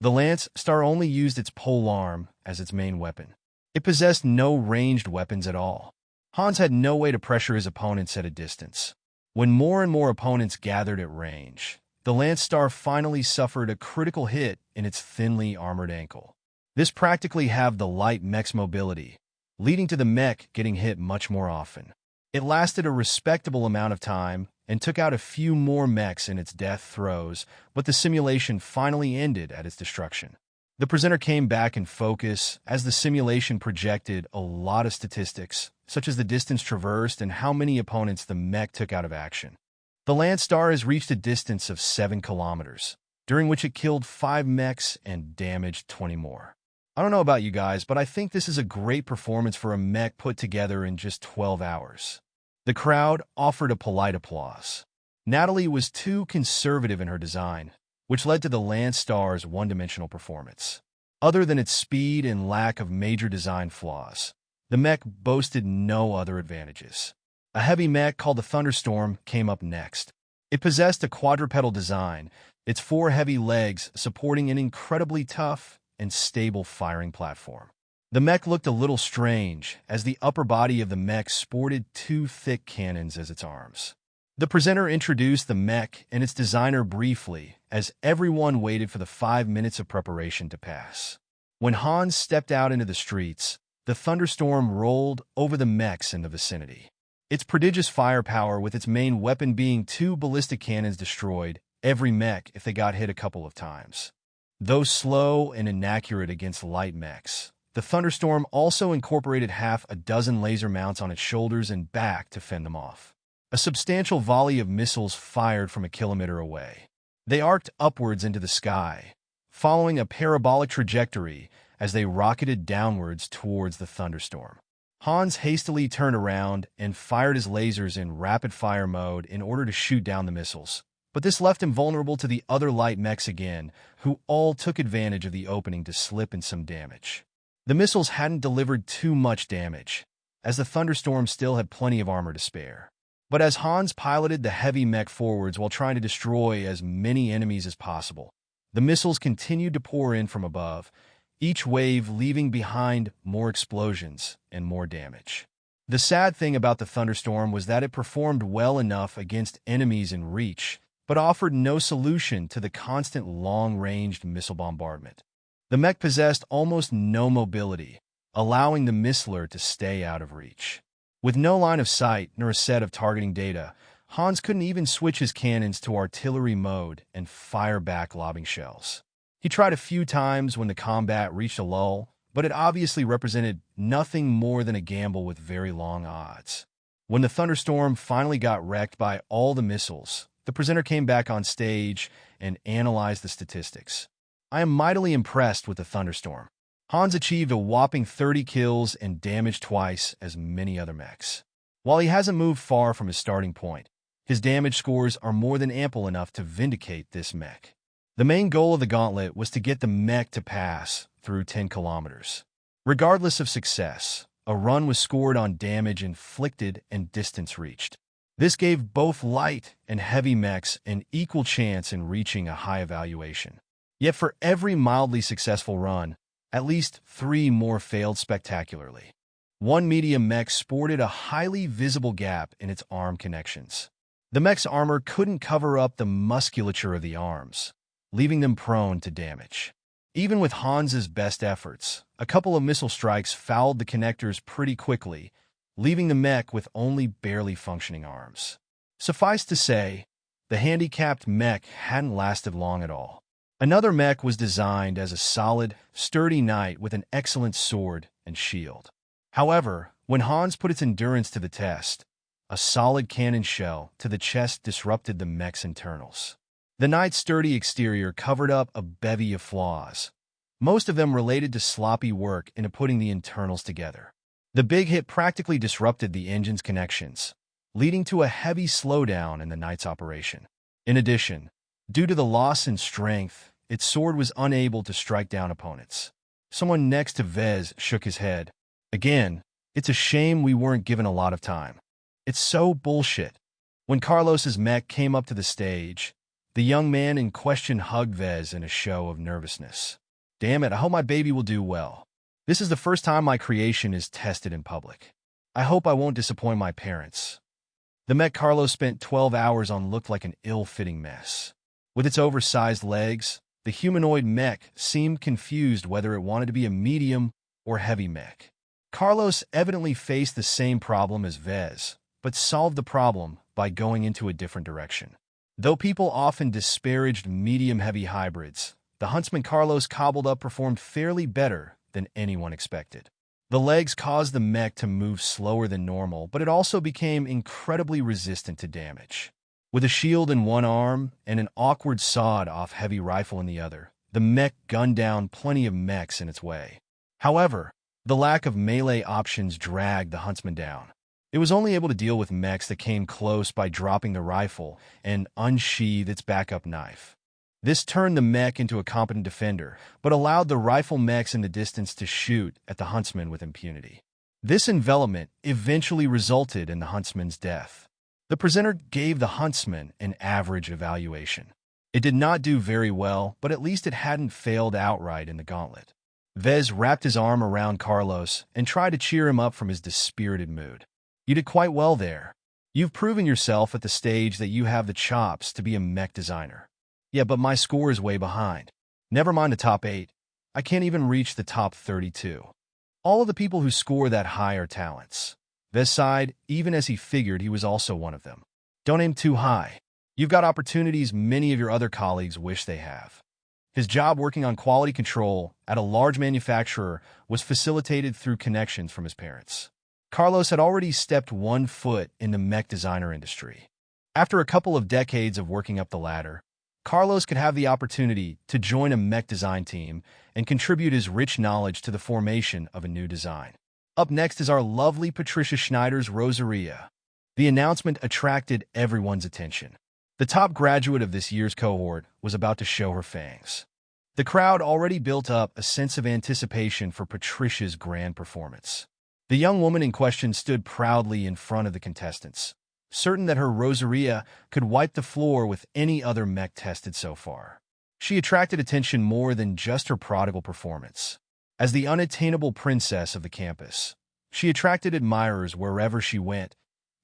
The Landstar only used its polearm as its main weapon. It possessed no ranged weapons at all. Hans had no way to pressure his opponents at a distance. When more and more opponents gathered at range, the Lance Star finally suffered a critical hit in its thinly armored ankle. This practically halved the light mech's mobility, leading to the mech getting hit much more often. It lasted a respectable amount of time and took out a few more mechs in its death throes, but the simulation finally ended at its destruction. The presenter came back in focus as the simulation projected a lot of statistics, such as the distance traversed and how many opponents the mech took out of action. The Lance Star has reached a distance of 7 kilometers, during which it killed 5 mechs and damaged 20 more. I don't know about you guys, but I think this is a great performance for a mech put together in just 12 hours. The crowd offered a polite applause. Natalie was too conservative in her design, which led to the Lance Star's one-dimensional performance. Other than its speed and lack of major design flaws, the mech boasted no other advantages. A heavy mech called the Thunderstorm came up next. It possessed a quadrupedal design, its 4 heavy legs supporting an incredibly tough and stable firing platform. The mech looked a little strange, as the upper body of the mech sported 2 thick cannons as its arms. The presenter introduced the mech and its designer briefly, as everyone waited for the 5 minutes of preparation to pass. When Hans stepped out into the streets, the Thunderstorm rolled over the mechs in the vicinity. Its prodigious firepower, with its main weapon being 2 ballistic cannons, destroyed every mech if they got hit a couple of times. Though slow and inaccurate against light mechs, the Thunderstorm also incorporated half a dozen laser mounts on its shoulders and back to fend them off. A substantial volley of missiles fired from a kilometer away. They arced upwards into the sky, following a parabolic trajectory as they rocketed downwards towards the Thunderstorm. Hans hastily turned around and fired his lasers in rapid-fire mode in order to shoot down the missiles. But this left him vulnerable to the other light mechs again, who all took advantage of the opening to slip in some damage. The missiles hadn't delivered too much damage, as the Thunderstorm still had plenty of armor to spare. But as Hans piloted the heavy mech forwards while trying to destroy as many enemies as possible, the missiles continued to pour in from above, each wave leaving behind more explosions and more damage. The sad thing about the Thunderstorm was that it performed well enough against enemies in reach, but offered no solution to the constant long-ranged missile bombardment. The mech possessed almost no mobility, allowing the missiler to stay out of reach. With no line of sight nor a set of targeting data, Hans couldn't even switch his cannons to artillery mode and fire back lobbing shells. He tried a few times when the combat reached a lull, but it obviously represented nothing more than a gamble with very long odds. When the Thunderstorm finally got wrecked by all the missiles, the presenter came back on stage and analyzed the statistics. I am mightily impressed with the Thunderstorm. Hans achieved a whopping 30 kills and damaged twice as many other mechs. While he hasn't moved far from his starting point, his damage scores are more than ample enough to vindicate this mech. The main goal of the gauntlet was to get the mech to pass through 10 kilometers. Regardless of success, a run was scored on damage inflicted and distance reached. This gave both light and heavy mechs an equal chance in reaching a high evaluation. Yet for every mildly successful run, at least 3 more failed spectacularly. One medium mech sported a highly visible gap in its arm connections. The mech's armor couldn't cover up the musculature of the arms, leaving them prone to damage. Even with Hans's best efforts, a couple of missile strikes fouled the connectors pretty quickly, leaving the mech with only barely functioning arms. Suffice to say, the handicapped mech hadn't lasted long at all. Another mech was designed as a solid, sturdy knight with an excellent sword and shield. However, when Hans put its endurance to the test, a solid cannon shell to the chest disrupted the mech's internals. The knight's sturdy exterior covered up a bevy of flaws, most of them related to sloppy work into putting the internals together. The big hit practically disrupted the engine's connections, leading to a heavy slowdown in the knight's operation. In addition, due to the loss in strength, its sword was unable to strike down opponents. Someone next to Vez shook his head. Again, it's a shame we weren't given a lot of time. It's so bullshit. When Carlos's mech came up to the stage, the young man in question hugged Vez in a show of nervousness. Damn it, I hope my baby will do well. This is the first time my creation is tested in public. I hope I won't disappoint my parents. The mech Carlos spent 12 hours on looked like an ill-fitting mess. With its oversized legs, the humanoid mech seemed confused whether it wanted to be a medium or heavy mech. Carlos evidently faced the same problem as Vez, but solved the problem by going into a different direction. Though people often disparaged medium-heavy hybrids, the huntsman Carlos cobbled up performed fairly better than anyone expected. The legs caused the mech to move slower than normal, but it also became incredibly resistant to damage. With a shield in one arm and an awkward sawed-off heavy rifle in the other, the mech gunned down plenty of mechs in its way. However, the lack of melee options dragged the huntsman down. It was only able to deal with mechs that came close by dropping the rifle and unsheathe its backup knife. This turned the mech into a competent defender, but allowed the rifle mechs in the distance to shoot at the huntsman with impunity. This envelopment eventually resulted in the huntsman's death. The presenter gave the huntsman an average evaluation. It did not do very well, but at least it hadn't failed outright in the gauntlet. Vez wrapped his arm around Carlos and tried to cheer him up from his dispirited mood. "You did quite well there. You've proven yourself at the stage that you have the chops to be a mech designer." "Yeah, but my score is way behind. Never mind the top 8. I can't even reach the top 32. All of the people who score that high are talents." Vez sighed, even as he figured he was also one of them. "Don't aim too high. You've got opportunities many of your other colleagues wish they have." His job working on quality control at a large manufacturer was facilitated through connections from his parents. Carlos had already stepped one foot in the mech designer industry. After a couple of decades of working up the ladder, Carlos could have the opportunity to join a mech design team and contribute his rich knowledge to the formation of a new design. Up next is our lovely Patricia Schneider's Rosaria. The announcement attracted everyone's attention. The top graduate of this year's cohort was about to show her fangs. The crowd already built up a sense of anticipation for Patricia's grand performance. The young woman in question stood proudly in front of the contestants, certain that her Rosaria could wipe the floor with any other mech tested so far. She attracted attention more than just her prodigal performance. As the unattainable princess of the campus, she attracted admirers wherever she went,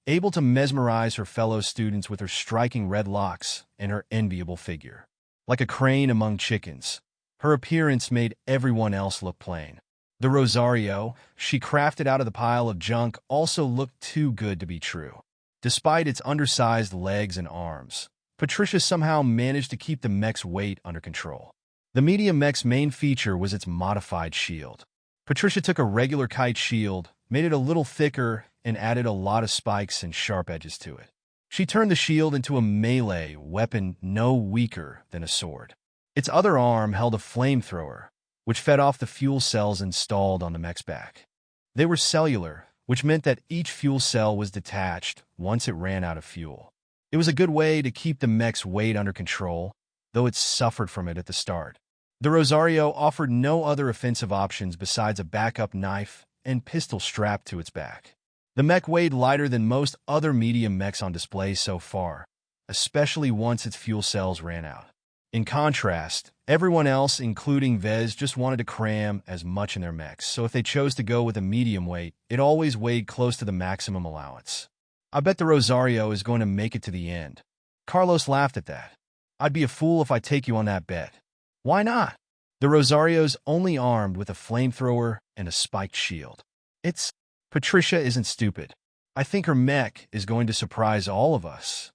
able to mesmerize her fellow students with her striking red locks and her enviable figure. Like a crane among chickens, her appearance made everyone else look plain. The Rosario she crafted out of the pile of junk also looked too good to be true. Despite its undersized legs and arms, Patricia somehow managed to keep the mech's weight under control. The medium mech's main feature was its modified shield. Patricia took a regular kite shield, made it a little thicker, and added a lot of spikes and sharp edges to it. She turned the shield into a melee weapon no weaker than a sword. Its other arm held a flamethrower, which fed off the fuel cells installed on the mech's back. They were cellular, which meant that each fuel cell was detached once it ran out of fuel. It was a good way to keep the mech's weight under control, though it suffered from it at the start. The Rosario offered no other offensive options besides a backup knife and pistol strapped to its back. The mech weighed lighter than most other medium mechs on display so far, especially once its fuel cells ran out. In contrast, everyone else, including Vez, just wanted to cram as much in their mechs, so if they chose to go with a medium weight, it always weighed close to the maximum allowance. "I bet the Rosario is going to make it to the end." Carlos laughed at that. "I'd be a fool if I take you on that bet." "Why not?" "The Rosario's only armed with a flamethrower and a spiked shield. It's..." Patricia isn't stupid. "I think her mech is going to surprise all of us."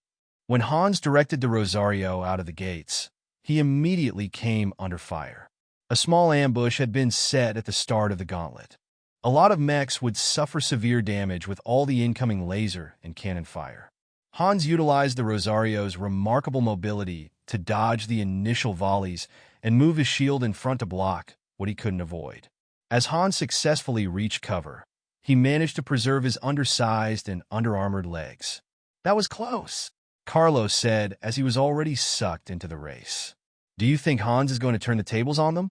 When Hans directed the Rosario out of the gates, he immediately came under fire. A small ambush had been set at the start of the gauntlet. A lot of mechs would suffer severe damage with all the incoming laser and cannon fire. Hans utilized the Rosario's remarkable mobility to dodge the initial volleys and move his shield in front to block what he couldn't avoid. As Hans successfully reached cover, he managed to preserve his undersized and underarmored legs. "That was close," Carlos said as he was already sucked into the race. "Do you think Hans is going to turn the tables on them?"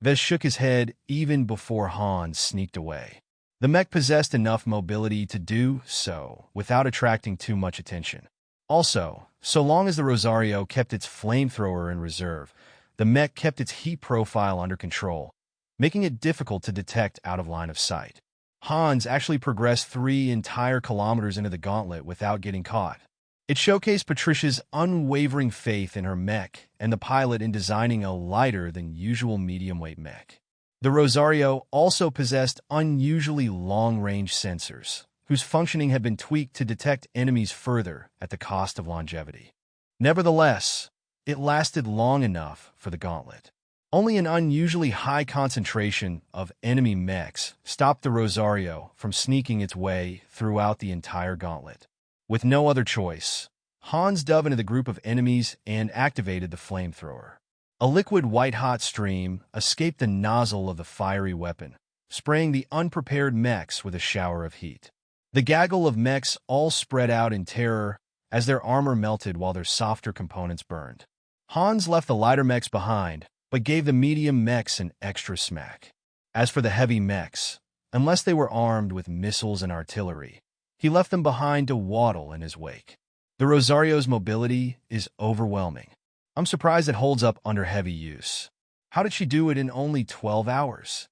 Vez shook his head even before Hans sneaked away. The mech possessed enough mobility to do so without attracting too much attention. Also, so long as the Rosario kept its flamethrower in reserve, the mech kept its heat profile under control, making it difficult to detect out of line of sight. Hans actually progressed 3 entire kilometers into the gauntlet without getting caught. It showcased Patricia's unwavering faith in her mech and the pilot in designing a lighter-than-usual medium-weight mech. The Rosario also possessed unusually long-range sensors, whose functioning had been tweaked to detect enemies further at the cost of longevity. Nevertheless, it lasted long enough for the gauntlet. Only an unusually high concentration of enemy mechs stopped the Rosario from sneaking its way throughout the entire gauntlet. With no other choice, Hans dove into the group of enemies and activated the flamethrower. A liquid white-hot stream escaped the nozzle of the fiery weapon, spraying the unprepared mechs with a shower of heat. The gaggle of mechs all spread out in terror as their armor melted while their softer components burned. Hans left the lighter mechs behind, but gave the medium mechs an extra smack. As for the heavy mechs, unless they were armed with missiles and artillery, he left them behind to waddle in his wake. The Rosario's mobility is overwhelming. I'm surprised it holds up under heavy use. How did she do it in only 12 hours?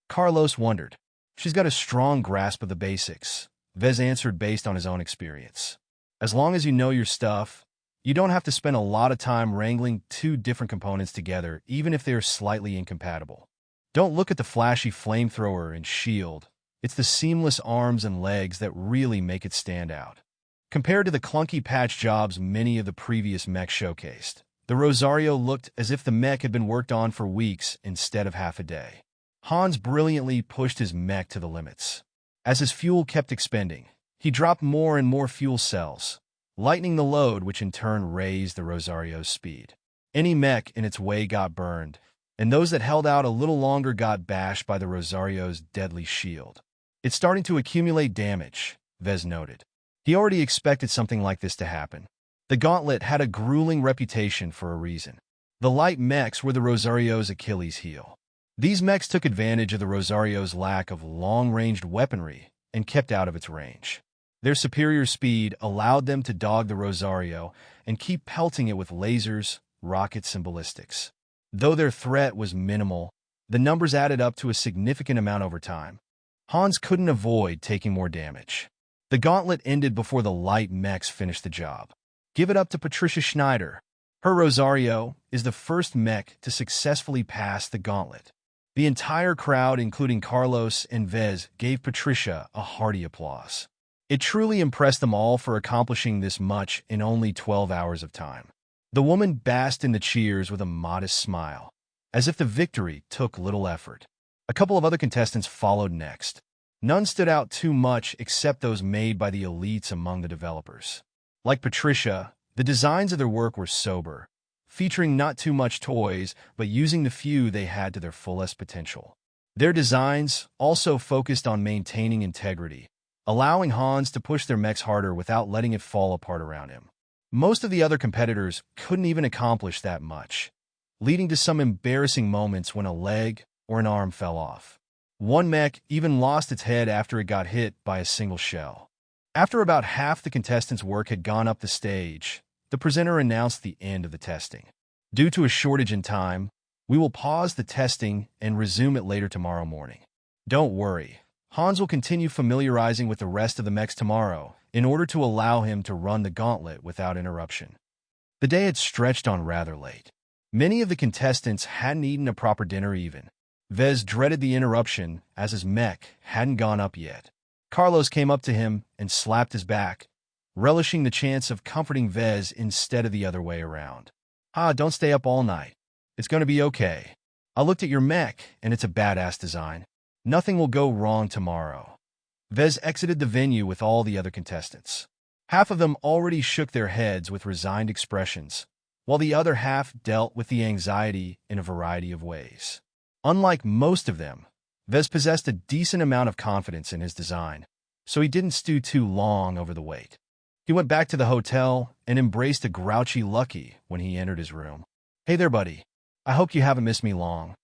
Carlos wondered. She's got a strong grasp of the basics, Vez answered based on his own experience. As long as you know your stuff, you don't have to spend a lot of time wrangling 2 different components together, even if they're slightly incompatible. Don't look at the flashy flamethrower and shield. It's the seamless arms and legs that really make it stand out. Compared to the clunky patch jobs many of the previous mechs showcased, the Rosario looked as if the mech had been worked on for weeks instead of half a day. Hans brilliantly pushed his mech to the limits. As his fuel kept expending, he dropped more and more fuel cells, lightening the load, which in turn raised the Rosario's speed. Any mech in its way got burned, and those that held out a little longer got bashed by the Rosario's deadly shield. It's starting to accumulate damage, Vez noted. He already expected something like this to happen. The gauntlet had a grueling reputation for a reason. The light mechs were the Rosario's Achilles heel. These mechs took advantage of the Rosario's lack of long-ranged weaponry and kept out of its range. Their superior speed allowed them to dog the Rosario and keep pelting it with lasers, rockets, and ballistics. Though their threat was minimal, the numbers added up to a significant amount over time. Hans couldn't avoid taking more damage. The gauntlet ended before the light mechs finished the job. Give it up to Patricia Schneider. Her Rosario is the first mech to successfully pass the gauntlet. The entire crowd, including Carlos and Vez, gave Patricia a hearty applause. It truly impressed them all for accomplishing this much in only 12 hours of time. The woman basked in the cheers with a modest smile, as if the victory took little effort. A couple of other contestants followed next. None stood out too much except those made by the elites among the developers. Like Patricia, the designs of their work were sober, featuring not too much toys, but using the few they had to their fullest potential. Their designs also focused on maintaining integrity, allowing Hans to push their mechs harder without letting it fall apart around him. Most of the other competitors couldn't even accomplish that much, leading to some embarrassing moments when a leg or an arm fell off. One mech even lost its head after it got hit by a single shell. After about half the contestants' work had gone up the stage, the presenter announced the end of the testing. Due to a shortage in time, we will pause the testing and resume it later tomorrow morning. Don't worry, Hans will continue familiarizing with the rest of the mechs tomorrow in order to allow him to run the gauntlet without interruption. The day had stretched on rather late. Many of the contestants hadn't eaten a proper dinner even. Vez dreaded the interruption as his mech hadn't gone up yet. Carlos came up to him and slapped his back, relishing the chance of comforting Vez instead of the other way around. Don't stay up all night. It's going to be okay. I looked at your mech, and it's a badass design. Nothing will go wrong tomorrow. Vez exited the venue with all the other contestants. Half of them already shook their heads with resigned expressions, while the other half dealt with the anxiety in a variety of ways. Unlike most of them, Vez possessed a decent amount of confidence in his design, so he didn't stew too long over the wait. He went back to the hotel and embraced a grouchy Lucky when he entered his room. "Hey there, buddy. I hope you haven't missed me long."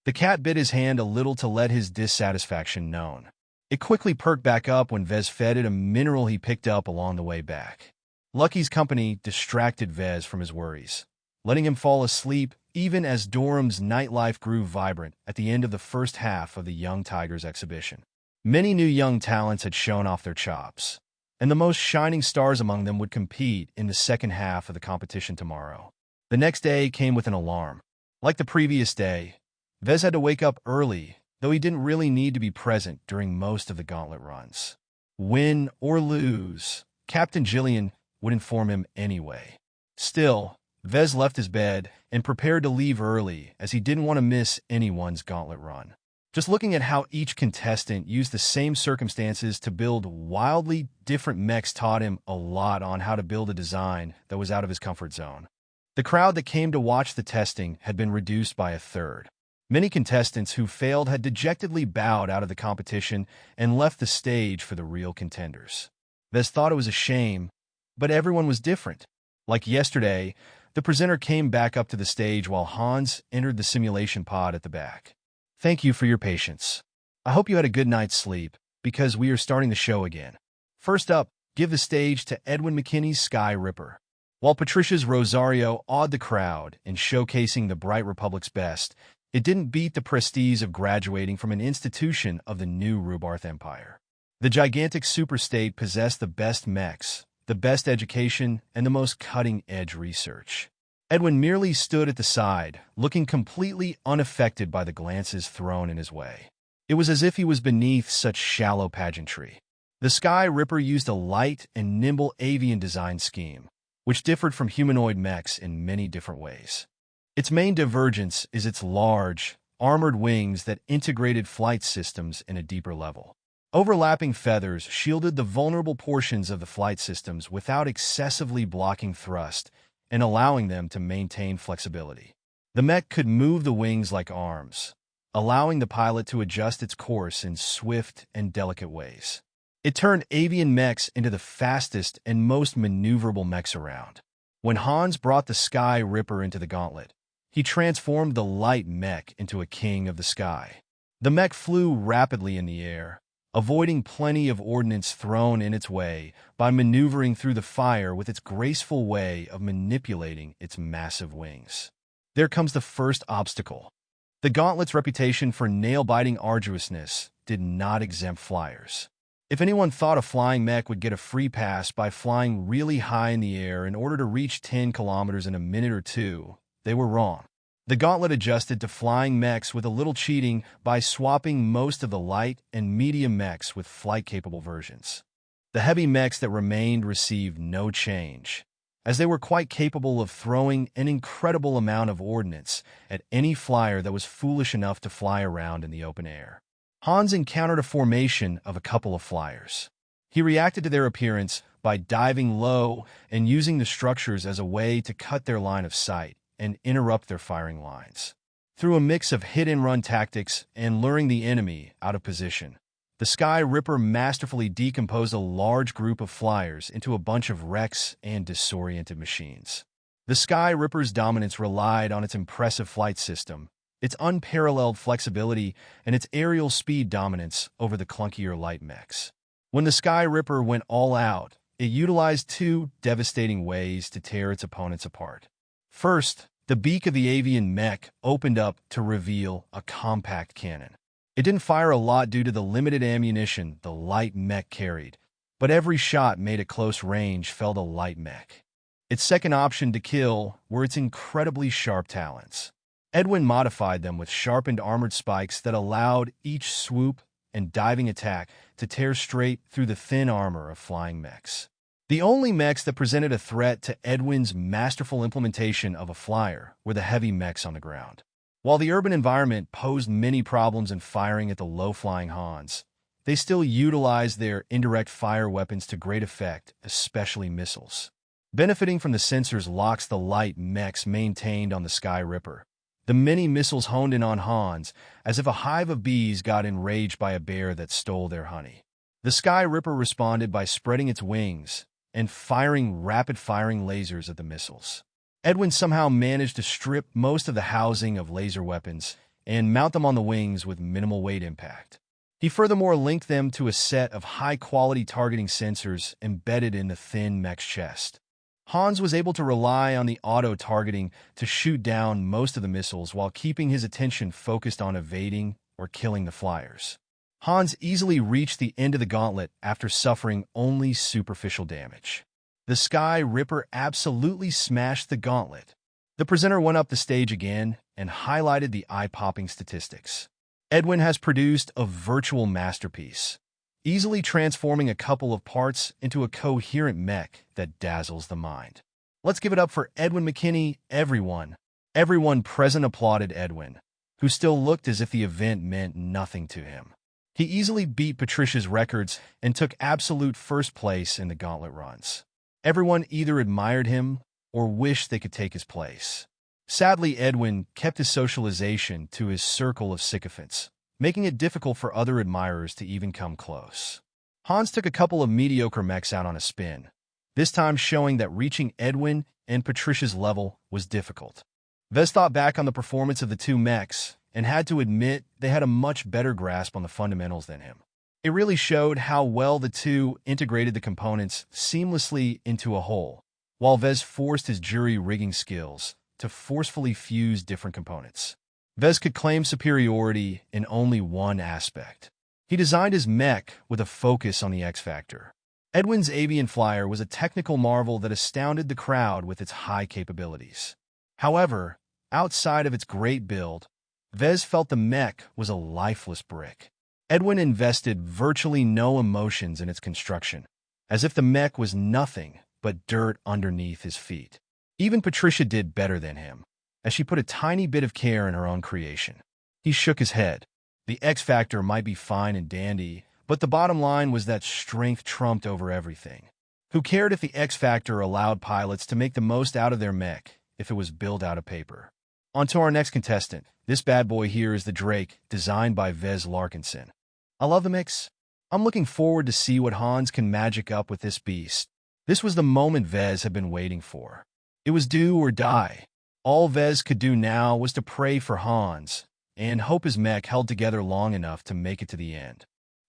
The cat bit his hand a little to let his dissatisfaction known. It quickly perked back up when Vez fed it a mineral he picked up along the way back. Lucky's company distracted Vez from his worries, letting him fall asleep even as Durham's nightlife grew vibrant at the end of the first half of the Young Tigers exhibition. Many new young talents had shown off their chops, and the most shining stars among them would compete in the second half of the competition tomorrow. The next day came with an alarm. Like the previous day, Vez had to wake up early, though he didn't really need to be present during most of the gauntlet runs. Win or lose, Captain Jillian would inform him anyway. Still, Vez left his bed and prepared to leave early as he didn't want to miss anyone's gauntlet run. Just looking at how each contestant used the same circumstances to build wildly different mechs taught him a lot on how to build a design that was out of his comfort zone. The crowd that came to watch the testing had been reduced by a third. Many contestants who failed had dejectedly bowed out of the competition and left the stage for the real contenders. Vez thought it was a shame, but everyone was different. Like yesterday, the presenter came back up to the stage while Hans entered the simulation pod at the back. Thank you for your patience. I hope you had a good night's sleep, because we are starting the show again. First up, give the stage to Edwin McKinney's Sky Ripper. While Patricia's Rosario awed the crowd in showcasing the Bright Republic's best, it didn't beat the prestige of graduating from an institution of the new Rubarth Empire. The gigantic superstate possessed the best mechs, the best education, and the most cutting-edge research. Edwin merely stood at the side, looking completely unaffected by the glances thrown in his way. It was as if he was beneath such shallow pageantry. The Sky Ripper used a light and nimble avian design scheme, which differed from humanoid mechs in many different ways. Its main divergence is its large, armored wings that integrated flight systems in a deeper level. Overlapping feathers shielded the vulnerable portions of the flight systems without excessively blocking thrust and allowing them to maintain flexibility. The mech could move the wings like arms, allowing the pilot to adjust its course in swift and delicate ways. It turned avian mechs into the fastest and most maneuverable mechs around. When Hans brought the Sky Ripper into the gauntlet, he transformed the light mech into a king of the sky. The mech flew rapidly in the air, avoiding plenty of ordnance thrown in its way by maneuvering through the fire with its graceful way of manipulating its massive wings. There comes the first obstacle. The gauntlet's reputation for nail-biting arduousness did not exempt flyers. If anyone thought a flying mech would get a free pass by flying really high in the air in order to reach 10 kilometers in a minute or two, they were wrong. The gauntlet adjusted to flying mechs with a little cheating by swapping most of the light and medium mechs with flight-capable versions. The heavy mechs that remained received no change, as they were quite capable of throwing an incredible amount of ordnance at any flyer that was foolish enough to fly around in the open air. Hans encountered a formation of a couple of flyers. He reacted to their appearance by diving low and using the structures as a way to cut their line of sight and interrupt their firing lines. Through a mix of hit-and-run tactics and luring the enemy out of position, the Sky Ripper masterfully decomposed a large group of flyers into a bunch of wrecks and disoriented machines. The Sky Ripper's dominance relied on its impressive flight system, its unparalleled flexibility, and its aerial speed dominance over the clunkier light mechs. When the Sky Ripper went all out, it utilized two devastating ways to tear its opponents apart. First, the beak of the avian mech opened up to reveal a compact cannon. It didn't fire a lot due to the limited ammunition the light mech carried, but every shot made at close range felled a light mech. Its second option to kill were its incredibly sharp talons. Edwin modified them with sharpened armored spikes that allowed each swoop and diving attack to tear straight through the thin armor of flying mechs. The only mechs that presented a threat to Edwin's masterful implementation of a flyer were the heavy mechs on the ground. While the urban environment posed many problems in firing at the low-flying Hans, they still utilized their indirect fire weapons to great effect, especially missiles. Benefiting from the sensors locks the light mechs maintained on the Sky Ripper, the many missiles honed in on Hans as if a hive of bees got enraged by a bear that stole their honey. The Sky Ripper responded by spreading its wings and firing rapid-firing lasers at the missiles. Edwin somehow managed to strip most of the housing of laser weapons and mount them on the wings with minimal weight impact. He furthermore linked them to a set of high-quality targeting sensors embedded in the thin mech's chest. Hans was able to rely on the auto-targeting to shoot down most of the missiles while keeping his attention focused on evading or killing the flyers. Hans easily reached the end of the gauntlet after suffering only superficial damage. The Sky Ripper absolutely smashed the gauntlet. The presenter went up the stage again and highlighted the eye-popping statistics. Edwin has produced a virtual masterpiece, easily transforming a couple of parts into a coherent mech that dazzles the mind. Let's give it up for Edwin McKinney, everyone. Everyone present applauded Edwin, who still looked as if the event meant nothing to him. He easily beat Patricia's records and took absolute first place in the gauntlet runs. Everyone either admired him or wished they could take his place. Sadly, Edwin kept his socialization to his circle of sycophants, making it difficult for other admirers to even come close. Hans took a couple of mediocre mechs out on a spin, this time showing that reaching Edwin and Patricia's level was difficult. Vez thought back on the performance of the two mechs and had to admit they had a much better grasp on the fundamentals than him. It really showed how well the two integrated the components seamlessly into a whole, while Vez forced his jury rigging skills to forcefully fuse different components. Vez could claim superiority in only one aspect. He designed his mech with a focus on the X factor. Edwin's avian flyer was a technical marvel that astounded the crowd with its high capabilities. However, outside of its great build, Vez felt the mech was a lifeless brick. Edwin invested virtually no emotions in its construction, as if the mech was nothing but dirt underneath his feet. Even Patricia did better than him, as she put a tiny bit of care in her own creation. He shook his head. The X Factor might be fine and dandy, but the bottom line was that strength trumped over everything. Who cared if the X Factor allowed pilots to make the most out of their mech if it was built out of paper? On to our next contestant. This bad boy here is the Drake, designed by Vez Larkinson. I love the mix. I'm looking forward to see what Hans can magic up with this beast. This was the moment Vez had been waiting for. It was do or die. All Vez could do now was to pray for Hans and hope his mech held together long enough to make it to the end.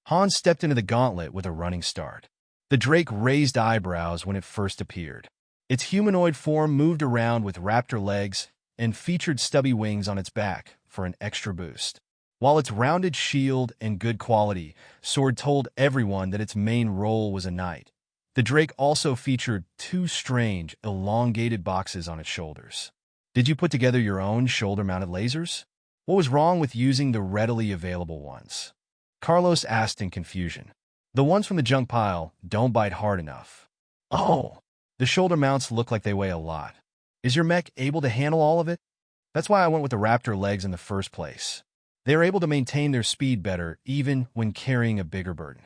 Hans stepped into the gauntlet with a running start. The Drake raised eyebrows when it first appeared. Its humanoid form moved around with raptor legs and featured stubby wings on its back for an extra boost. While its rounded shield and good quality sword told everyone that its main role was a knight, the Drake also featured two strange, elongated boxes on its shoulders. Did you put together your own shoulder-mounted lasers? What was wrong with using the readily available ones? Carlos asked in confusion. The ones from the junk pile don't bite hard enough. Oh, the shoulder mounts look like they weigh a lot. Is your mech able to handle all of it? That's why I went with the raptor legs in the first place. They are able to maintain their speed better even when carrying a bigger burden.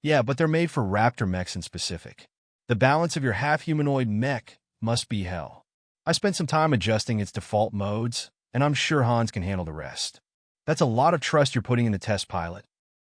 Yeah, but they're made for raptor mechs in specific. The balance of your half-humanoid mech must be hell. I spent some time adjusting its default modes, and I'm sure Hans can handle the rest. That's a lot of trust you're putting in the test pilot.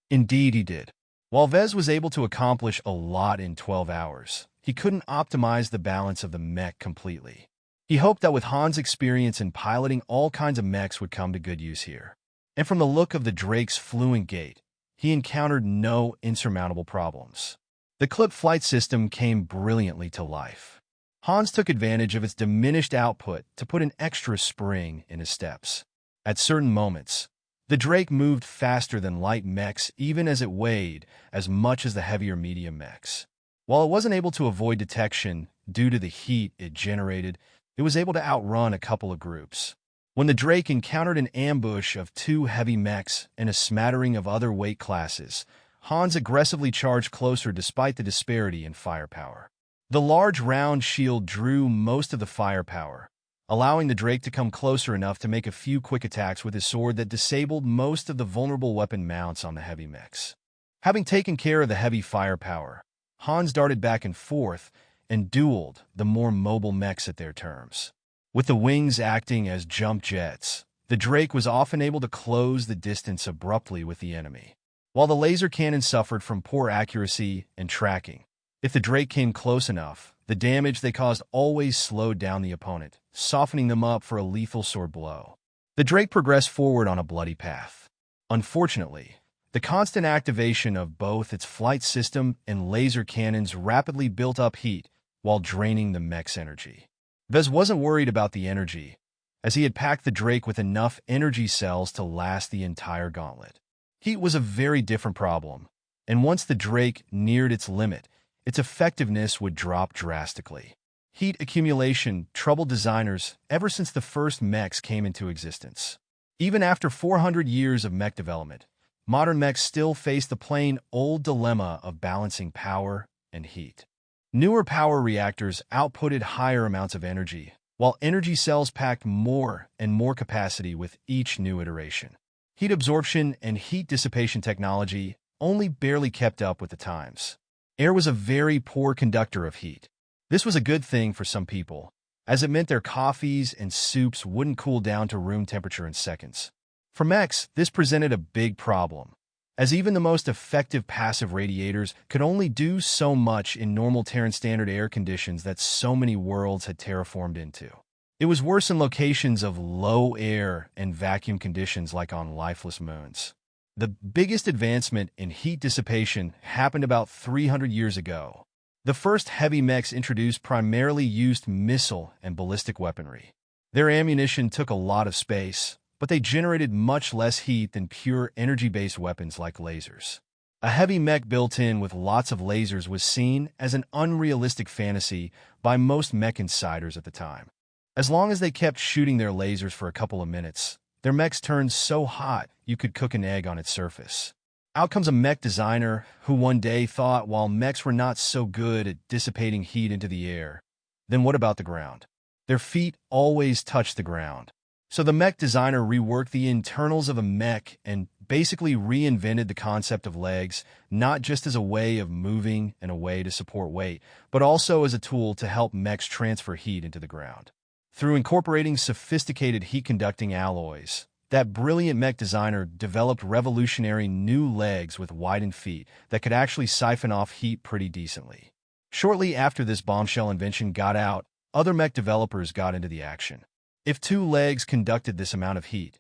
Indeed he did. While Vez was able to accomplish a lot in 12 hours, he couldn't optimize the balance of the mech completely. He hoped that with Hans' experience in piloting all kinds of mechs would come to good use here. And from the look of the Drake's fluent gait, he encountered no insurmountable problems. The clip flight system came brilliantly to life. Hans took advantage of its diminished output to put an extra spring in his steps. At certain moments, the Drake moved faster than light mechs even as it weighed as much as the heavier medium mechs. While it wasn't able to avoid detection due to the heat it generated, it was able to outrun a couple of groups. When the Drake encountered an ambush of two heavy mechs and a smattering of other weight classes, Hans aggressively charged closer despite the disparity in firepower. The large round shield drew most of the firepower, allowing the Drake to come closer enough to make a few quick attacks with his sword that disabled most of the vulnerable weapon mounts on the heavy mechs. Having taken care of the heavy firepower, Hans darted back and forth and dueled the more mobile mechs at their terms. With the wings acting as jump jets, the Drake was often able to close the distance abruptly with the enemy. While the laser cannon suffered from poor accuracy and tracking, if the Drake came close enough, the damage they caused always slowed down the opponent, softening them up for a lethal sword blow. The Drake progressed forward on a bloody path. Unfortunately, the constant activation of both its flight system and laser cannons rapidly built up heat while draining the mech's energy. Vez wasn't worried about the energy, as he had packed the Drake with enough energy cells to last the entire gauntlet. Heat was a very different problem, and once the Drake neared its limit, its effectiveness would drop drastically. Heat accumulation troubled designers ever since the first mechs came into existence. Even after 400 years of mech development, modern mechs still face the plain-old dilemma of balancing power and heat. Newer power reactors outputted higher amounts of energy, while energy cells packed more and more capacity with each new iteration. Heat absorption and heat dissipation technology only barely kept up with the times. Air was a very poor conductor of heat. This was a good thing for some people, as it meant their coffees and soups wouldn't cool down to room temperature in seconds. For mechs, this presented a big problem, as even the most effective passive radiators could only do so much in normal Terran standard air conditions that so many worlds had terraformed into. It was worse in locations of low air and vacuum conditions like on lifeless moons. The biggest advancement in heat dissipation happened about 300 years ago. The first heavy mechs introduced primarily used missile and ballistic weaponry. Their ammunition took a lot of space, but they generated much less heat than pure energy-based weapons like lasers. A heavy mech built in with lots of lasers was seen as an unrealistic fantasy by most mech insiders at the time. As long as they kept shooting their lasers for a couple of minutes, their mechs turned so hot you could cook an egg on its surface. Out comes a mech designer who one day thought while mechs were not so good at dissipating heat into the air, then what about the ground? Their feet always touch the ground. So the mech designer reworked the internals of a mech and basically reinvented the concept of legs, not just as a way of moving and a way to support weight, but also as a tool to help mechs transfer heat into the ground. Through incorporating sophisticated heat-conducting alloys, that brilliant mech designer developed revolutionary new legs with widened feet that could actually siphon off heat pretty decently. Shortly after this bombshell invention got out, other mech developers got into the action. If 2 legs conducted this amount of heat,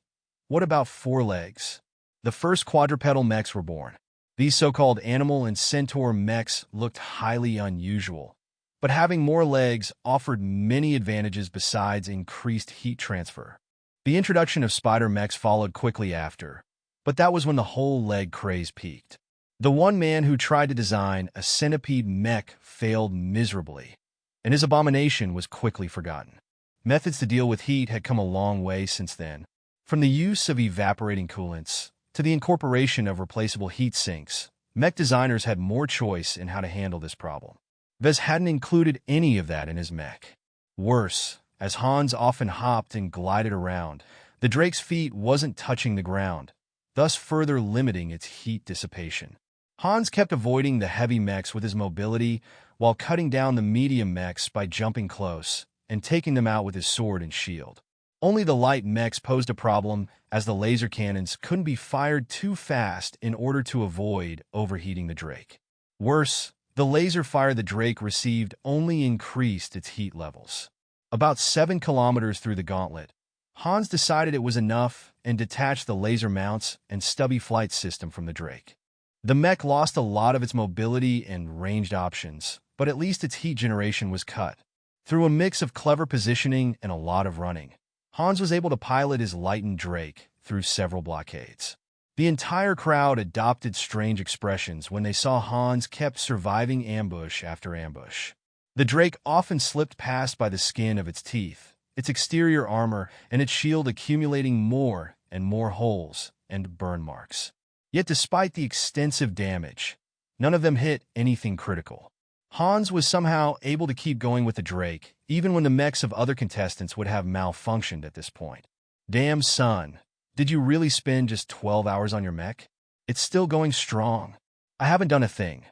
what about 4 legs? The first quadrupedal mechs were born. These so-called animal and centaur mechs looked highly unusual, but having more legs offered many advantages besides increased heat transfer. The introduction of spider mechs followed quickly after, but that was when the whole leg craze peaked. The one man who tried to design a centipede mech failed miserably, and his abomination was quickly forgotten. Methods to deal with heat had come a long way since then, from the use of evaporating coolants to the incorporation of replaceable heat sinks. Mech designers had more choice in how to handle this problem. Vez hadn't included any of that in his mech. Worse, as Hans often hopped and glided around, the Drake's feet wasn't touching the ground, thus further limiting its heat dissipation. Hans kept avoiding the heavy mechs with his mobility while cutting down the medium mechs by jumping close and taking them out with his sword and shield. Only the light mechs posed a problem, as the laser cannons couldn't be fired too fast in order to avoid overheating the Drake. Worse, the laser fire the Drake received only increased its heat levels. About 7 kilometers through the gauntlet, Hans decided it was enough and detached the laser mounts and stubby flight system from the Drake. The mech lost a lot of its mobility and ranged options, but at least its heat generation was cut. Through a mix of clever positioning and a lot of running, Hans was able to pilot his lightened Drake through several blockades. The entire crowd adopted strange expressions when they saw Hans kept surviving ambush after ambush. The Drake often slipped past by the skin of its teeth, its exterior armor and its shield accumulating more and more holes and burn marks. Yet despite the extensive damage, none of them hit anything critical. Hans was somehow able to keep going with the Drake, even when the mechs of other contestants would have malfunctioned at this point. Damn son, did you really spend just 12 hours on your mech? It's still going strong. I haven't done a thing.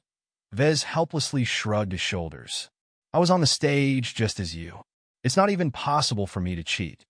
Vez helplessly shrugged his shoulders. I was on the stage just as you. It's not even possible for me to cheat.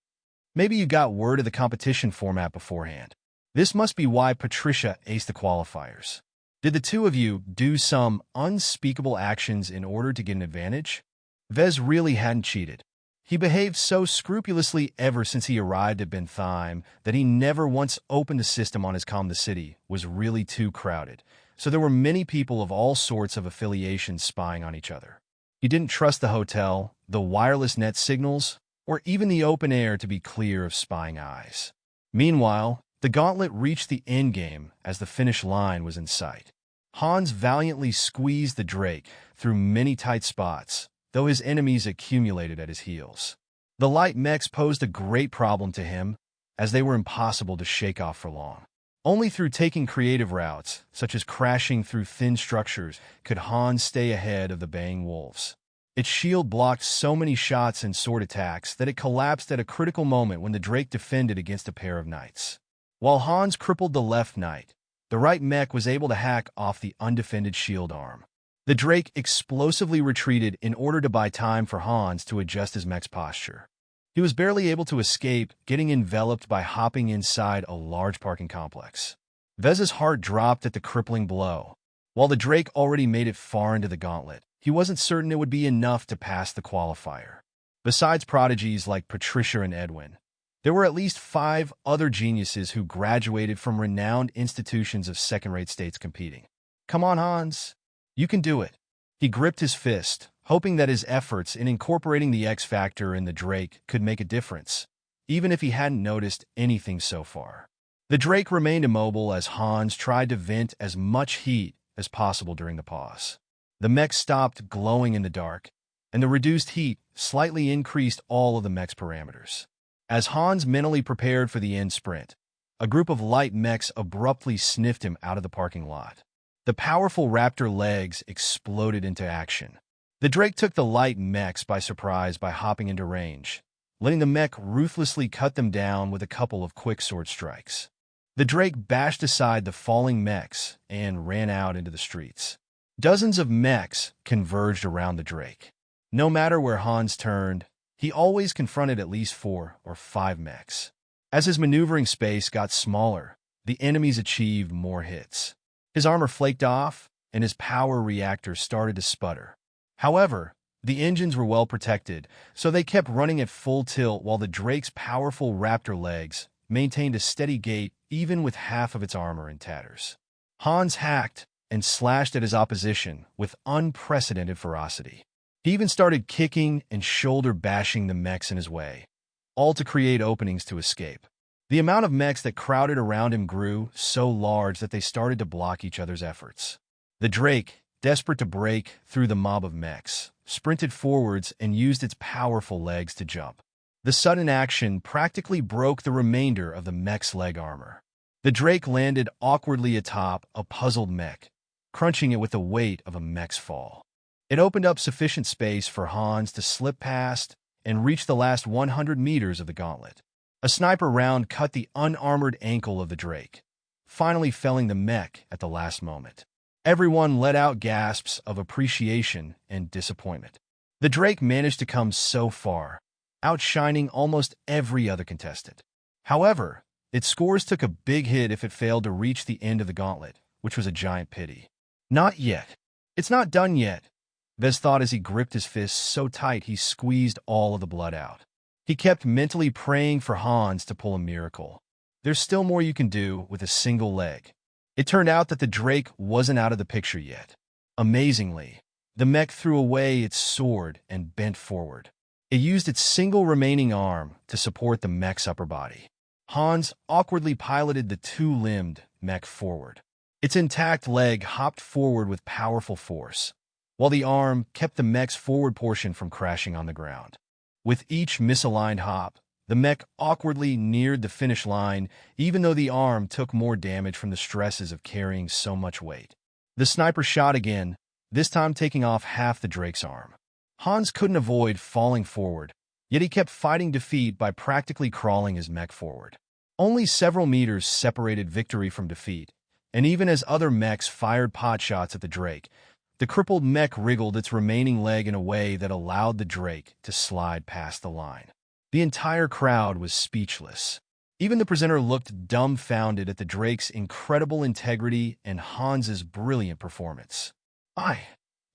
Maybe you got word of the competition format beforehand. This must be why Patricia aced the qualifiers. Did the two of you do some unspeakable actions in order to get an advantage? Vez really hadn't cheated. He behaved so scrupulously ever since he arrived at Bentheim that he never once opened the system on his comm. The city was really too crowded, so there were many people of all sorts of affiliations spying on each other. He didn't trust the hotel, the wireless net signals, or even the open air to be clear of spying eyes. Meanwhile, The gauntlet reached the endgame as the finish line was in sight. Hans valiantly squeezed the Drake through many tight spots, though his enemies accumulated at his heels. The light mechs posed a great problem to him, as they were impossible to shake off for long. Only through taking creative routes, such as crashing through thin structures, could Hans stay ahead of the baying wolves. Its shield blocked so many shots and sword attacks that it collapsed at a critical moment when the Drake defended against a pair of knights. While Hans crippled the left knight, the right mech was able to hack off the undefended shield arm. The Drake explosively retreated in order to buy time for Hans to adjust his mech's posture. He was barely able to escape, getting enveloped by hopping inside a large parking complex. Vez's heart dropped at the crippling blow. While the Drake already made it far into the gauntlet, he wasn't certain it would be enough to pass the qualifier. Besides prodigies like Patricia and Edwin, there were at least 5 other geniuses who graduated from renowned institutions of second-rate states competing. Come on, Hans. You can do it. He gripped his fist, hoping that his efforts in incorporating the X factor in the Drake could make a difference, even if he hadn't noticed anything so far. The Drake remained immobile as Hans tried to vent as much heat as possible during the pause. The mech stopped glowing in the dark, and the reduced heat slightly increased all of the mech's parameters. As Hans mentally prepared for the end sprint, a group of light mechs abruptly sniffed him out of the parking lot. The powerful raptor legs exploded into action. The Drake took the light mechs by surprise by hopping into range, letting the mech ruthlessly cut them down with a couple of quick sword strikes. The Drake bashed aside the falling mechs and ran out into the streets. Dozens of mechs converged around the Drake. No matter where Hans turned, he always confronted at least 4 or 5 mechs. As his maneuvering space got smaller, the enemies achieved more hits. His armor flaked off, and his power reactors started to sputter. However, the engines were well protected, so they kept running at full tilt while the Drake's powerful raptor legs maintained a steady gait even with half of its armor in tatters. Hans hacked and slashed at his opposition with unprecedented ferocity. He even started kicking and shoulder-bashing the mechs in his way, all to create openings to escape. The amount of mechs that crowded around him grew so large that they started to block each other's efforts. The Drake, desperate to break through the mob of mechs, sprinted forwards and used its powerful legs to jump. The sudden action practically broke the remainder of the mech's leg armor. The Drake landed awkwardly atop a puzzled mech, crunching it with the weight of a mech's fall. It opened up sufficient space for Hans to slip past and reach the last 100 meters of the gauntlet. A sniper round cut the unarmored ankle of the Drake, finally felling the mech at the last moment. Everyone let out gasps of appreciation and disappointment. The Drake managed to come so far, outshining almost every other contestant. However, its scores took a big hit if it failed to reach the end of the gauntlet, which was a giant pity. Not yet. It's not done yet, Vez thought as he gripped his fists so tight he squeezed all of the blood out. He kept mentally praying for Hans to pull a miracle. There's still more you can do with a single leg. It turned out that the Drake wasn't out of the picture yet. Amazingly, the mech threw away its sword and bent forward. It used its single remaining arm to support the mech's upper body. Hans awkwardly piloted the 2-limbed mech forward. Its intact leg hopped forward with powerful force, while the arm kept the mech's forward portion from crashing on the ground. With each misaligned hop, the mech awkwardly neared the finish line, even though the arm took more damage from the stresses of carrying so much weight. The sniper shot again, this time taking off half the Drake's arm. Hans couldn't avoid falling forward, yet he kept fighting defeat by practically crawling his mech forward. Only several meters separated victory from defeat, and even as other mechs fired potshots at the Drake, the crippled mech wriggled its remaining leg in a way that allowed the Drake to slide past the line. The entire crowd was speechless. Even the presenter looked dumbfounded at the Drake's incredible integrity and Hans's brilliant performance.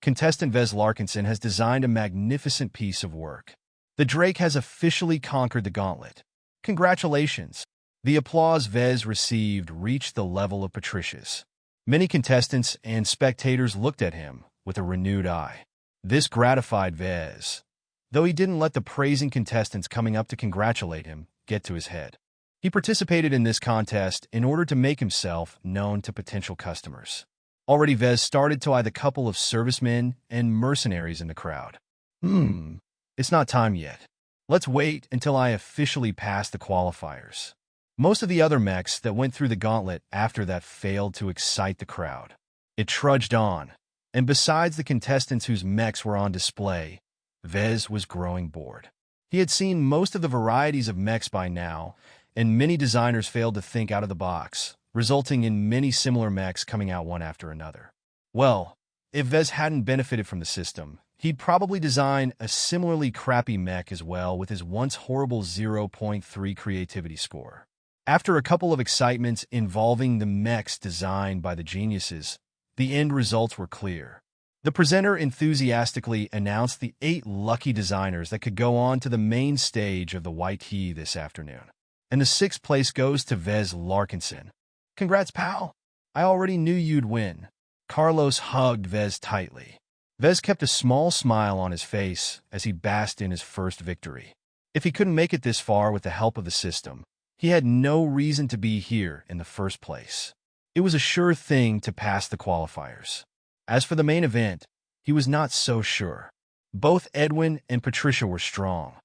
Contestant Vez Larkinson has designed a magnificent piece of work. The Drake has officially conquered the gauntlet. Congratulations! The applause Vez received reached the level of Patricia's. Many contestants and spectators looked at him with a renewed eye. This gratified Vez, though he didn't let the praising contestants coming up to congratulate him get to his head. He participated in this contest in order to make himself known to potential customers. Already Vez started to eye the couple of servicemen and mercenaries in the crowd. It's not time yet. Let's wait until I officially pass the qualifiers. Most of the other mechs that went through the gauntlet after that failed to excite the crowd. It trudged on, and besides the contestants whose mechs were on display, Vez was growing bored. He had seen most of the varieties of mechs by now, and many designers failed to think out of the box, resulting in many similar mechs coming out one after another. Well, if Vez hadn't benefited from the system, he'd probably design a similarly crappy mech as well with his once horrible 0.3 creativity score. After a couple of excitements involving the mechs designed by the geniuses, the end results were clear. The presenter enthusiastically announced the 8 lucky designers that could go on to the main stage of the YT this afternoon. And the 6th place goes to Vez Larkinson. Congrats, pal. I already knew you'd win. Carlos hugged Vez tightly. Vez kept a small smile on his face as he basked in his first victory. If he couldn't make it this far with the help of the system, he had no reason to be here in the first place. It was a sure thing to pass the qualifiers. As for the main event, he was not so sure. Both Edwin and Patricia were strong,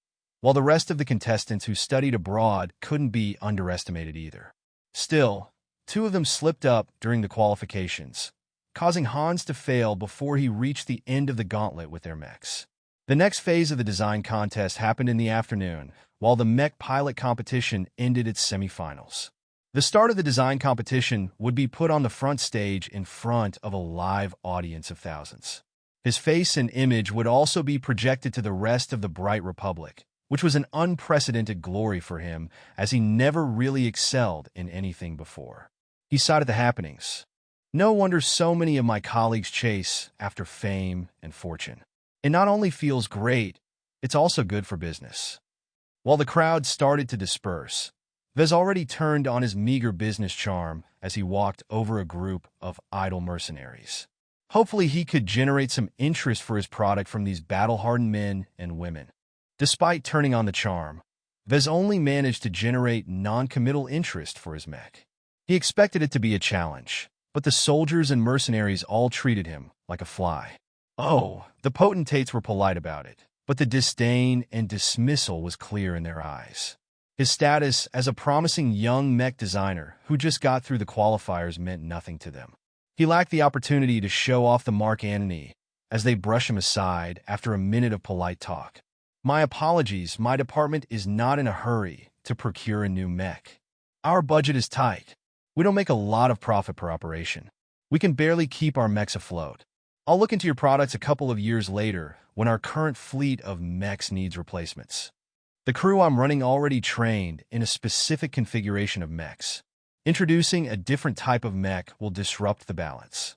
while the rest of the contestants who studied abroad couldn't be underestimated either. Still, 2 of them slipped up during the qualifications, causing Hans to fail before he reached the end of the gauntlet with their mechs. The next phase of the design contest happened in the afternoon, while the mech pilot competition ended its semifinals. The start of the design competition would be put on the front stage in front of a live audience of thousands. His face and image would also be projected to the rest of the Bright Republic, which was an unprecedented glory for him as he never really excelled in anything before. He sighed at the happenings. No wonder so many of my colleagues chase after fame and fortune. It not only feels great, it's also good for business. While the crowd started to disperse, Vez already turned on his meager business charm as he walked over a group of idle mercenaries. Hopefully he could generate some interest for his product from these battle-hardened men and women. Despite turning on the charm, Vez only managed to generate non-committal interest for his mech. He expected it to be a challenge, but the soldiers and mercenaries all treated him like a fly. Oh, the potentates were polite about it, but the disdain and dismissal was clear in their eyes. His status as a promising young mech designer who just got through the qualifiers meant nothing to them. He lacked the opportunity to show off the Mark Antony as they brush him aside after a minute of polite talk. My apologies, my department is not in a hurry to procure a new mech. Our budget is tight. We don't make a lot of profit per operation. We can barely keep our mechs afloat. I'll look into your products a couple of years later when our current fleet of mechs needs replacements. The crew I'm running already trained in a specific configuration of mechs. Introducing a different type of mech will disrupt the balance.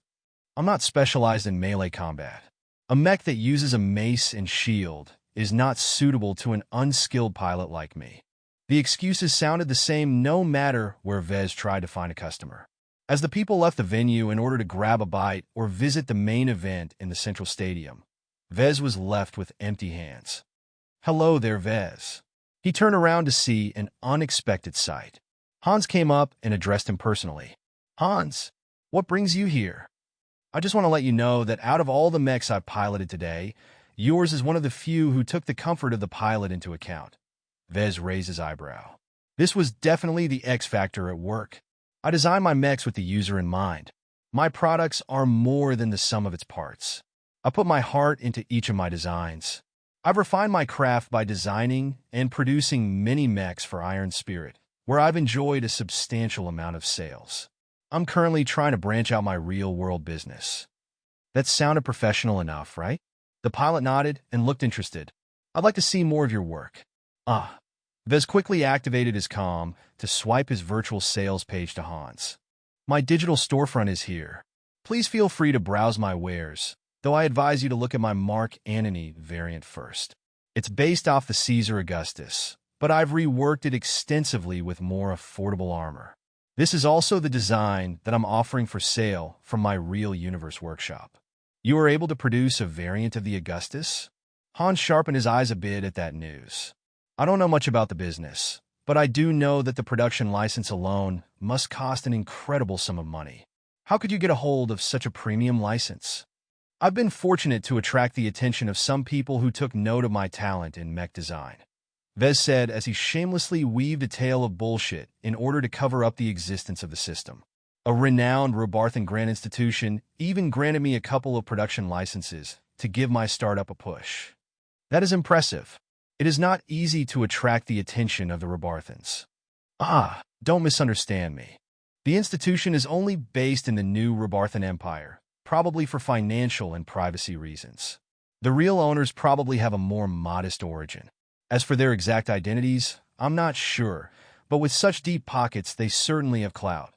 I'm not specialized in melee combat. A mech that uses a mace and shield is not suitable to an unskilled pilot like me. The excuses sounded the same no matter where Vez tried to find a customer. As the people left the venue in order to grab a bite or visit the main event in the central stadium, Vez was left with empty hands. Hello there, Vez. He turned around to see an unexpected sight. Hans came up and addressed him personally. Hans, what brings you here? I just want to let you know that out of all the mechs I've piloted today, yours is one of the few who took the comfort of the pilot into account. Vez raised his eyebrow. This was definitely the X factor at work. I design my mechs with the user in mind. My products are more than the sum of its parts. I put my heart into each of my designs. I've refined my craft by designing and producing many mechs for Iron Spirit, where I've enjoyed a substantial amount of sales. I'm currently trying to branch out my real-world business. That sounded professional enough, right? The pilot nodded and looked interested. I'd like to see more of your work. Vez quickly activated his comm to swipe his virtual sales page to Hans. My digital storefront is here. Please feel free to browse my wares, though I advise you to look at my Mark Antony variant first. It's based off the Caesar Augustus, but I've reworked it extensively with more affordable armor. This is also the design that I'm offering for sale from my Real Universe workshop. You were able to produce a variant of the Augustus? Hans sharpened his eyes a bit at that news. I don't know much about the business, but I do know that the production license alone must cost an incredible sum of money. How could you get a hold of such a premium license? I've been fortunate to attract the attention of some people who took note of my talent in mech design, Vez said as he shamelessly weaved a tale of bullshit in order to cover up the existence of the system. A renowned Robarthan grant institution even granted me a couple of production licenses to give my startup a push. That is impressive. It is not easy to attract the attention of the Robarthans. Don't misunderstand me. The institution is only based in the new Robarthan Empire, probably for financial and privacy reasons. The real owners probably have a more modest origin. As for their exact identities, I'm not sure, but with such deep pockets, they certainly have clout.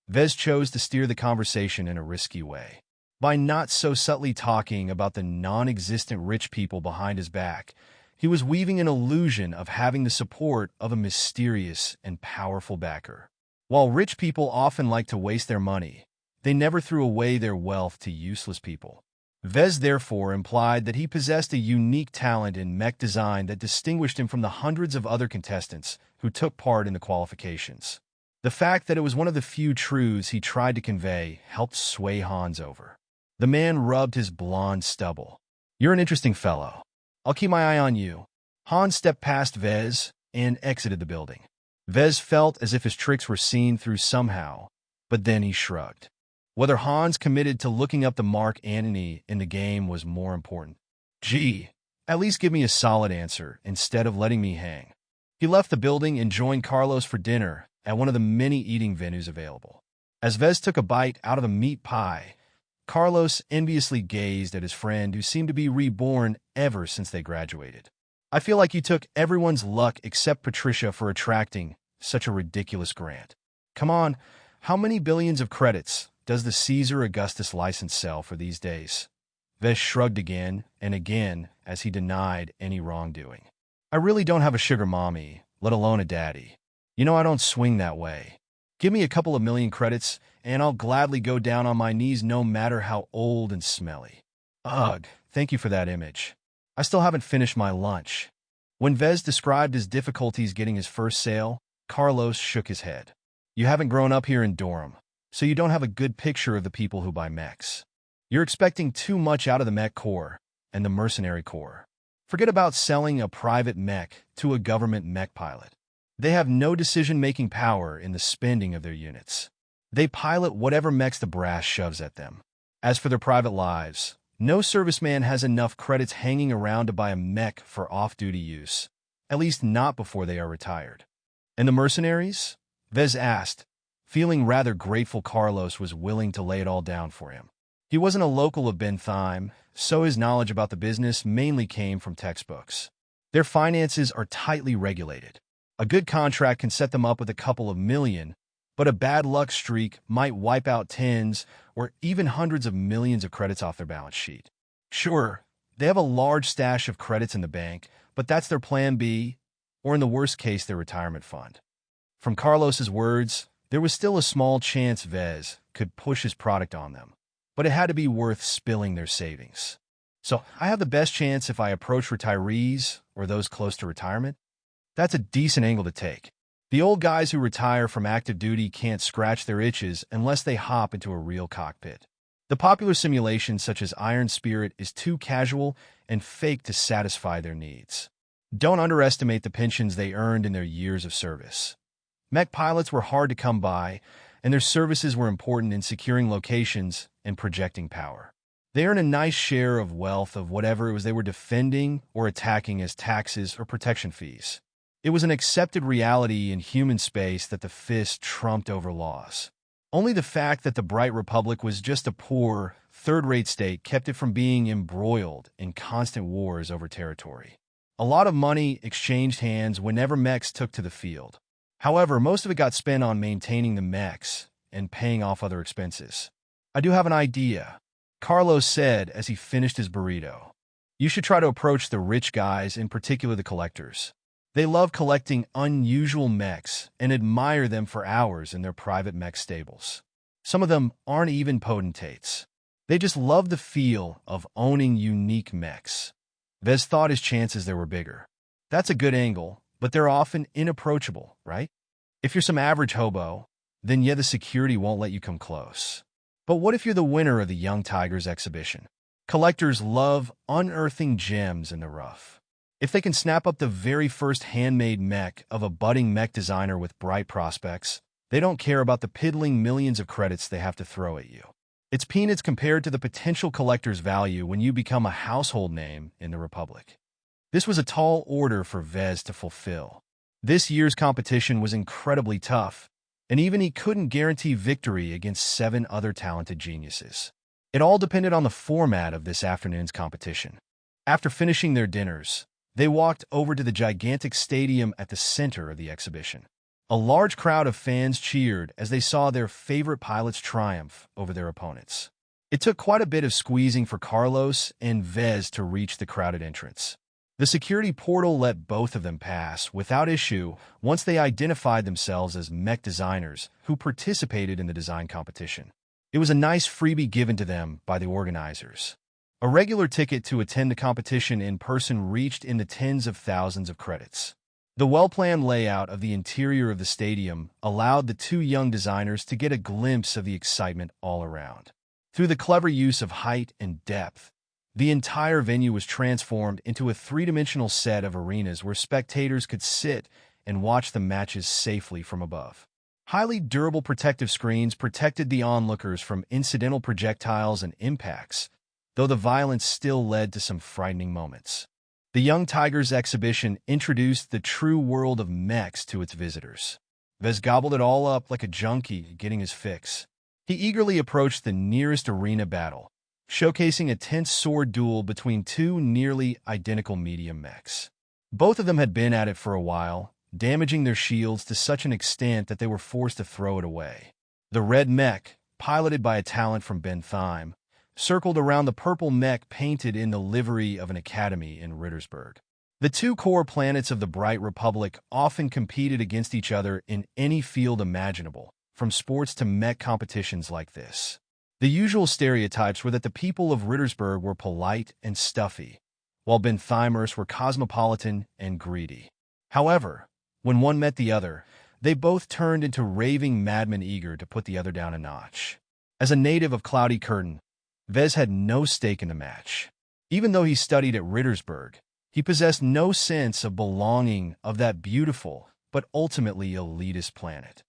Vez chose to steer the conversation in a risky way. By not so subtly talking about the non-existent rich people behind his back, he was weaving an illusion of having the support of a mysterious and powerful backer. While rich people often like to waste their money, they never threw away their wealth to useless people. Vez therefore implied that he possessed a unique talent in mech design that distinguished him from the hundreds of other contestants who took part in the qualifications. The fact that it was one of the few truths he tried to convey helped sway Hans over. The man rubbed his blonde stubble. "You're an interesting fellow. I'll keep my eye on you." Hans stepped past Vez and exited the building. Vez felt as if his tricks were seen through somehow, but then he shrugged. Whether Hans committed to looking up the Mark Antony in the game was more important. Gee, at least give me a solid answer instead of letting me hang. He left the building and joined Carlos for dinner at one of the many eating venues available. As Vez took a bite out of a meat pie, Carlos enviously gazed at his friend who seemed to be reborn ever since they graduated. "I feel like you took everyone's luck except Patricia for attracting such a ridiculous grant. Come on, how many billions of credits does the Caesar Augustus license sell for these days?" Vez shrugged again and again as he denied any wrongdoing. "I really don't have a sugar mommy, let alone a daddy. You know I don't swing that way. Give me a couple of million credits, and I'll gladly go down on my knees no matter how old and smelly." Ugh, thank you for that image. I still haven't finished my lunch. When Vez described his difficulties getting his first sale, Carlos shook his head. "You haven't grown up here in Durham, so you don't have a good picture of the people who buy mechs. You're expecting too much out of the mech corps and the mercenary corps. Forget about selling a private mech to a government mech pilot. They have no decision-making power in the spending of their units. They pilot whatever mechs the brass shoves at them. As for their private lives, no serviceman has enough credits hanging around to buy a mech for off-duty use, at least not before they are retired." "And the mercenaries?" Vez asked, feeling rather grateful Carlos was willing to lay it all down for him. He wasn't a local of Bentheim, so his knowledge about the business mainly came from textbooks. Their finances are tightly regulated. A good contract can set them up with a couple of million, but a bad luck streak might wipe out tens or even hundreds of millions of credits off their balance sheet. Sure, they have a large stash of credits in the bank, but that's their plan B, or in the worst case, their retirement fund. From Carlos's words, there was still a small chance Vez could push his product on them, but it had to be worth spilling their savings. "So I have the best chance if I approach retirees or those close to retirement?" That's a decent angle to take. The old guys who retire from active duty can't scratch their itches unless they hop into a real cockpit. The popular simulation such as Iron Spirit is too casual and fake to satisfy their needs. Don't underestimate the pensions they earned in their years of service. Mech pilots were hard to come by, and their services were important in securing locations and projecting power. They earn a nice share of wealth of whatever it was they were defending or attacking as taxes or protection fees. It was an accepted reality in human space that the fist trumped over laws. Only the fact that the Bright Republic was just a poor, third-rate state kept it from being embroiled in constant wars over territory. A lot of money exchanged hands whenever mechs took to the field. However, most of it got spent on maintaining the mechs and paying off other expenses. "I do have an idea," Carlos said as he finished his burrito. "You should try to approach the rich guys, in particular the collectors. They love collecting unusual mechs and admire them for hours in their private mech stables. Some of them aren't even potentates. They just love the feel of owning unique mechs." Vez thought his chances there were bigger. "That's a good angle, but they're often inapproachable, right? If you're some average hobo, then yeah, the security won't let you come close. But what if you're the winner of the Young Tigers exhibition? Collectors love unearthing gems in the rough. If they can snap up the very first handmade mech of a budding mech designer with bright prospects, they don't care about the piddling millions of credits they have to throw at you. It's peanuts compared to the potential collector's value when you become a household name in the Republic. This was a tall order for Vez to fulfill. This year's competition was incredibly tough, and even he couldn't guarantee victory against 7 other talented geniuses. It all depended on the format of this afternoon's competition. After finishing their dinners, they walked over to the gigantic stadium at the center of the exhibition. A large crowd of fans cheered as they saw their favorite pilots triumph over their opponents. It took quite a bit of squeezing for Carlos and Vez to reach the crowded entrance. The security portal let both of them pass without issue once they identified themselves as mech designers who participated in the design competition. It was a nice freebie given to them by the organizers. A regular ticket to attend the competition in person reached in the tens of thousands of credits. The well-planned layout of the interior of the stadium allowed the 2 young designers to get a glimpse of the excitement all around. Through the clever use of height and depth, the entire venue was transformed into a 3-dimensional set of arenas where spectators could sit and watch the matches safely from above. Highly durable protective screens protected the onlookers from incidental projectiles and impacts, though the violence still led to some frightening moments. The Young Tigers exhibition introduced the true world of mechs to its visitors. Vez gobbled it all up like a junkie getting his fix. He eagerly approached the nearest arena battle, showcasing a tense sword duel between 2 nearly identical medium mechs. Both of them had been at it for a while, damaging their shields to such an extent that they were forced to throw it away. The red mech, piloted by a talent from Bentheim, circled around the purple mech painted in the livery of an academy in Rittersburg. The 2 core planets of the Bright Republic often competed against each other in any field imaginable, from sports to mech competitions like this. The usual stereotypes were that the people of Rittersburg were polite and stuffy, while Bentheimers were cosmopolitan and greedy. However, when one met the other, they both turned into raving madmen eager to put the other down a notch. As a native of Cloudy Curtain, Vez had no stake in the match. Even though he studied at Rittersburg, he possessed no sense of belonging of that beautiful but ultimately elitist planet.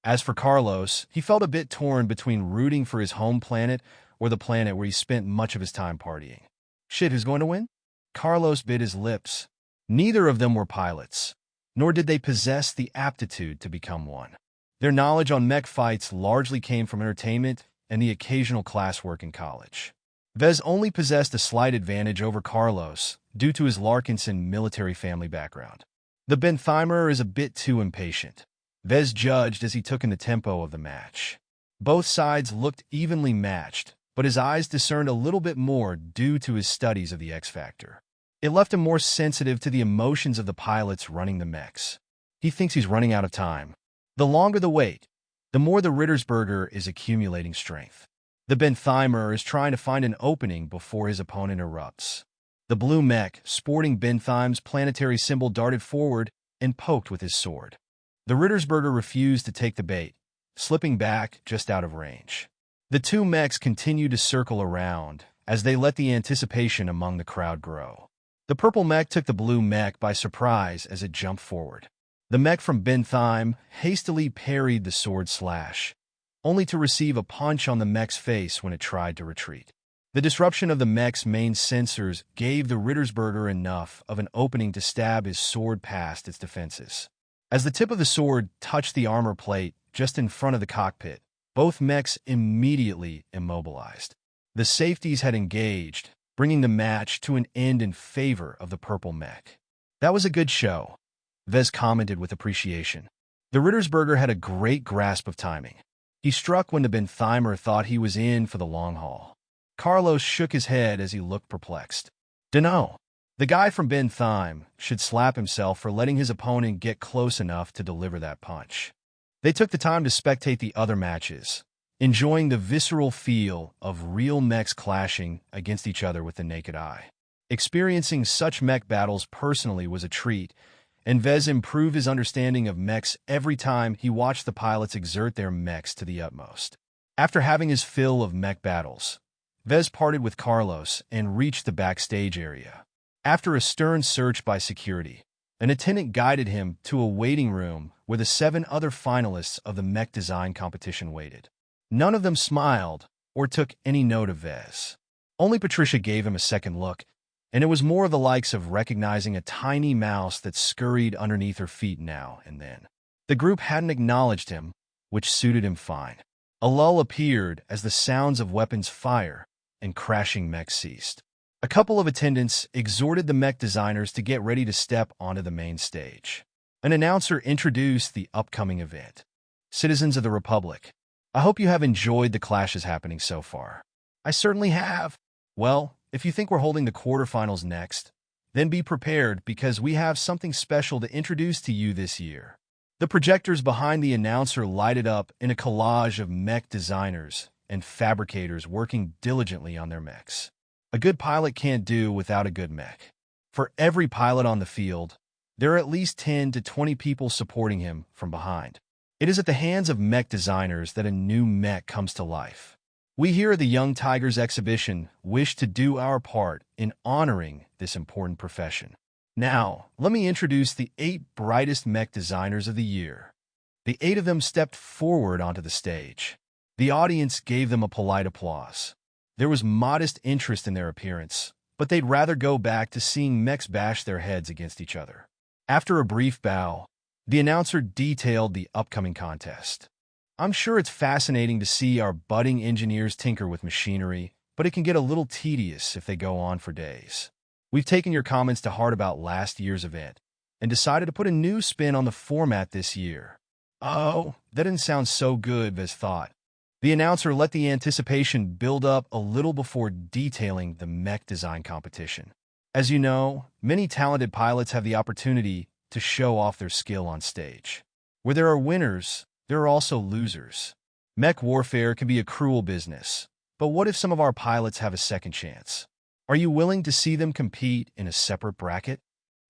As for Carlos, he felt a bit torn between rooting for his home planet or the planet where he spent much of his time partying. Shit, who's going to win? Carlos bit his lips. Neither of them were pilots, nor did they possess the aptitude to become one. Their knowledge on mech fights largely came from entertainment and the occasional classwork in college. Vez only possessed a slight advantage over Carlos due to his Larkinson military family background. The Bentheimer is a bit too impatient. Vez judged as he took in the tempo of the match. Both sides looked evenly matched, but his eyes discerned a little bit more due to his studies of the X Factor. It left him more sensitive to the emotions of the pilots running the mechs. He thinks he's running out of time. The longer the wait, the more the Rittersberger is accumulating strength. The Bentheimer is trying to find an opening before his opponent erupts. The blue mech, sporting Bentheim's planetary symbol, darted forward and poked with his sword. The Rittersberger refused to take the bait, slipping back just out of range. The 2 mechs continued to circle around as they let the anticipation among the crowd grow. The purple mech took the blue mech by surprise as it jumped forward. The mech from Bentheim hastily parried the sword slash, only to receive a punch on the mech's face when it tried to retreat. The disruption of the mech's main sensors gave the Rittersberger enough of an opening to stab his sword past its defenses. As the tip of the sword touched the armor plate just in front of the cockpit, both mechs immediately immobilized. The safeties had engaged, bringing the match to an end in favor of the purple mech. That was a good show, Vez commented with appreciation. The Rittersberger had a great grasp of timing. He struck when the Bentheimer thought he was in for the long haul. Carlos shook his head as he looked perplexed. Dunno. The guy from Bentheim should slap himself for letting his opponent get close enough to deliver that punch. They took the time to spectate the other matches, enjoying the visceral feel of real mechs clashing against each other with the naked eye. Experiencing such mech battles personally was a treat, and Vez improved his understanding of mechs every time he watched the pilots exert their mechs to the utmost. After having his fill of mech battles, Vez parted with Carlos and reached the backstage area. After a stern search by security, an attendant guided him to a waiting room where the 7 other finalists of the mech design competition waited. None of them smiled or took any note of Vez. Only Patricia gave him a second look, and it was more of the likes of recognizing a tiny mouse that scurried underneath her feet now and then. The group hadn't acknowledged him, which suited him fine. A lull appeared as the sounds of weapons fire and crashing mechs ceased. A couple of attendants exhorted the mech designers to get ready to step onto the main stage. An announcer introduced the upcoming event. Citizens of the Republic, I hope you have enjoyed the clashes happening so far. I certainly have. Well, if you think we're holding the quarterfinals next, then be prepared because we have something special to introduce to you this year. The projectors behind the announcer lighted up in a collage of mech designers and fabricators working diligently on their mechs. A good pilot can't do without a good mech. For every pilot on the field, there are at least 10 to 20 people supporting him from behind. It is at the hands of mech designers that a new mech comes to life. We here at the Young Tigers exhibition wish to do our part in honoring this important profession. Now, let me introduce the 8 brightest mech designers of the year. The 8 of them stepped forward onto the stage. The audience gave them a polite applause. There was modest interest in their appearance, but they'd rather go back to seeing mechs bash their heads against each other. After a brief bow, the announcer detailed the upcoming contest. I'm sure it's fascinating to see our budding engineers tinker with machinery, but it can get a little tedious if they go on for days. We've taken your comments to heart about last year's event and decided to put a new spin on the format this year. Oh, that didn't sound so good, Vez thought. The announcer let the anticipation build up a little before detailing the mech design competition. As you know, many talented pilots have the opportunity to show off their skill on stage. Where there are winners, there are also losers. Mech warfare can be a cruel business, but what if some of our pilots have a second chance? Are you willing to see them compete in a separate bracket?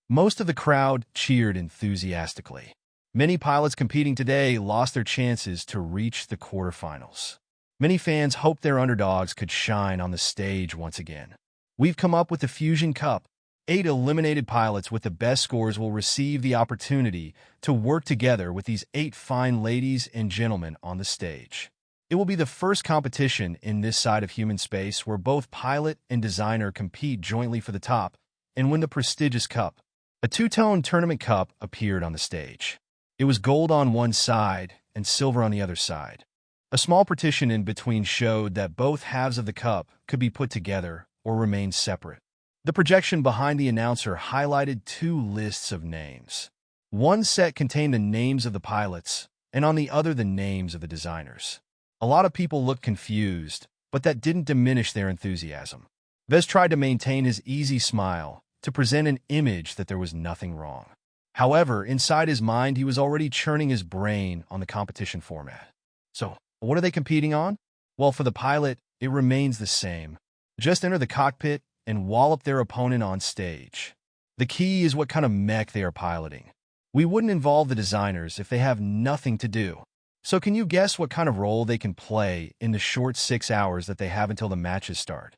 Most of the crowd cheered enthusiastically. Many pilots competing today lost their chances to reach the quarterfinals. Many fans hoped their underdogs could shine on the stage once again. We've come up with the Fusion Cup. 8 eliminated pilots with the best scores will receive the opportunity to work together with these 8 fine ladies and gentlemen on the stage. It will be the first competition in this side of human space where both pilot and designer compete jointly for the top and win the prestigious cup. A 2-tone tournament cup appeared on the stage. It was gold on one side and silver on the other side. A small partition in between showed that both halves of the cup could be put together or remain separate. The projection behind the announcer highlighted 2 lists of names. One set contained the names of the pilots, and on the other the names of the designers. A lot of people looked confused, but that didn't diminish their enthusiasm. Vez tried to maintain his easy smile to present an image that there was nothing wrong. However, inside his mind, he was already churning his brain on the competition format. So, what are they competing on? Well, for the pilot, it remains the same. Just enter the cockpit and wallop their opponent on stage. The key is what kind of mech they are piloting. We wouldn't involve the designers if they have nothing to do. So can you guess what kind of role they can play in the short 6 hours that they have until the matches start?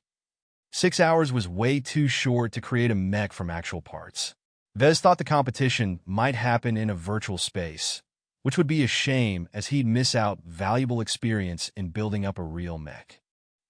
6 hours was way too short to create a mech from actual parts. Vez thought the competition might happen in a virtual space, which would be a shame as he'd miss out valuable experience in building up a real mech.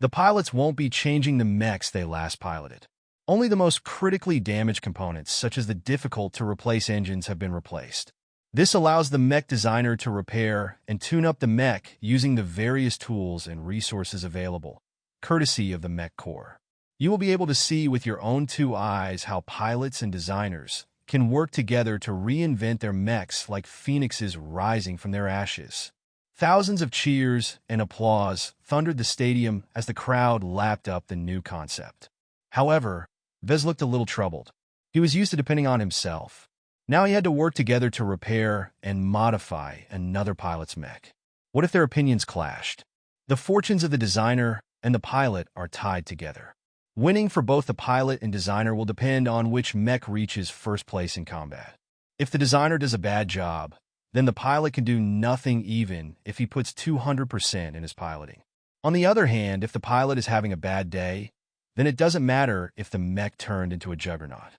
The pilots won't be changing the mechs they last piloted. Only the most critically damaged components, such as the difficult-to-replace engines, have been replaced. This allows the mech designer to repair and tune up the mech using the various tools and resources available, courtesy of the mech core. You will be able to see with your own 2 eyes how pilots and designers can work together to reinvent their mechs like phoenixes rising from their ashes. Thousands of cheers and applause thundered the stadium as the crowd lapped up the new concept. However, Vez looked a little troubled. He was used to depending on himself. Now he had to work together to repair and modify another pilot's mech. What if their opinions clashed? The fortunes of the designer and the pilot are tied together. Winning for both the pilot and designer will depend on which mech reaches first place in combat. If the designer does a bad job, then the pilot can do nothing even if he puts 200% in his piloting. On the other hand, if the pilot is having a bad day, then it doesn't matter if the mech turned into a juggernaut.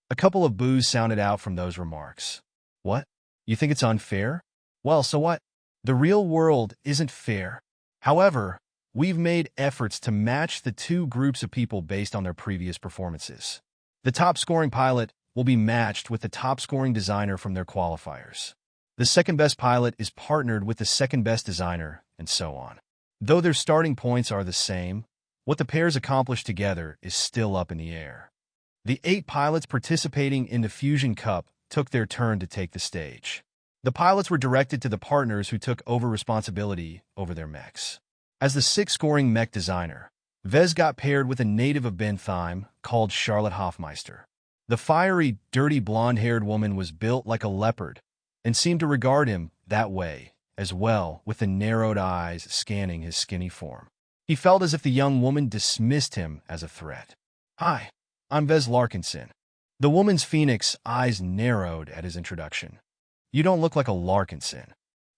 A couple of boos sounded out from those remarks. What? You think it's unfair? Well, so what? The real world isn't fair. However, we've made efforts to match the two groups of people based on their previous performances. The top-scoring pilot will be matched with the top-scoring designer from their qualifiers. The second-best pilot is partnered with the second-best designer, and so on. Though their starting points are the same, what the pairs accomplish together is still up in the air. The 8 pilots participating in the Fusion Cup took their turn to take the stage. The pilots were directed to the partners who took over responsibility over their mechs. As the 6th-scoring mech designer, Vez got paired with a native of Bentheim called Charlotte Hofmeister. The fiery, dirty blonde-haired woman was built like a leopard and seemed to regard him that way as well, with the narrowed eyes scanning his skinny form. He felt as if the young woman dismissed him as a threat. "Hi, I'm Vez Larkinson." The woman's phoenix eyes narrowed at his introduction. "You don't look like a Larkinson."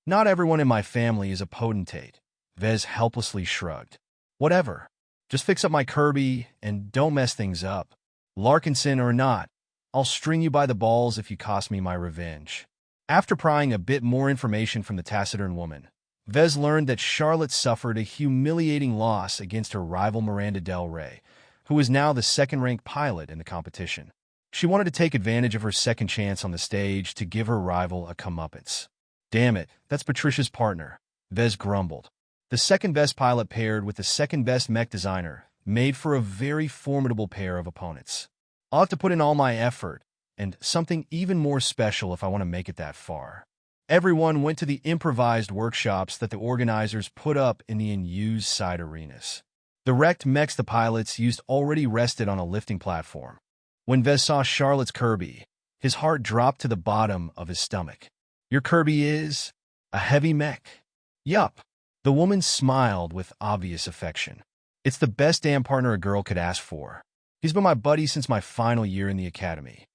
"Not everyone in my family is a potentate," Vez helplessly shrugged. "Whatever. Just fix up my Kirby and don't mess things up. Larkinson or not, I'll string you by the balls if you cost me my revenge." After prying a bit more information from the taciturn woman, Vez learned that Charlotte suffered a humiliating loss against her rival Miranda Del Rey, who is now the second-ranked pilot in the competition. She wanted to take advantage of her second chance on the stage to give her rival a comeuppance. "Damn it, that's Patricia's partner," Vez grumbled. The second-best pilot paired with the second-best mech designer made for a very formidable pair of opponents. "I'll have to put in all my effort, and something even more special if I want to make it that far." Everyone went to the improvised workshops that the organizers put up in the unused side arenas. The wrecked mechs the pilots used already rested on a lifting platform. When Vez saw Charlotte's Kirby, his heart dropped to the bottom of his stomach. "Your Kirby is a heavy mech?" "Yup." The woman smiled with obvious affection. "It's the best damn partner a girl could ask for. He's been my buddy since my final year in the academy."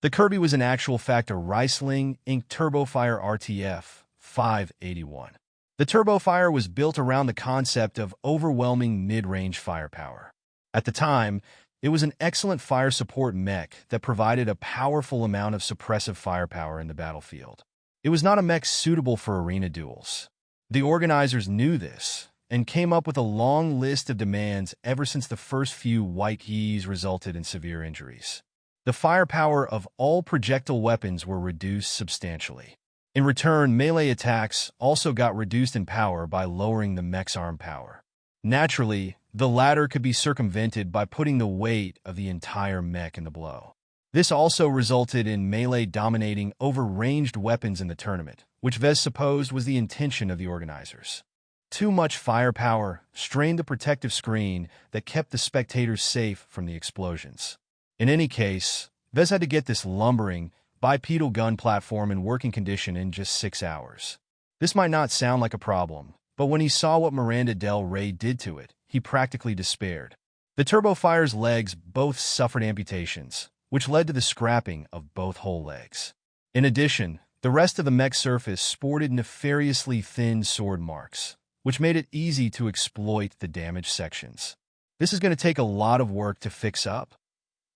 The Kirby was in actual fact a Riesling Inc. Turbofire RTF 581. The Turbofire was built around the concept of overwhelming mid-range firepower. At the time, it was an excellent fire support mech that provided a powerful amount of suppressive firepower in the battlefield. It was not a mech suitable for arena duels. The organizers knew this and came up with a long list of demands ever since the first few white keys resulted in severe injuries. The firepower of all projectile weapons were reduced substantially. In return, melee attacks also got reduced in power by lowering the mech's arm power. Naturally, the latter could be circumvented by putting the weight of the entire mech in the blow. This also resulted in melee dominating over ranged weapons in the tournament, which Vez supposed was the intention of the organizers. Too much firepower strained the protective screen that kept the spectators safe from the explosions. In any case, Vez had to get this lumbering, bipedal gun platform in working condition in just 6 hours. This might not sound like a problem, but when he saw what Miranda Del Rey did to it, he practically despaired. The Turbofire's legs both suffered amputations, which led to the scrapping of both whole legs. In addition, the rest of the mech surface sported nefariously thin sword marks, which made it easy to exploit the damaged sections. "This is going to take a lot of work to fix up,"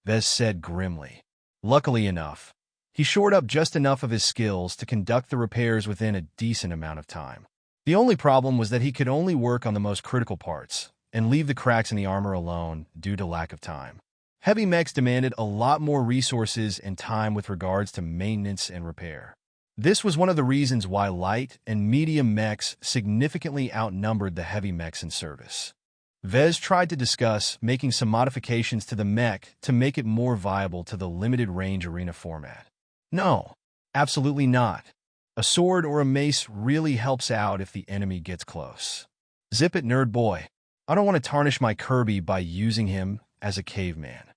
Vez said grimly. Luckily enough, he shored up just enough of his skills to conduct the repairs within a decent amount of time. The only problem was that he could only work on the most critical parts and leave the cracks in the armor alone due to lack of time. Heavy mechs demanded a lot more resources and time with regards to maintenance and repair. This was one of the reasons why light and medium mechs significantly outnumbered the heavy mechs in service. Vez tried to discuss making some modifications to the mech to make it more viable to the limited-range arena format. "No, absolutely not. A sword or a mace really helps out if the enemy gets close. Zip it, nerd boy. I don't want to tarnish my Kirby by using him as a caveman."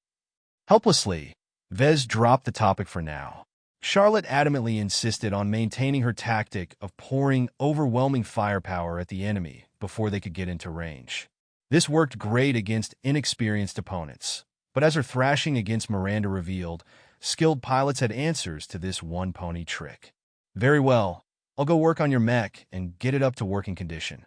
Helplessly, Vez dropped the topic for now. Charlotte adamantly insisted on maintaining her tactic of pouring overwhelming firepower at the enemy before they could get into range. This worked great against inexperienced opponents, but as her thrashing against Miranda revealed, skilled pilots had answers to this one-pony trick. Very well, I'll go work on your mech and get it up to working condition.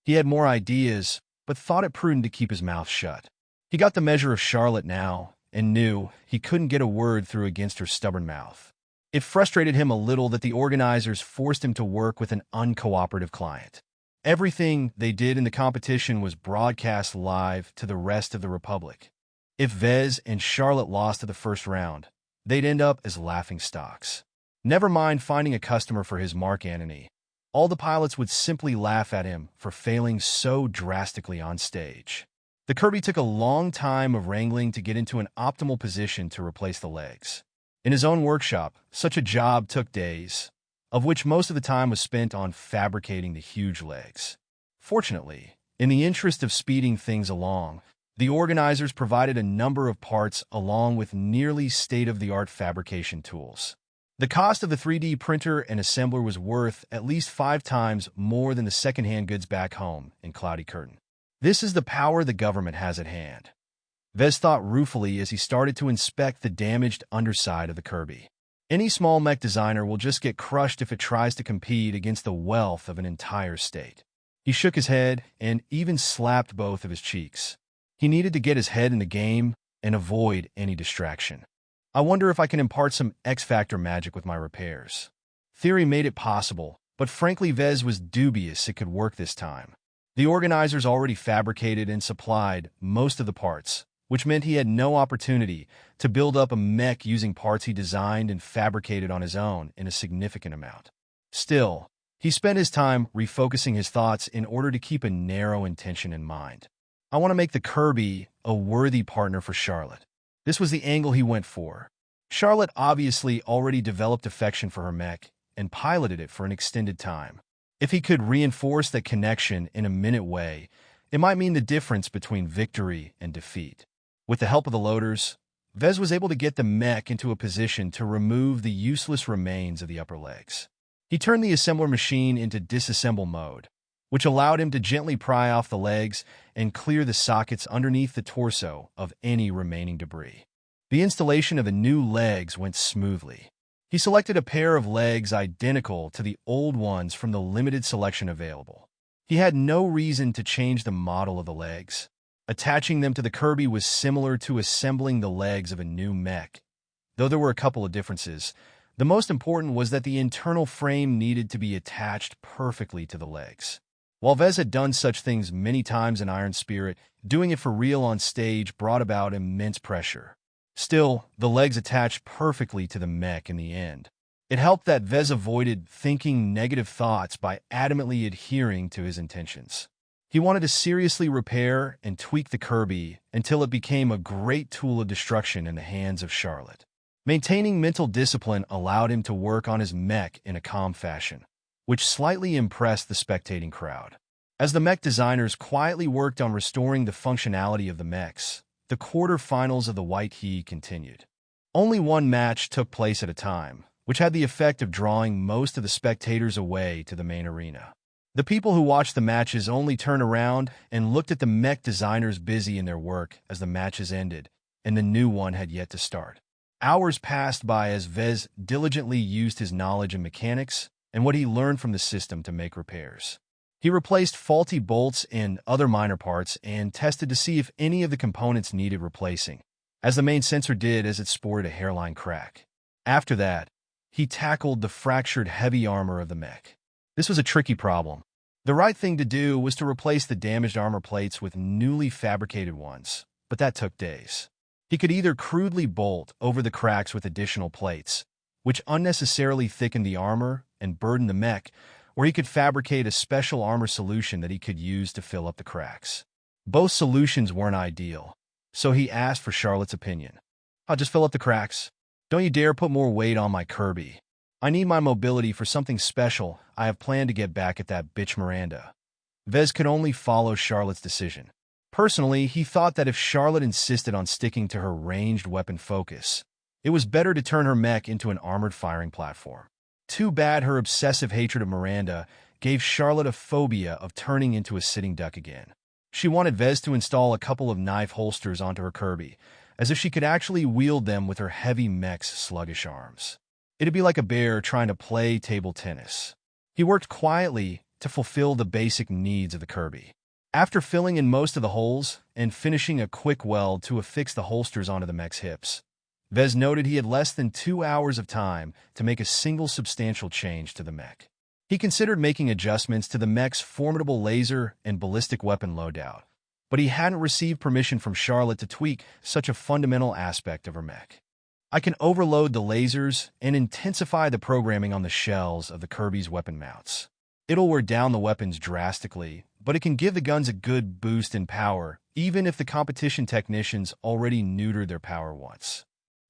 He had more ideas, but thought it prudent to keep his mouth shut. He got the measure of Charlotte now, and knew he couldn't get a word through against her stubborn mouth. It frustrated him a little that the organizers forced him to work with an uncooperative client. Everything they did in the competition was broadcast live to the rest of the Republic. If Vez and Charlotte lost to the first round, they'd end up as laughingstocks. Never mind finding a customer for his Mark Antony. All the pilots would simply laugh at him for failing so drastically on stage. The Kirby took a long time of wrangling to get into an optimal position to replace the legs. In his own workshop, such a job took days, of which most of the time was spent on fabricating the huge legs. Fortunately, in the interest of speeding things along, the organizers provided a number of parts along with nearly state-of-the-art fabrication tools. The cost of the 3D printer and assembler was worth at least 5 times more than the second-hand goods back home in Cloudy Curtain. This is the power the government has at hand. Vez thought ruefully as he started to inspect the damaged underside of the Kirby. Any small mech designer will just get crushed if it tries to compete against the wealth of an entire state. He shook his head and even slapped both of his cheeks. He needed to get his head in the game and avoid any distraction. I wonder if I can impart some X-Factor magic with my repairs. Theory made it possible, but frankly Vez was dubious it could work this time. The organizers already fabricated and supplied most of the parts, which meant he had no opportunity to build up a mech using parts he designed and fabricated on his own in a significant amount. Still, he spent his time refocusing his thoughts in order to keep a narrow intention in mind. I want to make the Kirby a worthy partner for Charlotte. This was the angle he went for. Charlotte obviously already developed affection for her mech and piloted it for an extended time. If he could reinforce that connection in a minute way, it might mean the difference between victory and defeat. With the help of the loaders, Vez was able to get the mech into a position to remove the useless remains of the upper legs. He turned the assembler machine into disassemble mode, which allowed him to gently pry off the legs and clear the sockets underneath the torso of any remaining debris. The installation of the new legs went smoothly. He selected a pair of legs identical to the old ones from the limited selection available. He had no reason to change the model of the legs. Attaching them to the Kirby was similar to assembling the legs of a new mech. Though there were a couple of differences, the most important was that the internal frame needed to be attached perfectly to the legs. While Vez had done such things many times in Iron Spirit, doing it for real on stage brought about immense pressure. Still, the legs attached perfectly to the mech in the end. It helped that Vez avoided thinking negative thoughts by adamantly adhering to his intentions. He wanted to seriously repair and tweak the Kirby until it became a great tool of destruction in the hands of Charlotte. Maintaining mental discipline allowed him to work on his mech in a calm fashion, which slightly impressed the spectating crowd. As the mech designers quietly worked on restoring the functionality of the mechs, the quarterfinals of the White Heat continued. Only one match took place at a time, which had the effect of drawing most of the spectators away to the main arena. The people who watched the matches only turned around and looked at the mech designers busy in their work as the matches ended, and the new one had yet to start. Hours passed by as Vez diligently used his knowledge in mechanics and what he learned from the system to make repairs. He replaced faulty bolts and other minor parts and tested to see if any of the components needed replacing, as the main sensor did as it sported a hairline crack. After that, he tackled the fractured heavy armor of the mech. This was a tricky problem. The right thing to do was to replace the damaged armor plates with newly fabricated ones, but that took days. He could either crudely bolt over the cracks with additional plates, which unnecessarily thickened the armor and burdened the mech, or he could fabricate a special armor solution that he could use to fill up the cracks. Both solutions weren't ideal, so he asked for Charlotte's opinion. "I'll just fill up the cracks. Don't you dare put more weight on my Kirby. I need my mobility for something special. I have planned to get back at that bitch Miranda." Vez could only follow Charlotte's decision. Personally, he thought that if Charlotte insisted on sticking to her ranged weapon focus, it was better to turn her mech into an armored firing platform. Too bad her obsessive hatred of Miranda gave Charlotte a phobia of turning into a sitting duck again. She wanted Vez to install a couple of knife holsters onto her Kirby, as if she could actually wield them with her heavy mech's sluggish arms. It'd be like a bear trying to play table tennis. He worked quietly to fulfill the basic needs of the Kirby. After filling in most of the holes and finishing a quick weld to affix the holsters onto the mech's hips, Vez noted he had less than 2 hours of time to make a single substantial change to the mech. He considered making adjustments to the mech's formidable laser and ballistic weapon loadout, but he hadn't received permission from Charlotte to tweak such a fundamental aspect of her mech. I can overload the lasers and intensify the programming on the shells of the Kirby's weapon mounts. It'll wear down the weapons drastically, but it can give the guns a good boost in power, even if the competition technicians already neutered their power once.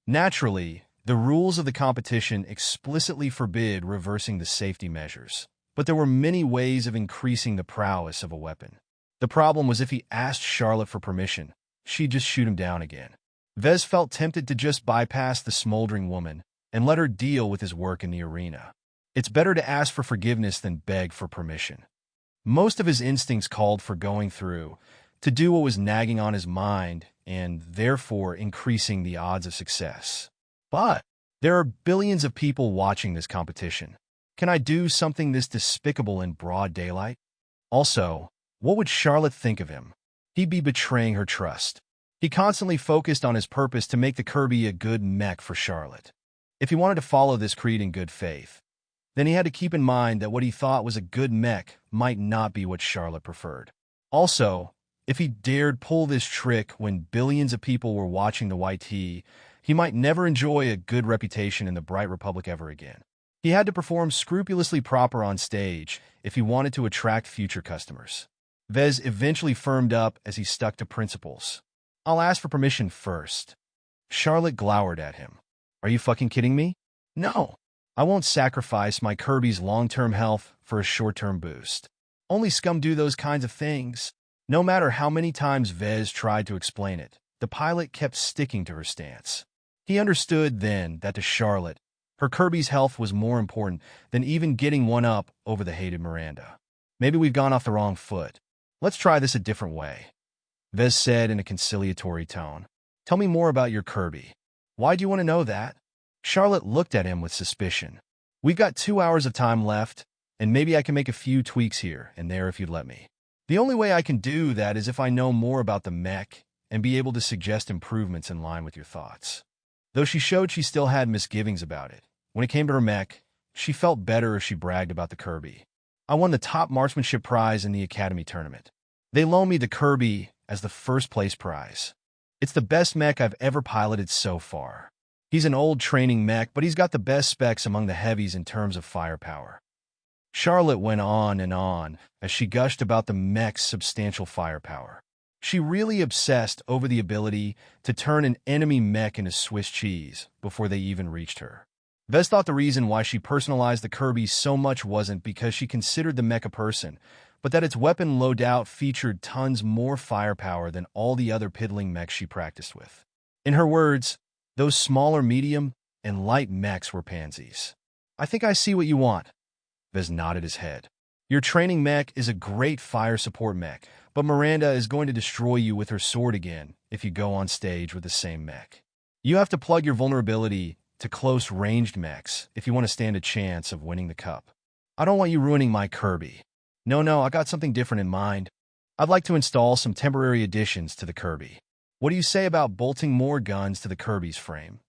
Naturally, the rules of the competition explicitly forbid reversing the safety measures, but there were many ways of increasing the prowess of a weapon. The problem was if he asked Charlotte for permission, she'd just shoot him down again. Vez felt tempted to just bypass the smoldering woman and let her deal with his work in the arena. It's better to ask for forgiveness than beg for permission. Most of his instincts called for going through, to do what was nagging on his mind and therefore increasing the odds of success. But there are billions of people watching this competition. Can I do something this despicable in broad daylight? Also, what would Charlotte think of him? He'd be betraying her trust. He constantly focused on his purpose to make the Kirby a good mech for Charlotte. If he wanted to follow this creed in good faith, then he had to keep in mind that what he thought was a good mech might not be what Charlotte preferred. Also, if he dared pull this trick when billions of people were watching the YT, he might never enjoy a good reputation in the Bright Republic ever again. He had to perform scrupulously proper on stage if he wanted to attract future customers. Vez eventually firmed up as he stuck to principles. I'll ask for permission first. Charlotte glowered at him. Are you fucking kidding me? No. I won't sacrifice my Kirby's long-term health for a short-term boost. Only scum do those kinds of things. No matter how many times Vez tried to explain it, the pilot kept sticking to her stance. He understood then that to Charlotte, her Kirby's health was more important than even getting one up over the hated Miranda. Maybe we've gone off the wrong foot. Let's try this a different way, Vez said in a conciliatory tone. Tell me more about your Kirby. Why do you want to know that? Charlotte looked at him with suspicion. We've got 2 hours of time left, and maybe I can make a few tweaks here and there if you'd let me. The only way I can do that is if I know more about the mech and be able to suggest improvements in line with your thoughts. Though she showed she still had misgivings about it, when it came to her mech, she felt better if she bragged about the Kirby. I won the top marksmanship prize in the Academy tournament. They loaned me the Kirby as the first place prize. It's the best mech I've ever piloted so far. He's an old training mech, but he's got the best specs among the heavies in terms of firepower. Charlotte went on and on as she gushed about the mech's substantial firepower. She really obsessed over the ability to turn an enemy mech into Swiss cheese before they even reached her. Vez thought the reason why she personalized the Kirby so much wasn't because she considered the mech a person, but that its weapon loadout featured tons more firepower than all the other piddling mechs she practiced with. In her words, those smaller medium and light mechs were pansies. I think I see what you want. Vez nodded his head. Your training mech is a great fire support mech, but Miranda is going to destroy you with her sword again if you go on stage with the same mech. You have to plug your vulnerability to close-ranged mechs if you want to stand a chance of winning the cup. I don't want you ruining my Kirby. No, I got something different in mind. I'd like to install some temporary additions to the Kirby. What do you say about bolting more guns to the Kirby's frame?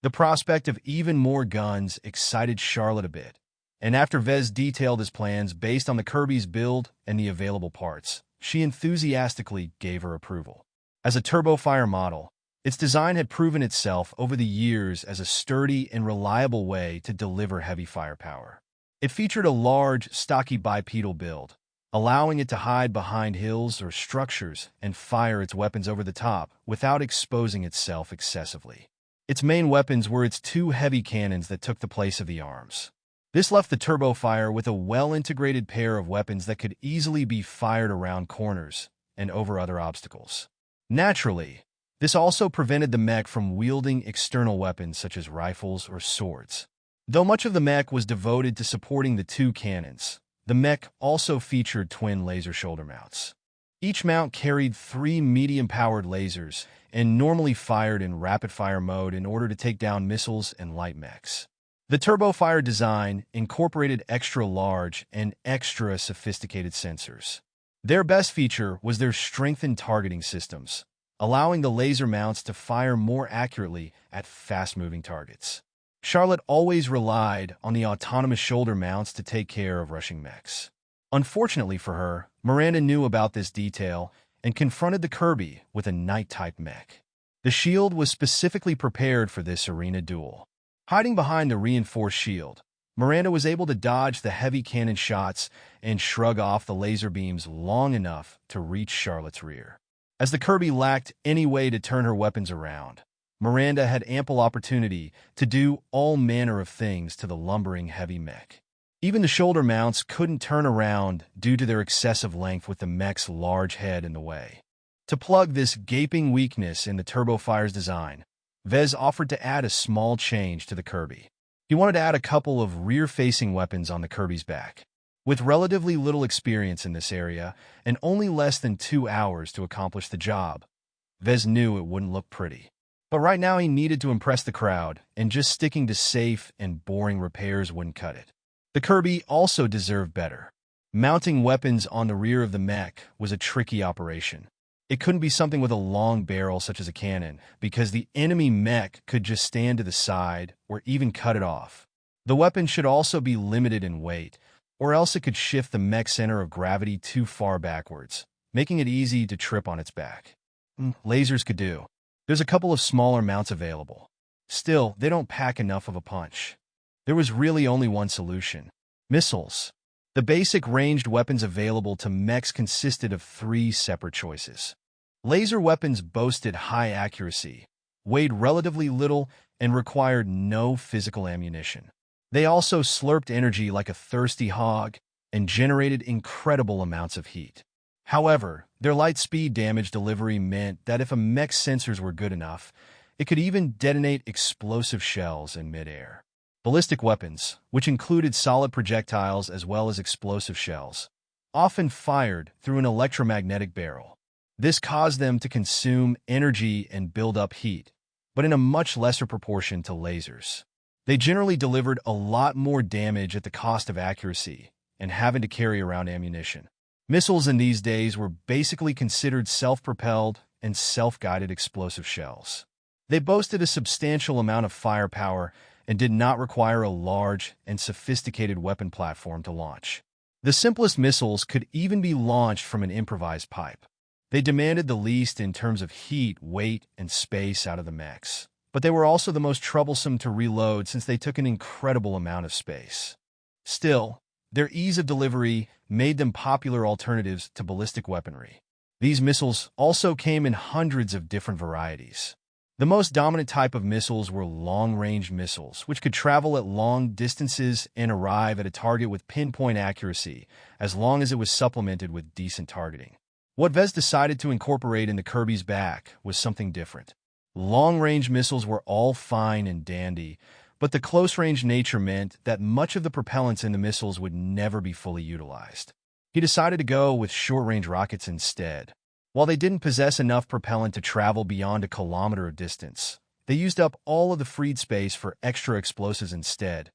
The prospect of even more guns excited Charlotte a bit, and after Vez detailed his plans based on the Kirby's build and the available parts, she enthusiastically gave her approval. As a turbofire model, its design had proven itself over the years as a sturdy and reliable way to deliver heavy firepower. It featured a large, stocky bipedal build, allowing it to hide behind hills or structures and fire its weapons over the top without exposing itself excessively. Its main weapons were its 2 heavy cannons that took the place of the arms. This left the turbofire with a well-integrated pair of weapons that could easily be fired around corners and over other obstacles. Naturally, this also prevented the mech from wielding external weapons such as rifles or swords. Though much of the mech was devoted to supporting the 2 cannons, the mech also featured twin laser shoulder mounts. Each mount carried 3 medium-powered lasers and normally fired in rapid-fire mode in order to take down missiles and light mechs. The turbofire design incorporated extra-large and extra-sophisticated sensors. Their best feature was their strengthened targeting systems, allowing the laser mounts to fire more accurately at fast-moving targets. Charlotte always relied on the autonomous shoulder mounts to take care of rushing mechs. Unfortunately for her, Miranda knew about this detail and confronted the Kirby with a Knight-type mech. The shield was specifically prepared for this arena duel. Hiding behind the reinforced shield, Miranda was able to dodge the heavy cannon shots and shrug off the laser beams long enough to reach Charlotte's rear. As the Kirby lacked any way to turn her weapons around, Miranda had ample opportunity to do all manner of things to the lumbering heavy mech. Even the shoulder mounts couldn't turn around due to their excessive length with the mech's large head in the way. To plug this gaping weakness in the turbofire's design, Vez offered to add a small change to the Kirby. He wanted to add a couple of rear-facing weapons on the Kirby's back. With relatively little experience in this area and only less than 2 hours to accomplish the job, Vez knew it wouldn't look pretty. But right now he needed to impress the crowd, and just sticking to safe and boring repairs wouldn't cut it. The Kirby also deserved better. Mounting weapons on the rear of the mech was a tricky operation. It couldn't be something with a long barrel such as a cannon, because the enemy mech could just stand to the side or even cut it off. The weapon should also be limited in weight, or else it could shift the mech's center of gravity too far backwards, making it easy to trip on its back. Lasers could do. There's a couple of smaller mounts available. Still, they don't pack enough of a punch. There was really only one solution: missiles. The basic ranged weapons available to mechs consisted of 3 separate choices. Laser weapons boasted high accuracy, weighed relatively little, and required no physical ammunition. They also slurped energy like a thirsty hog and generated incredible amounts of heat. However, their light speed damage delivery meant that if a mech's sensors were good enough, it could even detonate explosive shells in midair. Ballistic weapons, which included solid projectiles as well as explosive shells, often fired through an electromagnetic barrel. This caused them to consume energy and build up heat, but in a much lesser proportion to lasers. They generally delivered a lot more damage at the cost of accuracy and having to carry around ammunition. Missiles in these days were basically considered self-propelled and self-guided explosive shells. They boasted a substantial amount of firepower and did not require a large and sophisticated weapon platform to launch. The simplest missiles could even be launched from an improvised pipe. They demanded the least in terms of heat, weight, and space out of the mechs, but they were also the most troublesome to reload since they took an incredible amount of space. Still, their ease of delivery made them popular alternatives to ballistic weaponry. These missiles also came in hundreds of different varieties. The most dominant type of missiles were long-range missiles, which could travel at long distances and arrive at a target with pinpoint accuracy, as long as it was supplemented with decent targeting. What Vez decided to incorporate in the Kirby's back was something different. Long-range missiles were all fine and dandy, but the close-range nature meant that much of the propellants in the missiles would never be fully utilized. He decided to go with short-range rockets instead. While they didn't possess enough propellant to travel beyond a kilometer of distance, they used up all of the freed space for extra explosives instead,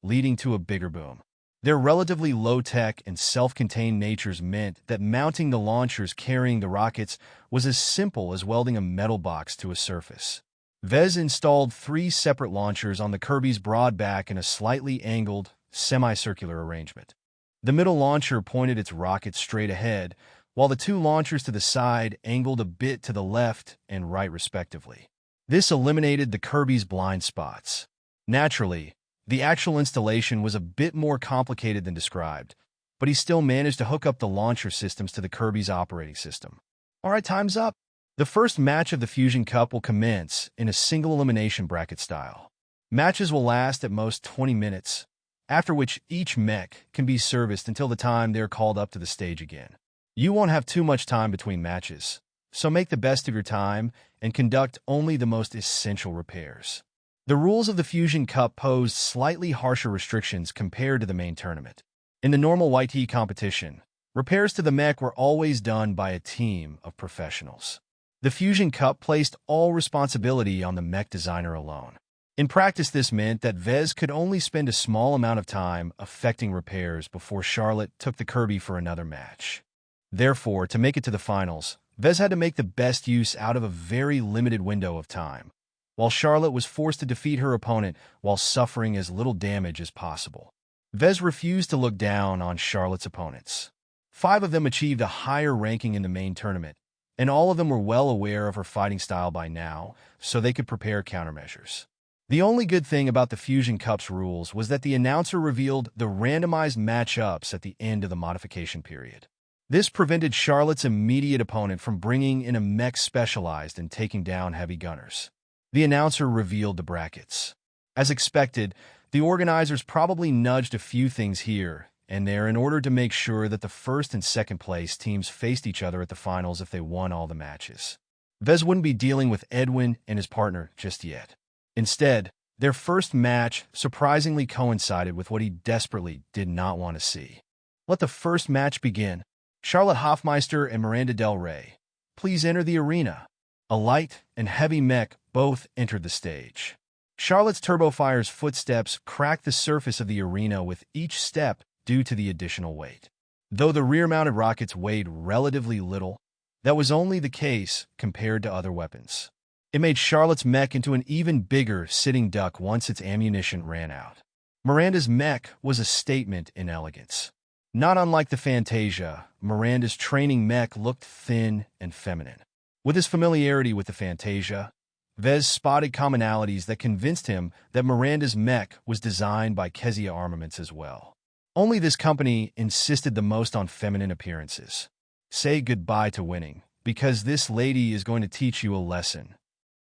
leading to a bigger boom. Their relatively low-tech and self-contained natures meant that mounting the launchers carrying the rockets was as simple as welding a metal box to a surface. Vez installed 3 separate launchers on the Kirby's broad back in a slightly angled, semicircular arrangement. The middle launcher pointed its rocket straight ahead, while the 2 launchers to the side angled a bit to the left and right respectively. This eliminated the Kirby's blind spots. Naturally, the actual installation was a bit more complicated than described, but he still managed to hook up the launcher systems to the Kirby's operating system. Alright, time's up. The first match of the Fusion Cup will commence in a single elimination bracket style. Matches will last at most 20 minutes, after which each mech can be serviced until the time they're called up to the stage again. You won't have too much time between matches, so make the best of your time and conduct only the most essential repairs. The rules of the Fusion Cup posed slightly harsher restrictions compared to the main tournament. In the normal YT competition, Repairs to the mech were always done by a team of professionals. The Fusion Cup placed all responsibility on the mech designer alone. In practice, this meant that Vez could only spend a small amount of time effecting repairs before Charlotte took the Kirby for another match. Therefore, to make it to the finals, Vez had to make the best use out of a very limited window of time, while Charlotte was forced to defeat her opponent while suffering as little damage as possible. Vez refused to look down on Charlotte's opponents. 5 of them achieved a higher ranking in the main tournament, and all of them were well aware of her fighting style by now, so they could prepare countermeasures. The only good thing about the Fusion Cup's rules was that the announcer revealed the randomized matchups at the end of the modification period. This prevented Charlotte's immediate opponent from bringing in a mech specialized in taking down heavy gunners. The announcer revealed the brackets. As expected, the organizers probably nudged a few things here and there in order to make sure that the first and second place teams faced each other at the finals if they won all the matches. Vez wouldn't be dealing with Edwin and his partner just yet. Instead, their first match surprisingly coincided with what he desperately did not want to see. Let the first match begin. Charlotte Hoffmeister and Miranda Del Rey, please enter the arena. A light and heavy mech both entered the stage. Charlotte's Turbofire's footsteps cracked the surface of the arena with each step due to the additional weight. Though the rear-mounted rockets weighed relatively little, that was only the case compared to other weapons. It made Charlotte's mech into an even bigger sitting duck once its ammunition ran out. Miranda's mech was a statement in elegance. Not unlike the Fantasia, Miranda's training mech looked thin and feminine. With his familiarity with the Fantasia, Vez spotted commonalities that convinced him that Miranda's mech was designed by Kezia Armaments as well. Only this company insisted the most on feminine appearances. Say goodbye to winning, because this lady is going to teach you a lesson.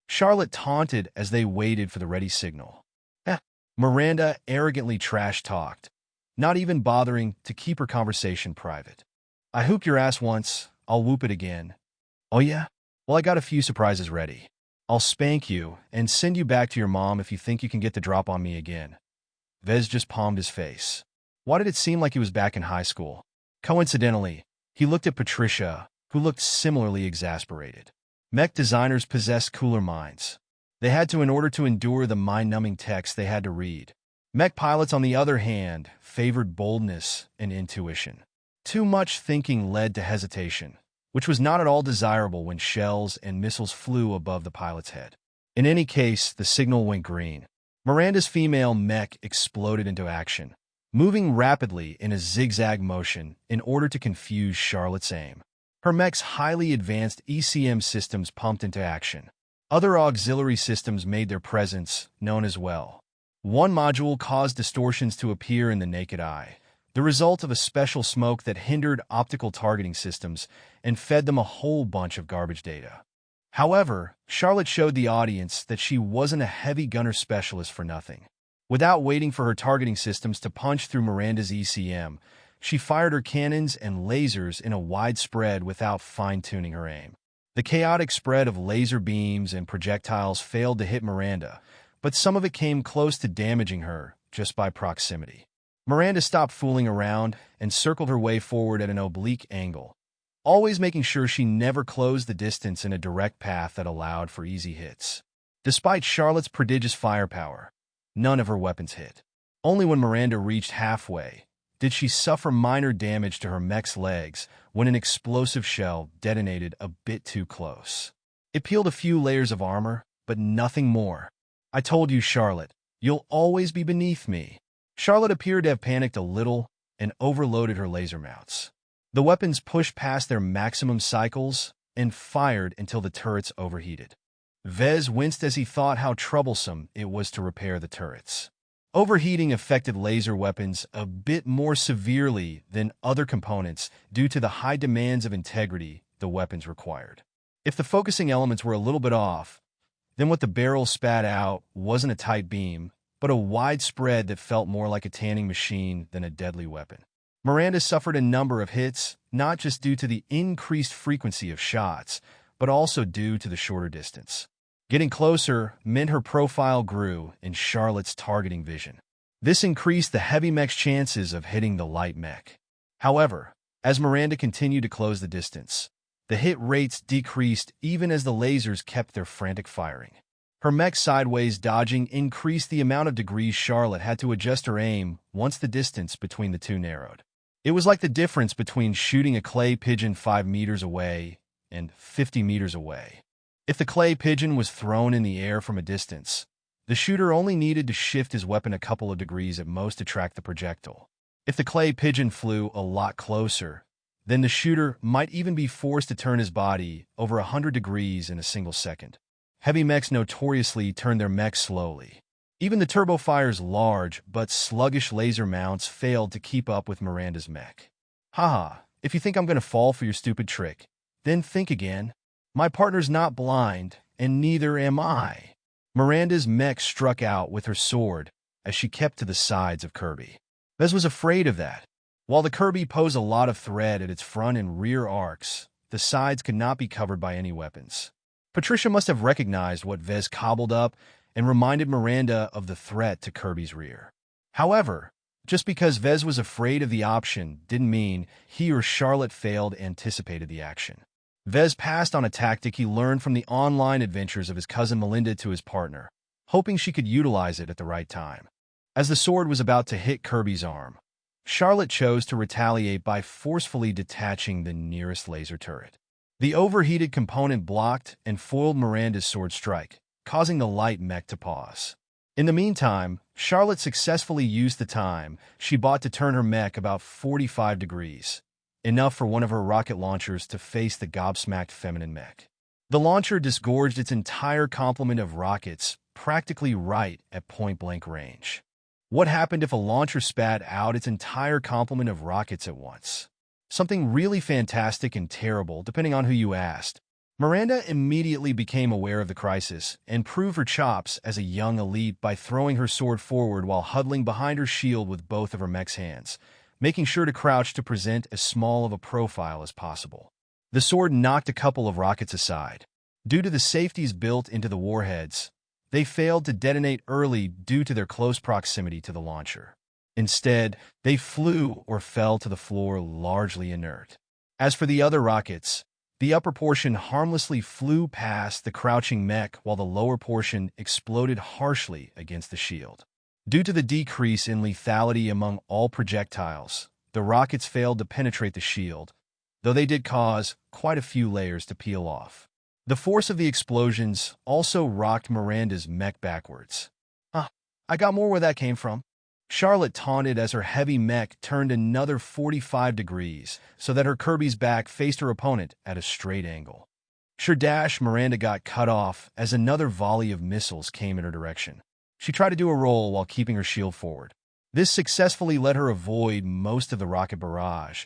Charlotte taunted as they waited for the ready signal. Miranda arrogantly trash-talked, not even bothering to keep her conversation private. I hooped your ass once, I'll whoop it again. Oh yeah? Well, I got a few surprises ready. I'll spank you and send you back to your mom if you think you can get the drop on me again. Vez just palmed his face. Why did it seem like he was back in high school? Coincidentally, he looked at Patricia, who looked similarly exasperated. Mech designers possessed cooler minds. They had to in order to endure the mind-numbing text they had to read. Mech pilots, on the other hand, favored boldness and intuition. Too much thinking led to hesitation, which was not at all desirable when shells and missiles flew above the pilot's head. In any case, the signal went green. Miranda's female mech exploded into action, moving rapidly in a zigzag motion in order to confuse Charlotte's aim. Her mech's highly advanced ECM systems pumped into action. Other auxiliary systems made their presence known as well. One module caused distortions to appear in the naked eye, the result of a special smoke that hindered optical targeting systems and fed them a whole bunch of garbage data. However, Charlotte showed the audience that she wasn't a heavy gunner specialist for nothing. Without waiting for her targeting systems to punch through Miranda's ECM, she fired her cannons and lasers in a wide spread without fine-tuning her aim. The chaotic spread of laser beams and projectiles failed to hit Miranda, but some of it came close to damaging her just by proximity. Miranda stopped fooling around and circled her way forward at an oblique angle, always making sure she never closed the distance in a direct path that allowed for easy hits. Despite Charlotte's prodigious firepower, none of her weapons hit. Only when Miranda reached halfway did she suffer minor damage to her mech's legs when an explosive shell detonated a bit too close. It peeled a few layers of armor, but nothing more. I told you, Charlotte, you'll always be beneath me. Charlotte appeared to have panicked a little and overloaded her laser mounts. The weapons pushed past their maximum cycles and fired until the turrets overheated. Vez winced as he thought how troublesome it was to repair the turrets. Overheating affected laser weapons a bit more severely than other components due to the high demands of integrity the weapons required. If the focusing elements were a little bit off, then what the barrel spat out wasn't a tight beam, but a wide spread that felt more like a tanning machine than a deadly weapon. Miranda suffered a number of hits, not just due to the increased frequency of shots, but also due to the shorter distance. Getting closer meant her profile grew in Charlotte's targeting vision. This increased the heavy mech's chances of hitting the light mech. However, As Miranda continued to close the distance, the hit rates decreased even as the lasers kept their frantic firing. Her mech sideways dodging increased the amount of degrees Charlotte had to adjust her aim once the distance between the two narrowed. It was like the difference between shooting a clay pigeon 5 meters away and 50 meters away. If the clay pigeon was thrown in the air from a distance, the shooter only needed to shift his weapon a couple of degrees at most to track the projectile. If the clay pigeon flew a lot closer, then the shooter might even be forced to turn his body over 100 degrees in a single second. Heavy mechs notoriously turn their mechs slowly. Even the Turbofire's large but sluggish laser mounts failed to keep up with Miranda's mech. Haha, if you think I'm going to fall for your stupid trick, then think again. My partner's not blind, and neither am I. Miranda's mech struck out with her sword as she kept to the sides of Kirby. Vez was afraid of that. While the Kirby posed a lot of threat at its front and rear arcs, the sides could not be covered by any weapons. Patricia must have recognized what Vez cobbled up and reminded Miranda of the threat to Kirby's rear. However, just because Vez was afraid of the option didn't mean he or Charlotte failed anticipated the action. Vez passed on a tactic he learned from the online adventures of his cousin Melinda to his partner, hoping she could utilize it at the right time. As the sword was about to hit Kirby's arm, Charlotte chose to retaliate by forcefully detaching the nearest laser turret. The overheated component blocked and foiled Miranda's sword strike, causing the light mech to pause. In the meantime, Charlotte successfully used the time she bought to turn her mech about 45 degrees, enough for one of her rocket launchers to face the gobsmacked feminine mech. The launcher disgorged its entire complement of rockets practically right at point-blank range. What happened if a launcher spat out its entire complement of rockets at once? Something really fantastic and terrible, depending on who you asked. Miranda immediately became aware of the crisis and proved her chops as a young elite by throwing her sword forward while huddling behind her shield with both of her mech's hands, making sure to crouch to present as small of a profile as possible. The sword knocked a couple of rockets aside. Due to the safeties built into the warheads, they failed to detonate early due to their close proximity to the launcher. Instead, they flew or fell to the floor largely inert. As for the other rockets, the upper portion harmlessly flew past the crouching mech while the lower portion exploded harshly against the shield. Due to the decrease in lethality among all projectiles, the rockets failed to penetrate the shield, though they did cause quite a few layers to peel off. The force of the explosions also rocked Miranda's mech backwards. I got more where that came from. Charlotte taunted as her heavy mech turned another 45 degrees so that her Kirby's back faced her opponent at a straight angle. Sure dash, Miranda got cut off as another volley of missiles came in her direction. She tried to do a roll while keeping her shield forward. This successfully let her avoid most of the rocket barrage,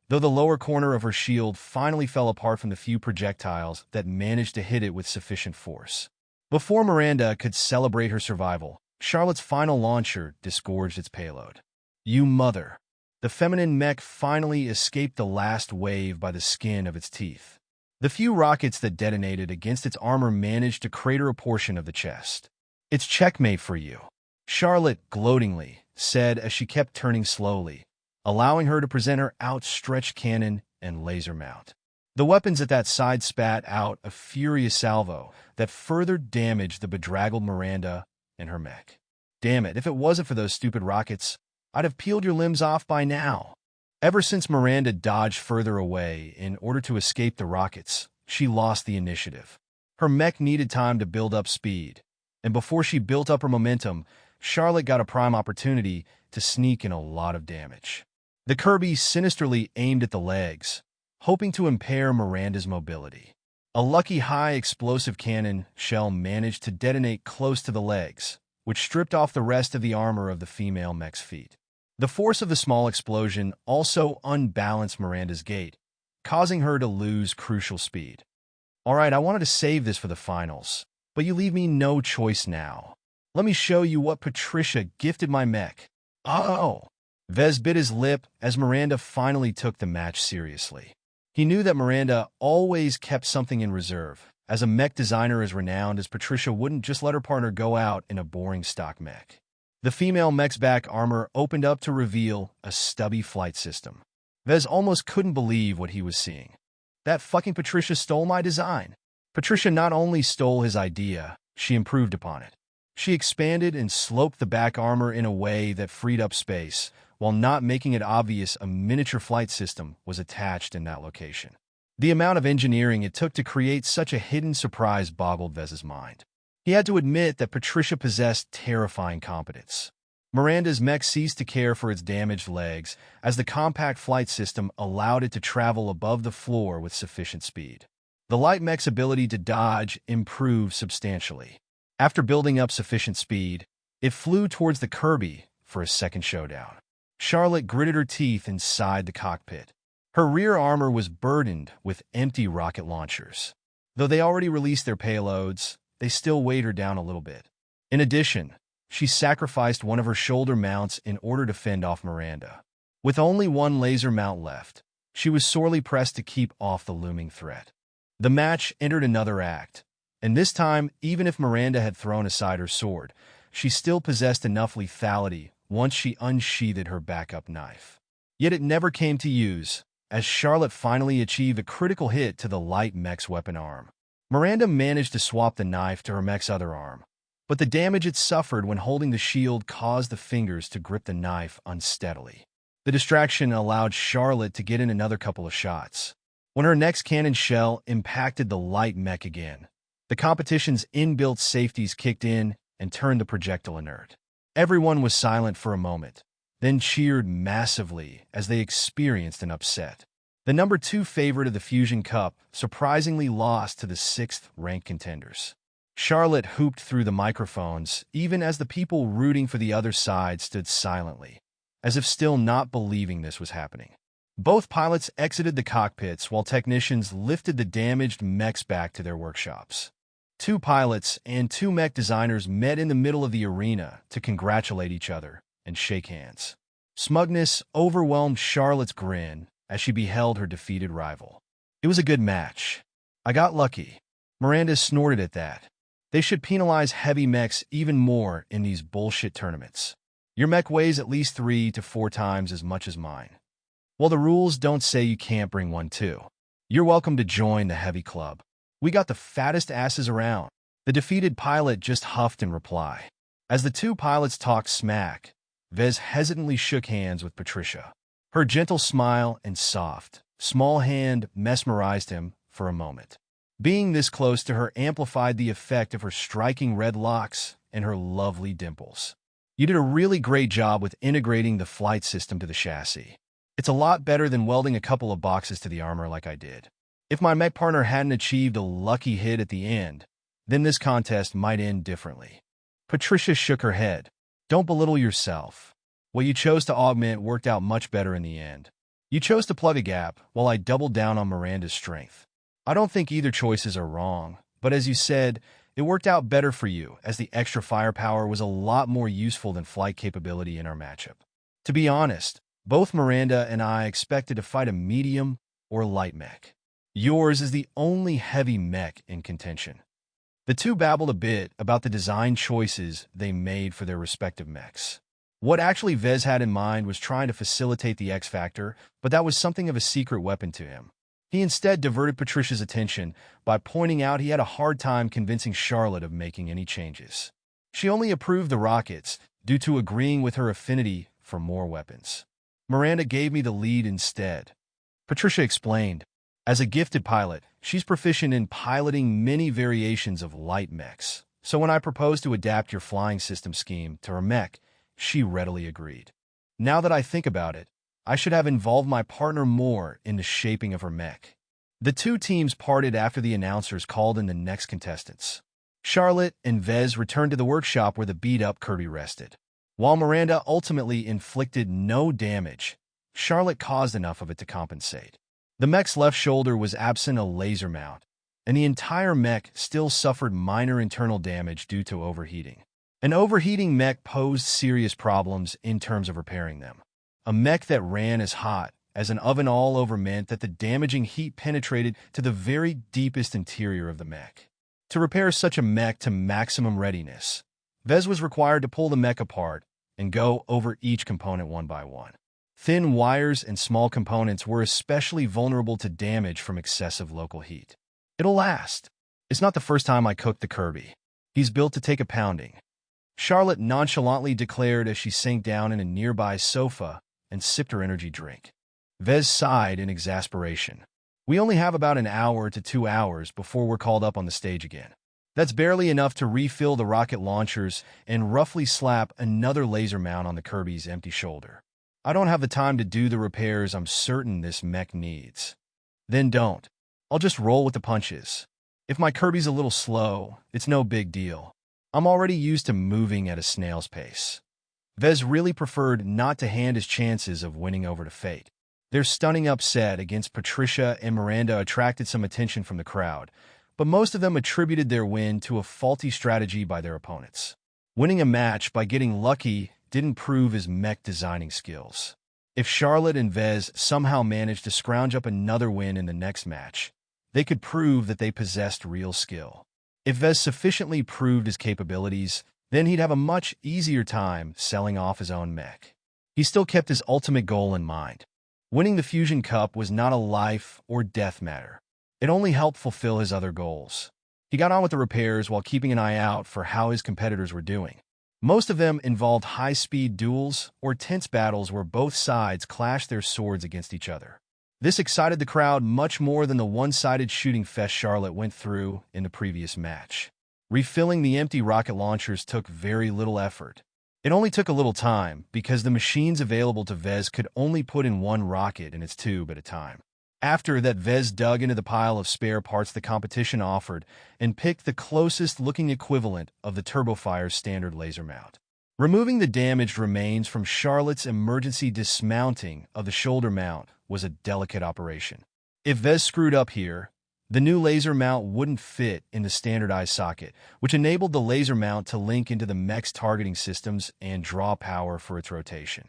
though the lower corner of her shield finally fell apart from the few projectiles that managed to hit it with sufficient force. Before Miranda could celebrate her survival, Charlotte's final launcher disgorged its payload. You mother! The feminine mech finally escaped the last wave by the skin of its teeth. The few rockets that detonated against its armor managed to crater a portion of the chest. It's checkmate for you, Charlotte gloatingly said as she kept turning slowly, allowing her to present her outstretched cannon and laser mount. The weapons at that side spat out a furious salvo that further damaged the bedraggled Miranda and her mech. Damn it, if it wasn't for those stupid rockets, I'd have peeled your limbs off by now. Ever since Miranda dodged further away in order to escape the rockets, she lost the initiative. Her mech needed time to build up speed, and before she built up her momentum, Charlotte got a prime opportunity to sneak in a lot of damage. The Kirby sinisterly aimed at the legs, hoping to impair Miranda's mobility. A lucky high explosive cannon shell managed to detonate close to the legs, which stripped off the rest of the armor of the female mech's feet. The force of the small explosion also unbalanced Miranda's gait, causing her to lose crucial speed. Alright, I wanted to save this for the finals, but you leave me no choice now. Let me show you what Patricia gifted my mech. Oh! Vez bit his lip as Miranda finally took the match seriously. He knew that Miranda always kept something in reserve. As a mech designer as renowned as Patricia wouldn't just let her partner go out in a boring stock mech. The female mech's back armor opened up to reveal a stubby flight system. Vez almost couldn't believe what he was seeing. That fucking Patricia stole my design. Patricia not only stole his idea, she improved upon it. She expanded and sloped the back armor in a way that freed up space, while not making it obvious a miniature flight system was attached in that location. The amount of engineering it took to create such a hidden surprise boggled Vez's mind. He had to admit that Patricia possessed terrifying competence. Miranda's mech ceased to care for its damaged legs, as the compact flight system allowed it to travel above the floor with sufficient speed. The light mech's ability to dodge improved substantially. After building up sufficient speed, it flew towards the Kirby for a second showdown. Charlotte gritted her teeth inside the cockpit. Her rear armor was burdened with empty rocket launchers. Though they already released their payloads, they still weighed her down a little bit. In addition, she sacrificed one of her shoulder mounts in order to fend off Miranda. With only one laser mount left, she was sorely pressed to keep off the looming threat. The match entered another act, and this time, even if Miranda had thrown aside her sword, she still possessed enough lethality once she unsheathed her backup knife. Yet it never came to use, as Charlotte finally achieved a critical hit to the light mech's weapon arm. Miranda managed to swap the knife to her mech's other arm, but the damage it suffered when holding the shield caused the fingers to grip the knife unsteadily. The distraction allowed Charlotte to get in another couple of shots. When her next cannon shell impacted the light mech again, the competition's inbuilt safeties kicked in and turned the projectile inert. Everyone was silent for a moment, then cheered massively as they experienced an upset. The number 2 favorite of the Fusion Cup surprisingly lost to the 6th-ranked contenders. Charlotte hooped through the microphones, even as the people rooting for the other side stood silently, as if still not believing this was happening. Both pilots exited the cockpits while technicians lifted the damaged mechs back to their workshops. 2 pilots and 2 mech designers met in the middle of the arena to congratulate each other and shake hands. Smugness overwhelmed Charlotte's grin as she beheld her defeated rival. It was a good match. I got lucky. Miranda snorted at that. They should penalize heavy mechs even more in these bullshit tournaments. Your mech weighs at least 3 to 4 times as much as mine. Well, the rules don't say you can't bring one too. You're welcome to join the heavy club. We got the fattest asses around. The defeated pilot just huffed in reply. As the 2 pilots talked smack, Vez hesitantly shook hands with Patricia. Her gentle smile and soft, small hand mesmerized him for a moment. Being this close to her amplified the effect of her striking red locks and her lovely dimples. You did a really great job with integrating the flight system to the chassis. It's a lot better than welding a couple of boxes to the armor like I did. If my mech partner hadn't achieved a lucky hit at the end, then this contest might end differently. Patricia shook her head. Don't belittle yourself. What you chose to augment worked out much better in the end. You chose to plug a gap, while I doubled down on Miranda's strength. I don't think either choices are wrong, but as you said, it worked out better for you, as the extra firepower was a lot more useful than flight capability in our matchup. To be honest, both Miranda and I expected to fight a medium or light mech. Yours is the only heavy mech in contention. The 2 babbled a bit about the design choices they made for their respective mechs. What actually Vez had in mind was trying to facilitate the X Factor, but that was something of a secret weapon to him. He instead diverted Patricia's attention by pointing out he had a hard time convincing Charlotte of making any changes. She only approved the rockets due to agreeing with her affinity for more weapons. Miranda gave me the lead instead. Patricia explained. As a gifted pilot, she's proficient in piloting many variations of light mechs. So when I proposed to adapt your flying system scheme to her mech, she readily agreed. Now that I think about it, I should have involved my partner more in the shaping of her mech. The 2 teams parted after the announcers called in the next contestants. Charlotte and Vez returned to the workshop where the beat-up Kirby rested. While Miranda ultimately inflicted no damage, Charlotte caused enough of it to compensate. The mech's left shoulder was absent a laser mount, and the entire mech still suffered minor internal damage due to overheating. An overheating mech posed serious problems in terms of repairing them. A mech that ran as hot as an oven all over meant that the damaging heat penetrated to the very deepest interior of the mech. To repair such a mech to maximum readiness, Vez was required to pull the mech apart and go over each component one by one. Thin wires and small components were especially vulnerable to damage from excessive local heat. It'll last. It's not the first time I cooked the Kirby. He's built to take a pounding. Charlotte nonchalantly declared as she sank down in a nearby sofa and sipped her energy drink. Vez sighed in exasperation. We only have about an hour to 2 hours before we're called up on the stage again. That's barely enough to refill the rocket launchers and roughly slap another laser mount on the Kirby's empty shoulder. I don't have the time to do the repairs I'm certain this mech needs. Then don't. I'll just roll with the punches. If my Kirby's a little slow, it's no big deal. I'm already used to moving at a snail's pace. Vez really preferred not to hand his chances of winning over to fate. Their stunning upset against Patricia and Miranda attracted some attention from the crowd, but most of them attributed their win to a faulty strategy by their opponents. Winning a match by getting lucky didn't prove his mech designing skills. If Charlotte and Vez somehow managed to scrounge up another win in the next match, they could prove that they possessed real skill. If Vez sufficiently proved his capabilities, then he'd have a much easier time selling off his own mech. He still kept his ultimate goal in mind. Winning the Fusion Cup was not a life or death matter. It only helped fulfill his other goals. He got on with the repairs while keeping an eye out for how his competitors were doing. Most of them involved high-speed duels or tense battles where both sides clashed their swords against each other. This excited the crowd much more than the one-sided shooting fest Charlotte went through in the previous match. Refilling the empty rocket launchers took very little effort. It only took a little time because the machines available to Vez could only put in one rocket in its tube at a time. After that, Vez dug into the pile of spare parts the competition offered and picked the closest-looking equivalent of the Turbofire's standard laser mount. Removing the damaged remains from Charlotte's emergency dismounting of the shoulder mount was a delicate operation. If Vez screwed up here, the new laser mount wouldn't fit in the standardized socket, which enabled the laser mount to link into the mech's targeting systems and draw power for its rotation.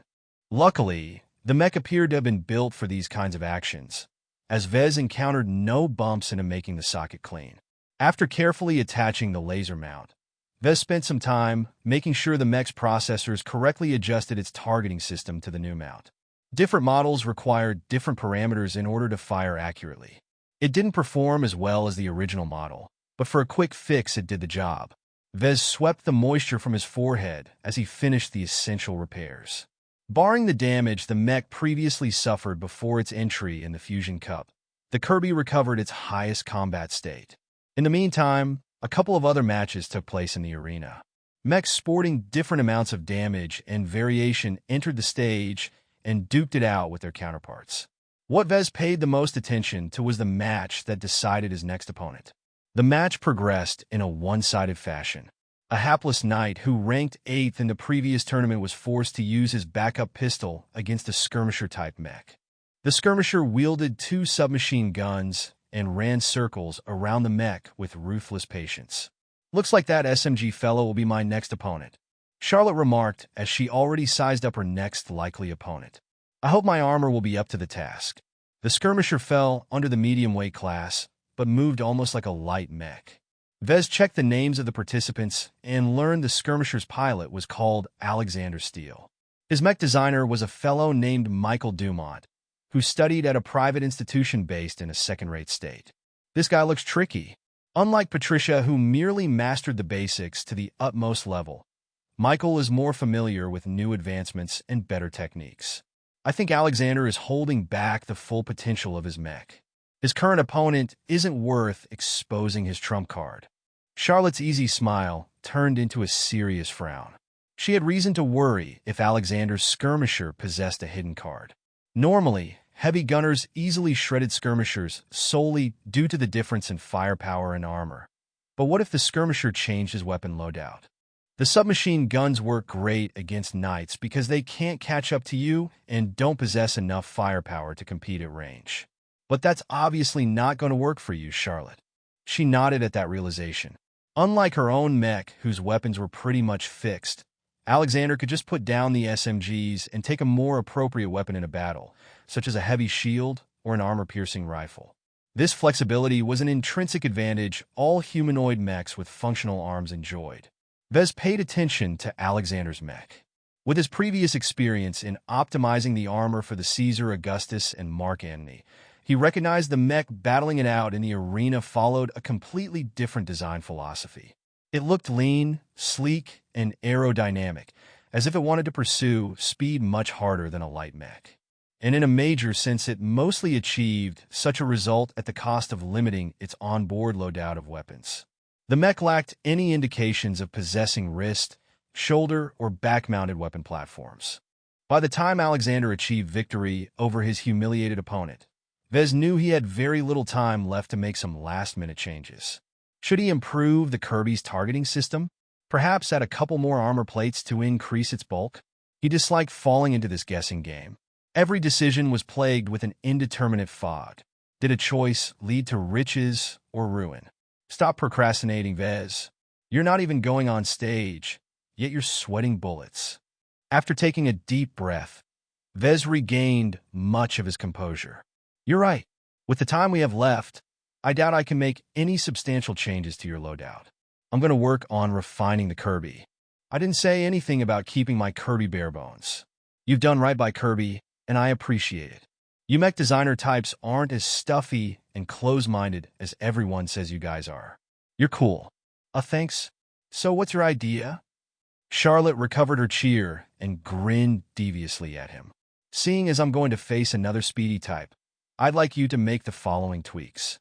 Luckily, the mech appeared to have been built for these kinds of actions, as Vez encountered no bumps into making the socket clean. After carefully attaching the laser mount, Vez spent some time making sure the mech's processors correctly adjusted its targeting system to the new mount. Different models required different parameters in order to fire accurately. It didn't perform as well as the original model, but for a quick fix it did the job. Vez swept the moisture from his forehead as he finished the essential repairs. Barring the damage the mech previously suffered before its entry in the Fusion Cup, the Kirby recovered its highest combat state. In the meantime, a couple of other matches took place in the arena. Mechs sporting different amounts of damage and variation entered the stage and duked it out with their counterparts. What Vez paid the most attention to was the match that decided his next opponent. The match progressed in a one-sided fashion. A hapless knight who ranked 8th in the previous tournament was forced to use his backup pistol against a skirmisher-type mech. The skirmisher wielded 2 submachine guns and ran circles around the mech with ruthless patience. "Looks like that SMG fellow will be my next opponent," Charlotte remarked as she already sized up her next likely opponent. "I hope my armor will be up to the task." The skirmisher fell under the medium weight class, but moved almost like a light mech. Vez checked the names of the participants and learned the skirmisher's pilot was called Alexander Steele. His mech designer was a fellow named Michael Dumont, who studied at a private institution based in a second-rate state. This guy looks tricky. Unlike Patricia, who merely mastered the basics to the utmost level, Michael is more familiar with new advancements and better techniques. I think Alexander is holding back the full potential of his mech. His current opponent isn't worth exposing his trump card. Charlotte's easy smile turned into a serious frown. She had reason to worry if Alexander's skirmisher possessed a hidden card. Normally, heavy gunners easily shredded skirmishers solely due to the difference in firepower and armor. But what if the skirmisher changed his weapon loadout? The submachine guns work great against knights because they can't catch up to you and don't possess enough firepower to compete at range. But that's obviously not going to work for you, Charlotte. She nodded at that realization. Unlike her own mech, whose weapons were pretty much fixed, Alexander could just put down the SMGs and take a more appropriate weapon in a battle, such as a heavy shield or an armor-piercing rifle. This flexibility was an intrinsic advantage all humanoid mechs with functional arms enjoyed. Vez paid attention to Alexander's mech. With his previous experience in optimizing the armor for the Caesar Augustus and Mark Antony, he recognized the mech battling it out in the arena followed a completely different design philosophy. It looked lean, sleek, and aerodynamic, as if it wanted to pursue speed much harder than a light mech. And in a major sense, it mostly achieved such a result at the cost of limiting its onboard loadout of weapons. The mech lacked any indications of possessing wrist, shoulder, or back-mounted weapon platforms. By the time Alexander achieved victory over his humiliated opponent, Vez knew he had very little time left to make some last-minute changes. Should he improve the Kirby's targeting system? Perhaps add a couple more armor plates to increase its bulk? He disliked falling into this guessing game. Every decision was plagued with an indeterminate fog. Did a choice lead to riches or ruin? Stop procrastinating, Vez. You're not even going on stage, yet you're sweating bullets. After taking a deep breath, Vez regained much of his composure. You're right. With the time we have left, I doubt I can make any substantial changes to your loadout. I'm going to work on refining the Kirby. I didn't say anything about keeping my Kirby bare bones. You've done right by Kirby, and I appreciate it. You mech designer types aren't as stuffy and close-minded as everyone says you guys are. You're cool. Thanks. So what's your idea? Charlotte recovered her cheer and grinned deviously at him. Seeing as I'm going to face another speedy type, I'd like you to make the following tweaks.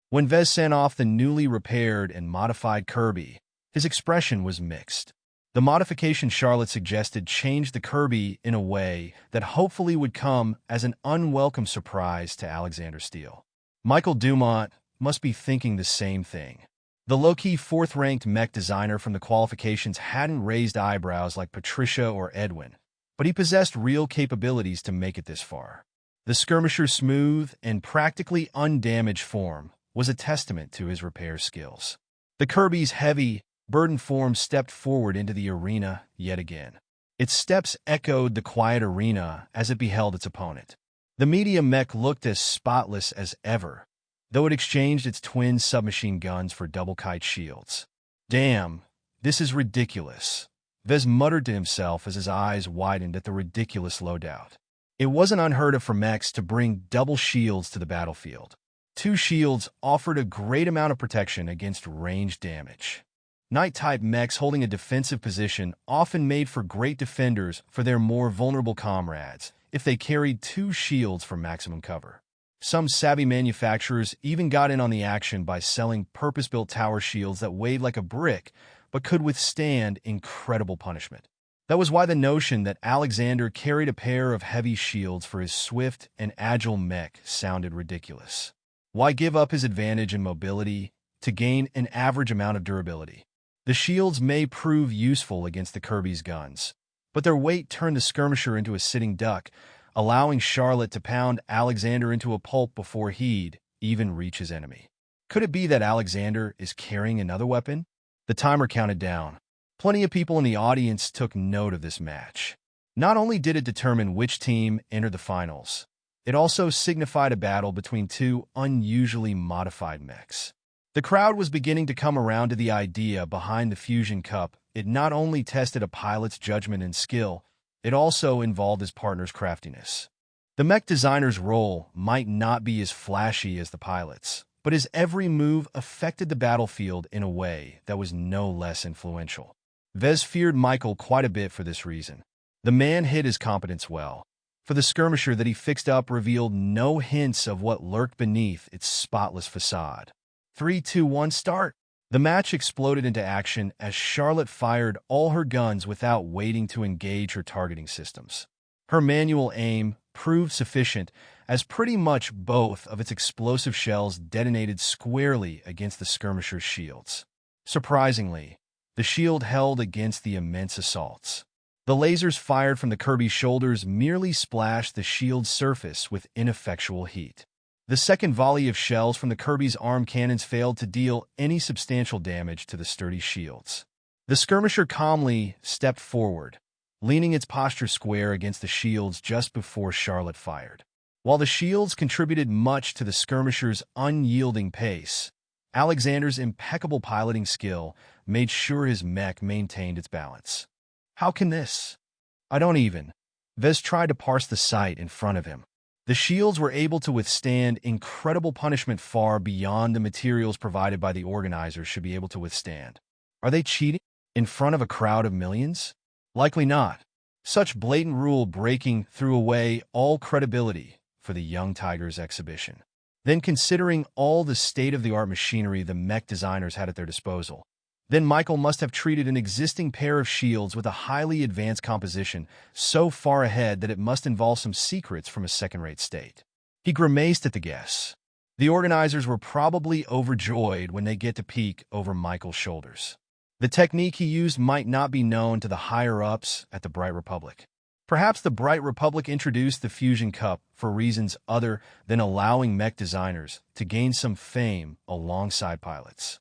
When Vez sent off the newly repaired and modified Kirby, his expression was mixed. The modification Charlotte suggested changed the Kirby in a way that hopefully would come as an unwelcome surprise to Alexander Steele. Michael Dumont must be thinking the same thing. The low-key fourth-ranked mech designer from the qualifications hadn't raised eyebrows like Patricia or Edwin, but he possessed real capabilities to make it this far. The skirmisher's smooth and practically undamaged form was a testament to his repair skills. The Kirby's heavy, burdened form stepped forward into the arena yet again. Its steps echoed the quiet arena as it beheld its opponent. The medium mech looked as spotless as ever, though it exchanged its twin submachine guns for double kite shields. Damn, this is ridiculous, Vez muttered to himself as his eyes widened at the ridiculous loadout. It wasn't unheard of for mechs to bring double shields to the battlefield. Two shields offered a great amount of protection against ranged damage. Knight-type mechs holding a defensive position often made for great defenders for their more vulnerable comrades if they carried two shields for maximum cover. Some savvy manufacturers even got in on the action by selling purpose-built tower shields that weighed like a brick but could withstand incredible punishment. That was why the notion that Alexander carried a pair of heavy shields for his swift and agile mech sounded ridiculous. Why give up his advantage in mobility to gain an average amount of durability? The shields may prove useful against the Kirby's guns, but their weight turned the skirmisher into a sitting duck, allowing Charlotte to pound Alexander into a pulp before he'd even reach his enemy. Could it be that Alexander is carrying another weapon? The timer counted down. Plenty of people in the audience took note of this match. Not only did it determine which team entered the finals, it also signified a battle between two unusually modified mechs. The crowd was beginning to come around to the idea behind the Fusion Cup. It not only tested a pilot's judgment and skill, it also involved his partner's craftiness. The mech designer's role might not be as flashy as the pilot's, but his every move affected the battlefield in a way that was no less influential. Vez feared Michael quite a bit for this reason. The man hid his competence well, for the skirmisher that he fixed up revealed no hints of what lurked beneath its spotless facade. 3, 2, 1, start! The match exploded into action as Charlotte fired all her guns without waiting to engage her targeting systems. Her manual aim proved sufficient, as pretty much both of its explosive shells detonated squarely against the skirmisher's shields. Surprisingly, the shield held against the immense assaults. The lasers fired from the Kirby's shoulders merely splashed the shield's surface with ineffectual heat. The second volley of shells from the Kirby's arm cannons failed to deal any substantial damage to the sturdy shields. The skirmisher calmly stepped forward, leaning its posture square against the shields just before Charlotte fired. While the shields contributed much to the skirmisher's unyielding pace, Alexander's impeccable piloting skill made sure his mech maintained its balance. How can this? I don't even. Vez tried to parse the sight in front of him. The shields were able to withstand incredible punishment far beyond the materials provided by the organizers should be able to withstand. Are they cheating in front of a crowd of millions? Likely not. Such blatant rule breaking threw away all credibility for the Young Tigers exhibition. Then, considering all the state-of-the-art machinery the mech designers had at their disposal, then Michael must have treated an existing pair of shields with a highly advanced composition so far ahead that it must involve some secrets from a second-rate state. He grimaced at the guess. The organizers were probably overjoyed when they get to peek over Michael's shoulders. The technique he used might not be known to the higher-ups at the Bright Republic. Perhaps the Bright Republic introduced the Fusion Cup for reasons other than allowing mech designers to gain some fame alongside pilots.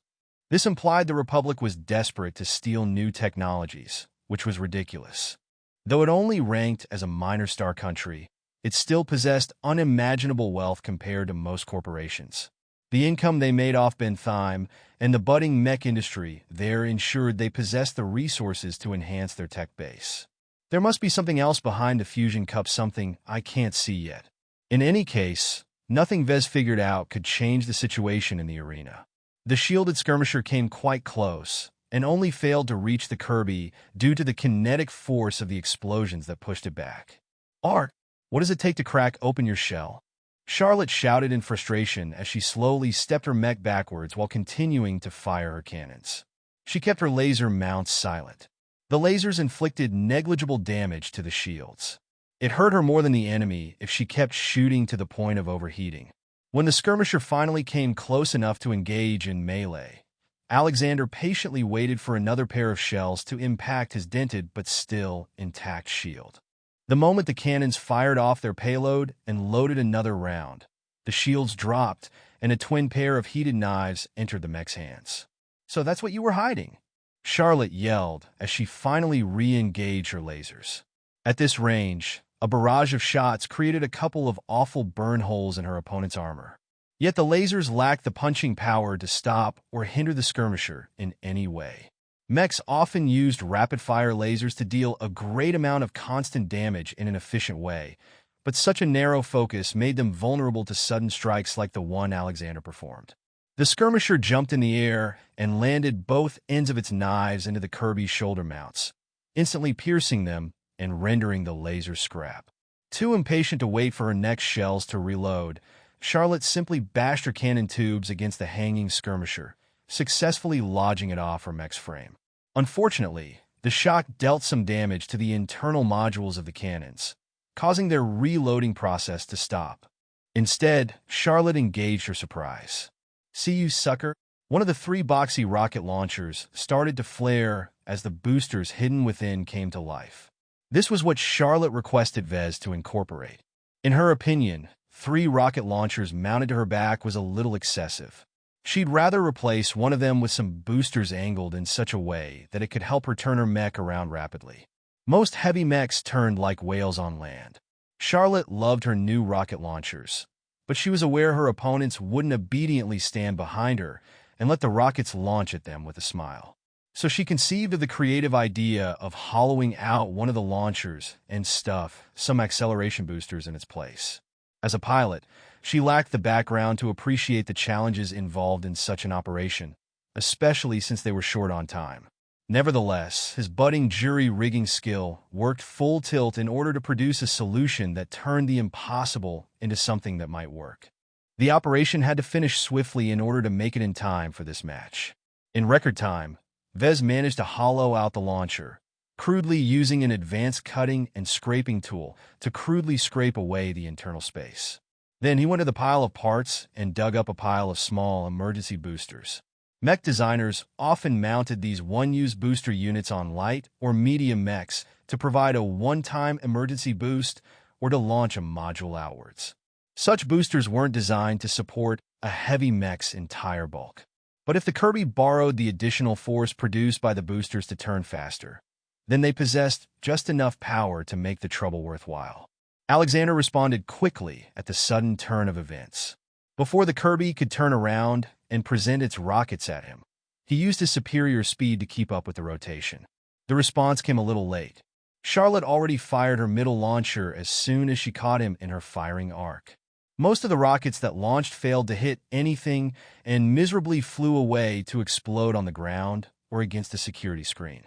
This implied the Republic was desperate to steal new technologies, which was ridiculous. Though it only ranked as a minor star country, it still possessed unimaginable wealth compared to most corporations. The income they made off Bentheim and the budding mech industry there ensured they possessed the resources to enhance their tech base. There must be something else behind the Fusion Cup, something I can't see yet. In any case, nothing Vez figured out could change the situation in the arena. The shielded skirmisher came quite close, and only failed to reach the Kirby due to the kinetic force of the explosions that pushed it back. "Art, what does it take to crack open your shell?" Charlotte shouted in frustration as she slowly stepped her mech backwards while continuing to fire her cannons. She kept her laser mounts silent. The lasers inflicted negligible damage to the shields. It hurt her more than the enemy if she kept shooting to the point of overheating. When the skirmisher finally came close enough to engage in melee, Alexander patiently waited for another pair of shells to impact his dented but still intact shield. The moment the cannons fired off their payload and loaded another round, the shields dropped and a twin pair of heated knives entered the mech's hands. "So that's what you were hiding?" Charlotte yelled as she finally re-engaged her lasers. At this range, a barrage of shots created a couple of awful burn holes in her opponent's armor. Yet the lasers lacked the punching power to stop or hinder the skirmisher in any way. Mechs often used rapid-fire lasers to deal a great amount of constant damage in an efficient way, but such a narrow focus made them vulnerable to sudden strikes like the one Alexander performed. The skirmisher jumped in the air and landed both ends of its knives into the Kirby's shoulder mounts, instantly piercing them and rendering the laser scrap. Too impatient to wait for her next shells to reload, Charlotte simply bashed her cannon tubes against the hanging skirmisher, successfully lodging it off her mech's frame. Unfortunately, the shock dealt some damage to the internal modules of the cannons, causing their reloading process to stop. Instead, Charlotte engaged her surprise. "See you, sucker?" One of the three boxy rocket launchers started to flare as the boosters hidden within came to life. This was what Charlotte requested Vez to incorporate. In her opinion, 3 rocket launchers mounted to her back was a little excessive. She'd rather replace one of them with some boosters angled in such a way that it could help her turn her mech around rapidly. Most heavy mechs turned like whales on land. Charlotte loved her new rocket launchers, but she was aware her opponents wouldn't obediently stand behind her and let the rockets launch at them with a smile. So she conceived of the creative idea of hollowing out one of the launchers and stuff some acceleration boosters in its place. As a pilot, she lacked the background to appreciate the challenges involved in such an operation, especially since they were short on time. Nevertheless, his budding jury-rigging skill worked full tilt in order to produce a solution that turned the impossible into something that might work. The operation had to finish swiftly in order to make it in time for this match. In record time, Vez managed to hollow out the launcher, crudely using an advanced cutting and scraping tool to crudely scrape away the internal space. Then he went to the pile of parts and dug up a pile of small emergency boosters. Mech designers often mounted these one-use booster units on light or medium mechs to provide a one-time emergency boost or to launch a module outwards. Such boosters weren't designed to support a heavy mech's entire bulk. But if the Kirby borrowed the additional force produced by the boosters to turn faster, then they possessed just enough power to make the trouble worthwhile. Alexander responded quickly at the sudden turn of events. Before the Kirby could turn around and present its rockets at him, he used his superior speed to keep up with the rotation. The response came a little late. Charlotte already fired her middle launcher as soon as she caught him in her firing arc. Most of the rockets that launched failed to hit anything and miserably flew away to explode on the ground or against a security screen.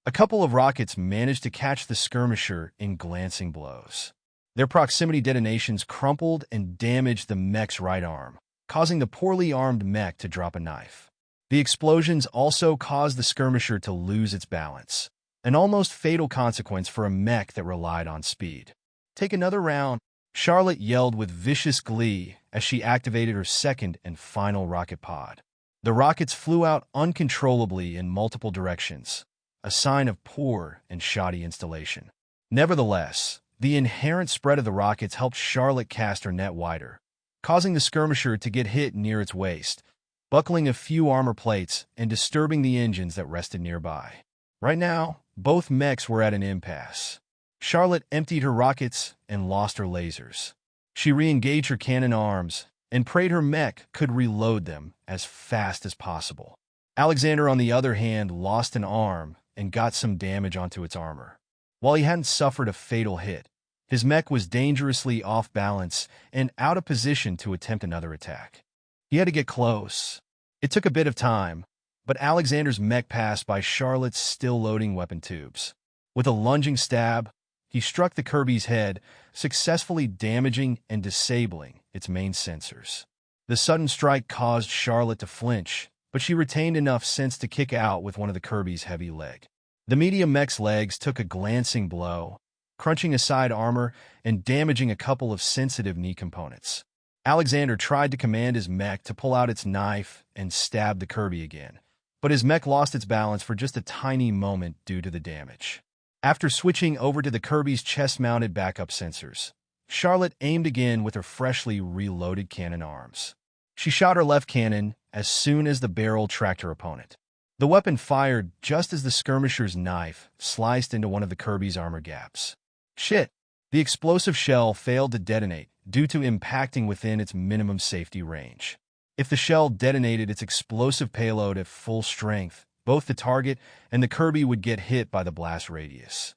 A couple of rockets managed to catch the skirmisher in glancing blows. Their proximity detonations crumpled and damaged the mech's right arm, causing the poorly armed mech to drop a knife. The explosions also caused the skirmisher to lose its balance, an almost fatal consequence for a mech that relied on speed. "Take another round," Charlotte yelled with vicious glee as she activated her second and final rocket pod. The rockets flew out uncontrollably in multiple directions, a sign of poor and shoddy installation. Nevertheless, the inherent spread of the rockets helped Charlotte cast her net wider, causing the skirmisher to get hit near its waist, buckling a few armor plates and disturbing the engines that rested nearby. Right now, both mechs were at an impasse. Charlotte emptied her rockets and lost her lasers. She re-engaged her cannon arms and prayed her mech could reload them as fast as possible. Alexander, on the other hand, lost an arm and got some damage onto its armor. While he hadn't suffered a fatal hit, his mech was dangerously off balance and out of position to attempt another attack. He had to get close. It took a bit of time, but Alexander's mech passed by Charlotte's still-loading weapon tubes. With a lunging stab, he struck the Kirby's head, successfully damaging and disabling its main sensors. The sudden strike caused Charlotte to flinch, but she retained enough sense to kick out with one of the Kirby's heavy leg. The medium mech's legs took a glancing blow, crunching aside armor and damaging a couple of sensitive knee components. Alexander tried to command his mech to pull out its knife and stab the Kirby again, but his mech lost its balance for just a tiny moment due to the damage. After switching over to the Kirby's chest-mounted backup sensors, Charlotte aimed again with her freshly reloaded cannon arms. She shot her left cannon as soon as the barrel tracked her opponent. The weapon fired just as the skirmisher's knife sliced into one of the Kirby's armor gaps. Shit! The explosive shell failed to detonate due to impacting within its minimum safety range. If the shell detonated its explosive payload at full strength, both the target and the Kirby would get hit by the blast radius.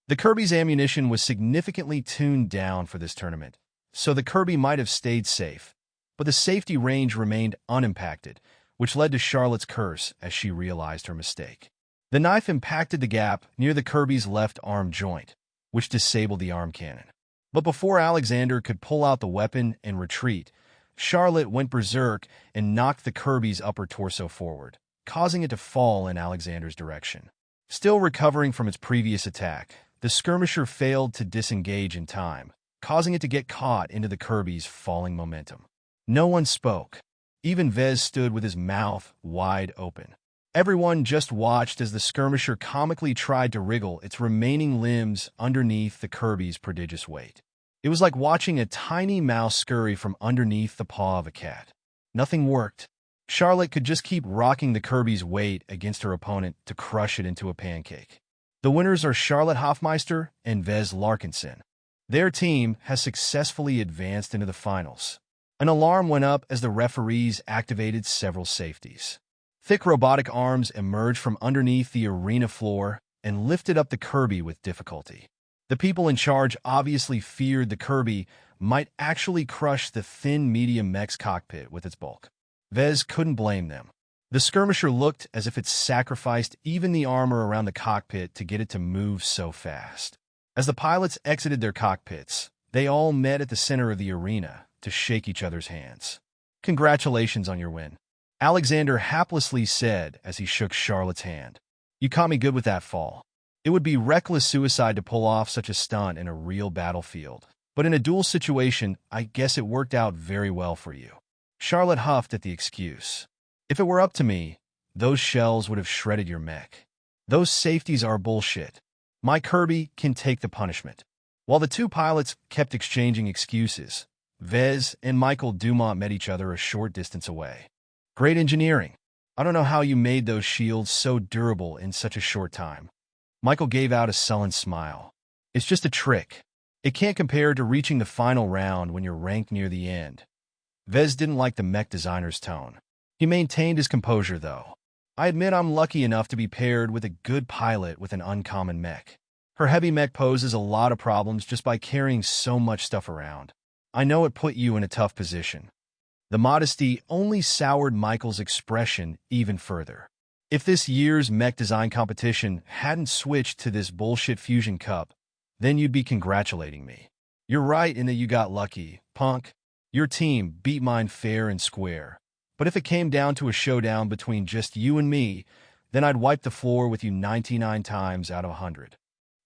The Kirby's ammunition was significantly tuned down for this tournament, so the Kirby might have stayed safe, but the safety range remained unimpacted, which led to Charlotte's curse as she realized her mistake. The knife impacted the gap near the Kirby's left arm joint, which disabled the arm cannon. But before Alexander could pull out the weapon and retreat, Charlotte went berserk and knocked the Kirby's upper torso forward, causing it to fall in Alexander's direction. Still recovering from its previous attack, the skirmisher failed to disengage in time, causing it to get caught into the Kirby's falling momentum. No one spoke. Even Vez stood with his mouth wide open. Everyone just watched as the skirmisher comically tried to wriggle its remaining limbs underneath the Kirby's prodigious weight. It was like watching a tiny mouse scurry from underneath the paw of a cat. Nothing worked. Charlotte could just keep rocking the Kirby's weight against her opponent to crush it into a pancake. The winners are Charlotte Hoffmeister and Vez Larkinson. Their team has successfully advanced into the finals. An alarm went up as the referees activated several safeties. Thick robotic arms emerged from underneath the arena floor and lifted up the Kirby with difficulty. The people in charge obviously feared the Kirby might actually crush the thin medium mech's cockpit with its bulk. Vez couldn't blame them. The skirmisher looked as if it sacrificed even the armor around the cockpit to get it to move so fast. As the pilots exited their cockpits, they all met at the center of the arena to shake each other's hands. "Congratulations on your win," Alexander haplessly said as he shook Charlotte's hand. "You caught me good with that fall. It would be reckless suicide to pull off such a stunt in a real battlefield, but in a duel situation, I guess it worked out very well for you." Charlotte huffed at the excuse. "If it were up to me, those shells would have shredded your mech. Those safeties are bullshit. My Kirby can take the punishment." While the two pilots kept exchanging excuses, Vez and Michael Dumont met each other a short distance away. "Great engineering. I don't know how you made those shields so durable in such a short time." Michael gave out a sullen smile. "It's just a trick. It can't compare to reaching the final round when you're ranked near the end." Vez didn't like the mech designer's tone. He maintained his composure, though. "I admit I'm lucky enough to be paired with a good pilot with an uncommon mech. Her heavy mech poses a lot of problems just by carrying so much stuff around. I know it put you in a tough position. The modesty only soured Michael's expression even further. If this year's mech design competition hadn't switched to this bullshit Fusion Cup, then you'd be congratulating me. You're right in that you got lucky, punk. Your team beat mine fair and square. But if it came down to a showdown between just you and me, then I'd wipe the floor with you 99 times out of 100.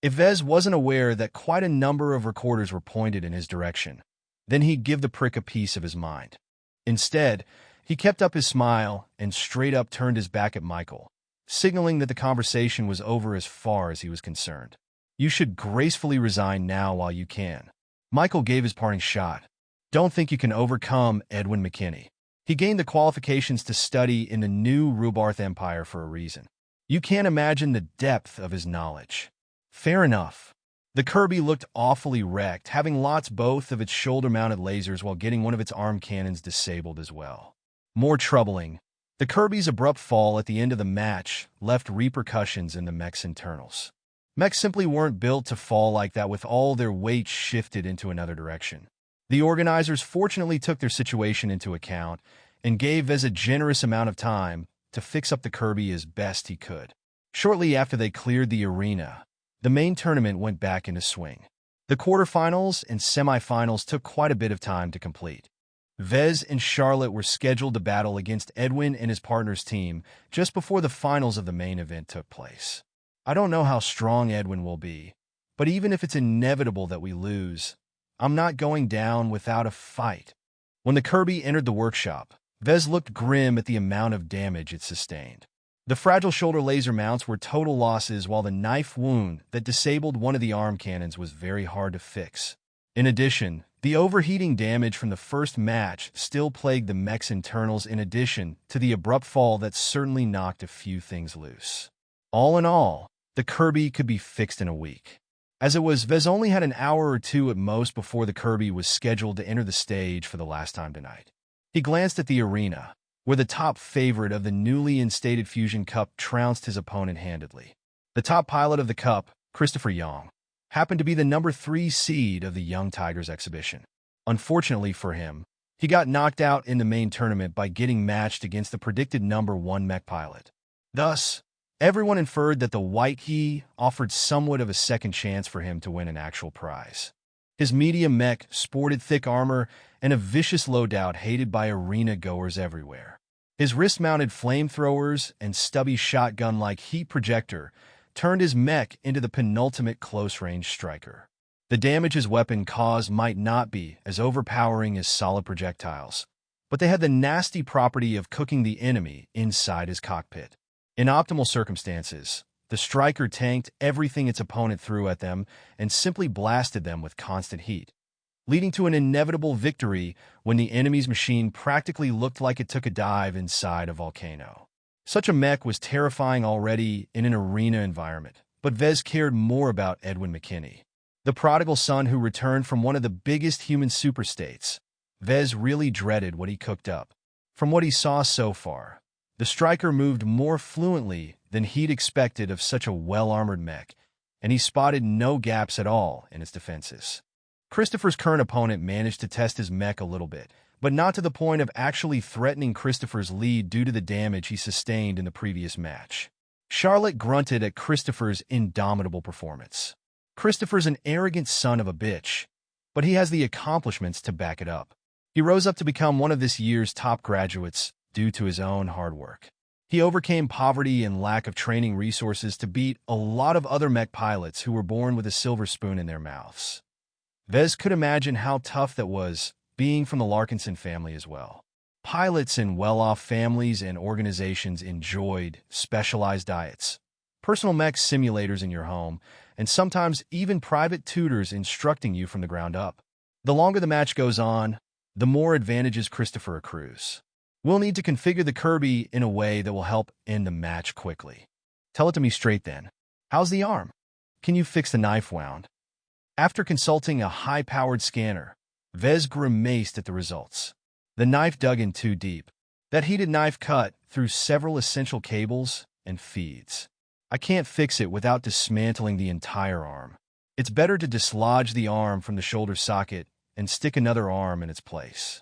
If Vez wasn't aware that quite a number of recorders were pointed in his direction, then he'd give the prick a piece of his mind. Instead, he kept up his smile and straight up turned his back at Michael, signaling that the conversation was over as far as he was concerned. You should gracefully resign now while you can. Michael gave his parting shot. Don't think you can overcome Edwin McKinney. He gained the qualifications to study in the new Rubarth Empire for a reason. You can't imagine the depth of his knowledge. Fair enough. The Kirby looked awfully wrecked, having lost both of its shoulder-mounted lasers while getting one of its arm cannons disabled as well. More troubling, the Kirby's abrupt fall at the end of the match left repercussions in the mech's internals. Mechs simply weren't built to fall like that with all their weight shifted into another direction. The organizers fortunately took their situation into account and gave Vez a generous amount of time to fix up the Kirby as best he could. Shortly after they cleared the arena, the main tournament went back into swing. The quarterfinals and semifinals took quite a bit of time to complete. Vez and Charlotte were scheduled to battle against Edwin and his partner's team just before the finals of the main event took place. I don't know how strong Edwin will be, but even if it's inevitable that we lose, I'm not going down without a fight. When the Kirby entered the workshop, Vez looked grim at the amount of damage it sustained. The fragile shoulder laser mounts were total losses, while the knife wound that disabled one of the arm cannons was very hard to fix. In addition, the overheating damage from the first match still plagued the mech's internals, in addition to the abrupt fall that certainly knocked a few things loose. All in all, the Kirby could be fixed in a week. As it was, Vez only had an hour or two at most before the Kirby was scheduled to enter the stage for the last time tonight. He glanced at the arena, where the top favorite of the newly instated Fusion Cup trounced his opponent handedly. The top pilot of the Cup, Christopher Young, happened to be the number 3 seed of the Young Tigers exhibition. Unfortunately for him, he got knocked out in the main tournament by getting matched against the predicted number 1 mech pilot. Thus, everyone inferred that the White Key offered somewhat of a second chance for him to win an actual prize. His medium mech sported thick armor and a vicious loadout hated by arena-goers everywhere. His wrist-mounted flamethrowers and stubby shotgun-like heat projector turned his mech into the penultimate close-range striker. The damage his weapon caused might not be as overpowering as solid projectiles, but they had the nasty property of cooking the enemy inside his cockpit. In optimal circumstances, the striker tanked everything its opponent threw at them and simply blasted them with constant heat, leading to an inevitable victory when the enemy's machine practically looked like it took a dive inside a volcano. Such a mech was terrifying already in an arena environment, but Vez cared more about Edwin McKinney. The prodigal son who returned from one of the biggest human superstates, Vez really dreaded what he cooked up. From what he saw so far, the striker moved more fluently than he'd expected of such a well-armored mech, and he spotted no gaps at all in its defenses. Christopher's current opponent managed to test his mech a little bit, but not to the point of actually threatening Christopher's lead due to the damage he sustained in the previous match. Charlotte grunted at Christopher's indomitable performance. Christopher's an arrogant son of a bitch, but he has the accomplishments to back it up. He rose up to become one of this year's top graduates due to his own hard work. He overcame poverty and lack of training resources to beat a lot of other mech pilots who were born with a silver spoon in their mouths. Vez could imagine how tough that was, being from the Larkinson family as well. Pilots in well-off families and organizations enjoyed specialized diets, personal mech simulators in your home, and sometimes even private tutors instructing you from the ground up. The longer the match goes on, the more advantages Christopher accrues. We'll need to configure the Kirby in a way that will help end the match quickly. Tell it to me straight then. How's the arm? Can you fix the knife wound? After consulting a high-powered scanner, Vez grimaced at the results. The knife dug in too deep. That heated knife cut through several essential cables and feeds. I can't fix it without dismantling the entire arm. It's better to dislodge the arm from the shoulder socket and stick another arm in its place.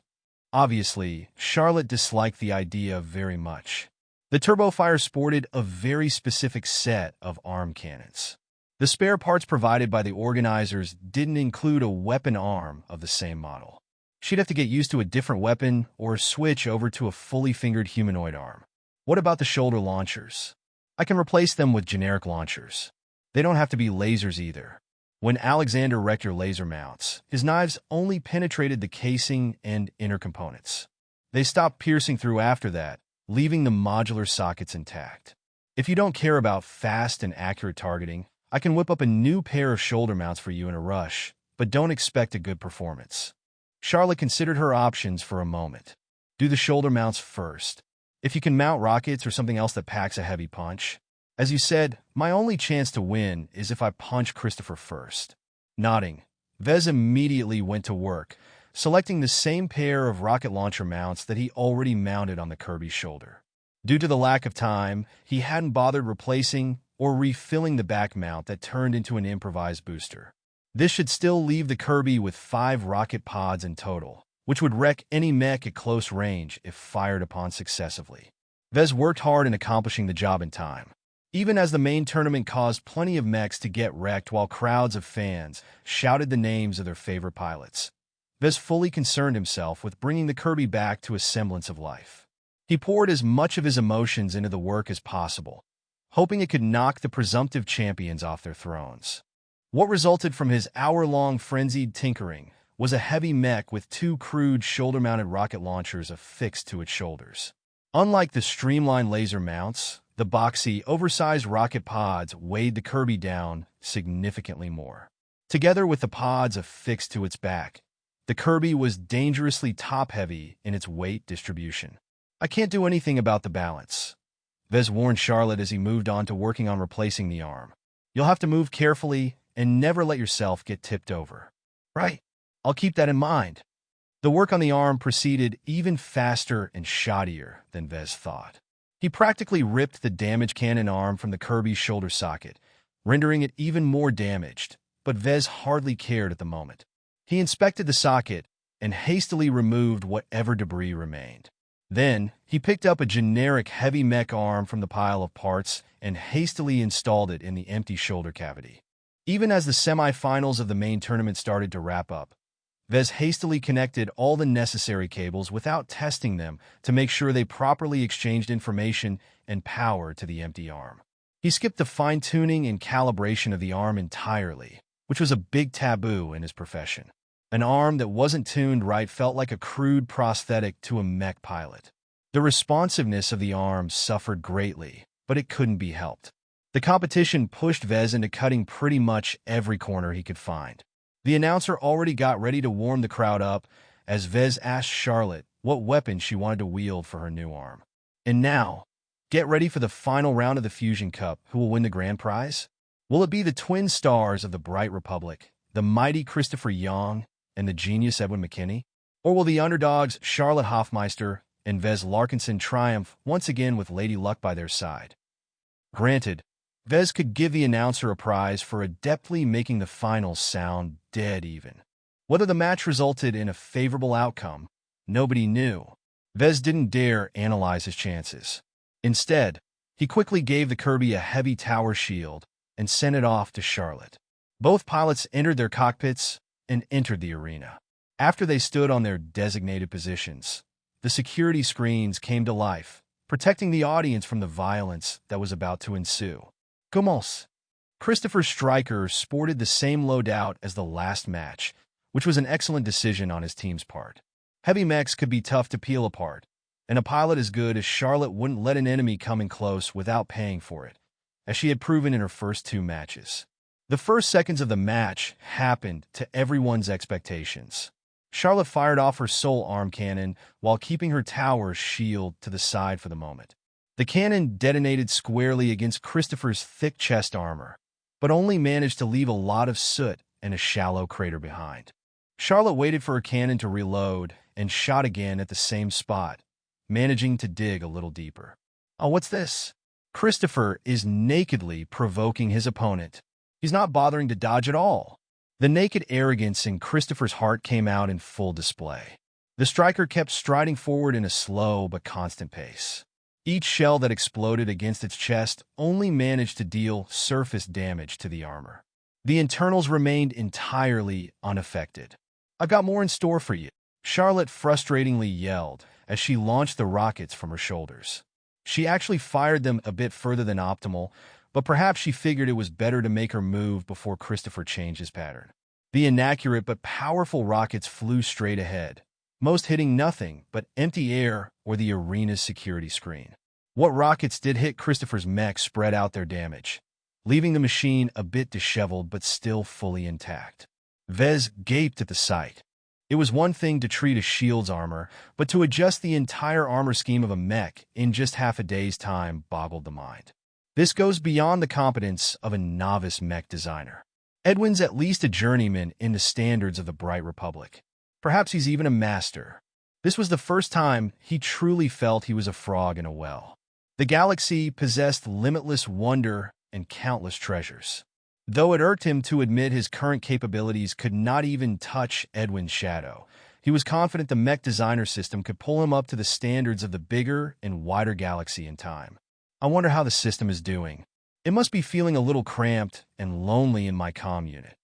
Obviously, Charlotte disliked the idea very much. The Turbofire sported a very specific set of arm cannons. The spare parts provided by the organizers didn't include a weapon arm of the same model. She'd have to get used to a different weapon or switch over to a fully fingered humanoid arm. What about the shoulder launchers? I can replace them with generic launchers. They don't have to be lasers either. When Alexander wrecked your laser mounts, his knives only penetrated the casing and inner components. They stopped piercing through after that, leaving the modular sockets intact. If you don't care about fast and accurate targeting, I can whip up a new pair of shoulder mounts for you in a rush, but don't expect a good performance. Charlotte considered her options for a moment. Do the shoulder mounts first. If you can mount rockets or something else that packs a heavy punch. As you said, my only chance to win is if I punch Christopher first. Nodding, Vez immediately went to work, selecting the same pair of rocket launcher mounts that he already mounted on the Kirby's shoulder. Due to the lack of time, he hadn't bothered replacing or refilling the back mount that turned into an improvised booster. This should still leave the Kirby with 5 rocket pods in total, which would wreck any mech at close range if fired upon successively. Vez worked hard in accomplishing the job in time, even as the main tournament caused plenty of mechs to get wrecked while crowds of fans shouted the names of their favorite pilots. Vez fully concerned himself with bringing the Kirby back to a semblance of life. He poured as much of his emotions into the work as possible, hoping it could knock the presumptive champions off their thrones. What resulted from his hour-long frenzied tinkering was a heavy mech with 2 crude shoulder-mounted rocket launchers affixed to its shoulders. Unlike the streamlined laser mounts, the boxy, oversized rocket pods weighed the Kirby down significantly more. Together with the pods affixed to its back, the Kirby was dangerously top-heavy in its weight distribution. I can't do anything about the balance, Vez warned Charlotte as he moved on to working on replacing the arm. You'll have to move carefully and never let yourself get tipped over. Right. I'll keep that in mind. The work on the arm proceeded even faster and shoddier than Vez thought. He practically ripped the damaged cannon arm from the Kirby's shoulder socket, rendering it even more damaged, but Vez hardly cared at the moment. He inspected the socket and hastily removed whatever debris remained. Then, he picked up a generic heavy mech arm from the pile of parts and hastily installed it in the empty shoulder cavity. Even as the semi-finals of the main tournament started to wrap up, Vez hastily connected all the necessary cables without testing them to make sure they properly exchanged information and power to the empty arm. He skipped the fine-tuning and calibration of the arm entirely, which was a big taboo in his profession. An arm that wasn't tuned right felt like a crude prosthetic to a mech pilot. The responsiveness of the arm suffered greatly, but it couldn't be helped. The competition pushed Vez into cutting pretty much every corner he could find. The announcer already got ready to warm the crowd up as Vez asked Charlotte what weapon she wanted to wield for her new arm. And now, get ready for the final round of the Fusion Cup. Who will win the grand prize? Will it be the twin stars of the Bright Republic, the mighty Christopher Young and the genius Edwin McKinney? Or will the underdogs Charlotte Hoffmeister and Vez Larkinson triumph once again with Lady Luck by their side? Granted, Vez could give the announcer a prize for adeptly making the finals sound dead even. Whether the match resulted in a favorable outcome, nobody knew. Vez didn't dare analyze his chances. Instead, he quickly gave the Kirby a heavy tower shield and sent it off to Charlotte. Both pilots entered their cockpits and entered the arena. After they stood on their designated positions, the security screens came to life, protecting the audience from the violence that was about to ensue. Gomos. Christopher Stryker sported the same loadout as the last match, which was an excellent decision on his team's part. Heavy mechs could be tough to peel apart, and a pilot as good as Charlotte wouldn't let an enemy come in close without paying for it, as she had proven in her first 2 matches. The first seconds of the match happened to everyone's expectations. Charlotte fired off her sole arm cannon while keeping her tower shield to the side for the moment. The cannon detonated squarely against Christopher's thick chest armor, but only managed to leave a lot of soot and a shallow crater behind. Charlotte waited for her cannon to reload and shot again at the same spot, managing to dig a little deeper. Oh, what's this? Christopher is nakedly provoking his opponent. He's not bothering to dodge at all. The naked arrogance in Christopher's heart came out in full display. The striker kept striding forward in a slow but constant pace. Each shell that exploded against its chest only managed to deal surface damage to the armor. The internals remained entirely unaffected. "I've got more in store for you," Charlotte frustratingly yelled as she launched the rockets from her shoulders. She actually fired them a bit further than optimal, but perhaps she figured it was better to make her move before Christopher changed his pattern. The inaccurate but powerful rockets flew straight ahead, most hitting nothing but empty air or the arena's security screen. What rockets did hit Christopher's mech spread out their damage, leaving the machine a bit disheveled but still fully intact. Vez gaped at the sight. It was one thing to treat a shield's armor, but to adjust the entire armor scheme of a mech in just half a day's time boggled the mind. This goes beyond the competence of a novice mech designer. Edwin's at least a journeyman in the standards of the Bright Republic. Perhaps he's even a master. This was the first time he truly felt he was a frog in a well. The galaxy possessed limitless wonder and countless treasures. Though it irked him to admit his current capabilities could not even touch Edwin's shadow, he was confident the mech designer system could pull him up to the standards of the bigger and wider galaxy in time. I wonder how the system is doing. It must be feeling a little cramped and lonely in my comm unit.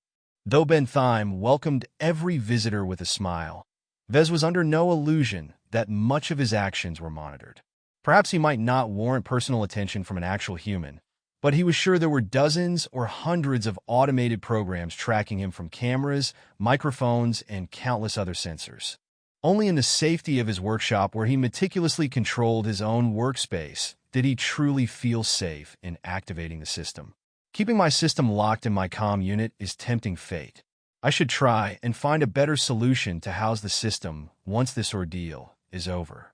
Though Bentheim welcomed every visitor with a smile, Vez was under no illusion that much of his actions were monitored. Perhaps he might not warrant personal attention from an actual human, but he was sure there were dozens or hundreds of automated programs tracking him from cameras, microphones, and countless other sensors. Only in the safety of his workshop, where he meticulously controlled his own workspace, did he truly feel safe in activating the system. Keeping my system locked in my comm unit is tempting fate. I should try and find a better solution to house the system once this ordeal is over.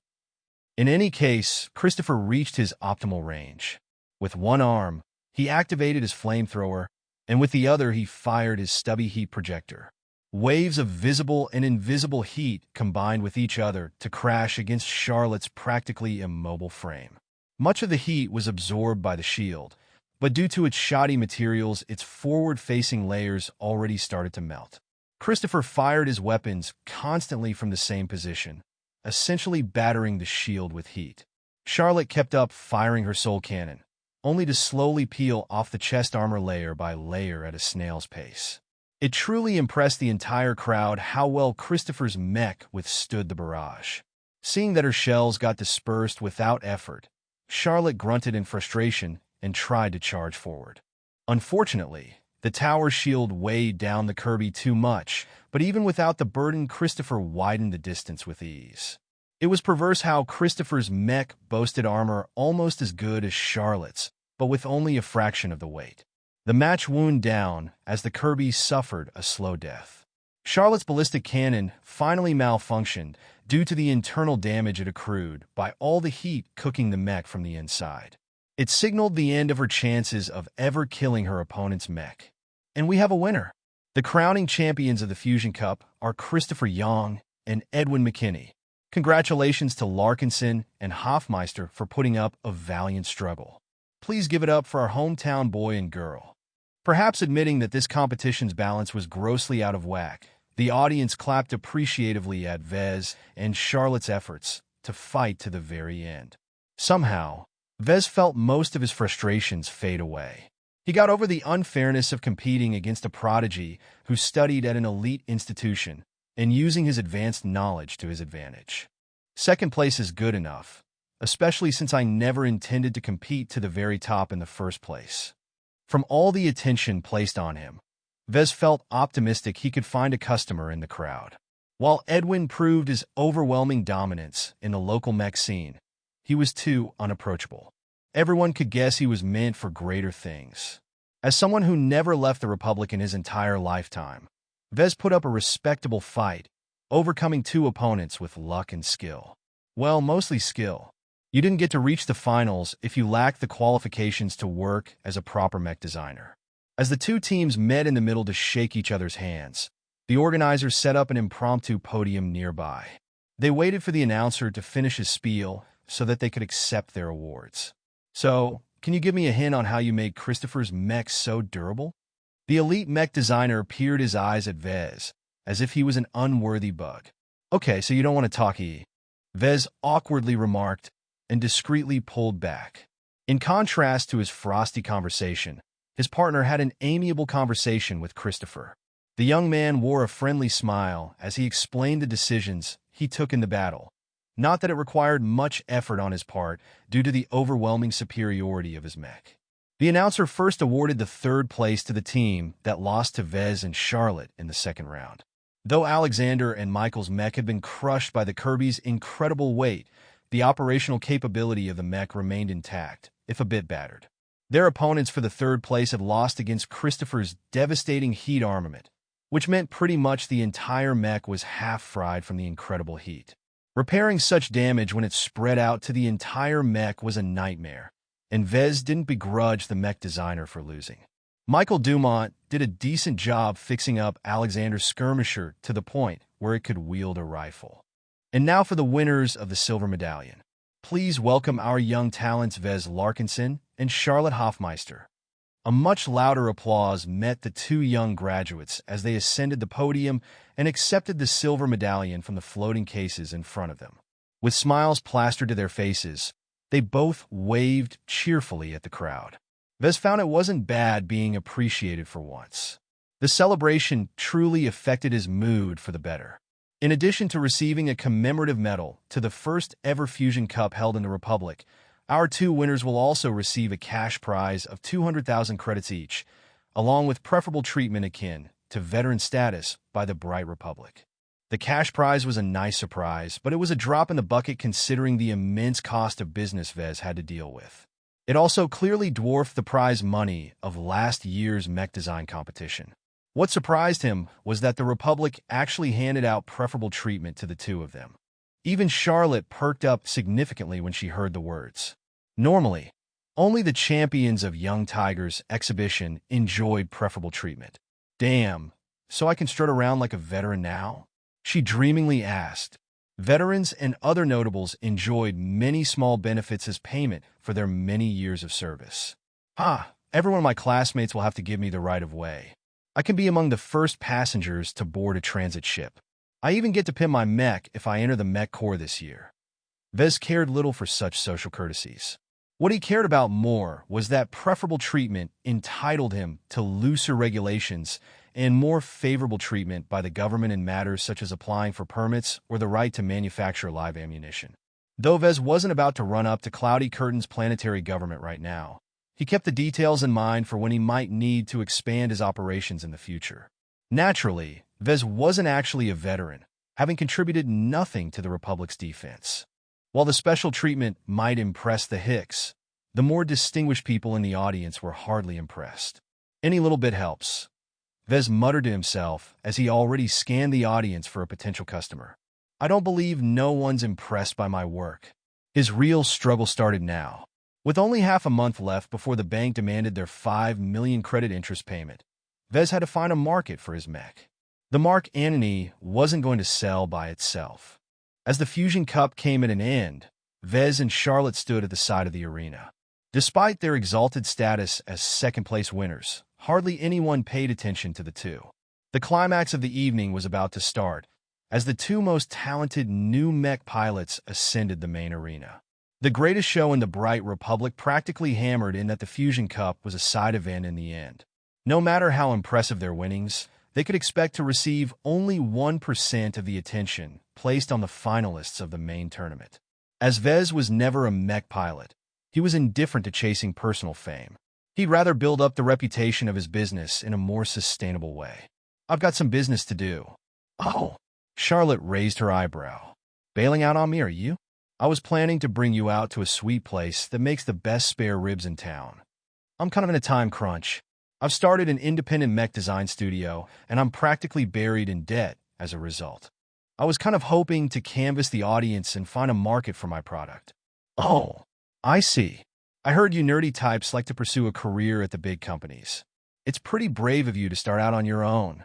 In any case, Christopher reached his optimal range. With one arm, he activated his flamethrower, and with the other he fired his stubby heat projector. Waves of visible and invisible heat combined with each other to crash against Charlotte's practically immobile frame. Much of the heat was absorbed by the shield, but due to its shoddy materials, its forward-facing layers already started to melt. Christopher fired his weapons constantly from the same position, essentially battering the shield with heat. Charlotte kept up firing her soul cannon, only to slowly peel off the chest armor layer by layer at a snail's pace. It truly impressed the entire crowd how well Christopher's mech withstood the barrage. Seeing that her shells got dispersed without effort, Charlotte grunted in frustration and tried to charge forward. Unfortunately, the tower shield weighed down the Kirby too much, but even without the burden, Christopher widened the distance with ease. It was perverse how Christopher's mech boasted armor almost as good as Charlotte's, but with only a fraction of the weight. The match wound down as the Kirby suffered a slow death. Charlotte's ballistic cannon finally malfunctioned due to the internal damage it accrued by all the heat cooking the mech from the inside. It signaled the end of her chances of ever killing her opponent's mech. And we have a winner. The crowning champions of the Fusion Cup are Christopher Young and Edwin McKinney. Congratulations to Larkinson and Hoffmeister for putting up a valiant struggle. Please give it up for our hometown boy and girl. Perhaps admitting that this competition's balance was grossly out of whack, the audience clapped appreciatively at Vez and Charlotte's efforts to fight to the very end. Somehow, Vez felt most of his frustrations fade away. He got over the unfairness of competing against a prodigy who studied at an elite institution and using his advanced knowledge to his advantage. Second place is good enough, especially since I never intended to compete to the very top in the first place. From all the attention placed on him, Vez felt optimistic he could find a customer in the crowd. While Edwin proved his overwhelming dominance in the local mech scene, he was too unapproachable. Everyone could guess he was meant for greater things. As someone who never left the Republic in his entire lifetime, Vez put up a respectable fight, overcoming two opponents with luck and skill. Well, mostly skill. You didn't get to reach the finals if you lacked the qualifications to work as a proper mech designer. As the two teams met in the middle to shake each other's hands, the organizers set up an impromptu podium nearby. They waited for the announcer to finish his spiel so that they could accept their awards. So, can you give me a hint on how you made Christopher's mech so durable? The elite mech designer peered his eyes at Vez, as if he was an unworthy bug. Okay, so you don't want to talk Vez awkwardly remarked and discreetly pulled back. In contrast to his frosty conversation, his partner had an amiable conversation with Christopher. The young man wore a friendly smile as he explained the decisions he took in the battle. Not that it required much effort on his part due to the overwhelming superiority of his mech. The announcer first awarded the third place to the team that lost to Vez and Charlotte in the second round. Though Alexander and Michael's mech had been crushed by the Kirby's incredible weight, the operational capability of the mech remained intact, if a bit battered. Their opponents for the third place had lost against Christopher's devastating heat armament, which meant pretty much the entire mech was half fried from the incredible heat. Repairing such damage when it spread out to the entire mech was a nightmare, and Vez didn't begrudge the mech designer for losing. Michael Dumont did a decent job fixing up Alexander's skirmisher to the point where it could wield a rifle. And now for the winners of the silver medallion. Please welcome our young talents Vez Larkinson and Charlotte Hoffmeister. A much louder applause met the two young graduates as they ascended the podium and accepted the silver medallion from the floating cases in front of them. With smiles plastered to their faces, they both waved cheerfully at the crowd. Vez found it wasn't bad being appreciated for once. The celebration truly affected his mood for the better. In addition to receiving a commemorative medal to the first ever Fusion Cup held in the Republic, our two winners will also receive a cash prize of 200,000 credits each, along with preferable treatment akin to veteran status by the Bright Republic. The cash prize was a nice surprise, but it was a drop in the bucket considering the immense cost of business Vez had to deal with. It also clearly dwarfed the prize money of last year's mech design competition. What surprised him was that the Republic actually handed out preferable treatment to the two of them. Even Charlotte perked up significantly when she heard the words. Normally, only the champions of Young Tigers exhibition enjoyed preferable treatment. Damn, so I can strut around like a veteran now? She dreamingly asked. Veterans and other notables enjoyed many small benefits as payment for their many years of service. Every one of my classmates will have to give me the right of way. I can be among the first passengers to board a transit ship. I even get to pin my mech if I enter the mech corps this year. Vez cared little for such social courtesies. What he cared about more was that preferable treatment entitled him to looser regulations and more favorable treatment by the government in matters such as applying for permits or the right to manufacture live ammunition. Though Vez wasn't about to run up to Cloudy Curtain's planetary government right now, he kept the details in mind for when he might need to expand his operations in the future. Naturally, Vez wasn't actually a veteran, having contributed nothing to the Republic's defense. While the special treatment might impress the Hicks, the more distinguished people in the audience were hardly impressed. Any little bit helps. Vez muttered to himself as he already scanned the audience for a potential customer. I don't believe no one's impressed by my work. His real struggle started now. With only half a month left before the bank demanded their 5 million credit interest payment, Vez had to find a market for his mech. The Mark Antony wasn't going to sell by itself. As the Fusion Cup came at an end, Vez and Charlotte stood at the side of the arena. Despite their exalted status as second-place winners, hardly anyone paid attention to the two. The climax of the evening was about to start, as the two most talented new mech pilots ascended the main arena. The greatest show in the Bright Republic practically hammered in that the Fusion Cup was a side event in the end. No matter how impressive their winnings, they could expect to receive only 1% of the attention placed on the finalists of the main tournament. As Vez was never a mech pilot, he was indifferent to chasing personal fame. He'd rather build up the reputation of his business in a more sustainable way. I've got some business to do. Oh, Charlotte raised her eyebrow. Bailing out on me, are you? I was planning to bring you out to a sweet place that makes the best spare ribs in town. I'm kind of in a time crunch. I've started an independent mech design studio, and I'm practically buried in debt as a result. I was kind of hoping to canvas the audience and find a market for my product. Oh, I see. I heard you nerdy types like to pursue a career at the big companies. It's pretty brave of you to start out on your own.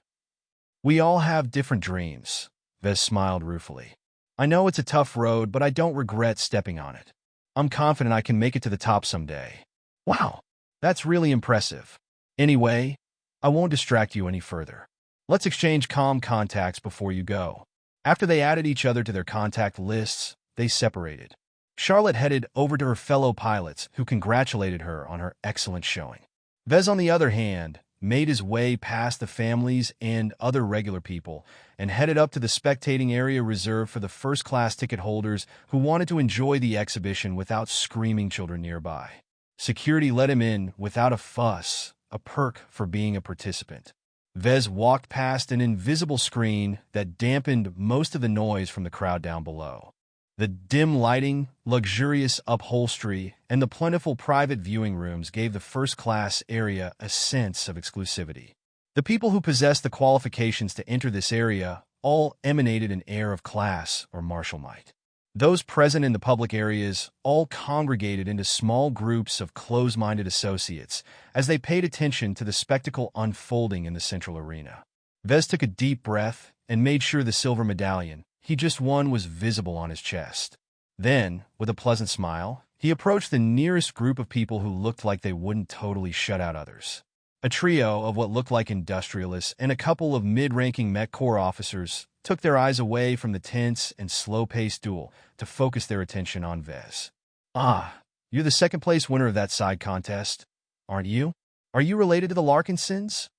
We all have different dreams, Vez smiled ruefully. I know it's a tough road, but I don't regret stepping on it. I'm confident I can make it to the top someday. Wow, that's really impressive. Anyway, I won't distract you any further. Let's exchange contacts before you go. After they added each other to their contact lists, they separated. Charlotte headed over to her fellow pilots, who congratulated her on her excellent showing. Vez, on the other hand, made his way past the families and other regular people and headed up to the spectating area reserved for the first-class ticket holders who wanted to enjoy the exhibition without screaming children nearby. Security let him in without a fuss, a perk for being a participant. Vez walked past an invisible screen that dampened most of the noise from the crowd down below. The dim lighting, luxurious upholstery, and the plentiful private viewing rooms gave the first-class area a sense of exclusivity. The people who possessed the qualifications to enter this area all emanated an air of class or martial might. Those present in the public areas all congregated into small groups of close-minded associates as they paid attention to the spectacle unfolding in the central arena. Vez took a deep breath and made sure the silver medallion he just won was visible on his chest. Then, with a pleasant smile, he approached the nearest group of people who looked like they wouldn't totally shut out others. A trio of what looked like industrialists and a couple of mid-ranking Mech Corps officers took their eyes away from the tense and slow-paced duel to focus their attention on Vez. "Ah, you're the second-place winner of that side contest, aren't you? Are you related to the Larkinsons?"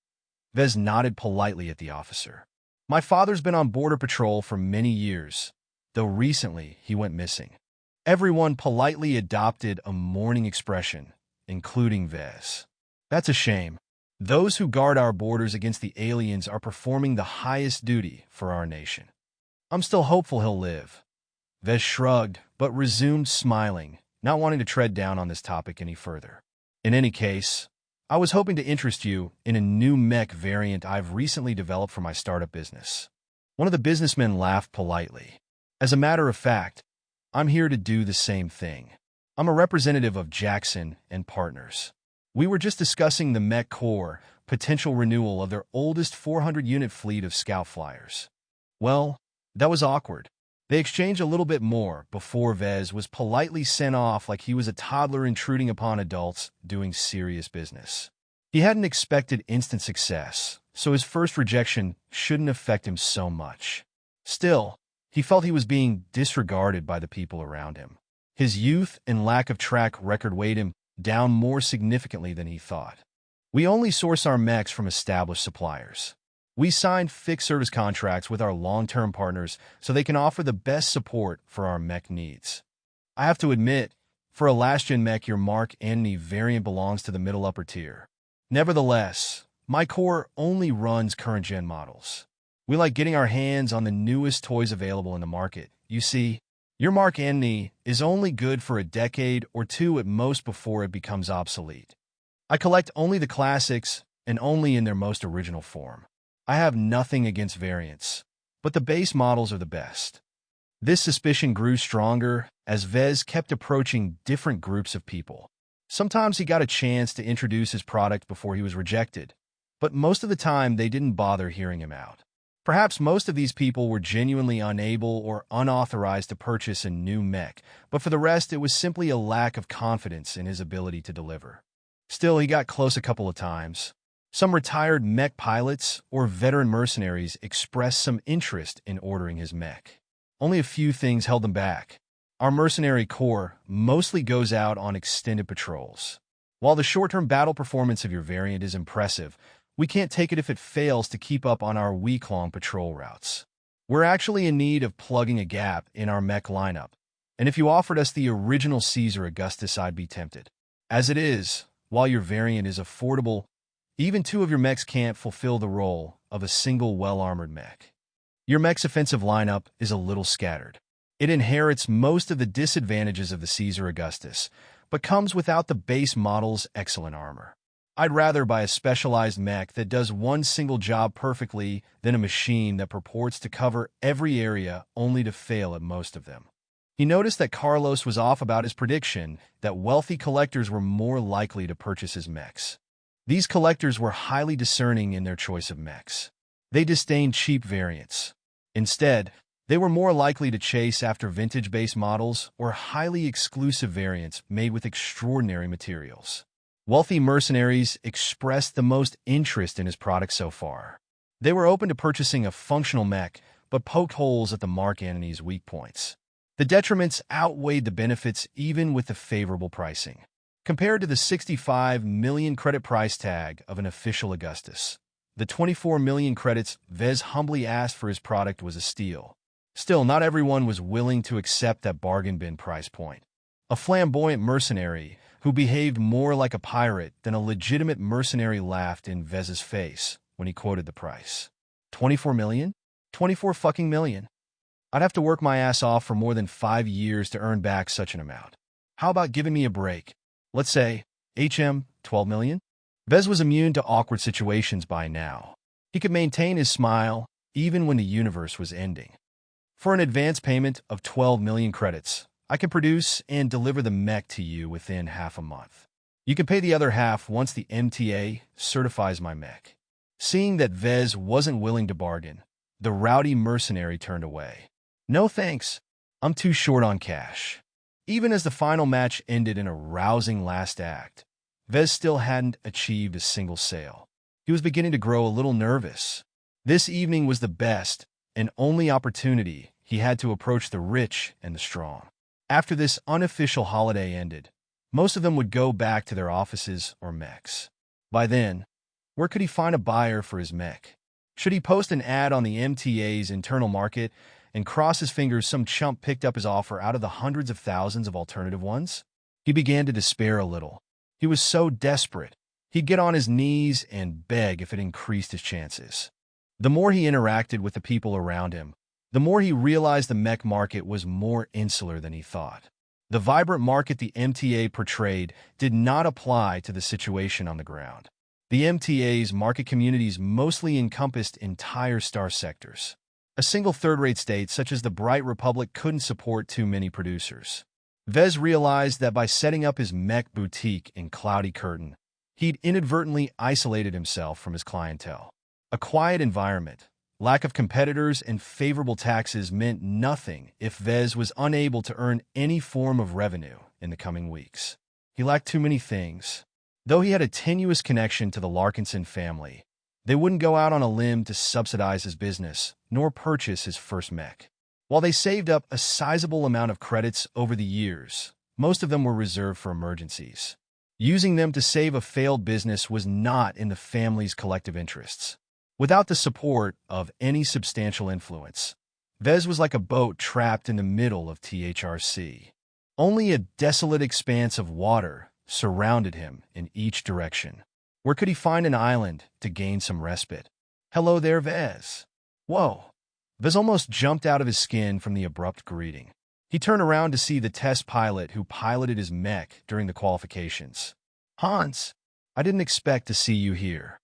Vez nodded politely at the officer. "My father's been on border patrol for many years, though recently he went missing." Everyone politely adopted a mourning expression, including Vez. "That's a shame. Those who guard our borders against the aliens are performing the highest duty for our nation. I'm still hopeful he'll live." Vez shrugged, but resumed smiling, not wanting to tread down on this topic any further. "In any case, I was hoping to interest you in a new mech variant I've recently developed for my startup business." One of the businessmen laughed politely. "As a matter of fact, I'm here to do the same thing. I'm a representative of Jackson and Partners. We were just discussing the Mech Corps' potential renewal of their oldest 400-unit fleet of scout flyers." Well, that was awkward. They exchanged a little bit more before Vez was politely sent off like he was a toddler intruding upon adults doing serious business. He hadn't expected instant success, so his first rejection shouldn't affect him so much. Still, he felt he was being disregarded by the people around him. His youth and lack of track record weighed him down more significantly than he thought. "We only source our mechs from established suppliers. We signed fixed service contracts with our long-term partners so they can offer the best support for our mech needs. I have to admit, for a last-gen mech, your Mark Antony variant belongs to the middle upper tier. Nevertheless, my core only runs current-gen models. We like getting our hands on the newest toys available in the market. You see, your Mark Antony is only good for a decade or two at most before it becomes obsolete. I collect only the classics and only in their most original form. I have nothing against variants, but the base models are the best." This suspicion grew stronger as Vez kept approaching different groups of people. Sometimes he got a chance to introduce his product before he was rejected, but most of the time they didn't bother hearing him out. Perhaps most of these people were genuinely unable or unauthorized to purchase a new mech, but for the rest it was simply a lack of confidence in his ability to deliver. Still, he got close a couple of times. Some retired mech pilots or veteran mercenaries expressed some interest in ordering his mech. Only a few things held them back. Our mercenary corps mostly goes out on extended patrols. While the short-term battle performance of your variant is impressive, we can't take it if it fails to keep up on our week-long patrol routes. We're actually in need of plugging a gap in our mech lineup, and if you offered us the original Caesar Augustus, I'd be tempted. As it is, while your variant is affordable, even two of your mechs can't fulfill the role of a single well-armored mech. Your mech's offensive lineup is a little scattered. It inherits most of the disadvantages of the Caesar Augustus, but comes without the base model's excellent armor. I'd rather buy a specialized mech that does one single job perfectly than a machine that purports to cover every area only to fail at most of them. He noticed that Carlos was off about his prediction that wealthy collectors were more likely to purchase his mechs. These collectors were highly discerning in their choice of mechs. They disdained cheap variants. Instead, they were more likely to chase after vintage-based models or highly exclusive variants made with extraordinary materials. Wealthy mercenaries expressed the most interest in his product so far. They were open to purchasing a functional mech, but poked holes at the Mark Antony's weak points. The detriments outweighed the benefits even with the favorable pricing. Compared to the 65 million credit price tag of an official Augustus, the 24 million credits Vez humbly asked for his product was a steal. Still, not everyone was willing to accept that bargain bin price point. A flamboyant mercenary who behaved more like a pirate than a legitimate mercenary laughed in Vez's face when he quoted the price. 24 million? 24 fucking million. I'd have to work my ass off for more than 5 years to earn back such an amount. How about giving me a break? Let's say, 12 million? Vez was immune to awkward situations by now. He could maintain his smile even when the universe was ending. For an advance payment of 12 million credits, I can produce and deliver the mech to you within half a month. You can pay the other half once the MTA certifies my mech. Seeing that Vez wasn't willing to bargain, the rowdy mercenary turned away. No thanks. I'm too short on cash. Even as the final match ended in a rousing last act, Vez still hadn't achieved a single sale. He was beginning to grow a little nervous. This evening was the best and only opportunity he had to approach the rich and the strong. After this unofficial holiday ended, most of them would go back to their offices or mechs. By then, where could he find a buyer for his mech? Should he post an ad on the MTA's internal market and cross his fingers some chump picked up his offer out of the hundreds of thousands of alternative ones? He began to despair a little. He was so desperate, he'd get on his knees and beg if it increased his chances. The more he interacted with the people around him, the more he realized the mech market was more insular than he thought. The vibrant market the MTA portrayed did not apply to the situation on the ground. The MTA's market communities mostly encompassed entire star sectors. A single third-rate state such as the Bright Republic couldn't support too many producers. Vez realized that by setting up his mech boutique in Cloudy Curtain, he'd inadvertently isolated himself from his clientele. A quiet environment, lack of competitors, and favorable taxes meant nothing if Vez was unable to earn any form of revenue in the coming weeks. He lacked too many things. Though he had a tenuous connection to the Larkinson family, they wouldn't go out on a limb to subsidize his business, nor purchase his first mech. While they saved up a sizable amount of credits over the years, most of them were reserved for emergencies. Using them to save a failed business was not in the family's collective interests. Without the support of any substantial influence, Vez was like a boat trapped in the middle of THRC. Only a desolate expanse of water surrounded him in each direction. Where could he find an island to gain some respite? Hello there, Vez. Whoa. Vez almost jumped out of his skin from the abrupt greeting. He turned around to see the test pilot who piloted his mech during the qualifications. Hans, I didn't expect to see you here.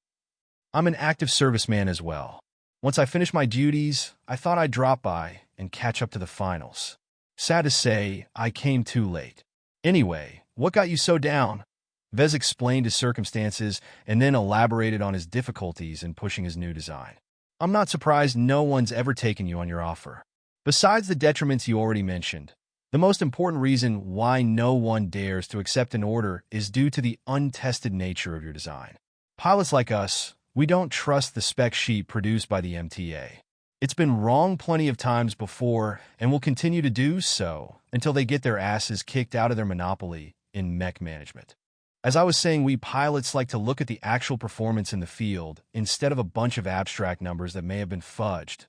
I'm an active serviceman as well. Once I finish my duties, I thought I'd drop by and catch up to the finals. Sad to say, I came too late. Anyway, what got you so down? Vez explained his circumstances and then elaborated on his difficulties in pushing his new design. I'm not surprised no one's ever taken you on your offer. Besides the detriments you already mentioned, the most important reason why no one dares to accept an order is due to the untested nature of your design. Pilots like us, we don't trust the spec sheet produced by the MTA. It's been wrong plenty of times before and will continue to do so until they get their asses kicked out of their monopoly in mech management. As I was saying, we pilots like to look at the actual performance in the field instead of a bunch of abstract numbers that may have been fudged.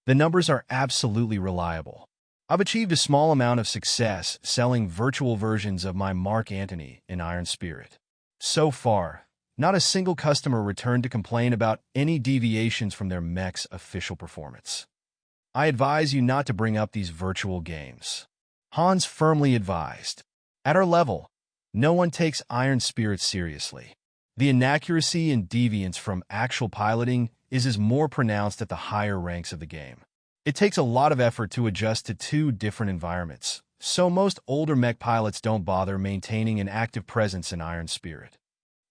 The numbers are absolutely reliable. I've achieved a small amount of success selling virtual versions of my Mark Antony in Iron Spirit. So far, not a single customer returned to complain about any deviations from their mech's official performance. I advise you not to bring up these virtual games. Hans firmly advised. At our level, no one takes Iron Spirit seriously. The inaccuracy and deviance from actual piloting is more pronounced at the higher ranks of the game. It takes a lot of effort to adjust to two different environments, so most older mech pilots don't bother maintaining an active presence in Iron Spirit.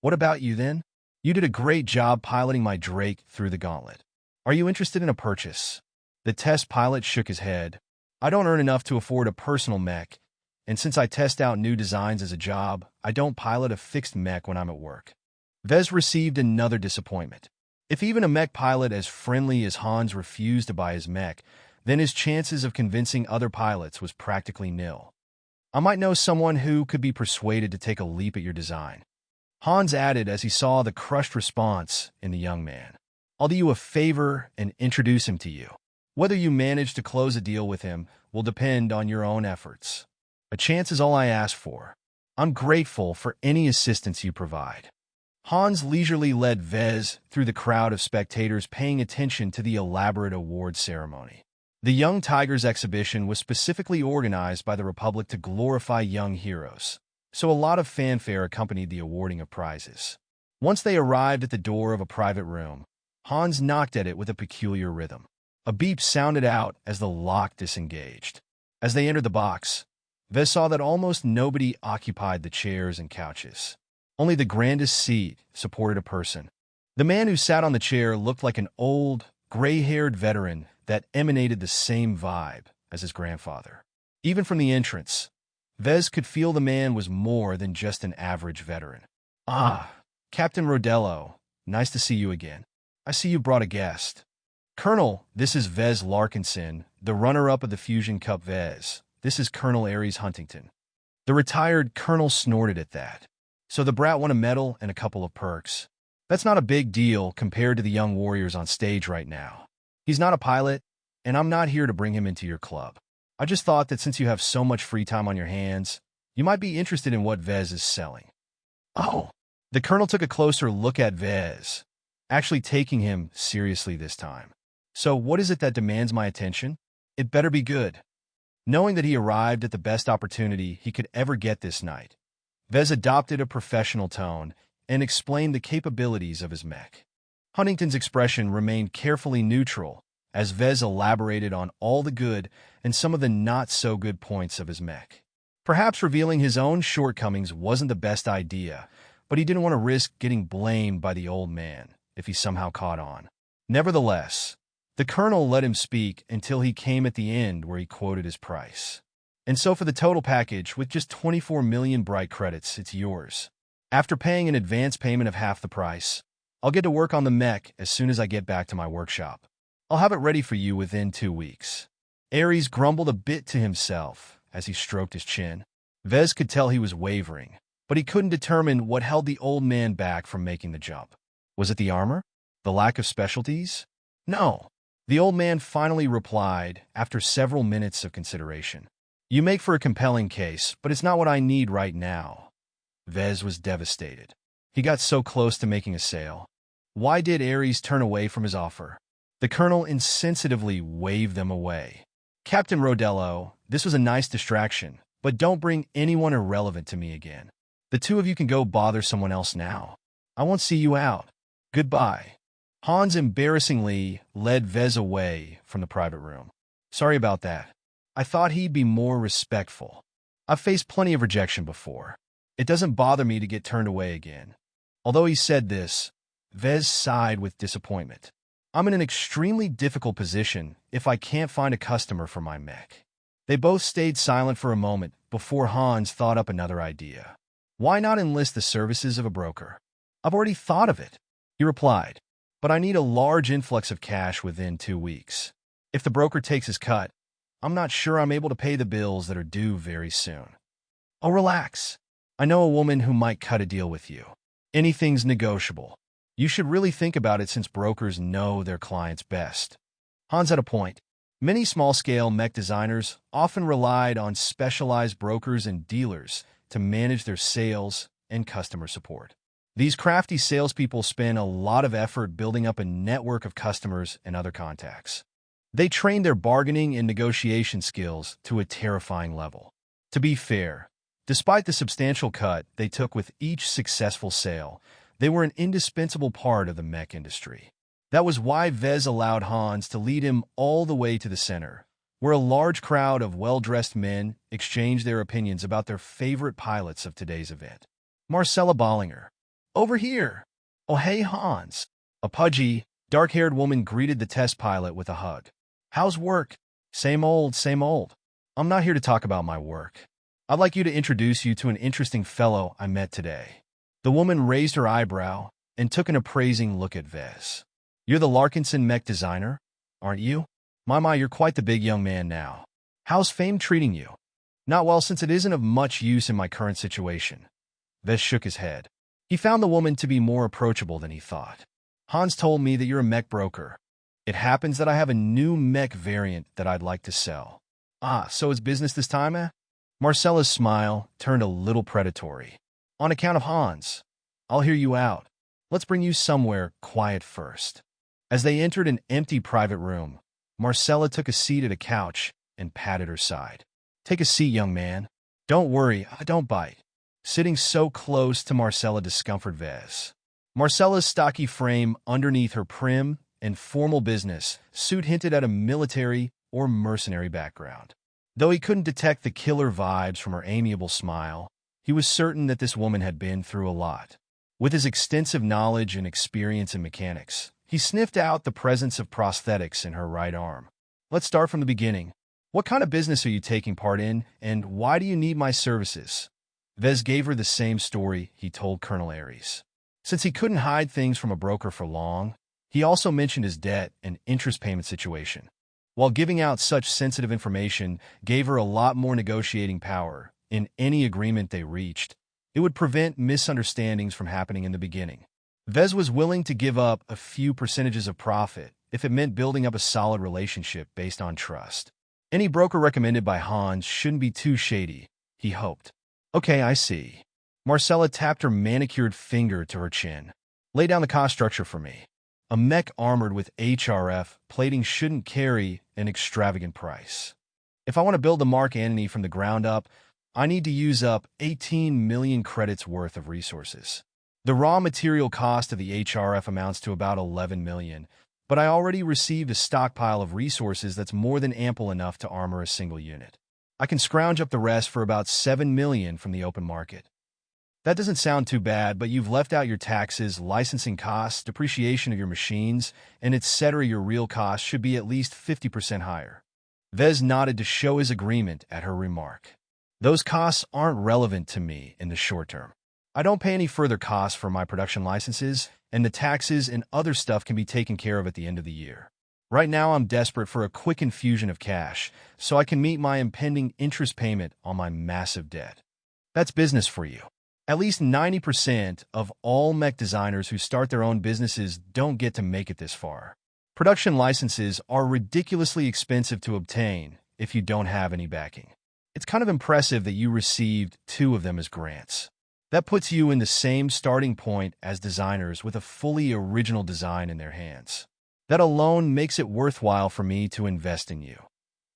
What about you then? You did a great job piloting my Drake through the gauntlet. Are you interested in a purchase? The test pilot shook his head. I don't earn enough to afford a personal mech, and since I test out new designs as a job, I don't pilot a fixed mech when I'm at work. Vez received another disappointment. If even a mech pilot as friendly as Hans refused to buy his mech, then his chances of convincing other pilots was practically nil. I might know someone who could be persuaded to take a leap at your design. Hans added as he saw the crushed response in the young man. I'll do you a favor and introduce him to you. Whether you manage to close a deal with him will depend on your own efforts. A chance is all I ask for. I'm grateful for any assistance you provide. Hans leisurely led Vez through the crowd of spectators paying attention to the elaborate award ceremony. The Young Tigers exhibition was specifically organized by the Republic to glorify young heroes, so a lot of fanfare accompanied the awarding of prizes. Once they arrived at the door of a private room, Hans knocked at it with a peculiar rhythm. A beep sounded out as the lock disengaged. As they entered the box, Vez saw that almost nobody occupied the chairs and couches. Only the grandest seat supported a person. The man who sat on the chair looked like an old, gray-haired veteran that emanated the same vibe as his grandfather. Even from the entrance, Vez could feel the man was more than just an average veteran. Ah, Captain Rodello, nice to see you again. I see you brought a guest. Colonel, this is Vez Larkinson, the runner-up of the Fusion Cup. Vez, this is Colonel Aries Huntington. The retired colonel snorted at that. So the brat won a medal and a couple of perks. That's not a big deal compared to the young warriors on stage right now. He's not a pilot, and I'm not here to bring him into your club. I just thought that since you have so much free time on your hands, you might be interested in what Vez is selling. Oh, the colonel took a closer look at Vez, actually taking him seriously this time. So what is it that demands my attention? It better be good. Knowing that he arrived at the best opportunity he could ever get this night, Vez adopted a professional tone and explained the capabilities of his mech. Huntington's expression remained carefully neutral as Vez elaborated on all the good and some of the not-so-good points of his mech. Perhaps revealing his own shortcomings wasn't the best idea, but he didn't want to risk getting blamed by the old man if he somehow caught on. Nevertheless, the colonel let him speak until he came at the end where he quoted his price. And so for the total package, with just 24 million bright credits, it's yours. After paying an advance payment of half the price, I'll get to work on the mech as soon as I get back to my workshop. I'll have it ready for you within 2 weeks. Aries grumbled a bit to himself as he stroked his chin. Vez could tell he was wavering, but he couldn't determine what held the old man back from making the jump. Was it the armor? The lack of specialties? No. The old man finally replied after several minutes of consideration. You make for a compelling case, but it's not what I need right now. Vez was devastated. He got so close to making a sale. Why did Aries turn away from his offer? The colonel insensitively waved them away. Captain Rodello, this was a nice distraction, but don't bring anyone irrelevant to me again. The two of you can go bother someone else now. I won't see you out. Goodbye. Hans embarrassingly led Vez away from the private room. Sorry about that. I thought he'd be more respectful. I've faced plenty of rejection before. It doesn't bother me to get turned away again. Although he said this, Vez sighed with disappointment. I'm in an extremely difficult position if I can't find a customer for my mech. They both stayed silent for a moment before Hans thought up another idea. Why not enlist the services of a broker? I've already thought of it, he replied, but I need a large influx of cash within 2 weeks. If the broker takes his cut, I'm not sure I'm able to pay the bills that are due very soon. Oh, relax. I know a woman who might cut a deal with you. Anything's negotiable. You should really think about it since brokers know their clients best. Hans had a point. Many small-scale mech designers often relied on specialized brokers and dealers to manage their sales and customer support. These crafty salespeople spend a lot of effort building up a network of customers and other contacts. They train their bargaining and negotiation skills to a terrifying level. To be fair, despite the substantial cut they took with each successful sale, they were an indispensable part of the mech industry. That was why Vez allowed Hans to lead him all the way to the center, where a large crowd of well-dressed men exchanged their opinions about their favorite pilots of today's event. Marcella Bollinger. Over here. Oh, hey, Hans. A pudgy, dark-haired woman greeted the test pilot with a hug. How's work? Same old, same old. I'm not here to talk about my work. I'd like you to introduce you to an interesting fellow I met today." The woman raised her eyebrow and took an appraising look at Vez. "You're the Larkinson mech designer, aren't you? My, you're quite the big young man now. How's fame treating you?" "Not well, since it isn't of much use in my current situation." Vez shook his head. He found the woman to be more approachable than he thought. "Hans told me that you're a mech broker. It happens that I have a new mech variant that I'd like to sell." "Ah, so it's business this time, eh?" Marcella's smile turned a little predatory. "On account of Hans. I'll hear you out. Let's bring you somewhere quiet first." As they entered an empty private room, Marcella took a seat at a couch and patted her side. "Take a seat, young man. Don't worry, I don't bite." Sitting so close to Marcella discomforted Vez. Marcella's stocky frame underneath her prim and formal business suit hinted at a military or mercenary background. Though he couldn't detect the killer vibes from her amiable smile, he was certain that this woman had been through a lot. With his extensive knowledge and experience in mechanics, he sniffed out the presence of prosthetics in her right arm. "Let's start from the beginning. What kind of business are you taking part in, and why do you need my services?" Vez gave her the same story he told Colonel Aries. Since he couldn't hide things from a broker for long, he also mentioned his debt and interest payment situation. While giving out such sensitive information gave her a lot more negotiating power in any agreement they reached, it would prevent misunderstandings from happening in the beginning. Vez was willing to give up a few percentages of profit if it meant building up a solid relationship based on trust. Any broker recommended by Hans shouldn't be too shady, he hoped. "Okay, I see." Marcella tapped her manicured finger to her chin. "Lay down the cost structure for me. A mech armored with HRF plating shouldn't carry an extravagant price. If I want to build the Mark Antony from the ground up, I need to use up 18 million credits worth of resources. The raw material cost of the HRF amounts to about 11 million, but I already received a stockpile of resources that's more than ample enough to armor a single unit. I can scrounge up the rest for about 7 million from the open market." "That doesn't sound too bad, but you've left out your taxes, licensing costs, depreciation of your machines, and etc. Your real costs should be at least 50% higher." Vez nodded to show his agreement at her remark. "Those costs aren't relevant to me in the short term. I don't pay any further costs for my production licenses, and the taxes and other stuff can be taken care of at the end of the year. Right now, I'm desperate for a quick infusion of cash so I can meet my impending interest payment on my massive debt." "That's business for you. At least 90% of all mech designers who start their own businesses don't get to make it this far. Production licenses are ridiculously expensive to obtain if you don't have any backing. It's kind of impressive that you received 2 of them as grants. That puts you in the same starting point as designers with a fully original design in their hands. That alone makes it worthwhile for me to invest in you."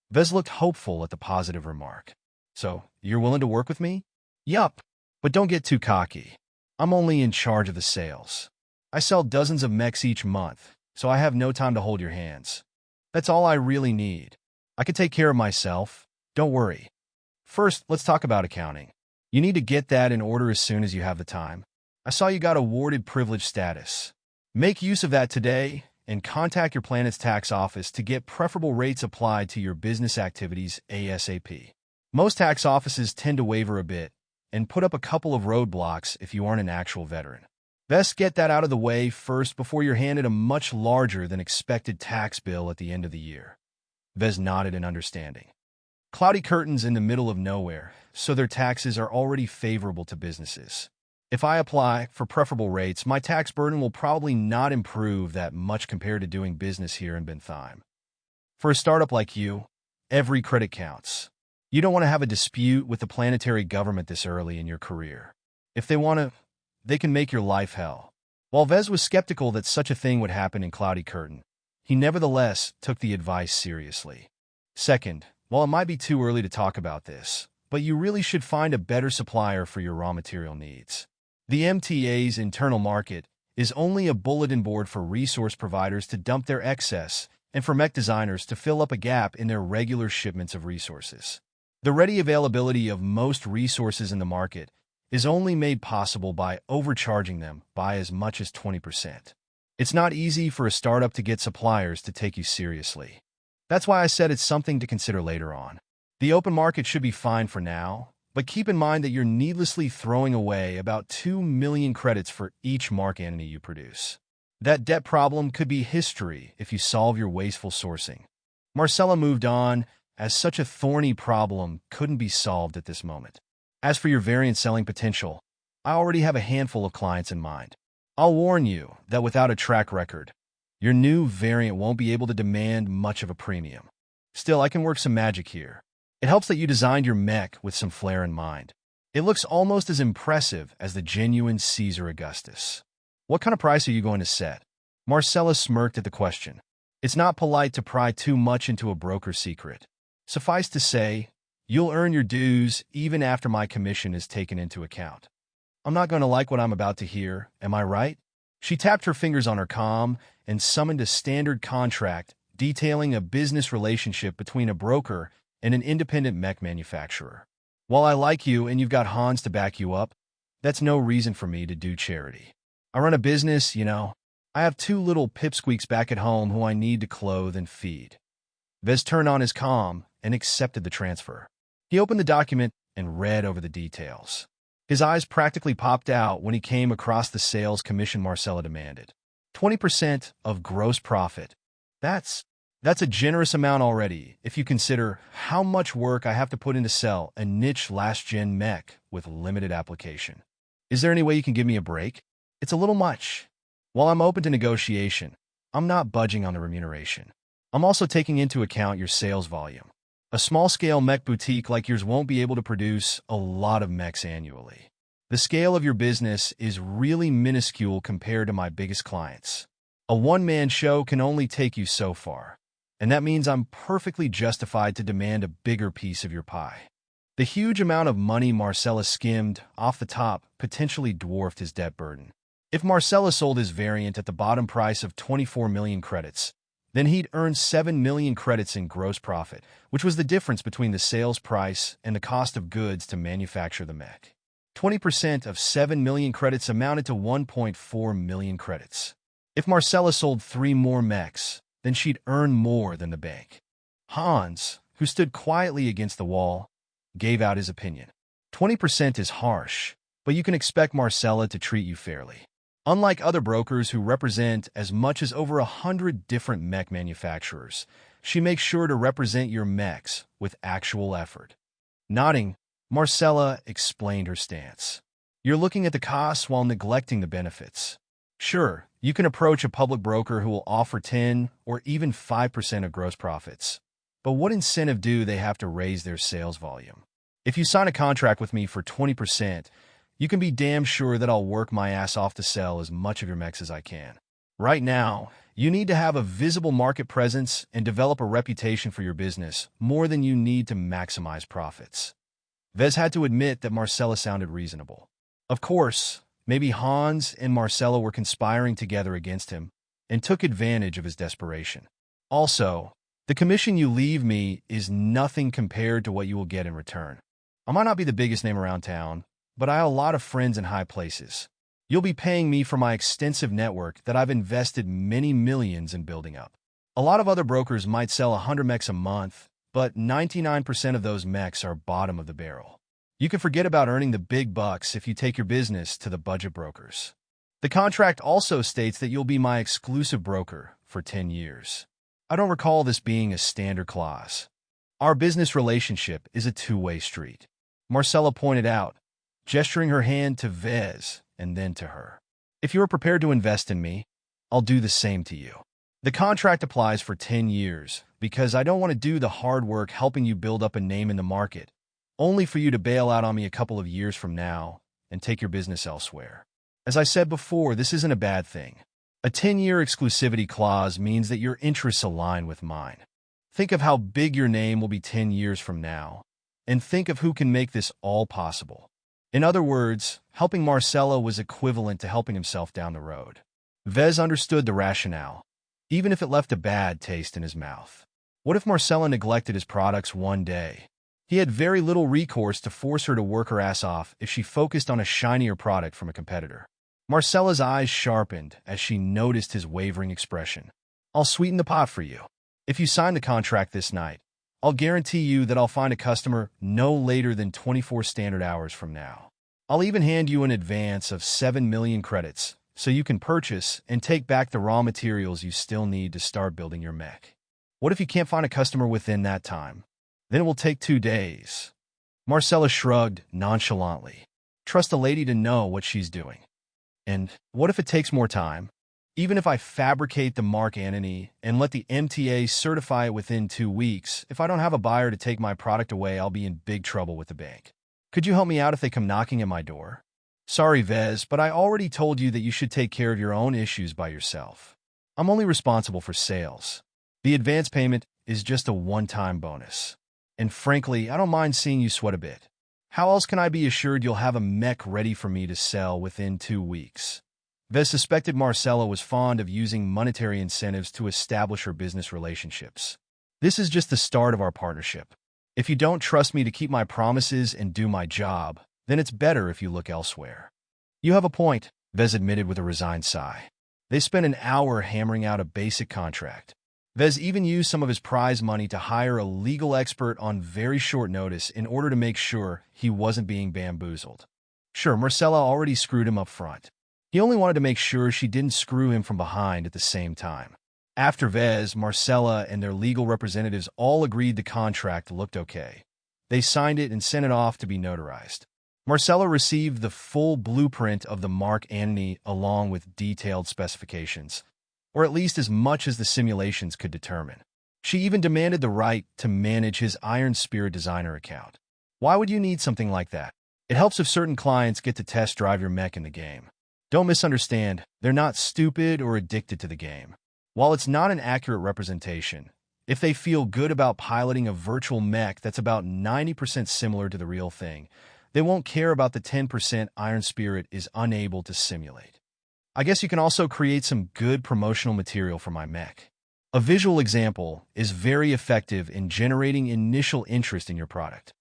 Vez looked hopeful at the positive remark. "So, you're willing to work with me?" "Yup. But don't get too cocky. I'm only in charge of the sales. I sell dozens of mechs each month, so I have no time to hold your hands. That's all I really need. I can take care of myself. Don't worry. First, let's talk about accounting. You need to get that in order as soon as you have the time. I saw you got awarded privilege status. Make use of that today and contact your planet's tax office to get preferable rates applied to your business activities ASAP. Most tax offices tend to waver a bit and put up a couple of roadblocks if you aren't an actual veteran. Best get that out of the way first before you're handed a much larger than expected tax bill at the end of the year." Vez nodded in understanding. Cloudy curtains in the middle of nowhere, so their taxes are already favorable to businesses. If I apply for preferable rates, my tax burden will probably not improve that much compared to doing business here in Bentheim. For a startup like you, every credit counts. You don't want to have a dispute with the planetary government this early in your career. If they want to, they can make your life hell. While Vez was skeptical that such a thing would happen in Cloudy Curtain, he nevertheless took the advice seriously. Second, while it might be too early to talk about this, but you really should find a better supplier for your raw material needs. The MTA's internal market is only a bulletin board for resource providers to dump their excess and for mech designers to fill up a gap in their regular shipments of resources. The ready availability of most resources in the market is only made possible by overcharging them by as much as 20%. It's not easy for a startup to get suppliers to take you seriously. That's why I said it's something to consider later on. The open market should be fine for now, But keep in mind that you're needlessly throwing away about 2 million credits for each mark entity you produce. That debt problem could be history if you solve your wasteful sourcing. Marcella moved on, as such a thorny problem couldn't be solved at this moment. As for your variant selling potential, I already have a handful of clients in mind. I'll warn you that without a track record, your new variant won't be able to demand much of a premium. Still, I can work some magic here. It helps that you designed your mech with some flair in mind. It looks almost as impressive as the genuine Caesar Augustus. What kind of price are you going to set? Marcella smirked at the question. It's not polite to pry too much into a broker's secret. Suffice to say, you'll earn your dues even after my commission is taken into account. I'm not going to like what I'm about to hear, am I right? She tapped her fingers on her comm and summoned a standard contract detailing a business relationship between a broker and an independent mech manufacturer. While I like you and you've got Hans to back you up, that's no reason for me to do charity. I run a business, you know. I have 2 little pipsqueaks back at home who I need to clothe and feed. Vez turned on his comm and accepted the transfer. He opened the document and read over the details. His eyes practically popped out when he came across the sales commission Marcella demanded. 20% of gross profit. That's a generous amount already if you consider how much work I have to put in to sell a niche last-gen mech with limited application. Is there any way you can give me a break? It's a little much. While I'm open to negotiation, I'm not budging on the remuneration. I'm also taking into account your sales volume. A small-scale mech boutique like yours won't be able to produce a lot of mechs annually. The scale of your business is really minuscule compared to my biggest clients. A one-man show can only take you so far, and that means I'm perfectly justified to demand a bigger piece of your pie. The huge amount of money Marcella skimmed off the top potentially dwarfed his debt burden. If Marcella sold his variant at the bottom price of 24 million credits, then he'd earn 7 million credits in gross profit, which was the difference between the sales price and the cost of goods to manufacture the mech. 20% of 7 million credits amounted to 1.4 million credits. If Marcella sold 3 more mechs, then she'd earn more than the bank. Hans, who stood quietly against the wall, gave out his opinion. 20% is harsh, but you can expect Marcella to treat you fairly. Unlike other brokers who represent as much as over 100 different mech manufacturers, she makes sure to represent your mechs with actual effort. Nodding, Marcella explained her stance. You're looking at the costs while neglecting the benefits. Sure, you can approach a public broker who will offer 10 or even 5% of gross profits. But what incentive do they have to raise their sales volume? If you sign a contract with me for 20%, you can be damn sure that I'll work my ass off to sell as much of your mechs as I can. Right now, you need to have a visible market presence and develop a reputation for your business more than you need to maximize profits. Vez had to admit that Marcella sounded reasonable. Of course, maybe Hans and Marcella were conspiring together against him and took advantage of his desperation. Also, the commission you leave me is nothing compared to what you will get in return. I might not be the biggest name around town, but I have a lot of friends in high places. You'll be paying me for my extensive network that I've invested many millions in building up. A lot of other brokers might sell 100 mechs a month, but 99% of those mechs are bottom of the barrel. You can forget about earning the big bucks if you take your business to the budget brokers. The contract also states that you'll be my exclusive broker for 10 years. I don't recall this being a standard clause. Our business relationship is a two-way street, Marcella pointed out, gesturing her hand to Vez and then to her. If you are prepared to invest in me, I'll do the same to you. The contract applies for 10 years because I don't want to do the hard work helping you build up a name in the market, only for you to bail out on me a couple of years from now and take your business elsewhere. As I said before, this isn't a bad thing. A 10-year exclusivity clause means that your interests align with mine. Think of how big your name will be 10 years from now, and think of who can make this all possible. In other words, helping Marcella was equivalent to helping himself down the road. Vez understood the rationale, even if it left a bad taste in his mouth. What if Marcella neglected his products one day? He had very little recourse to force her to work her ass off if she focused on a shinier product from a competitor. Marcella's eyes sharpened as she noticed his wavering expression. I'll sweeten the pot for you. If you sign the contract this night, I'll guarantee you that I'll find a customer no later than 24 standard hours from now. I'll even hand you an advance of 7 million credits so you can purchase and take back the raw materials you still need to start building your mech. What if you can't find a customer within that time? Then it will take 2 days. Marcella shrugged nonchalantly. Trust a lady to know what she's doing. And what if it takes more time? Even if I fabricate the Mark Antony and let the MTA certify it within 2 weeks, if I don't have a buyer to take my product away, I'll be in big trouble with the bank. Could you help me out if they come knocking at my door? Sorry, Vez, but I already told you that you should take care of your own issues by yourself. I'm only responsible for sales. The advance payment is just a one-time bonus. And frankly, I don't mind seeing you sweat a bit. How else can I be assured you'll have a mech ready for me to sell within 2 weeks? Vez suspected Marcella was fond of using monetary incentives to establish her business relationships. This is just the start of our partnership. If you don't trust me to keep my promises and do my job, then it's better if you look elsewhere. You have a point, Vez admitted with a resigned sigh. They spent an hour hammering out a basic contract. Vez even used some of his prize money to hire a legal expert on very short notice in order to make sure he wasn't being bamboozled. Sure, Marcella already screwed him up front. He only wanted to make sure she didn't screw him from behind at the same time. After Vez, Marcella and their legal representatives all agreed the contract looked okay. They signed it and sent it off to be notarized. Marcella received the full blueprint of the Mark Antony along with detailed specifications, or at least as much as the simulations could determine. She even demanded the right to manage his Iron Spirit designer account. Why would you need something like that? It helps if certain clients get to test drive your mech in the game. Don't misunderstand, they're not stupid or addicted to the game. While it's not an accurate representation, if they feel good about piloting a virtual mech that's about 90% similar to the real thing, they won't care about the 10% Iron Spirit is unable to simulate. I guess you can also create some good promotional material for my mech. A visual example is very effective in generating initial interest in your product.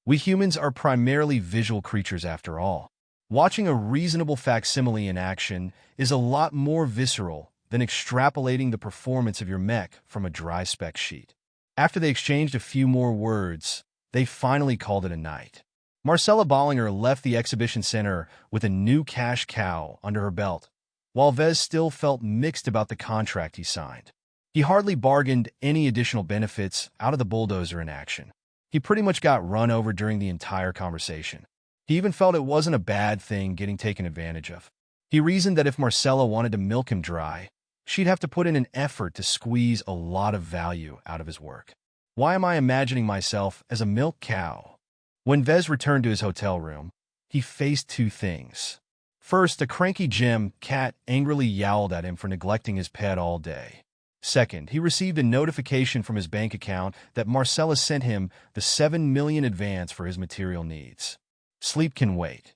We humans are primarily visual creatures after all. Watching a reasonable facsimile in action is a lot more visceral than extrapolating the performance of your mech from a dry spec sheet. After they exchanged a few more words, they finally called it a night. Marcella Bollinger left the exhibition center with a new cash cow under her belt, while Vez still felt mixed about the contract he signed. He hardly bargained any additional benefits out of the bulldozer in action. He pretty much got run over during the entire conversation. He even felt it wasn't a bad thing getting taken advantage of. He reasoned that if Marcella wanted to milk him dry, she'd have to put in an effort to squeeze a lot of value out of his work. Why am I imagining myself as a milk cow? When Vez returned to his hotel room, he faced 2 things. First, a cranky Jim cat angrily yowled at him for neglecting his pet all day. Second, he received a notification from his bank account that Marcella sent him the 7 million advance for his material needs. Sleep can wait,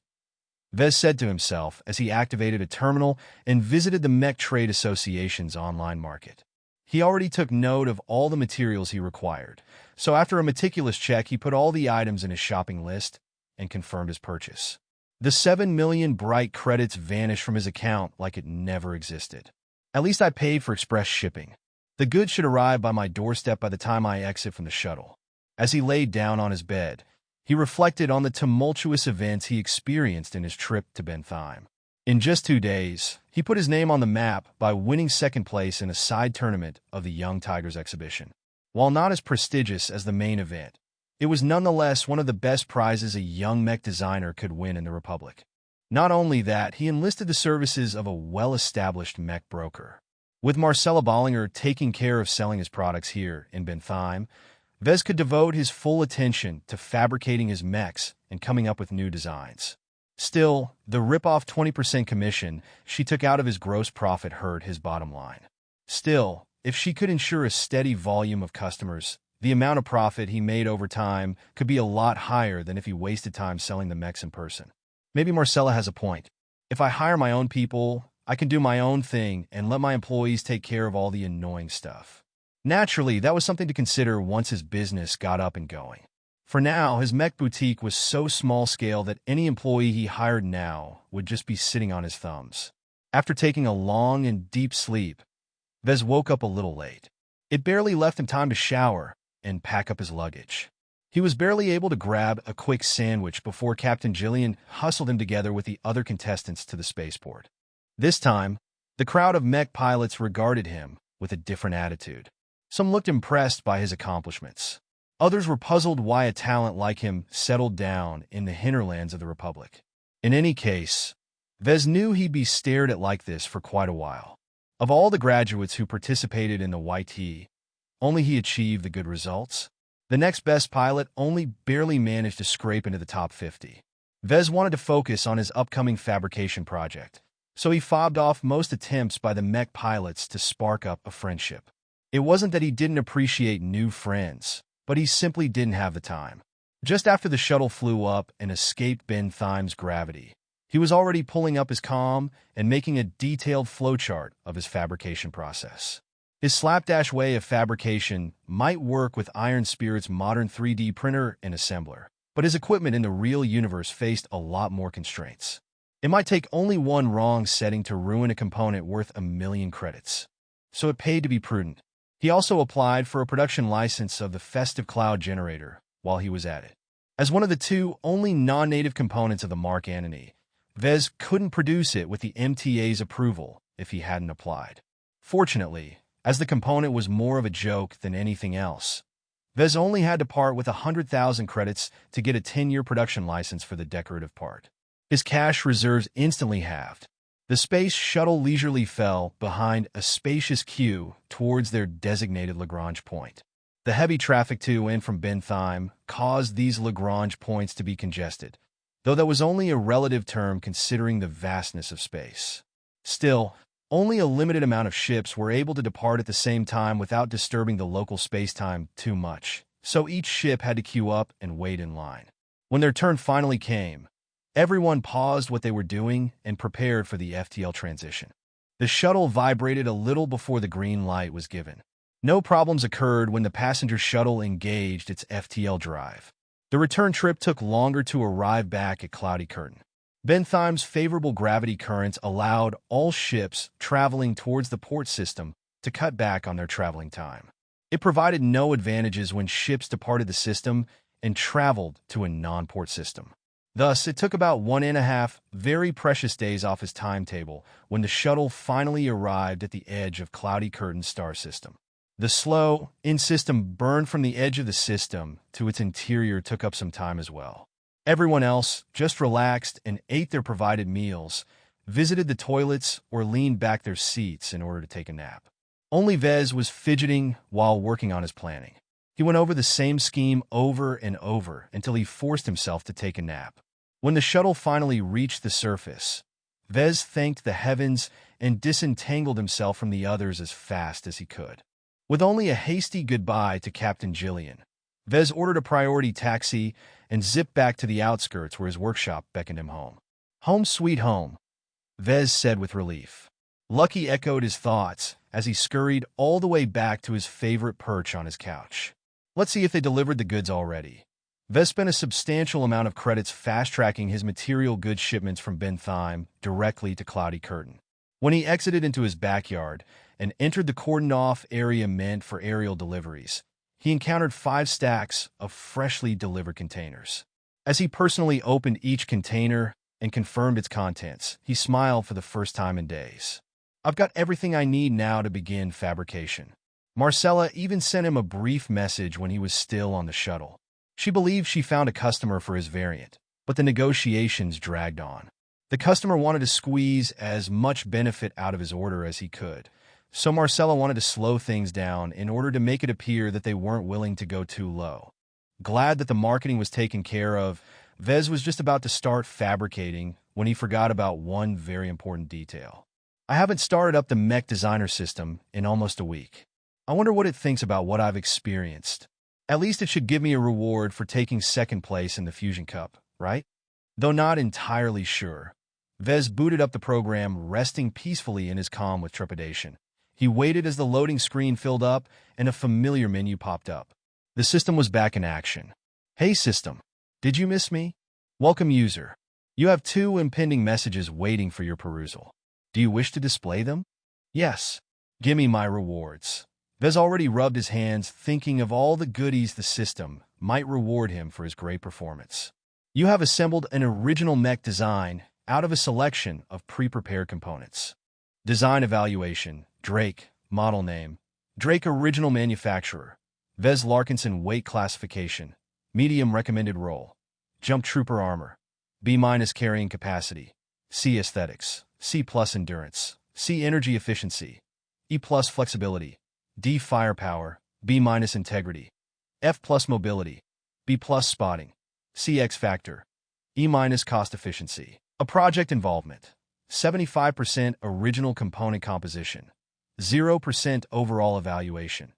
Vez said to himself as he activated a terminal and visited the Mech Trade Association's online market. He already took note of all the materials he required, so after a meticulous check, he put all the items in his shopping list and confirmed his purchase. The 7 million bright credits vanished from his account like it never existed. At least I paid for express shipping. The goods should arrive by my doorstep by the time I exit from the shuttle. As he laid down on his bed, he reflected on the tumultuous events he experienced in his trip to Bentheim. In just 2 days, he put his name on the map by winning second place in a side tournament of the Young Tigers exhibition. While not as prestigious as the main event, it was nonetheless one of the best prizes a young mech designer could win in the Republic. Not only that, he enlisted the services of a well-established mech broker. With Marcella Bollinger taking care of selling his products here in Bentheim, Vez could devote his full attention to fabricating his mechs and coming up with new designs. Still, the rip-off 20% commission she took out of his gross profit hurt his bottom line. Still, if she could ensure a steady volume of customers, the amount of profit he made over time could be a lot higher than if he wasted time selling the mechs in person. Maybe Marcella has a point. If I hire my own people, I can do my own thing and let my employees take care of all the annoying stuff. Naturally, that was something to consider once his business got up and going. For now, his mech boutique was so small-scale that any employee he hired now would just be sitting on his thumbs. After taking a long and deep sleep, Vez woke up a little late. It barely left him time to shower, and pack up his luggage. He was barely able to grab a quick sandwich before Captain Jillian hustled him together with the other contestants to the spaceport. This time, the crowd of mech pilots regarded him with a different attitude. Some looked impressed by his accomplishments. Others were puzzled why a talent like him settled down in the hinterlands of the Republic. In any case, Vez knew he'd be stared at like this for quite a while. Of all the graduates who participated in the YT, only he achieved the good results. The next best pilot only barely managed to scrape into the top 50. Vez wanted to focus on his upcoming fabrication project, so he fobbed off most attempts by the mech pilots to spark up a friendship. It wasn't that he didn't appreciate new friends, but he simply didn't have the time. Just after the shuttle flew up and escaped Ben Thime's gravity, he was already pulling up his comm and making a detailed flowchart of his fabrication process. His slapdash way of fabrication might work with Iron Spirit's modern 3D printer and assembler, but his equipment in the real universe faced a lot more constraints. It might take only one wrong setting to ruin a component worth 1,000,000 credits. So it paid to be prudent. He also applied for a production license of the Festive Cloud generator while he was at it. As one of the two only non-native components of the Mark Antony, Vez couldn't produce it with the MTA's approval if he hadn't applied. Fortunately, as the component was more of a joke than anything else, Vez only had to part with 100,000 credits to get a 10-year production license for the decorative part. His cash reserves instantly halved. The space shuttle leisurely fell behind a spacious queue towards their designated Lagrange point. The heavy traffic to and from Bentheim caused these Lagrange points to be congested, though that was only a relative term considering the vastness of space. Still, only a limited amount of ships were able to depart at the same time without disturbing the local spacetime too much, so each ship had to queue up and wait in line. When their turn finally came, everyone paused what they were doing and prepared for the FTL transition. The shuttle vibrated a little before the green light was given. No problems occurred when the passenger shuttle engaged its FTL drive. The return trip took longer to arrive back at Cloudy Curtain. Bentheim's favorable gravity currents allowed all ships traveling towards the port system to cut back on their traveling time. It provided no advantages when ships departed the system and traveled to a non-port system. Thus, it took about 1.5 very precious days off his timetable when the shuttle finally arrived at the edge of Cloudy Curtain's star system. The slow, in-system burn from the edge of the system to its interior took up some time as well. Everyone else just relaxed and ate their provided meals, visited the toilets, or leaned back their seats in order to take a nap. Only Vez was fidgeting while working on his planning. He went over the same scheme over and over until he forced himself to take a nap. When the shuttle finally reached the surface, Vez thanked the heavens and disentangled himself from the others as fast as he could. With only a hasty goodbye to Captain Jillian, Vez ordered a priority taxi and zipped back to the outskirts where his workshop beckoned him home. Home sweet home, Vez said with relief. Lucky echoed his thoughts as he scurried all the way back to his favorite perch on his couch. Let's see if they delivered the goods already. Vez spent a substantial amount of credits fast-tracking his material goods shipments from Bentheim directly to Cloudy Curtain. When he exited into his backyard and entered the cordoned-off area meant for aerial deliveries, he encountered 5 stacks of freshly delivered containers. As he personally opened each container and confirmed its contents, he smiled for the first time in days. I've got everything I need now to begin fabrication. Marcella even sent him a brief message when he was still on the shuttle. She believed she found a customer for his variant, but the negotiations dragged on. The customer wanted to squeeze as much benefit out of his order as he could, so Marcella wanted to slow things down in order to make it appear that they weren't willing to go too low. Glad that the marketing was taken care of, Vez was just about to start fabricating when he forgot about one very important detail. I haven't started up the mech designer system in almost a week. I wonder what it thinks about what I've experienced. At least it should give me a reward for taking second place in the Fusion Cup, right? Though not entirely sure, Vez booted up the program, resting peacefully in his calm with trepidation. He waited as the loading screen filled up and a familiar menu popped up. The system was back in action. Hey system, did you miss me? Welcome user. You have 2 impending messages waiting for your perusal. Do you wish to display them? Yes. Give me my rewards. Vez already rubbed his hands, thinking of all the goodies the system might reward him for his great performance. You have assembled an original mech design out of a selection of pre-prepared components. Design evaluation, Drake, model name, Drake original manufacturer, Vez Larkinson weight classification, medium recommended role, jump trooper armor, B- carrying capacity, C aesthetics, C+ endurance, C energy efficiency, E+ flexibility, D firepower, B- integrity, F+ mobility, B+ spotting, C X factor, E- cost efficiency. A project involvement, 75% original component composition, 0% overall evaluation.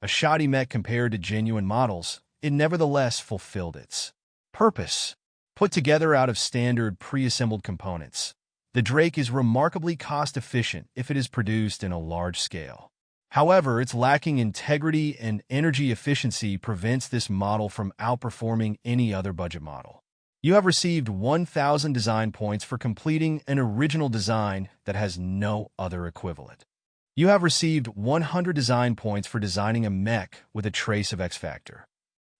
A shoddy mech compared to genuine models, it nevertheless fulfilled its purpose. Put together out of standard pre-assembled components, the Drake is remarkably cost-efficient if it is produced in a large scale. However, its lacking integrity and energy efficiency prevents this model from outperforming any other budget model. You have received 1,000 design points for completing an original design that has no other equivalent. You have received 100 design points for designing a mech with a trace of X Factor.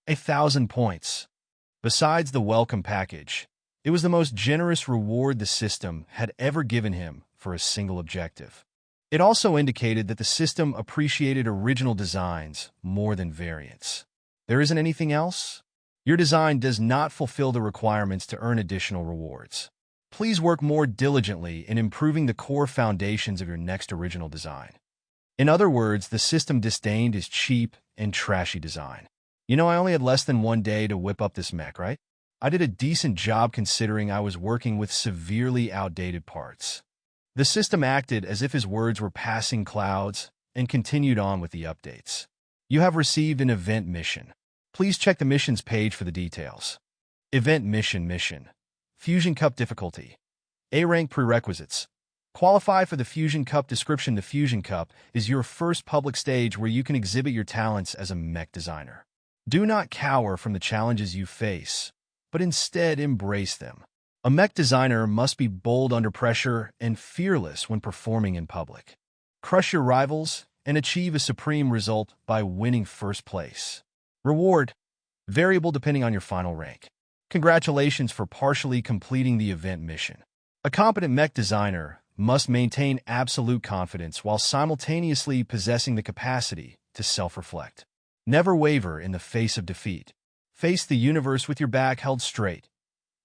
1,000 points. Besides the welcome package, it was the most generous reward the system had ever given him for a single objective. It also indicated that the system appreciated original designs more than variants. There isn't anything else? Your design does not fulfill the requirements to earn additional rewards. Please work more diligently in improving the core foundations of your next original design. In other words, the system disdained his cheap and trashy design. I only had less than 1 day to whip up this mech, right? I did a decent job considering I was working with severely outdated parts. The system acted as if his words were passing clouds and continued on with the updates. You have received an event mission. Please check the missions page for the details. Event mission. Fusion Cup difficulty. A-rank prerequisites. Qualify for the Fusion Cup description. The Fusion Cup is your first public stage where you can exhibit your talents as a mech designer. Do not cower from the challenges you face, but instead embrace them. A mech designer must be bold under pressure and fearless when performing in public. Crush your rivals and achieve a supreme result by winning first place. Reward, variable depending on your final rank. Congratulations for partially completing the event mission. A competent mech designer must maintain absolute confidence while simultaneously possessing the capacity to self-reflect. Never waver in the face of defeat. Face the universe with your back held straight.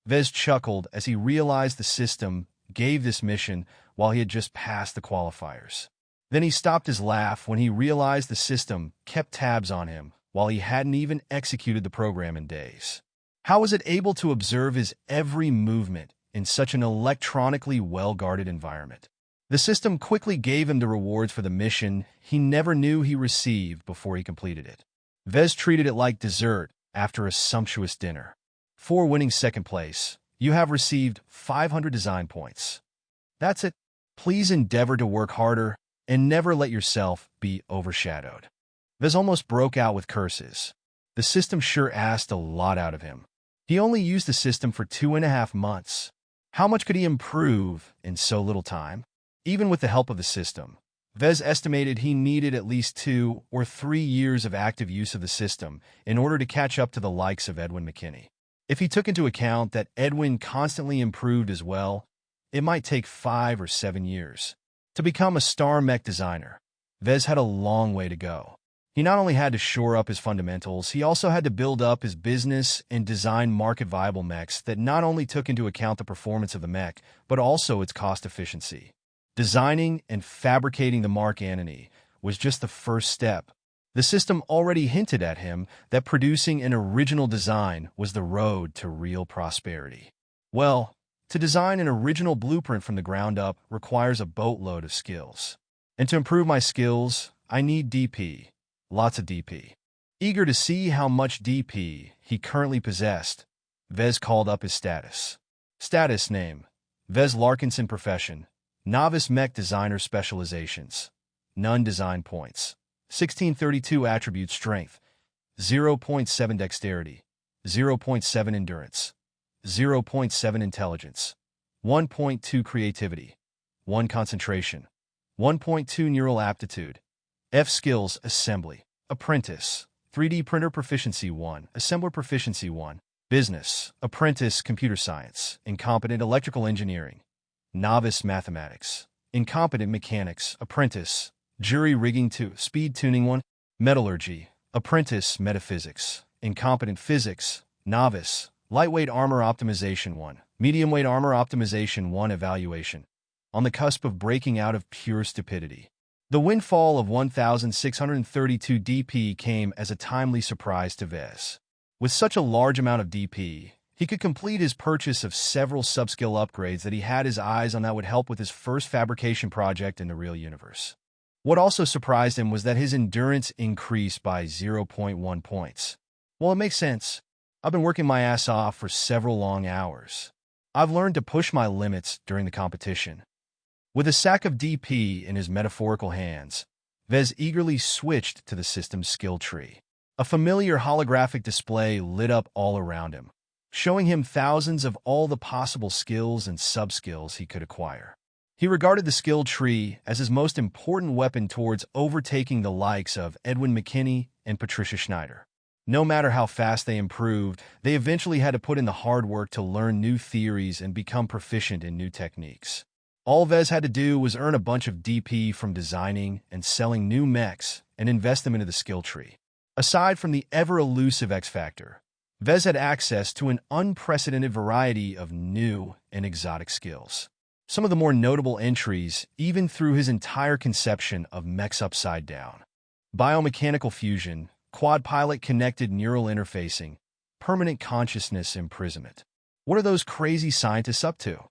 Vez chuckled as he realized the system gave this mission while he had just passed the qualifiers. Then he stopped his laugh when he realized the system kept tabs on him while he hadn't even executed the program in days. How was it able to observe his every movement in such an electronically well-guarded environment? The system quickly gave him the rewards for the mission he never knew he received before he completed it. Vez treated it like dessert after a sumptuous dinner. For winning second place, you have received 500 design points. That's it. Please endeavor to work harder and never let yourself be overshadowed. Vez almost broke out with curses. The system sure asked a lot out of him. He only used the system for 2.5 months. How much could he improve in so little time? Even with the help of the system, Vez estimated he needed at least 2 or 3 years of active use of the system in order to catch up to the likes of Edwin McKinney. If he took into account that Edwin constantly improved as well, it might take 5 or 7 years. To become a star mech designer, Vez had a long way to go. He not only had to shore up his fundamentals, he also had to build up his business and design market-viable mechs that not only took into account the performance of the mech, but also its cost efficiency. Designing and fabricating the Mark Antony was just the first step. The system already hinted at him that producing an original design was the road to real prosperity. Well, to design an original blueprint from the ground up requires a boatload of skills. And to improve my skills, I need DP. Lots of DP. Eager to see how much DP he currently possessed, Vez called up his status. Status name: Vez Larkinson. Profession: novice mech designer. Specializations: none. Design points: 1632. Attribute: strength 0.7, dexterity 0.7, endurance 0.7, intelligence 1.2, creativity 1, concentration 1.2, neural aptitude F skills, assembly, apprentice, 3D printer proficiency 1, assembler proficiency 1, business, apprentice, computer science, incompetent electrical engineering, novice mathematics, incompetent mechanics, apprentice, jury rigging 2, speed tuning 1, metallurgy, apprentice, metaphysics, incompetent physics, novice, lightweight armor optimization 1, medium weight armor optimization 1 evaluation, on the cusp of breaking out of pure stupidity. The windfall of 1,632 DP came as a timely surprise to Vez. With such a large amount of DP, he could complete his purchase of several subskill upgrades that he had his eyes on that would help with his first fabrication project in the real universe. What also surprised him was that his endurance increased by 0.1 points. Well, it makes sense. I've been working my ass off for several long hours. I've learned to push my limits during the competition. With a sack of DP in his metaphorical hands, Vez eagerly switched to the system's skill tree. A familiar holographic display lit up all around him, showing him thousands of all the possible skills and sub-skills he could acquire. He regarded the skill tree as his most important weapon towards overtaking the likes of Edwin McKinney and Patricia Schneider. No matter how fast they improved, they eventually had to put in the hard work to learn new theories and become proficient in new techniques. All Vez had to do was earn a bunch of DP from designing and selling new mechs and invest them into the skill tree. Aside from the ever-elusive X Factor, Vez had access to an unprecedented variety of new and exotic skills. Some of the more notable entries even threw his entire conception of mechs upside down. Biomechanical fusion, quad-pilot connected neural interfacing, permanent consciousness imprisonment. What are those crazy scientists up to?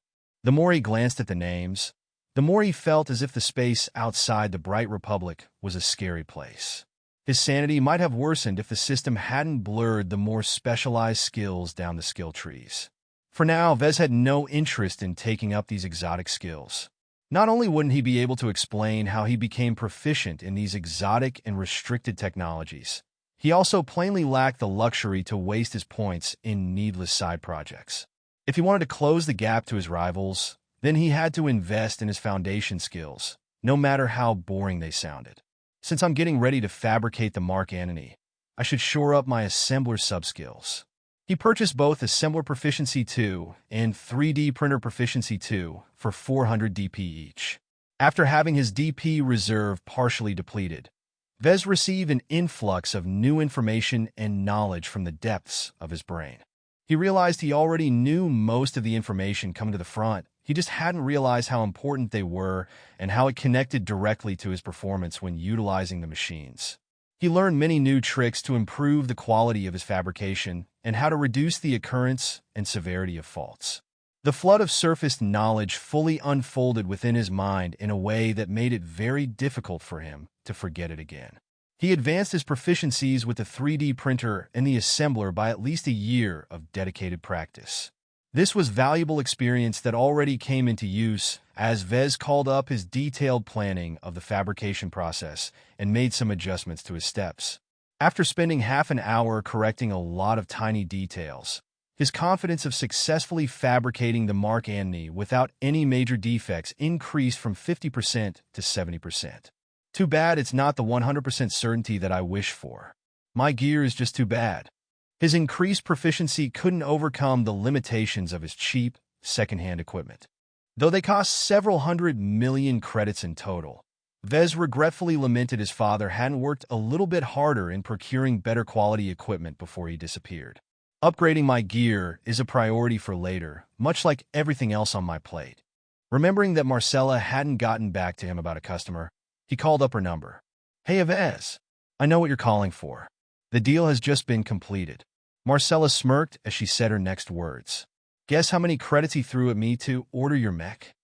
The more he glanced at the names, the more he felt as if the space outside the Bright Republic was a scary place. His sanity might have worsened if the system hadn't blurred the more specialized skills down the skill trees. For now, Vez had no interest in taking up these exotic skills. Not only wouldn't he be able to explain how he became proficient in these exotic and restricted technologies, he also plainly lacked the luxury to waste his points in needless side projects. If he wanted to close the gap to his rivals, then he had to invest in his foundation skills, no matter how boring they sounded. Since I'm getting ready to fabricate the Mark Antony, I should shore up my assembler subskills. He purchased both Assembler Proficiency 2 and 3D Printer Proficiency 2 for 400 DP each. After having his DP reserve partially depleted, Vez received an influx of new information and knowledge from the depths of his brain. He realized he already knew most of the information coming to the front. He just hadn't realized how important they were and how it connected directly to his performance when utilizing the machines. He learned many new tricks to improve the quality of his fabrication and how to reduce the occurrence and severity of faults. The flood of surfaced knowledge fully unfolded within his mind in a way that made it very difficult for him to forget it again. He advanced his proficiencies with the 3D printer and the assembler by at least a year of dedicated practice. This was valuable experience that already came into use as Vez called up his detailed planning of the fabrication process and made some adjustments to his steps. After spending half an hour correcting a lot of tiny details, his confidence of successfully fabricating the Mark Antony without any major defects increased from 50% to 70%. Too bad it's not the 100% certainty that I wish for. My gear is just too bad. His increased proficiency couldn't overcome the limitations of his cheap, second-hand equipment. Though they cost several hundred million credits in total, Vez regretfully lamented his father hadn't worked a little bit harder in procuring better quality equipment before he disappeared. Upgrading my gear is a priority for later, much like everything else on my plate. Remembering that Marcella hadn't gotten back to him about a customer, he called up her number. Hey, Vez, I know what you're calling for. The deal has just been completed. Marcella smirked as she said her next words. Guess how many credits he threw at me to order your mech?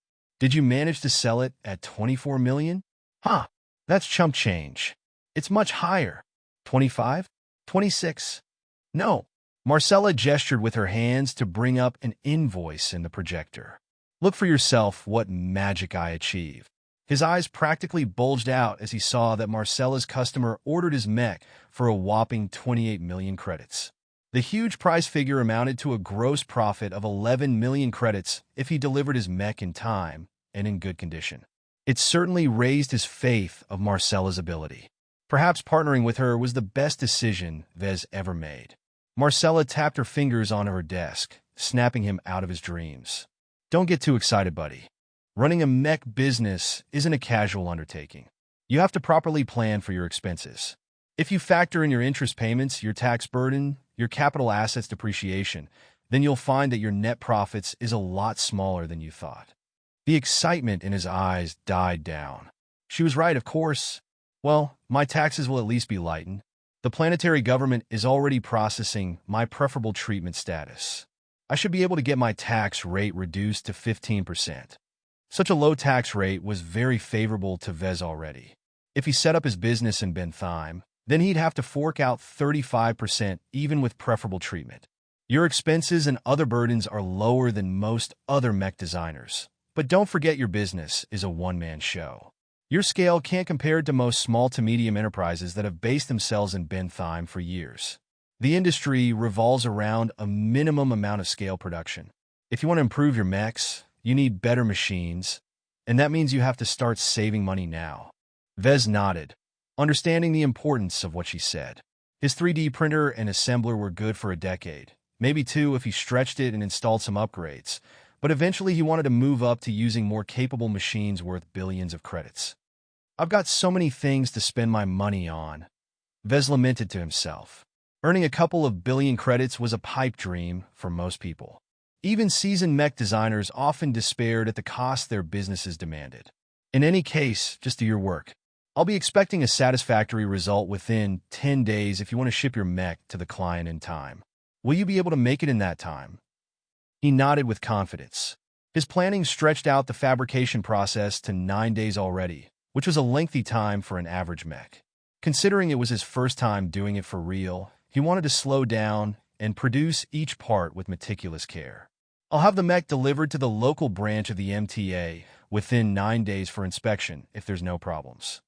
Did you manage to sell it at 24 million? Huh, that's chump change. It's much higher. 25? 26? No. Marcella gestured with her hands to bring up an invoice in the projector. Look for yourself what magic I achieve. His eyes practically bulged out as he saw that Marcella's customer ordered his mech for a whopping 28 million credits. The huge price figure amounted to a gross profit of 11 million credits if he delivered his mech in time and in good condition. It certainly raised his faith of Marcella's ability. Perhaps partnering with her was the best decision Vez ever made. Marcella tapped her fingers on her desk, snapping him out of his dreams. Don't get too excited, buddy. Running a mech business isn't a casual undertaking. You have to properly plan for your expenses. If you factor in your interest payments, your tax burden, your capital assets depreciation, then you'll find that your net profits is a lot smaller than you thought. The excitement in his eyes died down. She was right, of course. Well, my taxes will at least be lightened. The planetary government is already processing my preferable treatment status. I should be able to get my tax rate reduced to 15%. Such a low tax rate was very favorable to Vez already. If he set up his business in Bentheim, then he'd have to fork out 35% even with preferable treatment. Your expenses and other burdens are lower than most other mech designers. But don't forget your business is a one-man show. Your scale can't compare to most small to medium enterprises that have based themselves in Bentheim for years. The industry revolves around a minimum amount of scale production. If you want to improve your mechs, you need better machines, and that means you have to start saving money now. Vez nodded, understanding the importance of what she said. His 3D printer and assembler were good for a decade, maybe two if he stretched it and installed some upgrades, but eventually he wanted to move up to using more capable machines worth billions of credits. I've got so many things to spend my money on, Vez lamented to himself. Earning a couple of billion credits was a pipe dream for most people. Even seasoned mech designers often despaired at the cost their businesses demanded. In any case, just do your work. I'll be expecting a satisfactory result within 10 days if you want to ship your mech to the client in time. Will you be able to make it in that time? He nodded with confidence. His planning stretched out the fabrication process to 9 days already, which was a lengthy time for an average mech. Considering it was his first time doing it for real, he wanted to slow down and produce each part with meticulous care. I'll have the mech delivered to the local branch of the MTA within 9 days for inspection if there's no problems.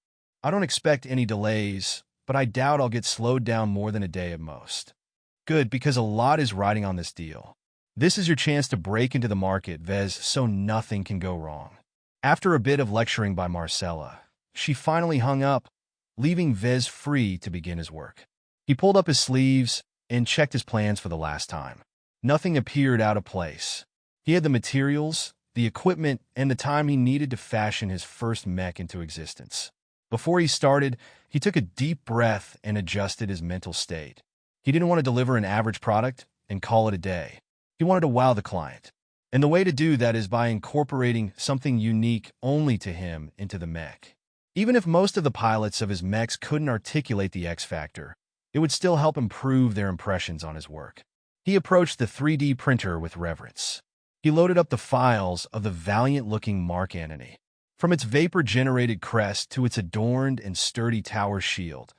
I don't expect any delays, but I doubt I'll get slowed down more than a day at most. Good, because a lot is riding on this deal. This is your chance to break into the market, Vez, so nothing can go wrong. After a bit of lecturing by Marcella, she finally hung up, leaving Vez free to begin his work. He pulled up his sleeves and checked his plans for the last time. Nothing appeared out of place. He had the materials, the equipment, and the time he needed to fashion his first mech into existence. Before he started, he took a deep breath and adjusted his mental state. He didn't want to deliver an average product and call it a day. He wanted to wow the client. And the way to do that is by incorporating something unique only to him into the mech. Even if most of the pilots of his mechs couldn't articulate the X factor, it would still help improve their impressions on his work. He approached the 3D printer with reverence. He loaded up the files of the valiant-looking Mark Antony. From its vapor-generated crest to its adorned and sturdy tower shield,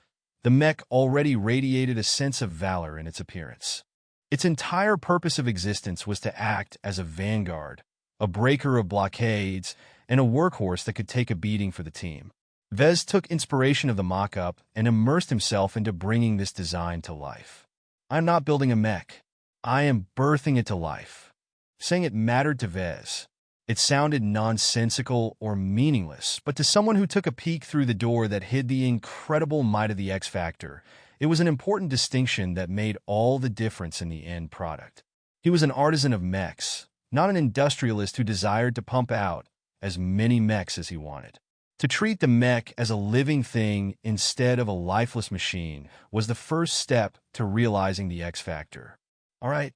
the mech already radiated a sense of valor in its appearance. Its entire purpose of existence was to act as a vanguard, a breaker of blockades, and a workhorse that could take a beating for the team. Vez took inspiration of the mock-up and immersed himself into bringing this design to life. I'm not building a mech. I am birthing it to life. Saying it mattered to Vez. It sounded nonsensical or meaningless, but to someone who took a peek through the door that hid the incredible might of the X Factor, it was an important distinction that made all the difference in the end product. He was an artisan of mechs, not an industrialist who desired to pump out as many mechs as he wanted. To treat the mech as a living thing instead of a lifeless machine was the first step to realizing the X Factor. All right,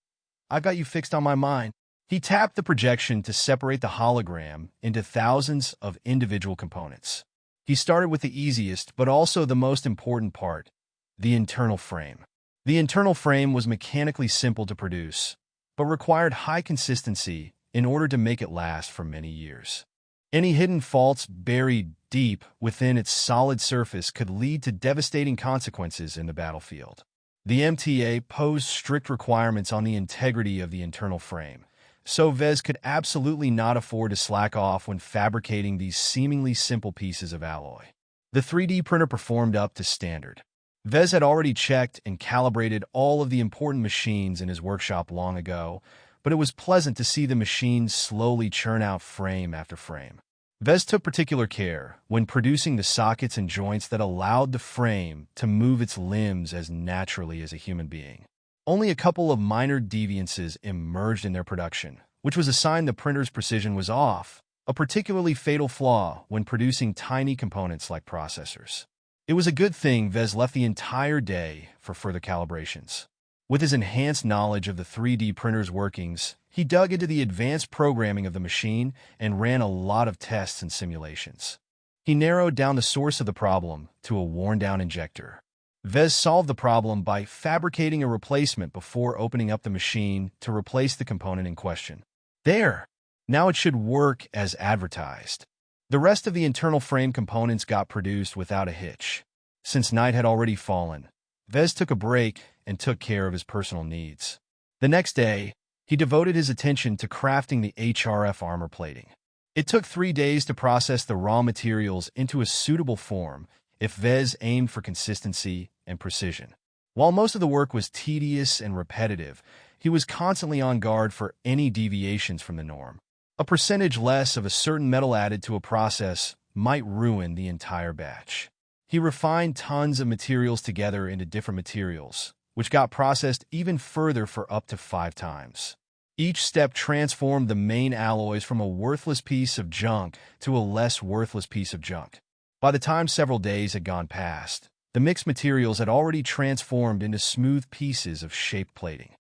I've got you fixed on my mind. He tapped the projection to separate the hologram into thousands of individual components. He started with the easiest, but also the most important part, the internal frame. The internal frame was mechanically simple to produce, but required high consistency in order to make it last for many years. Any hidden faults buried deep within its solid surface could lead to devastating consequences in the battlefield. The MTA posed strict requirements on the integrity of the internal frame, so Vez could absolutely not afford to slack off when fabricating these seemingly simple pieces of alloy. The 3D printer performed up to standard. Vez had already checked and calibrated all of the important machines in his workshop long ago, but it was pleasant to see the machines slowly churn out frame after frame. Vez took particular care when producing the sockets and joints that allowed the frame to move its limbs as naturally as a human being. Only a couple of minor deviances emerged in their production, which was a sign the printer's precision was off, a particularly fatal flaw when producing tiny components like processors. It was a good thing Vez left the entire day for further calibrations. With his enhanced knowledge of the 3D printer's workings, he dug into the advanced programming of the machine and ran a lot of tests and simulations. He narrowed down the source of the problem to a worn-down injector. Vez solved the problem by fabricating a replacement before opening up the machine to replace the component in question. There! Now it should work as advertised. The rest of the internal frame components got produced without a hitch. Since night had already fallen, Vez took a break and took care of his personal needs. The next day, he devoted his attention to crafting the HRF armor plating. It took 3 days to process the raw materials into a suitable form if Vez aimed for consistency and precision. While most of the work was tedious and repetitive, he was constantly on guard for any deviations from the norm. A percentage less of a certain metal added to a process might ruin the entire batch. He refined tons of materials together into different materials, which got processed even further for up to 5 times. Each step transformed the main alloys from a worthless piece of junk to a less worthless piece of junk. By the time several days had gone past, the mixed materials had already transformed into smooth pieces of shaped plating.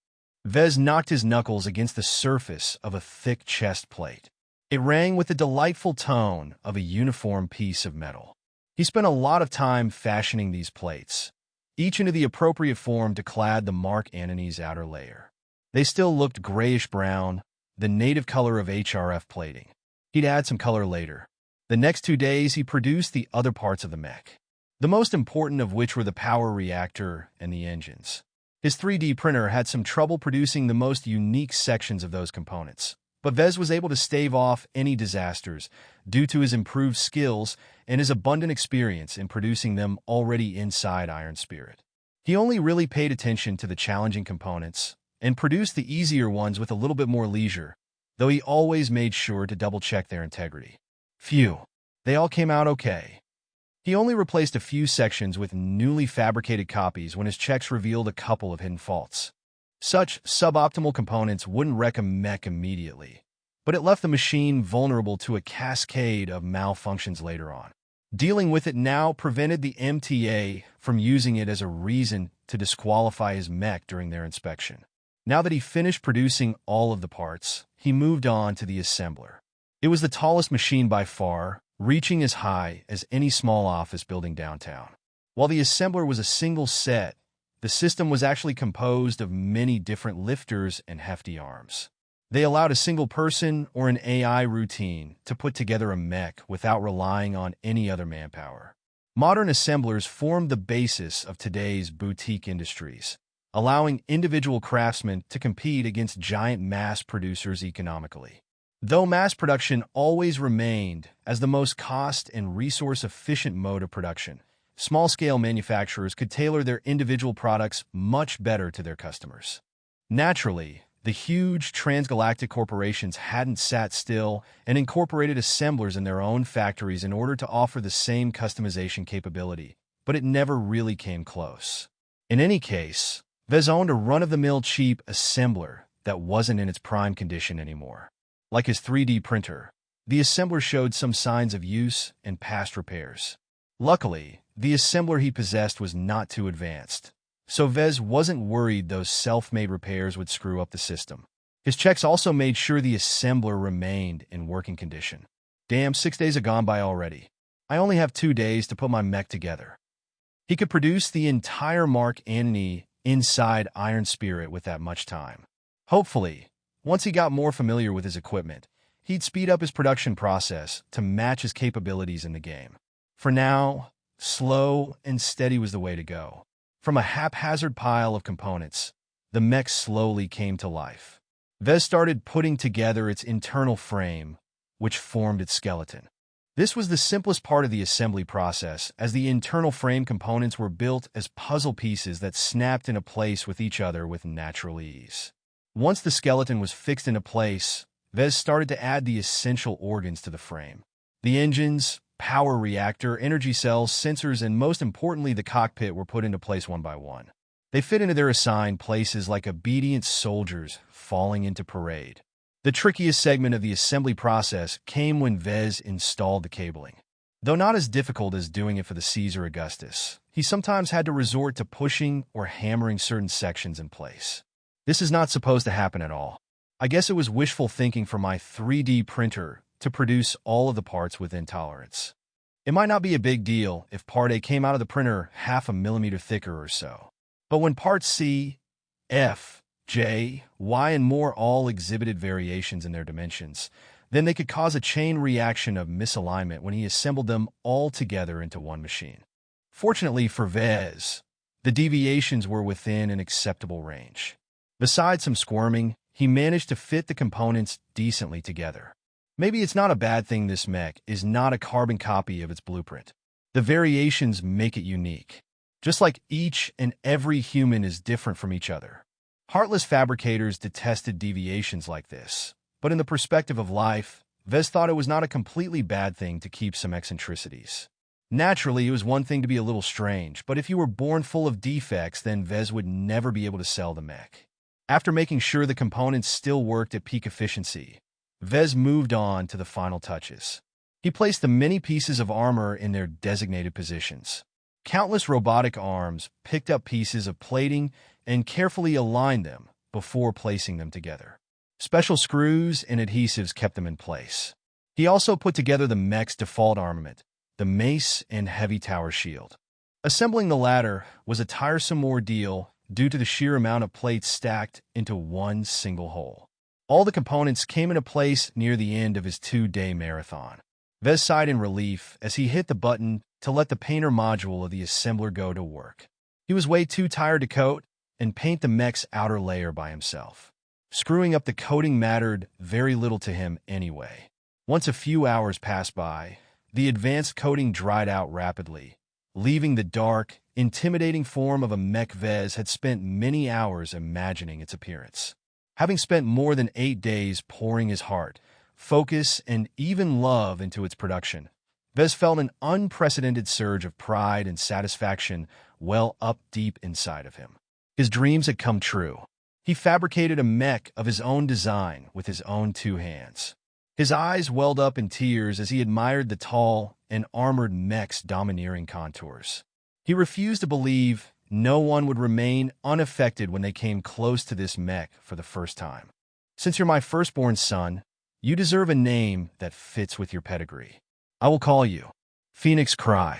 Vez knocked his knuckles against the surface of a thick chest plate. It rang with the delightful tone of a uniform piece of metal. He spent a lot of time fashioning these plates, each into the appropriate form to clad the Mark Antony's outer layer. They still looked grayish-brown, the native color of HRF plating. He'd add some color later. The next 2 days, he produced the other parts of the mech, the most important of which were the power reactor and the engines. His 3D printer had some trouble producing the most unique sections of those components, but Vez was able to stave off any disasters due to his improved skills and his abundant experience in producing them already inside Iron Spirit. He only really paid attention to the challenging components and produced the easier ones with a little bit more leisure, though he always made sure to double-check their integrity. Phew, they all came out okay. He only replaced a few sections with newly fabricated copies when his checks revealed a couple of hidden faults. Such suboptimal components wouldn't wreck a mech immediately, but it left the machine vulnerable to a cascade of malfunctions later on. Dealing with it now prevented the MTA from using it as a reason to disqualify his mech during their inspection. Now that he finished producing all of the parts, he moved on to the assembler. It was the tallest machine by far, reaching as high as any small office building downtown. While the assembler was a single set, the system was actually composed of many different lifters and hefty arms. They allowed a single person or an AI routine to put together a mech without relying on any other manpower. Modern assemblers formed the basis of today's boutique industries, allowing individual craftsmen to compete against giant mass producers economically. Though mass production always remained as the most cost and resource-efficient mode of production, small-scale manufacturers could tailor their individual products much better to their customers. Naturally, the huge transgalactic corporations hadn't sat still and incorporated assemblers in their own factories in order to offer the same customization capability, but it never really came close. In any case, Vez owned a run-of-the-mill cheap assembler that wasn't in its prime condition anymore. Like his 3D printer, the assembler showed some signs of use and past repairs. Luckily, the assembler he possessed was not too advanced, so Vez wasn't worried those self-made repairs would screw up the system. His checks also made sure the assembler remained in working condition. Damn, 6 days have gone by already. I only have 2 days to put my mech together. He could produce the entire Mark Antony inside Iron Spirit with that much time. Hopefully, once he got more familiar with his equipment, he'd speed up his production process to match his capabilities in the game. For now, slow and steady was the way to go. From a haphazard pile of components, the mech slowly came to life. Vez started putting together its internal frame, which formed its skeleton. This was the simplest part of the assembly process, as the internal frame components were built as puzzle pieces that snapped into place with each other with natural ease. Once the skeleton was fixed into place, Vez started to add the essential organs to the frame. The engines, power reactor, energy cells, sensors, and most importantly, the cockpit were put into place one by one. They fit into their assigned places like obedient soldiers falling into parade. The trickiest segment of the assembly process came when Vez installed the cabling. Though not as difficult as doing it for the Caesar Augustus, he sometimes had to resort to pushing or hammering certain sections in place. This is not supposed to happen at all. I guess it was wishful thinking for my 3D printer to produce all of the parts within tolerance. It might not be a big deal if part A came out of the printer half a millimeter thicker or so. But when parts C, F, J, Y, and more all exhibited variations in their dimensions, then they could cause a chain reaction of misalignment when he assembled them all together into one machine. Fortunately for Vez, the deviations were within an acceptable range. Besides some squirming, he managed to fit the components decently together. Maybe it's not a bad thing this mech is not a carbon copy of its blueprint. The variations make it unique. Just like each and every human is different from each other. Heartless fabricators detested deviations like this. But in the perspective of life, Vez thought it was not a completely bad thing to keep some eccentricities. Naturally, it was one thing to be a little strange, but if you were born full of defects, then Vez would never be able to sell the mech. After making sure the components still worked at peak efficiency, Vez moved on to the final touches. He placed the many pieces of armor in their designated positions. Countless robotic arms picked up pieces of plating and carefully aligned them before placing them together. Special screws and adhesives kept them in place. He also put together the mech's default armament, the mace and heavy tower shield. Assembling the latter was a tiresome ordeal due to the sheer amount of plates stacked into one single hole. All the components came into place near the end of his 2-day marathon. Vez sighed in relief as he hit the button to let the painter module of the assembler go to work. He was way too tired to coat and paint the mech's outer layer by himself. Screwing up the coating mattered very little to him anyway. Once a few hours passed by, the advanced coating dried out rapidly, leaving the dark, intimidating form of a mech. Vez had spent many hours imagining its appearance. Having spent more than 8 days pouring his heart, focus, and even love into its production, Vez felt an unprecedented surge of pride and satisfaction well up deep inside of him. His dreams had come true. He fabricated a mech of his own design with his own 2 hands. His eyes welled up in tears as he admired the tall and armored mech's domineering contours. He refused to believe no one would remain unaffected when they came close to this mech for the first time. Since you're my firstborn son, you deserve a name that fits with your pedigree. I will call you Phoenix Cry.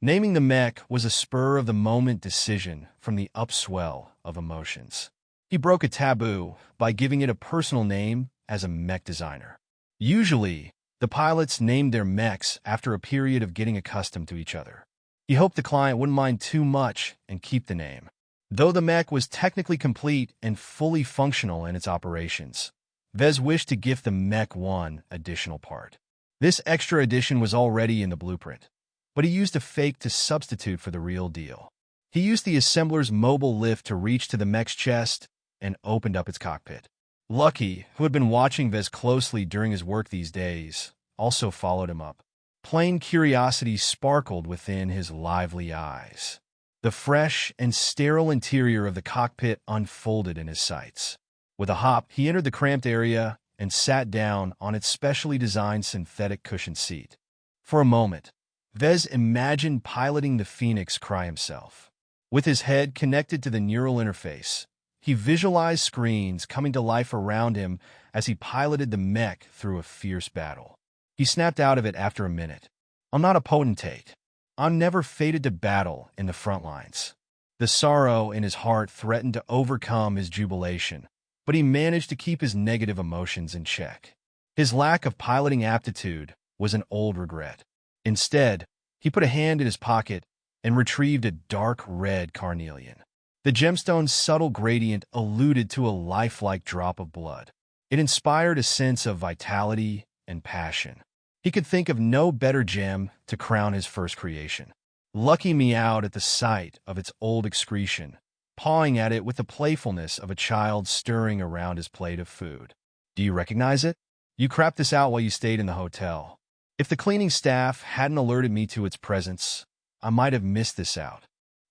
Naming the mech was a spur-of-the-moment decision from the upswell of emotions. He broke a taboo by giving it a personal name as a mech designer. Usually, the pilots named their mechs after a period of getting accustomed to each other. He hoped the client wouldn't mind too much and keep the name. Though the mech was technically complete and fully functional in its operations, Vez wished to gift the mech one additional part. This extra addition was already in the blueprint, but he used a fake to substitute for the real deal. He used the assembler's mobile lift to reach to the mech's chest and opened up its cockpit. Lucky, who had been watching Vez closely during his work these days, also followed him up. Plain curiosity sparkled within his lively eyes. The fresh and sterile interior of the cockpit unfolded in his sights. With a hop, he entered the cramped area and sat down on its specially designed synthetic cushioned seat. For a moment, Vez imagined piloting the Phoenix Cry himself. With his head connected to the neural interface, he visualized screens coming to life around him as he piloted the mech through a fierce battle. He snapped out of it after a minute. I'm not a potentate. I'm never fated to battle in the front lines. The sorrow in his heart threatened to overcome his jubilation, but he managed to keep his negative emotions in check. His lack of piloting aptitude was an old regret. Instead, he put a hand in his pocket and retrieved a dark red carnelian. The gemstone's subtle gradient alluded to a lifelike drop of blood. It inspired a sense of vitality and passion. He could think of no better gem to crown his first creation. Lucky meowed at the sight of its old excretion, pawing at it with the playfulness of a child stirring around his plate of food. Do you recognize it? You crapped this out while you stayed in the hotel. If the cleaning staff hadn't alerted me to its presence, I might have missed this out.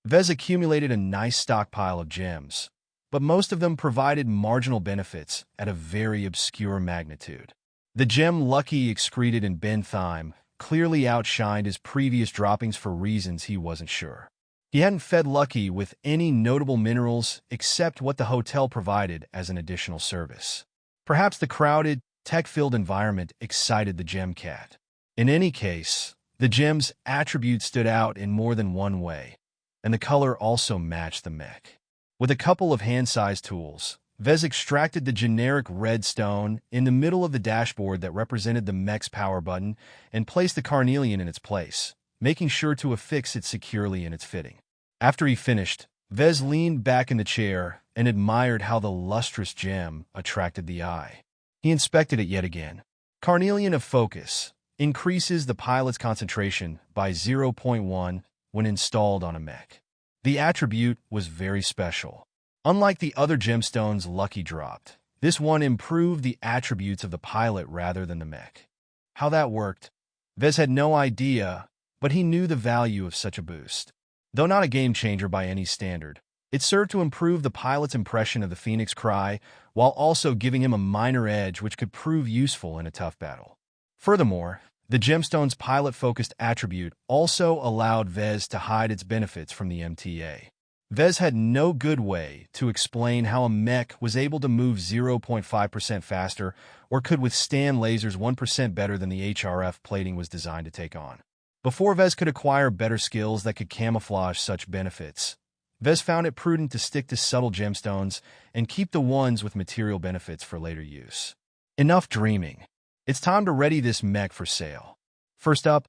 Vez accumulated a nice stockpile of gems, but most of them provided marginal benefits at a very obscure magnitude. The gem Lucky excreted in Bentheim clearly outshined his previous droppings for reasons he wasn't sure. He hadn't fed Lucky with any notable minerals except what the hotel provided as an additional service. Perhaps the crowded, tech-filled environment excited the gem cat. In any case, the gem's attributes stood out in more than one way, and the color also matched the mech. With a couple of hand-sized tools, Vez extracted the generic red stone in the middle of the dashboard that represented the mech's power button and placed the carnelian in its place, making sure to affix it securely in its fitting. After he finished, Vez leaned back in the chair and admired how the lustrous gem attracted the eye. He inspected it yet again. Carnelian of Focus increases the pilot's concentration by 0.1 when installed on a mech. The attribute was very special. Unlike the other gemstones Lucky dropped, this one improved the attributes of the pilot rather than the mech. How that worked, Vez had no idea, but he knew the value of such a boost. Though not a game-changer by any standard, it served to improve the pilot's impression of the Phoenix Cry while also giving him a minor edge which could prove useful in a tough battle. Furthermore, the gemstone's pilot-focused attribute also allowed Vez to hide its benefits from the MTA. Vez had no good way to explain how a mech was able to move 0.5% faster or could withstand lasers 1% better than the HRF plating was designed to take on. Before Vez could acquire better skills that could camouflage such benefits, Vez found it prudent to stick to subtle gemstones and keep the ones with material benefits for later use. Enough dreaming. It's time to ready this mech for sale. First up,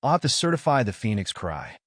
I'll have to certify the Phoenix Cry.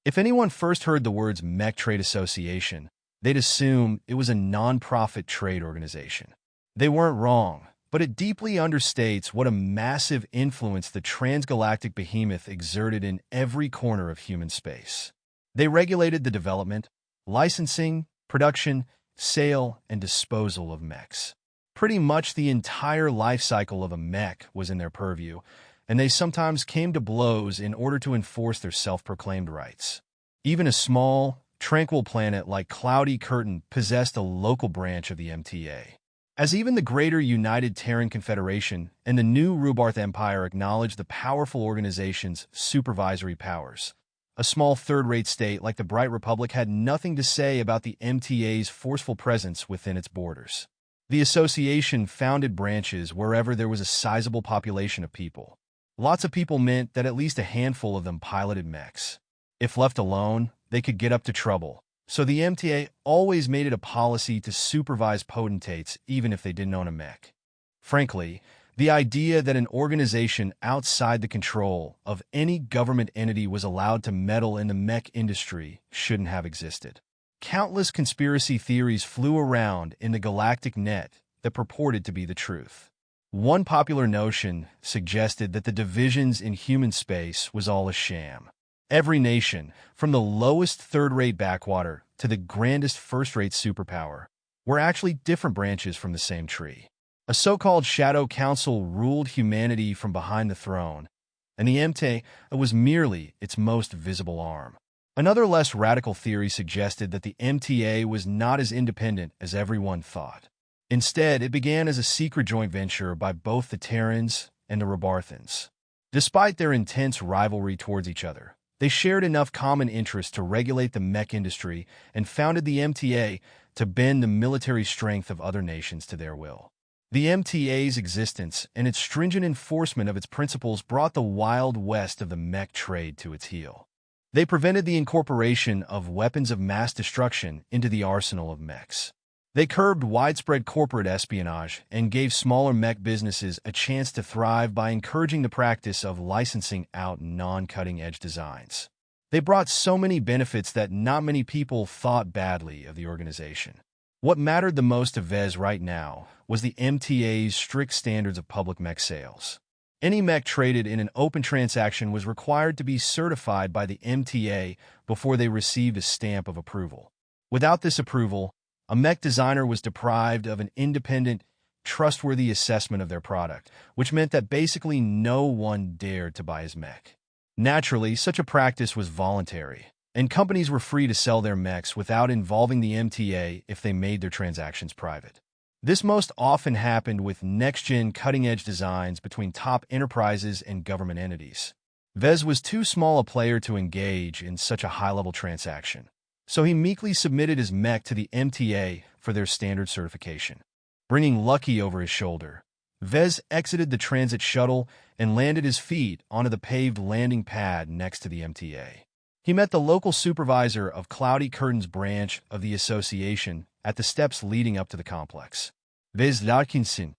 If anyone first heard the words Mech Trade Association, they'd assume it was a non-profit trade organization. They weren't wrong, but it deeply understates what a massive influence the transgalactic behemoth exerted in every corner of human space. They regulated the development, licensing, production, sale, and disposal of mechs. Pretty much the entire life cycle of a mech was in their purview, and they sometimes came to blows in order to enforce their self-proclaimed rights. Even a small, tranquil planet like Cloudy Curtain possessed a local branch of the MTA. As even the greater United Terran Confederation and the new Rubarth Empire acknowledged the powerful organization's supervisory powers, a small third-rate state like the Bright Republic had nothing to say about the MTA's forceful presence within its borders. The association founded branches wherever there was a sizable population of people. Lots of people meant that at least a handful of them piloted mechs. If left alone, they could get up to trouble, so the MTA always made it a policy to supervise potentates even if they didn't own a mech. Frankly, the idea that an organization outside the control of any government entity was allowed to meddle in the mech industry shouldn't have existed. Countless conspiracy theories flew around in the galactic net that purported to be the truth. One popular notion suggested that the divisions in human space was all a sham. Every nation, from the lowest third-rate backwater to the grandest first-rate superpower, were actually different branches from the same tree. A so-called Shadow Council ruled humanity from behind the throne, and the MTA was merely its most visible arm. Another less radical theory suggested that the MTA was not as independent as everyone thought. Instead, it began as a secret joint venture by both the Terrans and the Rubarthans. Despite their intense rivalry towards each other, they shared enough common interest to regulate the mech industry and founded the MTA to bend the military strength of other nations to their will. The MTA's existence and its stringent enforcement of its principles brought the Wild West of the mech trade to its heel. They prevented the incorporation of weapons of mass destruction into the arsenal of mechs. They curbed widespread corporate espionage and gave smaller mech businesses a chance to thrive by encouraging the practice of licensing out non-cutting-edge designs. They brought so many benefits that not many people thought badly of the organization. What mattered the most to Vez right now was the MTA's strict standards of public mech sales. Any mech traded in an open transaction was required to be certified by the MTA before they received a stamp of approval. Without this approval, a mech designer was deprived of an independent, trustworthy assessment of their product, which meant that basically no one dared to buy his mech. Naturally, such a practice was voluntary, and companies were free to sell their mechs without involving the MTA if they made their transactions private. This most often happened with next-gen cutting-edge designs between top enterprises and government entities. Vez was too small a player to engage in such a high-level transaction, so he meekly submitted his mech to the MTA for their standard certification. Bringing Lucky over his shoulder, Vez exited the transit shuttle and landed his feet onto the paved landing pad next to the MTA. He met the local supervisor of Cloudy Curtain's branch of the association at the steps leading up to the complex. Vez Larkinson.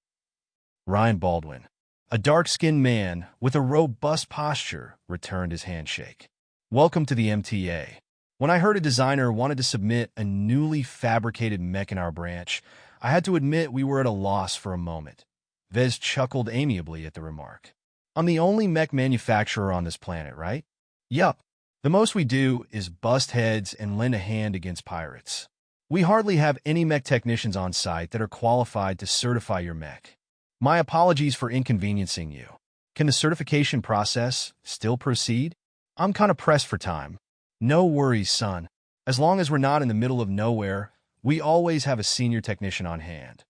Ryan Baldwin, a dark-skinned man with a robust posture, returned his handshake. Welcome to the MTA. When I heard a designer wanted to submit a newly fabricated mech in our branch, I had to admit we were at a loss for a moment. Vez chuckled amiably at the remark. I'm the only mech manufacturer on this planet, right? Yup. The most we do is bust heads and lend a hand against pirates. We hardly have any mech technicians on site that are qualified to certify your mech. My apologies for inconveniencing you. Can the certification process still proceed? I'm kind of pressed for time. No worries, son. As long as we're not in the middle of nowhere, we always have a senior technician on hand.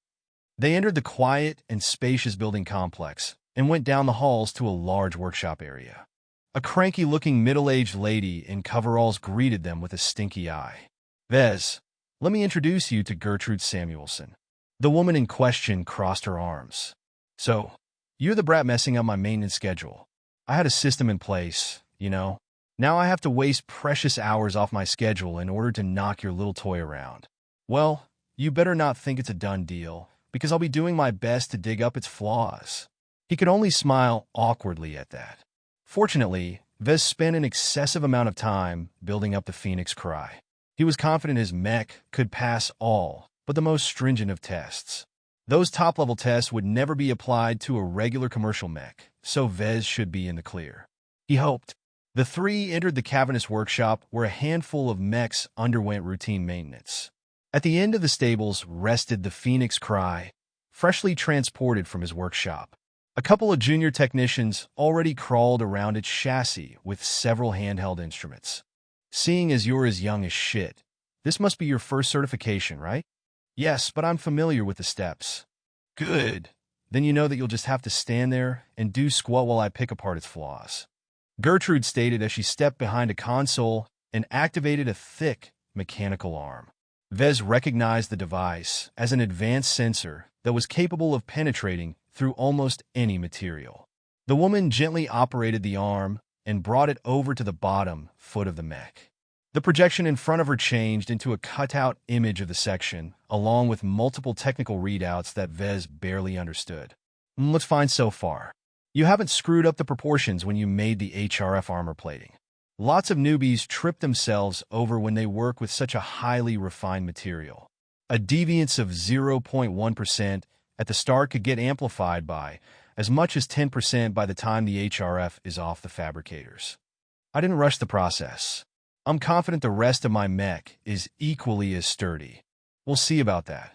They entered the quiet and spacious building complex and went down the halls to a large workshop area. A cranky-looking middle-aged lady in coveralls greeted them with a stinky eye. Vez, let me introduce you to Gertrude Samuelson. The woman in question crossed her arms. So, you're the brat messing up my maintenance schedule. I had a system in place, you know. Now I have to waste precious hours off my schedule in order to knock your little toy around. Well, you better not think it's a done deal, because I'll be doing my best to dig up its flaws. He could only smile awkwardly at that. Fortunately, Vez spent an excessive amount of time building up the Phoenix Cry. He was confident his mech could pass all but the most stringent of tests. Those top-level tests would never be applied to a regular commercial mech, so Vez should be in the clear. He hoped. The three entered the cavernous workshop where a handful of mechs underwent routine maintenance. At the end of the stables rested the Phoenix Cry, freshly transported from his workshop. A couple of junior technicians already crawled around its chassis with several handheld instruments. Seeing as you're as young as shit, this must be your first certification, right? Yes, but I'm familiar with the steps. Good. Then you know that you'll just have to stand there and do squat while I pick apart its flaws. Gertrude stated as she stepped behind a console and activated a thick mechanical arm. Vez recognized the device as an advanced sensor that was capable of penetrating through almost any material. The woman gently operated the arm and brought it over to the bottom foot of the mech. The projection in front of her changed into a cutout image of the section, along with multiple technical readouts that Vez barely understood. What's fine so far. You haven't screwed up the proportions when you made the HRF armor plating. Lots of newbies trip themselves over when they work with such a highly refined material. A deviance of 0.1% at the start could get amplified by as much as 10% by the time the HRF is off the fabricators. I didn't rush the process. I'm confident the rest of my mech is equally as sturdy. We'll see about that.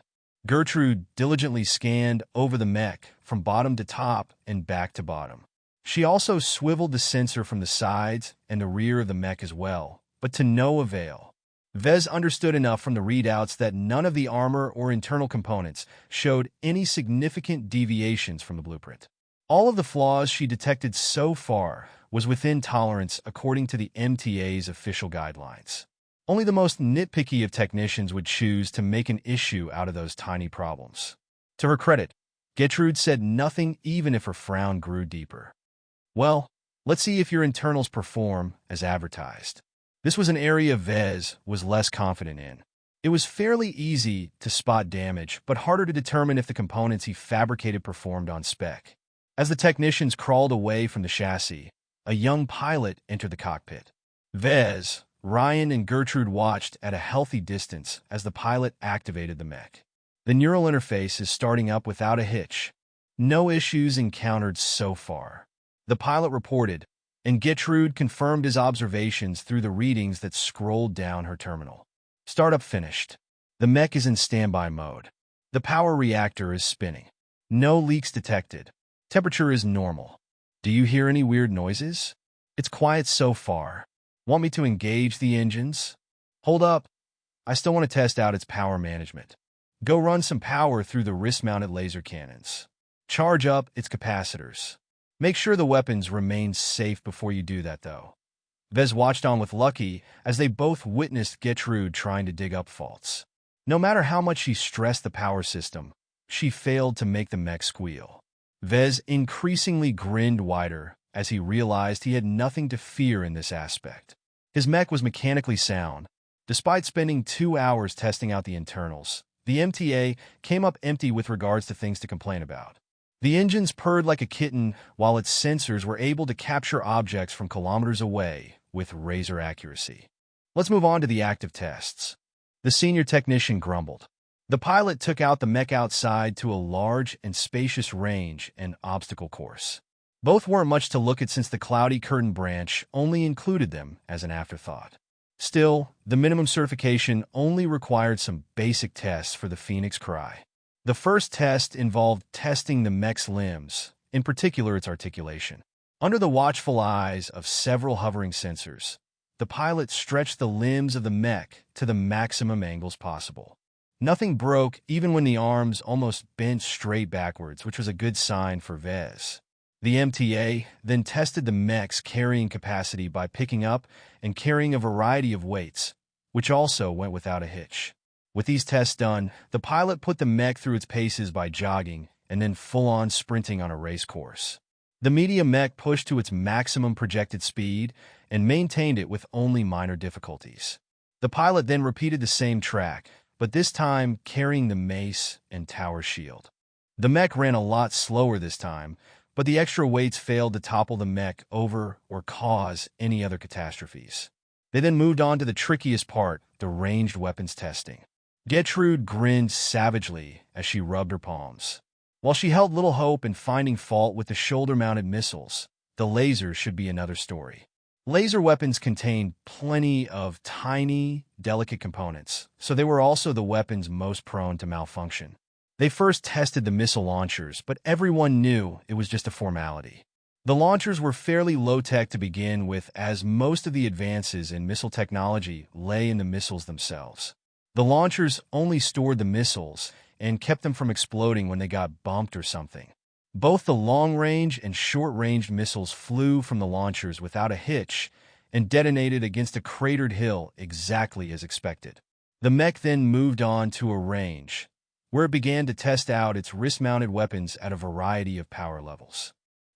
Gertrude diligently scanned over the mech from bottom to top and back to bottom. She also swiveled the sensor from the sides and the rear of the mech as well, but to no avail. Vez understood enough from the readouts that none of the armor or internal components showed any significant deviations from the blueprint. All of the flaws she detected so far was within tolerance according to the MTA's official guidelines. Only the most nitpicky of technicians would choose to make an issue out of those tiny problems. To her credit, Gertrude said nothing even if her frown grew deeper. Well, let's see if your internals perform as advertised. This was an area Vez was less confident in. It was fairly easy to spot damage, but harder to determine if the components he fabricated performed on spec. As the technicians crawled away from the chassis, a young pilot entered the cockpit. Vez, Ryan, and Gertrude watched at a healthy distance as the pilot activated the mech. The neural interface is starting up without a hitch. No issues encountered so far. The pilot reported, and Gertrude confirmed his observations through the readings that scrolled down her terminal. Startup finished. The mech is in standby mode. The power reactor is spinning. No leaks detected. Temperature is normal. Do you hear any weird noises? It's quiet so far. Want me to engage the engines? Hold up. I still want to test out its power management. Go run some power through the wrist-mounted laser cannons. Charge up its capacitors. Make sure the weapons remain safe before you do that, though. Vez watched on with Lucky as they both witnessed Gertrude trying to dig up faults. No matter how much she stressed the power system, she failed to make the mech squeal. Vez increasingly grinned wider as he realized he had nothing to fear in this aspect. His mech was mechanically sound. Despite spending 2 hours testing out the internals, the MTA came up empty with regards to things to complain about. The engines purred like a kitten, while its sensors were able to capture objects from kilometers away with razor accuracy. Let's move on to the active tests. The senior technician grumbled. The pilot took out the mech outside to a large and spacious range and obstacle course. Both weren't much to look at since the cloudy curtain branch only included them as an afterthought. Still, the minimum certification only required some basic tests for the Phoenix Cry. The first test involved testing the mech's limbs, in particular its articulation. Under the watchful eyes of several hovering sensors, the pilot stretched the limbs of the mech to the maximum angles possible. Nothing broke even when the arms almost bent straight backwards, which was a good sign for Vez. The MTA then tested the mech's carrying capacity by picking up and carrying a variety of weights, which also went without a hitch. With these tests done, the pilot put the mech through its paces by jogging and then full-on sprinting on a race course. The medium mech pushed to its maximum projected speed and maintained it with only minor difficulties. The pilot then repeated the same track, but this time carrying the mace and tower shield. The mech ran a lot slower this time, but the extra weights failed to topple the mech over or cause any other catastrophes. They then moved on to the trickiest part, the ranged weapons testing. Gertrude grinned savagely as she rubbed her palms. While she held little hope in finding fault with the shoulder-mounted missiles, the lasers should be another story. Laser weapons contain plenty of tiny, delicate components, so they were also the weapons most prone to malfunction. They first tested the missile launchers, but everyone knew it was just a formality. The launchers were fairly low-tech to begin with, as most of the advances in missile technology lay in the missiles themselves. The launchers only stored the missiles and kept them from exploding when they got bumped or something. Both the long-range and short-range missiles flew from the launchers without a hitch and detonated against a cratered hill exactly as expected. The mech then moved on to a range, where it began to test out its wrist-mounted weapons at a variety of power levels.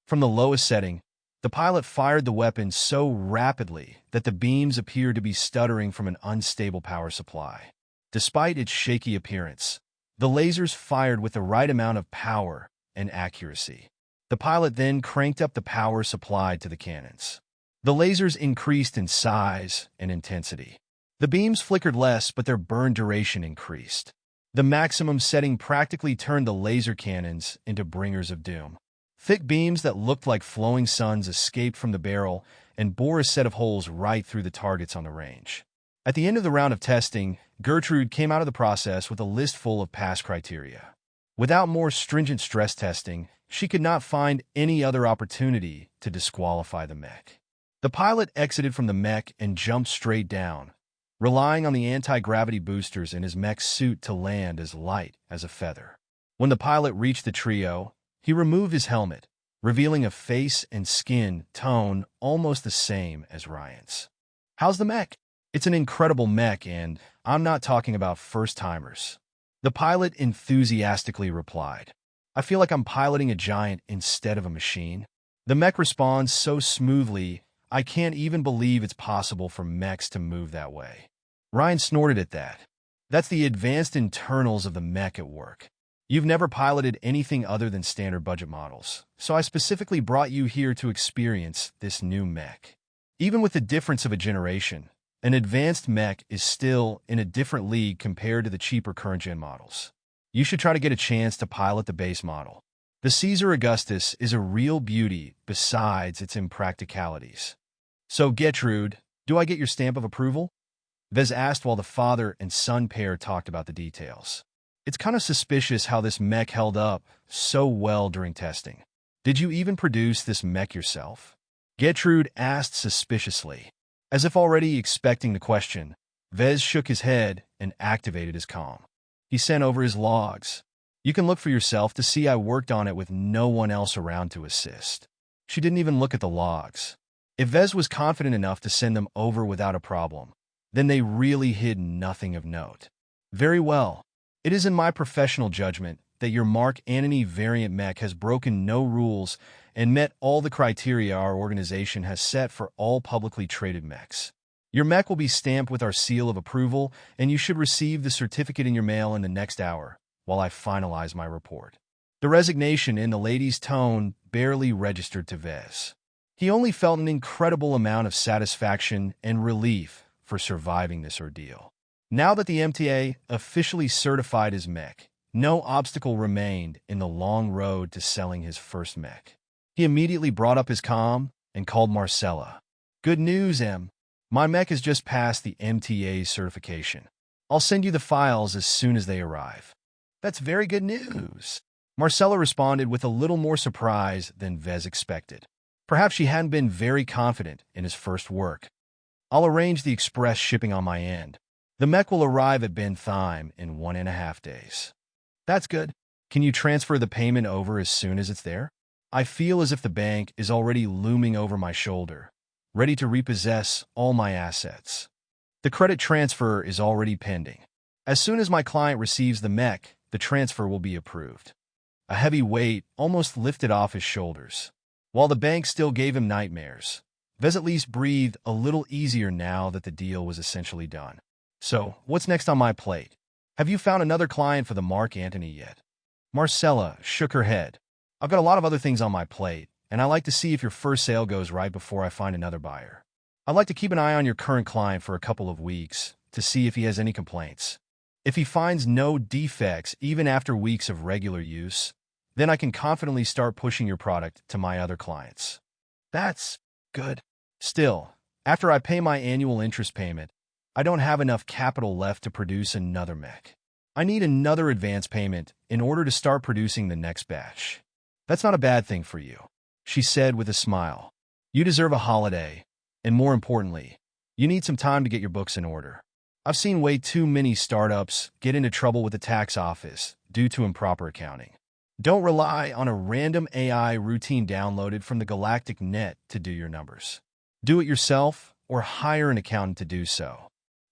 From the lowest setting, the pilot fired the weapons so rapidly that the beams appeared to be stuttering from an unstable power supply. Despite its shaky appearance, the lasers fired with the right amount of power and accuracy. The pilot then cranked up the power supplied to the cannons. The lasers increased in size and intensity. The beams flickered less, but their burn duration increased. The maximum setting practically turned the laser cannons into bringers of doom. Thick beams that looked like flowing suns escaped from the barrel and bore a set of holes right through the targets on the range. At the end of the round of testing, Gertrude came out of the process with a list full of pass criteria. Without more stringent stress testing, she could not find any other opportunity to disqualify the mech. The pilot exited from the mech and jumped straight down, relying on the anti-gravity boosters in his mech suit to land as light as a feather. When the pilot reached the trio, he removed his helmet, revealing a face and skin tone almost the same as Ryan's. "How's the mech?" "It's an incredible mech, and I'm not talking about first-timers," the pilot enthusiastically replied. "I feel like I'm piloting a giant instead of a machine." The mech responds so smoothly, I can't even believe it's possible for mechs to move that way. Ryan snorted at that. That's the advanced internals of the mech at work. You've never piloted anything other than standard budget models, so I specifically brought you here to experience this new mech. Even with the difference of a generation, an advanced mech is still in a different league compared to the cheaper current-gen models. You should try to get a chance to pilot the base model. The Caesar Augustus is a real beauty besides its impracticalities. "So, Gertrude, do I get your stamp of approval?" Vez asked while the father and son pair talked about the details. It's kind of suspicious how this mech held up so well during testing. Did you even produce this mech yourself? Gertrude asked suspiciously. As if already expecting the question, Vez shook his head and activated his comm. He sent over his logs. You can look for yourself to see I worked on it with no one else around to assist. She didn't even look at the logs. If Vez was confident enough to send them over without a problem, then they really hid nothing of note. Very well. It is in my professional judgment that your Mark Antony variant mech has broken no rules and met all the criteria our organization has set for all publicly traded mechs. Your mech will be stamped with our seal of approval, and you should receive the certificate in your mail in the next hour while I finalize my report. The resignation in the lady's tone barely registered to Vez. He only felt an incredible amount of satisfaction and relief for surviving this ordeal. Now that the MTA officially certified his mech, no obstacle remained in the long road to selling his first mech. He immediately brought up his comm and called Marcella. Good news, Em. My mech has just passed the MTA's certification. I'll send you the files as soon as they arrive. That's very good news. Marcella responded with a little more surprise than Vez expected. Perhaps she hadn't been very confident in his first work. I'll arrange the express shipping on my end. The mech will arrive at Ben Thyme in 1.5 days. That's good. Can you transfer the payment over as soon as it's there? I feel as if the bank is already looming over my shoulder, ready to repossess all my assets. The credit transfer is already pending. As soon as my client receives the mech, the transfer will be approved. A heavy weight almost lifted off his shoulders. While the bank still gave him nightmares, Vez at least breathed a little easier now that the deal was essentially done. So, what's next on my plate? Have you found another client for the Mark Antony yet? Marcella shook her head. I've got a lot of other things on my plate, and I like to see if your first sale goes right before I find another buyer. I'd like to keep an eye on your current client for a couple of weeks to see if he has any complaints. If he finds no defects even after weeks of regular use, then I can confidently start pushing your product to my other clients. That's good. Still, after I pay my annual interest payment, I don't have enough capital left to produce another mech. I need another advance payment in order to start producing the next batch. That's not a bad thing for you, she said with a smile. You deserve a holiday, and more importantly, you need some time to get your books in order. I've seen way too many startups get into trouble with the tax office due to improper accounting. Don't rely on a random AI routine downloaded from the galactic net to do your numbers. Do it yourself or hire an accountant to do so.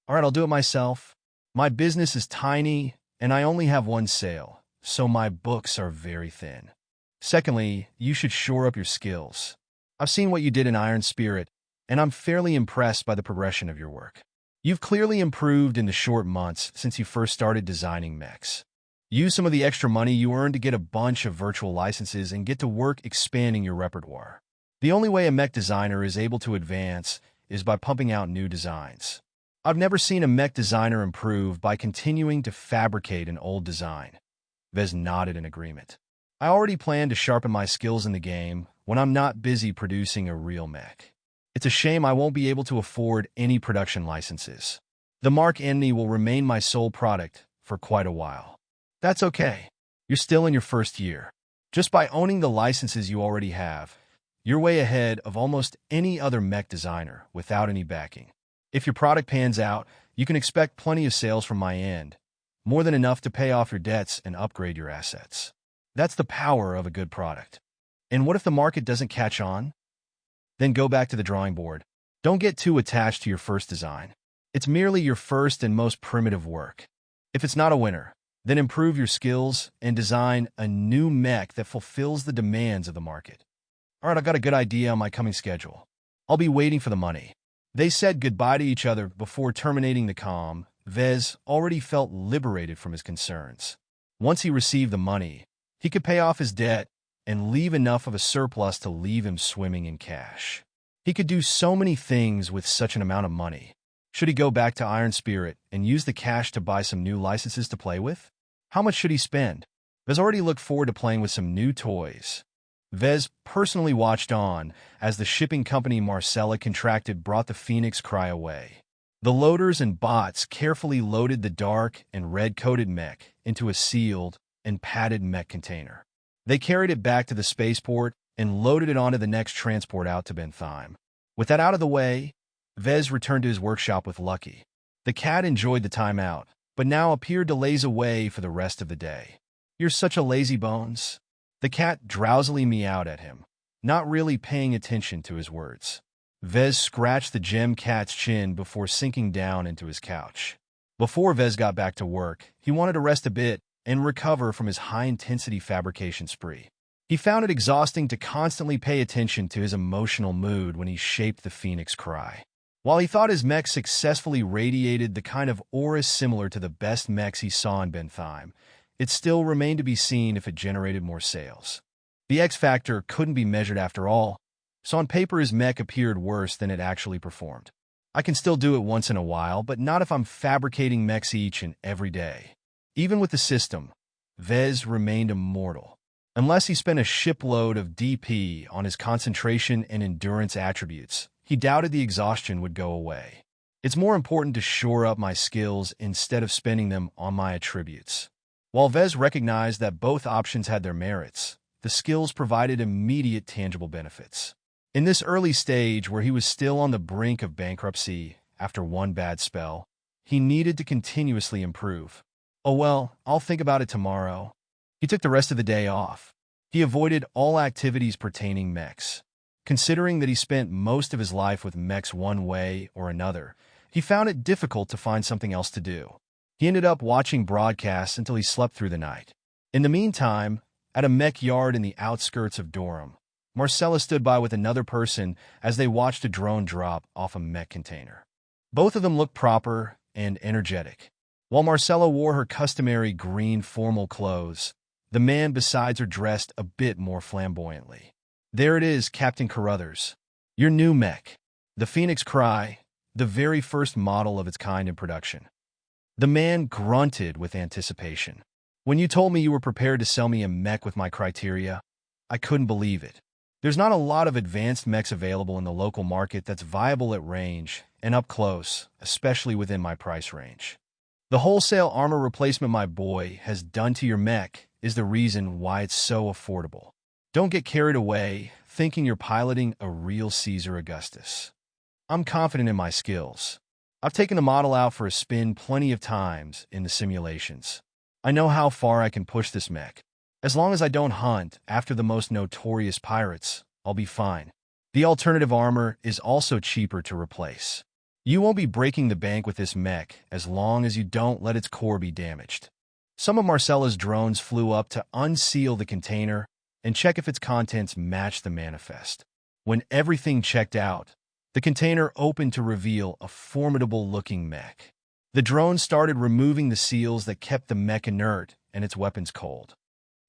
All right, I'll do it myself. My business is tiny, and I only have one sale, so my books are very thin. Secondly, you should shore up your skills. I've seen what you did in Iron Spirit, and I'm fairly impressed by the progression of your work. You've clearly improved in the short months since you first started designing mechs. Use some of the extra money you earned to get a bunch of virtual licenses and get to work expanding your repertoire. The only way a mech designer is able to advance is by pumping out new designs. I've never seen a mech designer improve by continuing to fabricate an old design. Vez nodded in agreement. I already plan to sharpen my skills in the game when I'm not busy producing a real mech. It's a shame I won't be able to afford any production licenses. The Mark Antony will remain my sole product for quite a while. That's okay. You're still in your first year. Just by owning the licenses you already have, you're way ahead of almost any other mech designer without any backing. If your product pans out, you can expect plenty of sales from my end, more than enough to pay off your debts and upgrade your assets. That's the power of a good product. And what if the market doesn't catch on? Then go back to the drawing board. Don't get too attached to your first design. It's merely your first and most primitive work. If it's not a winner, then improve your skills and design a new mech that fulfills the demands of the market. All right, I've got a good idea on my coming schedule. I'll be waiting for the money. They said goodbye to each other before terminating the comm. Vez already felt liberated from his concerns. Once he received the money, he could pay off his debt and leave enough of a surplus to leave him swimming in cash. He could do so many things with such an amount of money. Should he go back to Iron Spirit and use the cash to buy some new licenses to play with? How much should he spend? Vez already looked forward to playing with some new toys. Vez personally watched on as the shipping company Marcella contracted brought the Phoenix Cry away. The loaders and bots carefully loaded the dark and red-coated mech into a sealed and padded mech container. They carried it back to the spaceport and loaded it onto the next transport out to Bentheim. With that out of the way, Vez returned to his workshop with Lucky. The cat enjoyed the time out, but now appeared to laze away for the rest of the day. "You're such a lazy bones." The cat drowsily meowed at him, not really paying attention to his words. Vez scratched the gem cat's chin before sinking down into his couch. Before Vez got back to work, he wanted to rest a bit and recover from his high-intensity fabrication spree. He found it exhausting to constantly pay attention to his emotional mood when he shaped the Phoenix Cry. While he thought his mech successfully radiated the kind of aura similar to the best mechs he saw in Bentheim, it still remained to be seen if it generated more sales. The X factor couldn't be measured after all, so on paper his mech appeared worse than it actually performed. "I can still do it once in a while, but not if I'm fabricating mechs each and every day." Even with the system, Vez remained immortal. Unless he spent a shipload of DP on his concentration and endurance attributes, he doubted the exhaustion would go away. "It's more important to shore up my skills instead of spending them on my attributes." While Vez recognized that both options had their merits, the skills provided immediate tangible benefits. In this early stage where he was still on the brink of bankruptcy after one bad spell, he needed to continuously improve. "Oh well, I'll think about it tomorrow." He took the rest of the day off. He avoided all activities pertaining mechs. Considering that he spent most of his life with mechs one way or another, he found it difficult to find something else to do. He ended up watching broadcasts until he slept through the night. In the meantime, at a mech yard in the outskirts of Durham, Marcella stood by with another person as they watched a drone drop off a mech container. Both of them looked proper and energetic. While Marcella wore her customary green formal clothes, the man beside her dressed a bit more flamboyantly. "There it is, Captain Carruthers. Your new mech. The Phoenix Cry, the very first model of its kind in production." The man grunted with anticipation. "When you told me you were prepared to sell me a mech with my criteria, I couldn't believe it. There's not a lot of advanced mechs available in the local market that's viable at range and up close, especially within my price range. The wholesale armor replacement my boy has done to your mech is the reason why it's so affordable. Don't get carried away thinking you're piloting a real Caesar Augustus. I'm confident in my skills. I've taken the model out for a spin plenty of times in the simulations. I know how far I can push this mech. As long as I don't hunt after the most notorious pirates, I'll be fine. The alternative armor is also cheaper to replace. You won't be breaking the bank with this mech as long as you don't let its core be damaged." Some of Marcella's drones flew up to unseal the container and check if its contents matched the manifest. When everything checked out, the container opened to reveal a formidable-looking mech. The drone started removing the seals that kept the mech inert and its weapons cold.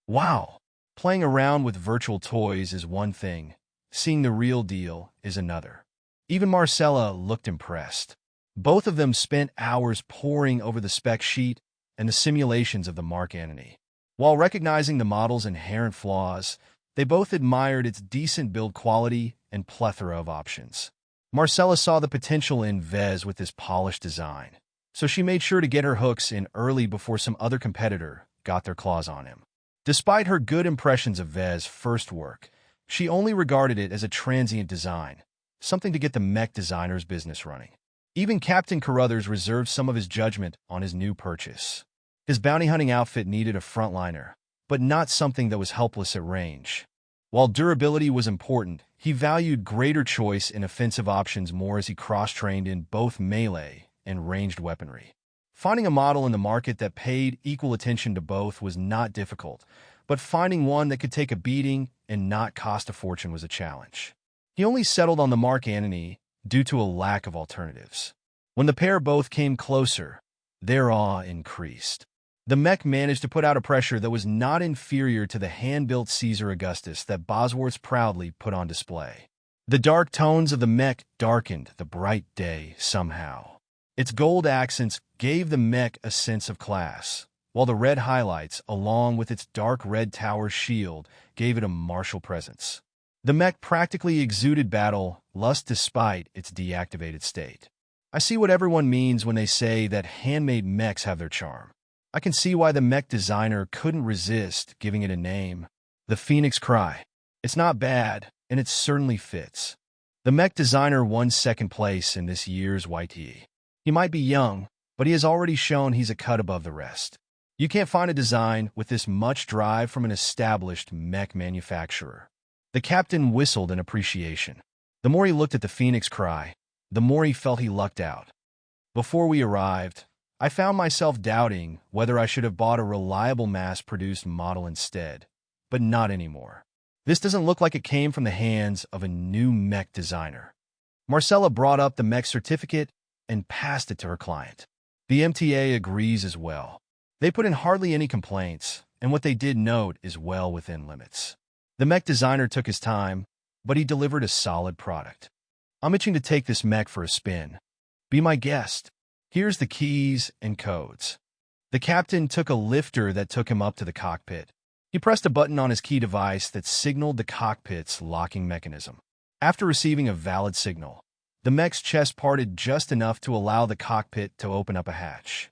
Wow! Playing around with virtual toys is one thing, seeing the real deal is another. Even Marcella looked impressed. Both of them spent hours poring over the spec sheet and the simulations of the Mark Antony. While recognizing the model's inherent flaws, they both admired its decent build quality and plethora of options. Marcella saw the potential in Vez with his polished design, so she made sure to get her hooks in early before some other competitor got their claws on him. Despite her good impressions of Vez's first work, she only regarded it as a transient design, something to get the mech designer's business running. Even Captain Carruthers reserved some of his judgment on his new purchase. His bounty hunting outfit needed a frontliner, but not something that was helpless at range. While durability was important, he valued greater choice in offensive options more as he cross-trained in both melee and ranged weaponry. Finding a model in the market that paid equal attention to both was not difficult, but finding one that could take a beating and not cost a fortune was a challenge. He only settled on the Mark Antony due to a lack of alternatives. When the pair both came closer, their awe increased. The mech managed to put out a pressure that was not inferior to the hand-built Caesar Augustus that Bosworth proudly put on display. The dark tones of the mech darkened the bright day somehow. Its gold accents gave the mech a sense of class, while the red highlights, along with its dark red tower shield, gave it a martial presence. The mech practically exuded battle lust despite its deactivated state. I see what everyone means when they say that handmade mechs have their charm. I can see why the mech designer couldn't resist giving it a name. The Phoenix Cry. It's not bad, and it certainly fits. The mech designer won second place in this year's YTE. He might be young, but he has already shown he's a cut above the rest. You can't find a design with this much drive from an established mech manufacturer. The captain whistled in appreciation. The more he looked at the Phoenix Cry, the more he felt he lucked out. Before we arrived, I found myself doubting whether I should have bought a reliable mass-produced model instead, but not anymore. This doesn't look like it came from the hands of a new mech designer. Marcella brought up the mech certificate and passed it to her client. The MTA agrees as well. They put in hardly any complaints, and what they did note is well within limits. The mech designer took his time, but he delivered a solid product. I'm itching to take this mech for a spin. Be my guest. Here's the keys and codes. The captain took a lifter that took him up to the cockpit. He pressed a button on his key device that signaled the cockpit's locking mechanism. After receiving a valid signal, the mech's chest parted just enough to allow the cockpit to open up a hatch.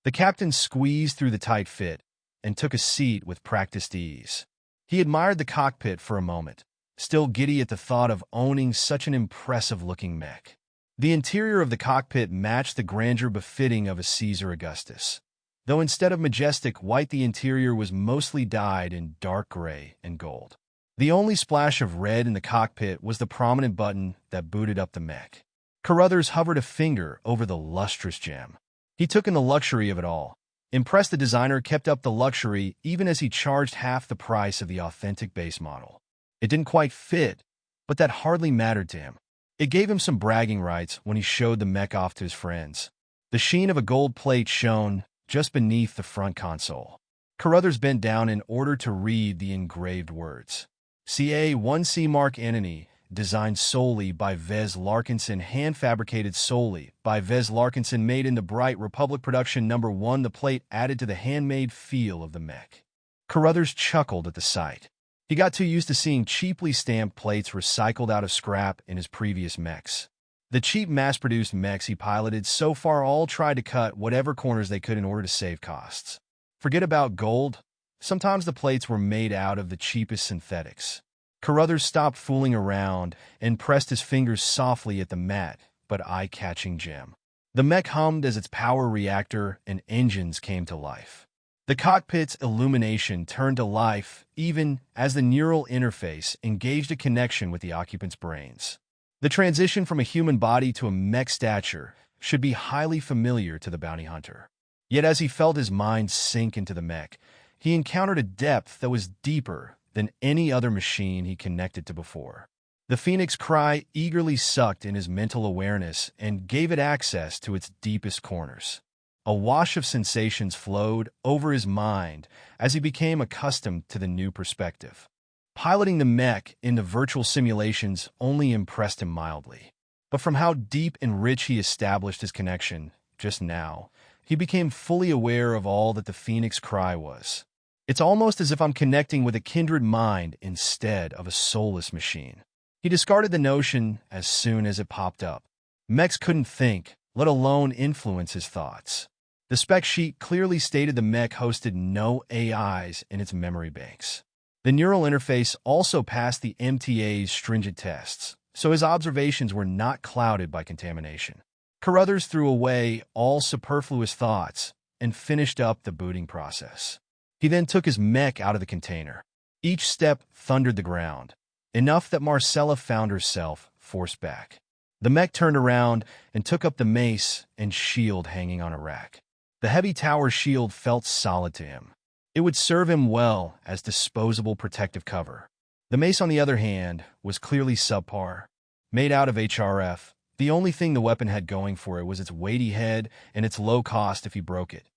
The captain squeezed through the tight fit and took a seat with practiced ease. He admired the cockpit for a moment, still giddy at the thought of owning such an impressive-looking mech. The interior of the cockpit matched the grandeur befitting of a Caesar Augustus, though instead of majestic white the interior was mostly dyed in dark gray and gold. The only splash of red in the cockpit was the prominent button that booted up the mech. Carruthers hovered a finger over the lustrous gem. He took in the luxury of it all. Impressed, the designer kept up the luxury even as he charged half the price of the authentic base model. It didn't quite fit, but that hardly mattered to him. It gave him some bragging rights when he showed the mech off to his friends. The sheen of a gold plate shone just beneath the front console. Carruthers bent down in order to read the engraved words. CA-1C Mark Antony, designed solely by Vez Larkinson, hand-fabricated solely by Vez Larkinson, made in the Bright Republic production number 1. The plate added to the handmade feel of the mech. Carruthers chuckled at the sight. He got too used to seeing cheaply stamped plates recycled out of scrap in his previous mechs. The cheap mass-produced mechs he piloted so far all tried to cut whatever corners they could in order to save costs. Forget about gold. Sometimes the plates were made out of the cheapest synthetics. Carruthers stopped fooling around and pressed his fingers softly at the matte but eye-catching gem. The mech hummed as its power reactor and engines came to life. The cockpit's illumination turned to life even as the neural interface engaged a connection with the occupants' brains. The transition from a human body to a mech stature should be highly familiar to the bounty hunter. Yet as he felt his mind sink into the mech, he encountered a depth that was deeper than any other machine he connected to before. The Phoenix Cry eagerly sucked in his mental awareness and gave it access to its deepest corners. A wash of sensations flowed over his mind as he became accustomed to the new perspective. Piloting the mech in the virtual simulations only impressed him mildly. But from how deep and rich he established his connection just now, he became fully aware of all that the Phoenix Cry was. It's almost as if I'm connecting with a kindred mind instead of a soulless machine. He discarded the notion as soon as it popped up. Mechs couldn't think, let alone influence his thoughts. The spec sheet clearly stated the mech hosted no AIs in its memory banks. The neural interface also passed the MTA's stringent tests, so his observations were not clouded by contamination. Carruthers threw away all superfluous thoughts and finished up the booting process. He then took his mech out of the container. Each step thundered the ground, enough that Marcella found herself forced back. The mech turned around and took up the mace and shield hanging on a rack. The heavy tower shield felt solid to him. It would serve him well as disposable protective cover. The mace, on the other hand, was clearly subpar. Made out of HRF, the only thing the weapon had going for it was its weighty head and its low cost if he broke it.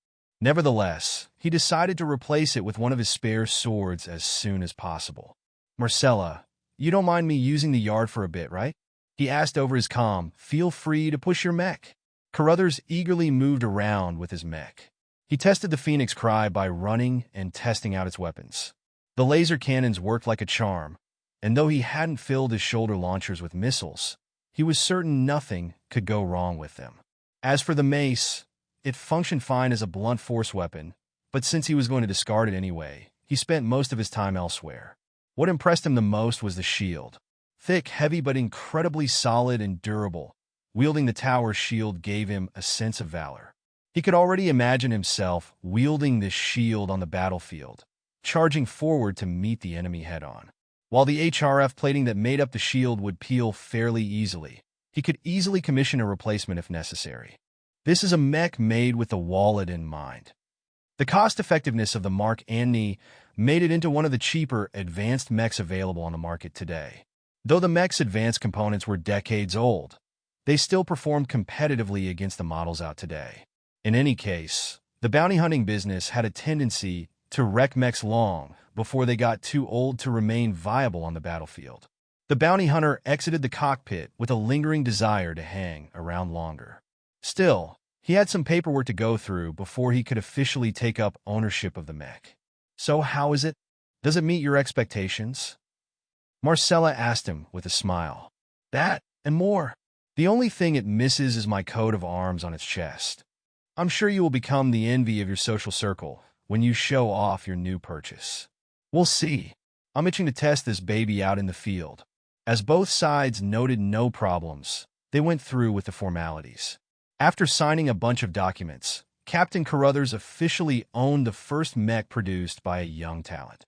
Nevertheless, he decided to replace it with one of his spare swords as soon as possible. "Marcella, you don't mind me using the yard for a bit, right?" he asked over his comm. "Feel free to push your mech." Carruthers eagerly moved around with his mech. He tested the Phoenix Cry by running and testing out its weapons. The laser cannons worked like a charm, and though he hadn't filled his shoulder launchers with missiles, he was certain nothing could go wrong with them. As for the mace, it functioned fine as a blunt force weapon, but since he was going to discard it anyway, he spent most of his time elsewhere. What impressed him the most was the shield. Thick, heavy, but incredibly solid and durable. Wielding the tower's shield gave him a sense of valor. He could already imagine himself wielding this shield on the battlefield, charging forward to meet the enemy head-on. While the HRF plating that made up the shield would peel fairly easily, he could easily commission a replacement if necessary. This is a mech made with the wallet in mind. The cost-effectiveness of the Mark Antony made it into one of the cheaper, advanced mechs available on the market today. Though the mech's advanced components were decades old, they still performed competitively against the models out today. In any case, the bounty hunting business had a tendency to wreck mechs long before they got too old to remain viable on the battlefield. The bounty hunter exited the cockpit with a lingering desire to hang around longer. Still, he had some paperwork to go through before he could officially take up ownership of the mech. "So how is it? Does it meet your expectations?" Marcella asked him with a smile. "That and more. The only thing it misses is my coat of arms on its chest. I'm sure you will become the envy of your social circle when you show off your new purchase. We'll see. I'm itching to test this baby out in the field." As both sides noted no problems, they went through with the formalities. After signing a bunch of documents, Captain Carruthers officially owned the first mech produced by a young talent.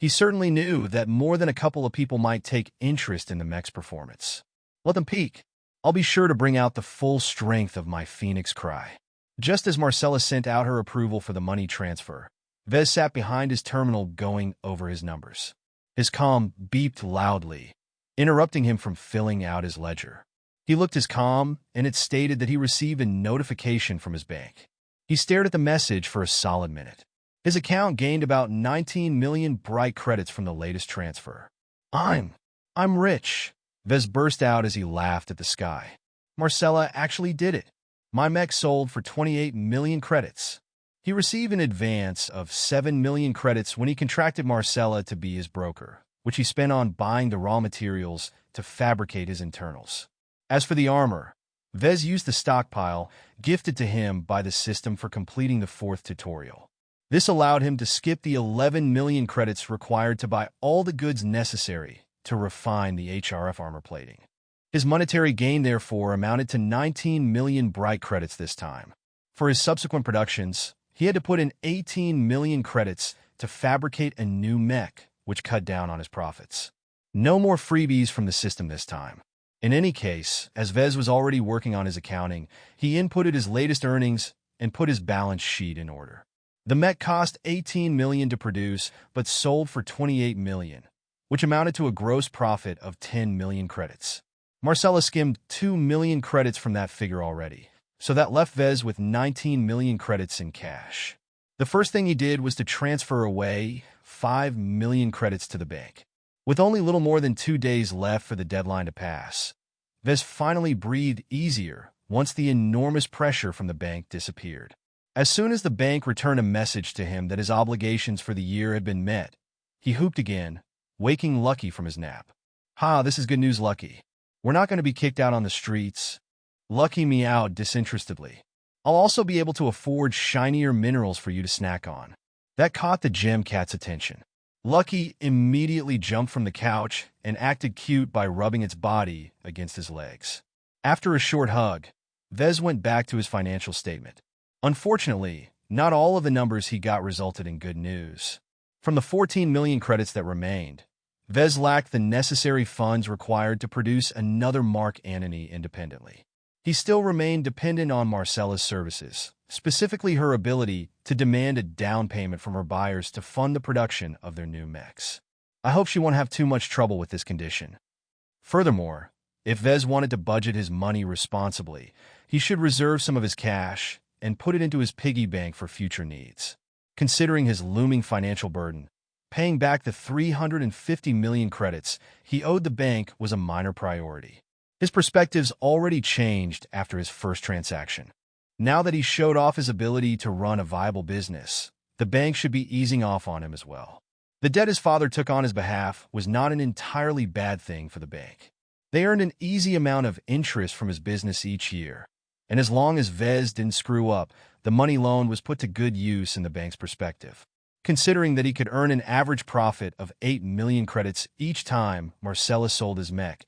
He certainly knew that more than a couple of people might take interest in the mech's performance. "Let them peek. I'll be sure to bring out the full strength of my Phoenix cry." Just as Marcella sent out her approval for the money transfer, Vez sat behind his terminal going over his numbers. His comm beeped loudly, interrupting him from filling out his ledger. He looked his comm, and it stated that he received a notification from his bank. He stared at the message for a solid minute. His account gained about 19 million bright credits from the latest transfer. I'm rich," Vez burst out as he laughed at the sky. "Marcella actually did it. My mech sold for 28 million credits." He received an advance of 7 million credits when he contracted Marcella to be his broker, which he spent on buying the raw materials to fabricate his internals. As for the armor, Vez used the stockpile gifted to him by the system for completing the 4th tutorial. This allowed him to skip the 11 million credits required to buy all the goods necessary to refine the HRF armor plating. His monetary gain, therefore, amounted to 19 million bright credits this time. For his subsequent productions, he had to put in 18 million credits to fabricate a new mech, which cut down on his profits. No more freebies from the system this time. In any case, as Vez was already working on his accounting, he inputted his latest earnings and put his balance sheet in order. The mech cost 18 million to produce, but sold for 28 million, which amounted to a gross profit of 10 million credits. Marcella skimmed 2 million credits from that figure already, so that left Vez with 19 million credits in cash. The first thing he did was to transfer away 5 million credits to the bank. With only little more than 2 days left for the deadline to pass, Vez finally breathed easier once the enormous pressure from the bank disappeared. As soon as the bank returned a message to him that his obligations for the year had been met, he hooped again, waking Lucky from his nap. "Ha, this is good news, Lucky. We're not going to be kicked out on the streets." Lucky meowed disinterestedly. "I'll also be able to afford shinier minerals for you to snack on." That caught the gem cat's attention. Lucky immediately jumped from the couch and acted cute by rubbing its body against his legs. After a short hug, Vez went back to his financial statement. Unfortunately, not all of the numbers he got resulted in good news. From the 14 million credits that remained, Vez lacked the necessary funds required to produce another Mark Antony independently. He still remained dependent on Marcella's services, specifically her ability to demand a down payment from her buyers to fund the production of their new mechs. I hope she won't have too much trouble with this condition. Furthermore, if Vez wanted to budget his money responsibly, he should reserve some of his cash and put it into his piggy bank for future needs. Considering his looming financial burden, paying back the 350 million credits he owed the bank was a minor priority. His perspectives already changed after his first transaction. Now that he showed off his ability to run a viable business, the bank should be easing off on him as well. The debt his father took on his behalf was not an entirely bad thing for the bank. They earned an easy amount of interest from his business each year, And as long as Vez didn't screw up, the money loan was put to good use in the bank's perspective. Considering that he could earn an average profit of 8 million credits each time Marcellus sold his mech,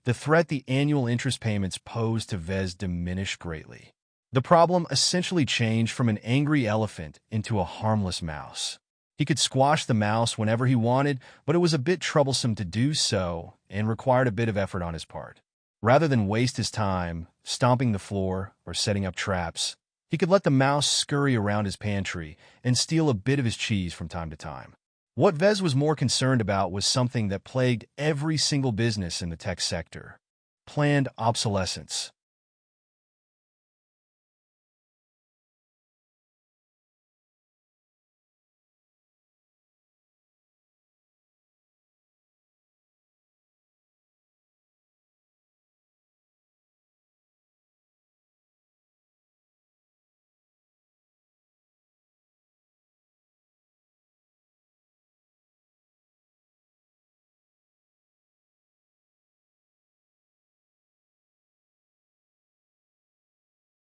the threat the annual interest payments posed to Vez diminished greatly. The problem essentially changed from an angry elephant into a harmless mouse. He could squash the mouse whenever he wanted, but it was a bit troublesome to do so and required a bit of effort on his part. Rather than waste his time stomping the floor or setting up traps, he could let the mouse scurry around his pantry and steal a bit of his cheese from time to time. What Vez was more concerned about was something that plagued every single business in the tech sector: planned obsolescence.